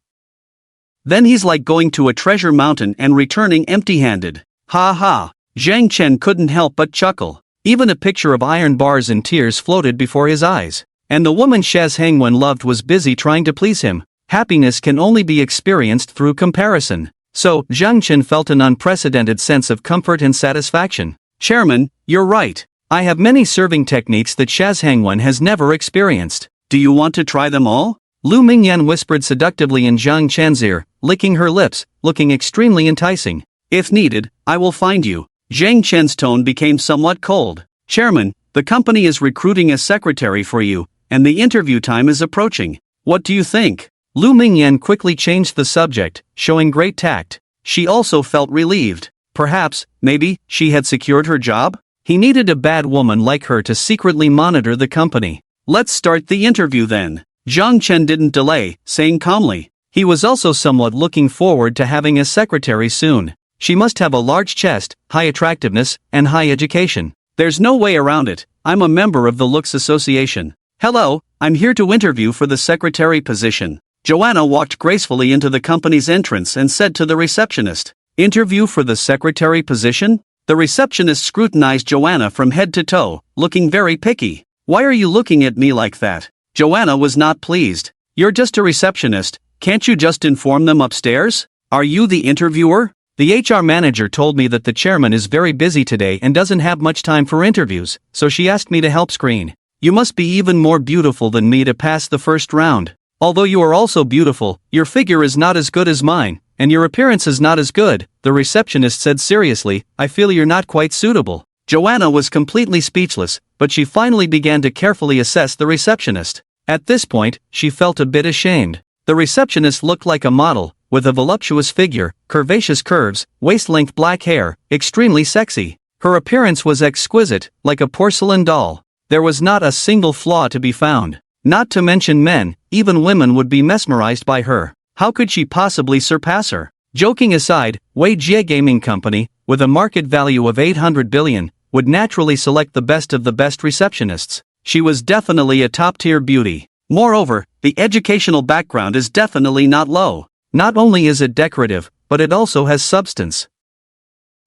Then he's like going to a treasure mountain and returning empty-handed. Ha ha. Zhang Chen couldn't help but chuckle. Even a picture of iron bars and tears floated before his eyes. And the woman Shaz Hangwen loved was busy trying to please him. Happiness can only be experienced through comparison. So, Zhang Chen felt an unprecedented sense of comfort and satisfaction. Chairman, you're right. I have many serving techniques that Shaz Hangwen has never experienced. Do you want to try them all? Lu Mingyan whispered seductively in Zhang Chen's ear, licking her lips, looking extremely enticing. If needed, I will find you. Zhang Chen's tone became somewhat cold. Chairman, the company is recruiting a secretary for you, and the interview time is approaching. What do you think? Lu Mingyan quickly changed the subject, showing great tact. She also felt relieved. Perhaps, maybe, she had secured her job? He needed a bad woman like her to secretly monitor the company. Let's start the interview then. Zhang Chen didn't delay, saying calmly. He was also somewhat looking forward to having a secretary soon. She must have a large chest, high attractiveness, and high education. There's no way around it. I'm a member of the Looks Association. Hello, I'm here to interview for the secretary position. Joanna walked gracefully into the company's entrance and said to the receptionist, Interview for the secretary position? The receptionist scrutinized Joanna from head to toe, looking very picky. Why are you looking at me like that? Joanna was not pleased. You're just a receptionist, can't you just inform them upstairs? Are you the interviewer? The HR manager told me that the chairman is very busy today and doesn't have much time for interviews, so she asked me to help screen. You must be even more beautiful than me to pass the first round. Although you are also beautiful, your figure is not as good as mine, and your appearance is not as good, the receptionist said seriously. I feel you're not quite suitable. Joanna was completely speechless, but she finally began to carefully assess the receptionist. At this point, she felt a bit ashamed. The receptionist looked like a model, with a voluptuous figure, curvaceous curves, waist-length black hair, extremely sexy. Her appearance was exquisite, like a porcelain doll. There was not a single flaw to be found. Not to mention men, even women would be mesmerized by her. How could she possibly surpass her? Joking aside, Wei Jie Gaming Company, with a market value of 800 billion, would naturally select the best of the best receptionists. She was definitely a top-tier beauty. Moreover, the educational background is definitely not low. Not only is it decorative, but it also has substance.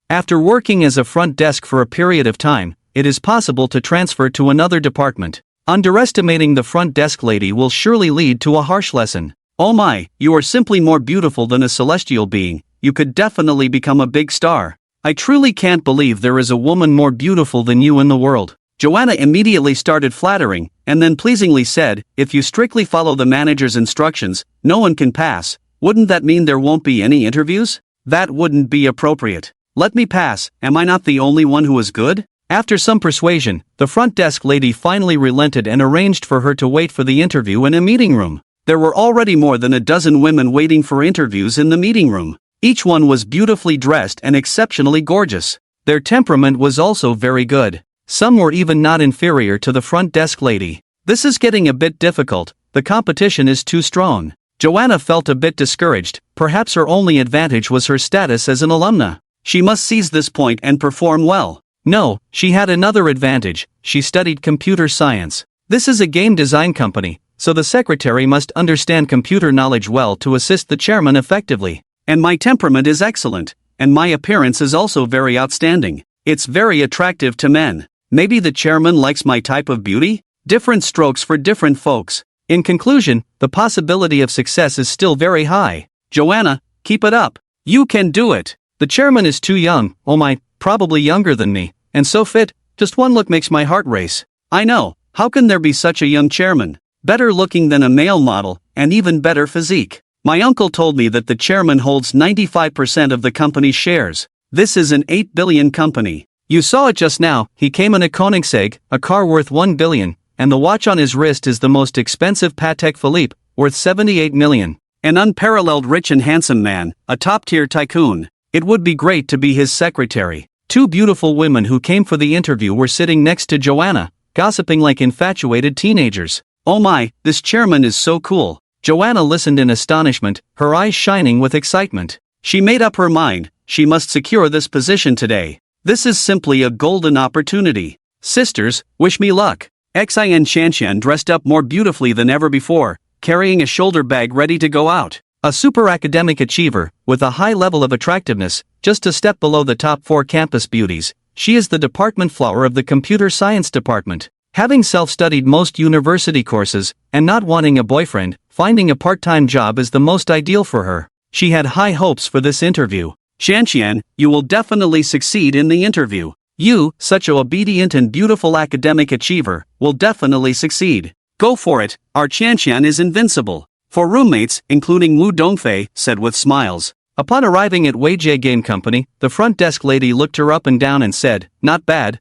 After working as a front desk for a period of time, it is possible to transfer to another department. Underestimating the front desk lady will surely lead to a harsh lesson. Oh my, you are simply more beautiful than a celestial being. You could definitely become a big star. I truly can't believe there is a woman more beautiful than you in the world. Joanna immediately started flattering, and then pleasingly said, if you strictly follow the manager's instructions, no one can pass. Wouldn't that mean there won't be any interviews? That wouldn't be appropriate. Let me pass, am I not the only one who is good? After some persuasion, the front desk lady finally relented and arranged for her to wait for the interview in a meeting room. There were already more than a dozen women waiting for interviews in the meeting room. Each one was beautifully dressed and exceptionally gorgeous. Their temperament was also very good. Some were even not inferior to the front desk lady. This is getting a bit difficult, the competition is too strong. Joanna felt a bit discouraged. Perhaps her only advantage was her status as an alumna. She must seize this point and perform well. No, she had another advantage. She studied computer science. This is a game design company, so the secretary must understand computer knowledge well to assist the chairman effectively. And my temperament is excellent, and my appearance is also very outstanding. It's very attractive to men. Maybe the chairman likes my type of beauty? Different strokes for different folks. In conclusion, the possibility of success is still very high. Joanna, keep it up. You can do it. The chairman is too young, oh my, probably younger than me, and so fit, just one look makes my heart race. I know, how can there be such a young chairman? Better looking than a male model, and even better physique. My uncle told me that the chairman holds 95% of the company's shares. This is an 8 billion company. You saw it just now, he came in a Koenigsegg, a car worth 1 billion, and the watch on his wrist is the most expensive Patek Philippe, worth 78 million. An unparalleled rich and handsome man, a top-tier tycoon. It would be great to be his secretary. Two beautiful women who came for the interview were sitting next to Joanna, gossiping like infatuated teenagers. Oh my, this chairman is so cool. Joanna listened in astonishment, her eyes shining with excitement. She made up her mind, she must secure this position today. This is simply a golden opportunity. Sisters, wish me luck. Xin Shanshan dressed up more beautifully than ever before, carrying a shoulder bag ready to go out. A super academic achiever, with a high level of attractiveness, just a step below the top 4 campus beauties. She is the department flower of the computer science department. Having self-studied most university courses, and not wanting a boyfriend, finding a part-time job is the most ideal for her. She had high hopes for this interview. Shanqian, you will definitely succeed in the interview. You, such a obedient and beautiful academic achiever, will definitely succeed. Go for it, our Shanqian is invincible. 4 roommates, including Wu Dongfei, said with smiles. Upon arriving at Weijie Game Company, the front desk lady looked her up and down and said, not bad,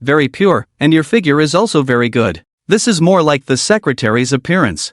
very pure, and your figure is also very good. This is more like the secretary's appearance.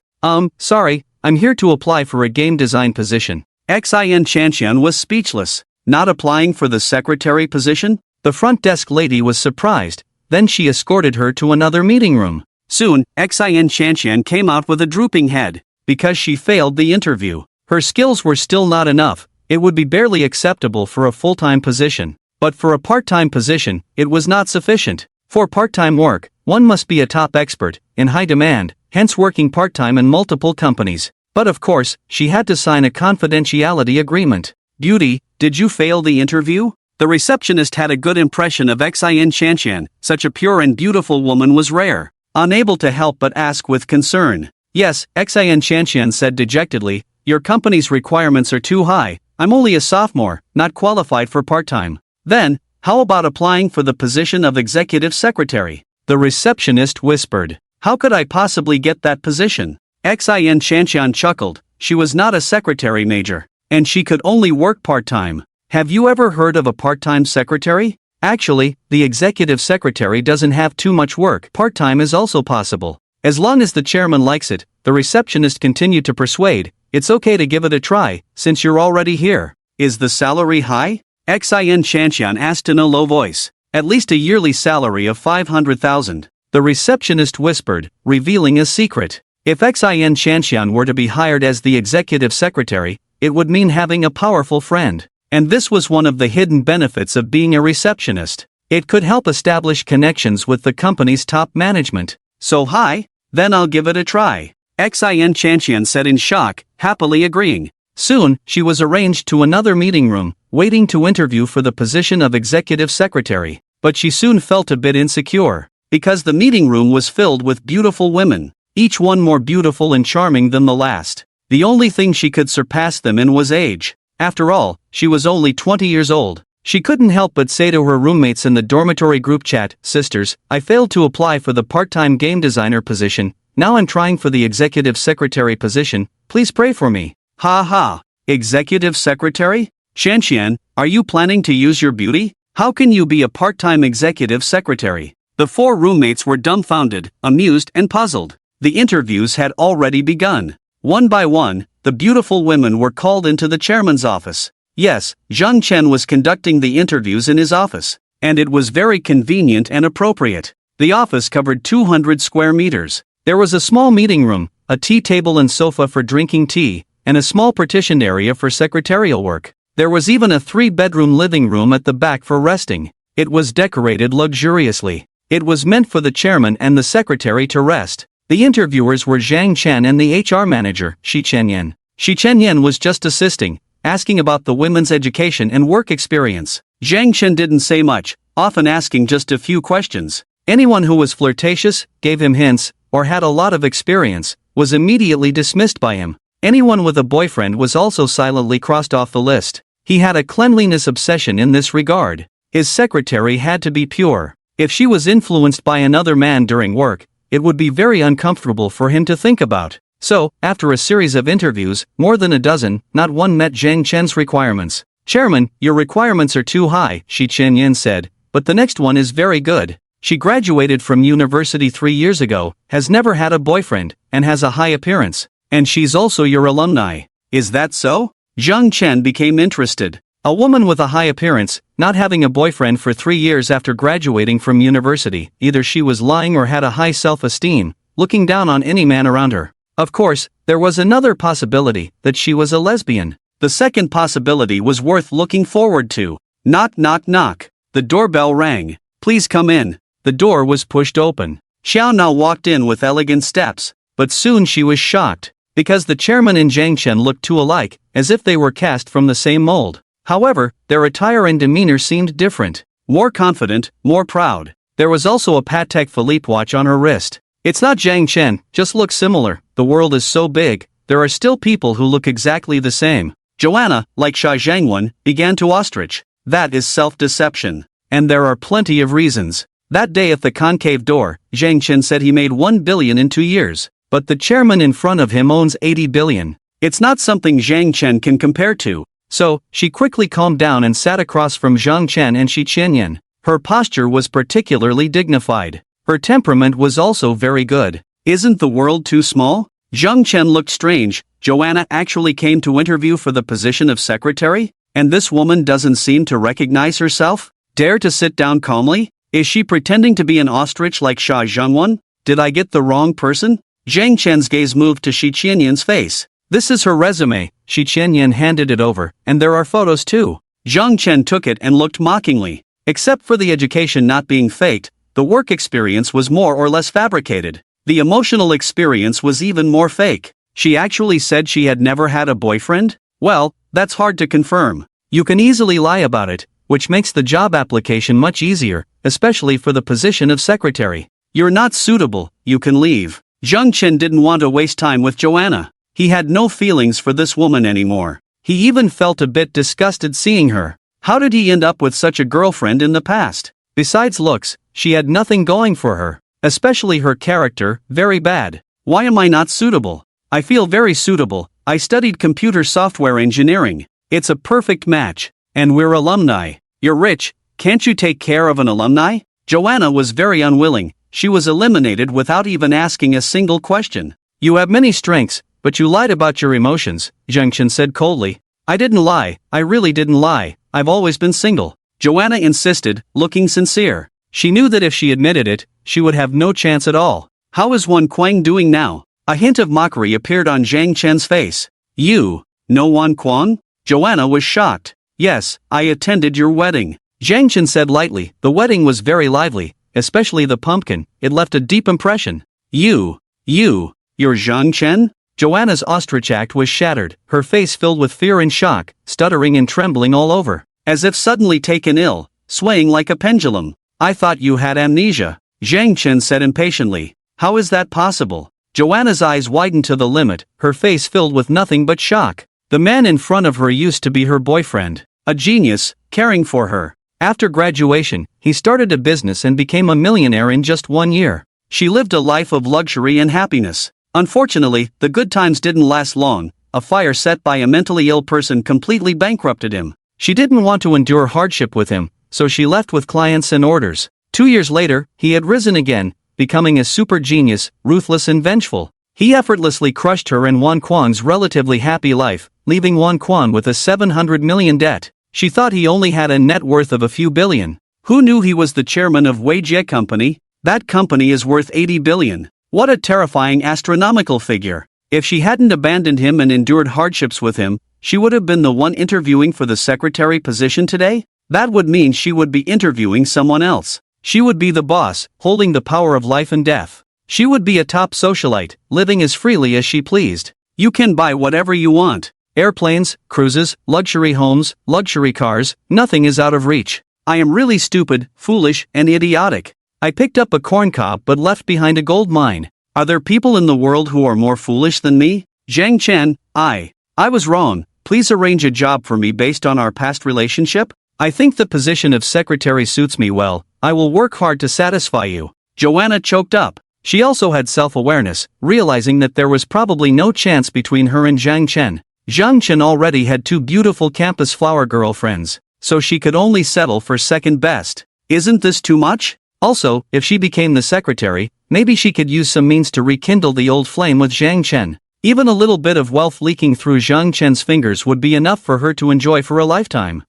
Sorry, I'm here to apply for a game design position. Xin Shanqian was speechless. Not applying for the secretary position? The front desk lady was surprised, then she escorted her to another meeting room. Soon, Xin Shanqian came out with a drooping head. Because she failed the interview. Her skills were still not enough, it would be barely acceptable for a full-time position. But for a part-time position, it was not sufficient. For part-time work, one must be a top expert, in high demand, hence working part-time in multiple companies. But of course, she had to sign a confidentiality agreement. Beauty, did you fail the interview? The receptionist had a good impression of Xin Shanqian, such a pure and beautiful woman was rare. Unable to help but ask with concern. Yes, Xin Shanqian said dejectedly, your company's requirements are too high, I'm only a sophomore, not qualified for part-time. Then, how about applying for the position of executive secretary? The receptionist whispered. How could I possibly get that position? Xin Shanqian chuckled, she was not a secretary major, and she could only work part-time. Have you ever heard of a part-time secretary? Actually, the executive secretary doesn't have too much work. Part-time is also possible. As long as the chairman likes it, the receptionist continued to persuade, it's okay to give it a try, since you're already here. Is the salary high? Xin Shanqian asked in a low voice. At least a yearly salary of 500,000. The receptionist whispered, revealing a secret. If Xin Shanqian were to be hired as the executive secretary, it would mean having a powerful friend. And this was one of the hidden benefits of being a receptionist. It could help establish connections with the company's top management. So high? Then I'll give it a try. Xin Shanqian said in shock, happily agreeing. Soon, she was arranged to another meeting room, waiting to interview for the position of executive secretary. But she soon felt a bit insecure. Because the meeting room was filled with beautiful women, each one more beautiful and charming than the last. The only thing she could surpass them in was age. After all, she was only 20 years old. She couldn't help but say to her roommates in the dormitory group chat, sisters, I failed to apply for the part-time game designer position, now I'm trying for the executive secretary position, please pray for me. Ha ha. Executive secretary? Shanqian, are you planning to use your beauty? How can you be a part-time executive secretary? The 4 roommates were dumbfounded, amused and puzzled. The interviews had already begun. One by one, the beautiful women were called into the chairman's office. Yes, Zhang Chen was conducting the interviews in his office. And it was very convenient and appropriate. The office covered 200 square meters. There was a small meeting room, a tea table and sofa for drinking tea, and a small partitioned area for secretarial work. There was even a 3-bedroom living room at the back for resting. It was decorated luxuriously. It was meant for the chairman and the secretary to rest. The interviewers were Zhang Chen and the HR manager, Shi Chenyan. Shi Chenyan was just assisting, asking about the women's education and work experience. Zhang Chen didn't say much, often asking just a few questions. Anyone who was flirtatious, gave him hints, or had a lot of experience, was immediately dismissed by him. Anyone with a boyfriend was also silently crossed off the list. He had a cleanliness obsession in this regard. His secretary had to be pure. If she was influenced by another man during work, it would be very uncomfortable for him to think about. So, after a series of interviews, more than a dozen, not one met Zhang Chen's requirements. Chairman, your requirements are too high, Shi Chenyan said, but the next one is very good. She graduated from university 3 years ago, has never had a boyfriend, and has a high appearance. And she's also your alumni. Is that so? Zhang Chen became interested. A woman with a high appearance, not having a boyfriend for 3 years after graduating from university, either she was lying or had a high self-esteem, looking down on any man around her. Of course, there was another possibility, that she was a lesbian. The second possibility was worth looking forward to. Knock knock knock. The doorbell rang. Please come in. The door was pushed open. Xiao Nao walked in with elegant steps, but soon she was shocked. because the chairman and Zhang Chen looked too alike, as if they were cast from the same mold. However, their attire and demeanor seemed different. More confident, more proud. There was also a Patek Philippe watch on her wrist. It's not Zhang Chen, just looks similar. The world is so big, there are still people who look exactly the same. Joanna, like Sha Zhangwen, began to ostrich. That is self-deception. And there are plenty of reasons. That day at the concave door, Zhang Chen said he made 1 billion in 2 years. But the chairman in front of him owns 80 billion. It's not something Zhang Chen can compare to. So, she quickly calmed down and sat across from Zhang Chen and Shi Qianyan. Her posture was particularly dignified. Her temperament was also very good. Isn't the world too small? Zhang Chen looked strange. Joanna actually came to interview for the position of secretary? And this woman doesn't seem to recognize herself? Dare to sit down calmly? Is she pretending to be an ostrich like Sha Zhangwen? Did I get the wrong person? Zhang Chen's gaze moved to Shi Qianyan's face. This is her resume. Shi Qianyan handed it over, and there are photos too. Zhang Chen took it and looked mockingly. Except for the education not being faked, the work experience was more or less fabricated. The emotional experience was even more fake. She actually said she had never had a boyfriend? Well, that's hard to confirm. You can easily lie about it, which makes the job application much easier, especially for the position of secretary. You're not suitable, you can leave. Zhang Chen didn't want to waste time with Joanna. He had no feelings for this woman anymore. He even felt a bit disgusted seeing her. How did he end up with such a girlfriend in the past? Besides looks, she had nothing going for her. Especially her character, very bad. Why am I not suitable? I feel very suitable. I studied computer software engineering. It's a perfect match. And we're alumni. You're rich, can't you take care of an alumni? Joanna was very unwilling. She was eliminated without even asking a single question. You have many strengths, but you lied about your emotions, Zhang Chen said coldly. I didn't lie, I really didn't lie, I've always been single. Joanna insisted, looking sincere. She knew that if she admitted it, she would have no chance at all. How is Wan Kuang doing now? A hint of mockery appeared on Zhang Chen's face. You know Wan Kuang? Joanna was shocked. Yes, I attended your wedding. Zhang Chen said lightly. The wedding was very lively, especially the pumpkin. It left a deep impression. You're Zhang Chen? Joanna's ostrich act was shattered, her face filled with fear and shock, stuttering and trembling all over, as if suddenly taken ill, swaying like a pendulum. I thought you had amnesia, Zhang Chen said impatiently. How is that possible? Joanna's eyes widened to the limit, her face filled with nothing but shock. The man in front of her used to be her boyfriend, a genius, caring for her. After graduation, he started a business and became a millionaire in just 1 year. She lived a life of luxury and happiness. Unfortunately, the good times didn't last long. A fire set by a mentally ill person completely bankrupted him. She didn't want to endure hardship with him, so she left with clients and orders. 2 years later, he had risen again, becoming a super genius, ruthless and vengeful. He effortlessly crushed her and Wan Kuang's relatively happy life, leaving Wan Kuang with a 700 million debt. She thought he only had a net worth of a few billion. Who knew he was the chairman of Weijie Company? That company is worth 80 billion. What a terrifying astronomical figure. If she hadn't abandoned him and endured hardships with him, she would have been the one interviewing for the secretary position today? That would mean she would be interviewing someone else. She would be the boss, holding the power of life and death. She would be a top socialite, living as freely as she pleased. You can buy whatever you want. Airplanes, cruises, luxury homes, luxury cars, nothing is out of reach. I am really stupid, foolish, and idiotic. I picked up a corn cob but left behind a gold mine. Are there people in the world who are more foolish than me? Zhang Chen, I was wrong. Please arrange a job for me based on our past relationship. I think the position of secretary suits me well. I will work hard to satisfy you. Joanna choked up. She also had self-awareness, realizing that there was probably no chance between her and Zhang Chen. Zhang Chen already had 2 beautiful campus flower girlfriends, so she could only settle for second best. Isn't this too much? Also, if she became the secretary, maybe she could use some means to rekindle the old flame with Zhang Chen. Even a little bit of wealth leaking through Zhang Chen's fingers would be enough for her to enjoy for a lifetime.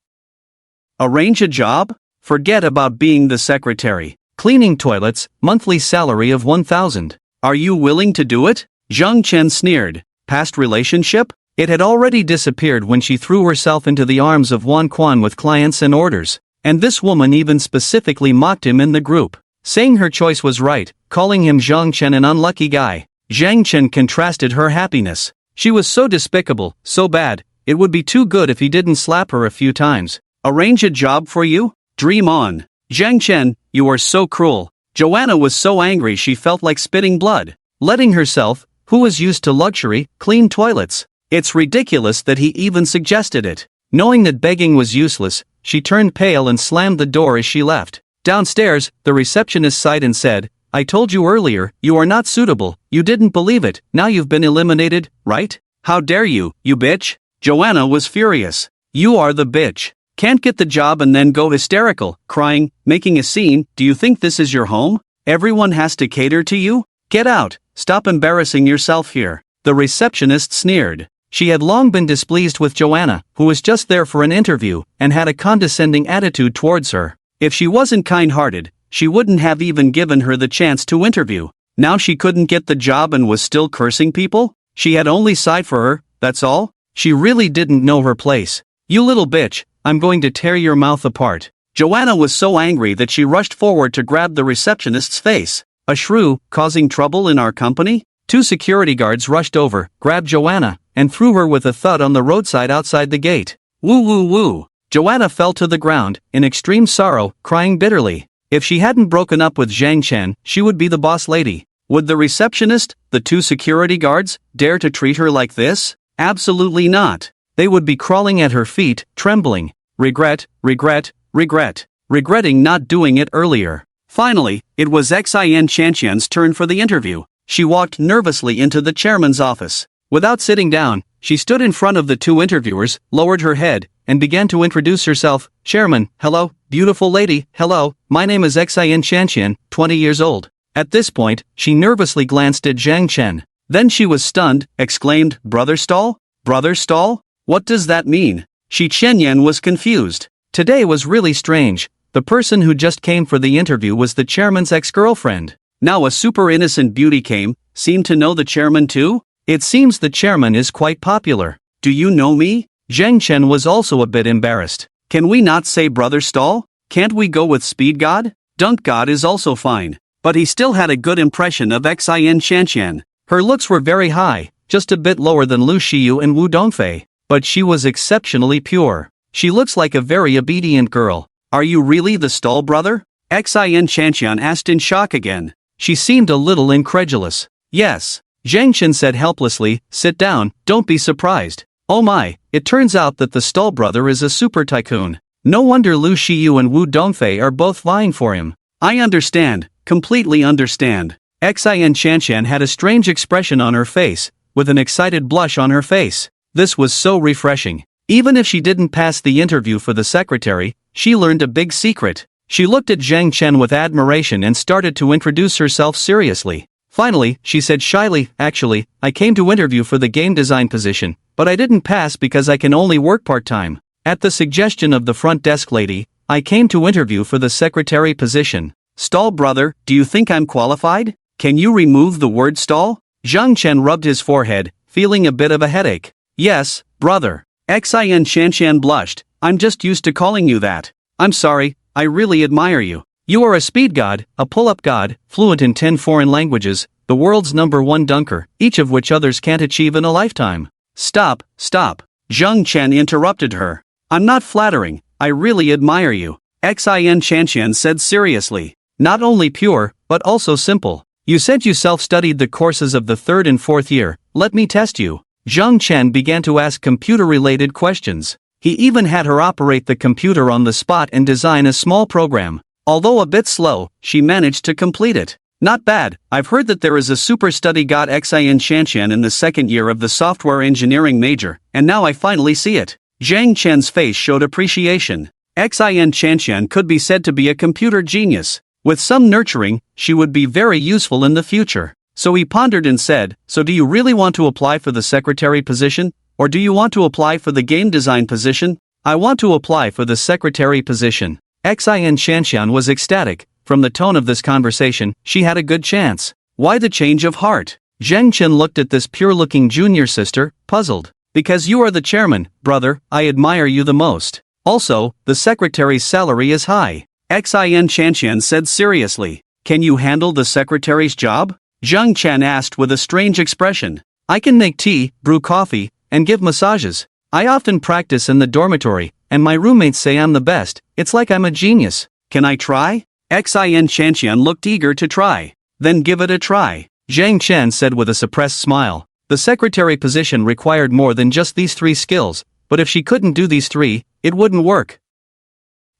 Arrange a job? Forget about being the secretary. Cleaning toilets, monthly salary of 1,000. Are you willing to do it? Zhang Chen sneered. Past relationship? It had already disappeared when she threw herself into the arms of Wan Kuang with clients and orders. And this woman even specifically mocked him in the group, saying her choice was right, calling him Zhang Chen an unlucky guy. Zhang Chen contrasted her happiness. She was so despicable, so bad, it would be too good if he didn't slap her a few times. Arrange a job for you? Dream on. Zhang Chen, you are so cruel. Joanna was so angry she felt like spitting blood. Letting herself, who was used to luxury, clean toilets. It's ridiculous that he even suggested it. Knowing that begging was useless, she turned pale and slammed the door as she left. Downstairs, the receptionist sighed and said, I told you earlier, you are not suitable, you didn't believe it, now you've been eliminated, right? How dare you bitch? Joanna was furious. You are the bitch. Can't get the job and then go hysterical, crying, making a scene. Do you think this is your home? Everyone has to cater to you? Get out, stop embarrassing yourself here. The receptionist sneered. She had long been displeased with Joanna, who was just there for an interview, and had a condescending attitude towards her. If she wasn't kind-hearted, she wouldn't have even given her the chance to interview. Now she couldn't get the job and was still cursing people? She had only sighed for her, that's all? She really didn't know her place. You little bitch, I'm going to tear your mouth apart. Joanna was so angry that she rushed forward to grab the receptionist's face. A shrew, causing trouble in our company? 2 security guards rushed over, grabbed Joanna, and threw her with a thud on the roadside outside the gate. Woo woo woo. Joanna fell to the ground, in extreme sorrow, crying bitterly. If she hadn't broken up with Zhang Chen, she would be the boss lady. Would the receptionist, the 2 security guards, dare to treat her like this? Absolutely not. They would be crawling at her feet, trembling. Regret, regret, regret. Regretting not doing it earlier. Finally, it was Xin Chanqian's turn for the interview. She walked nervously into the chairman's office. Without sitting down, she stood in front of the 2 interviewers, lowered her head, and began to introduce herself. Chairman, hello, beautiful lady, hello, my name is Xin Chanqian, 20 years old. At this point, she nervously glanced at Zhang Chen. Then she was stunned, exclaimed, Brother Stall? Brother Stall? What does that mean? Chenyan was confused. Today was really strange. The person who just came for the interview was the chairman's ex-girlfriend. Now a super innocent beauty came, seemed to know the chairman too? It seems the chairman is quite popular. Do you know me? Zhang Chen was also a bit embarrassed. Can we not say Brother Stall? Can't we go with Speed God? Dunk God is also fine. But he still had a good impression of Xin Chanqian. Her looks were very high, just a bit lower than Lu Xiyu and Wu Dongfei. But she was exceptionally pure. She looks like a very obedient girl. Are you really the Stall brother? Xin Chanqian asked in shock again. She seemed a little incredulous. Yes. Zhang Chen said helplessly, sit down, don't be surprised. Oh my, it turns out that the Stall brother is a super tycoon. No wonder Lu Xiyu and Wu Dongfei are both vying for him. I understand, completely understand. Xin Chanqian had a strange expression on her face, with an excited blush on her face. This was so refreshing. Even if she didn't pass the interview for the secretary, she learned a big secret. She looked at Zhang Chen with admiration and started to introduce herself seriously. Finally, she said shyly, actually, I came to interview for the game design position, but I didn't pass because I can only work part-time. At the suggestion of the front desk lady, I came to interview for the secretary position. Stall brother, do you think I'm qualified? Can you remove the word stall? Zhang Chen rubbed his forehead, feeling a bit of a headache. Yes, brother. Xin Chanqian blushed. I'm just used to calling you that. I'm sorry, I really admire you. You are a speed god, a pull-up god, fluent in 10 foreign languages, the world's #1 dunker, each of which others can't achieve in a lifetime. Stop, stop. Zhang Chen interrupted her. I'm not flattering, I really admire you. Xin Chanqian said seriously. Not only pure, but also simple. You said you self-studied the courses of the 3rd and 4th year, let me test you. Zhang Chen began to ask computer-related questions. He even had her operate the computer on the spot and design a small program. Although a bit slow, she managed to complete it. Not bad. I've heard that there is a super study god Xin Chanqian in the 2nd year of the software engineering major, and now I finally see it. Zhang Chen's face showed appreciation. Xin Chanqian could be said to be a computer genius. With some nurturing, she would be very useful in the future. So he pondered and said, so do you really want to apply for the secretary position? Or do you want to apply for the game design position? I want to apply for the secretary position. Xin Chanqian was ecstatic. From the tone of this conversation, she had a good chance. Why the change of heart? Zhang Chen looked at this pure-looking junior sister, puzzled. Because you are the chairman, brother, I admire you the most. Also, the secretary's salary is high. Xin Chanqian said seriously. Can you handle the secretary's job? Zhang Chen asked with a strange expression. I can make tea, brew coffee, and give massages. I often practice in the dormitory, and my roommates say I'm the best. It's like I'm a genius. Can I try? Xin Shanxian looked eager to try. Then give it a try, Zhang Chen said with a suppressed smile. The secretary position required more than just these 3 skills, but if she couldn't do these 3, it wouldn't work.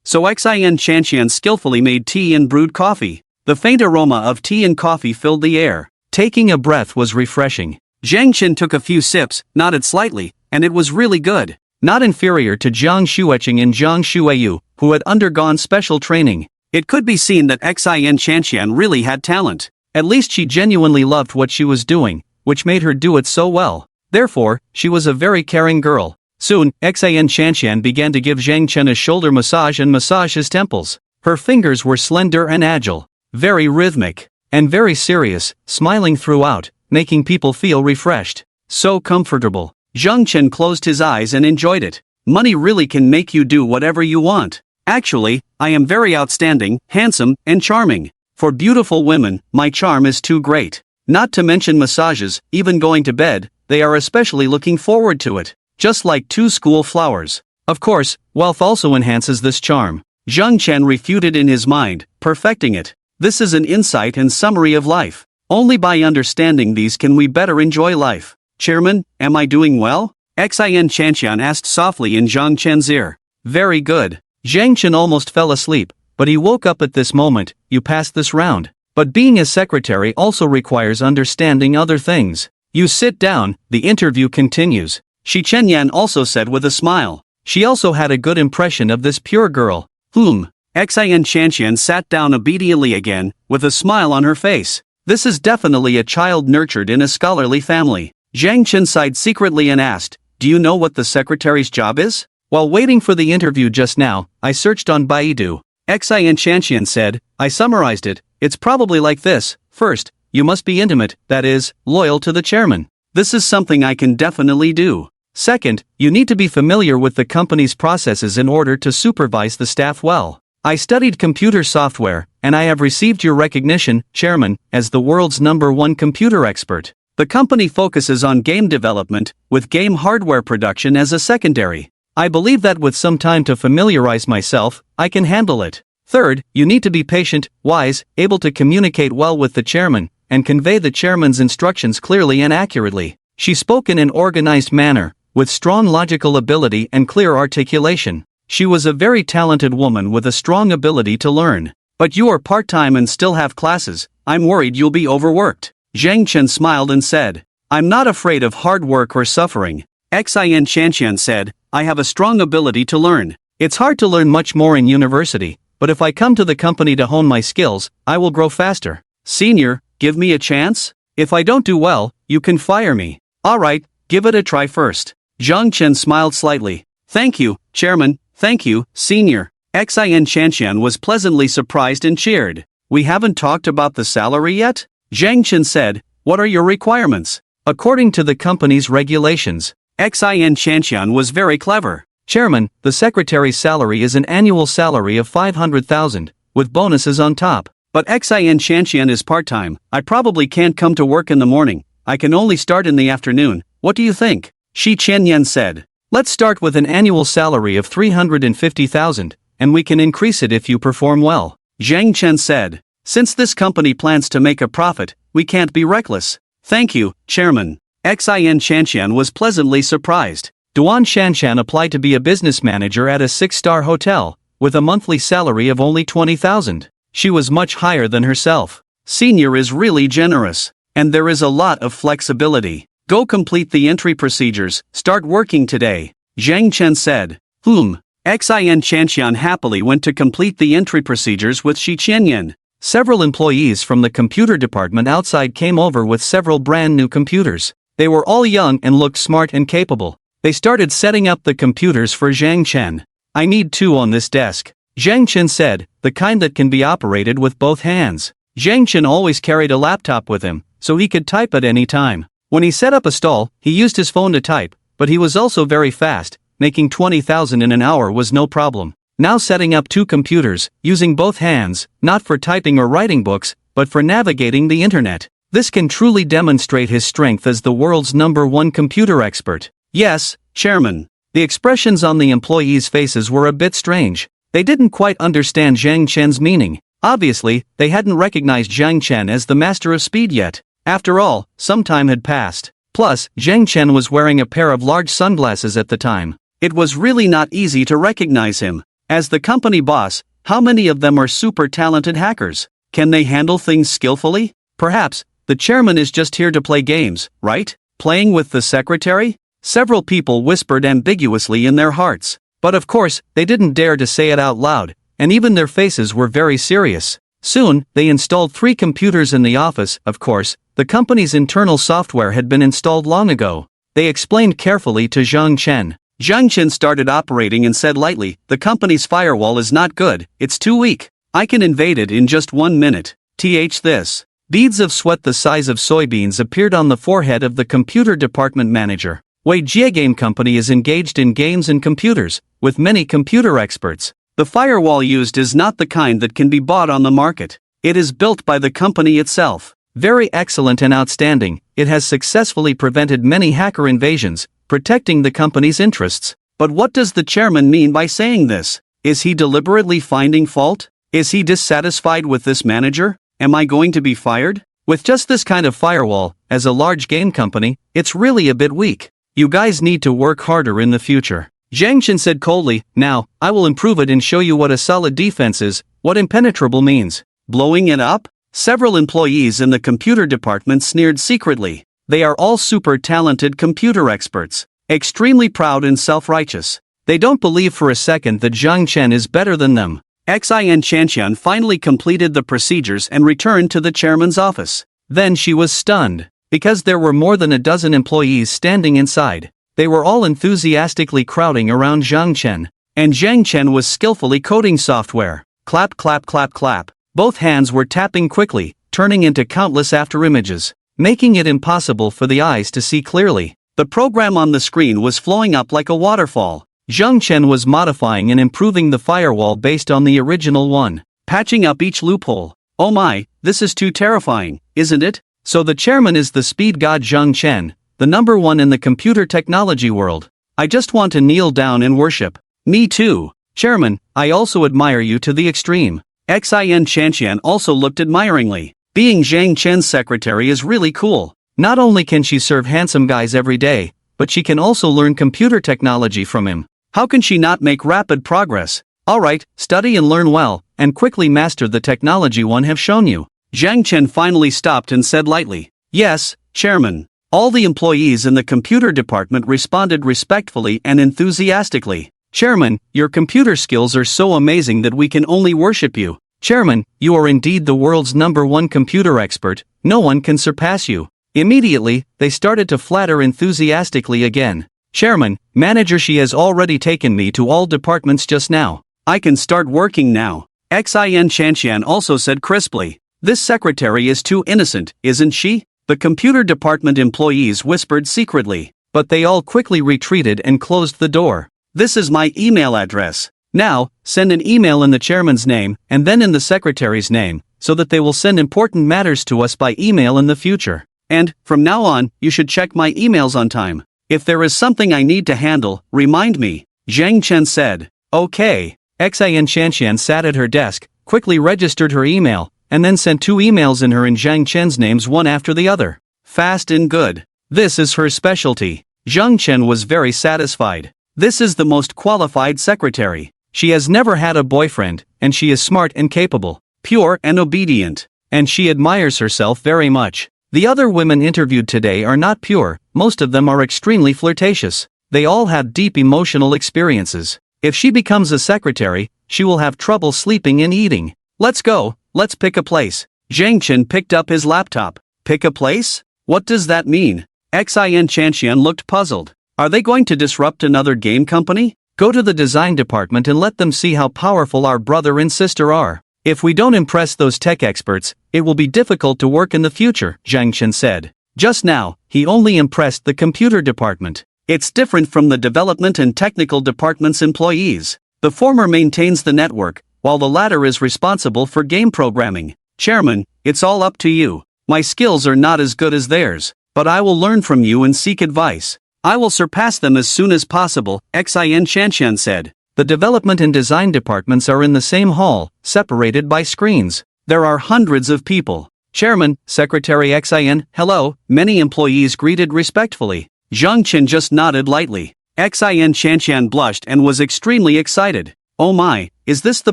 So Xin Shanxian skillfully made tea and brewed coffee. The faint aroma of tea and coffee filled the air. Taking a breath was refreshing. Zhang Chen took a few sips, nodded slightly, and it was really good. Not inferior to Jiang Shueqing and Jiang Shueyu, who had undergone special training. It could be seen that Xin Shanxian really had talent. At least she genuinely loved what she was doing, which made her do it so well. Therefore, she was a very caring girl. Soon, Xin Shanxian began to give Zhang Chen a shoulder massage and massage his temples. Her fingers were slender and agile, very rhythmic, and very serious, smiling throughout, making people feel refreshed. So comfortable. Zhang Chen closed his eyes and enjoyed it. Money really can make you do whatever you want. Actually, I am very outstanding, handsome, and charming. For beautiful women, my charm is too great. Not to mention massages, even going to bed, they are especially looking forward to it. Just like 2 school flowers. Of course, wealth also enhances this charm. Zhang Chen refuted in his mind, perfecting it. This is an insight and summary of life. Only by understanding these can we better enjoy life. Chairman, am I doing well? Xin Shanxian asked softly in Zhang Chen's ear. Very good. Zhang Chen almost fell asleep, but he woke up at this moment. You passed this round. But being a secretary also requires understanding other things. You sit down, the interview continues. Shi Chenyan also said with a smile. She also had a good impression of this pure girl. Xin Shanxian sat down obediently again, with a smile on her face. This is definitely a child nurtured in a scholarly family. Zhang Chen sighed secretly and asked, do you know what the secretary's job is? While waiting for the interview just now, I searched on Baidu. Xin Shanxian said, I summarized it. It's probably like this. First, you must be intimate, that is, loyal to the chairman. This is something I can definitely do. Second, you need to be familiar with the company's processes in order to supervise the staff well. I studied computer software, and I have received your recognition, Chairman, as the world's #1 computer expert. The company focuses on game development, with game hardware production as a secondary. I believe that with some time to familiarize myself, I can handle it. Third, you need to be patient, wise, able to communicate well with the chairman, and convey the chairman's instructions clearly and accurately. She spoke in an organized manner, with strong logical ability and clear articulation. She was a very talented woman with a strong ability to learn. But you are part-time and still have classes. I'm worried you'll be overworked. Zhang Chen smiled and said, I'm not afraid of hard work or suffering. Xin Shanxian said, I have a strong ability to learn. It's hard to learn much more in university, but if I come to the company to hone my skills, I will grow faster. Senior, give me a chance? If I don't do well, you can fire me. Alright, give it a try first. Zhang Chen smiled slightly. Thank you, Chairman, thank you, Senior. Xin Shanxian was pleasantly surprised and cheered. We haven't talked about the salary yet? Zhang Chen said, what are your requirements? According to the company's regulations. Xin Shanxian was very clever. Chairman, the secretary's salary is an annual salary of 500,000, with bonuses on top. But Xin Shanxian is part-time. I probably can't come to work in the morning. I can only start in the afternoon. What do you think? Shi Chenyan said. Let's start with an annual salary of 350,000, and we can increase it if you perform well. Zhang Chen said. Since this company plans to make a profit, we can't be reckless. Thank you, Chairman. Xin Shanxian was pleasantly surprised. Duan Shanshan applied to be a business manager at a 6-star hotel, with a monthly salary of only 20,000. She was much higher than herself. Senior is really generous, and there is a lot of flexibility. Go complete the entry procedures, start working today, Zhang Chen said. Xin Shanxian happily went to complete the entry procedures with Shi Chenyan. Several employees from the computer department outside came over with several brand new computers. They were all young and looked smart and capable. They started setting up the computers for Zhang Chen. I need 2 on this desk, Zhang Chen said, the kind that can be operated with both hands. Zhang Chen always carried a laptop with him, so he could type at any time. When he set up a stall, he used his phone to type, but he was also very fast, making 20,000 in an hour was no problem. Now setting up 2 computers, using both hands, not for typing or writing books, but for navigating the internet. This can truly demonstrate his strength as the world's #1 computer expert. Yes, Chairman. The expressions on the employees' faces were a bit strange. They didn't quite understand Zhang Chen's meaning. Obviously, they hadn't recognized Zhang Chen as the master of speed yet. After all, some time had passed. Plus, Zhang Chen was wearing a pair of large sunglasses at the time. It was really not easy to recognize him. As the company boss, how many of them are super talented hackers? Can they handle things skillfully? Perhaps, the chairman is just here to play games, right? Playing with the secretary? Several people whispered ambiguously in their hearts. But of course, they didn't dare to say it out loud, and even their faces were very serious. Soon, they installed 3 computers in the office. Of course, the company's internal software had been installed long ago. They explained carefully to Zhang Chen. Zhang Chen started operating and said lightly, "The company's firewall is not good, it's too weak. I can invade it in just 1 minute. This." Beads of sweat the size of soybeans appeared on the forehead of the computer department manager. Wei Jie Game Company is engaged in games and computers, with many computer experts. The firewall used is not the kind that can be bought on the market. It is built by the company itself. Very excellent and outstanding, it has successfully prevented many hacker invasions, protecting the company's interests. But what does the chairman mean by saying this? Is he deliberately finding fault? Is he dissatisfied with this manager? Am I going to be fired? With just this kind of firewall, as a large game company, it's really a bit weak. You guys need to work harder in the future. Zhang Chen said coldly, "Now, I will improve it and show you what a solid defense is, what impenetrable means." Blowing it up? Several employees in the computer department sneered secretly. They are all super talented computer experts, extremely proud and self-righteous. They don't believe for a second that Zhang Chen is better than them. Xin Chanqian finally completed the procedures and returned to the chairman's office. Then she was stunned, because there were more than a dozen employees standing inside. They were all enthusiastically crowding around Zhang Chen, and Zhang Chen was skillfully coding software. Clap clap clap clap. Both hands were tapping quickly, turning into countless afterimages, making it impossible for the eyes to see clearly. The program on the screen was flowing up like a waterfall. Zhang Chen was modifying and improving the firewall based on the original one, patching up each loophole. Oh my, this is too terrifying, isn't it? So the chairman is the speed god Zhang Chen, the #1 in the computer technology world. I just want to kneel down and worship. Me too. Chairman, I also admire you to the extreme. Xin Chanqian also looked admiringly. Being Zhang Chen's secretary is really cool. Not only can she serve handsome guys every day, but she can also learn computer technology from him. How can she not make rapid progress? Alright, study and learn well, and quickly master the technology one have shown you. Zhang Chen finally stopped and said lightly, "Yes, Chairman." All the employees in the computer department responded respectfully and enthusiastically. "Chairman, your computer skills are so amazing that we can only worship you. Chairman, you are indeed the world's #1 computer expert, no one can surpass you." Immediately, they started to flatter enthusiastically again. "Chairman, manager, she has already taken me to all departments just now. I can start working now." Xin Chanqian also said crisply, "This secretary is too innocent, isn't she?" The computer department employees whispered secretly, but they all quickly retreated and closed the door. "This is my email address. Now, send an email in the chairman's name, and then in the secretary's name, so that they will send important matters to us by email in the future. And, from now on, you should check my emails on time. If there is something I need to handle, remind me," Zhang Chen said. "Okay." Xin Chanqian sat at her desk, quickly registered her email, and then sent 2 emails in her and Zhang Chen's names one after the other. Fast and good. This is her specialty. Zhang Chen was very satisfied. This is the most qualified secretary. She has never had a boyfriend, and she is smart and capable, pure and obedient. And she admires herself very much. The other women interviewed today are not pure, most of them are extremely flirtatious. They all have deep emotional experiences. If she becomes a secretary, she will have trouble sleeping and eating. Let's go, let's pick a place. Zhang Chen picked up his laptop. Pick a place? What does that mean? Xin Chanqian looked puzzled. Are they going to disrupt another game company? Go to the design department and let them see how powerful our brother and sister are. If we don't impress those tech experts, it will be difficult to work in the future, Zhang Chen said. Just now, he only impressed the computer department. It's different from the development and technical department's employees. The former maintains the network, while the latter is responsible for game programming. Chairman, it's all up to you. My skills are not as good as theirs, but I will learn from you and seek advice. I will surpass them as soon as possible, Xin Shanshan said. The development and design departments are in the same hall, separated by screens. There are hundreds of people. Chairman, Secretary Xin, hello, many employees greeted respectfully. Zhang Chen just nodded lightly. Xin Shanshan blushed and was extremely excited. Oh my, is this the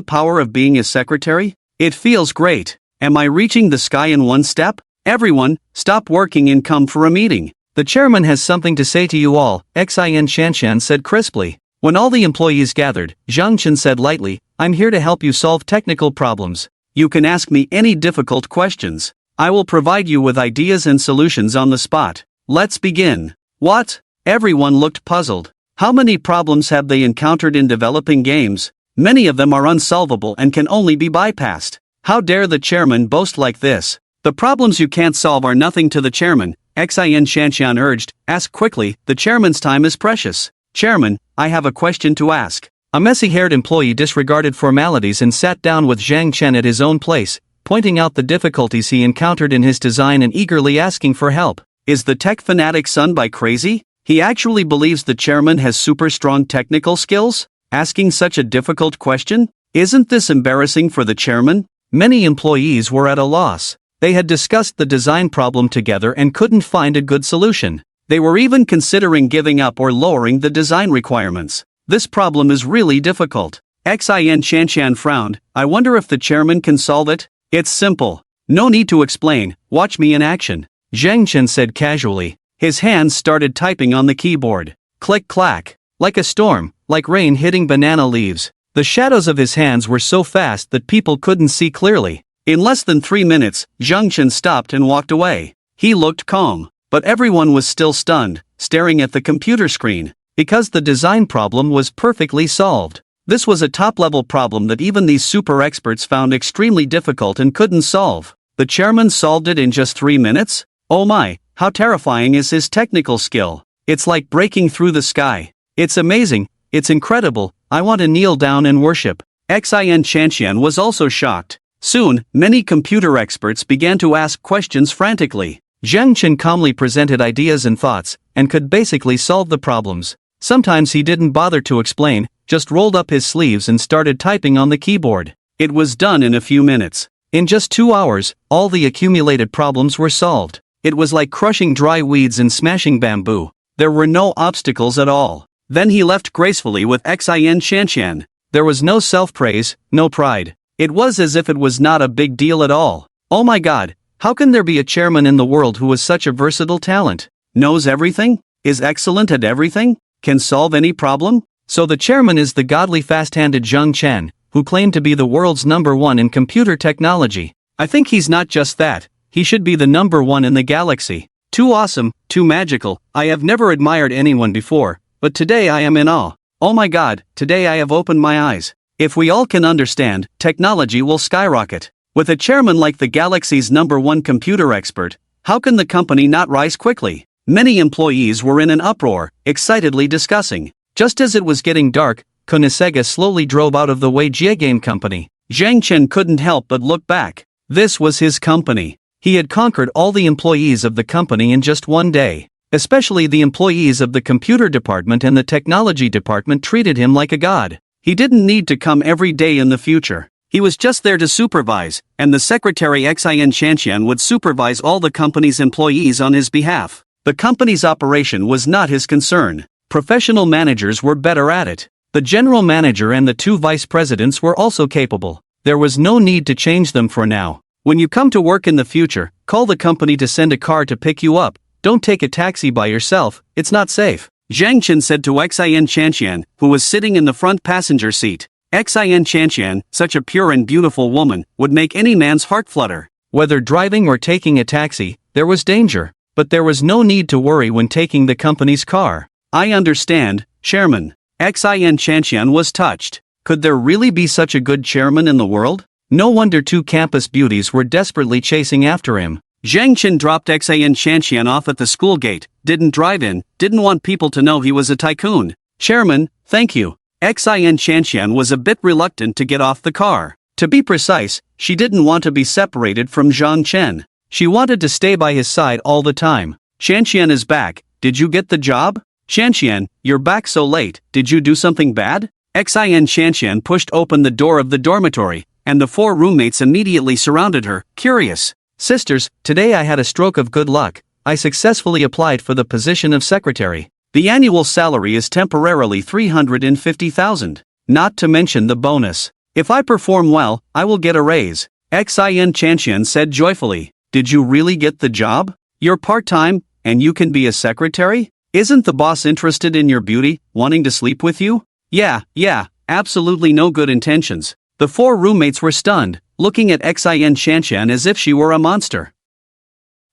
power of being a secretary? It feels great. Am I reaching the sky in one step? Everyone, stop working and come for a meeting. The chairman has something to say to you all, Xin Shanshan said crisply. When all the employees gathered, Zhang Chen said lightly, I'm here to help you solve technical problems. You can ask me any difficult questions. I will provide you with ideas and solutions on the spot. Let's begin. What? Everyone looked puzzled. How many problems have they encountered in developing games? Many of them are unsolvable and can only be bypassed. How dare the chairman boast like this? The problems you can't solve are nothing to the chairman, Xin Shanshan urged. Ask quickly, the chairman's time is precious. Chairman, I have a question to ask. A messy-haired employee disregarded formalities and sat down with Zhang Chen at his own place, pointing out the difficulties he encountered in his design and eagerly asking for help. Is the tech fanatic son by crazy? He actually believes the chairman has super strong technical skills? Asking such a difficult question? Isn't this embarrassing for the chairman? Many employees were at a loss. They had discussed the design problem together and couldn't find a good solution. They were even considering giving up or lowering the design requirements. This problem is really difficult. Xin Shanshan frowned. I wonder if the chairman can solve it? It's simple. No need to explain, watch me in action. Zhang Chen said casually. His hands started typing on the keyboard. Click-clack. Like a storm, like rain hitting banana leaves. The shadows of his hands were so fast that people couldn't see clearly. In less than 3 minutes, Zhang Chen stopped and walked away. He looked calm, but everyone was still stunned, staring at the computer screen, because the design problem was perfectly solved. This was a top-level problem that even these super experts found extremely difficult and couldn't solve. The chairman solved it in just 3 minutes? Oh my, how terrifying is his technical skill. It's like breaking through the sky. It's amazing, it's incredible, I want to kneel down and worship. Xin Shanshan was also shocked. Soon, many computer experts began to ask questions frantically. Zhang Chen calmly presented ideas and thoughts, and could basically solve the problems. Sometimes he didn't bother to explain, just rolled up his sleeves and started typing on the keyboard. It was done in a few minutes. In just 2 hours, all the accumulated problems were solved. It was like crushing dry weeds and smashing bamboo. There were no obstacles at all. Then he left gracefully with Xin Shanshan. There was no self-praise, no pride. It was as if it was not a big deal at all. Oh my god, how can there be a chairman in the world who is such a versatile talent? Knows everything? Is excellent at everything? Can solve any problem? So the chairman is the godly fast-handed Zhang Chen, who claimed to be the world's #1 in computer technology. I think he's not just that, he should be the #1 in the galaxy. Too awesome, too magical. I have never admired anyone before, but today I am in awe. Oh my god, today I have opened my eyes. If we all can understand, technology will skyrocket. With a chairman like the galaxy's #1 computer expert, how can the company not rise quickly? Many employees were in an uproar, excitedly discussing. Just as it was getting dark, Konisega slowly drove out of the Wei Jie Game Company. Zhang Chen couldn't help but look back. This was his company. He had conquered all the employees of the company in just one day. Especially the employees of the computer department and the technology department treated him like a god. He didn't need to come every day in the future. He was just there to supervise, and the secretary Xin Shanshan would supervise all the company's employees on his behalf. The company's operation was not his concern. Professional managers were better at it. The general manager and the 2 vice presidents were also capable. There was no need to change them for now. When you come to work in the future, call the company to send a car to pick you up. Don't take a taxi by yourself, it's not safe. Zhang Chen said to Xin Shanshan, who was sitting in the front passenger seat. Xin Shanshan, such a pure and beautiful woman, would make any man's heart flutter. Whether driving or taking a taxi, there was danger, but there was no need to worry when taking the company's car. I understand, Chairman. Xin Shanshan was touched. Could there really be such a good chairman in the world? No wonder 2 campus beauties were desperately chasing after him. Zhang Chen dropped Xin Shanshan off at the school gate, didn't drive in, didn't want people to know he was a tycoon. Chairman, thank you. Xin Shanshan was a bit reluctant to get off the car. To be precise, she didn't want to be separated from Zhang Chen. She wanted to stay by his side all the time. Shanxian is back, did you get the job? Shanxian, you're back so late, did you do something bad? Xin Shanxian pushed open the door of the dormitory, and the 4 roommates immediately surrounded her, curious. Sisters, today I had a stroke of good luck. I successfully applied for the position of secretary. The annual salary is temporarily 350,000. Not to mention the bonus. If I perform well, I will get a raise. Xin Shanxian said joyfully. Did you really get the job? You're part-time, and you can be a secretary? Isn't the boss interested in your beauty, wanting to sleep with you? Yeah, absolutely no good intentions. The 4 roommates were stunned, looking at Xin Shanxian as if she were a monster.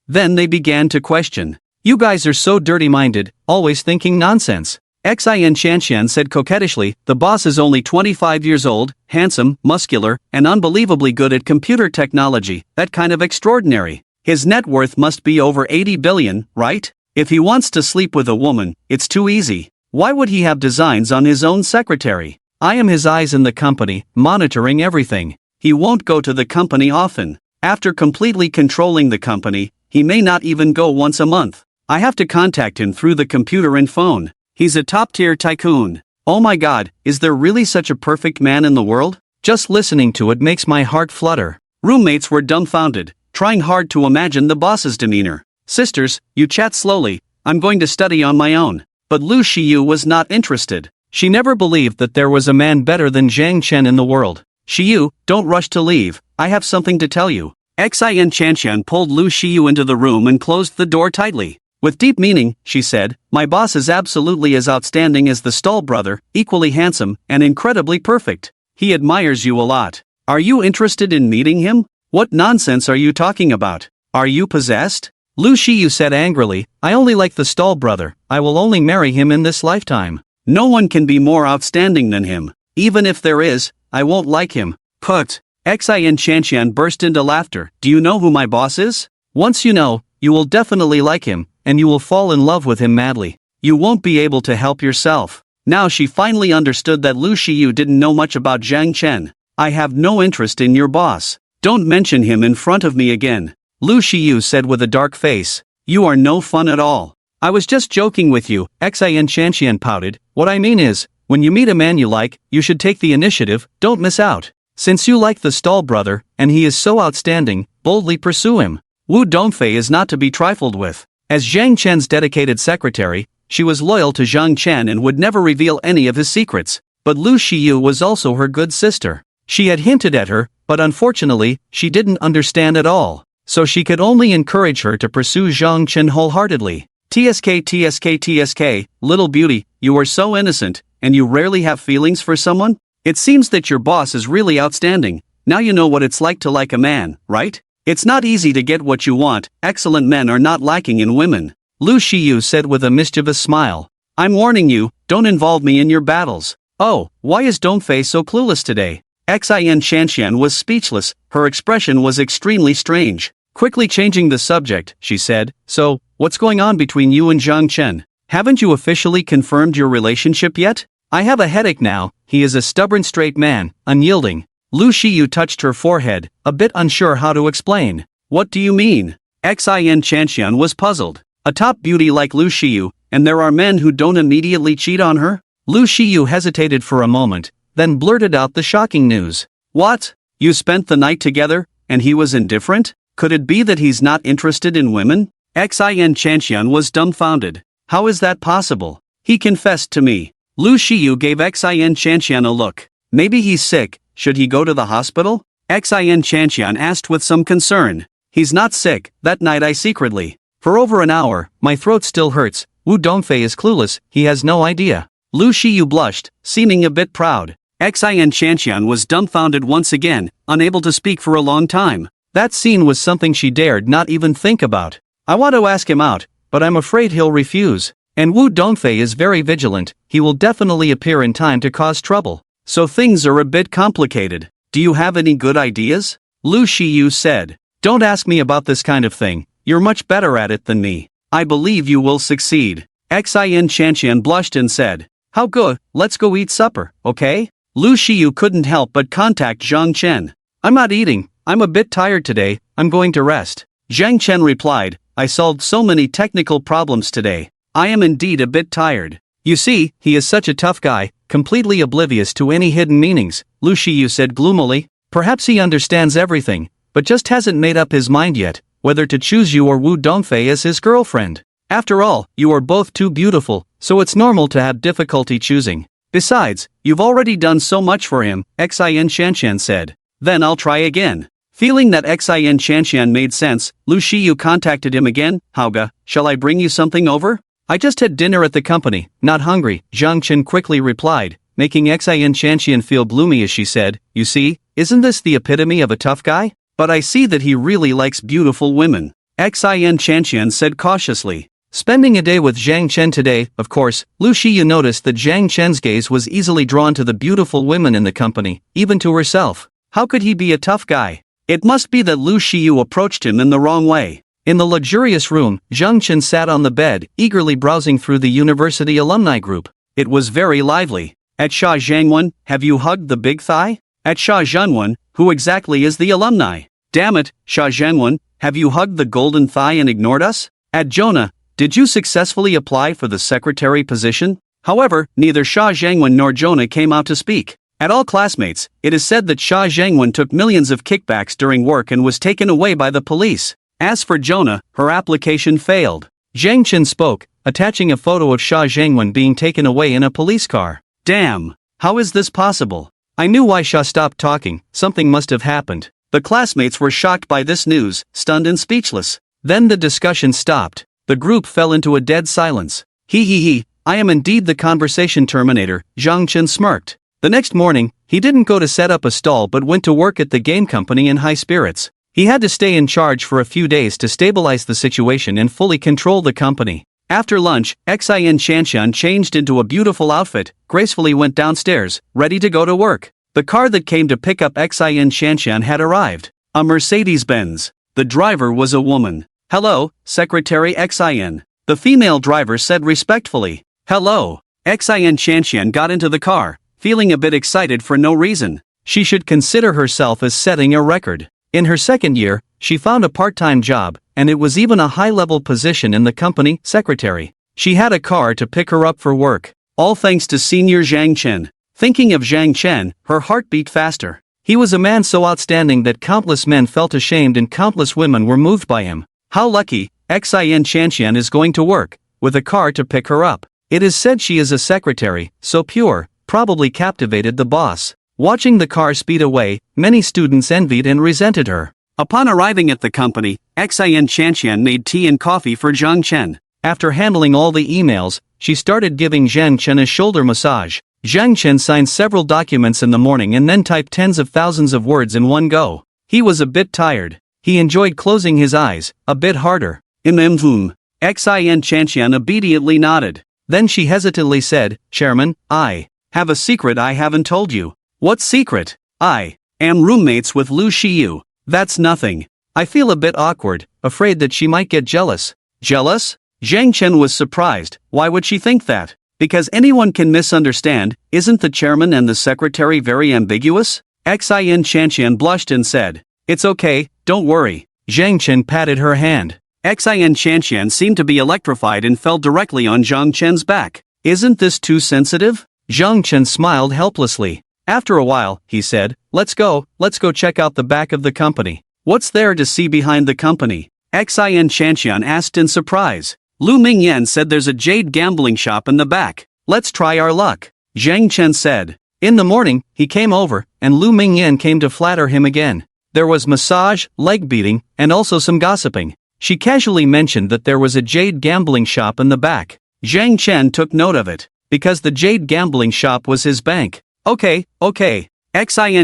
Then they began to question. You guys are so dirty-minded, always thinking nonsense. Xin Shanxian said coquettishly, the boss is only 25 years old, handsome, muscular, and unbelievably good at computer technology, that kind of extraordinary. His net worth must be over 80 billion, right? If he wants to sleep with a woman, it's too easy. Why would he have designs on his own secretary? I am his eyes in the company, monitoring everything. He won't go to the company often. After completely controlling the company, he may not even go once a month. I have to contact him through the computer and phone. He's a top-tier tycoon. Oh my god, is there really such a perfect man in the world? Just listening to it makes my heart flutter. Roommates were dumbfounded, trying hard to imagine the boss's demeanor. Sisters, you chat slowly, I'm going to study on my own. But Lu Shiyu was not interested. She never believed that there was a man better than Zhang Chen in the world. Shiyu, don't rush to leave, I have something to tell you. Xin Shanxian pulled Lu Shiyu into the room and closed the door tightly. With deep meaning, she said, my boss is absolutely as outstanding as the Stahl brother, equally handsome, and incredibly perfect. He admires you a lot. Are you interested in meeting him? What nonsense are you talking about? Are you possessed? Lu Shiyu said angrily, I only like the Stahl brother, I will only marry him in this lifetime. No one can be more outstanding than him. Even if there is, I won't like him. Put. Xin Shanxian burst into laughter. Do you know who my boss is? Once you know, you will definitely like him, and you will fall in love with him madly. You won't be able to help yourself. Now she finally understood that Lu Shiyu didn't know much about Zhang Chen. I have no interest in your boss. Don't mention him in front of me again. Lu Shiyu said with a dark face. You are no fun at all. I was just joking with you, Xin Shanxian pouted. What I mean is, when you meet a man you like, you should take the initiative, don't miss out. Since you like the Stahl brother, and he is so outstanding, boldly pursue him. Wu Dongfei is not to be trifled with. As Zhang Chen's dedicated secretary, she was loyal to Zhang Chen and would never reveal any of his secrets. But Lu Shiyu was also her good sister. She had hinted at her, but unfortunately, she didn't understand at all. So she could only encourage her to pursue Zhang Chen wholeheartedly. TSK, little beauty, you are so innocent, and you rarely have feelings for someone? It seems that your boss is really outstanding. Now you know what it's like to like a man, right? It's not easy to get what you want, excellent men are not lacking in women. Lu Shiyu said with a mischievous smile. I'm warning you, don't involve me in your battles. Oh, why is Dongfei so clueless today? Xin Shanxian was speechless, her expression was extremely strange. Quickly changing the subject, she said, so, what's going on between you and Zhang Chen? Haven't you officially confirmed your relationship yet? I have a headache now, he is a stubborn straight man, unyielding. Lu Shiyu touched her forehead, a bit unsure how to explain. What do you mean? Xin Shanxian was puzzled. A top beauty like Lu Shiyu, and there are men who don't immediately cheat on her? Lu Shiyu hesitated for a moment, then blurted out the shocking news. What? You spent the night together, and he was indifferent? Could it be that he's not interested in women? Xin Shanxian was dumbfounded. How is that possible? He confessed to me. Lu Shiyu gave Xin Shanxian a look. Maybe he's sick, should he go to the hospital? Xin Shanxian asked with some concern. He's not sick, that night I secretly. For over an hour, my throat still hurts. Wu Dongfei is clueless, he has no idea. Lu Shiyu blushed, seeming a bit proud. Xin Shanxian was dumbfounded once again, unable to speak for a long time. That scene was something she dared not even think about. I want to ask him out, but I'm afraid he'll refuse. And Wu Dongfei is very vigilant, he will definitely appear in time to cause trouble. So things are a bit complicated. Do you have any good ideas? Lu Shiyu said. Don't ask me about this kind of thing, you're much better at it than me. I believe you will succeed. Xin Shanxian blushed and said. How good, let's go eat supper, okay? Lu Shiyu couldn't help but contact Zhang Chen. I'm not eating, I'm a bit tired today, I'm going to rest. Zhang Chen replied, I solved so many technical problems today. I am indeed a bit tired. You see, he is such a tough guy, completely oblivious to any hidden meanings, Lu Shiyu said gloomily. Perhaps he understands everything, but just hasn't made up his mind yet, whether to choose you or Wu Dongfei as his girlfriend. After all, you are both too beautiful, so it's normal to have difficulty choosing. Besides, you've already done so much for him, Xin Shanshan said. Then I'll try again. Feeling that Xin Shanshan made sense, Lu Shiyu contacted him again. Hauga, shall I bring you something over? I just had dinner at the company, not hungry, Zhang Chen quickly replied, making Xin Shanshan feel gloomy as she said, You see, isn't this the epitome of a tough guy? But I see that he really likes beautiful women. Xin Shanshan said cautiously. Spending a day with Zhang Chen today, of course, Lu Shiyu noticed that Zhang Chen's gaze was easily drawn to the beautiful women in the company, even to herself. How could he be a tough guy? It must be that Lu Shiyu approached him in the wrong way. In the luxurious room, Zhang Chen sat on the bed, eagerly browsing through the university alumni group. It was very lively. At Sha Zhangwen, have you hugged the big thigh? At Sha Zhanwen, who exactly is the alumni? Damn it, Sha Zhangwen, have you hugged the golden thigh and ignored us? At Jonah, did you successfully apply for the secretary position? However, neither Sha Zhangwen nor Jonah came out to speak. At all classmates, it is said that Sha Zhangwen took millions of kickbacks during work and was taken away by the police. As for Jonah, her application failed. Zhang Chen spoke, attaching a photo of Sha Zhangwen being taken away in a police car. Damn! How is this possible? I knew why Sha stopped talking, something must have happened. The classmates were shocked by this news, stunned and speechless. Then the discussion stopped. The group fell into a dead silence. He, I am indeed the conversation terminator, Zhang Chen smirked. The next morning, he didn't go to set up a stall but went to work at the game company in high spirits. He had to stay in charge for a few days to stabilize the situation and fully control the company. After lunch, Xin Shanshan changed into a beautiful outfit, gracefully went downstairs, ready to go to work. The car that came to pick up Xin Shanshan had arrived. A Mercedes-Benz. The driver was a woman. Hello, Secretary Xin. The female driver said respectfully. Hello. Xin Shanshan got into the car, feeling a bit excited for no reason. She should consider herself as setting a record. In her second year, she found a part-time job, and it was even a high-level position in the company, secretary. She had a car to pick her up for work. All thanks to Senior Zhang Chen. Thinking of Zhang Chen, her heart beat faster. He was a man so outstanding that countless men felt ashamed and countless women were moved by him. How lucky, Xin Shanshan is going to work, with a car to pick her up. It is said she is a secretary, so pure, probably captivated the boss. Watching the car speed away, many students envied and resented her. Upon arriving at the company, Xin Shanshan made tea and coffee for Zhang Chen. After handling all the emails, she started giving Zhang Chen a shoulder massage. Zhang Chen signed several documents in the morning and then typed tens of thousands of words in one go. He was a bit tired. He enjoyed closing his eyes, a bit harder. Xin Shanshan obediently nodded. Then she hesitantly said, Chairman, I have a secret I haven't told you. What secret? I am roommates with Lu Shiyu. That's nothing. I feel a bit awkward, afraid that she might get jealous. Jealous? Zhang Chen was surprised. Why would she think that? Because anyone can misunderstand. Isn't the chairman and the secretary very ambiguous? Xin Shanshan blushed and said, It's okay, don't worry. Zhang Chen patted her hand. Xin Shanshan seemed to be electrified and fell directly on Zhang Chen's back. Isn't this too sensitive? Zhang Chen smiled helplessly. After a while, he said, let's go check out the back of the company. What's there to see behind the company? Xin Shanshan asked in surprise. Lu Mingyan said there's a jade gambling shop in the back. Let's try our luck. Zhang Chen said. In the morning, he came over, and Lu Mingyan came to flatter him again. There was massage, leg beating, and also some gossiping. She casually mentioned that there was a jade gambling shop in the back. Zhang Chen took note of it, because the jade gambling shop was his bank. Okay. Xin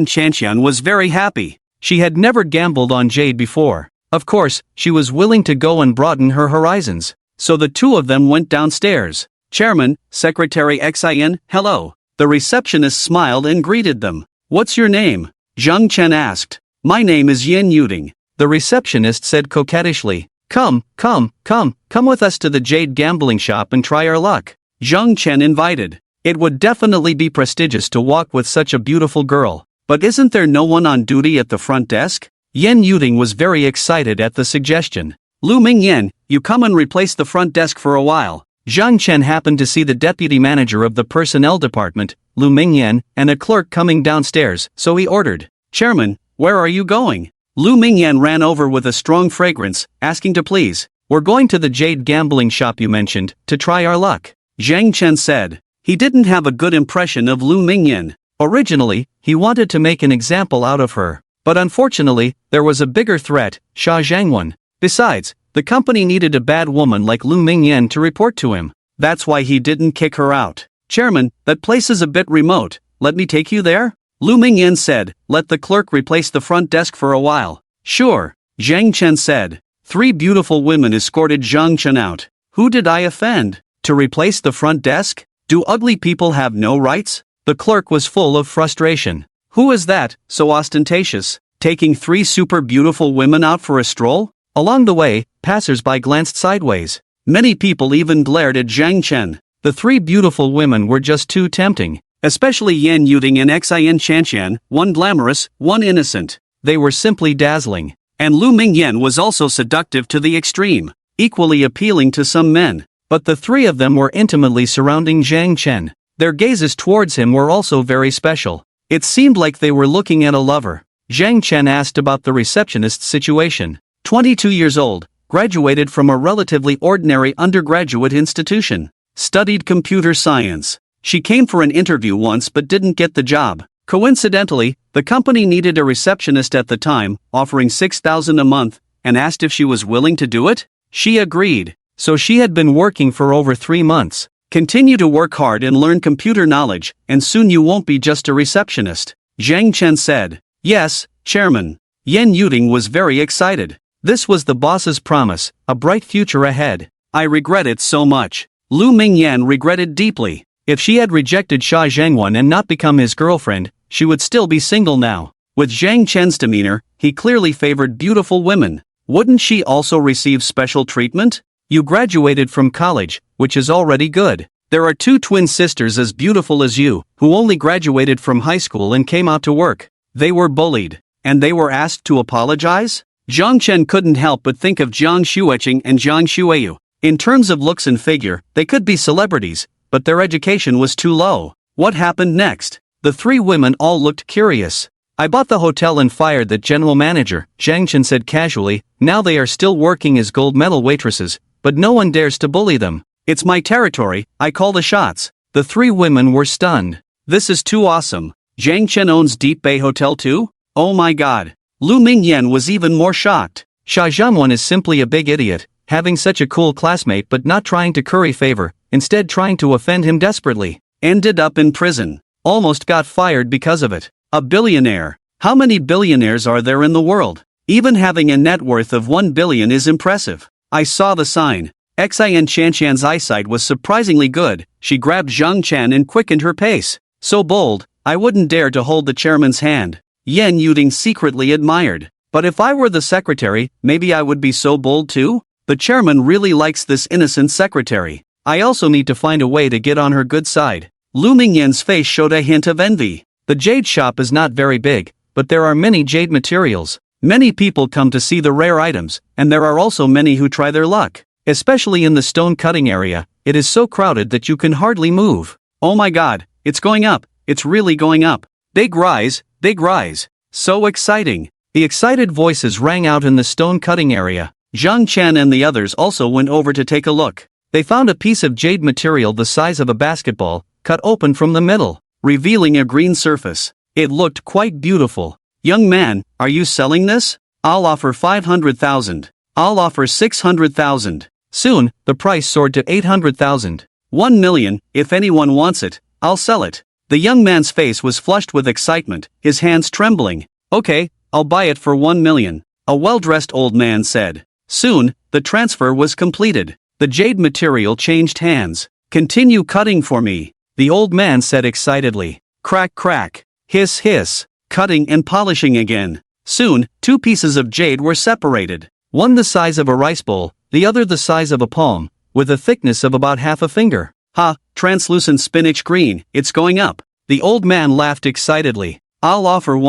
Shanshan was very happy. She had never gambled on jade before. Of course, she was willing to go and broaden her horizons. So the two of them went downstairs. Chairman, Secretary Xin, hello. The receptionist smiled and greeted them. What's your name? Zhang Chen asked. My name is Yin Yuding. The receptionist said coquettishly. Come with us to the jade gambling shop and try our luck. Zhang Chen invited. It would definitely be prestigious to walk with such a beautiful girl. But isn't there no one on duty at the front desk? Yen Yuding was very excited at the suggestion. Lu Mingyan, you come and replace the front desk for a while. Zhang Chen happened to see the deputy manager of the personnel department, Lu Mingyan, and a clerk coming downstairs, so he ordered, Chairman, where are you going? Lu Mingyan ran over with a strong fragrance, asking to please. We're going to the jade gambling shop you mentioned, to try our luck. Zhang Chen said. He didn't have a good impression of Lu Mingyan. Originally, he wanted to make an example out of her. But unfortunately, there was a bigger threat, Xia Zhangwan. Besides, the company needed a bad woman like Lu Mingyan to report to him. That's why he didn't kick her out. Chairman, that place is a bit remote, let me take you there? Lu Mingyan said, let the clerk replace the front desk for a while. Sure, Zhang Chen said. 3 beautiful women escorted Zhang Chen out. Who did I offend? To replace the front desk? Do ugly people have no rights? The clerk was full of frustration. Who is that, so ostentatious, taking 3 super beautiful women out for a stroll? Along the way, passers-by glanced sideways. Many people even glared at Zhang Chen. The 3 beautiful women were just too tempting. Especially Yen Yuding and Xin Chanshan, one glamorous, one innocent. They were simply dazzling. And Lu Mingyan was also seductive to the extreme, equally appealing to some men. But the 3 of them were intimately surrounding Zhang Chen. Their gazes towards him were also very special. It seemed like they were looking at a lover. Zhang Chen asked about the receptionist's situation. 22 years old, graduated from a relatively ordinary undergraduate institution. Studied computer science. She came for an interview once but didn't get the job. Coincidentally, the company needed a receptionist at the time, offering 6,000 a month, and asked if she was willing to do it. She agreed. So she had been working for over 3 months. Continue to work hard and learn computer knowledge, and soon you won't be just a receptionist. Zhang Chen said. Yes, Chairman. Yen Yuding was very excited. This was the boss's promise, a bright future ahead. I regret it so much. Lu Mingyan regretted deeply. If she had rejected Xia Zhangwan and not become his girlfriend, she would still be single now. With Zhang Chen's demeanor, he clearly favored beautiful women. Wouldn't she also receive special treatment? You graduated from college, which is already good. There are 2 twin sisters as beautiful as you, who only graduated from high school and came out to work. They were bullied. And they were asked to apologize? Zhang Chen couldn't help but think of Jiang Xueqing and Jiang Xueyu. In terms of looks and figure, they could be celebrities, but their education was too low. What happened next? The 3 women all looked curious. I bought the hotel and fired the general manager, Zhang Chen said casually. Now they are still working as gold medal waitresses, but no one dares to bully them. It's my territory, I call the shots. The 3 women were stunned. This is too awesome. Zhang Chen owns Deep Bay Hotel too? Oh my god. Lu Mingyan was even more shocked. Xia Zhangwan is simply a big idiot, having such a cool classmate but not trying to curry favor, instead trying to offend him desperately. Ended up in prison. Almost got fired because of it. A billionaire. How many billionaires are there in the world? Even having a net worth of 1 billion is impressive. I saw the sign. Xin Chanshan's eyesight was surprisingly good. She grabbed Zhang Chen and quickened her pace. So bold, I wouldn't dare to hold the chairman's hand. Yen Yuding secretly admired. But if I were the secretary, maybe I would be so bold too? The chairman really likes this innocent secretary. I also need to find a way to get on her good side. Lu Mingyan's face showed a hint of envy. The jade shop is not very big, but there are many jade materials. Many people come to see the rare items, and there are also many who try their luck. Especially in the stone cutting area, it is so crowded that you can hardly move. Oh my god, it's going up, it's really going up. Big rise, big rise. So exciting. The excited voices rang out in the stone cutting area. Zhang Chen and the others also went over to take a look. They found a piece of jade material the size of a basketball, cut open from the middle, revealing a green surface. It looked quite beautiful. Young man, are you selling this? I'll offer 500,000. I'll offer 600,000. Soon, the price soared to 800,000. 1 million, if anyone wants it, I'll sell it. The young man's face was flushed with excitement, his hands trembling. Okay, I'll buy it for 1 million. A well-dressed old man said. Soon, the transfer was completed. The jade material changed hands. Continue cutting for me, the old man said excitedly. Crack crack. Hiss hiss. Cutting and polishing again. Soon, 2 pieces of jade were separated. One the size of a rice bowl, the other the size of a palm, with a thickness of about half a finger. Ha, translucent spinach green, it's going up. The old man laughed excitedly. I'll offer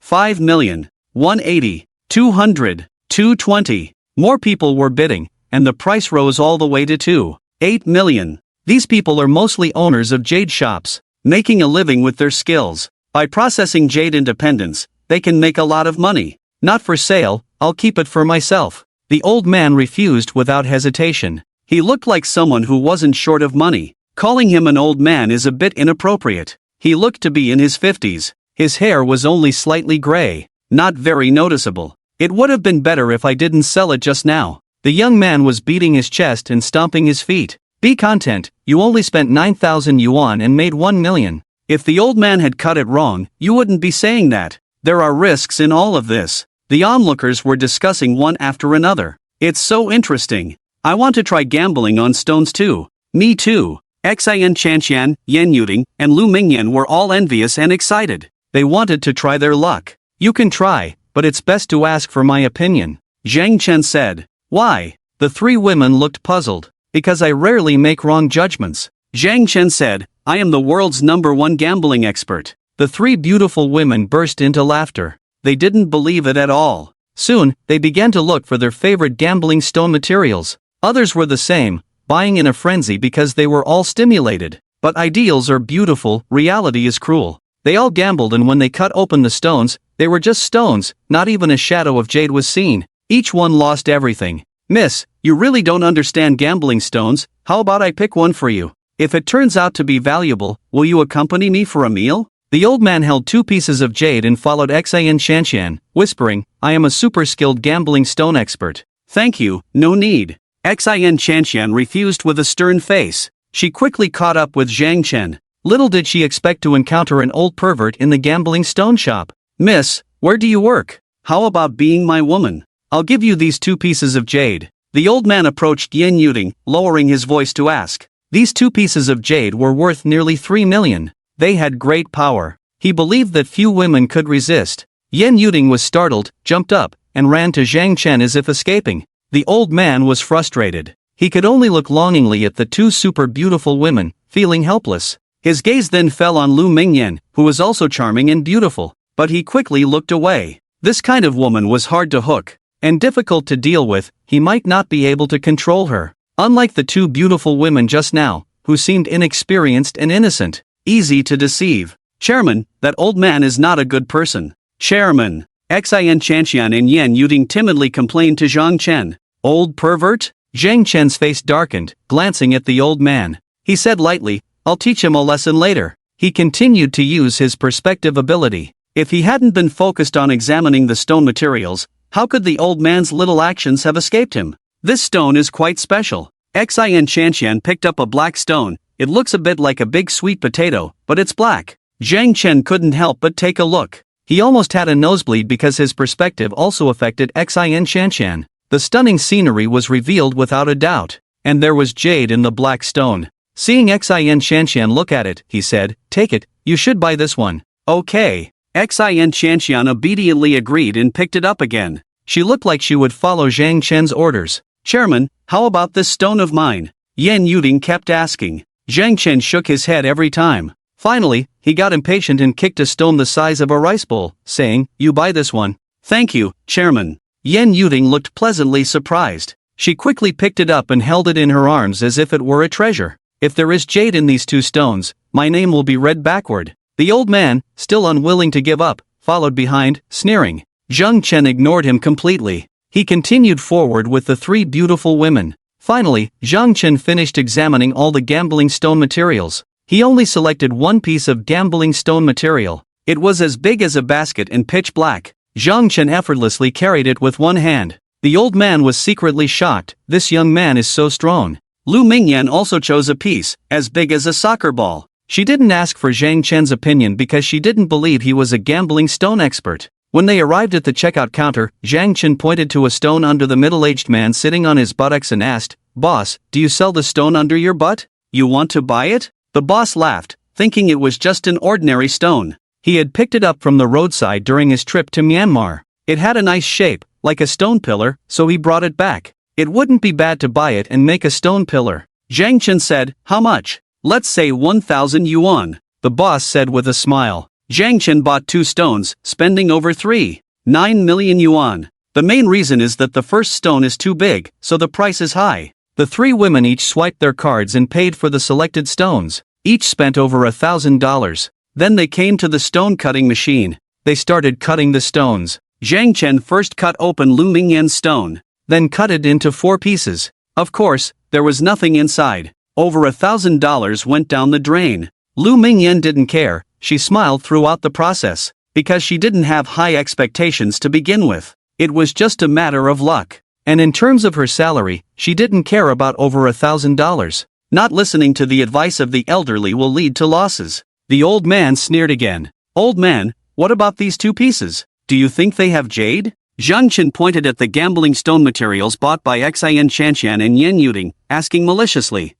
5 million. 180. 200, 220. More people were bidding, and the price rose all the way to 2.8 million. These people are mostly owners of jade shops, making a living with their skills. By processing jade independence, they can make a lot of money. Not for sale, I'll keep it for myself. The old man refused without hesitation. He looked like someone who wasn't short of money. Calling him an old man is a bit inappropriate. He looked to be in his 50s. His hair was only slightly gray, not very noticeable. It would have been better if I didn't sell it just now. The young man was beating his chest and stomping his feet. Be content, you only spent 9,000 yuan and made 1 million. If the old man had cut it wrong, you wouldn't be saying that. There are risks in all of this. The onlookers were discussing one after another. It's so interesting. I want to try gambling on stones too. Me too. Xin Chanxian, Yan Yuding, and Lu Mingyan were all envious and excited. They wanted to try their luck. You can try, but it's best to ask for my opinion, Zhang Chen said. Why? The three women looked puzzled. Because I rarely make wrong judgments. Zhang Chen said, I am the world's #1 gambling expert. The three beautiful women burst into laughter. They didn't believe it at all. Soon, they began to look for their favorite gambling stone materials. Others were the same, buying in a frenzy because they were all stimulated. But ideals are beautiful, reality is cruel. They all gambled, and when they cut open the stones, they were just stones, not even a shadow of jade was seen. Each one lost everything. Miss, you really don't understand gambling stones, how about I pick one for you? If it turns out to be valuable, will you accompany me for a meal? The old man held 2 pieces of jade and followed Xin Shanshan, whispering, I am a super skilled gambling stone expert. Thank you, no need. Xin Shanshan refused with a stern face. She quickly caught up with Zhang Chen. Little did she expect to encounter an old pervert in the gambling stone shop. Miss, where do you work? How about being my woman? I'll give you these 2 pieces of jade. The old man approached Yan Yuding, lowering his voice to ask. These 2 pieces of jade were worth nearly 3 million. They had great power. He believed that few women could resist. Yan Yuding was startled, jumped up, and ran to Zhang Chen as if escaping. The old man was frustrated. He could only look longingly at the 2 super beautiful women, feeling helpless. His gaze then fell on Lu Mingyan, who was also charming and beautiful, but he quickly looked away. This kind of woman was hard to hook, and difficult to deal with. He might not be able to control her. Unlike the 2 beautiful women just now, who seemed inexperienced and innocent, easy to deceive. Chairman, that old man is not a good person. Chairman, Xin Chanxian and Yan Yuding timidly complained to Zhang Chen. Old pervert? Zhang Chen's face darkened, glancing at the old man. He said lightly, I'll teach him a lesson later. He continued to use his perspective ability. If he hadn't been focused on examining the stone materials, how could the old man's little actions have escaped him? This stone is quite special. Xin Chanxian picked up a black stone. It looks a bit like a big sweet potato, but it's black. Zhang Chen couldn't help but take a look. He almost had a nosebleed because his perspective also affected Xin Shanshan. The stunning scenery was revealed without a doubt, and there was jade in the black stone. Seeing Xin Shanshan look at it, he said, take it, you should buy this one. Okay. Xin Shanshan obediently agreed and picked it up again. She looked like she would follow Zhang Chen's orders. Chairman, how about this stone of mine? Yan Yuding kept asking. Zhang Chen shook his head every time. Finally, he got impatient and kicked a stone the size of a rice bowl, saying, you buy this one. Thank you, Chairman. Yan Yuding looked pleasantly surprised. She quickly picked it up and held it in her arms as if it were a treasure. If there is jade in these 2 stones, my name will be read backward. The old man, still unwilling to give up, followed behind, sneering. Zhang Chen ignored him completely. He continued forward with the 3 beautiful women. Finally, Zhang Chen finished examining all the gambling stone materials. He only selected 1 piece of gambling stone material. It was as big as a basket and pitch black. Zhang Chen effortlessly carried it with 1 hand. The old man was secretly shocked. This young man is so strong. Lu Mingyan also chose a piece, as big as a soccer ball. She didn't ask for Zhang Chen's opinion because she didn't believe he was a gambling stone expert. When they arrived at the checkout counter, Zhang Chen pointed to a stone under the middle-aged man sitting on his buttocks and asked, Boss, do you sell the stone under your butt? You want to buy it? The boss laughed, thinking it was just an ordinary stone. He had picked it up from the roadside during his trip to Myanmar. It had a nice shape, like a stone pillar, so he brought it back. It wouldn't be bad to buy it and make a stone pillar. Zhang Chen said, how much? Let's say 1,000 yuan. The boss said with a smile. Zhang Chen bought 2 stones, spending over 3.9 million yuan. The main reason is that the first stone is too big, so the price is high. The three women each swiped their cards and paid for the selected stones. Each spent over $1,000. Then they came to the stone cutting machine. They started cutting the stones. Zhang Chen first cut open Lu Mingyan's stone, then cut it into 4 pieces. Of course, there was nothing inside. Over $1,000 went down the drain. Lu Mingyan didn't care. She smiled throughout the process, because she didn't have high expectations to begin with. It was just a matter of luck. And in terms of her salary, she didn't care about over $1,000. Not listening to the advice of the elderly will lead to losses. The old man sneered again. Old man, what about these 2 pieces? Do you think they have jade? Zhang Chen pointed at the gambling stone materials bought by Xian Chanxian and Yen Yuding, asking maliciously.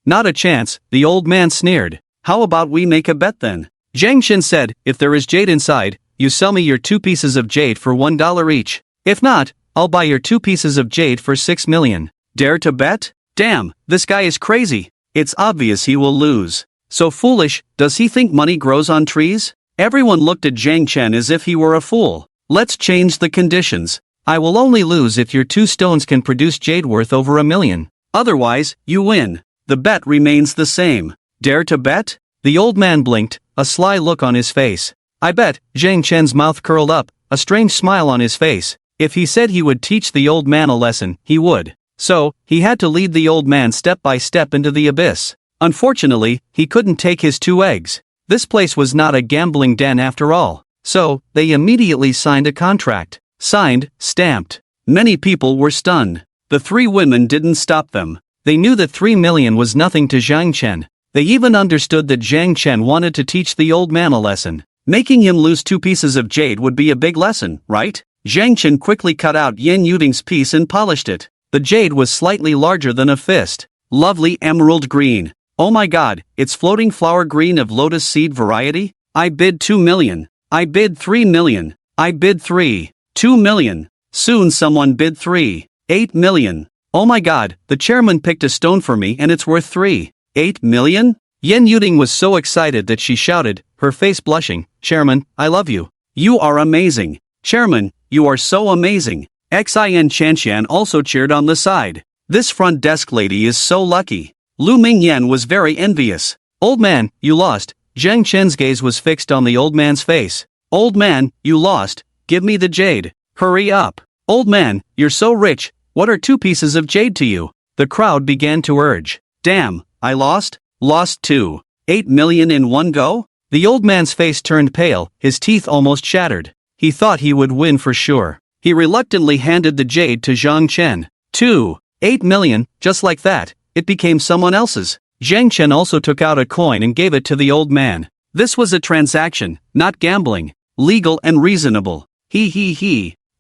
Not a chance, the old man sneered. How about we make a bet then? Zhang Chen said, if there is jade inside, you sell me your 2 pieces of jade for $1 each. If not, I'll buy your 2 pieces of jade for 6 million. Dare to bet? Damn, this guy is crazy. It's obvious he will lose. So foolish, does he think money grows on trees? Everyone looked at Zhang Chen as if he were a fool. Let's change the conditions. I will only lose if your 2 stones can produce jade worth over $1 million. Otherwise, you win. The bet remains the same. Dare to bet? The old man blinked, a sly look on his face. I bet. Zhang Chen's mouth curled up, a strange smile on his face. If he said he would teach the old man a lesson, he would. So, he had to lead the old man step by step into the abyss. Unfortunately, he couldn't take his 2 eggs. This place was not a gambling den after all. So, they immediately signed a contract. Signed, stamped. Many people were stunned. The 3 women didn't stop them. They knew that 3 million was nothing to Zhang Chen. They even understood that Zhang Chen wanted to teach the old man a lesson. Making him lose 2 pieces of jade would be a big lesson, right? Zhang Chen quickly cut out Yen Yuding's piece and polished it. The jade was slightly larger than a fist. Lovely emerald green. Oh my god, it's floating flower green of lotus seed variety? I bid 2 million. I bid 3 million. I bid 2 million. Soon someone bid 8 million. Oh my god, the chairman picked a stone for me and it's worth 8 million? Yen Yuding was so excited that she shouted, her face blushing, Chairman, I love you. You are amazing. Chairman, you are so amazing. Xian Chanxian also cheered on the side. This front desk lady is so lucky. Lu Mingyan was very envious. Old man, you lost. Zhang Chen's gaze was fixed on the old man's face. Old man, you lost. Give me the jade. Hurry up. Old man, you're so rich. What are 2 pieces of jade to you? The crowd began to urge. Damn, I lost? Lost 8 million in one go? The old man's face turned pale, his teeth almost shattered. He thought he would win for sure. He reluctantly handed the jade to Zhang Chen. 8 million, just like that, it became someone else's. Zhang Chen also took out a coin and gave it to the old man. This was a transaction, not gambling. Legal and reasonable. He.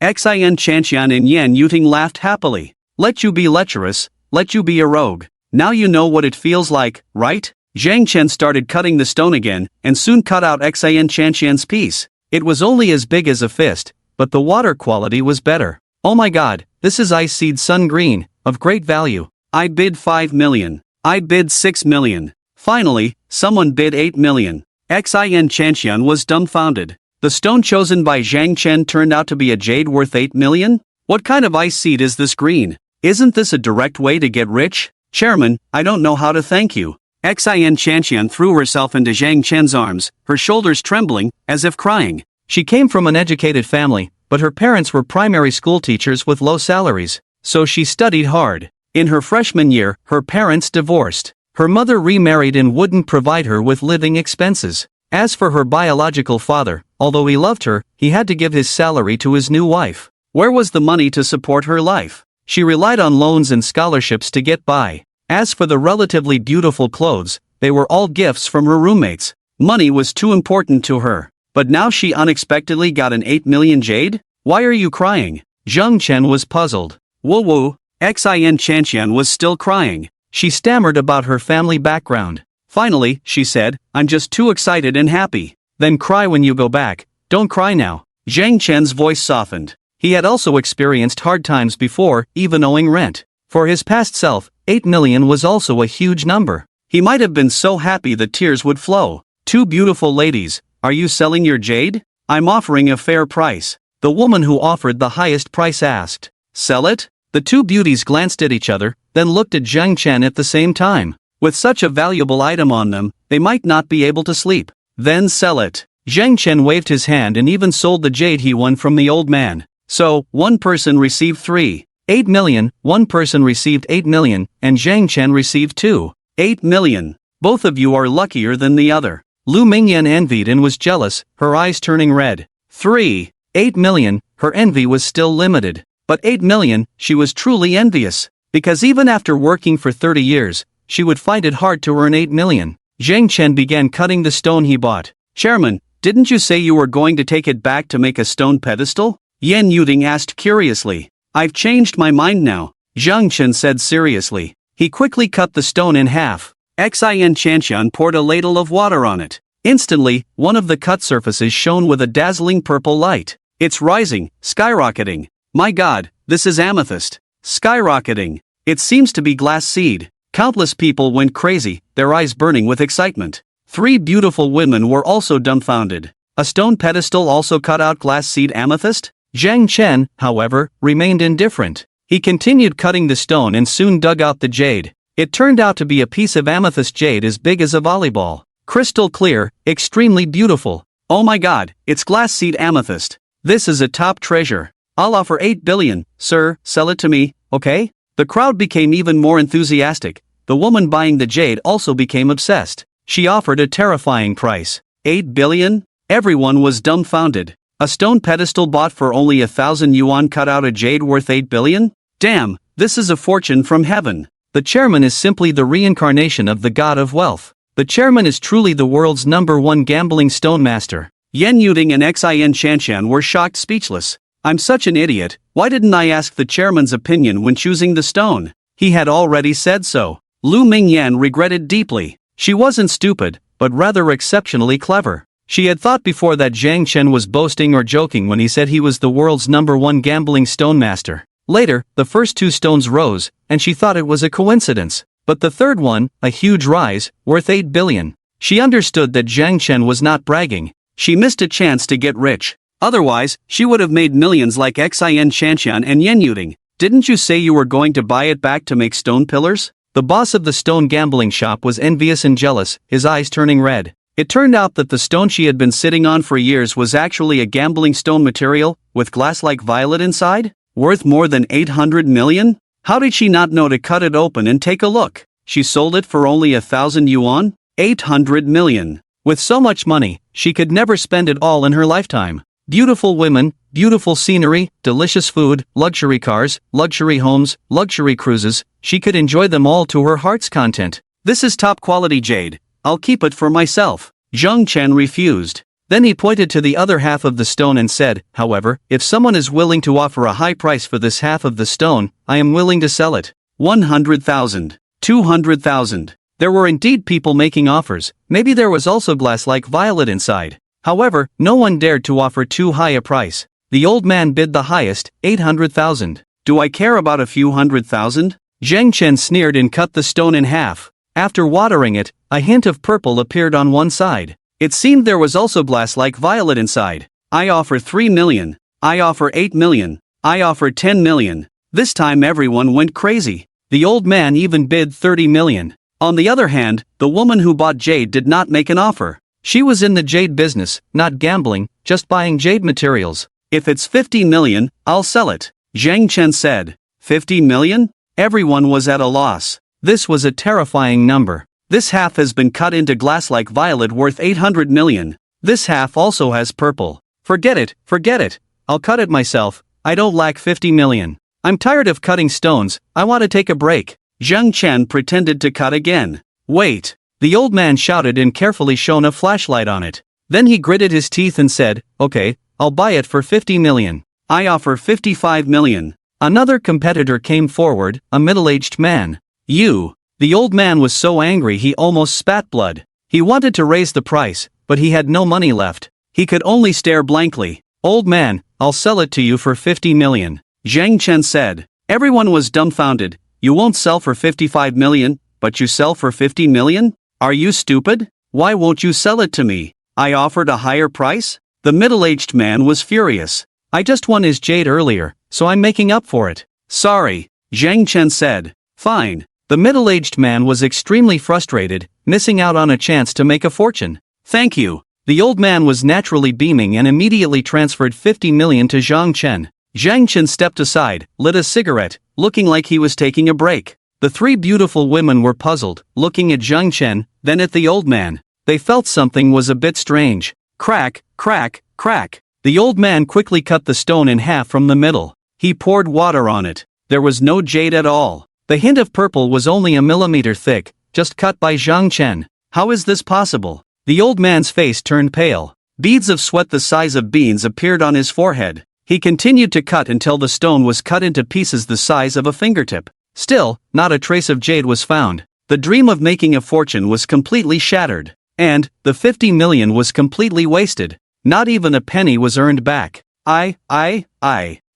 Xian Chanxian and Yen Yuding laughed happily. Let you be lecherous, let you be a rogue. Now you know what it feels like, right? Zhang Chen started cutting the stone again, and soon cut out Xian Chanxian's piece. It was only as big as a fist, but the water quality was better. Oh my god, this is ice seed sun green, of great value. I bid 5 million. I bid 6 million. Finally, someone bid 8 million. Xian Chanxian was dumbfounded. The stone chosen by Zhang Chen turned out to be a jade worth 8 million? What kind of ice seed is this green? Isn't this a direct way to get rich? Chairman, I don't know how to thank you. Xian Chanxian threw herself into Zhang Chen's arms, her shoulders trembling, as if crying. She came from an educated family, but her parents were primary school teachers with low salaries, so she studied hard. In her freshman year, her parents divorced. Her mother remarried and wouldn't provide her with living expenses. As for her biological father, although he loved her, he had to give his salary to his new wife. Where was the money to support her life? She relied on loans and scholarships to get by. As for the relatively beautiful clothes, they were all gifts from her roommates. Money was too important to her. But now she unexpectedly got an 8 million jade? Why are you crying? Zhang Chen was puzzled. Woo. Xian Chanxian was still crying. She stammered about her family background. Finally, she said, I'm just too excited and happy. Then cry when you go back. Don't cry now. Zhang Chen's voice softened. He had also experienced hard times before, even owing rent. For his past self, 8 million was also a huge number. He might have been so happy that tears would flow. 2 beautiful ladies, are you selling your jade? I'm offering a fair price. The woman who offered the highest price asked, "Sell it?" The two beauties glanced at each other, then looked at Zhang Chen at the same time. With such a valuable item on them, they might not be able to sleep. "Then sell it." Zhang Chen waved his hand and even sold the jade he won from the old man. So, one person received 3.8 million, one person received 8 million, and Zhang Chen received 2.8 million. Both of you are luckier than the other. Lu Mingyan envied and was jealous, her eyes turning red. 3.8 million, her envy was still limited. But 8 million, she was truly envious. Because even after working for 30 years, she would find it hard to earn 8 million. Zhang Chen began cutting the stone he bought. "Chairman, didn't you say you were going to take it back to make a stone pedestal?" Yan Yuding asked curiously. "I've changed my mind now," Zhang Chen said seriously. He quickly cut the stone in half. Xin Chanshan poured a ladle of water on it. Instantly, one of the cut surfaces shone with a dazzling purple light. "It's rising, skyrocketing. My God, this is amethyst. Skyrocketing. It seems to be glass seed." Countless people went crazy, their eyes burning with excitement. 3 beautiful women were also dumbfounded. A stone pedestal also cut out glass seed amethyst? Zhang Chen, however, remained indifferent. He continued cutting the stone and soon dug out the jade. It turned out to be a piece of amethyst jade as big as a volleyball. Crystal clear, extremely beautiful. "Oh my God, it's glass seed amethyst. This is a top treasure. I'll offer 8 billion, sir, sell it to me, okay?" The crowd became even more enthusiastic. The woman buying the jade also became obsessed. She offered a terrifying price. 8 billion? Everyone was dumbfounded. A stone pedestal bought for only 1,000 yuan cut out a jade worth 8 billion? Damn, this is a fortune from heaven. The chairman is simply the reincarnation of the god of wealth. The chairman is truly the world's #1 gambling stone master. Yan Yuding and Xin Shanshan were shocked speechless. "I'm such an idiot, why didn't I ask the chairman's opinion when choosing the stone? He had already said so." Lu Mingyan regretted deeply. She wasn't stupid, but rather exceptionally clever. She had thought before that Zhang Chen was boasting or joking when he said he was the world's #1 gambling stone master. Later, the first 2 stones rose, and she thought it was a coincidence. But the third one, a huge rise, worth 8 billion. She understood that Zhang Chen was not bragging. She missed a chance to get rich. Otherwise, she would have made millions like Xin Shanshan and Yan Yuding. "Didn't you say you were going to buy it back to make stone pillars?" The boss of the stone gambling shop was envious and jealous, his eyes turning red. It turned out that the stone she had been sitting on for years was actually a gambling stone material, with glass like violet inside? Worth more than 800 million? How did she not know to cut it open and take a look? She sold it for only 1,000 yuan? 800 million. With so much money, she could never spend it all in her lifetime. Beautiful women, beautiful scenery, delicious food, luxury cars, luxury homes, luxury cruises, she could enjoy them all to her heart's content. "This is top quality jade, I'll keep it for myself." Zhang Chen refused. Then he pointed to the other half of the stone and said, "However, if someone is willing to offer a high price for this half of the stone, I am willing to sell it. 100,000. 200,000. There were indeed people making offers, maybe there was also glass like violet inside. However, no one dared to offer too high a price. The old man bid the highest, 800,000. "Do I care about a few 100,000? Zhang Chen sneered and cut the stone in half. After watering it, a hint of purple appeared on one side. It seemed there was also glass like violet inside. "I offer 3 million. I offer 8 million. I offer 10 million. This time everyone went crazy. The old man even bid 30 million. On the other hand, the woman who bought jade did not make an offer. She was in the jade business, not gambling, just buying jade materials. "If it's 50 million, I'll sell it," Zhang Chen said. 50 million? Everyone was at a loss. This was a terrifying number. This half has been cut into glass like violet worth 800 million. This half also has purple. Forget it. I'll cut it myself, I don't lack 50 million. I'm tired of cutting stones, I want to take a break. Zhang Chen pretended to cut again. Wait. The old man shouted and carefully shone a flashlight on it. Then he gritted his teeth and said, "Okay, I'll buy it for 50 million. I offer 55 million. Another competitor came forward, a middle-aged man. "You." The old man was so angry he almost spat blood. He wanted to raise the price, but he had no money left. He could only stare blankly. "Old man, I'll sell it to you for 50 million. Zhang Chen said. Everyone was dumbfounded. "You won't sell for 55 million, but you sell for 50 million? Are you stupid? Why won't you sell it to me? I offered a higher price?" The middle-aged man was furious. I just won his jade earlier, so I'm making up for it. Sorry, Zhang Chen said. Fine. The middle-aged man was extremely frustrated, missing out on a chance to make a fortune. Thank you. The old man was naturally beaming and immediately transferred 50 million to Zhang Chen. Zhang Chen stepped aside, lit a cigarette, looking like he was taking a break. The three beautiful women were puzzled, looking at Zhang Chen, then at the old man. They felt something was a bit strange. Crack, crack, crack. The old man quickly cut the stone in half from the middle. He poured water on it. There was no jade at all. The hint of purple was only a millimeter thick, just cut by Zhang Chen. How is this possible? The old man's face turned pale. Beads of sweat the size of beans appeared on his forehead. He continued to cut until the stone was cut into pieces the size of a fingertip. Still, not a trace of jade was found. The dream of making a fortune was completely shattered. And, the 50 million was completely wasted. Not even a penny was earned back. I.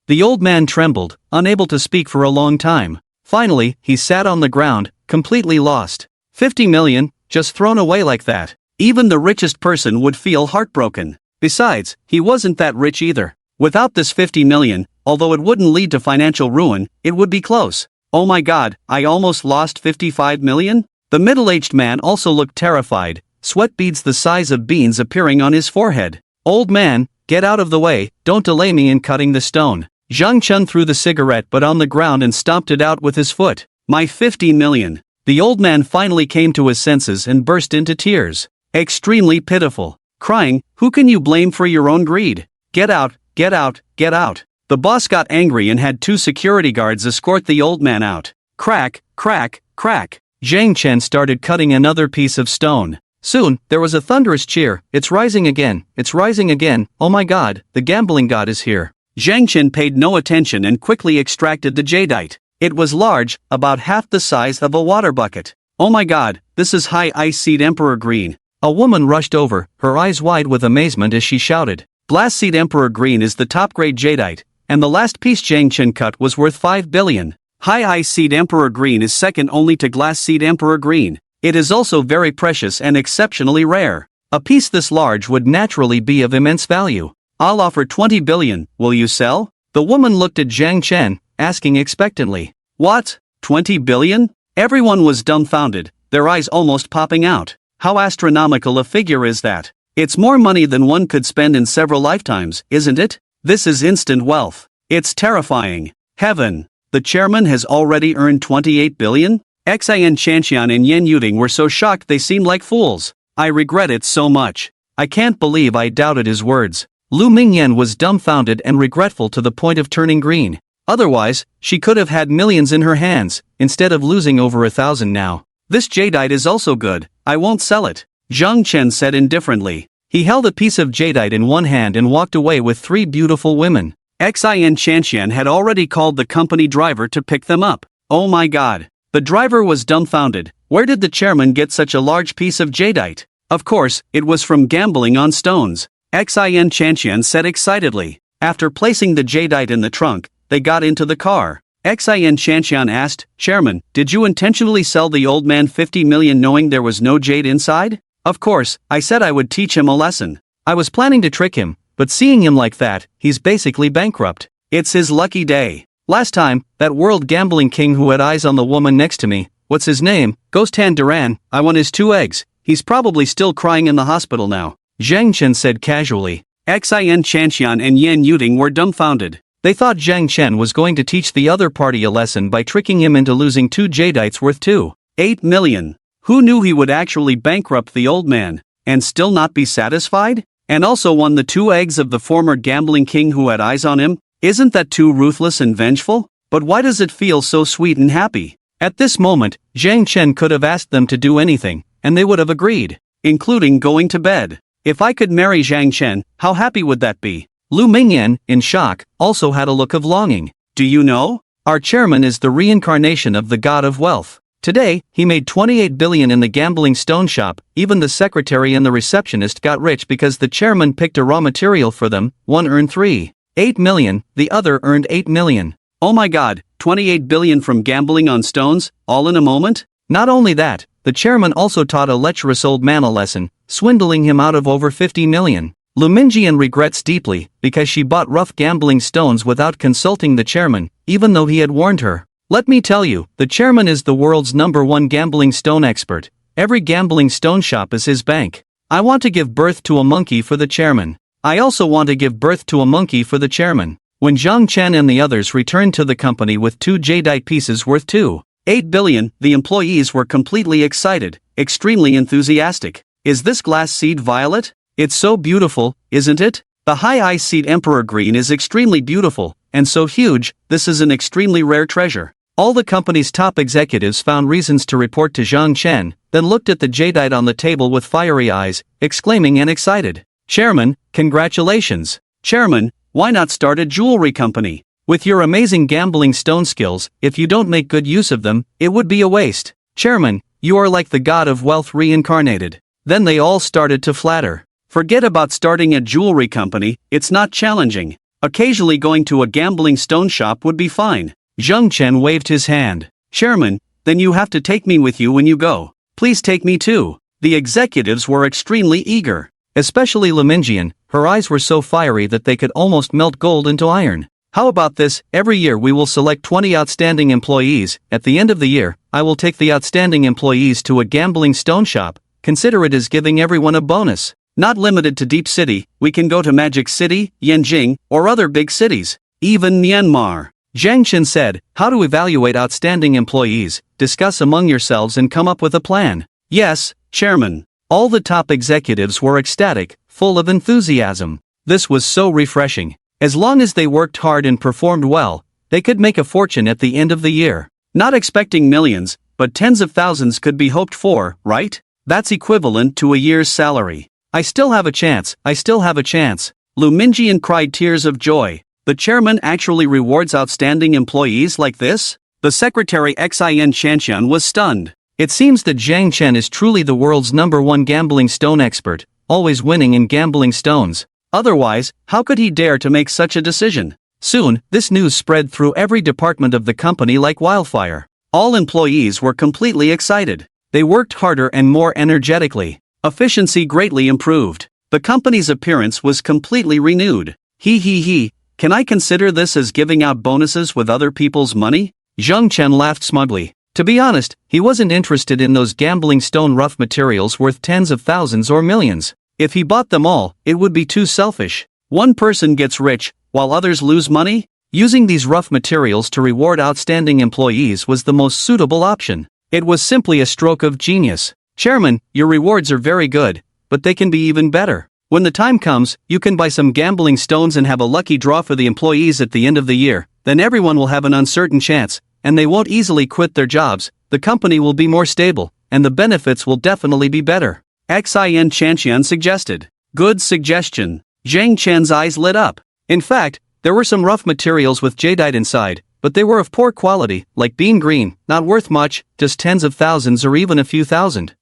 The old man trembled, unable to speak for a long time. Finally, he sat on the ground, completely lost. 50 million, just thrown away like that. Even the richest person would feel heartbroken. Besides, he wasn't that rich either. Without this 50 million, although it wouldn't lead to financial ruin, it would be close. Oh my god, I almost lost 55 million? The middle-aged man also looked terrified, sweat beads the size of beans appearing on his forehead. Old man, get out of the way, don't delay me in cutting the stone. Zhang Chen threw the cigarette butt on the ground and stomped it out with his foot. My 50 million. The old man finally came to his senses and burst into tears. Extremely pitiful. Crying, who can you blame for your own greed? Get out, get out, get out. The boss got angry and had two security guards escort the old man out. Crack, crack, crack. Zhang Chen started cutting another piece of stone. Soon, there was a thunderous cheer. It's rising again, it's rising again. Oh my god, the gambling god is here. Zhang Chen paid no attention and quickly extracted the jadeite. It was large, about half the size of a water bucket. Oh my god, this is high ice seed emperor green. A woman rushed over, her eyes wide with amazement as she shouted. Glass seed emperor green is the top grade jadeite, and the last piece Zhang Chen cut was worth 5 billion. High ice seed emperor green is second only to glass seed emperor green. It is also very precious and exceptionally rare. A piece this large would naturally be of immense value. I'll offer 20 billion, will you sell? The woman looked at Zhang Chen, asking expectantly. What? 20 billion? Everyone was dumbfounded, their eyes almost popping out. How astronomical a figure is that? It's more money than one could spend in several lifetimes, isn't it? This is instant wealth. It's terrifying. Heaven. The chairman has already earned 28 billion? Xin Chanxian and Yen Yuding were so shocked they seemed like fools. I regret it so much. I can't believe I doubted his words. Lu Mingyan was dumbfounded and regretful to the point of turning green. Otherwise, she could have had millions in her hands, instead of losing over 1,000 now. This jadeite is also good, I won't sell it. Zhang Chen said indifferently. He held a piece of jadeite in one hand and walked away with 3 beautiful women. Xin Chanxian had already called the company driver to pick them up. Oh my god. The driver was dumbfounded. Where did the chairman get such a large piece of jadeite? Of course, it was from gambling on stones. Xin Chanxian said excitedly. After placing the jadeite in the trunk, they got into the car. Xin Chanxian asked, Chairman, did you intentionally sell the old man 50 million knowing there was no jade inside? Of course, I said I would teach him a lesson. I was planning to trick him, but seeing him like that, he's basically bankrupt. It's his lucky day. Last time, that world gambling king who had eyes on the woman next to me, what's his name? Ghost Hand Duran, I won his 2 eggs. He's probably still crying in the hospital now. Zhang Chen said casually. Xin Chanxian and Yen Yuding were dumbfounded. They thought Zhang Chen was going to teach the other party a lesson by tricking him into losing 2 jadeites worth 2.8 million. Who knew he would actually bankrupt the old man, and still not be satisfied? And also won the 2 eggs of the former gambling king who had eyes on him? Isn't that too ruthless and vengeful? But why does it feel so sweet and happy? At this moment, Zhang Chen could have asked them to do anything, and they would have agreed, including going to bed. If I could marry Zhang Chen, how happy would that be? Lu Mingyan, in shock, also had a look of longing. Do you know? Our chairman is the reincarnation of the god of wealth. Today, he made 28 billion in the gambling stone shop. Even the secretary and the receptionist got rich because the chairman picked a raw material for them. One earned 3.8 million, the other earned 8 million. Oh my god, 28 billion from gambling on stones, all in a moment? Not only that, the chairman also taught a lecherous old man a lesson, swindling him out of over 50 million. Lu Mingjian regrets deeply because she bought rough gambling stones without consulting the chairman, even though he had warned her. Let me tell you, the chairman is the world's #1 gambling stone expert. Every gambling stone shop is his bank. I want to give birth to a monkey for the chairman. I also want to give birth to a monkey for the chairman. When Zhang Chen and the others returned to the company with 2 jadeite pieces worth 2.8 billion, the employees were completely excited, extremely enthusiastic. Is this glass seed violet? It's so beautiful, isn't it? The high ice seed emperor green is extremely beautiful, and so huge, this is an extremely rare treasure. All the company's top executives found reasons to report to Zhang Chen, then looked at the jadeite on the table with fiery eyes, exclaiming and excited. Chairman, congratulations. Chairman, why not start a jewelry company? With your amazing gambling stone skills, if you don't make good use of them, it would be a waste. Chairman, you are like the god of wealth reincarnated. Then they all started to flatter. Forget about starting a jewelry company, it's not challenging. Occasionally going to a gambling stone shop would be fine. Zhang Chen waved his hand. Chairman, then you have to take me with you when you go. Please take me too. The executives were extremely eager. Especially Lu Mingjian, her eyes were so fiery that they could almost melt gold into iron. How about this? Every year we will select 20 outstanding employees. At the end of the year, I will take the outstanding employees to a gambling stone shop. Consider it as giving everyone a bonus. Not limited to Deep City, we can go to Magic City, Yanjing, or other big cities. Even Myanmar. Zhang Chen said, how to evaluate outstanding employees, discuss among yourselves and come up with a plan. Yes, Chairman. All the top executives were ecstatic, full of enthusiasm. This was so refreshing. As long as they worked hard and performed well, they could make a fortune at the end of the year. Not expecting millions, but tens of thousands could be hoped for, right? That's equivalent to a year's salary. I still have a chance, I still have a chance. Lu Mingjian cried tears of joy. The chairman actually rewards outstanding employees like this? The secretary Xin Chanxian was stunned. It seems that Zhang Chen is truly the world's #1 gambling stone expert, always winning in gambling stones. Otherwise, how could he dare to make such a decision? Soon, this news spread through every department of the company like wildfire. All employees were completely excited. They worked harder and more energetically. Efficiency greatly improved. The company's appearance was completely renewed. He. Can I consider this as giving out bonuses with other people's money? Zhang Chen laughed smugly. To be honest, he wasn't interested in those gambling stone rough materials worth tens of thousands or millions. If he bought them all, it would be too selfish. One person gets rich, while others lose money? Using these rough materials to reward outstanding employees was the most suitable option. It was simply a stroke of genius. Chairman, your rewards are very good, but they can be even better. When the time comes, you can buy some gambling stones and have a lucky draw for the employees at the end of the year. Then everyone will have an uncertain chance, and they won't easily quit their jobs. The company will be more stable, and the benefits will definitely be better. Xin Chanxian suggested. Good suggestion. Zhang Chen's eyes lit up. In fact, there were some rough materials with jadeite inside, but they were of poor quality, like bean green, not worth much, just tens of thousands or even a few thousand.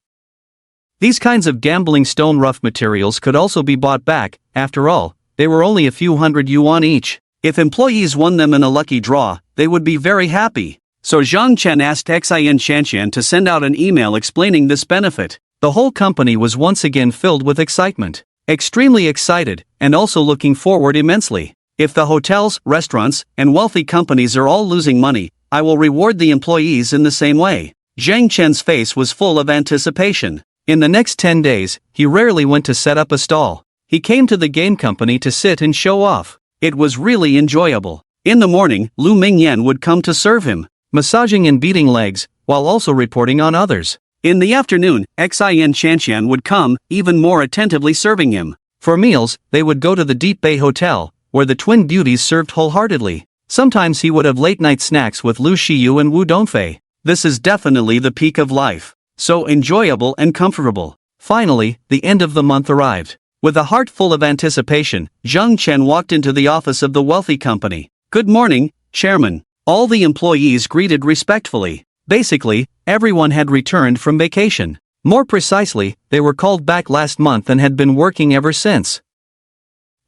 These kinds of gambling stone rough materials could also be bought back. After all, they were only a few hundred yuan each. If employees won them in a lucky draw, they would be very happy. So Zhang Chen asked Xin Chanxian to send out an email explaining this benefit. The whole company was once again filled with excitement. Extremely excited, and also looking forward immensely. If the hotels, restaurants, and wealthy companies are all losing money, I will reward the employees in the same way. Zhang Chen's face was full of anticipation. In the next 10 days, he rarely went to set up a stall. He came to the game company to sit and show off. It was really enjoyable. In the morning, Lu Mingyan would come to serve him, massaging and beating legs, while also reporting on others. In the afternoon, Xin Chanxian would come, even more attentively serving him. For meals, they would go to the Deep Bay Hotel, where the twin beauties served wholeheartedly. Sometimes he would have late-night snacks with Lu Shiyu and Wu Dongfei. This is definitely the peak of life. So enjoyable and comfortable. Finally, the end of the month arrived. With a heart full of anticipation, Zhang Chen walked into the office of the wealthy company. Good morning, Chairman. All the employees greeted respectfully. Basically, everyone had returned from vacation. More precisely, they were called back last month and had been working ever since.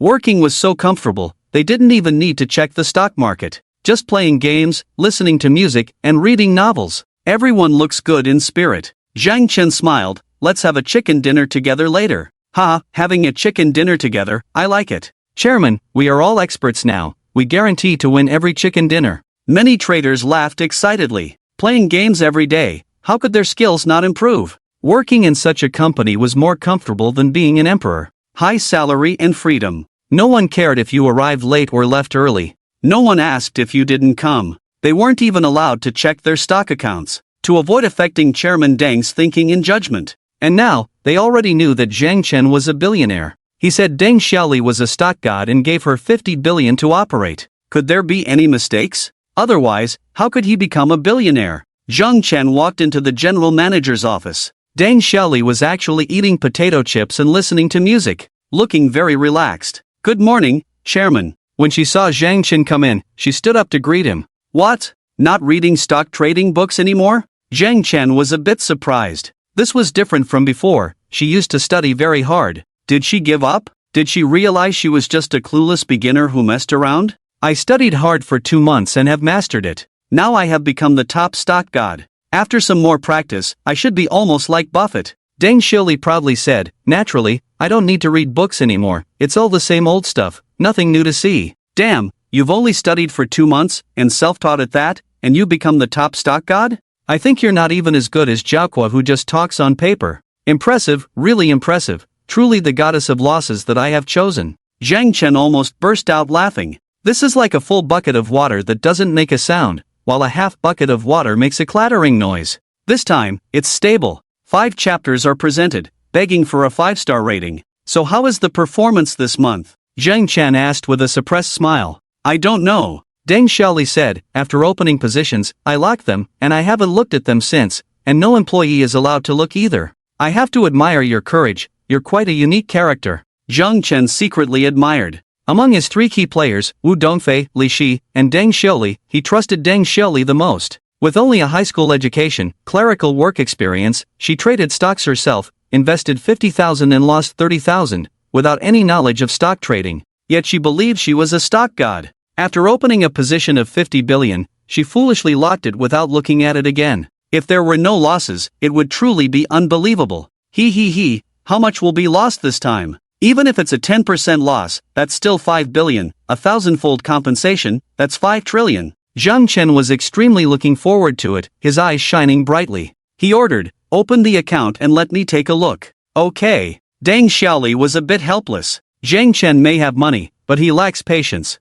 Working was so comfortable, they didn't even need to check the stock market. Just playing games, listening to music, and reading novels. Everyone looks good in spirit. Zhang Chen smiled. Let's have a chicken dinner together later. Ha, having a chicken dinner together, I like it. Chairman, we are all experts now, we guarantee to win every chicken dinner. Many traders laughed excitedly. Playing games every day, how could their skills not improve? Working in such a company was more comfortable than being an emperor. High salary and freedom. No one cared if you arrived late or left early. No one asked if you didn't come. They weren't even allowed to check their stock accounts, to avoid affecting Chairman Deng's thinking and judgment. And now, they already knew that Zhang Chen was a billionaire. He said Deng Xiaoli was a stock god and gave her 50 billion to operate. Could there be any mistakes? Otherwise, how could he become a billionaire? Zhang Chen walked into the general manager's office. Deng Xiaoli was actually eating potato chips and listening to music, looking very relaxed. Good morning, Chairman. When she saw Zhang Chen come in, she stood up to greet him. What? Not reading stock trading books anymore? Zhang Chen was a bit surprised. This was different from before. She used to study very hard. Did she give up? Did she realize she was just a clueless beginner who messed around? I studied hard for 2 months and have mastered it. Now I have become the top stock god. After some more practice, I should be almost like Buffett. Deng Xiaoli proudly said, naturally, I don't need to read books anymore, it's all the same old stuff, nothing new to see. Damn, you've only studied for 2 months, and self-taught at that, and you become the top stock god? I think you're not even as good as Jiaoqua who just talks on paper. Impressive, really impressive, truly the goddess of losses that I have chosen. Zhang Chen almost burst out laughing. This is like a full bucket of water that doesn't make a sound, while a half bucket of water makes a clattering noise. This time, it's stable. 5 chapters are presented, begging for a 5-star rating. So how is the performance this month? Zhang Chen asked with a suppressed smile. I don't know. Deng Xiaoli said, after opening positions, I locked them, and I haven't looked at them since, and no employee is allowed to look either. I have to admire your courage, you're quite a unique character. Zhang Chen secretly admired. Among his 3 key players, Wu Dongfei, Li Shi, and Deng Xiaoli, he trusted Deng Xiaoli the most. With only a high school education, clerical work experience, she traded stocks herself, invested 50,000 and lost 30,000, without any knowledge of stock trading. Yet she believed she was a stock god. After opening a position of 50 billion, she foolishly locked it without looking at it again. If there were no losses, it would truly be unbelievable. He, how much will be lost this time? Even if it's a 10% loss, that's still 5 billion, a 1,000-fold compensation, that's 5 trillion. Zhang Chen was extremely looking forward to it, his eyes shining brightly. He ordered, open the account and let me take a look. Okay. Deng Xiaoli was a bit helpless. Zhang Chen may have money, but he lacks patience.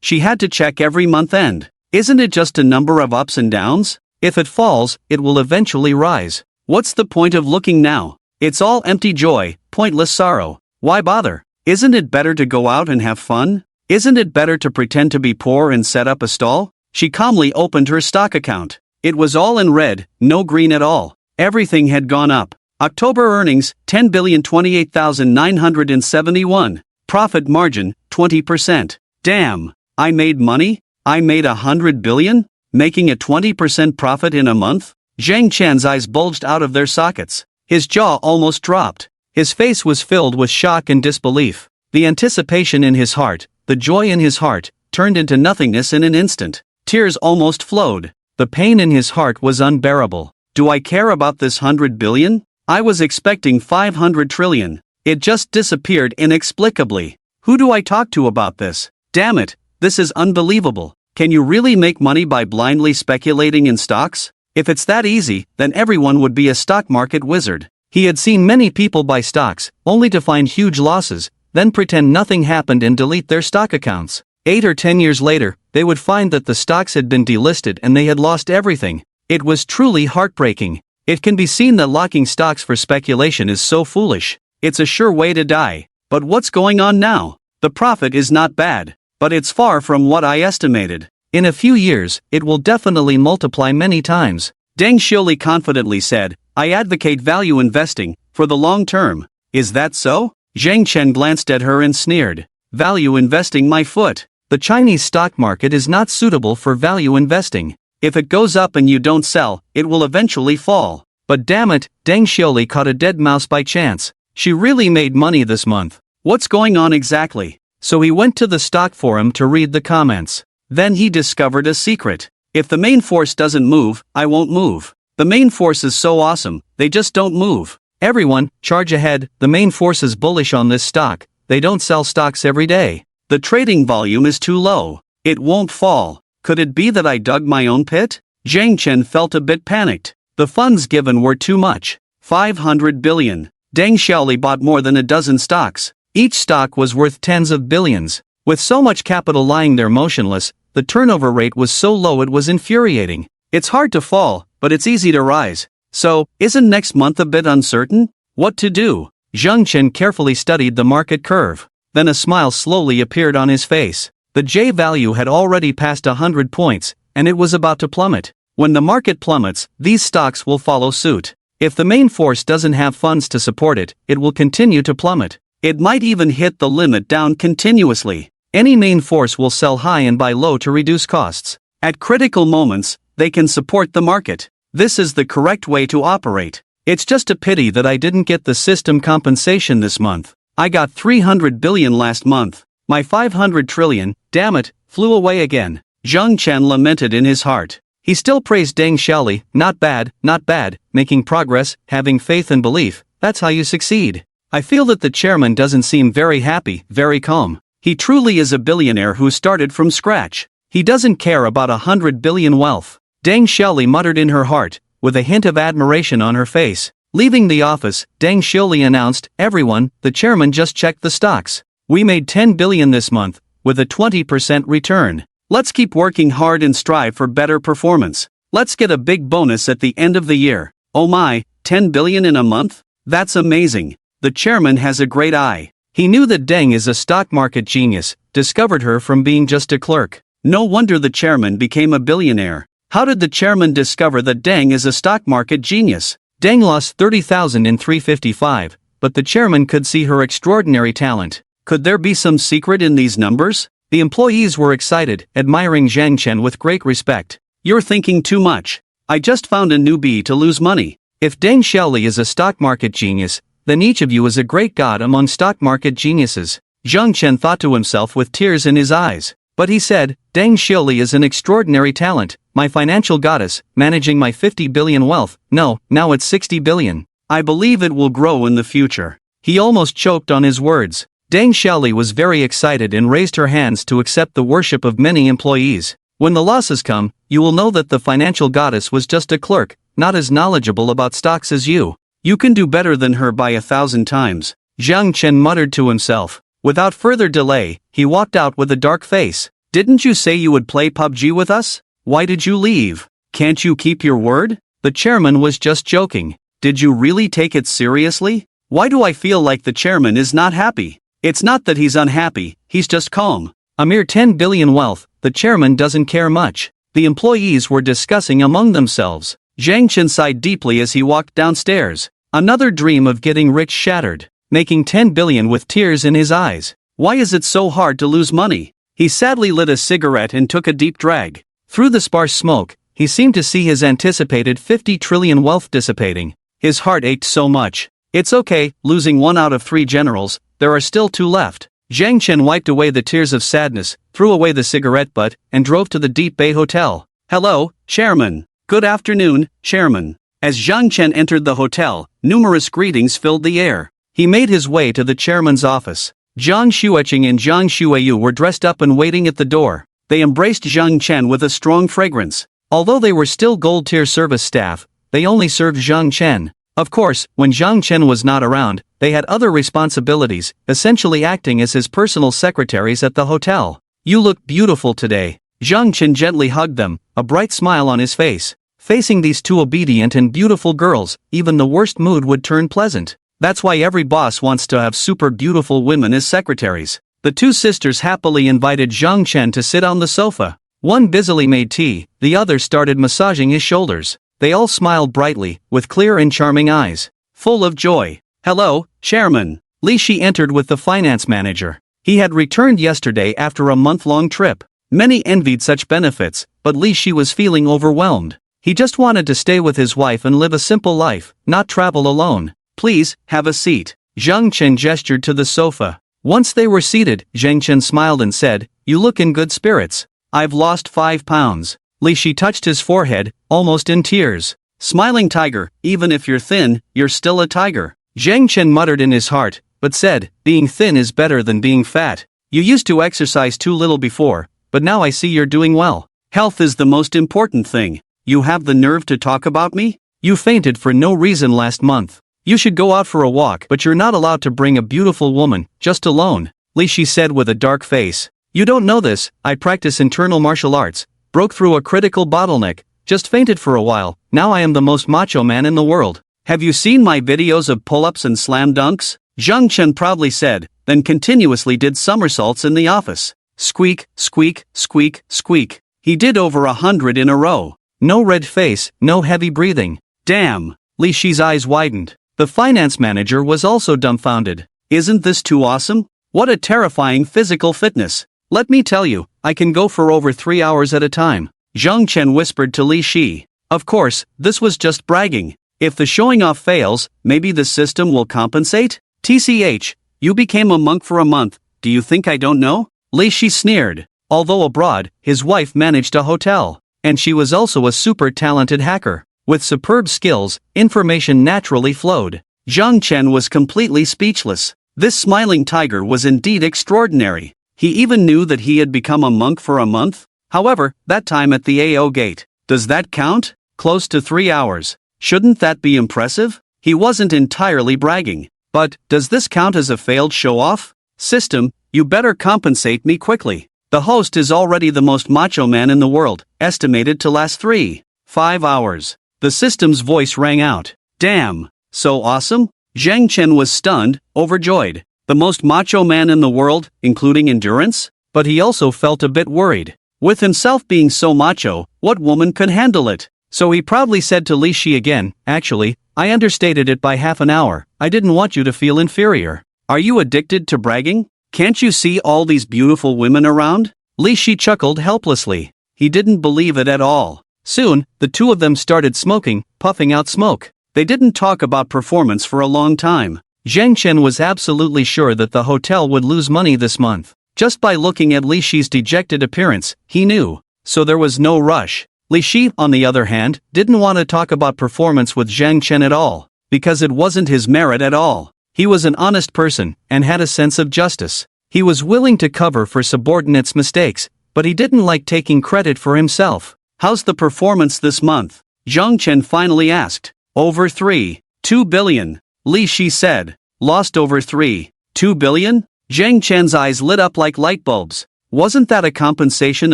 She had to check every month end. Isn't it just a number of ups and downs? If it falls, it will eventually rise. What's the point of looking now? It's all empty joy, pointless sorrow. Why bother? Isn't it better to go out and have fun? Isn't it better to pretend to be poor and set up a stall? She calmly opened her stock account. It was all in red, no green at all. Everything had gone up. October earnings, 10,028,971. Profit margin, 20%. Damn, I made money? I made 100 billion? Making a 20% profit in a month? Zhang Chen's eyes bulged out of their sockets. His jaw almost dropped. His face was filled with shock and disbelief. The anticipation in his heart, the joy in his heart, turned into nothingness in an instant. Tears almost flowed. The pain in his heart was unbearable. Do I care about this 100 billion? I was expecting 500 trillion. It just disappeared inexplicably. Who do I talk to about this? Damn it, this is unbelievable. Can you really make money by blindly speculating in stocks? If it's that easy, then everyone would be a stock market wizard. He had seen many people buy stocks, only to find huge losses, then pretend nothing happened and delete their stock accounts. 8 or 10 years later, they would find that the stocks had been delisted and they had lost everything. It was truly heartbreaking. It can be seen that locking stocks for speculation is so foolish. It's a sure way to die. But what's going on now? The profit is not bad, but it's far from what I estimated. In a few years, it will definitely multiply many times. Deng Xiaoli confidently said, I advocate value investing, for the long term. Is that so? Zhang Chen glanced at her and sneered. Value investing my foot. The Chinese stock market is not suitable for value investing. If it goes up and you don't sell, it will eventually fall. But damn it, Deng Xiaoli caught a dead mouse by chance. She really made money this month. What's going on exactly? So he went to the stock forum to read the comments. Then he discovered a secret. If the main force doesn't move, I won't move. The main force is so awesome, they just don't move. Everyone, charge ahead, the main force is bullish on this stock, they don't sell stocks every day. The trading volume is too low. It won't fall. Could it be that I dug my own pit? Zhang Chen felt a bit panicked. The funds given were too much. 500 billion. Deng Xiaoli bought more than a dozen stocks. Each stock was worth tens of billions. With so much capital lying there motionless, the turnover rate was so low it was infuriating. It's hard to fall, but it's easy to rise. So, isn't next month a bit uncertain? What to do? Zhang Chen carefully studied the market curve. Then a smile slowly appeared on his face. The J value had already passed 100 points, and it was about to plummet. When the market plummets, these stocks will follow suit. If the main force doesn't have funds to support it, it will continue to plummet. It might even hit the limit down continuously. Any main force will sell high and buy low to reduce costs. At critical moments, they can support the market. This is the correct way to operate. It's just a pity that I didn't get the system compensation this month. I got 300 billion last month. My 500 trillion, damn it, flew away again. Zhang Chen lamented in his heart. He still praised Deng Xiaoli, not bad, making progress, having faith and belief, that's how you succeed. I feel that the chairman doesn't seem very happy, very calm. He truly is a billionaire who started from scratch. He doesn't care about 100 billion wealth. Deng Xiaoli muttered in her heart, with a hint of admiration on her face. Leaving the office, Deng Xiaoli announced, everyone, the chairman just checked the stocks. We made 10 billion this month, with a 20% return. Let's keep working hard and strive for better performance. Let's get a big bonus at the end of the year. Oh my, 10 billion in a month? That's amazing. The chairman has a great eye. He knew that Deng is a stock market genius, discovered her from being just a clerk. No wonder the chairman became a billionaire. How did the chairman discover that Deng is a stock market genius? Deng lost 30,000 in 355, but the chairman could see her extraordinary talent. Could there be some secret in these numbers? The employees were excited, admiring Zhang Chen with great respect. You're thinking too much. I just found a newbie to lose money. If Deng Xiaoli is a stock market genius, then each of you is a great god among stock market geniuses. Zhang Chen thought to himself with tears in his eyes. But he said, Deng Xiaoli is an extraordinary talent, my financial goddess, managing my 50 billion wealth. No, now it's 60 billion. I believe it will grow in the future. He almost choked on his words. Deng Xiaoli was very excited and raised her hands to accept the worship of many employees. When the losses come, you will know that the financial goddess was just a clerk, not as knowledgeable about stocks as you. You can do better than her by 1,000 times. Zhang Chen muttered to himself. Without further delay, he walked out with a dark face. Didn't you say you would play PUBG with us? Why did you leave? Can't you keep your word? The chairman was just joking. Did you really take it seriously? Why do I feel like the chairman is not happy? It's not that he's unhappy, he's just calm. A mere 10 billion wealth, the chairman doesn't care much. The employees were discussing among themselves. Zhang Chen sighed deeply as he walked downstairs. Another dream of getting rich shattered. Making 10 billion with tears in his eyes. Why is it so hard to lose money? He sadly lit a cigarette and took a deep drag. Through the sparse smoke, he seemed to see his anticipated 50 trillion wealth dissipating. His heart ached so much. It's okay, losing 1 out of 3 generals, there are still 2 left. Zhang Chen wiped away the tears of sadness, threw away the cigarette butt, and drove to the Deep Bay Hotel. Hello, Chairman. Good afternoon, Chairman. As Zhang Chen entered the hotel, numerous greetings filled the air. He made his way to the chairman's office. Zhang Xueqing and Zhang Xueyu were dressed up and waiting at the door. They embraced Zhang Chen with a strong fragrance. Although they were still gold-tier service staff, they only served Zhang Chen. Of course, when Zhang Chen was not around, they had other responsibilities, essentially acting as his personal secretaries at the hotel. You look beautiful today. Zhang Chen gently hugged them, a bright smile on his face. Facing these 2 obedient and beautiful girls, even the worst mood would turn pleasant. That's why every boss wants to have super beautiful women as secretaries. The 2 sisters happily invited Zhang Chen to sit on the sofa. One busily made tea, the other started massaging his shoulders. They all smiled brightly, with clear and charming eyes. Full of joy. Hello, Chairman. Li Shi entered with the finance manager. He had returned yesterday after a month-long trip. Many envied such benefits, but Li Shi was feeling overwhelmed. He just wanted to stay with his wife and live a simple life, not travel alone. Please, have a seat. Zhang Chen gestured to the sofa. Once they were seated, Zhang Chen smiled and said, You look in good spirits. I've lost 5 pounds. Li Shi touched his forehead, almost in tears. Smiling tiger, even if you're thin, you're still a tiger. Zhang Chen muttered in his heart, but said, being thin is better than being fat. You used to exercise too little before, but now I see you're doing well. Health is the most important thing. You have the nerve to talk about me? You fainted for no reason last month. You should go out for a walk, but you're not allowed to bring a beautiful woman, just alone. Li Shi said with a dark face. You don't know this, I practice internal martial arts, broke through a critical bottleneck, just fainted for a while, now I am the most macho man in the world. Have you seen my videos of pull-ups and slam dunks? Zhang Chen proudly said, then continuously did somersaults in the office. Squeak, squeak, squeak, squeak. He did over 100 in a row. No red face, no heavy breathing. Damn. Li Shi's eyes widened. The finance manager was also dumbfounded. Isn't this too awesome? What a terrifying physical fitness. Let me tell you, I can go for over 3 hours at a time. Zhang Chen whispered to Li Shi. Of course, this was just bragging. If the showing off fails, maybe the system will compensate? TCH, you became a monk for a month, do you think I don't know? Li Shi sneered. Although abroad, his wife managed a hotel. And she was also a super talented hacker. With superb skills, information naturally flowed. Zhang Chen was completely speechless. This smiling tiger was indeed extraordinary. He even knew that he had become a monk for a month. However, that time at the AO gate, does that count? Close to 3 hours. Shouldn't that be impressive? He wasn't entirely bragging. But, does this count as a failed show-off? System, you better compensate me quickly. The host is already the most macho man in the world, estimated to last 5 hours. The system's voice rang out. Damn, so awesome? Zhang Chen was stunned, overjoyed. The most macho man in the world, including endurance? But he also felt a bit worried. With himself being so macho, what woman could handle it? So he proudly said to Li Shi again, actually, I understated it by half an hour, I didn't want you to feel inferior. Are you addicted to bragging? Can't you see all these beautiful women around? Li Shi chuckled helplessly. He didn't believe it at all. Soon, the two of them started smoking, puffing out smoke. They didn't talk about performance for a long time. Zhang Chen was absolutely sure that the hotel would lose money this month. Just by looking at Li Shi's dejected appearance, he knew. So there was no rush. Li Shi, on the other hand, didn't want to talk about performance with Zhang Chen at all, because it wasn't his merit at all. He was an honest person, and had a sense of justice. He was willing to cover for subordinates' mistakes, but he didn't like taking credit for himself. How's the performance this month? Zhang Chen finally asked. Over 2 billion. Li Shi said. Lost over 2 billion? Zhang Chen's eyes lit up like light bulbs. Wasn't that a compensation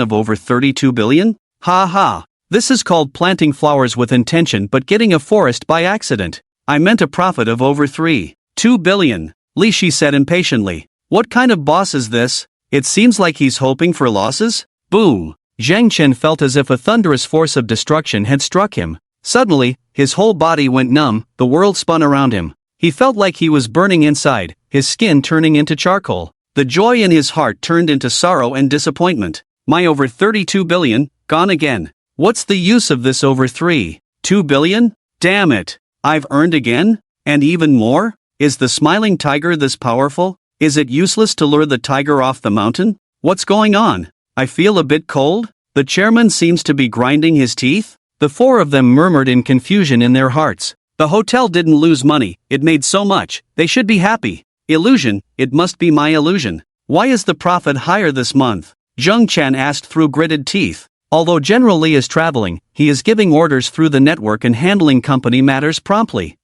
of over 32 billion? Ha ha. This is called planting flowers with intention but getting a forest by accident. I meant a profit of over 2 billion. Li Shi said impatiently. What kind of boss is this? It seems like he's hoping for losses? Boom. Zhang Chen felt as if a thunderous force of destruction had struck him. Suddenly, his whole body went numb, the world spun around him. He felt like he was burning inside, his skin turning into charcoal. The joy in his heart turned into sorrow and disappointment. My over 32 billion, gone again. What's the use of this over 2 billion? Damn it. I've earned again? And even more? Is the smiling tiger this powerful? Is it useless to lure the tiger off the mountain? What's going on? I feel a bit cold? The chairman seems to be grinding his teeth? The four of them murmured in confusion in their hearts. The hotel didn't lose money, it made so much, they should be happy. Illusion, it must be my illusion. Why is the profit higher this month? Zhang Chen asked through gritted teeth. Although General Li is traveling, he is giving orders through the network and handling company matters promptly.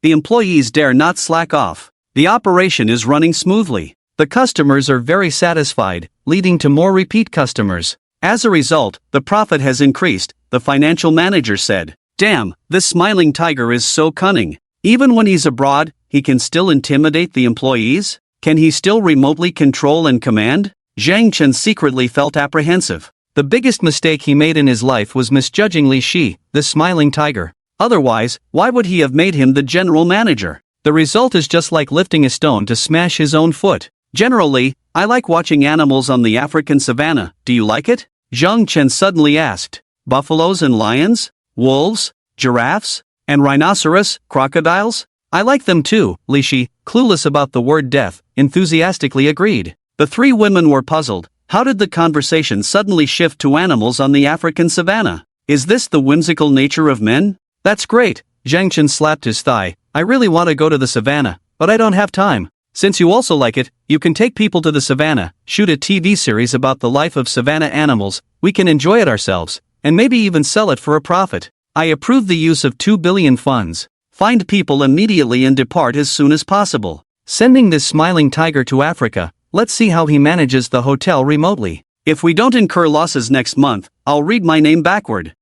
The employees dare not slack off. The operation is running smoothly. The customers are very satisfied, leading to more repeat customers. As a result, the profit has increased, the financial manager said. Damn, this smiling tiger is so cunning. Even when he's abroad, he can still intimidate the employees? Can he still remotely control and command? Zhang Chen secretly felt apprehensive. The biggest mistake he made in his life was misjudging Li Shi, the smiling tiger. Otherwise, why would he have made him the general manager? The result is just like lifting a stone to smash his own foot. General Li, I like watching animals on the African savannah, do you like it? Zhang Chen suddenly asked. Buffaloes and lions? Wolves? Giraffes? And rhinoceros, crocodiles? I like them too, Li Shi, clueless about the word death, enthusiastically agreed. The three women were puzzled. How did the conversation suddenly shift to animals on the African savannah? Is this the whimsical nature of men? That's great. Zhang Chen slapped his thigh. I really want to go to the savannah, but I don't have time. Since you also like it, you can take people to the savannah, shoot a TV series about the life of savannah animals, we can enjoy it ourselves, and maybe even sell it for a profit. I approve the use of 2 billion funds. Find people immediately and depart as soon as possible. Sending this smiling tiger to Africa, let's see how he manages the hotel remotely. If we don't incur losses next month, I'll read my name backward.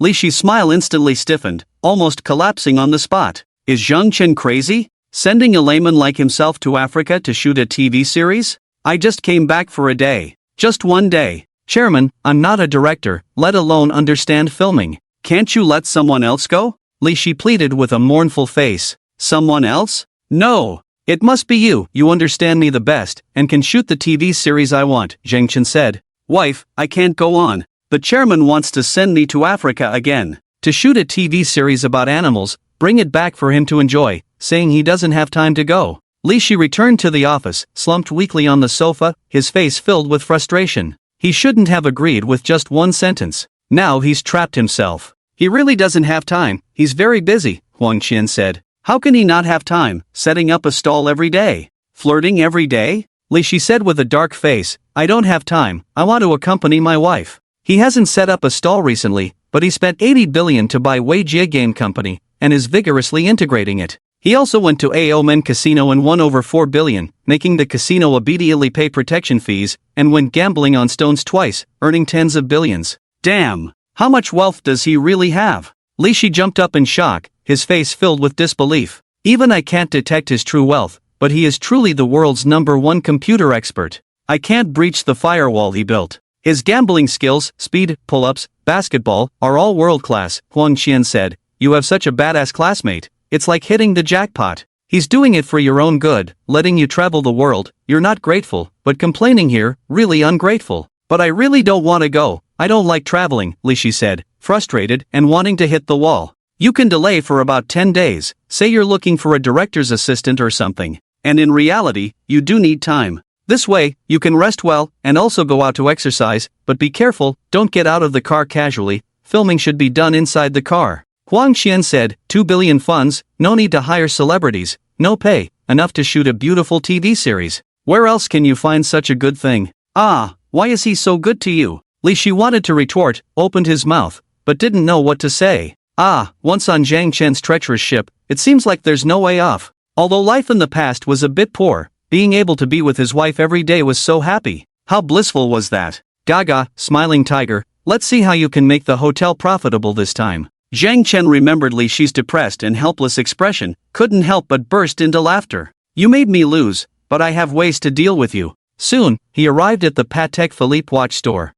Li Shi's smile instantly stiffened, almost collapsing on the spot. Is Zhang Chen crazy? Sending a layman like himself to Africa to shoot a TV series? I just came back for a day. Just one day. Chairman, I'm not a director, let alone understand filming. Can't you let someone else go? Li Shi pleaded with a mournful face. Someone else? No. It must be you. You understand me the best, and can shoot the TV series I want, Zhang Chen said. Wife, I can't go on. The chairman wants to send me to Africa again. To shoot a TV series about animals, bring it back for him to enjoy, saying he doesn't have time to go. Li Shi returned to the office, slumped weakly on the sofa, his face filled with frustration. He shouldn't have agreed with just one sentence. Now he's trapped himself. He really doesn't have time, he's very busy, Huang Qian said. How can he not have time, setting up a stall every day? Flirting every day? Li Shi said with a dark face, I don't have time, I want to accompany my wife. He hasn't set up a stall recently, but he spent 80 billion to buy Wei Jie Game Company, and is vigorously integrating it. He also went to Aomen Casino and won over 4 billion, making the casino immediately pay protection fees, and went gambling on stones twice, earning tens of billions. Damn! How much wealth does he really have? Li Shi jumped up in shock, his face filled with disbelief. Even I can't detect his true wealth, but he is truly the world's #1 computer expert. I can't breach the firewall he built. His gambling skills, speed, pull-ups, basketball, are all world-class, Huang Qian said. You have such a badass classmate, it's like hitting the jackpot. He's doing it for your own good, letting you travel the world, you're not grateful, but complaining here, really ungrateful. But I really don't want to go, I don't like traveling, Li Shi said, frustrated and wanting to hit the wall. You can delay for about 10 days, say you're looking for a director's assistant or something. And in reality, you do need time. This way, you can rest well, and also go out to exercise, but be careful, don't get out of the car casually, filming should be done inside the car. Huang Qian said, 2 billion funds, no need to hire celebrities, no pay, enough to shoot a beautiful TV series. Where else can you find such a good thing? Why is he so good to you? Li Shi wanted to retort, opened his mouth, but didn't know what to say. Once on Zhang Chen's treacherous ship, it seems like there's no way off. Although life in the past was a bit poor, being able to be with his wife every day was so happy. How blissful was that? Gaga, smiling tiger, let's see how you can make the hotel profitable this time. Zhang Chen remembered Li Shi's depressed and helpless expression, couldn't help but burst into laughter. You made me lose, but I have ways to deal with you. Soon, he arrived at the Patek Philippe watch store.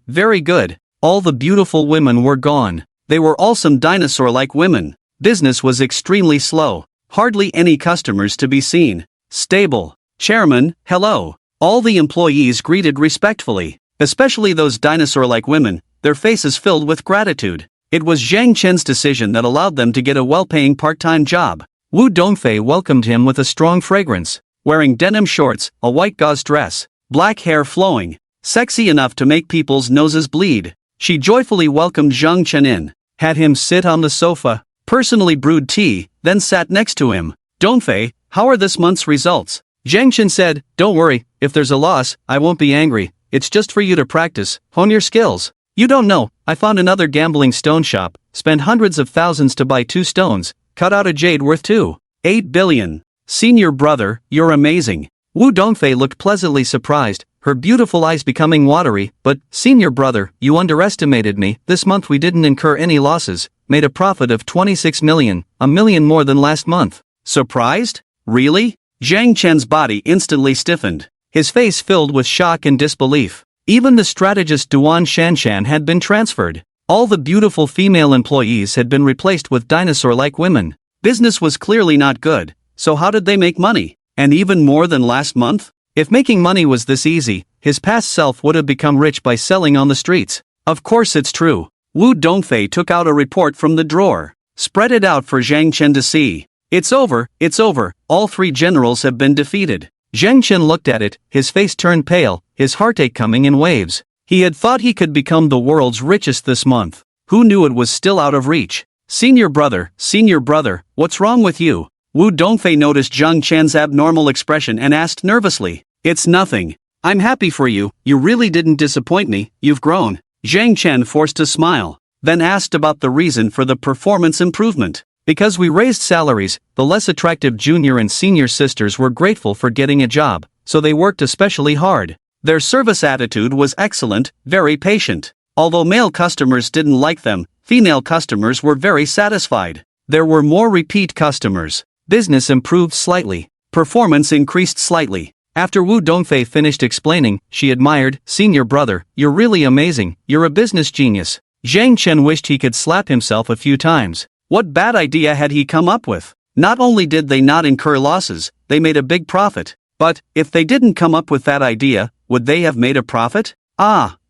Very good. All the beautiful women were gone. They were all some dinosaur-like women. Business was extremely slow. Hardly any customers to be seen. Stable. Chairman, hello. All the employees greeted respectfully, especially those dinosaur-like women, their faces filled with gratitude. It was Zhang Chen's decision that allowed them to get a well-paying part-time job. Wu Dongfei welcomed him with a strong fragrance, wearing denim shorts, a white gauze dress, black hair flowing, sexy enough to make people's noses bleed. She joyfully welcomed Zhang Chen in, had him sit on the sofa, personally brewed tea, then sat next to him. Dongfei, how are this month's results? Zhang Chen said, don't worry, if there's a loss, I won't be angry, it's just for you to practice, hone your skills. You don't know, I found another gambling stone shop, spent hundreds of thousands to buy 2 stones, cut out a jade worth 2.8 billion. Senior brother, you're amazing. Wu Dongfei looked pleasantly surprised, her beautiful eyes becoming watery, but, senior brother, you underestimated me, this month we didn't incur any losses, made a profit of 26 million, a million more than last month. Surprised? Really? Zhang Chen's body instantly stiffened, his face filled with shock and disbelief. Even the strategist Duan Shanshan had been transferred. All the beautiful female employees had been replaced with dinosaur-like women. Business was clearly not good, so how did they make money? And even more than last month? If making money was this easy, his past self would have become rich by selling on the streets. Of course it's true. Wu Dongfei took out a report from the drawer, spread it out for Zhang Chen to see. It's over, all 3 generals have been defeated. Zhang Chen looked at it, his face turned pale, his heartache coming in waves. He had thought he could become the world's richest this month. Who knew it was still out of reach? Senior brother, what's wrong with you? Wu Dongfei noticed Zhang Chen's abnormal expression and asked nervously. It's nothing. I'm happy for you, you really didn't disappoint me, you've grown. Zhang Chen forced a smile, then asked about the reason for the performance improvement. Because we raised salaries, the less attractive junior and senior sisters were grateful for getting a job, so they worked especially hard. Their service attitude was excellent, very patient. Although male customers didn't like them, female customers were very satisfied. There were more repeat customers. Business improved slightly. Performance increased slightly. After Wu Dongfei finished explaining, she admired, Senior brother, you're really amazing, you're a business genius. Zhang Chen wished he could slap himself a few times. What bad idea had he come up with? Not only did they not incur losses, they made a big profit. But, if they didn't come up with that idea, would they have made a profit?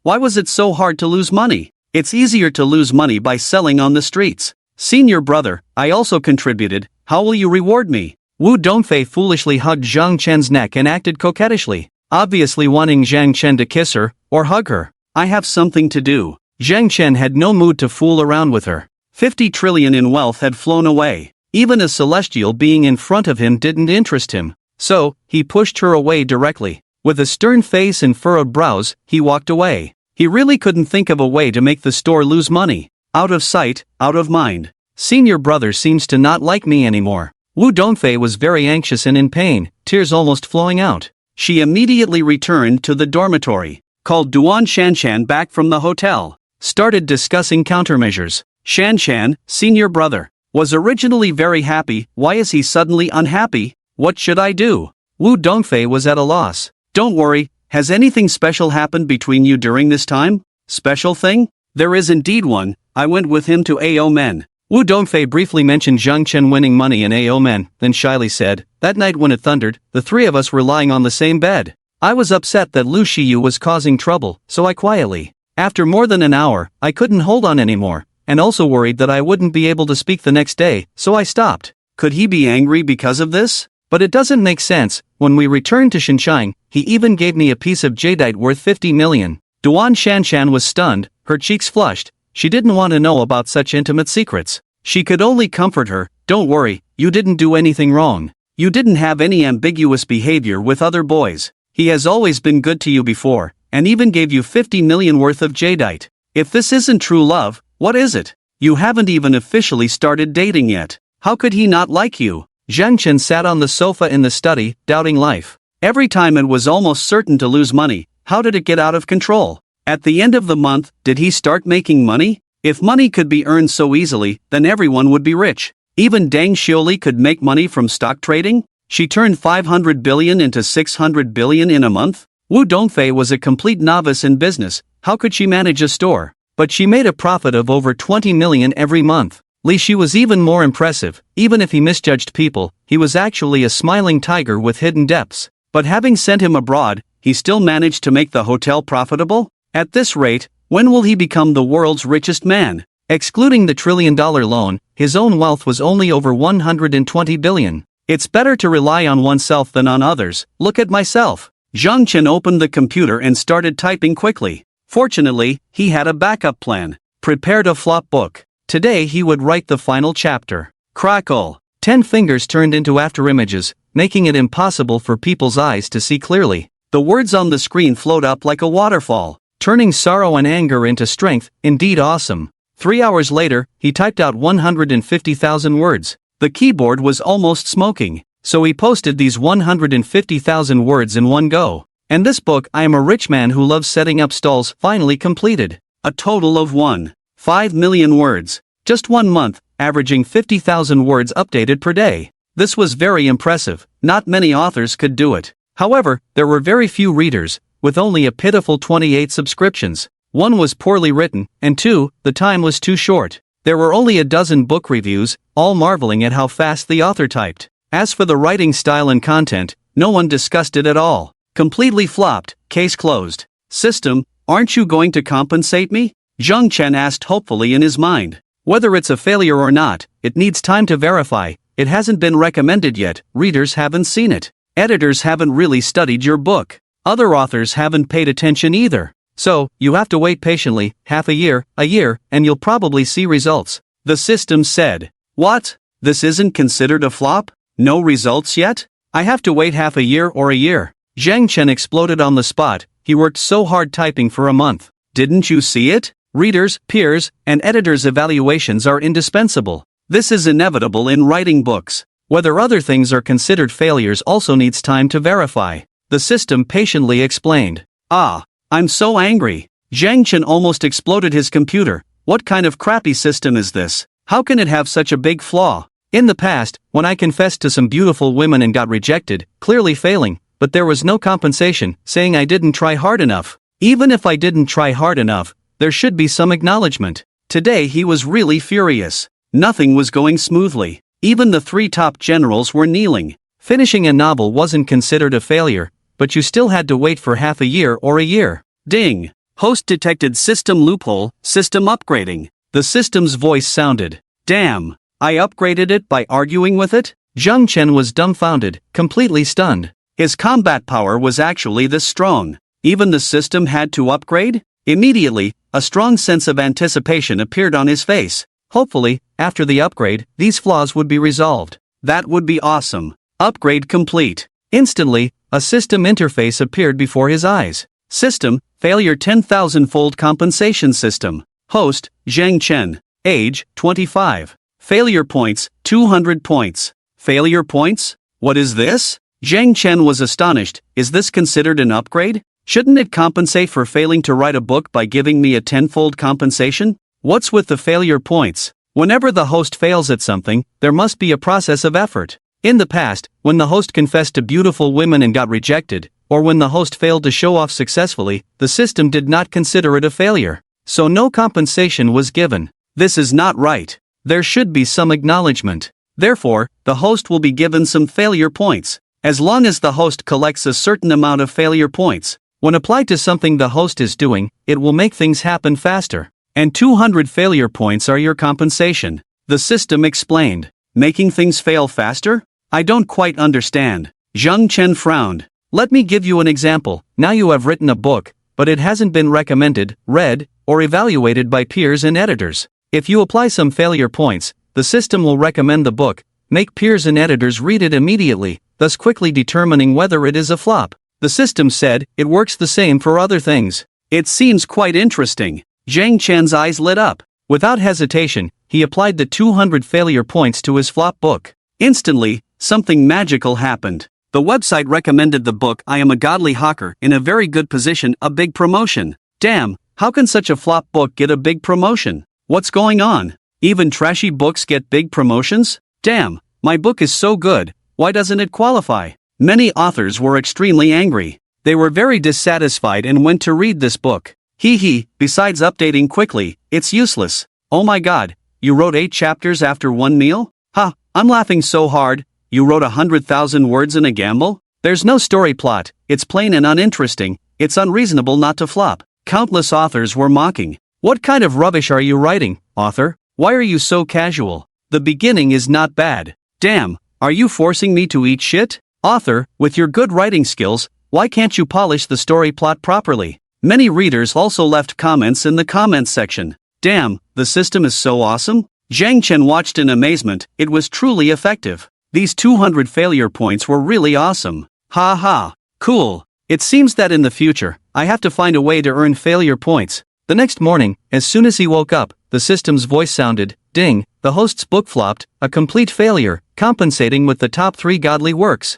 Why was it so hard to lose money? It's easier to lose money by selling on the streets. Senior brother, I also contributed, how will you reward me? Wu Dongfei foolishly hugged Zhang Chen's neck and acted coquettishly, obviously wanting Zhang Chen to kiss her, or hug her. I have something to do. Zhang Chen had no mood to fool around with her. 50 trillion in wealth had flown away. Even a celestial being in front of him didn't interest him. So, he pushed her away directly. With a stern face and furrowed brows, he walked away. He really couldn't think of a way to make the store lose money. Out of sight, out of mind. Senior brother seems to not like me anymore. Wu Dongfei was very anxious and in pain, tears almost flowing out. She immediately returned to the dormitory, called Duan Shanshan back from the hotel, started discussing countermeasures. Shanshan, senior brother, was originally very happy. Why is he suddenly unhappy? What should I do? Wu Dongfei was at a loss. Don't worry, has anything special happened between you during this time? Special thing? There is indeed one. I went with him to AO Men. Wu Dongfei briefly mentioned Zhang Chen winning money in AO Men, then shyly said, that night when it thundered, the three of us were lying on the same bed. I was upset that Lu Shiyu was causing trouble, so I quietly. After more than an hour, I couldn't hold on anymore, and also worried that I wouldn't be able to speak the next day, so I stopped. Could he be angry because of this? But it doesn't make sense. When we returned to Shinshan, he even gave me a piece of jadeite worth 50 million. Duan Shanshan was stunned, her cheeks flushed. She didn't want to know about such intimate secrets. She could only comfort her, don't worry, you didn't do anything wrong. You didn't have any ambiguous behavior with other boys. He has always been good to you before, and even gave you 50 million worth of jadeite. If this isn't true love, what is it? You haven't even officially started dating yet. How could he not like you? Zhang Chen sat on the sofa in the study, doubting life. Every time it was almost certain to lose money. How did it get out of control? At the end of the month, did he start making money? If money could be earned so easily, then everyone would be rich. Even Deng Xiuli could make money from stock trading? She turned 500 billion into 600 billion in a month? Wu Dongfei was a complete novice in business. How could she manage a store? But she made a profit of over 20 million every month. Li Shi was even more impressive. Even if he misjudged people, he was actually a smiling tiger with hidden depths. But having sent him abroad, he still managed to make the hotel profitable? At this rate, when will he become the world's richest man? Excluding the $1 trillion loan, his own wealth was only over 120 billion. It's better to rely on oneself than on others. Look at myself. Zhang Chen opened the computer and started typing quickly. Fortunately, he had a backup plan. Prepared a flop book. Today he would write the final chapter. Crackle. 10 fingers turned into afterimages, making it impossible for people's eyes to see clearly. The words on the screen flowed up like a waterfall, turning sorrow and anger into strength. Indeed awesome. 3 hours later, he typed out 150,000 words. The keyboard was almost smoking, so he posted these 150,000 words in one go. And this book, I Am a Rich Man Who Loves Setting Up Stalls, finally completed. A total of 1.5 million words. Just 1 month, averaging 50,000 words updated per day. This was very impressive. Not many authors could do it. However, there were very few readers, with only a pitiful 28 subscriptions. 1 was poorly written, and 2, the time was too short. There were only a dozen book reviews, all marveling at how fast the author typed. As for the writing style and content, no one discussed it at all. Completely flopped, case closed. System, aren't you going to compensate me? Zhang Chen asked hopefully in his mind. Whether it's a failure or not, it needs time to verify. It hasn't been recommended yet, readers haven't seen it. Editors haven't really studied your book. Other authors haven't paid attention either. So, you have to wait patiently, half a year, and you'll probably see results. The system said. What? This isn't considered a flop? No results yet? I have to wait half a year or a year. Zhang Chen exploded on the spot. He worked so hard typing for a month. Didn't you see it? Readers, peers, and editors' evaluations are indispensable. This is inevitable in writing books. Whether other things are considered failures also needs time to verify. The system patiently explained. Ah, I'm so angry. Zhang Chen almost exploded his computer. What kind of crappy system is this? How can it have such a big flaw? In the past, when I confessed to some beautiful women and got rejected, clearly failing, but there was no compensation, saying I didn't try hard enough. Even if I didn't try hard enough, there should be some acknowledgement. Today he was really furious. Nothing was going smoothly. Even the 3 top generals were kneeling. Finishing a novel wasn't considered a failure, but you still had to wait for half a year or a year. Ding! Host detected system loophole, system upgrading. The system's voice sounded. Damn! I upgraded it by arguing with it? Zhang Chen was dumbfounded, completely stunned. His combat power was actually this strong. Even the system had to upgrade? Immediately, a strong sense of anticipation appeared on his face. Hopefully, after the upgrade, these flaws would be resolved. That would be awesome. Upgrade complete. Instantly, a system interface appeared before his eyes. System, failure 10,000-fold compensation system. Host, Zhang Chen. Age, 25. Failure points, 200 points. Failure points? What is this? Zhang Chen was astonished. Is this considered an upgrade? Shouldn't it compensate for failing to write a book by giving me a 10-fold compensation? What's with the failure points? Whenever the host fails at something, there must be a process of effort. In the past, when the host confessed to beautiful women and got rejected, or when the host failed to show off successfully, the system did not consider it a failure. So no compensation was given. This is not right. There should be some acknowledgement. Therefore, the host will be given some failure points. As long as the host collects a certain amount of failure points, when applied to something the host is doing, it will make things happen faster. And 200 failure points are your compensation. The system explained. Making things fail faster? I don't quite understand. Zhang Chen frowned. Let me give you an example. Now you have written a book, but it hasn't been recommended, read, or evaluated by peers and editors. If you apply some failure points, the system will recommend the book, make peers and editors read it immediately, thus quickly determining whether it is a flop. The system said, it works the same for other things. It seems quite interesting. Zhang Chen's eyes lit up. Without hesitation, he applied the 200 failure points to his flop book. Instantly, something magical happened. The website recommended the book I Am a Godly Hawker in a very good position, a big promotion. Damn, how can such a flop book get a big promotion? What's going on? Even trashy books get big promotions? Damn, my book is so good, why doesn't it qualify? Many authors were extremely angry. They were very dissatisfied and went to read this book. Besides updating quickly, it's useless. Oh my god, you wrote 8 chapters after 1 meal? Ha, I'm laughing so hard. You wrote 100,000 words in a gamble? There's no story plot, it's plain and uninteresting, it's unreasonable not to flop. Countless authors were mocking. What kind of rubbish are you writing, author? Why are you so casual? The beginning is not bad. Damn, are you forcing me to eat shit? Author, with your good writing skills, why can't you polish the story plot properly? Many readers also left comments in the comments section. Damn, the system is so awesome? Zhang Chen watched in amazement, it was truly effective. These 200 failure points were really awesome. Ha ha, cool. It seems that in the future, I have to find a way to earn failure points. The next morning, as soon as he woke up, the system's voice sounded, ding, the host's book flopped, a complete failure, compensating with the top 3 godly works.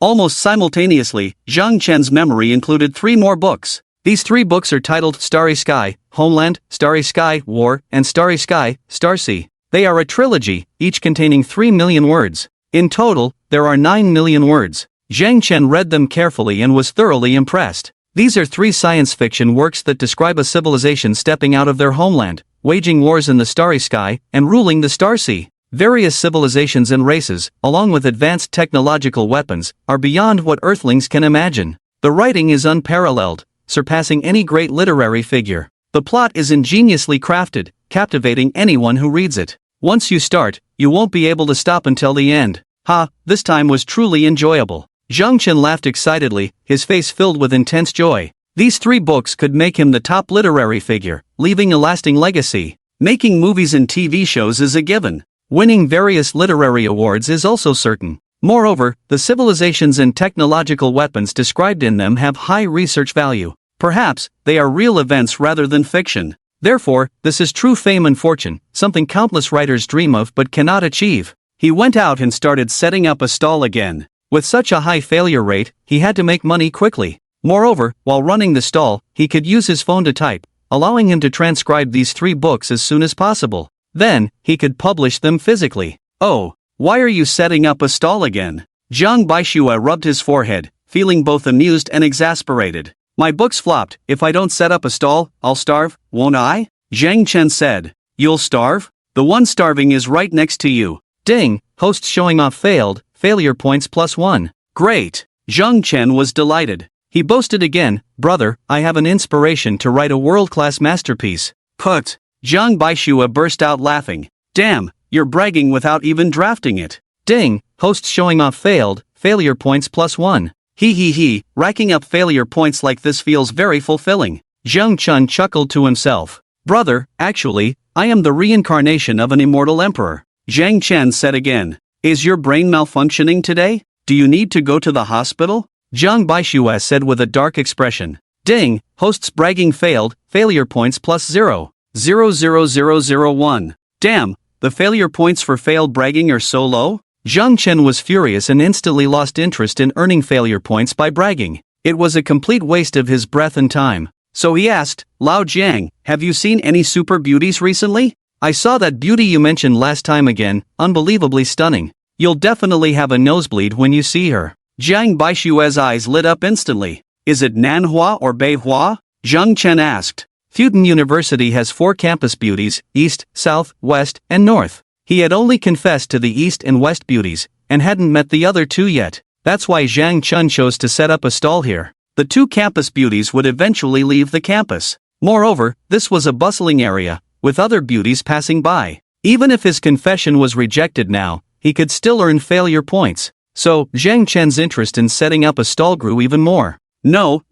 Almost simultaneously, Zhang Chen's memory included 3 more books. These 3 books are titled Starry Sky, Homeland, Starry Sky, War, and Starry Sky, Starsea. They are a trilogy, each containing 3 million words. In total, there are 9 million words. Zhang Chen read them carefully and was thoroughly impressed. These are 3 science fiction works that describe a civilization stepping out of their homeland, waging wars in the starry sky, and ruling the Starsea. Various civilizations and races, along with advanced technological weapons, are beyond what Earthlings can imagine. The writing is unparalleled, surpassing any great literary figure. The plot is ingeniously crafted, captivating anyone who reads it. Once you start, you won't be able to stop until the end. Ha, this time was truly enjoyable. Zhang Chen laughed excitedly, his face filled with intense joy. These 3 books could make him the top literary figure, leaving a lasting legacy. Making movies and TV shows is a given. Winning various literary awards is also certain. Moreover, the civilizations and technological weapons described in them have high research value. Perhaps, they are real events rather than fiction. Therefore, this is true fame and fortune, something countless writers dream of but cannot achieve. He went out and started setting up a stall again. With such a high failure rate, he had to make money quickly. Moreover, while running the stall, he could use his phone to type, allowing him to transcribe these 3 books as soon as possible. Then, he could publish them physically. Oh, why are you setting up a stall again? Zhang Baixue rubbed his forehead, feeling both amused and exasperated. My books flopped. If I don't set up a stall, I'll starve, won't I? Zhang Chen said. You'll starve? The one starving is right next to you. Ding, host showing off failed, failure points +1. Great. Zhang Chen was delighted. He boasted again, brother, I have an inspiration to write a world-class masterpiece. Put. Zhang Baixue burst out laughing. Damn, you're bragging without even drafting it. Ding, host showing off failed, failure points +1. He, racking up failure points like this feels very fulfilling. Zhang Chun chuckled to himself. Brother, actually, I am the reincarnation of an immortal emperor. Zhang Chen said again. Is your brain malfunctioning today? Do you need to go to the hospital? Zhang Baixue said with a dark expression. Ding, host's bragging failed, failure points +0. 00001. Damn, the failure points for failed bragging are so low? Zhang Chen was furious and instantly lost interest in earning failure points by bragging. It was a complete waste of his breath and time. So he asked, Lao Jiang, have you seen any super beauties recently? I saw that beauty you mentioned last time again, unbelievably stunning. You'll definitely have a nosebleed when you see her. Zhang Baixue's eyes lit up instantly. Is it Manhwa or Beihua? Zhang Chen asked. Fudan University has 4 campus beauties, East, South, West, and North. He had only confessed to the East and West beauties, and hadn't met the other 2 yet. That's why Zhang Chun chose to set up a stall here. The 2 campus beauties would eventually leave the campus. Moreover, this was a bustling area, with other beauties passing by. Even if his confession was rejected now, he could still earn failure points. So, Zhang Chen's interest in setting up a stall grew even more. No,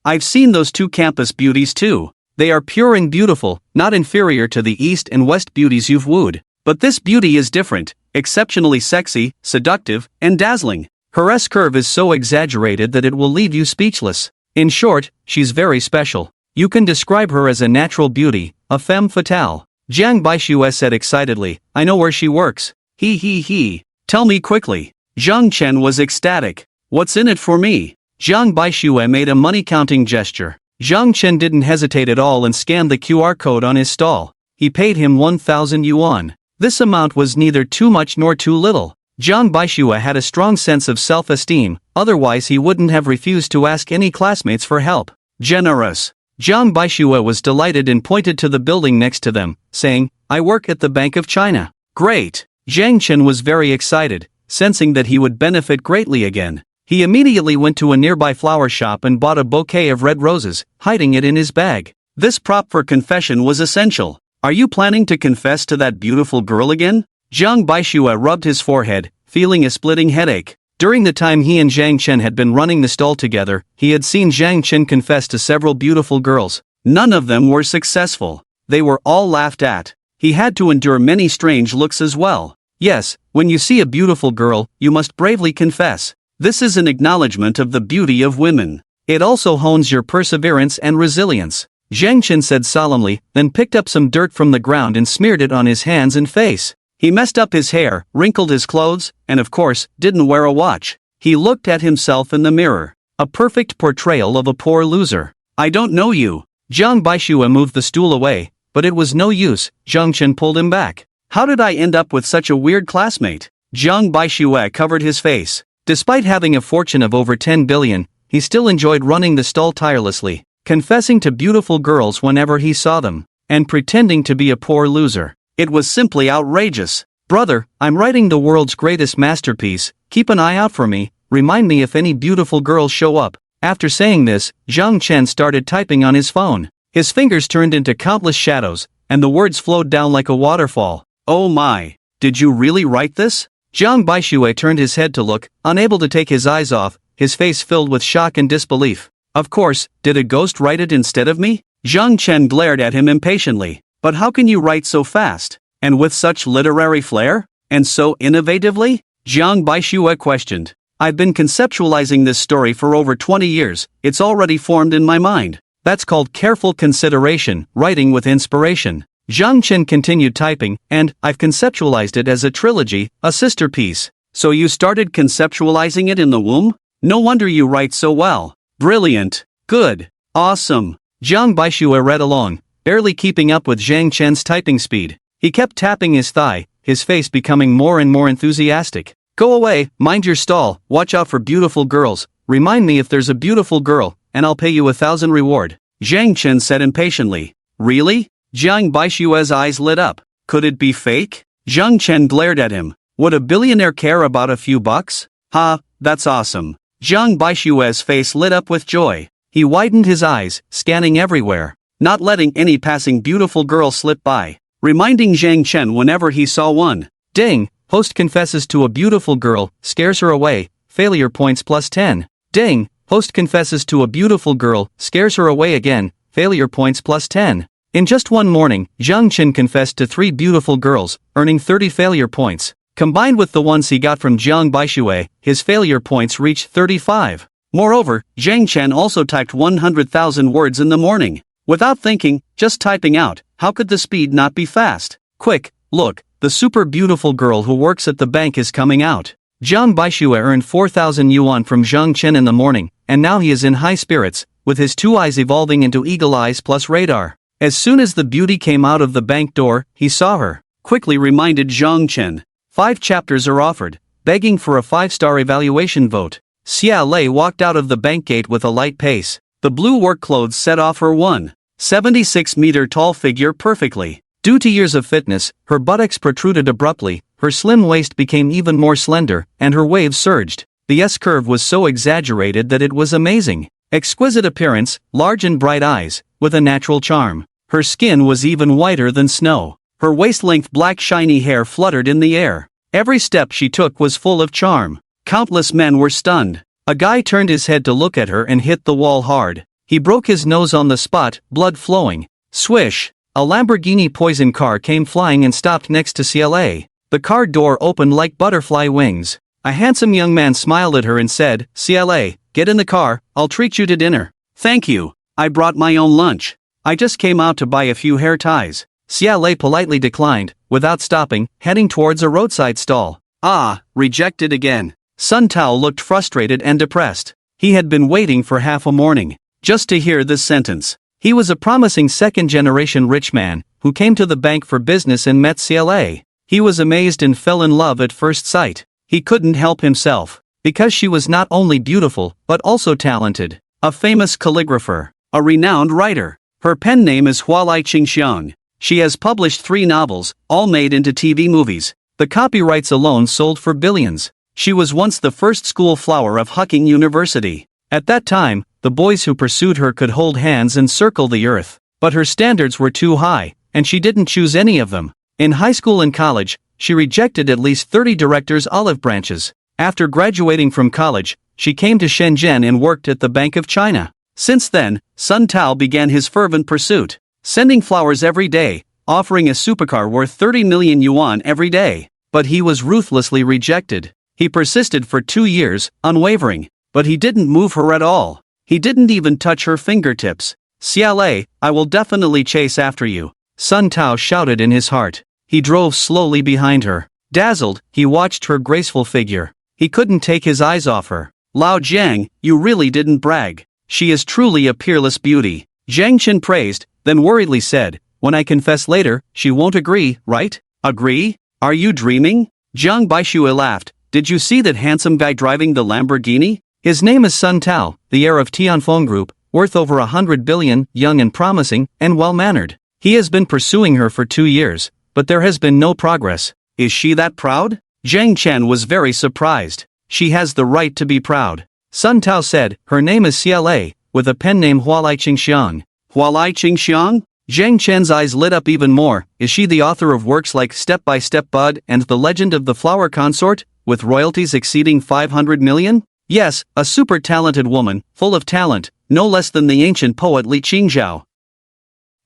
I've seen those 2 campus beauties too. They are pure and beautiful, not inferior to the East and West beauties you've wooed. But this beauty is different, exceptionally sexy, seductive, and dazzling. Her S-curve is so exaggerated that it will leave you speechless. In short, she's very special. You can describe her as a natural beauty, a femme fatale. Zhang Baixue said excitedly, I know where she works. He. Tell me quickly. Zhang Chen was ecstatic. What's in it for me? Zhang Baixue made a money-counting gesture. Zhang Chen didn't hesitate at all and scanned the QR code on his stall. He paid him 1,000 yuan. This amount was neither too much nor too little. Zhang Baixue had a strong sense of self-esteem, otherwise he wouldn't have refused to ask any classmates for help. Generous. Zhang Baixue was delighted and pointed to the building next to them, saying, I work at the Bank of China. Great. Zhang Chen was very excited, sensing that he would benefit greatly again. He immediately went to a nearby flower shop and bought a bouquet of red roses, hiding it in his bag. This prop for confession was essential. Are you planning to confess to that beautiful girl again? Zhang Baixue rubbed his forehead, feeling a splitting headache. During the time he and Zhang Chen had been running the stall together, he had seen Zhang Chen confess to several beautiful girls. None of them were successful. They were all laughed at. He had to endure many strange looks as well. Yes, when you see a beautiful girl, you must bravely confess. This is an acknowledgement of the beauty of women. It also hones your perseverance and resilience. Zhang Chen said solemnly, then picked up some dirt from the ground and smeared it on his hands and face. He messed up his hair, wrinkled his clothes, and of course, didn't wear a watch. He looked at himself in the mirror. A perfect portrayal of a poor loser. I don't know you. Zhang Baixue moved the stool away, but it was no use. Zhang Chen pulled him back. How did I end up with such a weird classmate? Zhang Baixue covered his face. Despite having a fortune of over 10 billion, he still enjoyed running the stall tirelessly, confessing to beautiful girls whenever he saw them, and pretending to be a poor loser. It was simply outrageous. Brother, I'm writing the world's greatest masterpiece, keep an eye out for me, remind me if any beautiful girls show up. After saying this, Zhang Chen started typing on his phone. His fingers turned into countless shadows, and the words flowed down like a waterfall. Oh my, did you really write this? Zhang Baixue turned his head to look, unable to take his eyes off, his face filled with shock and disbelief. Of course, did a ghost write it instead of me? Zhang Chen glared at him impatiently. But how can you write so fast? And with such literary flair? And so innovatively? Jiang Baixue questioned. I've been conceptualizing this story for over 20 years, it's already formed in my mind. That's called careful consideration, writing with inspiration. Zhang Chen continued typing, and I've conceptualized it as a trilogy, a sister piece. So you started conceptualizing it in the womb? No wonder you write so well. Brilliant. Good. Awesome. Jiang Baixue read along, barely keeping up with Zhang Chen's typing speed. He kept tapping his thigh, his face becoming more and more enthusiastic. Go away, mind your stall, watch out for beautiful girls, remind me if there's a beautiful girl, and I'll pay you 1,000 reward. Zhang Chen said impatiently. Really? Jiang Baixue's eyes lit up. Could it be fake? Zhang Chen glared at him. Would a billionaire care about a few bucks? Ha, that's awesome. Jiang Baixue's face lit up with joy. He widened his eyes, scanning everywhere, not letting any passing beautiful girl slip by, reminding Zhang Chen whenever he saw one. Ding, host confesses to a beautiful girl, scares her away, failure points plus 10. Ding, host confesses to a beautiful girl, scares her away again, failure points plus 10. In just one morning, Zhang Chen confessed to 3 beautiful girls, earning 30 failure points. Combined with the ones he got from Jiang Baixue, his failure points reached 35. Moreover, Zhang Chen also typed 100,000 words in the morning. Without thinking, just typing out, how could the speed not be fast? Quick, look, the super beautiful girl who works at the bank is coming out. Jiang Baixue earned 4,000 yuan from Zhang Chen in the morning, and now he is in high spirits, with his 2 eyes evolving into eagle eyes plus radar. As soon as the beauty came out of the bank door, he saw her. Quickly reminded Zhang Chen. 5 chapters are offered, begging for a 5-star evaluation vote. Xia Lei walked out of the bank gate with a light pace. The blue work clothes set off her 1.76-meter tall figure perfectly. Due to years of fitness, her buttocks protruded abruptly, her slim waist became even more slender, and her waves surged. The S-curve was so exaggerated that it was amazing. Exquisite appearance, large and bright eyes, with a natural charm. Her skin was even whiter than snow. Her waist-length black shiny hair fluttered in the air. Every step she took was full of charm. Countless men were stunned. A guy turned his head to look at her and hit the wall hard. He broke his nose on the spot, blood flowing. Swish! A Lamborghini poison car came flying and stopped next to CLA. The car door opened like butterfly wings. A handsome young man smiled at her and said, CLA, get in the car, I'll treat you to dinner. Thank you. I brought my own lunch. I just came out to buy a few hair ties. CLA politely declined, without stopping, heading towards a roadside stall. Ah, rejected again. Sun Tao looked frustrated and depressed. He had been waiting for half a morning, just to hear this sentence. He was a promising second-generation rich man, who came to the bank for business and met CLA. He was amazed and fell in love at first sight. He couldn't help himself, because she was not only beautiful, but also talented. A famous calligrapher. A renowned writer. Her pen name is Hualai Qingxiang. She has published 3 novels, all made into TV movies. The copyrights alone sold for billions. She was once the first school flower of Hucking University. At that time, the boys who pursued her could hold hands and circle the earth. But her standards were too high, and she didn't choose any of them. In high school and college, she rejected at least 30 directors' olive branches. After graduating from college, she came to Shenzhen and worked at the Bank of China. Since then, Sun Tao began his fervent pursuit, sending flowers every day, offering a supercar worth 30 million yuan every day. But he was ruthlessly rejected. He persisted for 2 years, unwavering, but he didn't move her at all. He didn't even touch her fingertips. CLA, I will definitely chase after you, Sun Tao shouted in his heart. He drove slowly behind her. Dazzled, he watched her graceful figure. He couldn't take his eyes off her. Lao Jiang, you really didn't brag. She is truly a peerless beauty. Zhang Chen praised, then worriedly said, when I confess later, she won't agree, right? Agree? Are you dreaming? Jiang Baixue laughed. Did you see that handsome guy driving the Lamborghini? His name is Sun Tao, the heir of Tianfeng Group, worth over 100 billion, young and promising, and well-mannered. He has been pursuing her for 2 years, but there has been no progress. Is she that proud? Zhang Chen was very surprised. She has the right to be proud. Sun Tao said, her name is CLA, with a pen name Hualai Qingxiang. Hualai Qingxiang? Zhang Chen's eyes lit up even more. Is she the author of works like Step by Step Bud and The Legend of the Flower Consort, with royalties exceeding 500 million? Yes, a super talented woman, full of talent, no less than the ancient poet Li Qingzhao.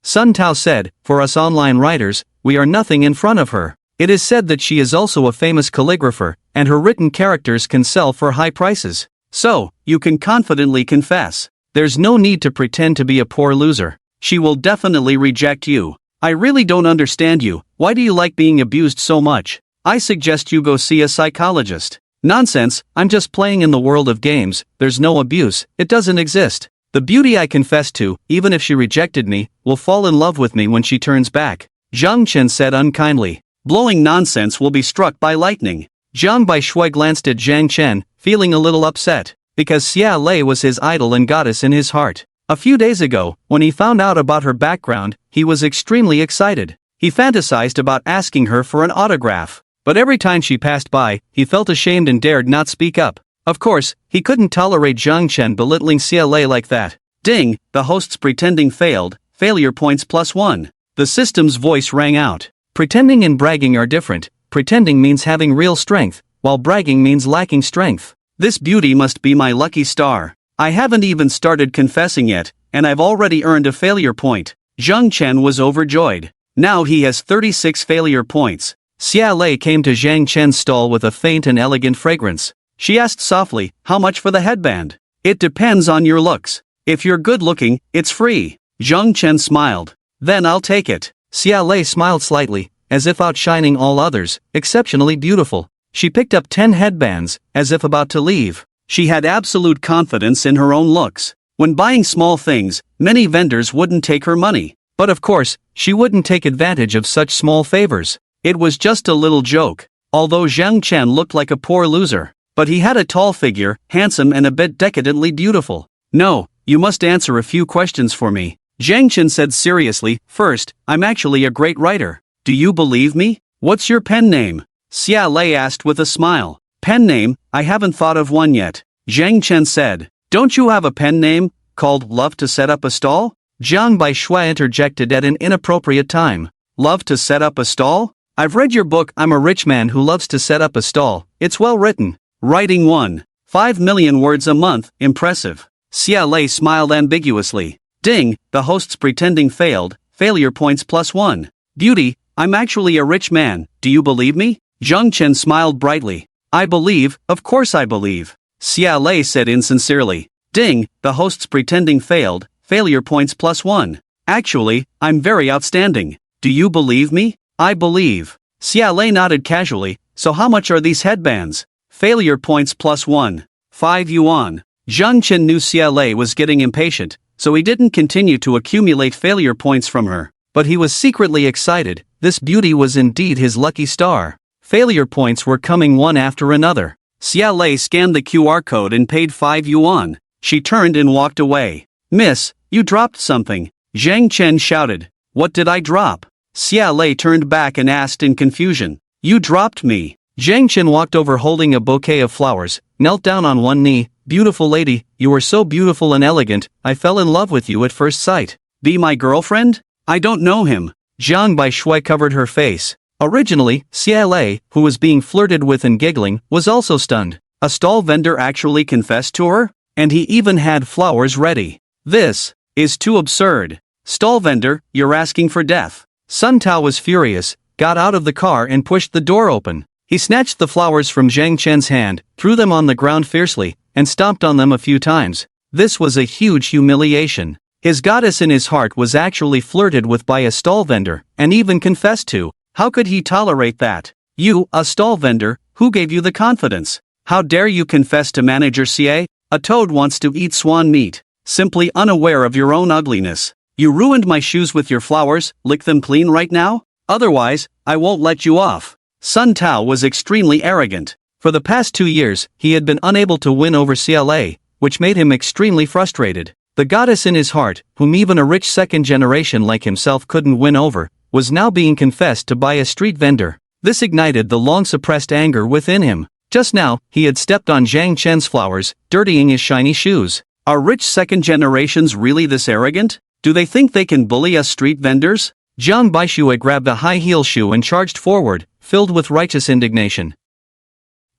Sun Tao said, for us online writers, we are nothing in front of her. It is said that she is also a famous calligrapher, and her written characters can sell for high prices. So, you can confidently confess. There's no need to pretend to be a poor loser. She will definitely reject you. I really don't understand you. Why do you like being abused so much? I suggest you go see a psychologist. Nonsense, I'm just playing in the world of games, there's no abuse, it doesn't exist. The beauty I confess to, even if she rejected me, will fall in love with me when she turns back. Zhang Chen said unkindly. Blowing nonsense will be struck by lightning. Zhang Baishui glanced at Zhang Chen, feeling a little upset, because Xia Lei was his idol and goddess in his heart. A few days ago, when he found out about her background, he was extremely excited. He fantasized about asking her for an autograph. But every time she passed by, he felt ashamed and dared not speak up. Of course, he couldn't tolerate Zhang Chen belittling Xia Lei like that. Ding, the host's pretending failed, failure points +1. The system's voice rang out. Pretending and bragging are different. Pretending means having real strength, while bragging means lacking strength. This beauty must be my lucky star. I haven't even started confessing yet, and I've already earned a failure point. Zhang Chen was overjoyed. Now he has 36 failure points. Xia Lei came to Zhang Chen's stall with a faint and elegant fragrance. She asked softly, how much for the headband? It depends on your looks. If you're good looking, it's free. Zhang Chen smiled. Then I'll take it. Xia Lei smiled slightly, as if outshining all others, exceptionally beautiful. She picked up 10 headbands, as if about to leave. She had absolute confidence in her own looks. When buying small things, many vendors wouldn't take her money. But of course, she wouldn't take advantage of such small favors. It was just a little joke. Although Zhang Chen looked like a poor loser, but he had a tall figure, handsome and a bit decadently beautiful. No, you must answer a few questions for me. Zhang Chen said seriously, first, I'm actually a great writer. Do you believe me? What's your pen name? Xia Lei asked with a smile. Pen name, I haven't thought of one yet. Zhang Chen said. Don't you have a pen name, called Love to Set Up a Stall? Zhang Baishui interjected at an inappropriate time. Love to set up a stall? I've read your book I'm a Rich Man Who Loves to Set Up a Stall. It's well written. Writing 1. 5 million words a month, impressive. Xia Lei smiled ambiguously. Ding, the host's pretending failed, failure points +1. Beauty, I'm actually a rich man, do you believe me? Zhang Chen smiled brightly. I believe, of course I believe. Xia Lei said insincerely. Ding, the host's pretending failed, failure points +1. Actually, I'm very outstanding. Do you believe me? I believe. Xia Lei nodded casually. So how much are these headbands? Failure points +1. 5 yuan. Zhang Chen knew Xia Lei was getting impatient, so he didn't continue to accumulate failure points from her. But he was secretly excited. This beauty was indeed his lucky star. Failure points were coming one after another. Xia Lei scanned the QR code and paid 5 yuan. She turned and walked away. Miss, you dropped something. Zhang Chen shouted. What did I drop? Xia Lei turned back and asked in confusion. You dropped me. Zhang Chen walked over holding a bouquet of flowers, knelt down on one knee. Beautiful lady, you are so beautiful and elegant, I fell in love with you at first sight. Be my girlfriend? I don't know him. Zhang Baishui covered her face. Originally, Xia Lei, who was being flirted with and giggling, was also stunned. A stall vendor actually confessed to her? And he even had flowers ready. This is too absurd. Stall vendor, you're asking for death. Sun Tao was furious, got out of the car and pushed the door open. He snatched the flowers from Zhang Chen's hand, threw them on the ground fiercely, and stomped on them a few times. This was a huge humiliation. His goddess in his heart was actually flirted with by a stall vendor, and even confessed to. How could he tolerate that? You, a stall vendor, who gave you the confidence? How dare you confess to Manager CA? A toad wants to eat swan meat. Simply unaware of your own ugliness. You ruined my shoes with your flowers, lick them clean right now? Otherwise, I won't let you off. Sun Tao was extremely arrogant. For the past 2 years, he had been unable to win over Xia Lei, which made him extremely frustrated. The goddess in his heart, whom even a rich second generation like himself couldn't win over, was now being confessed to by a street vendor. This ignited the long-suppressed anger within him. Just now, he had stepped on Zhang Chen's flowers, dirtying his shiny shoes. Are rich second generations really this arrogant? Do they think they can bully us street vendors? Zhang Baishui grabbed a high-heel shoe and charged forward, filled with righteous indignation.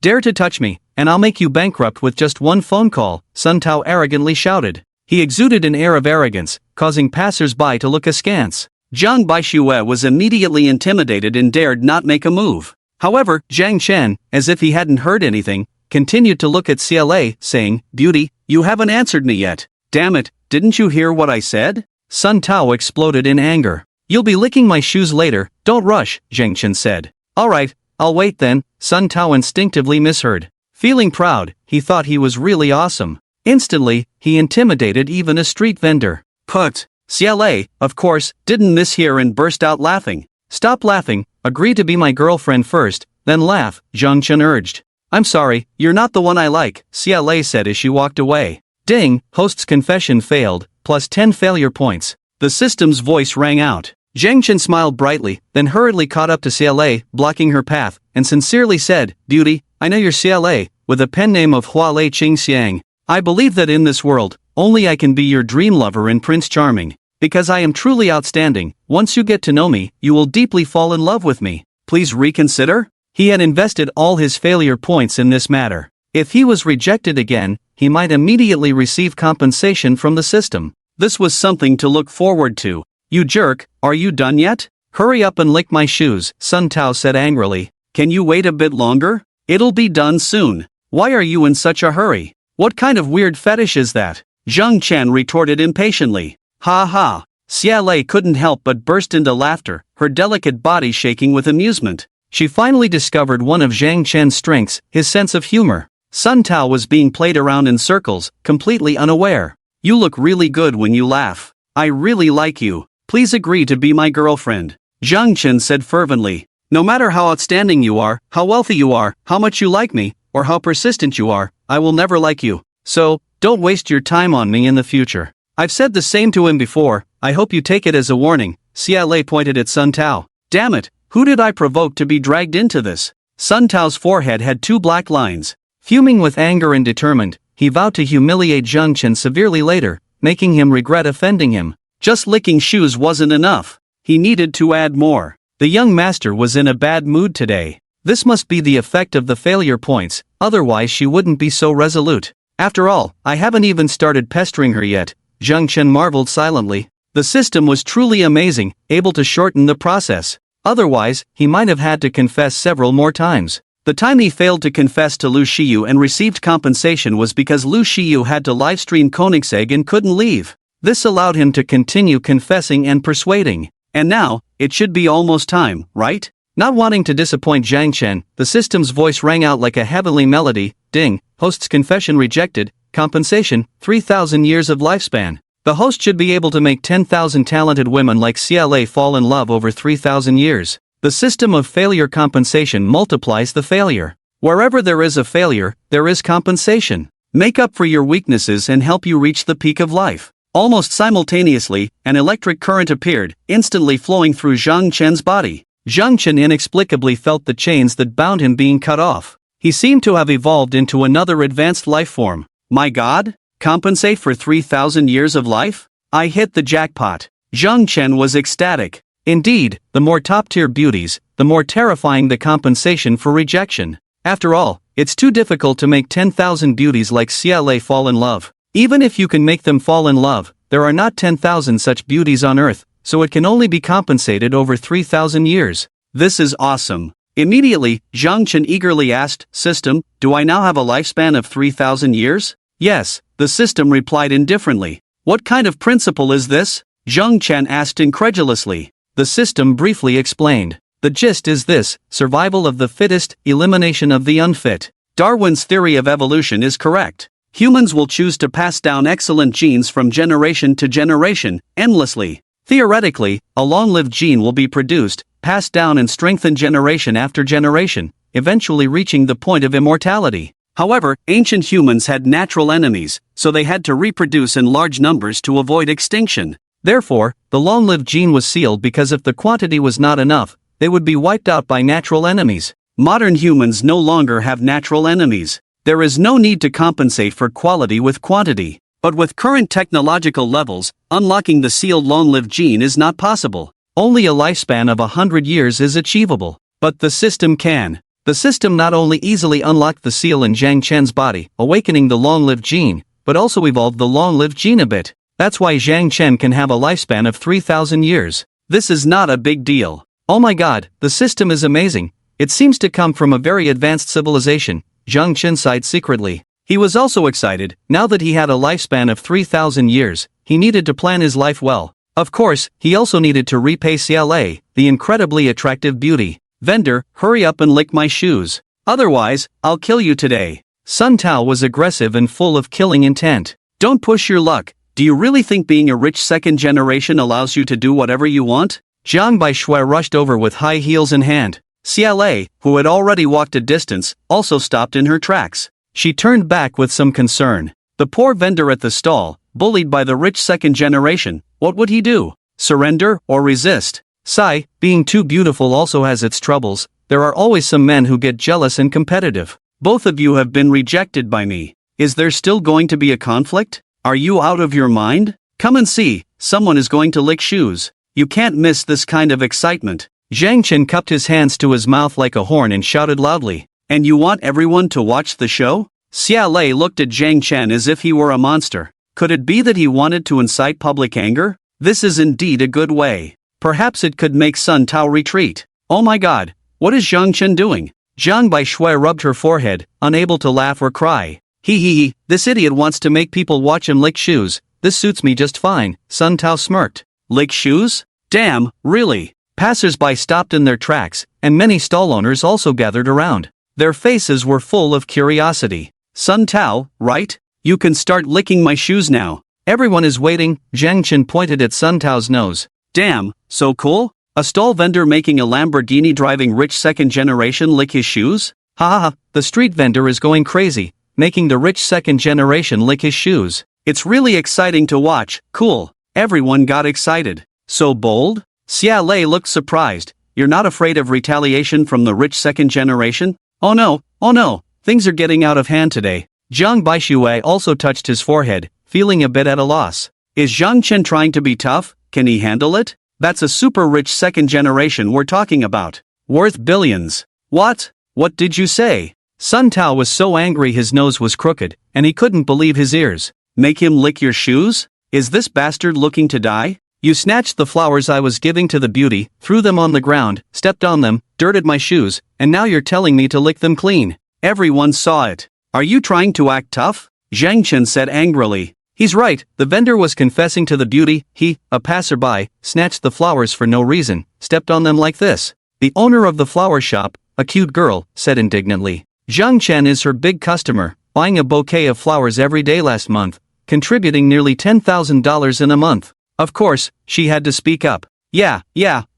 Dare to touch me, and I'll make you bankrupt with just one phone call, Sun Tao arrogantly shouted. He exuded an air of arrogance, causing passers-by to look askance. Zhang Baixue was immediately intimidated and dared not make a move. However, Zhang Chen, as if he hadn't heard anything, continued to look at CLA, saying, "Beauty, you haven't answered me yet. Damn it, didn't you hear what I said?" Sun Tao exploded in anger. "You'll be licking my shoes later, don't rush," Zhang Chen said. "Alright, I'll wait then." Sun Tao instinctively misheard. Feeling proud, he thought he was really awesome. Instantly, he intimidated even a street vendor. Put. CLA, of course, didn't mishear and burst out laughing. "Stop laughing, agree to be my girlfriend first, then laugh," Zhang Chen urged. "I'm sorry, you're not the one I like," CLA said as she walked away. Ding, host's confession failed, plus 10 failure points. The system's voice rang out. Zhang Chen smiled brightly, then hurriedly caught up to CLA, blocking her path, and sincerely said, "Beauty, I know you're CLA, with a pen name of Hua Lei Qing Xiang. I believe that in this world, only I can be your dream lover and Prince Charming. Because I am truly outstanding, once you get to know me, you will deeply fall in love with me. Please reconsider?" He had invested all his failure points in this matter. If he was rejected again, he might immediately receive compensation from the system. This was something to look forward to. "You jerk, are you done yet? Hurry up and lick my shoes," Sun Tao said angrily. "Can you wait a bit longer? It'll be done soon. Why are you in such a hurry? What kind of weird fetish is that?" Zhang Chen retorted impatiently. "Ha ha." CLA couldn't help but burst into laughter, her delicate body shaking with amusement. She finally discovered one of Zhang Chen's strengths, his sense of humor. Sun Tao was being played around in circles, completely unaware. "You look really good when you laugh. I really like you. Please agree to be my girlfriend," Zhang Chen said fervently. "No matter how outstanding you are, how wealthy you are, how much you like me, or how persistent you are, I will never like you. So, don't waste your time on me in the future." I've said the same to him before, I hope you take it as a warning, CLA pointed at Sun Tao. Damn it, who did I provoke to be dragged into this? Sun Tao's forehead had 2 black lines. Fuming with anger and determined, he vowed to humiliate Zhang Chen severely later, making him regret offending him. Just licking shoes wasn't enough. He needed to add more. The young master was in a bad mood today. This must be the effect of the failure points, otherwise she wouldn't be so resolute. After all, I haven't even started pestering her yet, Zhang Chen marveled silently. The system was truly amazing, able to shorten the process. Otherwise, he might have had to confess several more times. The time he failed to confess to Lu Shiyu and received compensation was because Lu Shiyu had to livestream Koenigsegg and couldn't leave. This allowed him to continue confessing and persuading. And now, it should be almost time, right? Not wanting to disappoint Zhang Chen, the system's voice rang out like a heavenly melody. Ding, host's confession rejected, compensation, 3,000 years of lifespan. The host should be able to make 10,000 talented women like CLA fall in love over 3,000 years. The system of failure compensation multiplies the failure. Wherever there is a failure, there is compensation. Make up for your weaknesses and help you reach the peak of life. Almost simultaneously, an electric current appeared, instantly flowing through Zhang Chen's body. Zhang Chen inexplicably felt the chains that bound him being cut off. He seemed to have evolved into another advanced life form. My God? Compensate for 3,000 years of life? I hit the jackpot. Zhang Chen was ecstatic. Indeed, the more top-tier beauties, the more terrifying the compensation for rejection. After all, it's too difficult to make 10,000 beauties like CLA fall in love. Even if you can make them fall in love, there are not 10,000 such beauties on Earth, so it can only be compensated over 3,000 years. This is awesome. Immediately, Zhang Chen eagerly asked, System, do I now have a lifespan of 3,000 years? Yes, the system replied indifferently. What kind of principle is this? Zhang Chen asked incredulously. The system briefly explained. The gist is this: survival of the fittest, elimination of the unfit. Darwin's theory of evolution is correct. Humans will choose to pass down excellent genes from generation to generation, endlessly. Theoretically, a long-lived gene will be produced, passed down and strengthened generation after generation, eventually reaching the point of immortality. However, ancient humans had natural enemies, so they had to reproduce in large numbers to avoid extinction. Therefore, the long-lived gene was sealed because if the quantity was not enough, they would be wiped out by natural enemies. Modern humans no longer have natural enemies. There is no need to compensate for quality with quantity. But with current technological levels, unlocking the sealed long-lived gene is not possible. Only a lifespan of 100 years is achievable. But the system can. The system not only easily unlocked the seal in Zhang Chen's body, awakening the long-lived gene, but also evolved the long-lived gene a bit. That's why Zhang Chen can have a lifespan of 3,000 years. This is not a big deal. Oh my god, the system is amazing. It seems to come from a very advanced civilization, Zhang Chen sighed secretly. He was also excited. Now that he had a lifespan of 3,000 years, he needed to plan his life well. Of course, he also needed to repay CLA, the incredibly attractive beauty. Vendor, hurry up and lick my shoes. Otherwise, I'll kill you today. Sun Tao was aggressive and full of killing intent. Don't push your luck. Do you really think being a rich second generation allows you to do whatever you want? Jiang Baishui rushed over with high heels in hand. CLA, who had already walked a distance, also stopped in her tracks. She turned back with some concern. The poor vendor at the stall, bullied by the rich second generation, what would he do? Surrender or resist? Sigh, being too beautiful also has its troubles. There are always some men who get jealous and competitive. Both of you have been rejected by me. Is there still going to be a conflict? Are you out of your mind? Come and see, someone is going to lick shoes. You can't miss this kind of excitement. Zhang Chen cupped his hands to his mouth like a horn and shouted loudly. And you want everyone to watch the show? Xia Lei looked at Zhang Chen as if he were a monster. Could it be that he wanted to incite public anger? This is indeed a good way. Perhaps it could make Sun Tao retreat. Oh my god, what is Zhang Chen doing? Jiang Baishui rubbed her forehead, unable to laugh or cry. Hee, this idiot wants to make people watch him lick shoes. This suits me just fine, Sun Tao smirked. Lick shoes? Damn, really? Passers-by stopped in their tracks, and many stall owners also gathered around. Their faces were full of curiosity. Sun Tao, right? You can start licking my shoes now. Everyone is waiting. Zhang Chen pointed at Sun Tao's nose. Damn, so cool? A stall vendor making a Lamborghini driving rich second generation lick his shoes? Ha, the street vendor is going crazy, making the rich second generation lick his shoes. It's really exciting to watch. Cool. Everyone got excited. So bold? Xia Lei looked surprised. You're not afraid of retaliation from the rich second generation? Oh no, things are getting out of hand today. Jiang Baishui also touched his forehead, feeling a bit at a loss. Is Zhang Chen trying to be tough? Can he handle it? That's a super rich second generation we're talking about. Worth billions. What? What did you say? Sun Tao was so angry his nose was crooked, and he couldn't believe his ears. Make him lick your shoes? Is this bastard looking to die? You snatched the flowers I was giving to the beauty, threw them on the ground, stepped on them, dirted my shoes, and now you're telling me to lick them clean. Everyone saw it. Are you trying to act tough? Zhang Chen said angrily. He's right, the vendor was confessing to the beauty. He, a passerby, snatched the flowers for no reason, stepped on them like this. The owner of the flower shop, a cute girl, said indignantly. Zhang Chen is her big customer, buying a bouquet of flowers every day last month, contributing nearly $10,000 in a month. Of course, she had to speak up. Yeah,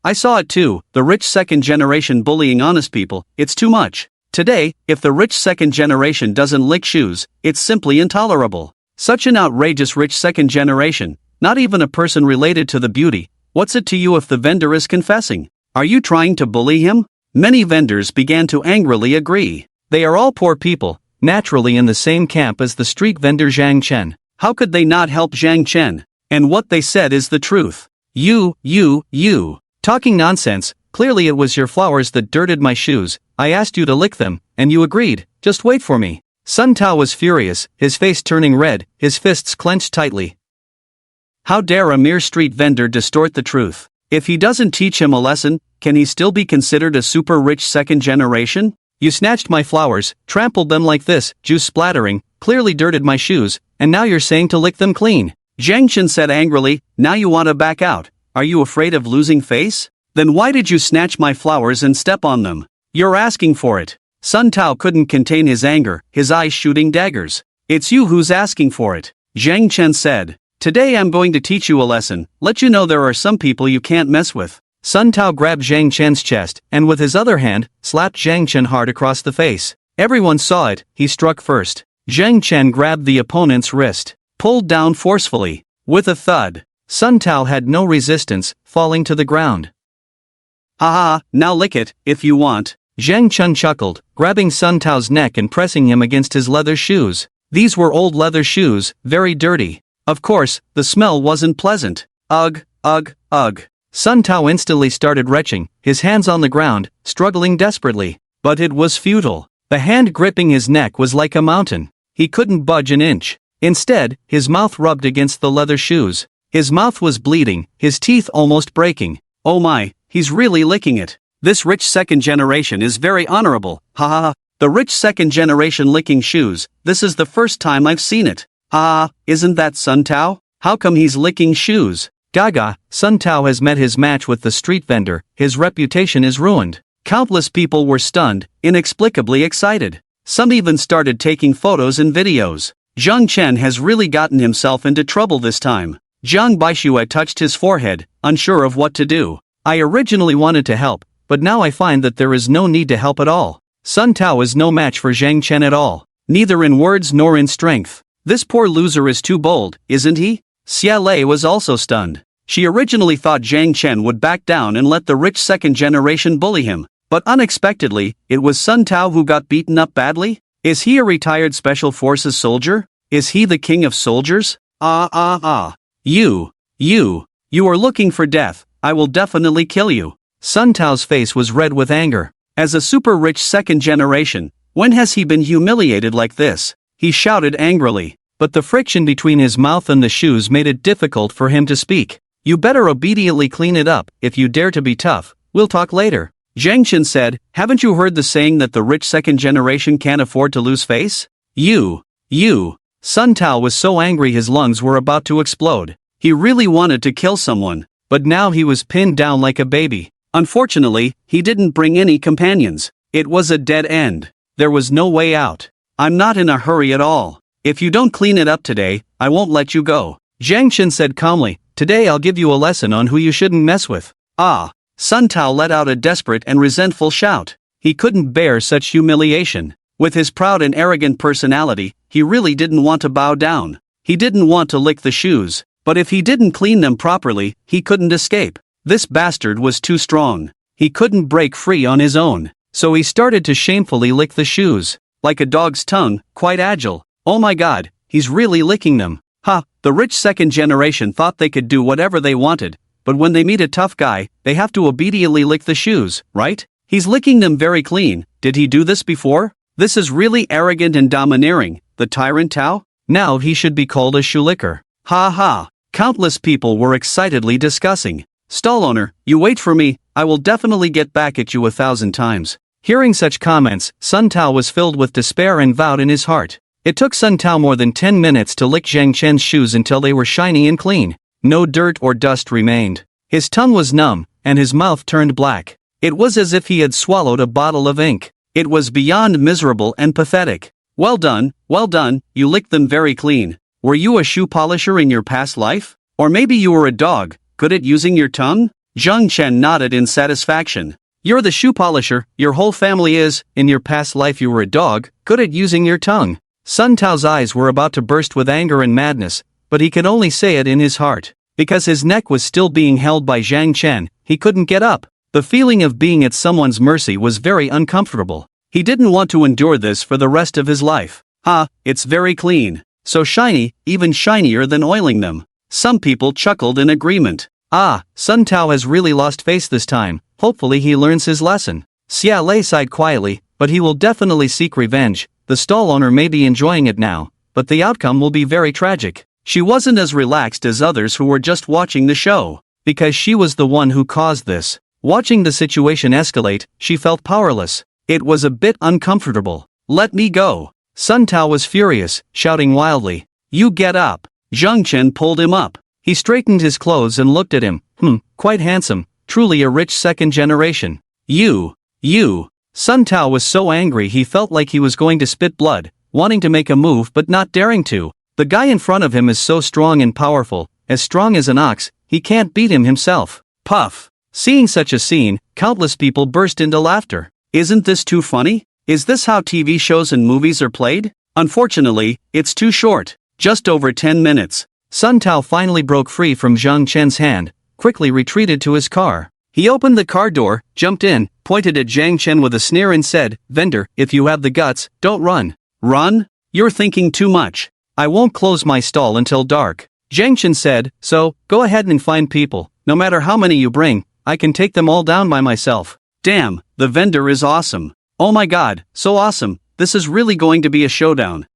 I saw it too, the rich second generation bullying honest people, it's too much. Today, if the rich second generation doesn't lick shoes, it's simply intolerable. Such an outrageous rich second generation, not even a person related to the beauty. What's it to you if the vendor is confessing? Are you trying to bully him? Many vendors began to angrily agree. They are all poor people, naturally in the same camp as the street vendor Zhang Chen. How could they not help Zhang Chen? And what they said is the truth. You. Talking nonsense, clearly it was your flowers that dirted my shoes. I asked you to lick them, and you agreed. Just wait for me. Sun Tao was furious, his face turning red, his fists clenched tightly. How dare a mere street vendor distort the truth? If he doesn't teach him a lesson, can he still be considered a super rich second generation? You snatched my flowers, trampled them like this, juice splattering, clearly dirted my shoes, and now you're saying to lick them clean. Zhang Chen said angrily, now you want to back out. Are you afraid of losing face? Then why did you snatch my flowers and step on them? You're asking for it. Sun Tao couldn't contain his anger, his eyes shooting daggers. It's you who's asking for it. Zhang Chen said. Today I'm going to teach you a lesson, let you know there are some people you can't mess with. Sun Tao grabbed Zhang Chen's chest, and with his other hand, slapped Zhang Chen hard across the face. Everyone saw it, he struck first. Zhang Chen grabbed the opponent's wrist, pulled down forcefully. With a thud, Sun Tao had no resistance, falling to the ground. Ha, now lick it, if you want. Zhang Chen chuckled, grabbing Sun Tao's neck and pressing him against his leather shoes. These were old leather shoes, very dirty. Of course, the smell wasn't pleasant. Ugh. Sun Tao instantly started retching, his hands on the ground, struggling desperately. But it was futile. The hand gripping his neck was like a mountain. He couldn't budge an inch. Instead, his mouth rubbed against the leather shoes. His mouth was bleeding, his teeth almost breaking. Oh my, he's really licking it. This rich second generation is very honorable, ha ha ha. The rich second generation licking shoes, this is the first time I've seen it. Ha ha, isn't that Sun Tao? How come he's licking shoes? Gaga, Sun Tao has met his match with the street vendor, his reputation is ruined. Countless people were stunned, inexplicably excited. Some even started taking photos and videos. Zhang Chen has really gotten himself into trouble this time. Jiang Baixue touched his forehead, unsure of what to do. I originally wanted to help, but now I find that there is no need to help at all. Sun Tao is no match for Zhang Chen at all, neither in words nor in strength. This poor loser is too bold, isn't he? Xia Lei was also stunned. She originally thought Zhang Chen would back down and let the rich second generation bully him, but unexpectedly, it was Sun Tao who got beaten up badly? Is he a retired special forces soldier? Is he the king of soldiers? You are looking for death, I will definitely kill you. Sun Tao's face was red with anger. As a super rich second generation, when has he been humiliated like this? He shouted angrily, but the friction between his mouth and the shoes made it difficult for him to speak. You better obediently clean it up, if you dare to be tough, we'll talk later. Zhang Chen said, haven't you heard the saying that the rich second generation can't afford to lose face? Sun Tao was so angry his lungs were about to explode. He really wanted to kill someone, but now he was pinned down like a baby. Unfortunately, he didn't bring any companions. It was a dead end. There was no way out. I'm not in a hurry at all. If you don't clean it up today, I won't let you go. Zhang Chen said calmly, today I'll give you a lesson on who you shouldn't mess with. Sun Tao let out a desperate and resentful shout. He couldn't bear such humiliation. With his proud and arrogant personality, he really didn't want to bow down. He didn't want to lick the shoes, but if he didn't clean them properly, he couldn't escape. This bastard was too strong. He couldn't break free on his own, so he started to shamefully lick the shoes. Like a dog's tongue, quite agile. Oh my god, he's really licking them. The rich second generation thought they could do whatever they wanted, but when they meet a tough guy, they have to obediently lick the shoes, right? He's licking them very clean. Did he do this before? This is really arrogant and domineering, the tyrant Tao? Now he should be called a shoe licker. Countless people were excitedly discussing. Stall owner, you wait for me, I will definitely get back at you 1,000 times. Hearing such comments, Sun Tao was filled with despair and vowed in his heart. It took Sun Tao more than 10 minutes to lick Zhang Chen's shoes until they were shiny and clean. No dirt or dust remained. His tongue was numb, and his mouth turned black. It was as if he had swallowed a bottle of ink. It was beyond miserable and pathetic. Well done, you licked them very clean. Were you a shoe polisher in your past life? Or maybe you were a dog, good at using your tongue? Zhang Chen nodded in satisfaction. You're the shoe polisher, your whole family is, in your past life you were a dog, good at using your tongue. Sun Tao's eyes were about to burst with anger and madness, but he could only say it in his heart. Because his neck was still being held by Zhang Chen, he couldn't get up. The feeling of being at someone's mercy was very uncomfortable. He didn't want to endure this for the rest of his life. It's very clean. So shiny, even shinier than oiling them. Some people chuckled in agreement. Sun Tao has really lost face this time, hopefully he learns his lesson. Xia Lei sighed quietly, but he will definitely seek revenge. The stall owner may be enjoying it now, but the outcome will be very tragic. She wasn't as relaxed as others who were just watching the show, because she was the one who caused this. Watching the situation escalate, she felt powerless. It was a bit uncomfortable. Let me go. Sun Tao was furious, shouting wildly. You get up. Zhang Chen pulled him up. He straightened his clothes and looked at him. Quite handsome, truly a rich second generation. You. Sun Tao was so angry he felt like he was going to spit blood, wanting to make a move but not daring to. The guy in front of him is so strong and powerful, as strong as an ox, he can't beat him himself. Puff. Seeing such a scene, countless people burst into laughter. Isn't this too funny? Is this how TV shows and movies are played? Unfortunately, it's too short. Just over 10 minutes. Sun Tao finally broke free from Zhang Chen's hand, quickly retreated to his car. He opened the car door, jumped in, pointed at Zhang Chen with a sneer and said, Vendor, if you have the guts, don't run. Run? You're thinking too much. I won't close my stall until dark. Zhang Chen said, so, go ahead and find people. No matter how many you bring, I can take them all down by myself. Damn, the vendor is awesome. Oh my god, so awesome, this is really going to be a showdown.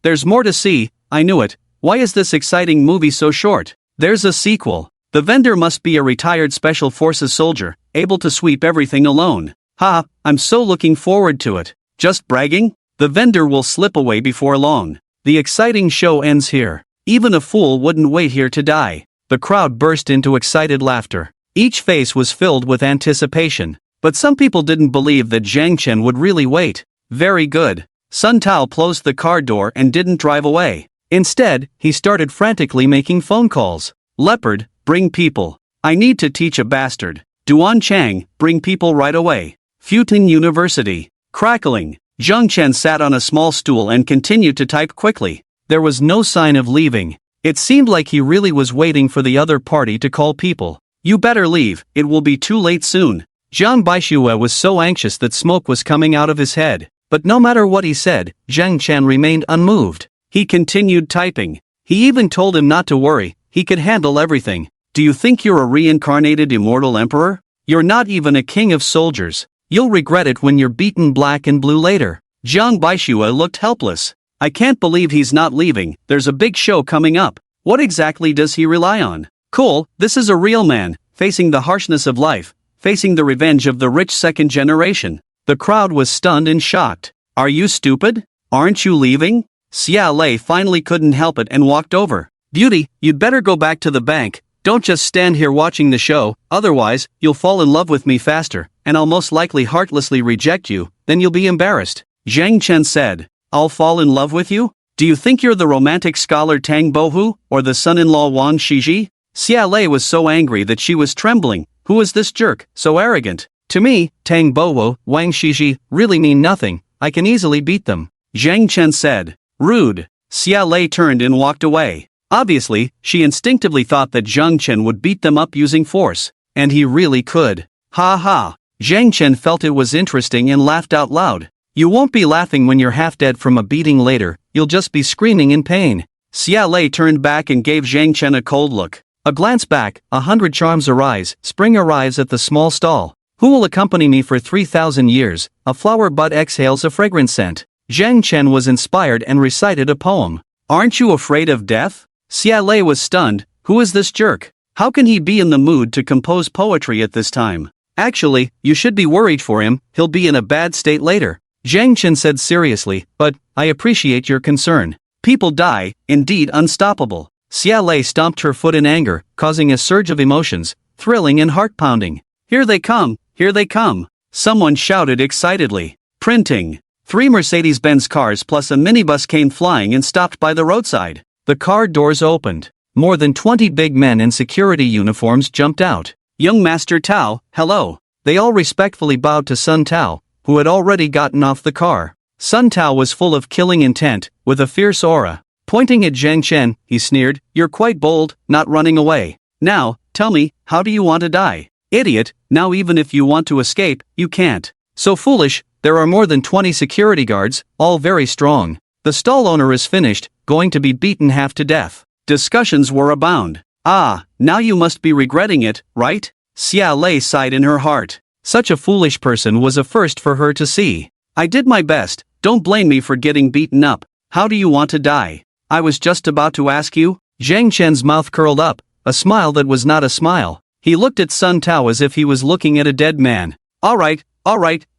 There's more to see, I knew it. Why is this exciting movie so short? There's a sequel. The vendor must be a retired Special Forces soldier, able to sweep everything alone. Ha, I'm so looking forward to it. Just bragging? The vendor will slip away before long. The exciting show ends here. Even a fool wouldn't wait here to die. The crowd burst into excited laughter. Each face was filled with anticipation. But some people didn't believe that Zhang Chen would really wait. Very good. Sun Tao closed the car door and didn't drive away. Instead, he started frantically making phone calls. Leopard, bring people. I need to teach a bastard. Duan Chang, bring people right away. Futing University. Crackling. Zhang Chen sat on a small stool and continued to type quickly. There was no sign of leaving. It seemed like he really was waiting for the other party to call people. You better leave, it will be too late soon. Jiang Baixue was so anxious that smoke was coming out of his head. But no matter what he said, Zhang Chen remained unmoved. He continued typing. He even told him not to worry, he could handle everything. Do you think you're a reincarnated immortal emperor? You're not even a king of soldiers. You'll regret it when you're beaten black and blue later. Jiang Baixue looked helpless. I can't believe he's not leaving, there's a big show coming up. What exactly does he rely on? Cool, this is a real man, facing the harshness of life, facing the revenge of the rich second generation. The crowd was stunned and shocked. Are you stupid? Aren't you leaving? Xia Lei finally couldn't help it and walked over. Beauty, you'd better go back to the bank. Don't just stand here watching the show, otherwise, you'll fall in love with me faster, and I'll most likely heartlessly reject you, then you'll be embarrassed. Zhang Chen said. I'll fall in love with you? Do you think you're the romantic scholar Tang Bohu, or the son-in-law Wang Shiji? Xia Lei was so angry that she was trembling. Who is this jerk, so arrogant? To me, Tang Bohu, Wang Shiji, really mean nothing. I can easily beat them. Zhang Chen said. Rude. Xia Lei turned and walked away. Obviously, she instinctively thought that Zhang Chen would beat them up using force. And he really could. Ha ha. Zhang Chen felt it was interesting and laughed out loud. You won't be laughing when you're half dead from a beating later, you'll just be screaming in pain. Xia Lei turned back and gave Zhang Chen a cold look. A glance back, 100 charms arise, spring arrives at the small stall. Who will accompany me for 3,000 years? A flower bud exhales a fragrant scent. Zhang Chen was inspired and recited a poem. Aren't you afraid of death? Xia Lei was stunned. Who is this jerk? How can he be in the mood to compose poetry at this time? Actually, you should be worried for him, he'll be in a bad state later. Zhang Chen said seriously, but I appreciate your concern. People die, indeed unstoppable. Xia Lei stomped her foot in anger, causing a surge of emotions, thrilling and heart-pounding. Here they come, here they come. Someone shouted excitedly. Printing. 3 Mercedes-Benz cars plus a minibus came flying and stopped by the roadside. The car doors opened. More than 20 big men in security uniforms jumped out. Young Master Tao, hello. They all respectfully bowed to Sun Tao, who had already gotten off the car. Sun Tao was full of killing intent, with a fierce aura. Pointing at Zhang Chen, he sneered, You're quite bold, not running away. Now, tell me, how do you want to die? Idiot, now even if you want to escape, you can't. So foolish, there are more than 20 security guards, all very strong. The stall owner is finished, going to be beaten half to death. Discussions were abound. Ah, now you must be regretting it, right? Xia Lei sighed in her heart. Such a foolish person was a first for her to see. I did my best, don't blame me for getting beaten up. How do you want to die? I was just about to ask you. Zhang Chen's mouth curled up, a smile that was not a smile. He looked at Sun Tao as if he was looking at a dead man. Alright,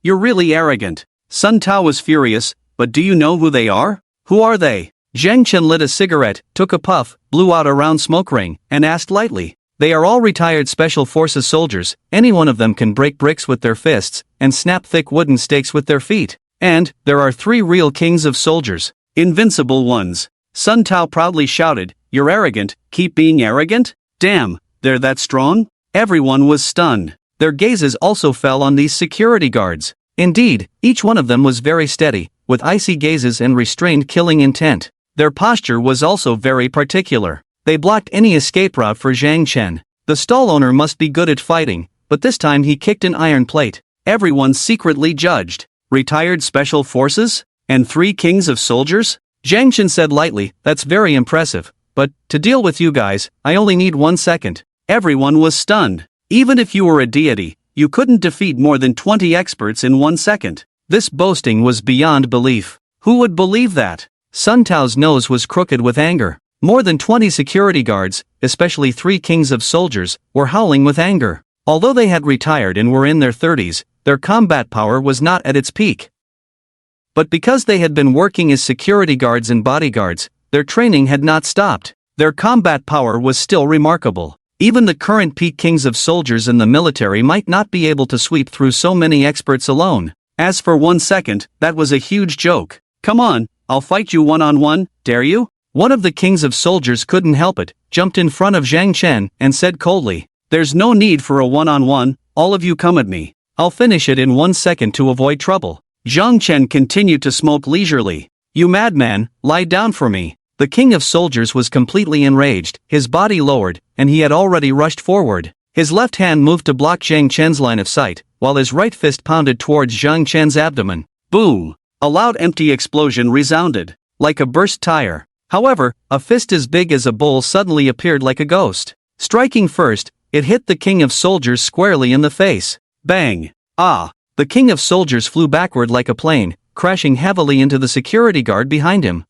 you're really arrogant. Sun Tao was furious, but do you know who they are? Who are they? Zhang Chen lit a cigarette, took a puff, blew out a round smoke ring, and asked lightly. They are all retired Special Forces soldiers, any one of them can break bricks with their fists, and snap thick wooden stakes with their feet. And, there are 3 real kings of soldiers. Invincible ones. Sun Tao proudly shouted, You're arrogant, keep being arrogant? Damn, they're that strong? Everyone was stunned. Their gazes also fell on these security guards. Indeed, each one of them was very steady, with icy gazes and restrained killing intent. Their posture was also very particular. They blocked any escape route for Zhang Chen. The stall owner must be good at fighting, but this time he kicked an iron plate. Everyone secretly judged. Retired Special Forces? And 3 kings of soldiers? Zhang Chen said lightly, That's very impressive, but, to deal with you guys, I only need 1 second. Everyone was stunned. Even if you were a deity, you couldn't defeat more than 20 experts in 1 second. This boasting was beyond belief. Who would believe that? Sun Tao's nose was crooked with anger. More than 20 security guards, especially 3 kings of soldiers, were howling with anger. Although they had retired and were in their 30s, their combat power was not at its peak. But because they had been working as security guards and bodyguards, their training had not stopped. Their combat power was still remarkable. Even the current peak kings of soldiers in the military might not be able to sweep through so many experts alone. As for 1 second, that was a huge joke. Come on, I'll fight you one-on-one, dare you? One of the kings of soldiers couldn't help it, jumped in front of Zhang Chen, and said coldly, "There's no need for a one-on-one, all of you come at me. I'll finish it in 1 second to avoid trouble." Zhang Chen continued to smoke leisurely. "You madman, lie down for me." The king of soldiers was completely enraged, his body lowered, and he had already rushed forward. His left hand moved to block Zhang Chen's line of sight, while his right fist pounded towards Zhang Chen's abdomen. Boom! A loud empty explosion resounded, like a burst tire. However, a fist as big as a bowl suddenly appeared like a ghost. Striking first, it hit the king of soldiers squarely in the face. Bang! Ah! The king of soldiers flew backward like a plane, crashing heavily into the security guard behind him.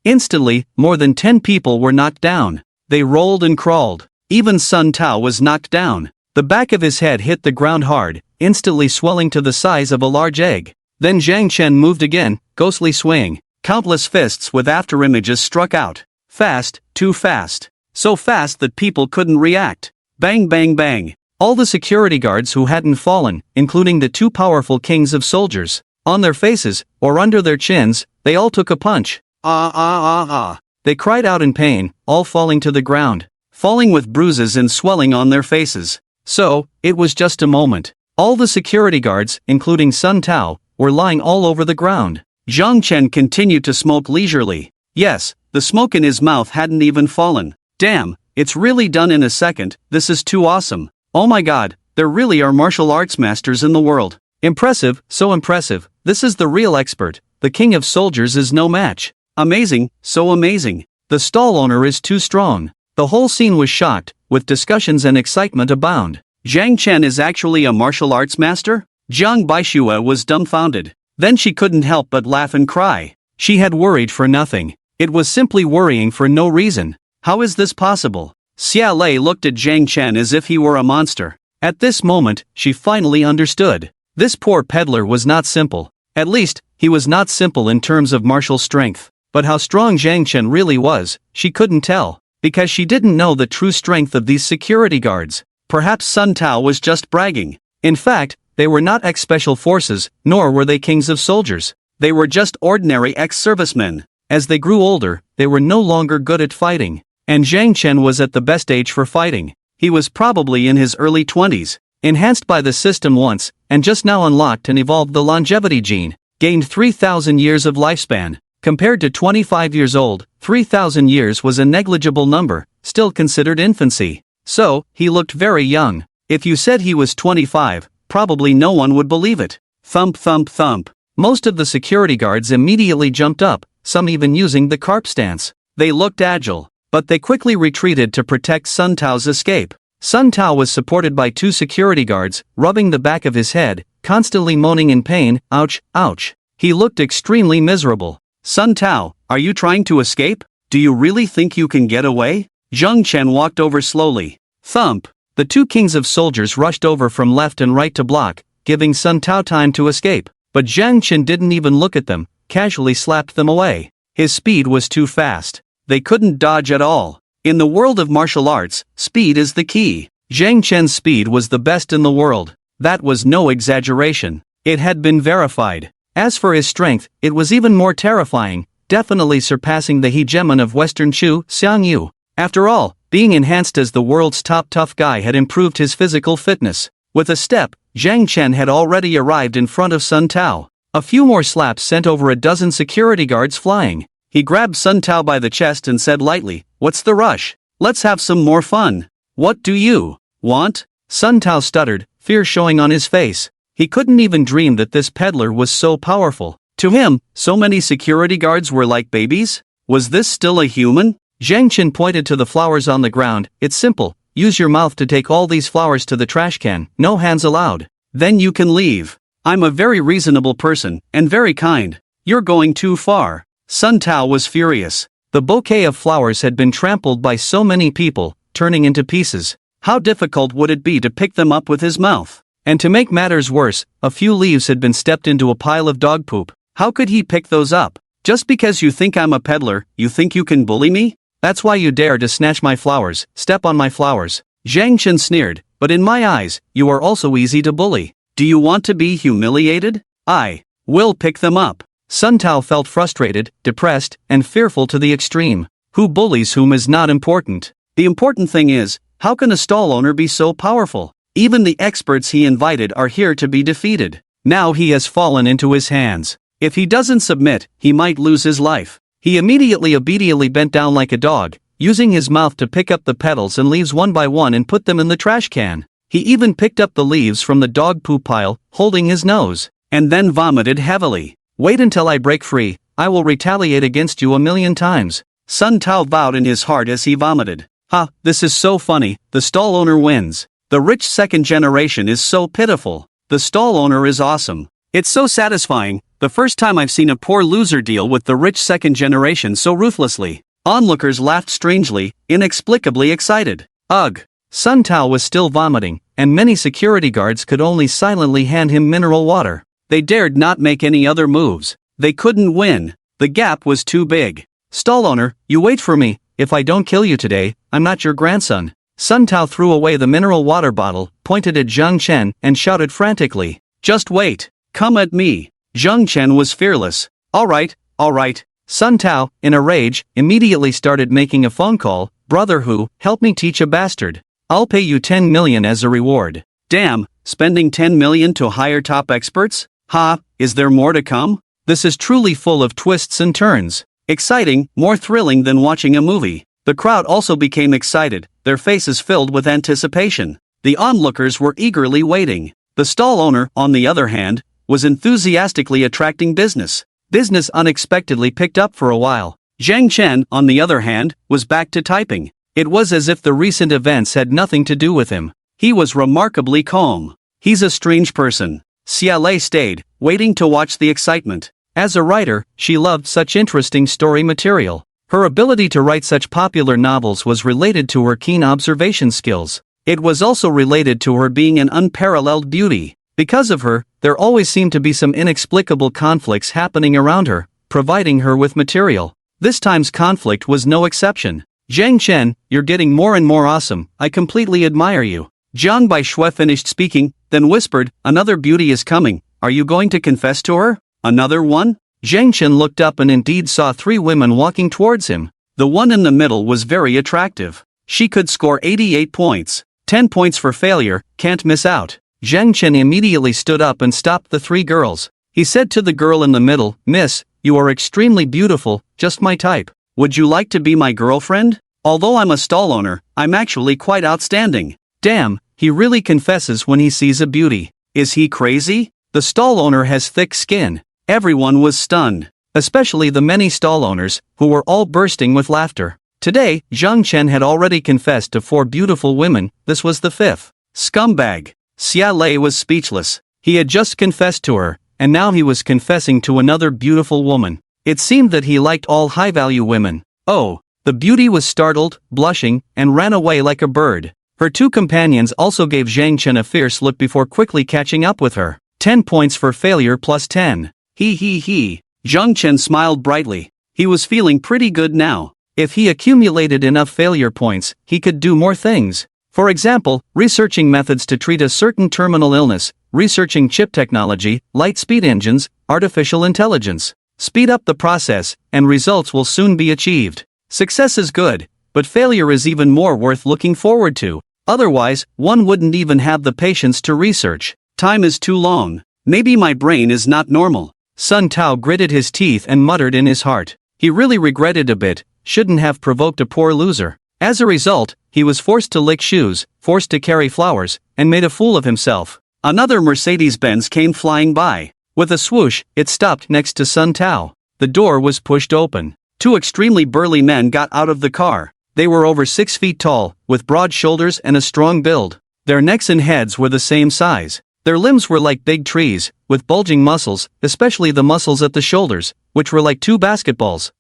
Instantly, more than 10 people were knocked down. They rolled and crawled. Even Sun Tao was knocked down. The back of his head hit the ground hard, instantly swelling to the size of a large egg. Then Zhang Chen moved again, ghostly swaying. Countless fists with afterimages struck out. Fast, too fast. So fast that people couldn't react. Bang bang bang. All the security guards who hadn't fallen, including the 2 powerful kings of soldiers, on their faces, or under their chins, they all took a punch. Ah ah ah ah. They cried out in pain, all falling to the ground, falling with bruises and swelling on their faces. So, it was just a moment. All the security guards, including Sun Tao, were lying all over the ground. Zhang Chen continued to smoke leisurely. Yes, the smoke in his mouth hadn't even fallen. Damn, it's really done in a second, this is too awesome. Oh my god, there really are martial arts masters in the world. Impressive, so impressive, this is the real expert, the king of soldiers is no match. Amazing, so amazing. The stall owner is too strong. The whole scene was shocked, with discussions and excitement abound. Zhang Chen is actually a martial arts master? Jiang Baixue was dumbfounded. Then she couldn't help but laugh and cry. She had worried for nothing. It was simply worrying for no reason. How is this possible? Xia Lei looked at Zhang Chen as if he were a monster. At this moment, she finally understood. This poor peddler was not simple. At least, he was not simple in terms of martial strength. But how strong Zhang Chen really was, she couldn't tell, because she didn't know the true strength of these security guards. Perhaps Sun Tao was just bragging. In fact, they were not ex-special forces, nor were they kings of soldiers. They were just ordinary ex-servicemen. As they grew older, they were no longer good at fighting. And Zhang Chen was at the best age for fighting. He was probably in his early 20s, enhanced by the system once, and just now unlocked and evolved the longevity gene, gained 3,000 years of lifespan. Compared to 25 years old, 3,000 years was a negligible number, still considered infancy. So, he looked very young. If you said he was 25, probably no one would believe it. Thump thump thump. Most of the security guards immediately jumped up, some even using the carp stance. They looked agile, but they quickly retreated to protect Sun Tao's escape. Sun Tao was supported by 2 security guards, rubbing the back of his head, constantly moaning in pain, ouch, ouch. He looked extremely miserable. Sun Tao, are you trying to escape? Do you really think you can get away? Zhang Chen walked over slowly. Thump. The 2 kings of soldiers rushed over from left and right to block, giving Sun Tao time to escape. But Zhang Chen didn't even look at them, casually slapped them away. His speed was too fast. They couldn't dodge at all. In the world of martial arts, speed is the key. Zhang Chen's speed was the best in the world. That was no exaggeration. It had been verified. As for his strength, it was even more terrifying, definitely surpassing the hegemon of Western Chu, Xiang Yu. After all, being enhanced as the world's top tough guy had improved his physical fitness. With a step, Zhang Chen had already arrived in front of Sun Tao. A few more slaps sent over a dozen security guards flying. He grabbed Sun Tao by the chest and said lightly, "What's the rush? Let's have some more fun." "What do you want?" Sun Tao stuttered, fear showing on his face. He couldn't even dream that this peddler was so powerful. To him, so many security guards were like babies? Was this still a human? Zhang Chen pointed to the flowers on the ground. "It's simple. Use your mouth to take all these flowers to the trash can, no hands allowed. Then you can leave. I'm a very reasonable person, and very kind. You're going too far." Sun Tao was furious. The bouquet of flowers had been trampled by so many people, turning into pieces. How difficult would it be to pick them up with his mouth? And to make matters worse, a few leaves had been stepped into a pile of dog poop. How could he pick those up? Just because you think I'm a peddler, you think you can bully me? That's why you dare to snatch my flowers, step on my flowers. Zhang Chen sneered, but in my eyes, you are also easy to bully. Do you want to be humiliated? I will pick them up. Sun Tao felt frustrated, depressed, and fearful to the extreme. Who bullies whom is not important. The important thing is, how can a stall owner be so powerful? Even the experts he invited are here to be defeated. Now he has fallen into his hands. If he doesn't submit, he might lose his life. He immediately obediently bent down like a dog, using his mouth to pick up the petals and leaves one by one and put them in the trash can. He even picked up the leaves from the dog poo pile, holding his nose, and then vomited heavily. Wait until I break free, I will retaliate against you 1,000,000 times. Sun Tao vowed in his heart as he vomited. Ha, this is so funny, the stall owner wins. The rich second generation is so pitiful. The stall owner is awesome. It's so satisfying, the first time I've seen a poor loser deal with the rich second generation so ruthlessly. Onlookers laughed strangely, inexplicably excited. Ugh. Sun Tao was still vomiting, and many security guards could only silently hand him mineral water. They dared not make any other moves. They couldn't win. The gap was too big. Stall owner, you wait for me. If I don't kill you today, I'm not your grandson. Sun Tao threw away the mineral water bottle, pointed at Zhang Chen, and shouted frantically. Just wait. Come at me. Zhang Chen was fearless. All right. Sun Tao, in a rage, immediately started making a phone call. Brother Hu, help me teach a bastard. I'll pay you 10 million as a reward. Damn, spending 10 million to hire top experts? Ha, is there more to come? This is truly full of twists and turns. Exciting, more thrilling than watching a movie. The crowd also became excited, their faces filled with anticipation. The onlookers were eagerly waiting. The stall owner, on the other hand, was enthusiastically attracting business. Business unexpectedly picked up for a while. Zhang Chen, on the other hand, was back to typing. It was as if the recent events had nothing to do with him. He was remarkably calm. He's a strange person. Xia Lei stayed, waiting to watch the excitement. As a writer, she loved such interesting story material. Her ability to write such popular novels was related to her keen observation skills. It was also related to her being an unparalleled beauty. Because of her, there always seemed to be some inexplicable conflicts happening around her, providing her with material. This time's conflict was no exception. Zhang Chen, you're getting more and more awesome, I completely admire you. Jiang Baishui finished speaking, then whispered, another beauty is coming, are you going to confess to her? Another one? Zhang Chen looked up and indeed saw 3 women walking towards him. The one in the middle was very attractive. She could score 88 points. 10 points for failure, can't miss out. Zhang Chen immediately stood up and stopped the 3 girls. He said to the girl in the middle, Miss, you are extremely beautiful, just my type. Would you like to be my girlfriend? Although I'm a stall owner, I'm actually quite outstanding. Damn, he really confesses when he sees a beauty. Is he crazy? The stall owner has thick skin. Everyone was stunned. Especially the many stall owners, who were all bursting with laughter. Today, Zhang Chen had already confessed to 4 beautiful women, this was the 5th. Scumbag. Xia Lei was speechless. He had just confessed to her, and now he was confessing to another beautiful woman. It seemed that he liked all high-value women. Oh, the beauty was startled, blushing, and ran away like a bird. Her 2 companions also gave Zhang Chen a fierce look before quickly catching up with her. 10 points for failure plus 10. He. Zhang Chen smiled brightly. He was feeling pretty good now. If he accumulated enough failure points, he could do more things. For example, researching methods to treat a certain terminal illness, researching chip technology, light speed engines, artificial intelligence. Speed up the process, and results will soon be achieved. Success is good, but failure is even more worth looking forward to. Otherwise, one wouldn't even have the patience to research. Time is too long. Maybe my brain is not normal. Sun Tao gritted his teeth and muttered in his heart. He really regretted a bit, shouldn't have provoked a poor loser. As a result, he was forced to lick shoes, forced to carry flowers, and made a fool of himself. Another Mercedes-Benz came flying by. With a swoosh, it stopped next to Sun Tao. The door was pushed open. 2 extremely burly men got out of the car. They were over 6 feet tall, with broad shoulders and a strong build. Their necks and heads were the same size. Their limbs were like big trees, with bulging muscles, especially the muscles at the shoulders, which were like two basketballs.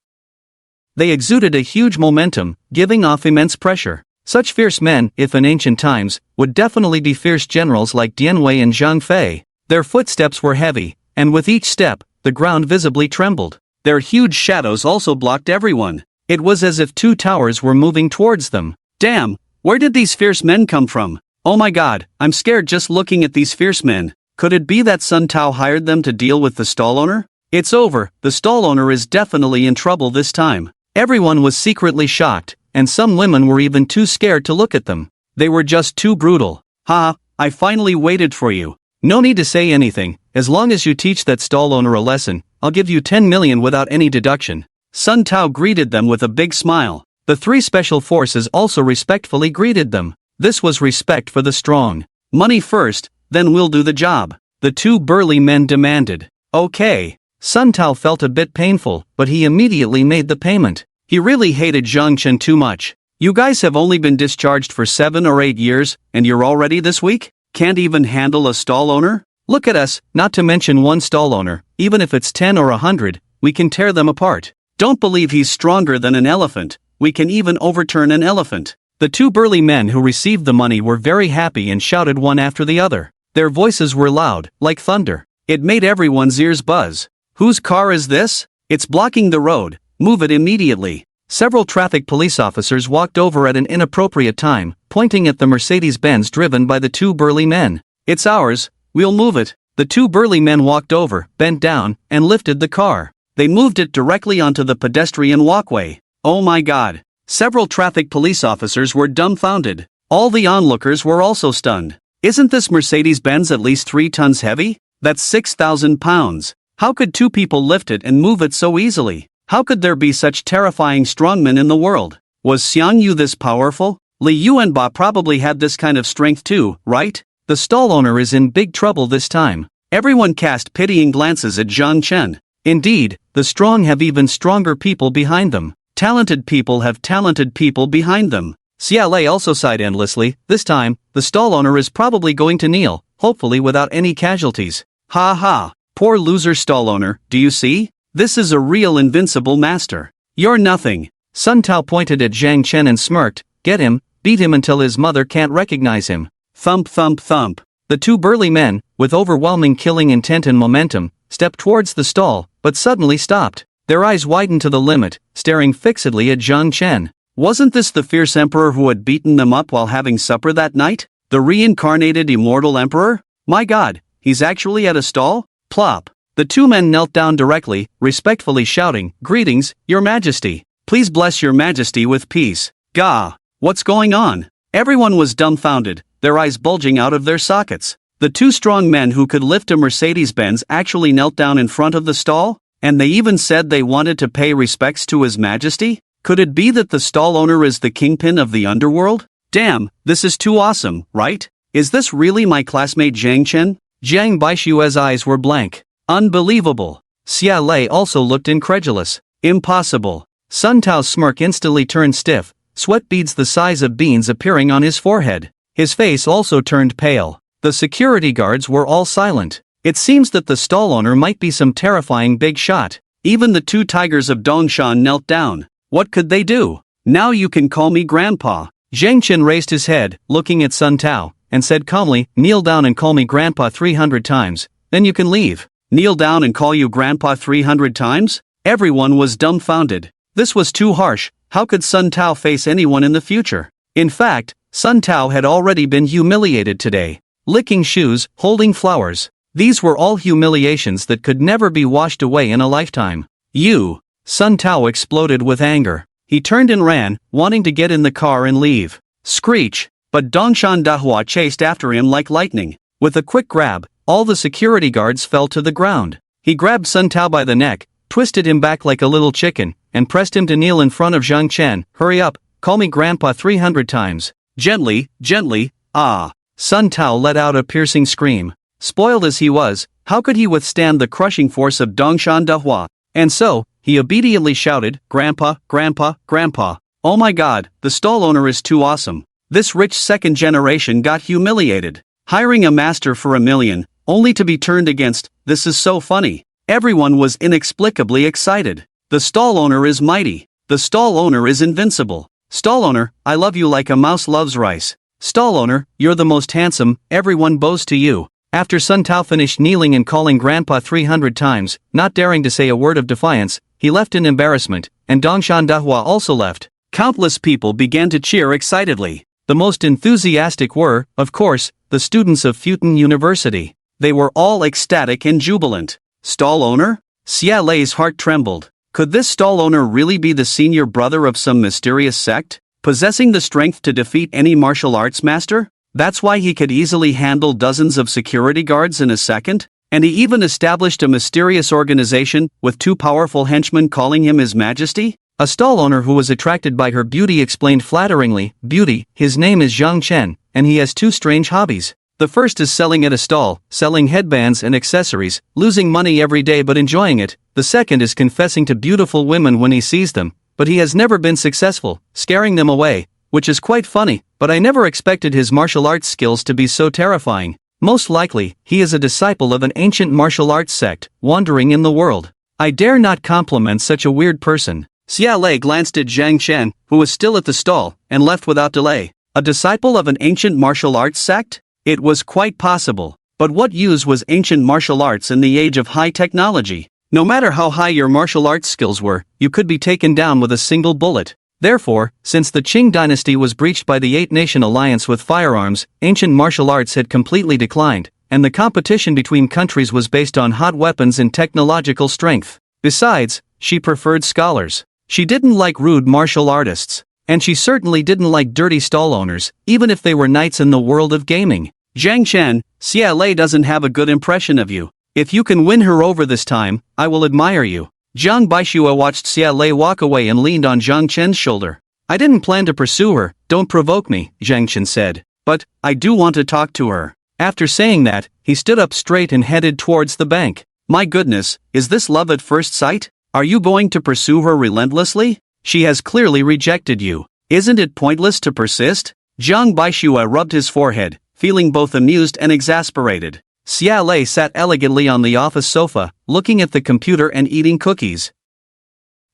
They exuded a huge momentum, giving off immense pressure. Such fierce men, if in ancient times, would definitely be fierce generals like Dian Wei and Zhang Fei. Their footsteps were heavy, and with each step, the ground visibly trembled. Their huge shadows also blocked everyone. It was as if two towers were moving towards them. Damn, where did these fierce men come from? Oh my god, I'm scared just looking at these fierce men. Could it be that Sun Tao hired them to deal with the stall owner? It's over, the stall owner is definitely in trouble this time. Everyone was secretly shocked, and some women were even too scared to look at them. They were just too brutal. Ha, I finally waited for you. No need to say anything, as long as you teach that stall owner a lesson, I'll give you 10 million without any deduction. Sun Tao greeted them with a big smile. The three special forces also respectfully greeted them. This was respect for the strong. Money first, then we'll do the job. The two burly men demanded. Okay. Sun Tao felt a bit painful, but he immediately made the payment. He really hated Zhang Chen too much. You guys have only been discharged for 7 or 8 years, and you're already this weak? Can't even handle a stall owner? Look at us, not to mention one stall owner, even if it's 10 or 100, we can tear them apart. Don't believe he's stronger than an elephant, we can even overturn an elephant. The two burly men who received the money were very happy and shouted one after the other. Their voices were loud, like thunder. It made everyone's ears buzz. Whose car is this? It's blocking the road, move it immediately. Several traffic police officers walked over at an inappropriate time, pointing at the Mercedes-Benz driven by the two burly men. It's ours, we'll move it. The two burly men walked over, bent down, and lifted the car. They moved it directly onto the pedestrian walkway. Oh my god. Several traffic police officers were dumbfounded. All the onlookers were also stunned. Isn't this Mercedes-Benz at least 3 tons heavy? That's 6,000 pounds. How could two people lift it and move it so easily? How could there be such terrifying strongmen in the world? Was Xiang Yu this powerful? Li Yuanba probably had this kind of strength too, right? The stall owner is in big trouble this time. Everyone cast pitying glances at Zhang Chen. Indeed, the strong have even stronger people behind them. Talented people have talented people behind them. Xia Lei also sighed endlessly. This time, the stall owner is probably going to kneel, hopefully without any casualties. Ha ha. Poor loser stall owner, do you see? This is a real invincible master. You're nothing. Sun Tao pointed at Zhang Chen and smirked. Get him, beat him until his mother can't recognize him. Thump thump thump. The two burly men, with overwhelming killing intent and momentum, stepped towards the stall, but suddenly stopped. Their eyes widened to the limit, staring fixedly at Zhang Chen. Wasn't this the fierce emperor who had beaten them up while having supper that night? The reincarnated immortal emperor? My god, he's actually at a stall? Plop. The two men knelt down directly, respectfully shouting, Greetings, Your Majesty. Please bless Your Majesty with peace. Gah. What's going on? Everyone was dumbfounded, their eyes bulging out of their sockets. The two strong men who could lift a Mercedes-Benz actually knelt down in front of the stall? And they even said they wanted to pay respects to His Majesty? Could it be that the stall owner is the kingpin of the underworld? Damn, this is too awesome, right? Is this really my classmate Zhang Chen? Jiang Baishue's eyes were blank. Unbelievable. Xia Lei also looked incredulous. Impossible. Sun Tao's smirk instantly turned stiff, sweat beads the size of beans appearing on his forehead. His face also turned pale. The security guards were all silent. It seems that the stall owner might be some terrifying big shot. Even the two tigers of Dongshan knelt down. What could they do? Now you can call me Grandpa. Zhang Chen raised his head, looking at Sun Tao, and said calmly, Kneel down and call me Grandpa 300 times, then you can leave. Kneel down and call you Grandpa 300 times? Everyone was dumbfounded. This was too harsh. How could Sun Tao face anyone in the future? In fact, Sun Tao had already been humiliated today. Licking shoes, holding flowers. These were all humiliations that could never be washed away in a lifetime. You! Sun Tao exploded with anger. He turned and ran, wanting to get in the car and leave. Screech! But Dongshan Dahua chased after him like lightning. With a quick grab, all the security guards fell to the ground. He grabbed Sun Tao by the neck, twisted him back like a little chicken, and pressed him to kneel in front of Zhang Chen. Hurry up, call me Grandpa 300 times. Gently, gently, ah. Sun Tao let out a piercing scream. Spoiled as he was, how could he withstand the crushing force of Dongshan Dahua? And so, he obediently shouted, Grandpa, Grandpa, Grandpa. Oh my god, the stall owner is too awesome. This rich second generation got humiliated. Hiring a master for $1 million, only to be turned against, this is so funny. Everyone was inexplicably excited. The stall owner is mighty. The stall owner is invincible. Stall owner, I love you like a mouse loves rice. Stall owner, you're the most handsome, everyone bows to you. After Sun Tao finished kneeling and calling Grandpa 300 times, not daring to say a word of defiance, he left in embarrassment, and Dongshan Dahua also left. Countless people began to cheer excitedly. The most enthusiastic were, of course, the students of Futon University. They were all ecstatic and jubilant. Stall owner? Xia Lei's heart trembled. Could this stall owner really be the senior brother of some mysterious sect, possessing the strength to defeat any martial arts master? That's why he could easily handle dozens of security guards in a second? And he even established a mysterious organization, with 2 powerful henchmen calling him His Majesty? A stall owner who was attracted by her beauty explained flatteringly, "Beauty, his name is Zhang Chen, and he has 2 strange hobbies. The first is selling at a stall, selling headbands and accessories, losing money every day but enjoying it. The second is confessing to beautiful women when he sees them, but he has never been successful, scaring them away, which is quite funny, but I never expected his martial arts skills to be so terrifying. Most likely, he is a disciple of an ancient martial arts sect, wandering in the world. I dare not compliment such a weird person." Xia Lei glanced at Zhang Chen, who was still at the stall, and left without delay. A disciple of an ancient martial arts sect? It was quite possible. But what use was ancient martial arts in the age of high technology? No matter how high your martial arts skills were, you could be taken down with a single bullet. Therefore, since the Qing dynasty was breached by the Eight-Nation Alliance with firearms, ancient martial arts had completely declined, and the competition between countries was based on hot weapons and technological strength. Besides, she preferred scholars. She didn't like rude martial artists. And she certainly didn't like dirty stall owners, even if they were knights in the world of gaming. Zhang Chen, Xia Lei doesn't have a good impression of you. If you can win her over this time, I will admire you. Zhang Baixua watched Xia Lei walk away and leaned on Zhang Chen's shoulder. I didn't plan to pursue her, don't provoke me, Zhang Chen said. But, I do want to talk to her. After saying that, he stood up straight and headed towards the bank. My goodness, is this love at first sight? Are you going to pursue her relentlessly? She has clearly rejected you. Isn't it pointless to persist? Zhang Baixua rubbed his forehead, feeling both amused and exasperated. Xia Lei sat elegantly on the office sofa, looking at the computer and eating cookies.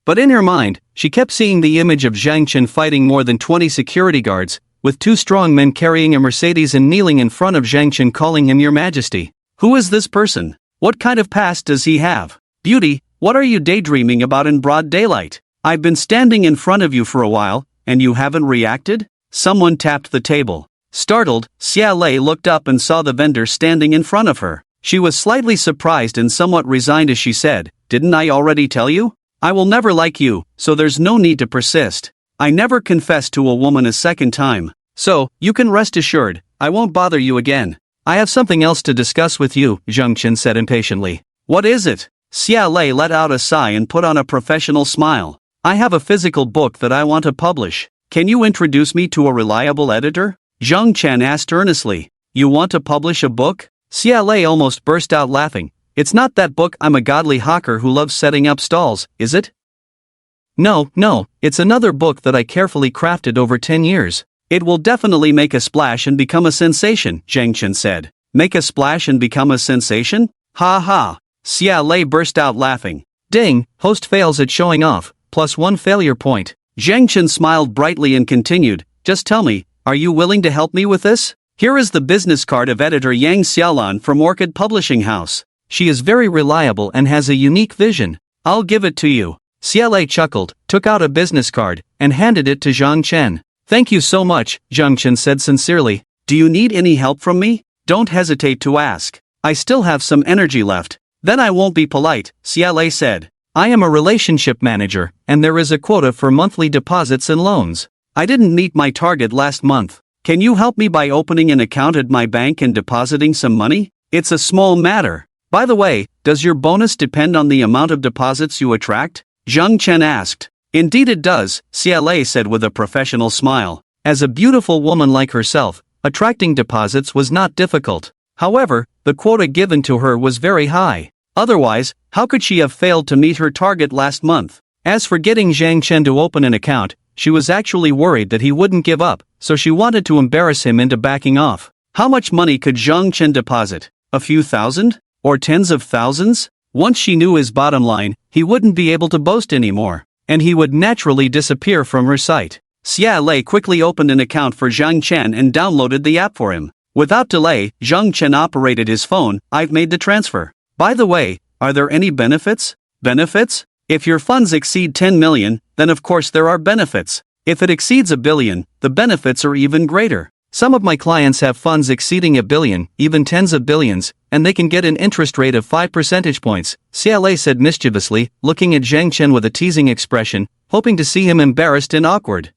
But in her mind, she kept seeing the image of Zhang Chen fighting more than 20 security guards, with 2 strong men carrying a Mercedes and kneeling in front of Zhang Chen calling him Your Majesty. Who is this person? What kind of past does he have? Beauty, what are you daydreaming about in broad daylight? I've been standing in front of you for a while, and you haven't reacted? Someone tapped the table. Startled, Xia Lei looked up and saw the vendor standing in front of her. She was slightly surprised and somewhat resigned as she said, Didn't I already tell you? I will never like you, so there's no need to persist. I never confessed to a woman a second time. So, you can rest assured, I won't bother you again. I have something else to discuss with you, Zhang Chen said impatiently. What is it? Xia Lei let out a sigh and put on a professional smile. I have a physical book that I want to publish. Can you introduce me to a reliable editor? Zhang Chen asked earnestly. You want to publish a book? Xia Lei almost burst out laughing. It's not that book I'm a godly hawker who loves setting up stalls, is it? No, it's another book that I carefully crafted over 10 years. It will definitely make a splash and become a sensation, Zhang Chen said. Make a splash and become a sensation? Ha ha. Xia Lei burst out laughing. Ding, host fails at showing off, +1 failure point. Zhang Chen smiled brightly and continued, Just tell me, are you willing to help me with this? Here is the business card of editor Yang Xiaolan from Orchid Publishing House. She is very reliable and has a unique vision. I'll give it to you. Xia Lei chuckled, took out a business card, and handed it to Zhang Chen. Thank you so much, Zhang Chen said sincerely. Do you need any help from me? Don't hesitate to ask. I still have some energy left. Then I won't be polite, Xia Lei said. I am a relationship manager, and there is a quota for monthly deposits and loans. I didn't meet my target last month. Can you help me by opening an account at my bank and depositing some money? It's a small matter. By the way, does your bonus depend on the amount of deposits you attract? Zhang Chen asked. Indeed it does, Xia Lei said with a professional smile. As a beautiful woman like herself, attracting deposits was not difficult. However, the quota given to her was very high. Otherwise, how could she have failed to meet her target last month? As for getting Zhang Chen to open an account, she was actually worried that he wouldn't give up, so she wanted to embarrass him into backing off. How much money could Zhang Chen deposit? A few thousand? Or tens of thousands? Once she knew his bottom line, he wouldn't be able to boast anymore, and he would naturally disappear from her sight. Xia Lei quickly opened an account for Zhang Chen and downloaded the app for him. Without delay, Zhang Chen operated his phone. I've made the transfer. By the way, are there any benefits? Benefits? If your funds exceed 10 million, then of course there are benefits. If it exceeds a billion, the benefits are even greater. Some of my clients have funds exceeding a billion, even tens of billions, and they can get an interest rate of 5 percentage points, Xia Lei said mischievously, looking at Zhang Chen with a teasing expression, hoping to see him embarrassed and awkward.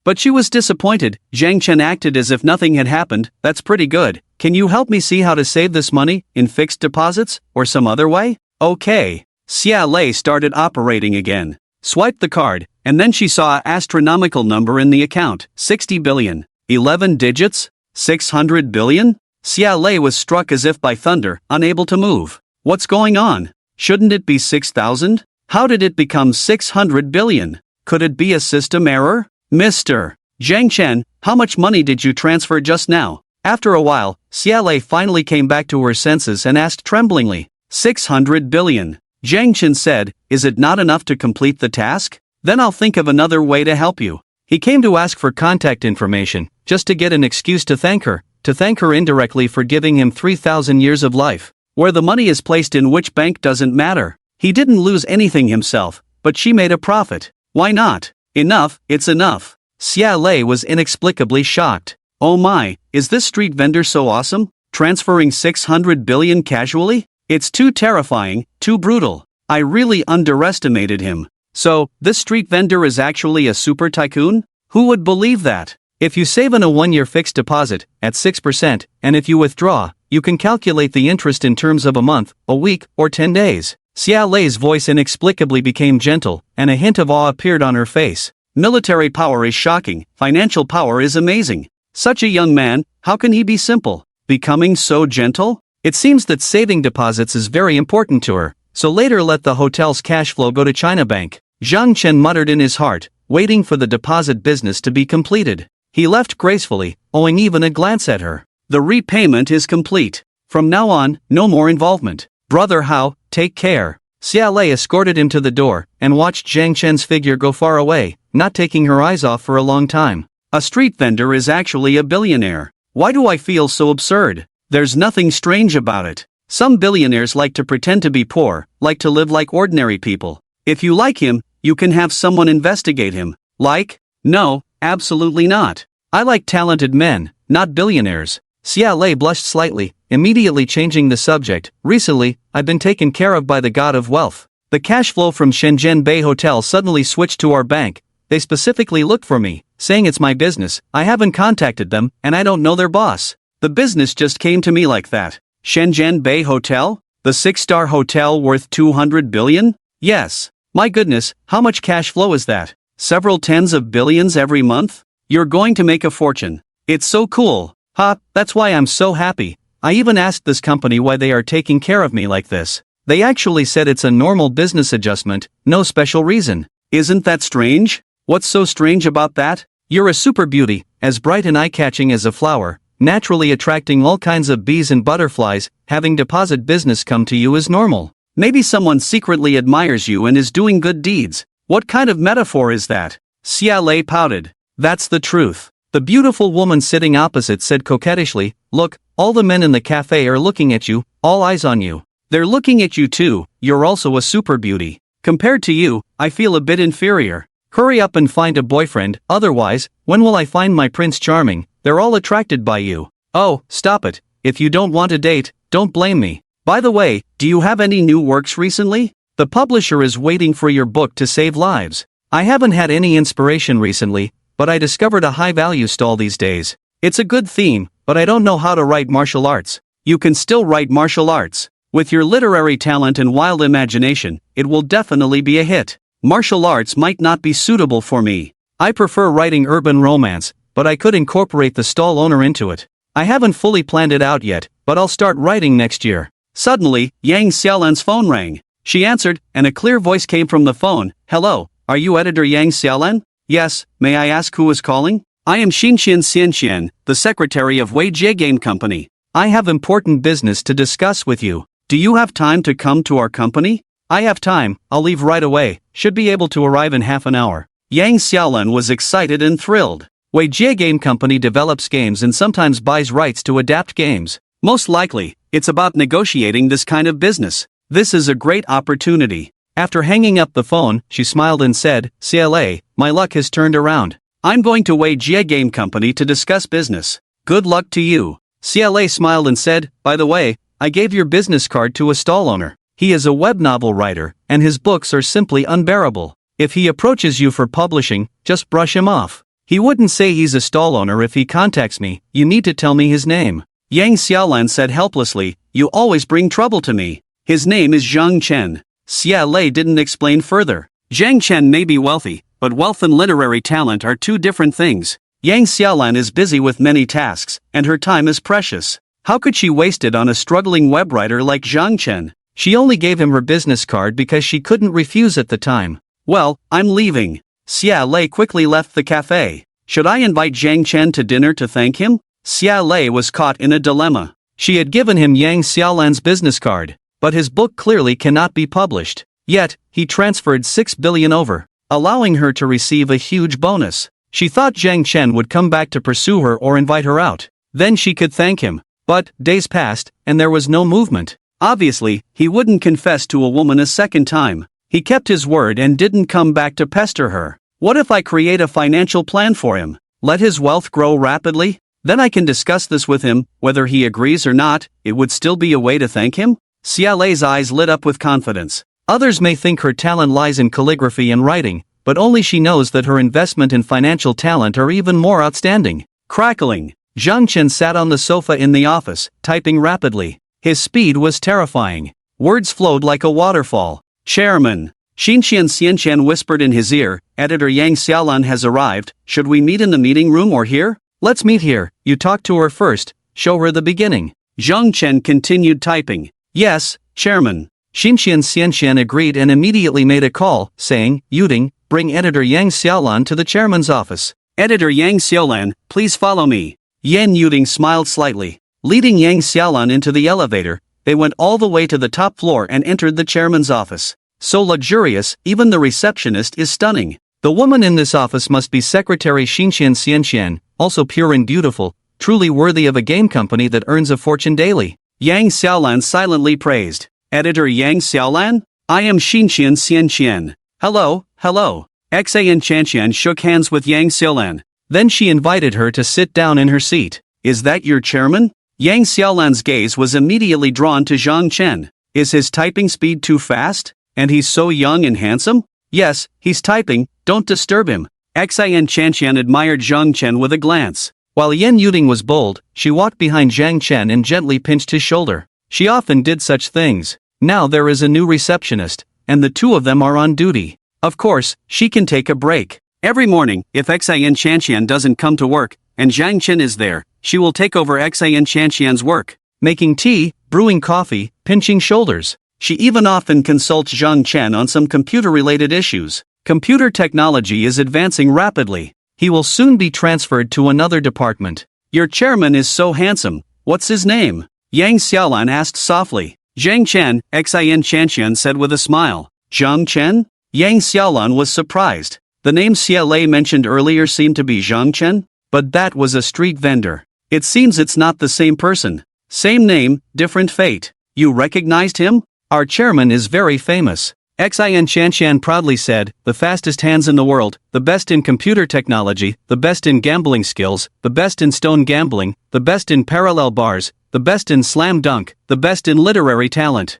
But she was disappointed. Zhang Chen acted as if nothing had happened. That's pretty good. Can you help me see how to save this money, in fixed deposits, or some other way? Okay. Xia Lei started operating again. Swiped the card, and then she saw an astronomical number in the account, 60 billion. 11 digits? 600 billion? Xia Lei was struck as if by thunder, unable to move. What's going on? Shouldn't it be 6,000? How did it become 600 billion? Could it be a system error? Mr. Zhang Chen, how much money did you transfer just now? After a while, Xia Lei finally came back to her senses and asked tremblingly. 600 billion. Zhang Chen said, is it not enough to complete the task? Then I'll think of another way to help you. He came to ask for contact information, just to get an excuse to thank her indirectly for giving him 3,000 years of life. Where the money is placed in which bank doesn't matter. He didn't lose anything himself, but she made a profit. Why not? Enough, it's enough. Xia Lei was inexplicably shocked. Oh my, is this street vendor so awesome? Transferring 600 billion casually? It's too terrifying, too brutal. I really underestimated him. So, this street vendor is actually a super tycoon? Who would believe that? If you save in a 1-year fixed deposit, at 6%, and if you withdraw, you can calculate the interest in terms of a month, a week, or 10 days. Xia Lei's voice inexplicably became gentle, and a hint of awe appeared on her face. Military power is shocking, financial power is amazing. Such a young man, how can he be simple? Becoming so gentle? It seems that saving deposits is very important to her, so later let the hotel's cash flow go to China Bank. Zhang Chen muttered in his heart, waiting for the deposit business to be completed. He left gracefully, owing even a glance at her. The repayment is complete. From now on, no more involvement. Brother Hao, take care. Xia Lei escorted him to the door, and watched Zhang Chen's figure go far away, not taking her eyes off for a long time. A street vendor is actually a billionaire. Why do I feel so absurd? There's nothing strange about it. Some billionaires like to pretend to be poor, like to live like ordinary people. If you like him, you can have someone investigate him. Like? No, absolutely not. I like talented men, not billionaires. Xia Lei blushed slightly, immediately changing the subject. Recently, I've been taken care of by the god of wealth. The cash flow from Shenzhen Bay Hotel suddenly switched to our bank. They specifically looked for me, saying it's my business. I haven't contacted them, and I don't know their boss. The business just came to me like that. Shenzhen Bay Hotel? The 6-star hotel worth 200 billion? Yes. My goodness, how much cash flow is that? Several tens of billions every month? You're going to make a fortune. It's so cool. That's why I'm so happy. I even asked this company why they are taking care of me like this. They actually said it's a normal business adjustment, no special reason. Isn't that strange? What's so strange about that? You're a super beauty, as bright and eye-catching as a flower, naturally attracting all kinds of bees and butterflies. Having deposit business come to you is normal. Maybe someone secretly admires you and is doing good deeds. What kind of metaphor is that? Xia Lei pouted. That's the truth. The beautiful woman sitting opposite said coquettishly, look, all the men in the cafe are looking at you, all eyes on you. They're looking at you too, you're also a super beauty. Compared to you, I feel a bit inferior. Hurry up and find a boyfriend, otherwise, when will I find my Prince Charming? They're all attracted by you. Oh, stop it. If you don't want a date, don't blame me. By the way, do you have any new works recently? The publisher is waiting for your book to save lives. I haven't had any inspiration recently, but I discovered a high-value stall these days. It's a good theme, but I don't know how to write martial arts. You can still write martial arts. With your literary talent and wild imagination, it will definitely be a hit. Martial arts might not be suitable for me. I prefer writing urban romance, but I could incorporate the stall owner into it. I haven't fully planned it out yet, but I'll start writing next year. Suddenly, Yang Xiaolan's phone rang. She answered, and a clear voice came from the phone. Hello, are you editor Yang Xiaolan? Yes, may I ask who is calling? I am Xinxian Xianxian, the secretary of Wei Jie Game Company. I have important business to discuss with you. Do you have time to come to our company? I have time, I'll leave right away, should be able to arrive in half an hour. Yang Xiaolan was excited and thrilled. Wei Jie Game Company develops games and sometimes buys rights to adapt games. Most likely, it's about negotiating this kind of business. This is a great opportunity. After hanging up the phone, she smiled and said, CLA, my luck has turned around. I'm going to Wei Jie Game Company to discuss business. Good luck to you. CLA smiled and said, by the way, I gave your business card to a stall owner. He is a web novel writer, and his books are simply unbearable. If he approaches you for publishing, just brush him off. He wouldn't say he's a stall owner if he contacts me, you need to tell me his name. Yang Xiaolan said helplessly, you always bring trouble to me. His name is Zhang Chen. Xia Lei didn't explain further. Zhang Chen may be wealthy, but wealth and literary talent are two different things. Yang Xiaolan is busy with many tasks, and her time is precious. How could she waste it on a struggling web writer like Zhang Chen? She only gave him her business card because she couldn't refuse at the time. Well, I'm leaving. Xia Lei quickly left the cafe. Should I invite Zhang Chen to dinner to thank him? Xia Lei was caught in a dilemma. She had given him Yang Xiaolan's business card, but his book clearly cannot be published. Yet, he transferred 6 billion over, allowing her to receive a huge bonus. She thought Zhang Chen would come back to pursue her or invite her out. Then she could thank him. But, days passed, and there was no movement. Obviously, he wouldn't confess to a woman a second time. He kept his word and didn't come back to pester her. What if I create a financial plan for him? Let his wealth grow rapidly? Then I can discuss this with him, whether he agrees or not, it would still be a way to thank him? Xia Lei's eyes lit up with confidence. Others may think her talent lies in calligraphy and writing, but only she knows that her investment in financial talent are even more outstanding. Crackling. Zhang Chen sat on the sofa in the office, typing rapidly. His speed was terrifying. Words flowed like a waterfall. Chairman. Xinqian Xianqian whispered in his ear, Editor Yang Xiaolan has arrived, should we meet in the meeting room or here? Let's meet here, you talk to her first, show her the beginning. Zhang Chen continued typing. Yes, Chairman. Xinqian Xianqian agreed and immediately made a call, saying, Yuding, bring Editor Yang Xiaolan to the chairman's office. Editor Yang Xiaolan, please follow me. Yan Yuding smiled slightly. Leading Yang Xiaolan into the elevator, they went all the way to the top floor and entered the chairman's office. So luxurious, even the receptionist is stunning. The woman in this office must be Secretary Xinqian Xianqian, also pure and beautiful, truly worthy of a game company that earns a fortune daily. Yang Xiaolan silently praised. Editor Yang Xiaolan? I am Xinqian Xianqian. Hello, hello. Xan Qianqian shook hands with Yang Xiaolan. Then she invited her to sit down in her seat. Is that your chairman? Yang Xiaolan's gaze was immediately drawn to Zhang Chen. Is his typing speed too fast? And he's so young and handsome? Yes, he's typing, don't disturb him. Xan Qianqian admired Zhang Chen with a glance. While Yan Yuding was bold, she walked behind Zhang Chen and gently pinched his shoulder. She often did such things. Now there is a new receptionist, and the two of them are on duty. Of course, she can take a break. Every morning, if Xan Qianqian doesn't come to work, and Zhang Chen is there, she will take over Xan Qianqian's work. Making tea, brewing coffee, pinching shoulders. She even often consults Zhang Chen on some computer-related issues. Computer technology is advancing rapidly. He will soon be transferred to another department. Your chairman is so handsome, what's his name? Yang Xiaolan asked softly. Zhang Chen, Xan Qianqian said with a smile. Zhang Chen? Yang Xiaolan was surprised. The name Xia Lei mentioned earlier seemed to be Zhang Chen, but that was a street vendor. It seems it's not the same person. Same name, different fate. You recognized him? Our chairman is very famous. Xan Qianqian proudly said, the fastest hands in the world, the best in computer technology, the best in gambling skills, the best in stone gambling, the best in parallel bars, the best in slam dunk, the best in literary talent.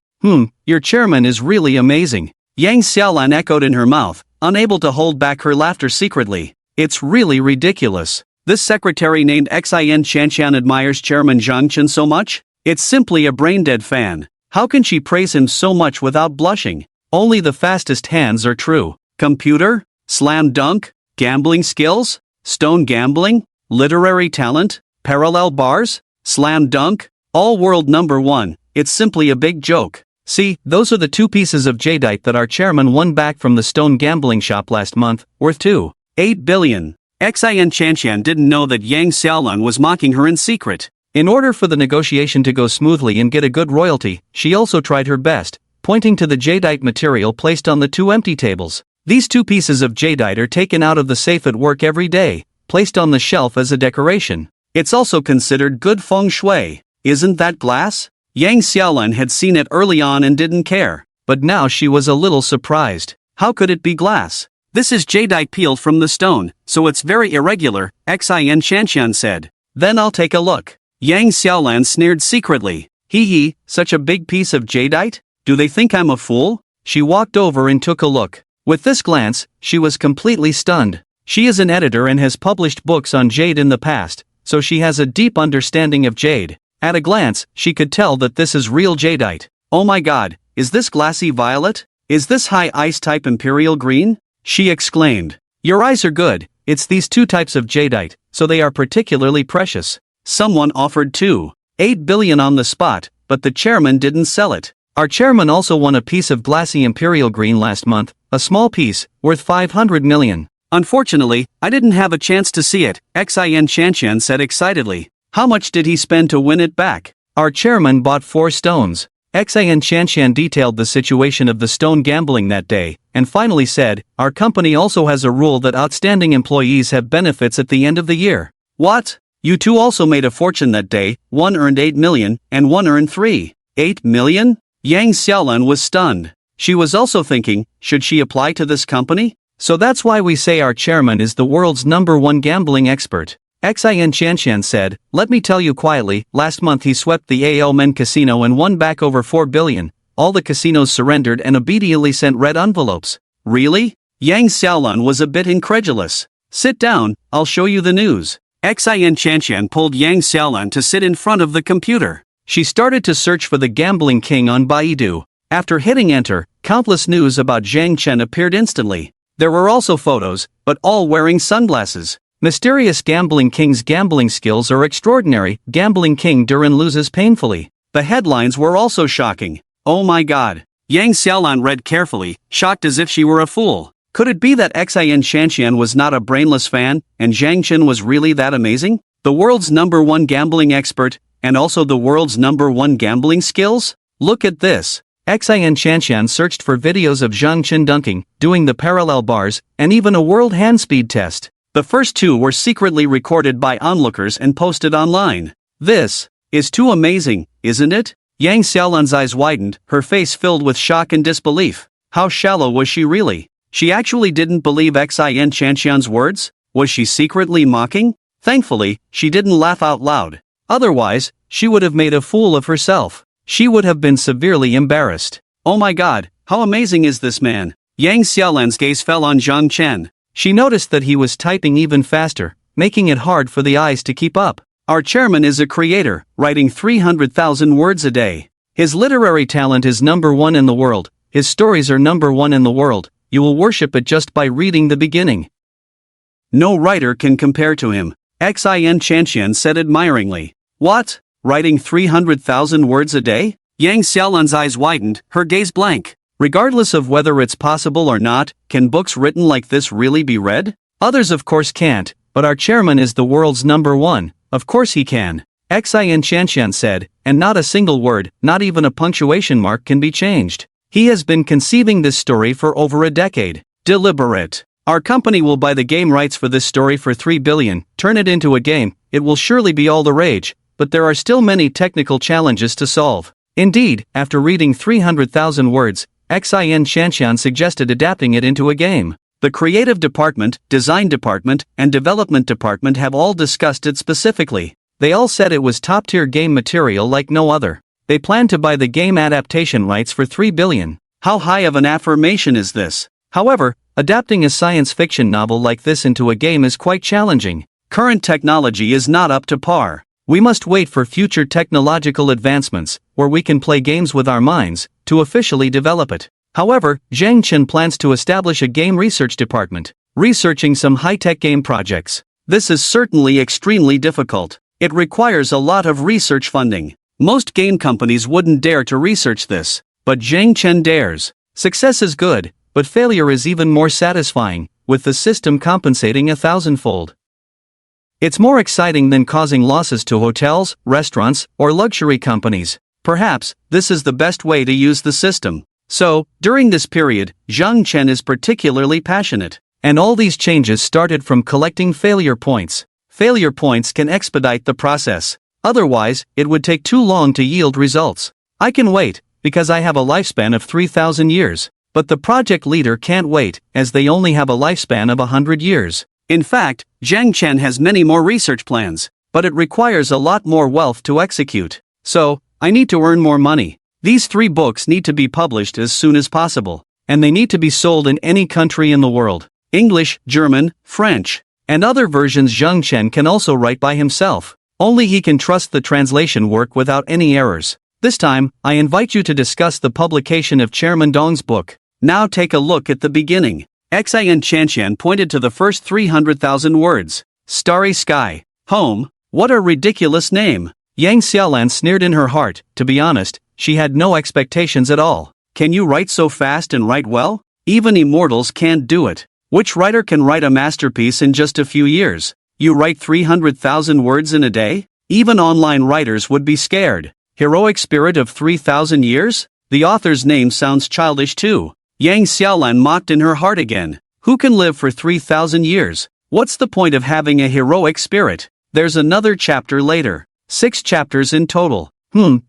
Your chairman is really amazing. Yang Xiaolan echoed in her mouth, unable to hold back her laughter secretly. It's really ridiculous. This secretary named Xan Qianqian admires Chairman Zhang Chen so much? It's simply a brain-dead fan. How can she praise him so much without blushing? Only the fastest hands are true. Computer? Slam dunk? Gambling skills? Stone gambling? Literary talent? Parallel bars? Slam dunk? All world number one. It's simply a big joke. See, those are the two pieces of jadeite that our chairman won back from the stone gambling shop last month, worth 2.8 billion. Xan Qianqian didn't know that Yang Xiaolan was mocking her in secret. In order for the negotiation to go smoothly and get a good royalty, she also tried her best, pointing to the jadeite material placed on the two empty tables. These two pieces of jadeite are taken out of the safe at work every day, placed on the shelf as a decoration. It's also considered good feng shui. Isn't that glass? Yang Xiaolan had seen it early on and didn't care, but now she was a little surprised. How could it be glass? This is jadeite peeled from the stone, so it's very irregular, Xin Shanshan said. Then I'll take a look. Yang Xiaolan sneered secretly. Hee, such a big piece of jadeite? Do they think I'm a fool? She walked over and took a look. With this glance, she was completely stunned. She is an editor and has published books on jade in the past, so she has a deep understanding of jade. At a glance, she could tell that this is real jadeite. Oh my god, is this glassy violet? Is this high ice type imperial green? She exclaimed. Your eyes are good, it's these two types of jadeite, so they are particularly precious. Someone offered 2.8 billion on the spot, but the chairman didn't sell it. Our chairman also won a piece of glassy imperial green last month, a small piece, worth 500 million. Unfortunately, I didn't have a chance to see it, Xin Shanshan said excitedly. How much did he spend to win it back? Our chairman bought 4 stones. Xin Shanshan detailed the situation of the stone gambling that day, and finally said, our company also has a rule that outstanding employees have benefits at the end of the year. What? You two also made a fortune that day, one earned 8 million, and one earned 3.8 million? Yang Xiaolan was stunned. She was also thinking, should she apply to this company? So that's why we say our chairman is the world's #1 gambling expert. Xin Shanshan said, let me tell you quietly, last month he swept the AL Men casino and won back over 4 billion. All the casinos surrendered and obediently sent red envelopes. Really? Yang Xiaolan was a bit incredulous. Sit down, I'll show you the news. Xin Shanshan pulled Yang Xiaolan to sit in front of the computer. She started to search for the gambling king on Baidu. After hitting enter, countless news about Zhang Chen appeared instantly. There were also photos, but all wearing sunglasses. Mysterious gambling king's gambling skills are extraordinary. Gambling king Duran loses painfully. The headlines were also shocking. Oh my god. Yang Xiaolan read carefully, shocked as if she were a fool. Could it be that Xin Shanshan was not a brainless fan, and Zhang Chen was really that amazing? The world's #1 gambling expert, and also the world's #1 gambling skills? Look at this. Xin Shanshan searched for videos of Zhang Chen dunking, doing the parallel bars, and even a world hand speed test. The first 2 were secretly recorded by onlookers and posted online. This is too amazing, isn't it? Yang Xiaolan's eyes widened, her face filled with shock and disbelief. How shallow was she really? She actually didn't believe Xin Shanshan's words? Was she secretly mocking? Thankfully, she didn't laugh out loud. Otherwise, she would have made a fool of herself. She would have been severely embarrassed. Oh my god, how amazing is this man? Yang Xiaolan's gaze fell on Zhang Chen. She noticed that he was typing even faster, making it hard for the eyes to keep up. Our chairman is a creator, writing 300,000 words a day. His literary talent is #1 in the world. His stories are #1 in the world. You will worship it just by reading the beginning. No writer can compare to him, Xin Shanshan said admiringly. What? Writing 300,000 words a day? Yang Xiaolan's eyes widened, her gaze blank. Regardless of whether it's possible or not, can books written like this really be read? Others of course can't, but our chairman is the world's #1, of course he can. Xin Shanshan said, and not a single word, not even a punctuation mark can be changed. He has been conceiving this story for over a decade. Deliberate. Our company will buy the game rights for this story for 3 billion, turn it into a game, it will surely be all the rage, but there are still many technical challenges to solve. Indeed, after reading 300,000 words, Xin Shanshan suggested adapting it into a game. The creative department, design department, and development department have all discussed it specifically. They all said it was top-tier game material like no other. They plan to buy the game adaptation rights for 3 billion. How high of an affirmation is this? However, adapting a science fiction novel like this into a game is quite challenging. Current technology is not up to par. We must wait for future technological advancements, where we can play games with our minds, to officially develop it. However, Zhang Chen plans to establish a game research department, researching some high-tech game projects. This is certainly extremely difficult. It requires a lot of research funding. Most game companies wouldn't dare to research this, but Zhang Chen dares. Success is good, but failure is even more satisfying, with the system compensating 1,000-fold. It's more exciting than causing losses to hotels, restaurants, or luxury companies. Perhaps, this is the best way to use the system. So, during this period, Zhang Chen is particularly passionate. And all these changes started from collecting failure points. Failure points can expedite the process. Otherwise, it would take too long to yield results. I can wait, because I have a lifespan of 3,000 years. But the project leader can't wait, as they only have a lifespan of 100 years. In fact, Zhang Chen has many more research plans, but it requires a lot more wealth to execute. So, I need to earn more money. These 3 books need to be published as soon as possible, and they need to be sold in any country in the world. English, German, French, and other versions Zhang Chen can also write by himself. Only he can trust the translation work without any errors. This time, I invite you to discuss the publication of Chairman Dong's book. Now take a look at the beginning. Xin Chanqian pointed to the first 300,000 words. Starry sky. Home. What a ridiculous name. Yang Xiaolan sneered in her heart. To be honest, she had no expectations at all. Can you write so fast and write well? Even immortals can't do it. Which writer can write a masterpiece in just a few years? You write 300,000 words in a day? Even online writers would be scared. Heroic spirit of 3,000 years? The author's name sounds childish too. Yang Xiaolan mocked in her heart again. Who can live for 3,000 years? What's the point of having a heroic spirit? There's another chapter later. 6 chapters in total.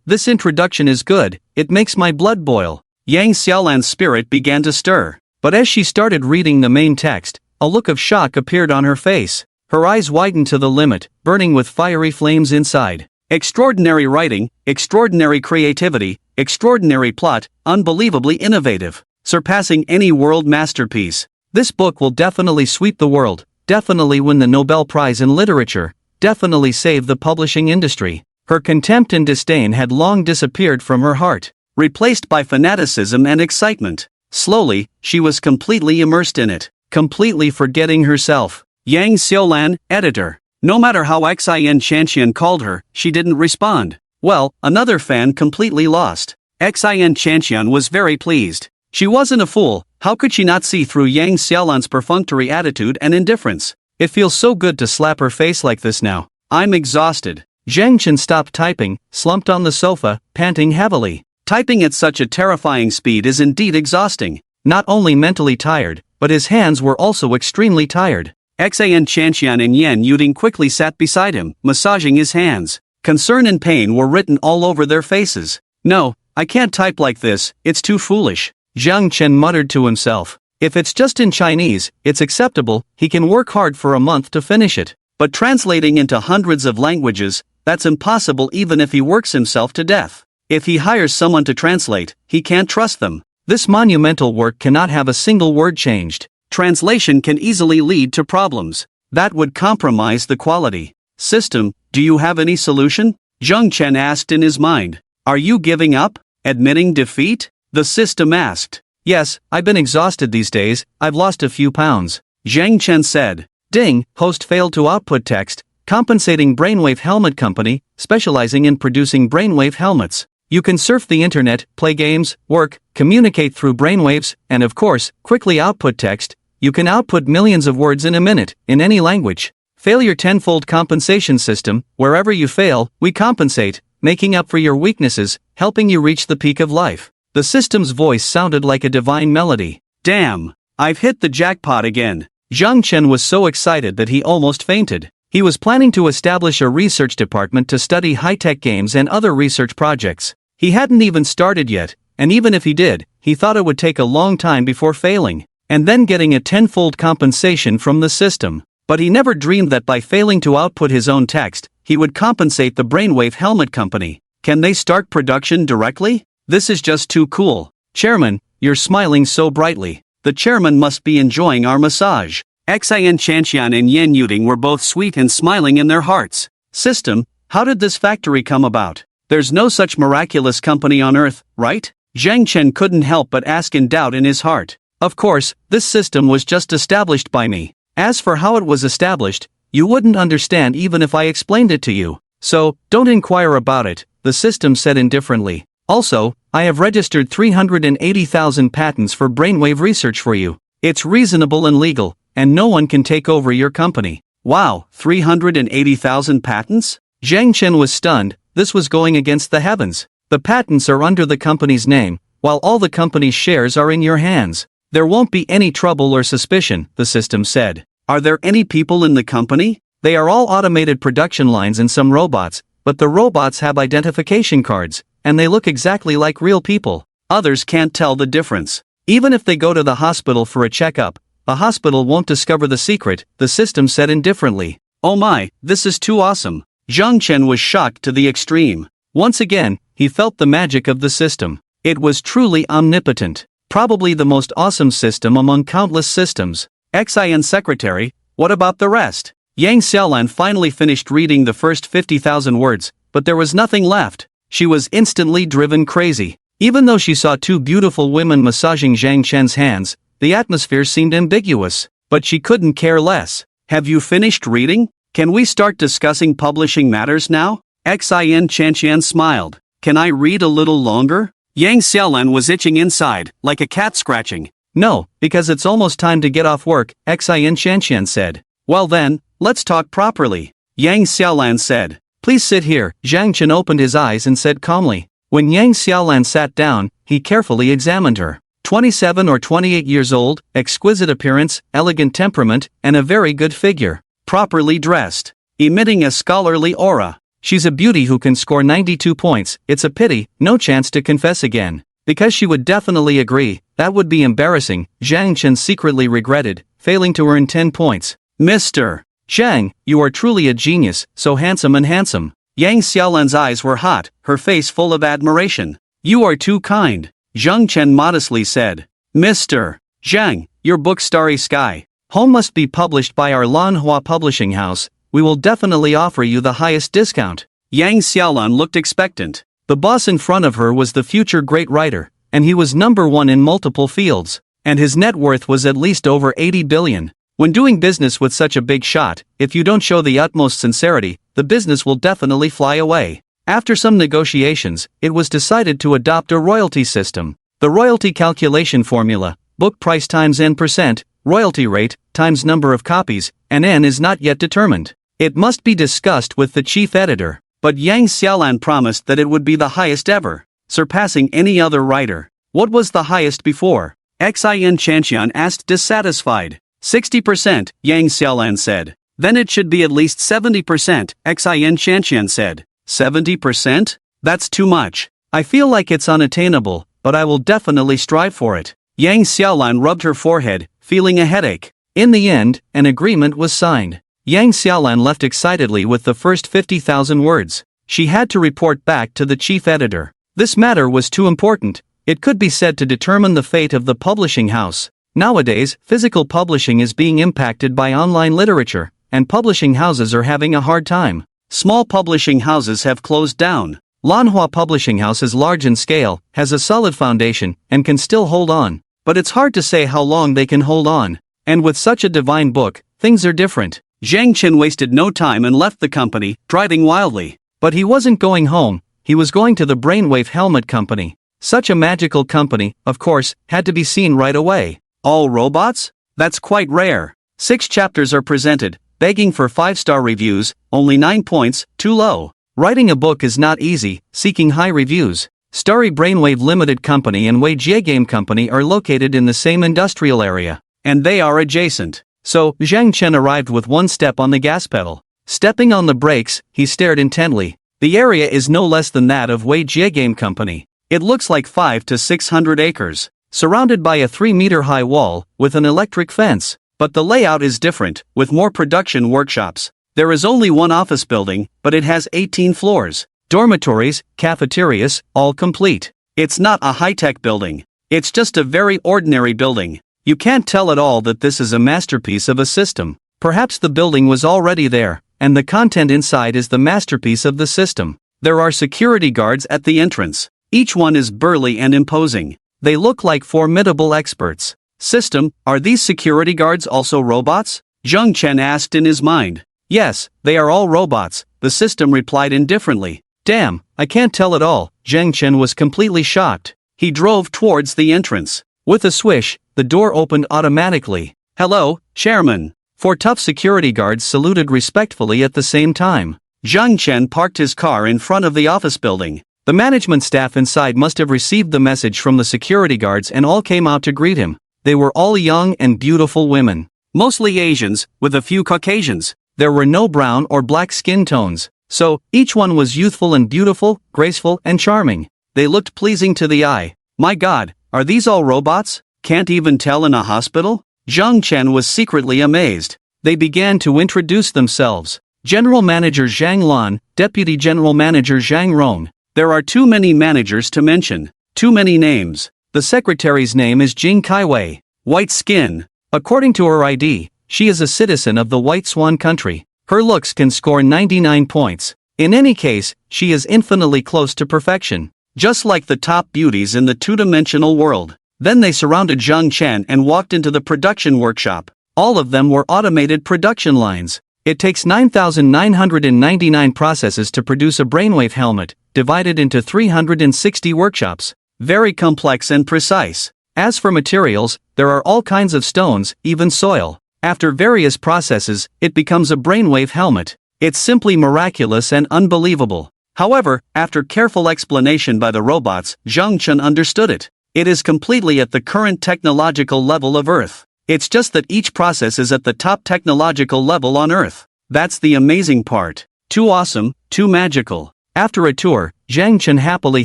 This introduction is good, it makes my blood boil. Yang Xiaolan's spirit began to stir. But as she started reading the main text, a look of shock appeared on her face. Her eyes widened to the limit, burning with fiery flames inside. Extraordinary writing, extraordinary creativity, extraordinary plot, unbelievably innovative, surpassing any world masterpiece. This book will definitely sweep the world, definitely win the Nobel Prize in Literature, definitely save the publishing industry. Her contempt and disdain had long disappeared from her heart, replaced by fanaticism and excitement. Slowly, she was completely immersed in it, completely forgetting herself. Yang Xiaolan, editor. No matter how Xin Chanqian called her, she didn't respond. Well, another fan completely lost. Xin Chanqian was very pleased. She wasn't a fool. How could she not see through Yang Xiaolan's perfunctory attitude and indifference? It feels so good to slap her face like this now. I'm exhausted. Zhang Chen stopped typing, slumped on the sofa, panting heavily. Typing at such a terrifying speed is indeed exhausting. Not only mentally tired, but his hands were also extremely tired. Xin Chanqian and Yan Yuding quickly sat beside him, massaging his hands. Concern and pain were written all over their faces. No, I can't type like this, it's too foolish. Zhang Chen muttered to himself. If it's just in Chinese, it's acceptable, he can work hard for a month to finish it. But translating into hundreds of languages, that's impossible even if he works himself to death. If he hires someone to translate, he can't trust them. This monumental work cannot have a single word changed. Translation can easily lead to problems. That would compromise the quality. System, do you have any solution? Zhang Chen asked in his mind. Are you giving up? Admitting defeat? The system asked. Yes, I've been exhausted these days, I've lost a few pounds. Zhang Chen said. Ding, host failed to output text, compensating brainwave helmet company, specializing in producing brainwave helmets. You can surf the internet, play games, work, communicate through brainwaves, and of course, quickly output text. You can output millions of words in a minute, in any language. Failure tenfold compensation system, wherever you fail, we compensate, making up for your weaknesses, helping you reach the peak of life. The system's voice sounded like a divine melody. Damn, I've hit the jackpot again. Zhang Chen was so excited that he almost fainted. He was planning to establish a research department to study high-tech games and other research projects. He hadn't even started yet, and even if he did, he thought it would take a long time before failing, and then getting a tenfold compensation from the system. But he never dreamed that by failing to output his own text, he would compensate the Brainwave Helmet Company. Can they start production directly? This is just too cool. Chairman, you're smiling so brightly. The chairman must be enjoying our massage. Xin Chanqian and Yan Yuding were both sweet and smiling in their hearts. System, how did this factory come about? There's no such miraculous company on earth, right? Zhang Chen couldn't help but ask in doubt in his heart. Of course, this system was just established by me. As for how it was established, you wouldn't understand even if I explained it to you. So, don't inquire about it, the system said indifferently. Also, I have registered 380,000 patents for brainwave research for you. It's reasonable and legal, and no one can take over your company. Wow, 380,000 patents? Zhang Chen was stunned. This was going against the heavens. The patents are under the company's name, while all the company's shares are in your hands. There won't be any trouble or suspicion, the system said. Are there any people in the company? They are all automated production lines and some robots, but the robots have identification cards, and they look exactly like real people. Others can't tell the difference. Even if they go to the hospital for a checkup, the hospital won't discover the secret, the system said indifferently. Oh my, this is too awesome. Zhang Chen was shocked to the extreme. Once again, he felt the magic of the system. It was truly omnipotent. Probably the most awesome system among countless systems. XIN Secretary, what about the rest? Yang Xiaolan finally finished reading the first 50,000 words, but there was nothing left. She was instantly driven crazy. Even though she saw two beautiful women massaging Zhang Chen's hands, the atmosphere seemed ambiguous. But she couldn't care less. Have you finished reading? Can we start discussing publishing matters now? Xin Chanqian smiled. Can I read a little longer? Yang Xiaolan was itching inside, like a cat scratching. No, because it's almost time to get off work, Xin Chanqian said. Well then, let's talk properly. Yang Xiaolan said. Please sit here. Zhang Chen opened his eyes and said calmly. When Yang Xiaolan sat down, he carefully examined her. 27 or 28 years old, exquisite appearance, elegant temperament, and a very good figure. Properly dressed. Emitting a scholarly aura. She's a beauty who can score 92 points, it's a pity, no chance to confess again. Because she would definitely agree, that would be embarrassing, Zhang Chen secretly regretted, failing to earn 10 points. Mr. Zhang, you are truly a genius, so handsome and handsome. Yang Xiaolan's eyes were hot, her face full of admiration. You are too kind, Zhang Chen modestly said. Mr. Zhang, your book Starry Sky Home must be published by our Manhwa publishing house. We will definitely offer you the highest discount. Yang Xiaolan looked expectant. The boss in front of her was the future great writer, and he was #1 in multiple fields, and his net worth was at least over 80 billion. When doing business with such a big shot, if you don't show the utmost sincerity, the business will definitely fly away. After some negotiations, it was decided to adopt a royalty system. The royalty calculation formula, book price times n%, royalty rate, times number of copies, and n is not yet determined. It must be discussed with the chief editor, but Yang Xiaolan promised that it would be the highest ever, surpassing any other writer. What was the highest before? Xin Chanqian asked dissatisfied. 60%, Yang Xiaolan said. Then it should be at least 70%, Xin Chanqian said. 70%? That's too much. I feel like it's unattainable, but I will definitely strive for it. Yang Xiaolan rubbed her forehead, feeling a headache. In the end, an agreement was signed. Yang Xiaolan left excitedly with the first 50,000 words. She had to report back to the chief editor. This matter was too important. It could be said to determine the fate of the publishing house. Nowadays, physical publishing is being impacted by online literature, and publishing houses are having a hard time. Small publishing houses have closed down. Lanhua Publishing House is large in scale, has a solid foundation, and can still hold on. But it's hard to say how long they can hold on. And with such a divine book, things are different. Zhang Chen wasted no time and left the company, driving wildly. But he wasn't going home, he was going to the Brainwave Helmet Company. Such a magical company, of course, had to be seen right away. All robots? That's quite rare. 6 chapters are presented, begging for 5-star reviews, only 9 points, too low. Writing a book is not easy, seeking high reviews. Starry Brainwave Limited Company and Wei Jie Game Company are located in the same industrial area, and they are adjacent. So, Zhang Chen arrived with one step on the gas pedal. Stepping on the brakes, he stared intently. The area is no less than that of Wei Jie Game Company. It looks like 5 to 600 acres, surrounded by a 3-meter-high wall, with an electric fence. But the layout is different, with more production workshops. There is only one office building, but it has 18 floors. Dormitories, cafeterias, all complete. It's not a high-tech building. It's just a very ordinary building. You can't tell at all that this is a masterpiece of a system. Perhaps the building was already there, and the content inside is the masterpiece of the system. There are security guards at the entrance. Each one is burly and imposing. They look like formidable experts. System, are these security guards also robots? Zhang Chen asked in his mind. Yes, they are all robots, the system replied indifferently. Damn, I can't tell at all. Zhang Chen was completely shocked. He drove towards the entrance. With a swish, the door opened automatically. Hello, Chairman. Four tough security guards saluted respectfully at the same time. Zhang Chen parked his car in front of the office building. The management staff inside must have received the message from the security guards and all came out to greet him. They were all young and beautiful women. Mostly Asians, with a few Caucasians. There were no brown or black skin tones. So, each one was youthful and beautiful, graceful and charming. They looked pleasing to the eye. My God, are these all robots? Can't even tell in a hospital? Zhang Chen was secretly amazed. They began to introduce themselves. General Manager Zhang Lan, Deputy General Manager Zhang Rong. There are too many managers to mention. Too many names. The secretary's name is Jing Kaiwei. White skin. According to her ID, she is a citizen of the White Swan country. Her looks can score 99 points. In any case, she is infinitely close to perfection. Just like the top beauties in the two-dimensional world. Then they surrounded Zhang Chen and walked into the production workshop. All of them were automated production lines. It takes 9,999 processes to produce a brainwave helmet, divided into 360 workshops. Very complex and precise. As for materials, there are all kinds of stones, even soil. After various processes, it becomes a brainwave helmet. It's simply miraculous and unbelievable. However, after careful explanation by the robots, Zhang Chen understood it. It is completely at the current technological level of Earth. It's just that each process is at the top technological level on Earth. That's the amazing part. Too awesome, too magical. After a tour, Zhang Chen happily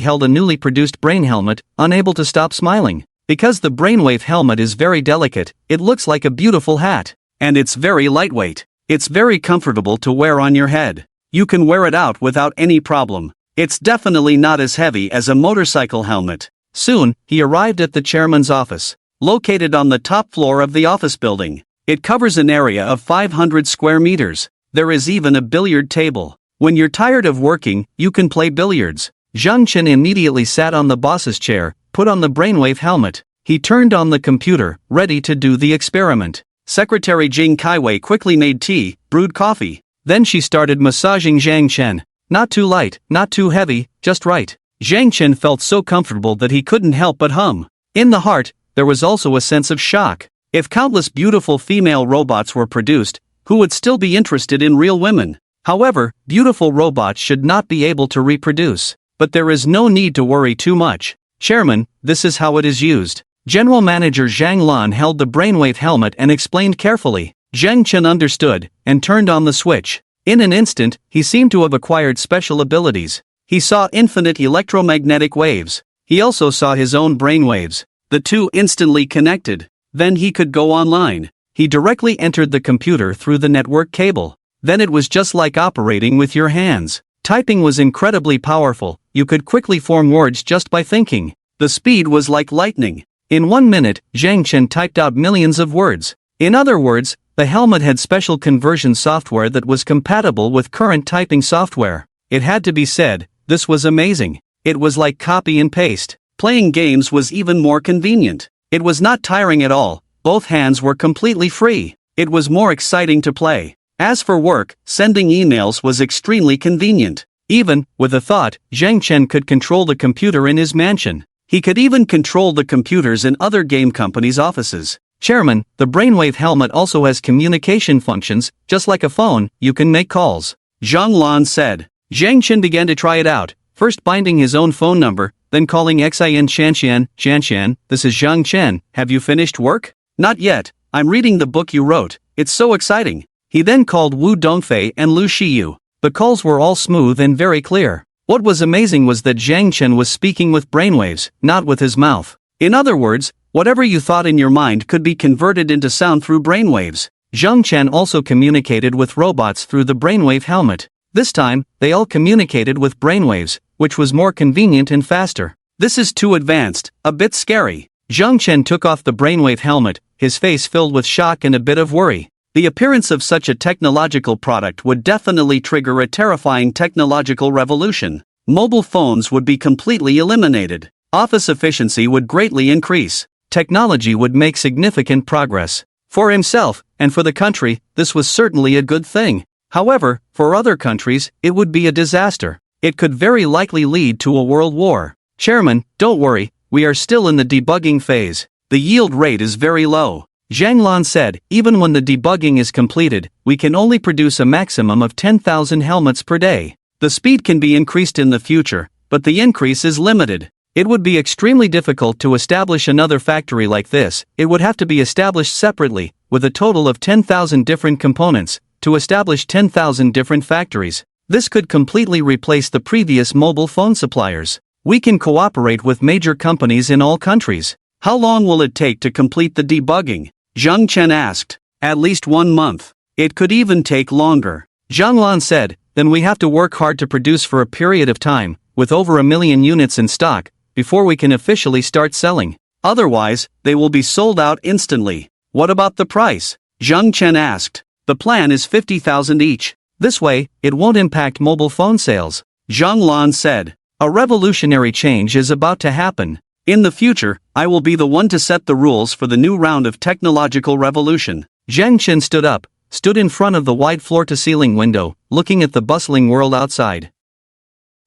held a newly produced brain helmet, unable to stop smiling. Because the brainwave helmet is very delicate, it looks like a beautiful hat. And it's very lightweight. It's very comfortable to wear on your head. You can wear it out without any problem. It's definitely not as heavy as a motorcycle helmet. Soon, he arrived at the chairman's office, located on the top floor of the office building. It covers an area of 500 square meters. There is even a billiard table. When you're tired of working, you can play billiards. Zhang Chen immediately sat on the boss's chair, put on the brainwave helmet. He turned on the computer, ready to do the experiment. Secretary Jing Kaiwei quickly made tea, brewed coffee. Then she started massaging Zhang Chen. Not too light, not too heavy, just right. Zhang Chen felt so comfortable that he couldn't help but hum. In the heart, there was also a sense of shock. If countless beautiful female robots were produced, who would still be interested in real women? However, beautiful robots should not be able to reproduce. But there is no need to worry too much. Chairman, this is how it is used. General Manager Zhang Lan held the brainwave helmet and explained carefully. Zhang Chen understood, and turned on the switch. In an instant, he seemed to have acquired special abilities. He saw infinite electromagnetic waves. He also saw his own brainwaves. The two instantly connected. Then he could go online. He directly entered the computer through the network cable. Then it was just like operating with your hands. Typing was incredibly powerful. You could quickly form words just by thinking. The speed was like lightning. In 1 minute, Zhang Chen typed out millions of words. In other words, the helmet had special conversion software that was compatible with current typing software. It had to be said, this was amazing. It was like copy and paste. Playing games was even more convenient. It was not tiring at all. Both hands were completely free. It was more exciting to play. As for work, sending emails was extremely convenient. Even, with a thought, Zhang Chen could control the computer in his mansion. He could even control the computers in other game companies' offices. Chairman, the brainwave helmet also has communication functions, just like a phone, you can make calls. Zhang Lan said. Zhang Chen began to try it out, first binding his own phone number, then calling Xin Shanshan, this is Zhang Chen, have you finished work? Not yet, I'm reading the book you wrote, it's so exciting. He then called Wu Dongfei and Lu Shiyu. The calls were all smooth and very clear. What was amazing was that Zhang Chen was speaking with brainwaves, not with his mouth. In other words, whatever you thought in your mind could be converted into sound through brainwaves. Zhang Chen also communicated with robots through the brainwave helmet. This time, they all communicated with brainwaves, which was more convenient and faster. This is too advanced, a bit scary. Zhang Chen took off the brainwave helmet, his face filled with shock and a bit of worry. The appearance of such a technological product would definitely trigger a terrifying technological revolution. Mobile phones would be completely eliminated. Office efficiency would greatly increase. Technology would make significant progress. For himself, and for the country, this was certainly a good thing. However, for other countries, it would be a disaster. It could very likely lead to a world war. Chairman, don't worry, we are still in the debugging phase. The yield rate is very low. Zhang Lan said, even when the debugging is completed, we can only produce a maximum of 10,000 helmets per day. The speed can be increased in the future, but the increase is limited. It would be extremely difficult to establish another factory like this. It would have to be established separately, with a total of 10,000 different components, to establish 10,000 different factories. This could completely replace the previous mobile phone suppliers. We can cooperate with major companies in all countries. How long will it take to complete the debugging? Zhang Chen asked. At least 1 month. It could even take longer. Zhang Lan said, then we have to work hard to produce for a period of time, with over 1 million units in stock, before we can officially start selling. Otherwise, they will be sold out instantly. What about the price? Zhang Chen asked. The plan is 50,000 each. This way, it won't impact mobile phone sales. Zhang Lan said. A revolutionary change is about to happen. In the future, I will be the one to set the rules for the new round of technological revolution. Zhang Chen stood in front of the wide floor-to-ceiling window, looking at the bustling world outside.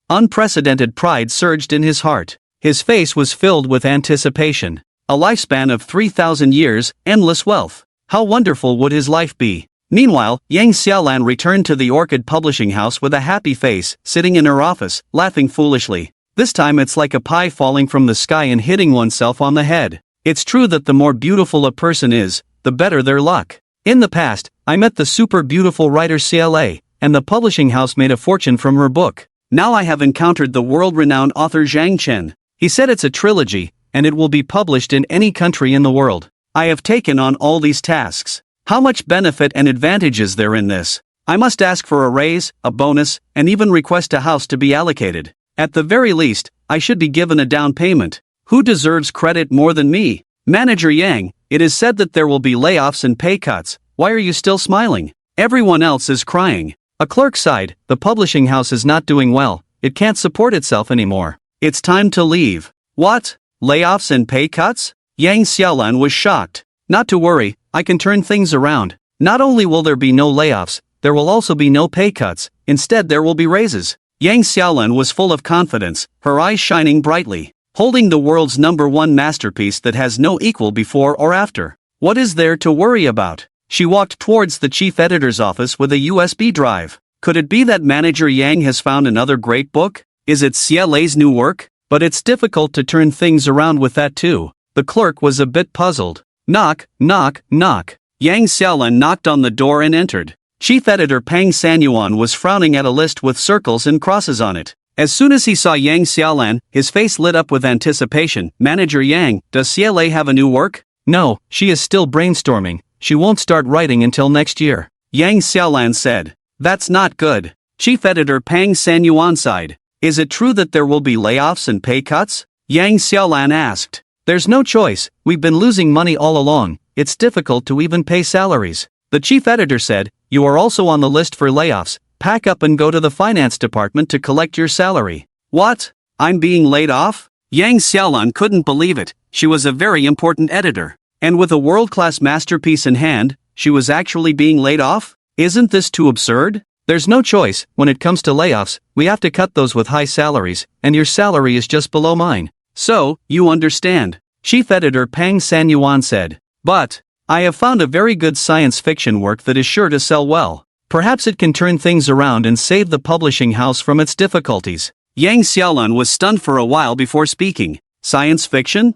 Unprecedented pride surged in his heart. His face was filled with anticipation. A lifespan of 3,000 years, endless wealth. How wonderful would his life be? Meanwhile, Yang Xiaolan returned to the Orchid Publishing House with a happy face, sitting in her office, laughing foolishly. This time it's like a pie falling from the sky and hitting oneself on the head. It's true that the more beautiful a person is, the better their luck. In the past, I met the super beautiful writer CLA, and the publishing house made a fortune from her book. Now I have encountered the world-renowned author Zhang Chen. He said it's a trilogy, and it will be published in any country in the world. I have taken on all these tasks. How much benefit and advantage is there in this? I must ask for a raise, a bonus, and even request a house to be allocated. At the very least, I should be given a down payment. Who deserves credit more than me? Manager Yang, it is said that there will be layoffs and pay cuts. Why are you still smiling? Everyone else is crying. A clerk sighed, the publishing house is not doing well. It can't support itself anymore. It's time to leave. What? Layoffs and pay cuts? Yang Xiaolan was shocked. Not to worry, I can turn things around. Not only will there be no layoffs, there will also be no pay cuts. Instead there will be raises. Yang Xiaolan was full of confidence, her eyes shining brightly. Holding the world's #1 masterpiece that has no equal before or after. What is there to worry about? She walked towards the chief editor's office with a USB drive. Could it be that Manager Yang has found another great book? Is it CLA's new work? But it's difficult to turn things around with that too. The clerk was a bit puzzled. Knock, knock, knock. Yang Xiaolan knocked on the door and entered. Chief editor Pang Sanyuan was frowning at a list with circles and crosses on it. As soon as he saw Yang Xiaolan, his face lit up with anticipation. Manager Yang, does CLA have a new work? No, she is still brainstorming. She won't start writing until next year. Yang Xiaolan said. That's not good. Chief editor Pang Sanyuan sighed. Is it true that there will be layoffs and pay cuts? Yang Xiaolan asked. There's no choice, we've been losing money all along. It's difficult to even pay salaries. The chief editor said, you are also on the list for layoffs. Pack up and go to the finance department to collect your salary. What? I'm being laid off? Yang Xiaolan couldn't believe it. She was a very important editor. And with a world-class masterpiece in hand, she was actually being laid off? Isn't this too absurd? There's no choice. When it comes to layoffs, we have to cut those with high salaries, and your salary is just below mine. So, you understand. Chief editor Pang Sanyuan said. But, I have found a very good science fiction work that is sure to sell well. Perhaps it can turn things around and save the publishing house from its difficulties. Yang Xiaolan was stunned for a while before speaking. Science fiction?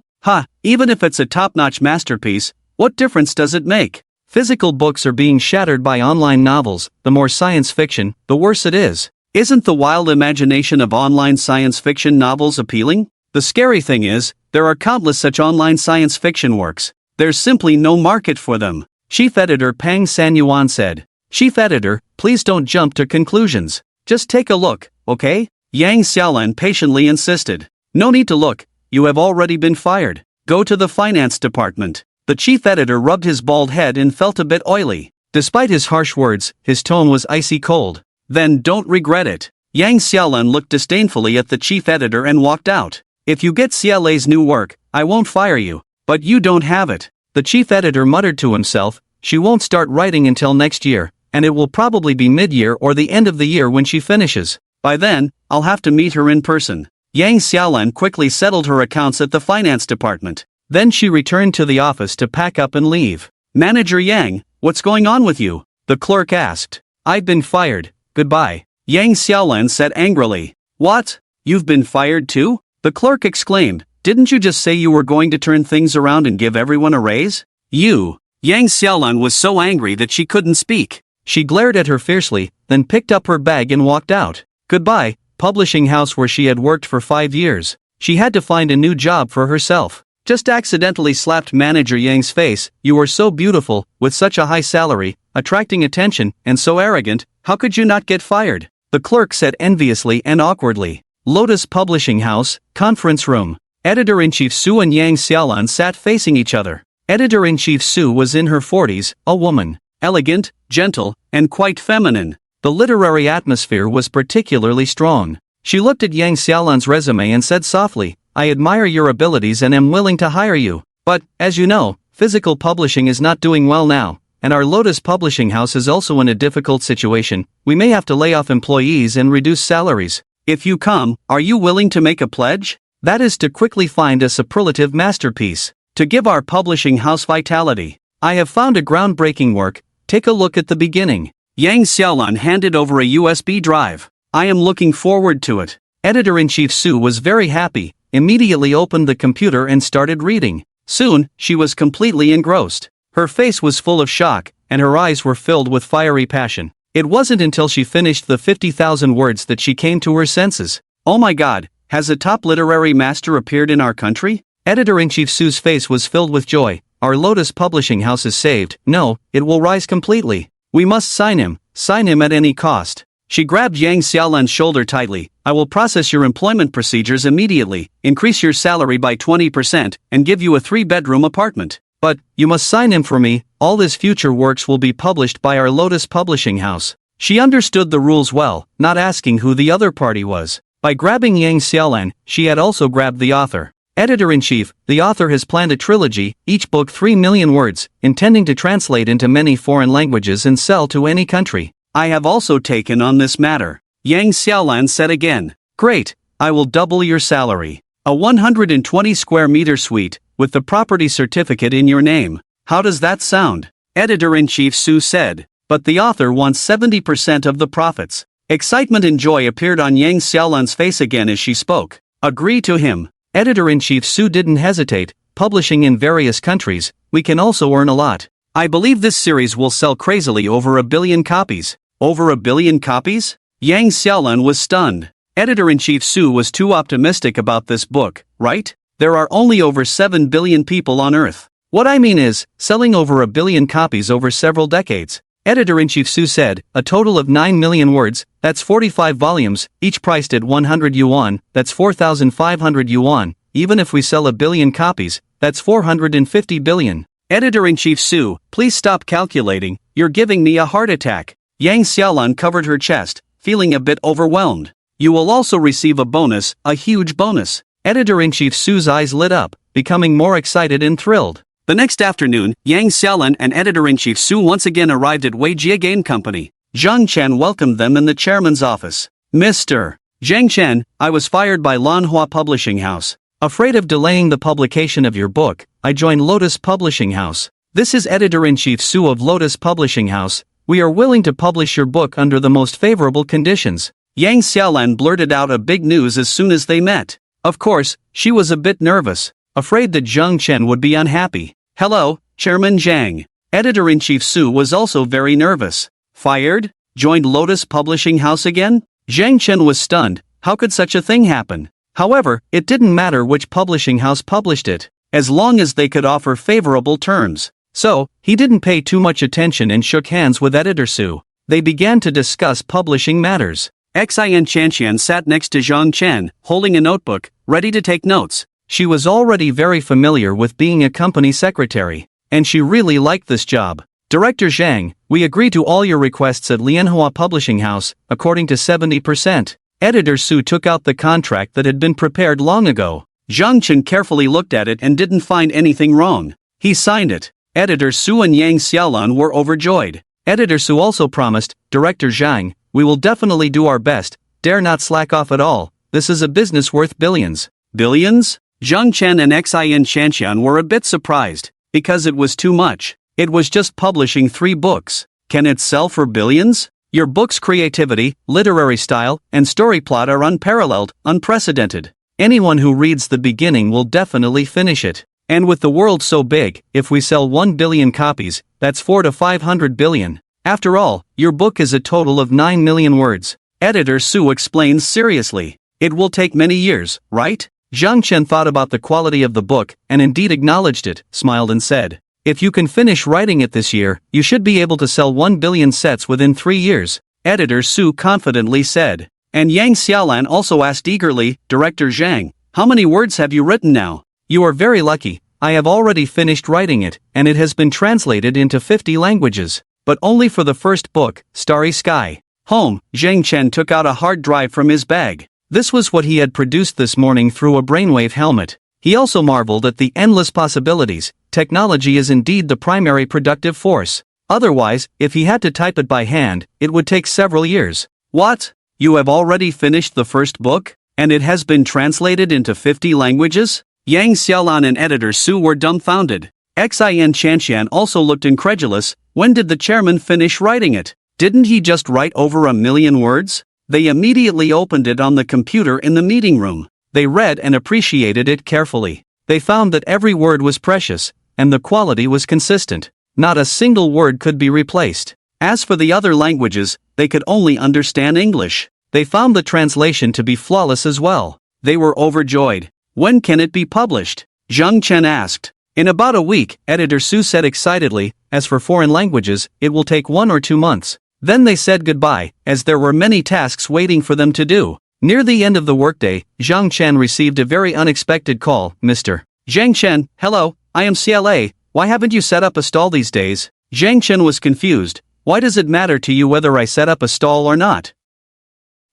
Even if it's a top-notch masterpiece, what difference does it make? Physical books are being shattered by online novels. The more science fiction, the worse it is. Isn't the wild imagination of online science fiction novels appealing? The scary thing is, there are countless such online science fiction works. There's simply no market for them. Chief editor Pang Sanyuan said. Chief editor, please don't jump to conclusions. Just take a look, okay? Yang Xiaolan patiently insisted. No need to look. You have already been fired. Go to the finance department. The chief editor rubbed his bald head and felt a bit oily. Despite his harsh words, his tone was icy cold. Then don't regret it. Yang Xiaolan looked disdainfully at the chief editor and walked out. If you get CLA's new work, I won't fire you. But you don't have it. The chief editor muttered to himself, she won't start writing until next year, and it will probably be mid-year or the end of the year when she finishes. By then, I'll have to meet her in person. Yang Xiaolan quickly settled her accounts at the finance department. Then she returned to the office to pack up and leave. Manager Yang, what's going on with you? The clerk asked. I've been fired, goodbye. Yang Xiaolan said angrily. What? You've been fired too? The clerk exclaimed. Didn't you just say you were going to turn things around and give everyone a raise? You. Yang Xiaolan was so angry that she couldn't speak. She glared at her fiercely, then picked up her bag and walked out. Goodbye, publishing house where she had worked for 5 years. She had to find a new job for herself. Just accidentally slapped Manager Yang's face. You were so beautiful, with such a high salary, attracting attention, and so arrogant, how could you not get fired? The clerk said enviously and awkwardly. Lotus Publishing House, conference room. Editor-in-Chief Su and Yang Xiaolan sat facing each other. Editor-in-Chief Su was in her 40s, a woman. Elegant, gentle, and quite feminine. The literary atmosphere was particularly strong. She looked at Yang Xiaolan's resume and said softly, I admire your abilities and am willing to hire you. But, as you know, physical publishing is not doing well now, and our Lotus Publishing House is also in a difficult situation. We may have to lay off employees and reduce salaries. If you come, are you willing to make a pledge? That is to quickly find a superlative masterpiece, to give our publishing house vitality. I have found a groundbreaking work. Take a look at the beginning. Yang Xiaolan handed over a USB drive. I am looking forward to it. Editor-in-Chief Su was very happy, immediately opened the computer and started reading. Soon, she was completely engrossed. Her face was full of shock, and her eyes were filled with fiery passion. It wasn't until she finished the 50,000 words that she came to her senses. Oh my God, has a top literary master appeared in our country? Editor-in-Chief Su's face was filled with joy. Our Lotus Publishing House is saved. No, it will rise completely. We must sign him at any cost. She grabbed Yang Xiaolan's shoulder tightly. I will process your employment procedures immediately, increase your salary by 20%, and give you a 3-bedroom apartment. But, you must sign him for me. All his future works will be published by our Lotus Publishing House. She understood the rules well, not asking who the other party was. By grabbing Yang Xiaolan, she had also grabbed the author. Editor-in-Chief, the author has planned a trilogy, each book 3 million words, intending to translate into many foreign languages and sell to any country. I have also taken on this matter. Yang Xiaolan said again. Great, I will double your salary. A 120 square meter suite, with the property certificate in your name. How does that sound? Editor-in-Chief Su said. But the author wants 70% of the profits. Excitement and joy appeared on Yang Xiaolan's face again as she spoke. Agree to him. Editor-in-Chief Su didn't hesitate. Publishing in various countries, we can also earn a lot. I believe this series will sell crazily over 1 billion copies. Over 1 billion copies? Yang Xiaolan was stunned. Editor-in-Chief Su was too optimistic about this book, right? There are only over 7 billion people on Earth. What I mean is, selling over 1 billion copies over several decades. Editor-in-Chief Su said, a total of 9 million words, that's 45 volumes, each priced at 100 yuan, that's 4,500 yuan, even if we sell 1 billion copies, that's 450 billion. Editor-in-Chief Su, please stop calculating, you're giving me a heart attack. Yang Xiaolan covered her chest, feeling a bit overwhelmed. You will also receive a bonus, a huge bonus. Editor-in-Chief Su's eyes lit up, becoming more excited and thrilled. The next afternoon, Yang Xiaolan and Editor-in-Chief Su once again arrived at Wei Jie Game Company. Zhang Chen welcomed them in the chairman's office. Mr. Zhang Chen, I was fired by Manhwa Publishing House. Afraid of delaying the publication of your book, I joined Lotus Publishing House. This is Editor-in-Chief Su of Lotus Publishing House. We are willing to publish your book under the most favorable conditions. Yang Xiaolan blurted out a big news as soon as they met. Of course, she was a bit nervous, afraid that Zhang Chen would be unhappy. Hello, Chairman Zhang. Editor-in-Chief Su was also very nervous. Fired? Joined Lotus Publishing House again? Zhang Chen was stunned. How could such a thing happen? However, it didn't matter which publishing house published it, as long as they could offer favorable terms. So, he didn't pay too much attention and shook hands with Editor Su. They began to discuss publishing matters. Xin Chanqian sat next to Zhang Chen, holding a notebook, ready to take notes. She was already very familiar with being a company secretary, and she really liked this job. Director Zhang, we agree to all your requests at Lianhua Publishing House, according to 70%. Editor Su took out the contract that had been prepared long ago. Zhang Chen carefully looked at it and didn't find anything wrong. He signed it. Editor Su and Yang Xiaolan were overjoyed. Editor Su also promised, Director Zhang, we will definitely do our best, dare not slack off at all. This is a business worth billions. Billions? Zhang Chen and Xin Chanqian were a bit surprised, because it was too much. It was just publishing 3 books. Can it sell for billions? Your book's creativity, literary style, and story plot are unparalleled, unprecedented. Anyone who reads the beginning will definitely finish it. And with the world so big, if we sell 1 billion copies, that's 4 to 500 billion. After all, your book is a total of 9 million words. Editor Sue explains seriously. It will take many years, right? Zhang Chen thought about the quality of the book, and indeed acknowledged it, smiled and said, if you can finish writing it this year, you should be able to sell 1 billion sets within 3 years, Editor Sue confidently said. And Yang Xiaolan also asked eagerly, Director Zhang, how many words have you written now? You are very lucky, I have already finished writing it, and it has been translated into 50 languages. But only for the first book, Starry Sky. Home, Zhang Chen took out a hard drive from his bag. This was what he had produced this morning through a brainwave helmet. He also marveled at the endless possibilities. Technology is indeed the primary productive force. Otherwise, if he had to type it by hand, it would take several years. What? You have already finished the first book? And it has been translated into 50 languages? Yang Xiaolan and Editor Sue were dumbfounded. Xin Chanshan also looked incredulous. When did the chairman finish writing it? Didn't he just write over 1 million words? They immediately opened it on the computer in the meeting room. They read and appreciated it carefully. They found that every word was precious, and the quality was consistent. Not a single word could be replaced. As for the other languages, they could only understand English. They found the translation to be flawless as well. They were overjoyed. When can it be published? Zhang Chen asked. In about a week, Editor Sue said excitedly. As for foreign languages, it will take 1 or 2 months. Then they said goodbye, as there were many tasks waiting for them to do. Near the end of the workday, Zhang Chen received a very unexpected call. Mr. Zhang Chen, hello, I am CLA, why haven't you set up a stall these days? Zhang Chen was confused. Why does it matter to you whether I set up a stall or not?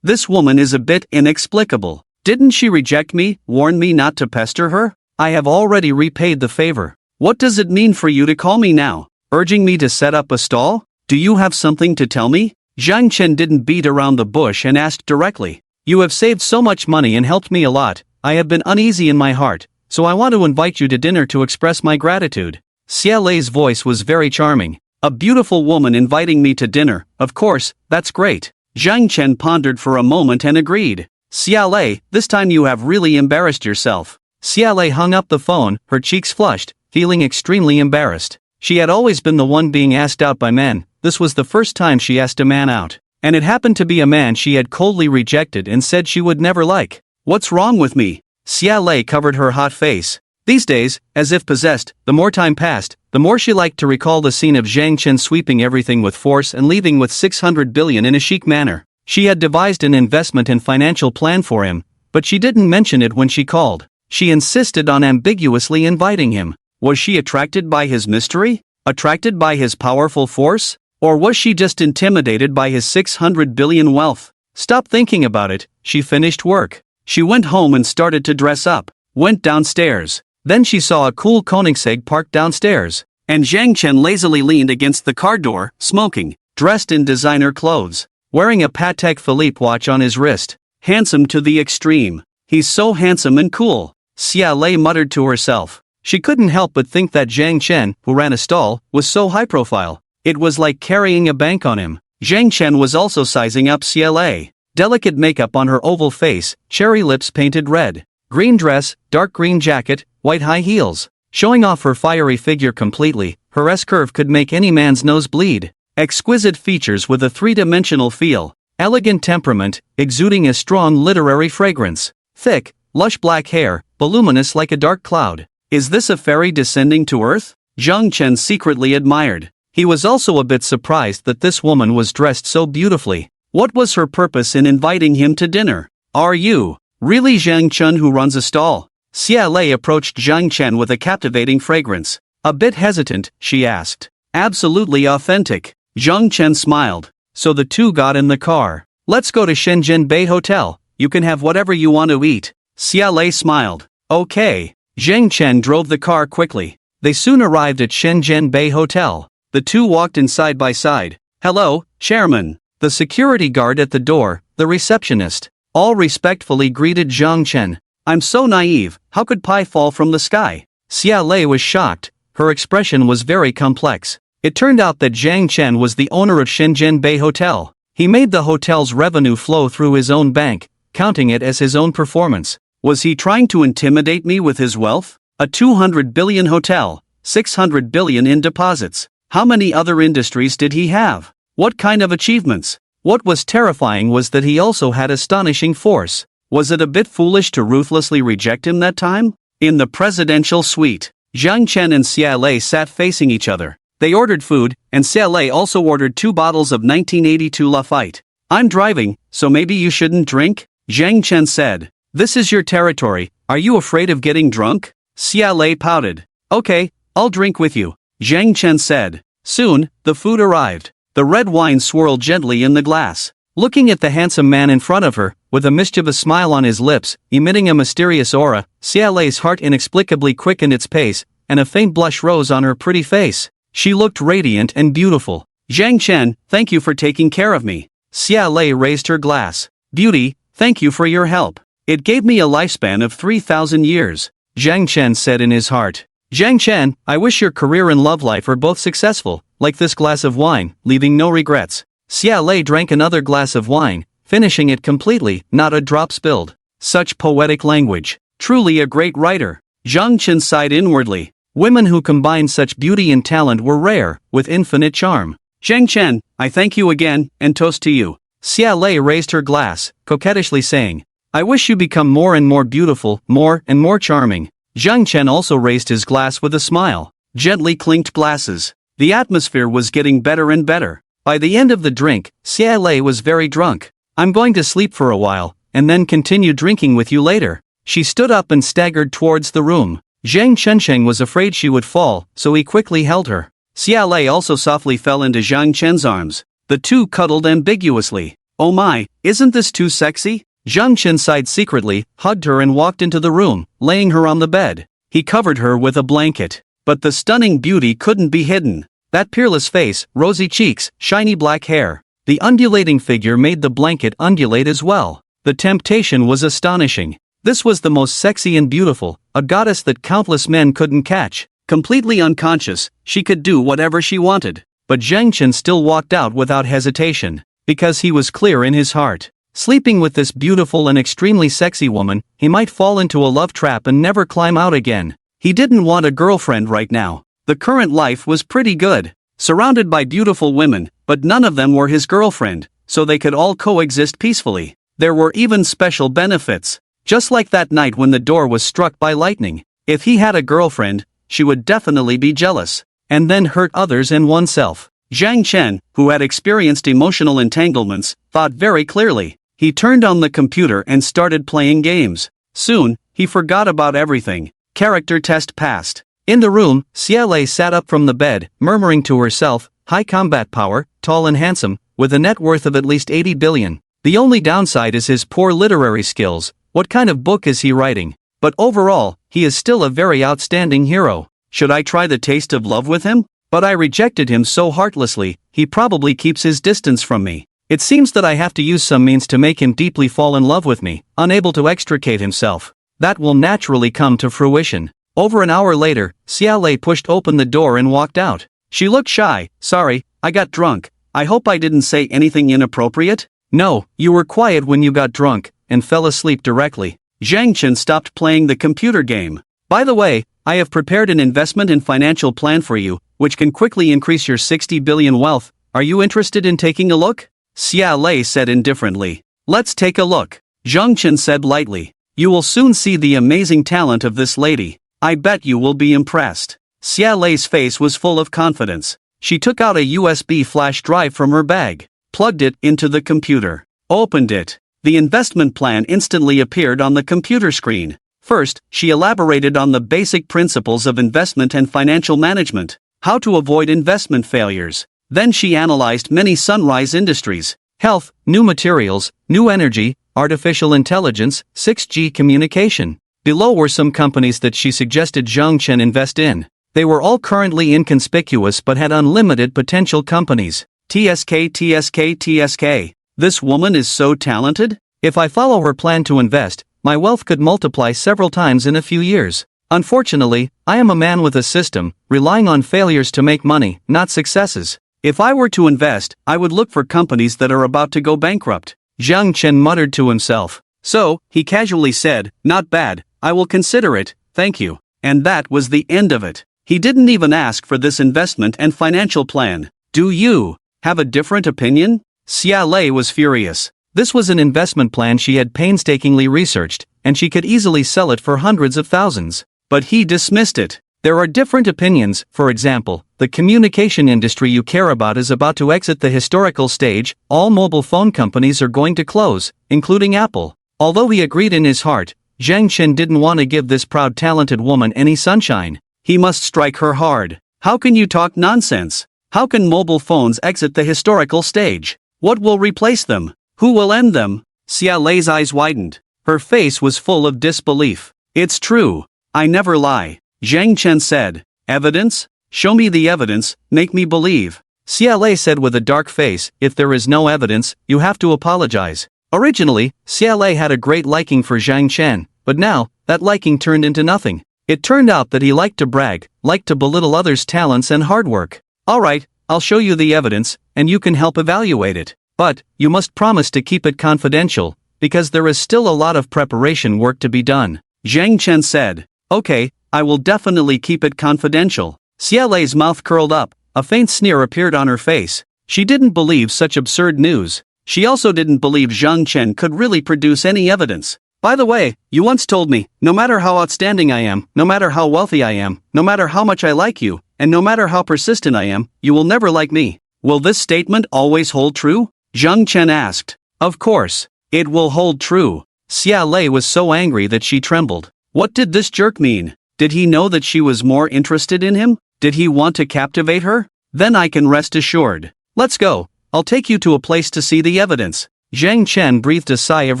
This woman is a bit inexplicable. Didn't she reject me, warn me not to pester her? I have already repaid the favor. What does it mean for you to call me now? Urging me to set up a stall? Do you have something to tell me? Zhang Chen didn't beat around the bush and asked directly. You have saved so much money and helped me a lot. I have been uneasy in my heart, so I want to invite you to dinner to express my gratitude. CLA's voice was very charming. A beautiful woman inviting me to dinner, of course, that's great. Zhang Chen pondered for a moment and agreed. CLA, this time you have really embarrassed yourself. CLA hung up the phone, her cheeks flushed, feeling extremely embarrassed. She had always been the one being asked out by men. This was the first time she asked a man out. And it happened to be a man she had coldly rejected and said she would never like. What's wrong with me? CLA covered her hot face. These days, as if possessed, the more time passed, the more she liked to recall the scene of Zhang Chen sweeping everything with force and leaving with 600 billion in a chic manner. She had devised an investment and financial plan for him, but she didn't mention it when she called. She insisted on ambiguously inviting him. Was she attracted by his mystery? Attracted by his powerful force? Or was she just intimidated by his 600 billion wealth? Stop thinking about it, she finished work. She went home and started to dress up. Went downstairs. Then she saw a cool Koenigsegg parked downstairs. And Zhang Chen lazily leaned against the car door, smoking, dressed in designer clothes, wearing a Patek Philippe watch on his wrist. Handsome to the extreme. He's so handsome and cool. Xia muttered to herself. She couldn't help but think that Zhang Chen, who ran a stall, was so high profile. It was like carrying a bank on him. Zhang Chen was also sizing up CLA. Delicate makeup on her oval face, cherry lips painted red. Green dress, dark green jacket, white high heels. Showing off her fiery figure completely, her S-curve could make any man's nose bleed. Exquisite features with a three-dimensional feel. Elegant temperament, exuding a strong literary fragrance. Thick, lush black hair, voluminous like a dark cloud. Is this a fairy descending to earth? Zhang Chen secretly admired. He was also a bit surprised that this woman was dressed so beautifully. What was her purpose in inviting him to dinner? Are you really Zhang Chen who runs a stall? Xia Lei approached Zhang Chen with a captivating fragrance. A bit hesitant, she asked. Absolutely authentic. Zhang Chen smiled. So the two got in the car. Let's go to Shenzhen Bay Hotel. You can have whatever you want to eat. Xia Lei smiled. Okay. Zhang Chen drove the car quickly. They soon arrived at Shenzhen Bay Hotel. The two walked in side by side. Hello, Chairman. The security guard at the door, the receptionist, all respectfully greeted Zhang Chen. I'm so naive, how could pie fall from the sky? Xia Lei was shocked. Her expression was very complex. It turned out that Zhang Chen was the owner of Shenzhen Bay Hotel. He made the hotel's revenue flow through his own bank, counting it as his own performance. Was he trying to intimidate me with his wealth? A 200 billion hotel, 600 billion in deposits. How many other industries did he have? What kind of achievements? What was terrifying was that he also had astonishing force. Was it a bit foolish to ruthlessly reject him that time? In the presidential suite, Zhang Chen and Xia Lei sat facing each other. They ordered food, and Xia Lei also ordered 2 bottles of 1982 Lafite. I'm driving, so maybe you shouldn't drink? Zhang Chen said. This is your territory, are you afraid of getting drunk? Xia Lei pouted. Okay, I'll drink with you, Zhang Chen said. Soon, the food arrived. The red wine swirled gently in the glass. Looking at the handsome man in front of her, with a mischievous smile on his lips, emitting a mysterious aura, Xia Lei's heart inexplicably quickened its pace, and a faint blush rose on her pretty face. She looked radiant and beautiful. Zhang Chen, thank you for taking care of me. Xia Lei raised her glass. Beauty, thank you for your help. It gave me a lifespan of 3,000 years. Zhang Chen said in his heart. Zhang Chen, I wish your career and love life are both successful, like this glass of wine, leaving no regrets. Xia Lei drank another glass of wine, finishing it completely, not a drop spilled. Such poetic language. Truly a great writer. Zhang Chen sighed inwardly. Women who combined such beauty and talent were rare, with infinite charm. Zhang Chen, I thank you again, and toast to you. Xia Lei raised her glass, coquettishly saying, I wish you become more and more beautiful, more and more charming. Zhang Chen also raised his glass with a smile. Gently clinked glasses. The atmosphere was getting better and better. By the end of the drink, Xia Lei was very drunk. I'm going to sleep for a while, and then continue drinking with you later. She stood up and staggered towards the room. Zhang Chensheng was afraid she would fall, so he quickly held her. Xia Lei also softly fell into Zhang Chen's arms. The two cuddled ambiguously. Oh my, isn't this too sexy? Zhang Chen sighed secretly, hugged her and walked into the room, laying her on the bed. He covered her with a blanket. But the stunning beauty couldn't be hidden. That peerless face, rosy cheeks, shiny black hair. The undulating figure made the blanket undulate as well. The temptation was astonishing. This was the most sexy and beautiful, a goddess that countless men couldn't catch. Completely unconscious, she could do whatever she wanted. But Zhang Chen still walked out without hesitation, because he was clear in his heart. Sleeping with this beautiful and extremely sexy woman, he might fall into a love trap and never climb out again. He didn't want a girlfriend right now. The current life was pretty good. Surrounded by beautiful women, but none of them were his girlfriend, so they could all coexist peacefully. There were even special benefits. Just like that night when the door was struck by lightning. If he had a girlfriend, she would definitely be jealous, and then hurt others and oneself. Zhang Chen, who had experienced emotional entanglements, thought very clearly. He turned on the computer and started playing games. Soon, he forgot about everything. Character test passed. In the room, Xia Lei sat up from the bed, murmuring to herself, high combat power, tall and handsome, with a net worth of at least 80 billion. The only downside is his poor literary skills. What kind of book is he writing? But overall, he is still a very outstanding hero. Should I try the taste of love with him? But I rejected him so heartlessly, he probably keeps his distance from me. It seems that I have to use some means to make him deeply fall in love with me, unable to extricate himself. That will naturally come to fruition. Over an hour later, Xia Lei pushed open the door and walked out. She looked shy. Sorry, I got drunk. I hope I didn't say anything inappropriate? No, you were quiet when you got drunk, and fell asleep directly. Zhang Chen stopped playing the computer game. By the way, I have prepared an investment and financial plan for you, which can quickly increase your 60 billion wealth. Are you interested in taking a look? Xia Lei said indifferently. Let's take a look. Zhang Chen said lightly. You will soon see the amazing talent of this lady. I bet you will be impressed. Xia Lei's face was full of confidence. She took out a USB flash drive from her bag, plugged it into the computer, opened it. The investment plan instantly appeared on the computer screen. First, she elaborated on the basic principles of investment and financial management, how to avoid investment failures. Then she analyzed many sunrise industries: health, new materials, new energy, artificial intelligence, 6G communication. Below were some companies that she suggested Zhang Chen invest in. They were all currently inconspicuous but had unlimited potential companies. TSK. This woman is so talented. If I follow her plan to invest, my wealth could multiply several times in a few years. Unfortunately, I am a man with a system, relying on failures to make money, not successes. If I were to invest, I would look for companies that are about to go bankrupt. Zhang Chen muttered to himself. So, he casually said, "Not bad, I will consider it, thank you." And that was the end of it. He didn't even ask for this investment and financial plan. Do you have a different opinion? Xia Lei was furious. This was an investment plan she had painstakingly researched, and she could easily sell it for hundreds of thousands. But he dismissed it. There are different opinions. For example, the communication industry you care about is about to exit the historical stage. All mobile phone companies are going to close, including Apple. Although he agreed in his heart, Zhang Chen didn't want to give this proud talented woman any sunshine. He must strike her hard. How can you talk nonsense? How can mobile phones exit the historical stage? What will replace them? Who will end them? Xia Lei's eyes widened. Her face was full of disbelief. It's true. I never lie. Zhang Chen said. Evidence? Show me the evidence, make me believe. Xia Lei said with a dark face, if there is no evidence, you have to apologize. Originally, Xia Lei had a great liking for Zhang Chen, but now, that liking turned into nothing. It turned out that he liked to brag, liked to belittle others' talents and hard work. Alright, I'll show you the evidence, and you can help evaluate it. But, you must promise to keep it confidential, because there is still a lot of preparation work to be done. Zhang Chen said. Okay, I will definitely keep it confidential. Xia Lei's mouth curled up, a faint sneer appeared on her face. She didn't believe such absurd news. She also didn't believe Zhang Chen could really produce any evidence. By the way, you once told me, no matter how outstanding I am, no matter how wealthy I am, no matter how much I like you, and no matter how persistent I am, you will never like me. Will this statement always hold true? Zhang Chen asked. Of course, it will hold true. Xia Lei was so angry that she trembled. What did this jerk mean? Did he know that she was more interested in him? Did he want to captivate her? Then I can rest assured. Let's go. I'll take you to a place to see the evidence. Zhang Chen breathed a sigh of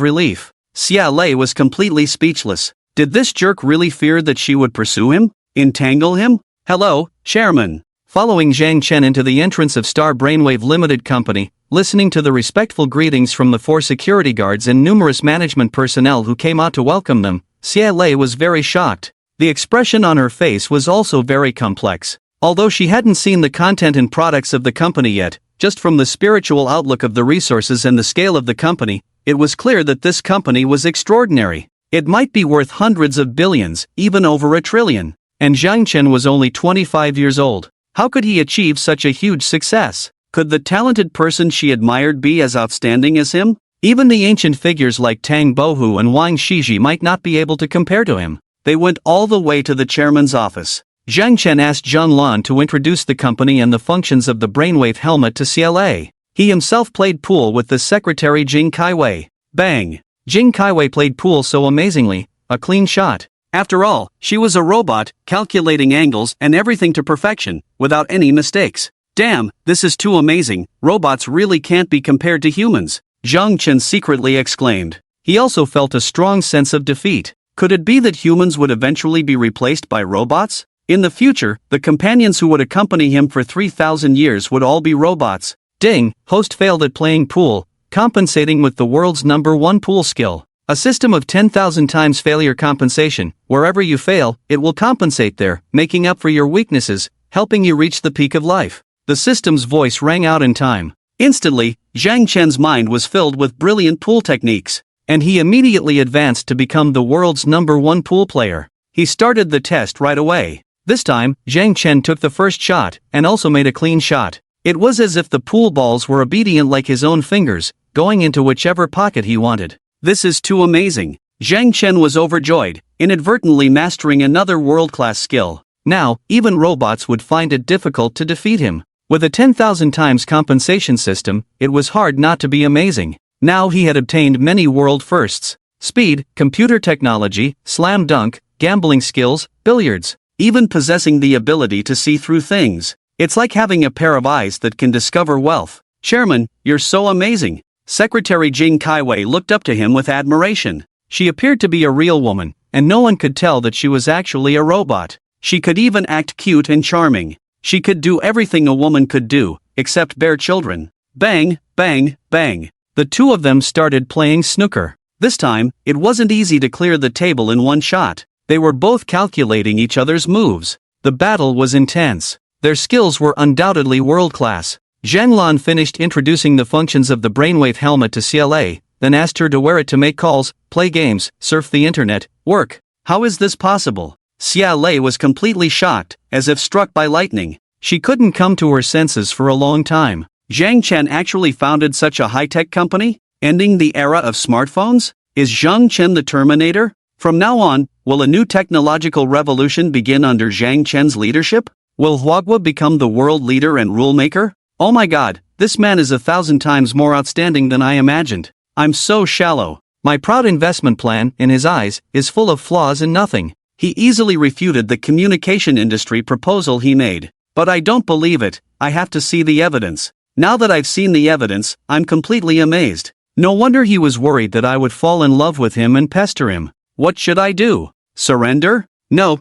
relief. Xia Lei was completely speechless. Did this jerk really fear that she would pursue him? Entangle him? Hello, Chairman. Following Zhang Chen into the entrance of Star Brainwave Limited Company, listening to the respectful greetings from the 4 security guards and numerous management personnel who came out to welcome them, Xia Lei was very shocked. The expression on her face was also very complex. Although she hadn't seen the content and products of the company yet, just from the spiritual outlook of the resources and the scale of the company, it was clear that this company was extraordinary. It might be worth hundreds of billions, even over $1 trillion. And Zhang Chen was only 25 years old. How could he achieve such a huge success? Could the talented person she admired be as outstanding as him? Even the ancient figures like Tang Bohu and Wang Shiji might not be able to compare to him. They went all the way to the chairman's office. Zhang Chen asked Zhang Lan to introduce the company and the functions of the brainwave helmet to Xia Lei. He himself played pool with the secretary Jing Kaiwei. Bang! Jing Kaiwei played pool so amazingly, a clean shot. After all, she was a robot, calculating angles and everything to perfection, without any mistakes. Damn, this is too amazing, robots really can't be compared to humans. Zhang Chen secretly exclaimed. He also felt a strong sense of defeat. Could it be that humans would eventually be replaced by robots? In the future, the companions who would accompany him for 3,000 years would all be robots. Ding, host failed at playing pool, compensating with the world's #1 pool skill. A system of 10,000 times failure compensation. Wherever you fail, it will compensate there, making up for your weaknesses, helping you reach the peak of life. The system's voice rang out in time. Instantly, Zhang Chen's mind was filled with brilliant pool techniques, and he immediately advanced to become the world's #1 pool player. He started the test right away. This time, Zhang Chen took the first shot, and also made a clean shot. It was as if the pool balls were obedient like his own fingers, going into whichever pocket he wanted. This is too amazing. Zhang Chen was overjoyed, inadvertently mastering another world-class skill. Now, even robots would find it difficult to defeat him. With a 10,000 times compensation system, it was hard not to be amazing. Now he had obtained many world firsts. Speed, computer technology, slam dunk, gambling skills, billiards, even possessing the ability to see through things. It's like having a pair of eyes that can discover wealth. Chairman, you're so amazing. Secretary Jing Kaiwei looked up to him with admiration. She appeared to be a real woman, and no one could tell that she was actually a robot. She could even act cute and charming. She could do everything a woman could do, except bear children. Bang, bang, bang. The two of them started playing snooker. This time, it wasn't easy to clear the table in one shot. They were both calculating each other's moves. The battle was intense. Their skills were undoubtedly world-class. Zhanglan finished introducing the functions of the brainwave helmet to CLA, then asked her to wear it to make calls, play games, surf the internet, work. How is this possible? CLA was completely shocked, as if struck by lightning. She couldn't come to her senses for a long time. Zhang Chen actually founded such a high-tech company? Ending the era of smartphones? Is Zhang Chen the Terminator? From now on, will a new technological revolution begin under Zhang Chen's leadership? Will Huagua become the world leader and rule maker? Oh my god, this man is 1,000 times more outstanding than I imagined. I'm so shallow. My proud investment plan, in his eyes, is full of flaws and nothing. He easily refuted the communication industry proposal he made. But I don't believe it, I have to see the evidence. Now that I've seen the evidence, I'm completely amazed. No wonder he was worried that I would fall in love with him and pester him. What should I do? Surrender? No,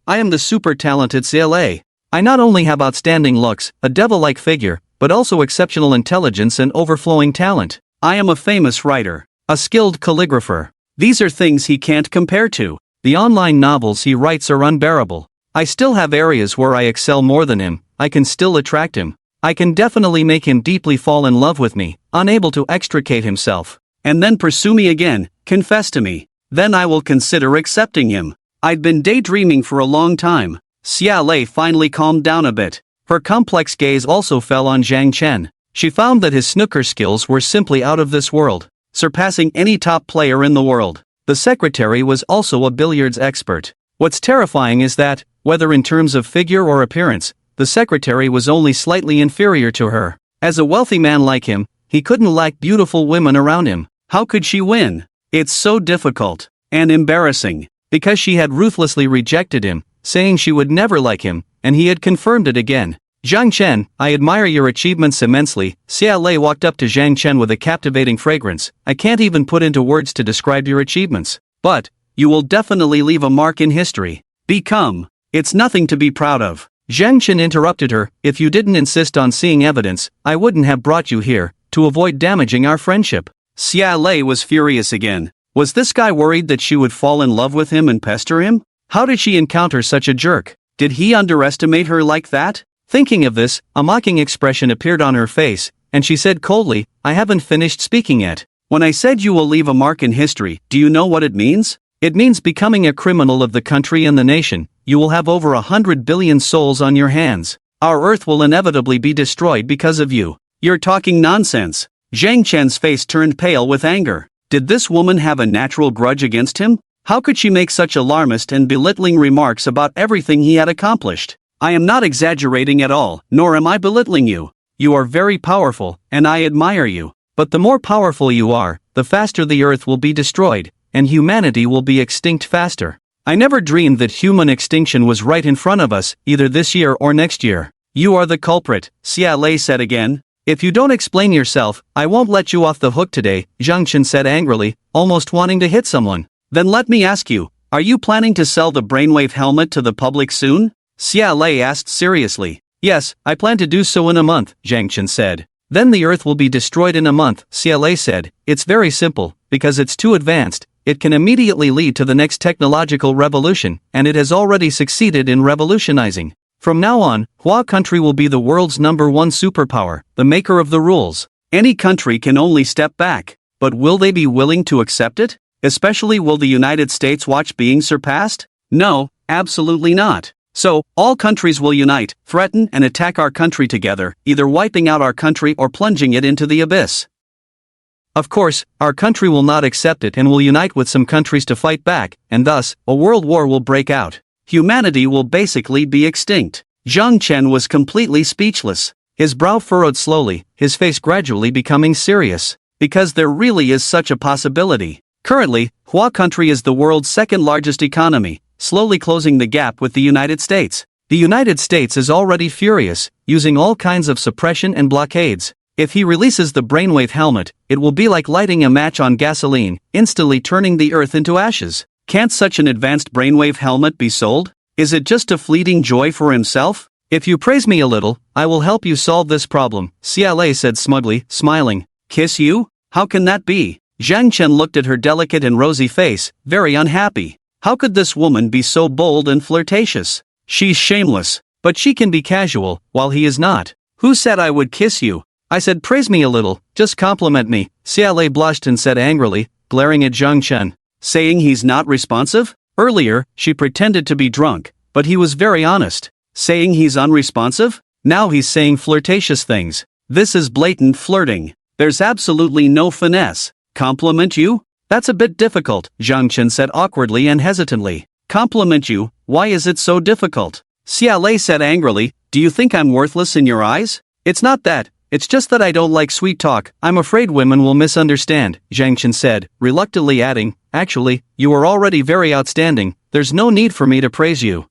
I am the super talented CLA. I not only have outstanding looks, a devil-like figure, but also exceptional intelligence and overflowing talent. I am a famous writer, a skilled calligrapher. These are things he can't compare to. The online novels he writes are unbearable. I still have areas where I excel more than him. I can still attract him. I can definitely make him deeply fall in love with me, unable to extricate himself. And then pursue me again, confess to me. Then I will consider accepting him. I'd been daydreaming for a long time. Xia Lei finally calmed down a bit. Her complex gaze also fell on Zhang Chen. She found that his snooker skills were simply out of this world, surpassing any top player in the world. The secretary was also a billiards expert. What's terrifying is that, whether in terms of figure or appearance, the secretary was only slightly inferior to her. As a wealthy man like him, he couldn't lack beautiful women around him. How could she win? It's so difficult and embarrassing, because she had ruthlessly rejected him, saying she would never like him, and he had confirmed it again. Zhang Chen, I admire your achievements immensely. Xia Lei walked up to Zhang Chen with a captivating fragrance. I can't even put into words to describe your achievements. But, you will definitely leave a mark in history. It's nothing to be proud of. Zhang Chen interrupted her. If you didn't insist on seeing evidence, I wouldn't have brought you here, to avoid damaging our friendship. Xia Lei was furious again. Was this guy worried that she would fall in love with him and pester him? How did she encounter such a jerk? Did he underestimate her like that? Thinking of this, a mocking expression appeared on her face, and she said coldly, I haven't finished speaking yet. When I said you will leave a mark in history, do you know what it means? It means becoming a criminal of the country and the nation. You will have over 100 billion souls on your hands. Our Earth will inevitably be destroyed because of you. You're talking nonsense. Zhang Chen's face turned pale with anger. Did this woman have a natural grudge against him? How could she make such alarmist and belittling remarks about everything he had accomplished? I am not exaggerating at all, nor am I belittling you. You are very powerful, and I admire you. But the more powerful you are, the faster the Earth will be destroyed, and humanity will be extinct faster. I never dreamed that human extinction was right in front of us, either this year or next year. You are the culprit, Xia Lei said again. If you don't explain yourself, I won't let you off the hook today, Zhang Chen said angrily, almost wanting to hit someone. Then let me ask you, are you planning to sell the brainwave helmet to the public soon? Xia Lei asked seriously. Yes, I plan to do so in a month, Zhang Chen said. Then the Earth will be destroyed in a month, Xia Lei said. It's very simple, because it's too advanced. It can immediately lead to the next technological revolution, and it has already succeeded in revolutionizing. From now on, Hua country will be the world's #1 superpower, the maker of the rules. Any country can only step back, but will they be willing to accept it? Especially will the United States watch being surpassed? No, absolutely not. So, all countries will unite, threaten and attack our country together, either wiping out our country or plunging it into the abyss. Of course, our country will not accept it and will unite with some countries to fight back, and thus, a world war will break out. Humanity will basically be extinct. Zhang Chen was completely speechless. His brow furrowed slowly, his face gradually becoming serious. Because there really is such a possibility. Currently, Hua country is the world's second largest economy, slowly closing the gap with the United States. The United States is already furious, using all kinds of suppression and blockades. If he releases the brainwave helmet, it will be like lighting a match on gasoline, instantly turning the Earth into ashes. Can't such an advanced brainwave helmet be sold? Is it just a fleeting joy for himself? If you praise me a little, I will help you solve this problem, Xia Lei said smugly, smiling. Kiss you? How can that be? Zhang Chen looked at her delicate and rosy face, very unhappy. How could this woman be so bold and flirtatious? She's shameless, but she can be casual, while he is not. Who said I would kiss you? I said praise me a little, just compliment me. Xiaolei blushed and said angrily, glaring at Zhang Chen. Saying he's not responsive? Earlier, she pretended to be drunk, but he was very honest. Saying he's unresponsive? Now he's saying flirtatious things. This is blatant flirting. There's absolutely no finesse. Compliment you? That's a bit difficult, Zhang Chen said awkwardly and hesitantly. Compliment you? Why is it so difficult? Xiaolei said angrily, do you think I'm worthless in your eyes? It's not that, it's just that I don't like sweet talk. I'm afraid women will misunderstand, Zhang Chen said, reluctantly adding, actually, you are already very outstanding, there's no need for me to praise you.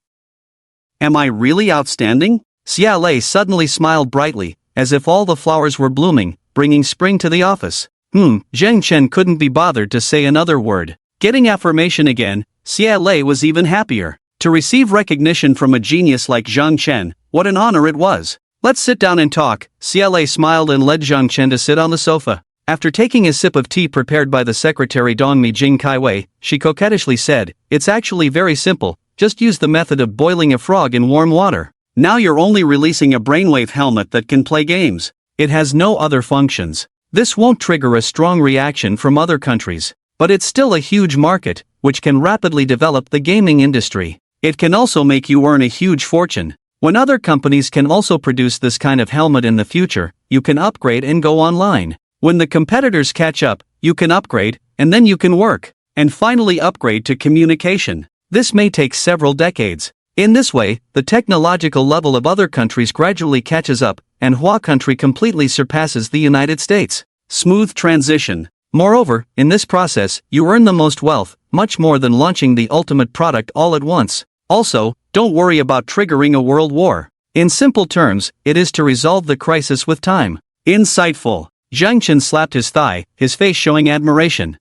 Am I really outstanding? Xiaolei suddenly smiled brightly, as if all the flowers were blooming, bringing spring to the office. Zhang Chen couldn't be bothered to say another word. Getting affirmation again, Xiaolei was even happier. To receive recognition from a genius like Zhang Chen, what an honor it was. Let's sit down and talk. Xiaolei smiled and led Zhang Chen to sit on the sofa. After taking a sip of tea prepared by the secretary Dongmi Jing Kaiwei, she coquettishly said, it's actually very simple, just use the method of boiling a frog in warm water. Now you're only releasing a brainwave helmet that can play games. It has no other functions. This won't trigger a strong reaction from other countries. But it's still a huge market, which can rapidly develop the gaming industry. It can also make you earn a huge fortune. When other companies can also produce this kind of helmet in the future, you can upgrade and go online. When the competitors catch up, you can upgrade, and then you can work, and finally upgrade to communication. This may take several decades. In this way, the technological level of other countries gradually catches up, and Hua country completely surpasses the United States. Smooth transition. Moreover, in this process, you earn the most wealth, much more than launching the ultimate product all at once. Also, don't worry about triggering a world war. In simple terms, it is to resolve the crisis with time. Insightful. Zhang Chen slapped his thigh, his face showing admiration.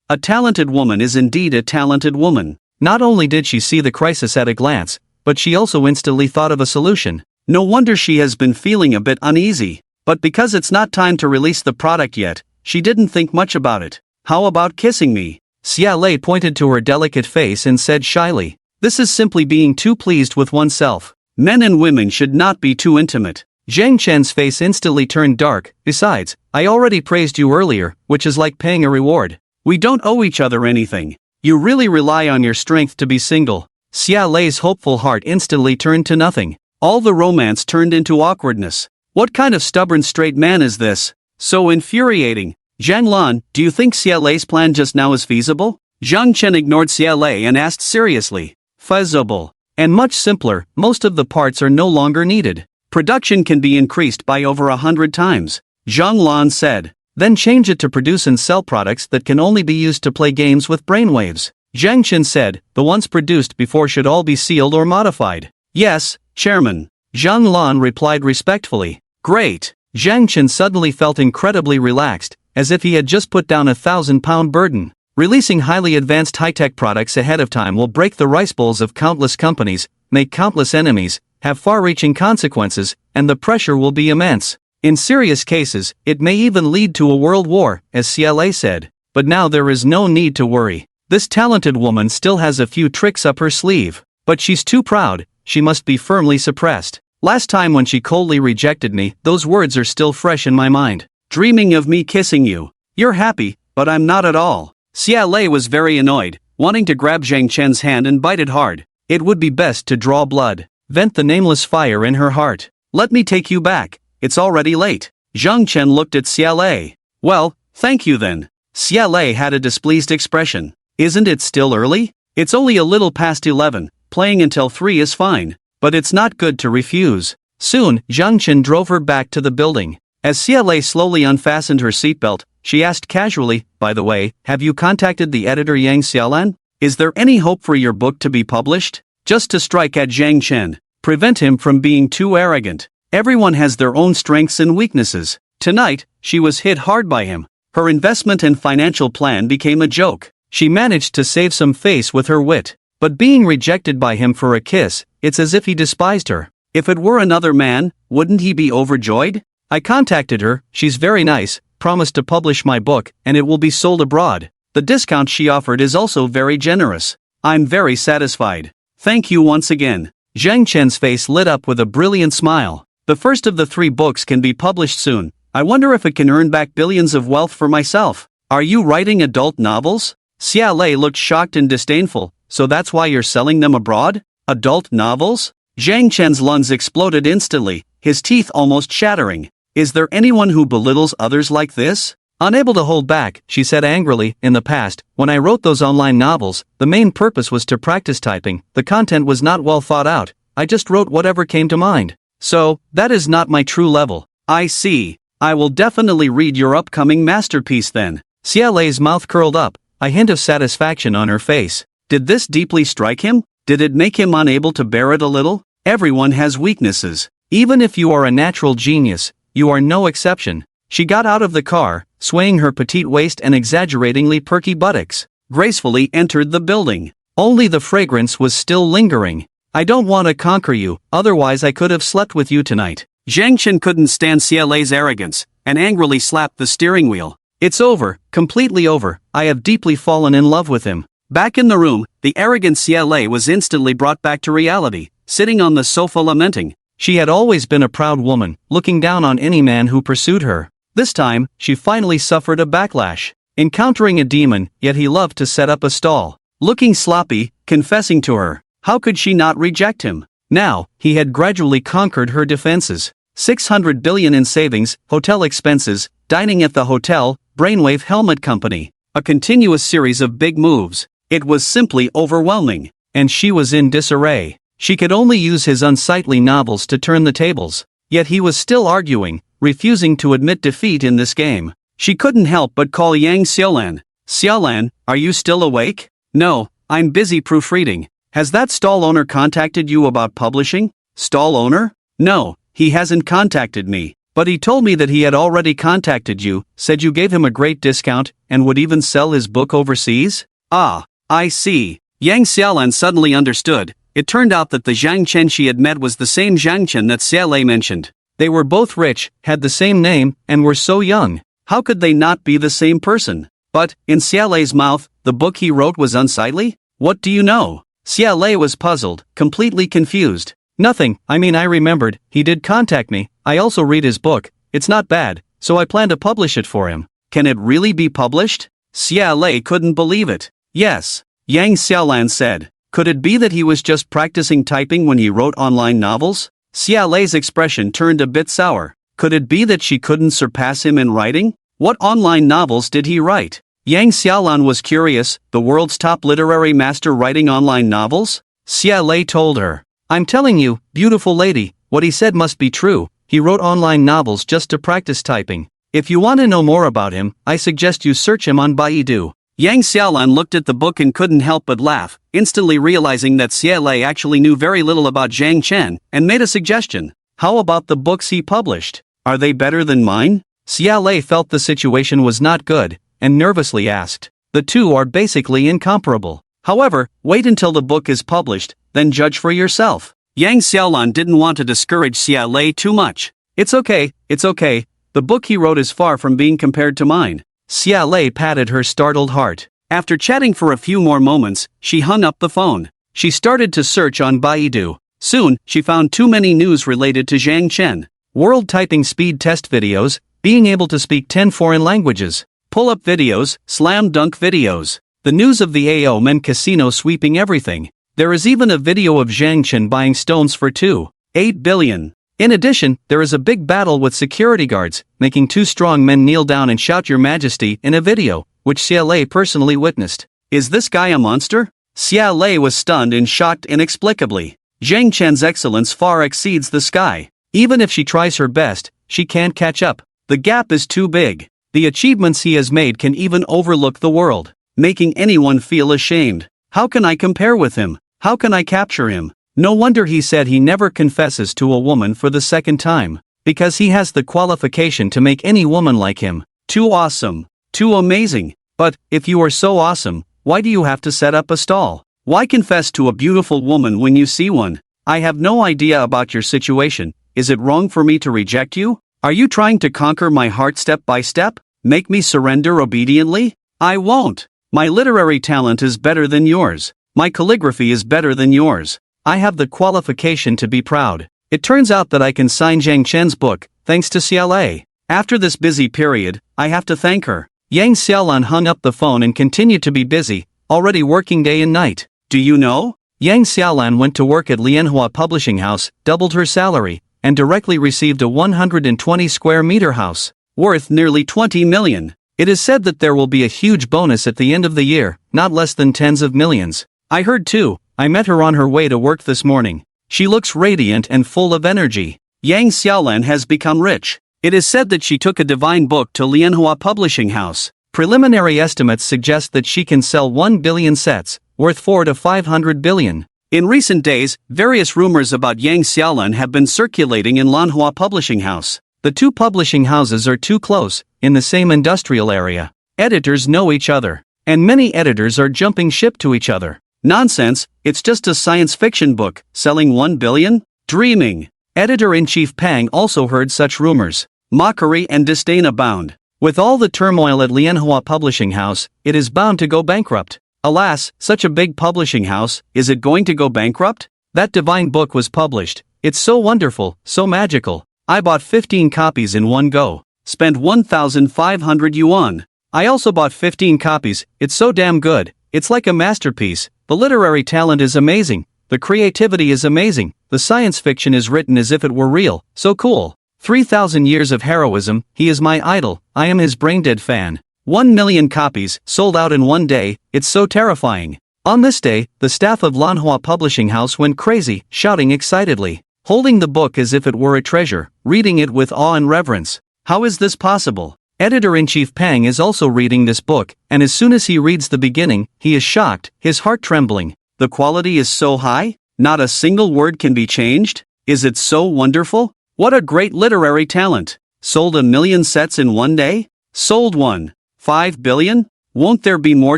A talented woman is indeed a talented woman. Not only did she see the crisis at a glance, but she also instantly thought of a solution. No wonder she has been feeling a bit uneasy. But because it's not time to release the product yet, she didn't think much about it. How about kissing me? Xiaolei pointed to her delicate face and said shyly. This is simply being too pleased with oneself. Men and women should not be too intimate. Zhang Chen's face instantly turned dark. Besides, I already praised you earlier, which is like paying a reward. We don't owe each other anything. You really rely on your strength to be single. Xiaolei's hopeful heart instantly turned to nothing. All the romance turned into awkwardness. What kind of stubborn straight man is this? So infuriating. Zhang Lan, do you think Xiaolei's plan just now is feasible? Zhang Chen ignored Xiaolei and asked seriously. Feasible. And much simpler, most of the parts are no longer needed. Production can be increased by over 100 times. Zhang Lan said. Then change it to produce and sell products that can only be used to play games with brainwaves. Zhang Chen said, the ones produced before should all be sealed or modified. Yes, Chairman. Zhang Lan replied respectfully. Great. Zhang Chen suddenly felt incredibly relaxed, as if he had just put down a 1,000-pound burden. Releasing highly advanced high-tech products ahead of time will break the rice bowls of countless companies, make countless enemies, have far-reaching consequences, and the pressure will be immense. In serious cases, it may even lead to a world war, as Xiaolei said. But now there is no need to worry. This talented woman still has a few tricks up her sleeve. But she's too proud, she must be firmly suppressed. Last time when she coldly rejected me, those words are still fresh in my mind. Dreaming of me kissing you. You're happy, but I'm not at all. Xiaolei was very annoyed, wanting to grab Zhang Chen's hand and bite it hard. It would be best to draw blood. Vent the nameless fire in her heart. Let me take you back. It's already late. Zhang Chen looked at Xiaolei. Well, thank you then. Xiaolei had a displeased expression. Isn't it still early? It's only a little past 11. Playing until 3 is fine. But it's not good to refuse. Soon, Zhang Chen drove her back to the building. As Xiaolei slowly unfastened her seatbelt, she asked casually, by the way, have you contacted the editor Yang Xiaolan? Is there any hope for your book to be published? Just to strike at Zhang Chen. Prevent him from being too arrogant. Everyone has their own strengths and weaknesses. Tonight, she was hit hard by him. Her investment and financial plan became a joke. She managed to save some face with her wit. But being rejected by him for a kiss, it's as if he despised her. If it were another man, wouldn't he be overjoyed? I contacted her, she's very nice, promised to publish my book, and it will be sold abroad. The discount she offered is also very generous. I'm very satisfied. Thank you once again. Zhang Chen's face lit up with a brilliant smile. The first of the 3 books can be published soon. I wonder if it can earn back billions of wealth for myself. Are you writing adult novels? Xia Lei looked shocked and disdainful. So that's why you're selling them abroad? Adult novels? Zhang Chen's lungs exploded instantly, his teeth almost shattering. Is there anyone who belittles others like this? Unable to hold back, she said angrily, in the past, when I wrote those online novels, the main purpose was to practice typing. The content was not well thought out. I just wrote whatever came to mind. So, that is not my true level. I see. I will definitely read your upcoming masterpiece then. Xia Lei's mouth curled up, a hint of satisfaction on her face. Did this deeply strike him? Did it make him unable to bear it a little? Everyone has weaknesses. Even if you are a natural genius, you are no exception. She got out of the car, swaying her petite waist and exaggeratingly perky buttocks, gracefully entered the building. Only the fragrance was still lingering. I don't want to conquer you, otherwise I could have slept with you tonight. Zhang Chen couldn't stand Xia Lei's arrogance, and angrily slapped the steering wheel. It's over, completely over. I have deeply fallen in love with him. Back in the room, the arrogant Xia Lei was instantly brought back to reality, sitting on the sofa lamenting. She had always been a proud woman, looking down on any man who pursued her. This time, she finally suffered a backlash. Encountering a demon, yet he loved to set up a stall. Looking sloppy, confessing to her. How could she not reject him? Now, he had gradually conquered her defenses. 600 billion in savings, hotel expenses, dining at the hotel, brainwave helmet company. A continuous series of big moves. It was simply overwhelming. And she was in disarray. She could only use his unsightly novels to turn the tables. Yet he was still arguing, refusing to admit defeat in this game. She couldn't help but call Yang Xiaolan. Xiaolan, are you still awake? No, I'm busy proofreading. Has that stall owner contacted you about publishing? Stall owner? No, he hasn't contacted me. But he told me that he had already contacted you, said you gave him a great discount, and would even sell his book overseas? Ah, I see. Yang Xiaolan suddenly understood. It turned out that the Zhang Chen she had met was the same Zhang Chen that Xia Lei mentioned. They were both rich, had the same name, and were so young. How could they not be the same person? But, in Xia Lei's mouth, the book he wrote was unsightly? What do you know? Xia Lei was puzzled, completely confused. Nothing, I remembered, he did contact me, I also read his book, it's not bad, so I plan to publish it for him. Can it really be published? Xia Lei couldn't believe it. Yes, Yang Xiaolan said. Could it be that he was just practicing typing when he wrote online novels? Xia Lei's expression turned a bit sour. Could it be that she couldn't surpass him in writing? What online novels did he write? Yang Xiaolan was curious, the world's top literary master writing online novels? Xia Lei told her. I'm telling you, beautiful lady, what he said must be true. He wrote online novels just to practice typing. If you want to know more about him, I suggest you search him on Baidu. Yang Xiaolan looked at the book and couldn't help but laugh, instantly realizing that Xia Lei actually knew very little about Zhang Chen, and made a suggestion. How about the books he published? Are they better than mine? Xia Lei felt the situation was not good, and nervously asked. The two are basically incomparable. However, wait until the book is published, then judge for yourself. Yang Xiaolan didn't want to discourage Xia Lei too much. It's okay, the book he wrote is far from being compared to mine. Xia Lei patted her startled heart. After chatting for a few more moments, she hung up the phone. She started to search on Baidu. Soon, she found too many news related to Zhang Chen. World typing speed test videos, being able to speak 10 foreign languages, pull-up videos, slam dunk videos. The news of the AO Men casino sweeping everything. There is even a video of Zhang Chen buying stones for 2.8 billion. In addition, there is a big battle with security guards, making 2 strong men kneel down and shout Your Majesty in a video, which Xia Lei personally witnessed. Is this guy a monster? Xia Lei was stunned and shocked inexplicably. Zhang Chen's excellence far exceeds the sky. Even if she tries her best, she can't catch up. The gap is too big. The achievements he has made can even overlook the world, making anyone feel ashamed. How can I compare with him? How can I capture him? No wonder he said he never confesses to a woman for the second time. Because he has the qualification to make any woman like him. Too awesome. Too amazing. But, if you are so awesome, why do you have to set up a stall? Why confess to a beautiful woman when you see one? I have no idea about your situation. Is it wrong for me to reject you? Are you trying to conquer my heart step by step? Make me surrender obediently? I won't. My literary talent is better than yours. My calligraphy is better than yours. I have the qualification to be proud. It turns out that I can sign Zhang Chen's book, thanks to CLA. After this busy period, I have to thank her. Yang Xiaolan hung up the phone and continued to be busy, already working day and night. Do you know? Yang Xiaolan went to work at Lianhua Publishing House, doubled her salary, and directly received a 120 square meter house, worth nearly 20 million. It is said that there will be a huge bonus at the end of the year, not less than tens of millions. I heard too. I met her on her way to work this morning. She looks radiant and full of energy. Yang Xiaolan has become rich. It is said that she took a divine book to Lianhua Publishing House. Preliminary estimates suggest that she can sell 1 billion sets, worth 4 to 500 billion. In recent days, various rumors about Yang Xiaolan have been circulating in Lianhua Publishing House. The two publishing houses are too close, in the same industrial area. Editors know each other, and many editors are jumping ship to each other. Nonsense, it's just a science fiction book, selling 1 billion? Dreaming. Editor-in-chief Pang also heard such rumors. Mockery and disdain abound. With all the turmoil at Lianhua Publishing House, it is bound to go bankrupt. Alas, such a big publishing house, is it going to go bankrupt? That divine book was published. It's so wonderful, so magical. I bought 15 copies in one go. Spent 1,500 yuan. I also bought 15 copies, it's so damn good. It's like a masterpiece. The literary talent is amazing. The creativity is amazing. The science fiction is written as if it were real. So cool. 3,000 years of heroism. He is my idol. I am his brain-dead fan. 1 million copies, sold out in one day. It's so terrifying. On this day, the staff of Lianhua Publishing House went crazy, shouting excitedly, holding the book as if it were a treasure, reading it with awe and reverence. How is this possible? Editor-in-chief Pang is also reading this book, and as soon as he reads the beginning, he is shocked, his heart trembling. The quality is so high? Not a single word can be changed? Is it so wonderful? What a great literary talent! Sold 1 million sets in one day? Sold 1.5 billion? Won't there be more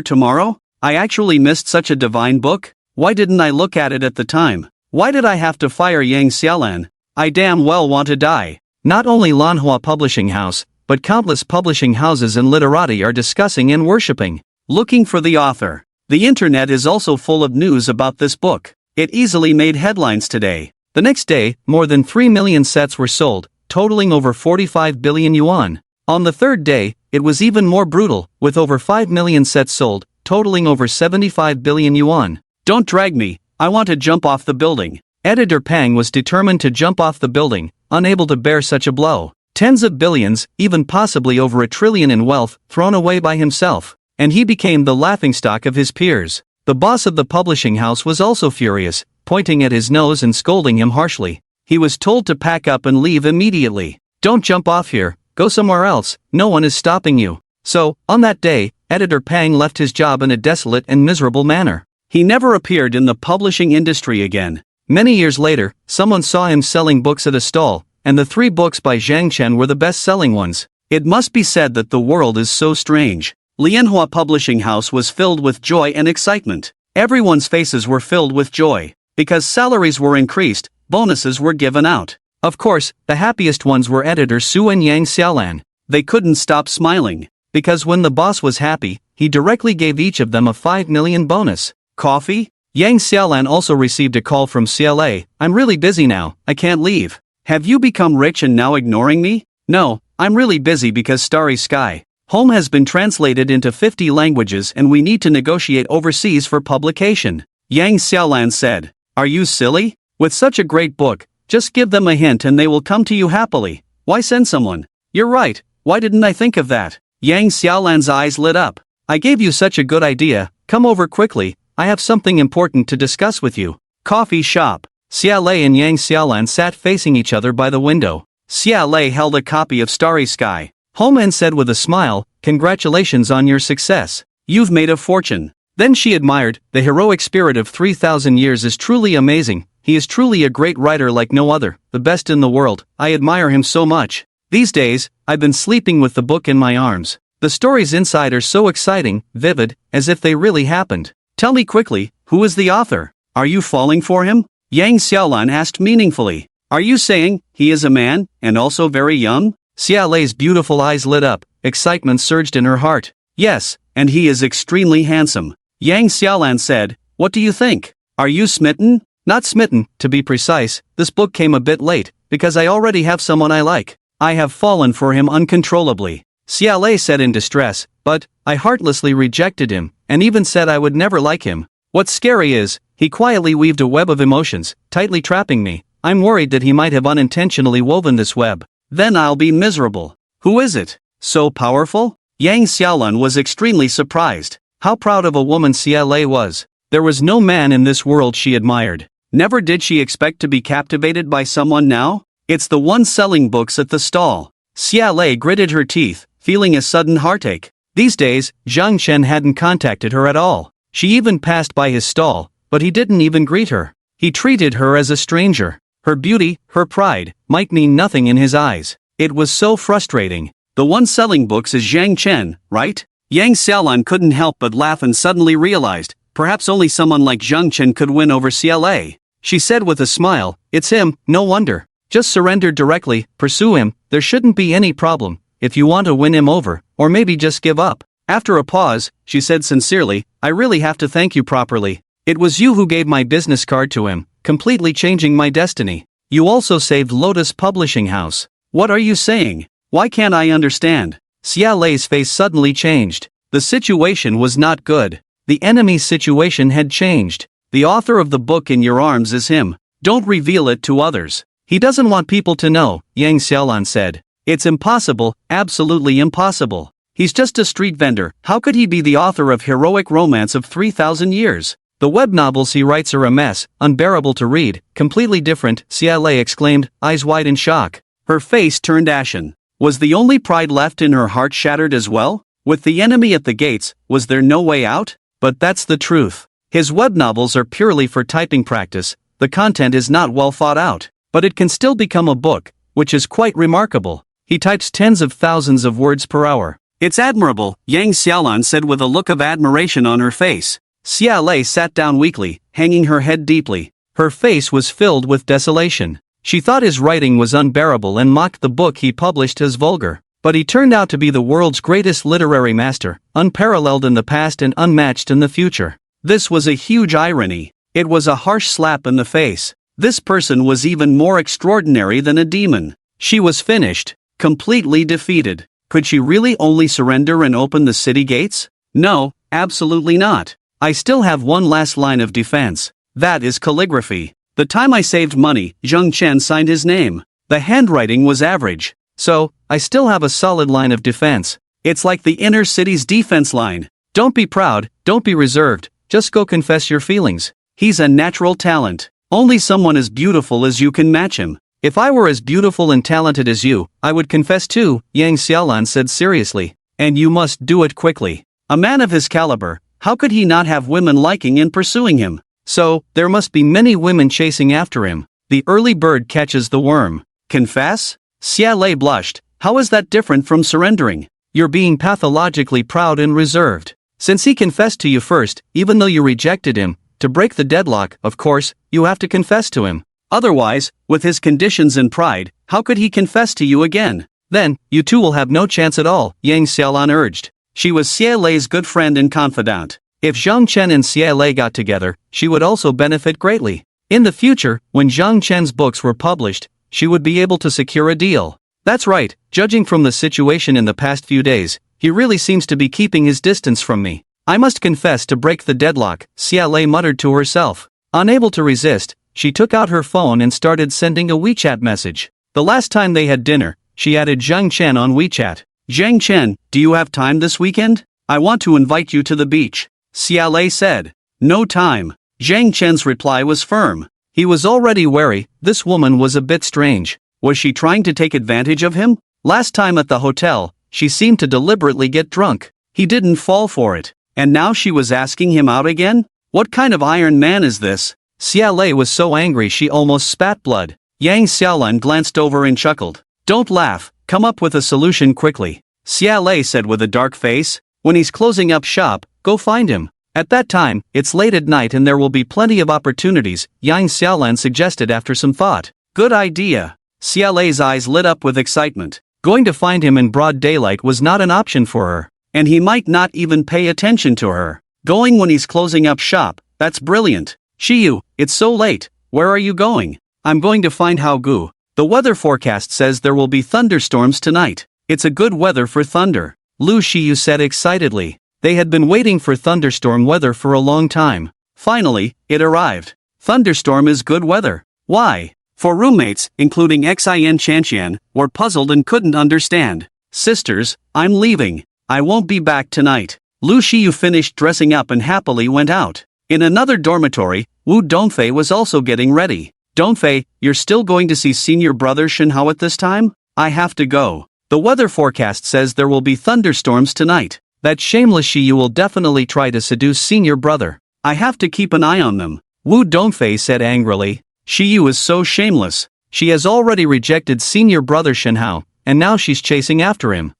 tomorrow? I actually missed such a divine book? Why didn't I look at it at the time? Why did I have to fire Yang Xiaolan? I damn well want to die. Not only Lianhua Publishing House, but countless publishing houses and literati are discussing and worshipping, looking for the author. The internet is also full of news about this book. It easily made headlines today. The next day, more than 3 million sets were sold, totaling over 45 billion yuan. On the third day, it was even more brutal, with over 5 million sets sold, totaling over 75 billion yuan. Don't drag me, I want to jump off the building. Editor Pang was determined to jump off the building, unable to bear such a blow. Tens of billions, even possibly over 1 trillion in wealth, thrown away by himself. And he became the laughingstock of his peers. The boss of the publishing house was also furious, pointing at his nose and scolding him harshly. He was told to pack up and leave immediately. Don't jump off here, go somewhere else, no one is stopping you. So, on that day, Editor Pang left his job in a desolate and miserable manner. He never appeared in the publishing industry again. Many years later, someone saw him selling books at a stall, and the 3 books by Zhang Chen were the best-selling ones. It must be said that the world is so strange. Lianhua Publishing House was filled with joy and excitement. Everyone's faces were filled with joy. Because salaries were increased, bonuses were given out. Of course, the happiest ones were editor Su and Yang Xiaolan. They couldn't stop smiling. Because when the boss was happy, he directly gave each of them a 5 million bonus. Coffee? Yang Xiaolan also received a call from CLA. I'm really busy now, I can't leave. Have you become rich and now ignoring me? No, I'm really busy because Starry Sky Home has been translated into 50 languages and we need to negotiate overseas for publication. Yang Xiaolan said. Are you silly? With such a great book, just give them a hint and they will come to you happily. Why send someone? You're right, why didn't I think of that? Yang Xiaolan's eyes lit up. I gave you such a good idea, come over quickly, I have something important to discuss with you. Coffee shop. Xia Lei and Yang Xiaolan sat facing each other by the window. Xia Lei held a copy of Starry Sky Home and said with a smile, congratulations on your success. You've made a fortune. Then she admired, the heroic spirit of 3,000 years is truly amazing, he is truly a great writer like no other, the best in the world, I admire him so much. These days, I've been sleeping with the book in my arms. The stories inside are so exciting, vivid, as if they really happened. Tell me quickly, who is the author? Are you falling for him? Yang Xiaolan asked meaningfully. Are you saying, he is a man, and also very young? Xia Lei's beautiful eyes lit up, excitement surged in her heart. Yes, and he is extremely handsome. Yang Xiaolan said, What do you think? Are you smitten? Not smitten, to be precise. This book came a bit late, because I already have someone I like. I have fallen for him uncontrollably, Xiaolei said in distress, but I heartlessly rejected him, and even said I would never like him. What's scary is, he quietly weaved a web of emotions, tightly trapping me. I'm worried that he might have unintentionally woven this web. Then I'll be miserable. Who is it? So powerful? Yang Xiaolun was extremely surprised. How proud of a woman Xiaolei was. There was no man in this world she admired. Never did she expect to be captivated by someone now? It's the one selling books at the stall. Xiaolei gritted her teeth, feeling a sudden heartache. These days, Zhang Chen hadn't contacted her at all. She even passed by his stall, but he didn't even greet her. He treated her as a stranger. Her beauty, her pride, might mean nothing in his eyes. It was so frustrating. The one selling books is Zhang Chen, right? Yang Xiaolun couldn't help but laugh and suddenly realized, perhaps only someone like Zhang Chen could win over Xiaolei. She said with a smile, it's him, no wonder. Just surrender directly, pursue him, there shouldn't be any problem, if you want to win him over, or maybe just give up. After a pause, she said sincerely, I really have to thank you properly. It was you who gave my business card to him, completely changing my destiny. You also saved Lotus Publishing House. What are you saying? Why can't I understand? Xiaolei's face suddenly changed. The situation was not good. The enemy's situation had changed. The author of the book in your arms is him. Don't reveal it to others. He doesn't want people to know, Yang Xiaolun said. It's impossible, absolutely impossible. He's just a street vendor. How could he be the author of heroic romance of 3,000 years? The web novels he writes are a mess, unbearable to read, completely different, Xiaolei exclaimed, eyes wide in shock. Her face turned ashen. Was the only pride left in her heart shattered as well? With the enemy at the gates, was there no way out? But that's the truth. His web novels are purely for typing practice, the content is not well thought out. But it can still become a book, which is quite remarkable. He types tens of thousands of words per hour. It's admirable, Yang Xiaolun said with a look of admiration on her face. Xiaolei sat down weakly, hanging her head deeply. Her face was filled with desolation. She thought his writing was unbearable and mocked the book he published as vulgar. But he turned out to be the world's greatest literary master, unparalleled in the past and unmatched in the future. This was a huge irony. It was a harsh slap in the face. This person was even more extraordinary than a demon. She was finished, completely defeated. Could she really only surrender and open the city gates? No, absolutely not. I still have one last line of defense. That is calligraphy. The time I saved money, Zhang Chen signed his name. The handwriting was average. So, I still have a solid line of defense. It's like the inner city's defense line. Don't be proud, don't be reserved, just go confess your feelings. He's a natural talent. Only someone as beautiful as you can match him. If I were as beautiful and talented as you, I would confess too, Yang Xiaolun said seriously. And you must do it quickly. A man of his caliber, how could he not have women liking and pursuing him? So, there must be many women chasing after him. The early bird catches the worm. Confess? Xiaolei blushed. How is that different from surrendering? You're being pathologically proud and reserved. Since he confessed to you first, even though you rejected him, to break the deadlock, of course, you have to confess to him. Otherwise, with his conditions and pride, how could he confess to you again? Then, you two will have no chance at all, Yang Xiaolun urged. She was Xiaolei's good friend and confidant. If Zhang Chen and Xiaolei got together, she would also benefit greatly. In the future, when Zhang Chen's books were published, she would be able to secure a deal. That's right, judging from the situation in the past few days, he really seems to be keeping his distance from me. I must confess to break the deadlock, Xiaolei muttered to herself. Unable to resist, she took out her phone and started sending a WeChat message. The last time they had dinner, she added Zhang Chen on WeChat. Zhang Chen, do you have time this weekend? I want to invite you to the beach. Xiaolei said. No time. Zhang Chen's reply was firm. He was already wary, this woman was a bit strange. Was she trying to take advantage of him? Last time at the hotel, she seemed to deliberately get drunk. He didn't fall for it. And now she was asking him out again? What kind of iron man is this? Xiaolei was so angry she almost spat blood. Yang Xiaolun glanced over and chuckled. Don't laugh, come up with a solution quickly. Xiaolei said with a dark face. When he's closing up shop, go find him. At that time, it's late at night and there will be plenty of opportunities, Yang Xiaolun suggested after some thought. Good idea. Xiaolei's eyes lit up with excitement. Going to find him in broad daylight was not an option for her. And he might not even pay attention to her. Going when he's closing up shop, That's brilliant. Shiyu, it's so late. Where are you going? I'm going to find Hao Gu. The weather forecast says there will be thunderstorms tonight. It's a good weather for thunder, Lu Shiyu said excitedly. They had been waiting for thunderstorm weather for a long time. Finally, it arrived. Thunderstorm is good weather. Why? For roommates, including Xin Chanqian, were puzzled and couldn't understand. Sisters, I'm leaving. I won't be back tonight. Lu Shiyu finished dressing up and happily went out. In another dormitory, Wu Dongfei was also getting ready. Dongfei, you're still going to see senior brother Shenhao at this time? I have to go. The weather forecast says there will be thunderstorms tonight. That shameless Shiyu will definitely try to seduce senior brother. I have to keep an eye on them, Wu Dongfei said angrily. Shiyu is so shameless. She has already rejected senior brother Shenhao, and now she's chasing after him.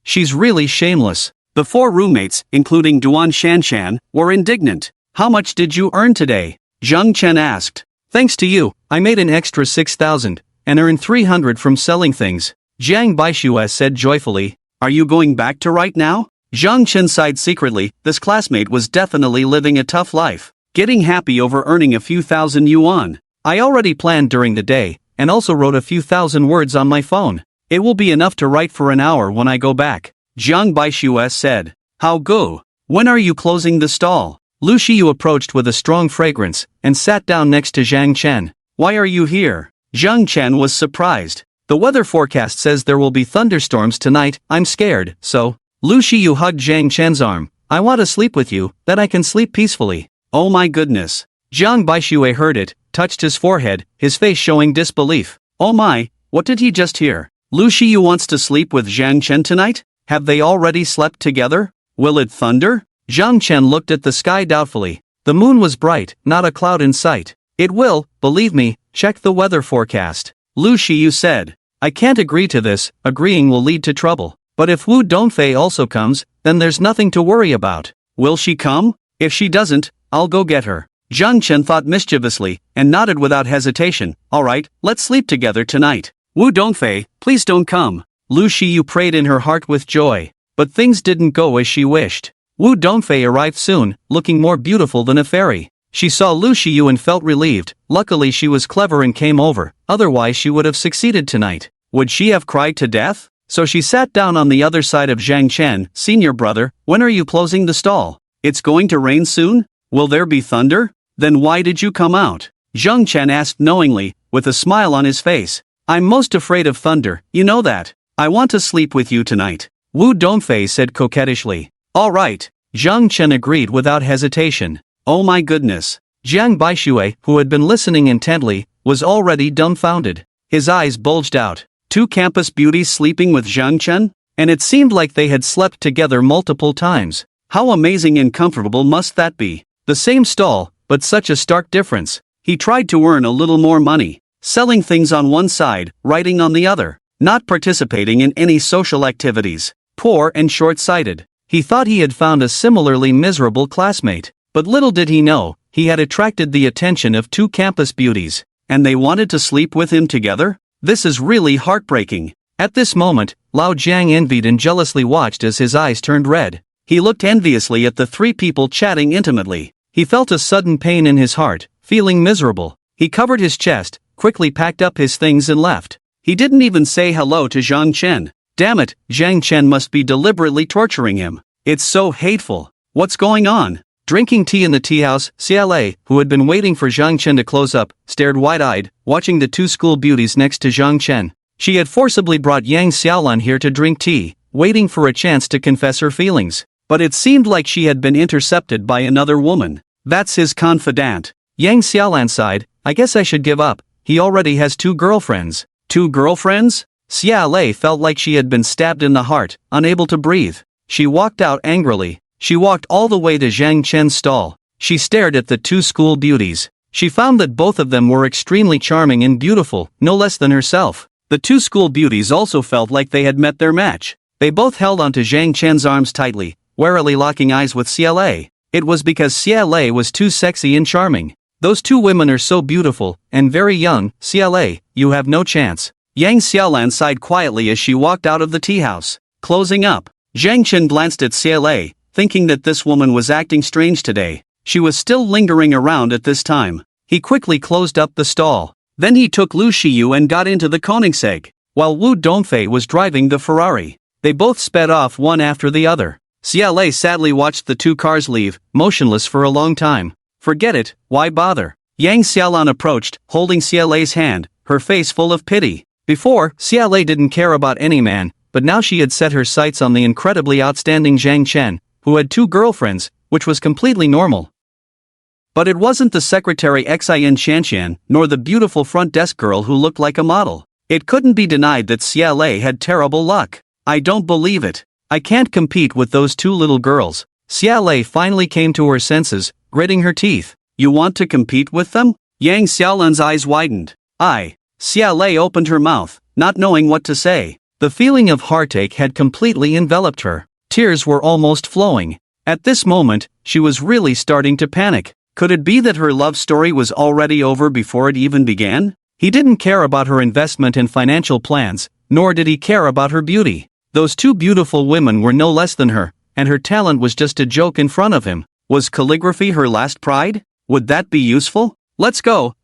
She's really shameless. The four roommates, including Duan Shanshan, were indignant. How much did you earn today? Zhang Chen asked. Thanks to you, I made an extra 6,000, and earned 300 from selling things. Jiang Baixue said joyfully. Are you going back to right now? Zhang Chen sighed secretly. This classmate was definitely living a tough life, getting happy over earning a few thousand yuan. I already planned during the day, and also wrote a few thousand words on my phone. It will be enough to write for an hour when I go back, Jiang Baixue said. Hao Gu, when are you closing the stall? Lu Shiyu approached with a strong fragrance, and sat down next to Zhang Chen. Why are you here? Zhang Chen was surprised. The weather forecast says there will be thunderstorms tonight. I'm scared, so. Lu Shiyu hugged Zhang Chen's arm. I want to sleep with you, then I can sleep peacefully. Oh my goodness. Jiang Baixue heard it, touched his forehead, his face showing disbelief. Oh my, what did he just hear? Lu Shiyu wants to sleep with Zhang Chen tonight? Have they already slept together? Will it thunder? Zhang Chen looked at the sky doubtfully. The moon was bright, not a cloud in sight. It will, believe me, check the weather forecast, Lu Shiyu said. I can't agree to this, agreeing will lead to trouble. But if Wu Dongfei also comes, then there's nothing to worry about. Will she come? If she doesn't, I'll go get her. Zhang Chen thought mischievously, and nodded without hesitation. Alright, let's sleep together tonight. Wu Dongfei, please don't come. Lu Shiyu prayed in her heart with joy. But things didn't go as she wished. Wu Dongfei arrived soon, looking more beautiful than a fairy. She saw Lu Shiyu and felt relieved. Luckily she was clever and came over, otherwise she would have succeeded tonight. Would she have cried to death? So she sat down on the other side of Zhang Chen. Senior brother, when are you closing the stall? It's going to rain soon? Will there be thunder? Then why did you come out? Zhang Chen asked knowingly, with a smile on his face. I'm most afraid of thunder, you know that. I want to sleep with you tonight, Wu Dongfei said coquettishly. All right, Zhang Chen agreed without hesitation. Oh my goodness. Jiang Baixue, who had been listening intently, was already dumbfounded. His eyes bulged out. Two campus beauties sleeping with Zhang Chen? And it seemed like they had slept together multiple times. How amazing and comfortable must that be? The same stall, but such a stark difference. He tried to earn a little more money, selling things on one side, writing on the other, not participating in any social activities. Poor and short-sighted. He thought he had found a similarly miserable classmate, but little did he know, he had attracted the attention of two campus beauties, and they wanted to sleep with him together? This is really heartbreaking. At this moment, Lao Jiang envied and jealously watched as his eyes turned red. He looked enviously at the three people chatting intimately. He felt a sudden pain in his heart, feeling miserable. He covered his chest, quickly packed up his things and left. He didn't even say hello to Zhang Chen. Damn it, Zhang Chen must be deliberately torturing him. It's so hateful. What's going on? Drinking tea in the tea house, Xiaolei, who had been waiting for Zhang Chen to close up, stared wide-eyed, watching the two school beauties next to Zhang Chen. She had forcibly brought Yang Xiaolan here to drink tea, waiting for a chance to confess her feelings. But it seemed like she had been intercepted by another woman. That's his confidant. Yang Xiaolan sighed, I guess I should give up. He already has two girlfriends. Two girlfriends? Xiaolei felt like she had been stabbed in the heart, unable to breathe. She walked out angrily. She walked all the way to Zhang Chen's stall. She stared at the two school beauties. She found that both of them were extremely charming and beautiful, no less than herself. The two school beauties also felt like they had met their match. They both held onto Zhang Chen's arms tightly, warily locking eyes with Xiaolei. It was because Xiaolei was too sexy and charming. Those two women are so beautiful, and very young. Xiaolei, you have no chance. Yang Xiaolan sighed quietly as she walked out of the tea house. Closing up. Zhang Chen glanced at Xiaolei, thinking that this woman was acting strange today. She was still lingering around at this time. He quickly closed up the stall. Then he took Lu Shiyu and got into the Koenigsegg, while Wu Dongfei was driving the Ferrari. They both sped off one after the other. Xiaolei sadly watched the two cars leave, motionless for a long time. Forget it, why bother? Yang Xiaolan approached, holding Xiaolei's hand, her face full of pity. Before, Xiaolei didn't care about any man, but now she had set her sights on the incredibly outstanding Zhang Chen, who had 2 girlfriends, which was completely normal. But it wasn't the secretary Xin Shanshan, nor the beautiful front desk girl who looked like a model. It couldn't be denied that Xiaolei had terrible luck. I don't believe it. I can't compete with those 2 little girls. Xiaolei finally came to her senses, gritting her teeth. You want to compete with them? Yang Xiaolan's eyes widened. Xiaolei opened her mouth, not knowing what to say. The feeling of heartache had completely enveloped her. Tears were almost flowing. At this moment, she was really starting to panic. Could it be that her love story was already over before it even began? He didn't care about her investment and financial plans, nor did he care about her beauty. Those 2 beautiful women were no less than her, and her talent was just a joke in front of him. Was calligraphy her last pride? Would that be useful? Let's go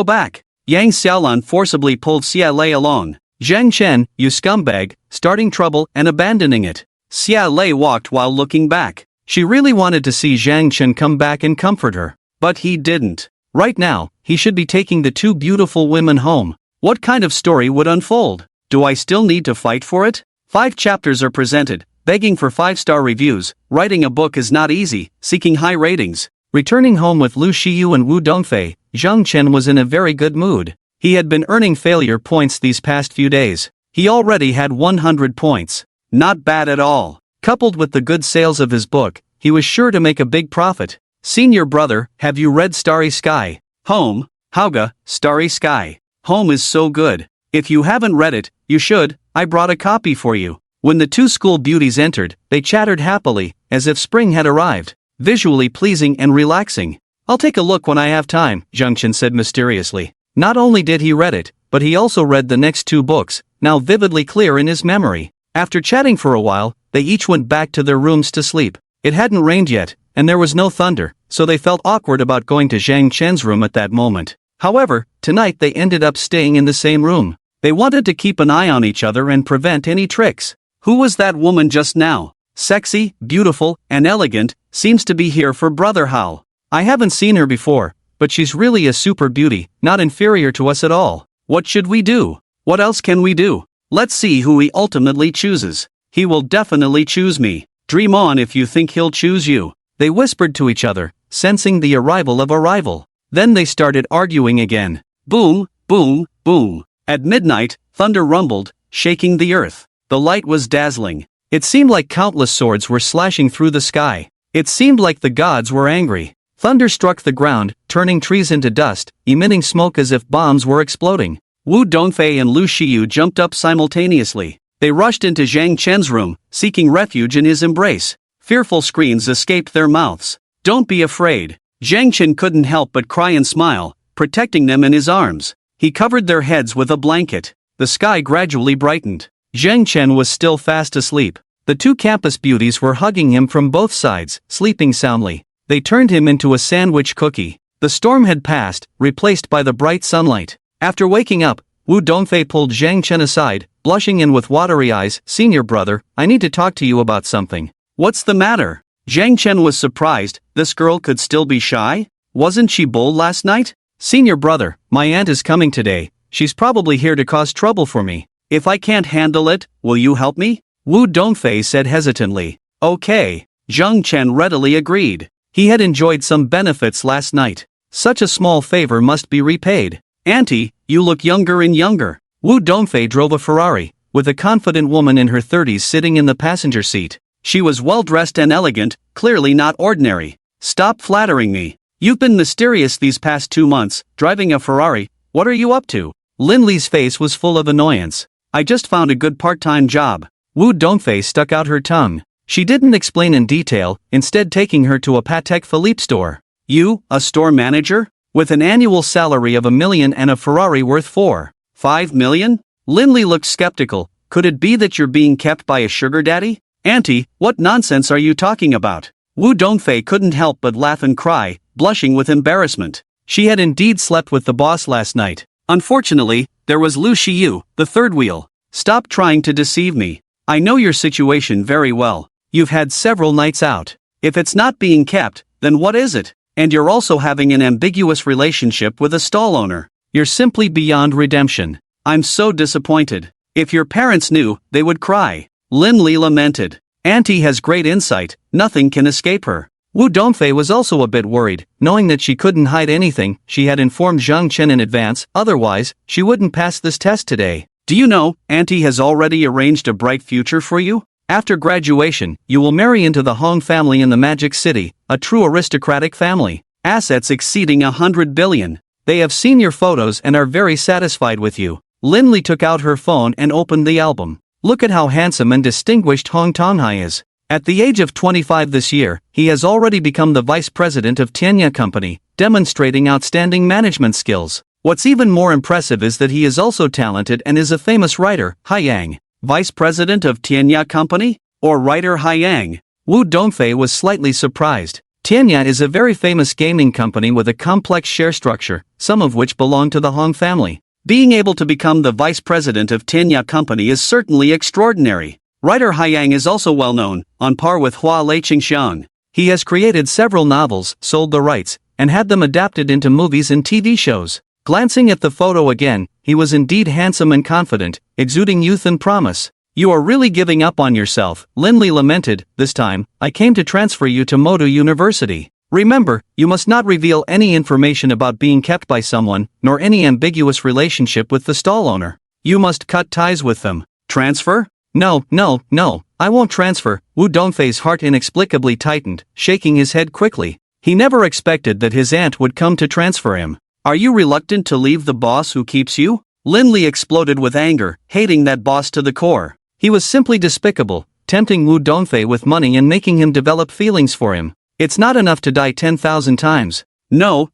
back. Yang Xiaolan forcibly pulled Xiaolei along. Zhang Chen, you scumbag, starting trouble and abandoning it. Xiaolei walked while looking back. She really wanted to see Zhang Chen come back and comfort her. But he didn't. Right now, he should be taking the 2 beautiful women home. What kind of story would unfold? Do I still need to fight for it? 5 chapters are presented, begging for 5-star reviews. Writing a book is not easy, seeking high ratings. Returning home with Lu Shiyu and Wu Dongfei, Zhang Chen was in a very good mood. He had been earning failure points these past few days. He already had 100 points. Not bad at all. Coupled with the good sales of his book, he was sure to make a big profit. Senior brother, have you read Starry Sky? Home, Hauga, Starry Sky. Home is so good. If you haven't read it, you should. I brought a copy for you. When the 2 school beauties entered, they chattered happily, as if spring had arrived. Visually pleasing and relaxing. I'll take a look when I have time, Zhang Chen said mysteriously. Not only did he read it, but he also read the next 2 books, now vividly clear in his memory. After chatting for a while, they each went back to their rooms to sleep. It hadn't rained yet, and there was no thunder, so they felt awkward about going to Zhang Chen's room at that moment. However, tonight they ended up staying in the same room. They wanted to keep an eye on each other and prevent any tricks. Who was that woman just now? Sexy, beautiful, and elegant, seems to be here for Brother Hao. I haven't seen her before, but she's really a super beauty, not inferior to us at all. What should we do? What else can we do? Let's see who he ultimately chooses. He will definitely choose me. Dream on if you think he'll choose you. They whispered to each other, sensing the arrival of a rival. Then they started arguing again. Boom, boom, boom. At midnight, thunder rumbled, shaking the earth. The light was dazzling. It seemed like countless swords were slashing through the sky. It seemed like the gods were angry. Thunder struck the ground, turning trees into dust, emitting smoke as if bombs were exploding. Wu Dongfei and Lu Shiyu jumped up simultaneously. They rushed into Zhang Chen's room, seeking refuge in his embrace. Fearful screams escaped their mouths. Don't be afraid. Zhang Chen couldn't help but cry and smile, protecting them in his arms. He covered their heads with a blanket. The sky gradually brightened. Zhang Chen was still fast asleep. The 2 campus beauties were hugging him from both sides, sleeping soundly. They turned him into a sandwich cookie. The storm had passed, replaced by the bright sunlight. After waking up, Wu Dongfei pulled Zhang Chen aside, blushing and with watery eyes. Senior brother, I need to talk to you about something. What's the matter? Zhang Chen was surprised. This girl could still be shy? Wasn't she bold last night? Senior brother, my aunt is coming today. She's probably here to cause trouble for me. If I can't handle it, will you help me? Wu Dongfei said hesitantly. Okay. Zhang Chen readily agreed. He had enjoyed some benefits last night. Such a small favor must be repaid. Auntie, you look younger and younger. Wu Dongfei drove a Ferrari, with a confident woman in her 30s sitting in the passenger seat. She was well-dressed and elegant, clearly not ordinary. Stop flattering me. You've been mysterious these past 2 months, driving a Ferrari. What are you up to? Lin Li's face was full of annoyance. I just found a good part-time job. Wu Dongfei stuck out her tongue. She didn't explain in detail, instead taking her to a Patek Philippe store. You, a store manager? With an annual salary of $1 million and a Ferrari worth $4.5 million? Lin Li looked skeptical. Could it be that you're being kept by a sugar daddy? Auntie, what nonsense are you talking about? Wu Dongfei couldn't help but laugh and cry, blushing with embarrassment. She had indeed slept with the boss last night. Unfortunately, there was Lu Shiyu, the third wheel. Stop trying to deceive me. I know your situation very well. You've had several nights out. If it's not being kept, then what is it? And you're also having an ambiguous relationship with a stall owner. You're simply beyond redemption. I'm so disappointed. If your parents knew, they would cry. Lin Li lamented. Auntie has great insight, nothing can escape her. Wu Dongfei was also a bit worried, knowing that she couldn't hide anything. She had informed Zhang Chen in advance, otherwise, she wouldn't pass this test today. Do you know, Auntie has already arranged a bright future for you? After graduation, you will marry into the Hong family in the Magic City, a true aristocratic family. Assets exceeding 100 billion. They have seen your photos and are very satisfied with you. Lin Li took out her phone and opened the album. Look at how handsome and distinguished Hong Tonghai is. At the age of 25 this year, he has already become the vice president of Tianya Company, demonstrating outstanding management skills. What's even more impressive is that he is also talented and is a famous writer. Hai Yang, vice president of Tianya Company? Or writer Hai Yang? Wu Dongfei was slightly surprised. Tianya is a very famous gaming company with a complex share structure, some of which belong to the Hong family. Being able to become the vice president of Tianya Company is certainly extraordinary. Writer Hai Yang is also well known, on par with Hua Leiqingxiang. He has created several novels, sold the rights, and had them adapted into movies and TV shows. Glancing at the photo again, he was indeed handsome and confident, exuding youth and promise. You are really giving up on yourself, Lin Li lamented. This time, I came to transfer you to Modu University. Remember, you must not reveal any information about being kept by someone, nor any ambiguous relationship with the stall owner. You must cut ties with them. Transfer? No, I won't transfer. Wu Dongfei's heart inexplicably tightened, shaking his head quickly. He never expected that his aunt would come to transfer him. Are you reluctant to leave the boss who keeps you? Lin Li exploded with anger, hating that boss to the core. He was simply despicable, tempting Wu Dongfei with money and making him develop feelings for him. It's not enough to die 10,000 times. No.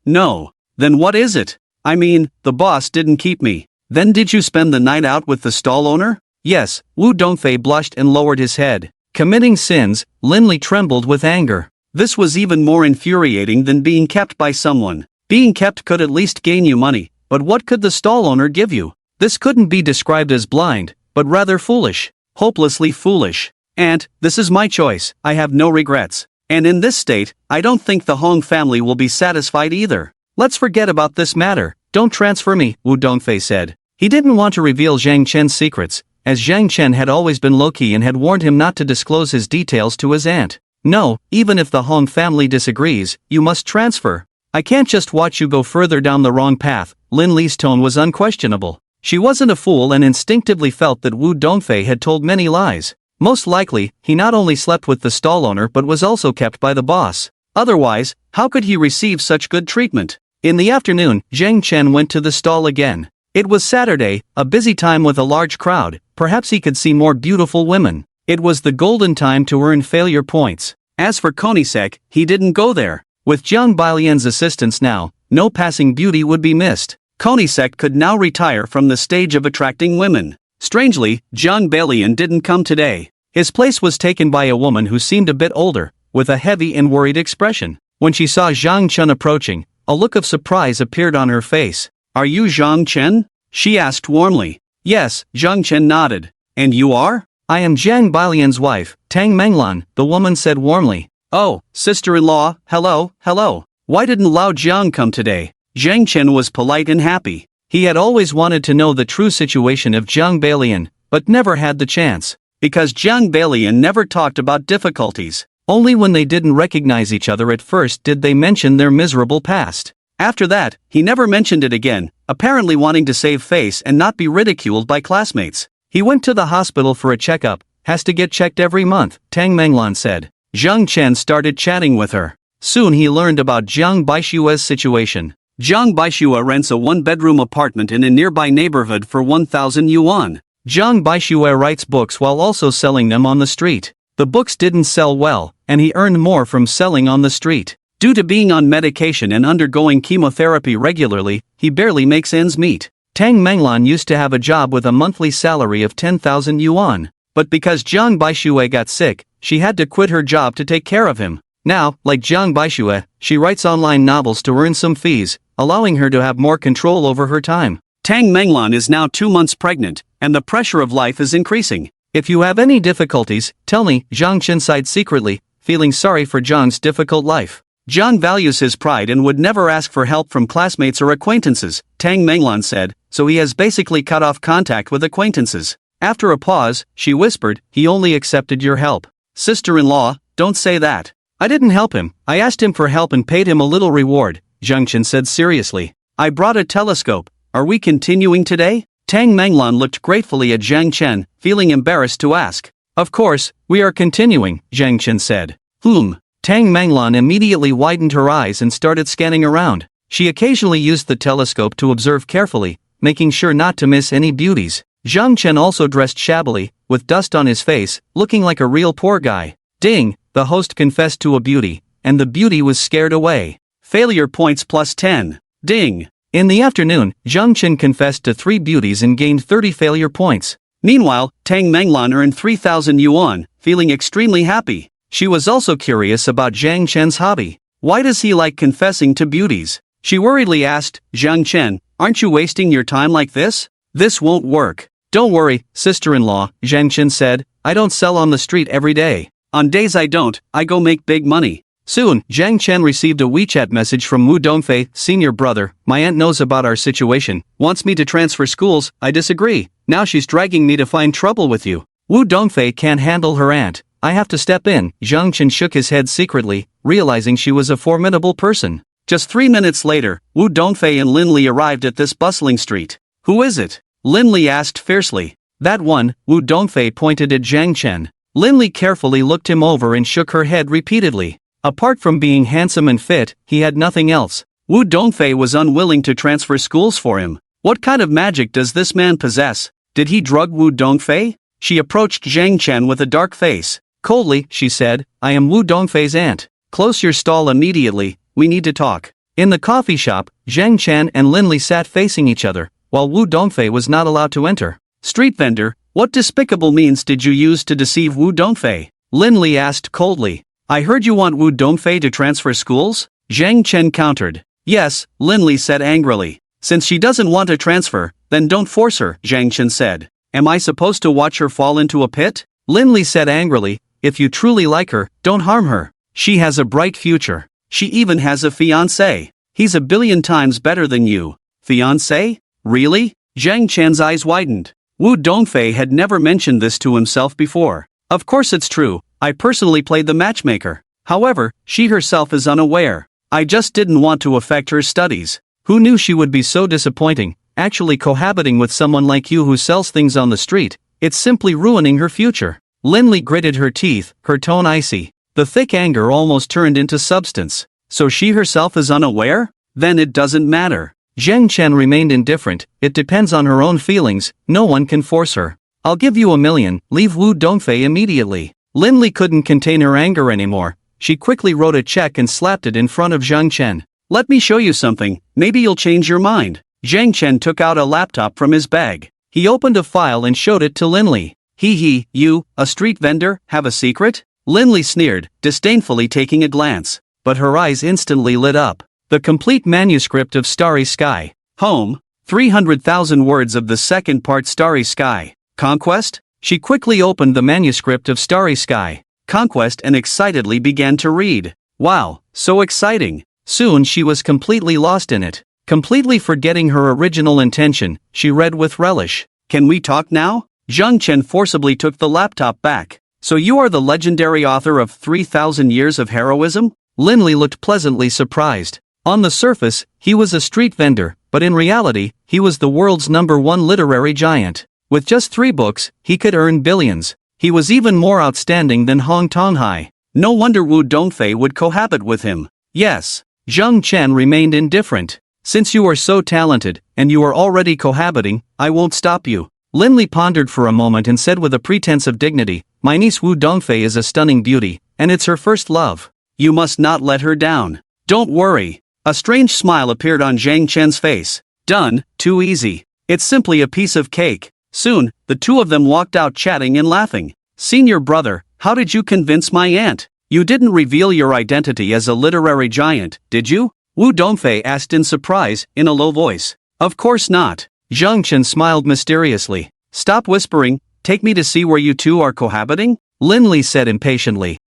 Then what is it? I mean, the boss didn't keep me. Then did you spend the night out with the stall owner? Yes, Wu Dongfei blushed and lowered his head. Committing sins, Lin Li trembled with anger. This was even more infuriating than being kept by someone. Being kept could at least gain you money, but what could the stall owner give you? This couldn't be described as blind, but rather foolish. Hopelessly foolish. And, this is my choice, I have no regrets. And in this state, I don't think the Hong family will be satisfied either. Let's forget about this matter. Don't transfer me, Wu Dongfei said. He didn't want to reveal Zhang Chen's secrets, as Zhang Chen had always been low-key and had warned him not to disclose his details to his aunt. No, even if the Hong family disagrees, you must transfer. I can't just watch you go further down the wrong path. Lin Li's tone was unquestionable. She wasn't a fool and instinctively felt that Wu Dongfei had told many lies. Most likely, he not only slept with the stall owner but was also kept by the boss. Otherwise, how could he receive such good treatment? In the afternoon, Zhang Chen went to the stall again. It was Saturday, a busy time with a large crowd. Perhaps he could see more beautiful women. It was the golden time to earn failure points. As for Konisek, he didn't go there. With Jiang Bailian's assistance now, no passing beauty would be missed. Konisek could now retire from the stage of attracting women. Strangely, Jiang Bailian didn't come today. His place was taken by a woman who seemed a bit older, with a heavy and worried expression. When she saw Zhang Chen approaching, a look of surprise appeared on her face. Are you Zhang Chen? She asked warmly. Yes, Zhang Chen nodded. And you are? I am Jiang Bailian's wife, Tang Menglan, the woman said warmly. Oh, sister-in-law, hello. Why didn't Lao Jiang come today? Zhang Chen was polite and happy. He had always wanted to know the true situation of Jiang Bailian, but never had the chance. Because Jiang Bailian never talked about difficulties. Only when they didn't recognize each other at first did they mention their miserable past. After that, he never mentioned it again, apparently wanting to save face and not be ridiculed by classmates. He went to the hospital for a checkup, has to get checked every month, Tang Menglan said. Zhang Chen started chatting with her. Soon he learned about Jiang Baishua's situation. Jiang Baishua rents a one-bedroom apartment in a nearby neighborhood for 1,000 yuan. Jiang Baishua writes books while also selling them on the street. The books didn't sell well, and he earned more from selling on the street. Due to being on medication and undergoing chemotherapy regularly, he barely makes ends meet. Tang Menglan used to have a job with a monthly salary of 10,000 yuan. But because Jiang Baishue got sick, she had to quit her job to take care of him. Now, like Jiang Baixue, she writes online novels to earn some fees, allowing her to have more control over her time. Tang Menglan is now 2 months pregnant, and the pressure of life is increasing. If you have any difficulties, tell me, Zhang Chen sighed secretly, feeling sorry for Zhang's difficult life. Zhang values his pride and would never ask for help from classmates or acquaintances, Tang Menglan said, so he has basically cut off contact with acquaintances. After a pause, she whispered, he only accepted your help. Sister-in-law, don't say that. I didn't help him, I asked him for help and paid him a little reward, Zhang Chen said seriously. I brought a telescope. Are we continuing today? Tang Menglan looked gratefully at Zhang Chen, feeling embarrassed to ask. Of course, we are continuing, Zhang Chen said. Tang Menglan immediately widened her eyes and started scanning around. She occasionally used the telescope to observe carefully, making sure not to miss any beauties. Zhang Chen also dressed shabbily, with dust on his face, looking like a real poor guy. Ding, the host confessed to a beauty, and the beauty was scared away. Failure points plus 10. Ding. In the afternoon, Zhang Chen confessed to 3 beauties and gained 30 failure points. Meanwhile, Tang Menglan earned 3,000 yuan, feeling extremely happy. She was also curious about Zhang Chen's hobby. Why does he like confessing to beauties? She worriedly asked, Zhang Chen, aren't you wasting your time like this? This won't work. Don't worry, sister-in-law, Zhang Chen said, I don't sell on the street every day. On days I don't, I go make big money. Soon, Zhang Chen received a WeChat message from Wu Dongfei, senior brother, my aunt knows about our situation, wants me to transfer schools, I disagree, now she's dragging me to find trouble with you. Wu Dongfei can't handle her aunt, I have to step in. Zhang Chen shook his head secretly, realizing she was a formidable person. Just 3 minutes later, Wu Dongfei and Lin Li arrived at this bustling street. Who is it? Lin Li asked fiercely. That one, Wu Dongfei pointed at Zhang Chen. Lin Li carefully looked him over and shook her head repeatedly. Apart from being handsome and fit, he had nothing else. Wu Dongfei was unwilling to transfer schools for him. What kind of magic does this man possess? Did he drug Wu Dongfei? She approached Zhang Chen with a dark face. Coldly, she said, I am Wu Dongfei's aunt. Close your stall immediately, we need to talk. In the coffee shop, Zhang Chen and Lin Li sat facing each other, while Wu Dongfei was not allowed to enter. Street vendor, what despicable means did you use to deceive Wu Dongfei? Lin Li asked coldly. I heard you want Wu Dongfei to transfer schools? Zhang Chen countered. Yes, Lin Li said angrily. Since she doesn't want to transfer, then don't force her, Zhang Chen said. Am I supposed to watch her fall into a pit? Lin Li said angrily, if you truly like her, don't harm her. She has a bright future. She even has a fiancé. He's a billion times better than you. Fiancé? Really? Zhang Chen's eyes widened. Wu Dongfei had never mentioned this to himself before. Of course it's true, I personally played the matchmaker. However, she herself is unaware. I just didn't want to affect her studies. Who knew she would be so disappointing, actually cohabiting with someone like you who sells things on the street, it's simply ruining her future. Lin Li gritted her teeth, her tone icy. The thick anger almost turned into substance. So she herself is unaware? Then it doesn't matter. Zhang Chen remained indifferent, it depends on her own feelings, no one can force her. I'll give you 1,000,000, leave Wu Dongfei immediately. Lin Li couldn't contain her anger anymore. She quickly wrote a check and slapped it in front of Zhang Chen. Let me show you something, maybe you'll change your mind. Zhang Chen took out a laptop from his bag. He opened a file and showed it to Lin Li. You, a street vendor, have a secret? Lin Li sneered, disdainfully taking a glance. But her eyes instantly lit up. The complete manuscript of Starry Sky. Home, 300,000 words of the second part Starry Sky. Conquest? She quickly opened the manuscript of Starry Sky. Conquest and excitedly began to read. Wow, so exciting. Soon she was completely lost in it. Completely forgetting her original intention, she read with relish. Can we talk now? Zhang Chen forcibly took the laptop back. So you are the legendary author of 3,000 Years of Heroism? Lin Li looked pleasantly surprised. On the surface, he was a street vendor, but in reality, he was the world's #1 literary giant. With just 3 books, he could earn billions. He was even more outstanding than Hong Tonghai. No wonder Wu Dongfei would cohabit with him. Yes. Zhang Chen remained indifferent. Since you are so talented, and you are already cohabiting, I won't stop you. Lin Li pondered for a moment and said with a pretense of dignity, my niece Wu Dongfei is a stunning beauty, and it's her first love. You must not let her down. Don't worry. A strange smile appeared on Zhang Chen's face. Done, too easy. It's simply a piece of cake. Soon, the two of them walked out chatting and laughing. Senior brother, how did you convince my aunt? You didn't reveal your identity as a literary giant, did you? Wu Dongfei asked in surprise, in a low voice. Of course not. Zhang Chen smiled mysteriously. Stop whispering, take me to see where you two are cohabiting? Lin Li said impatiently.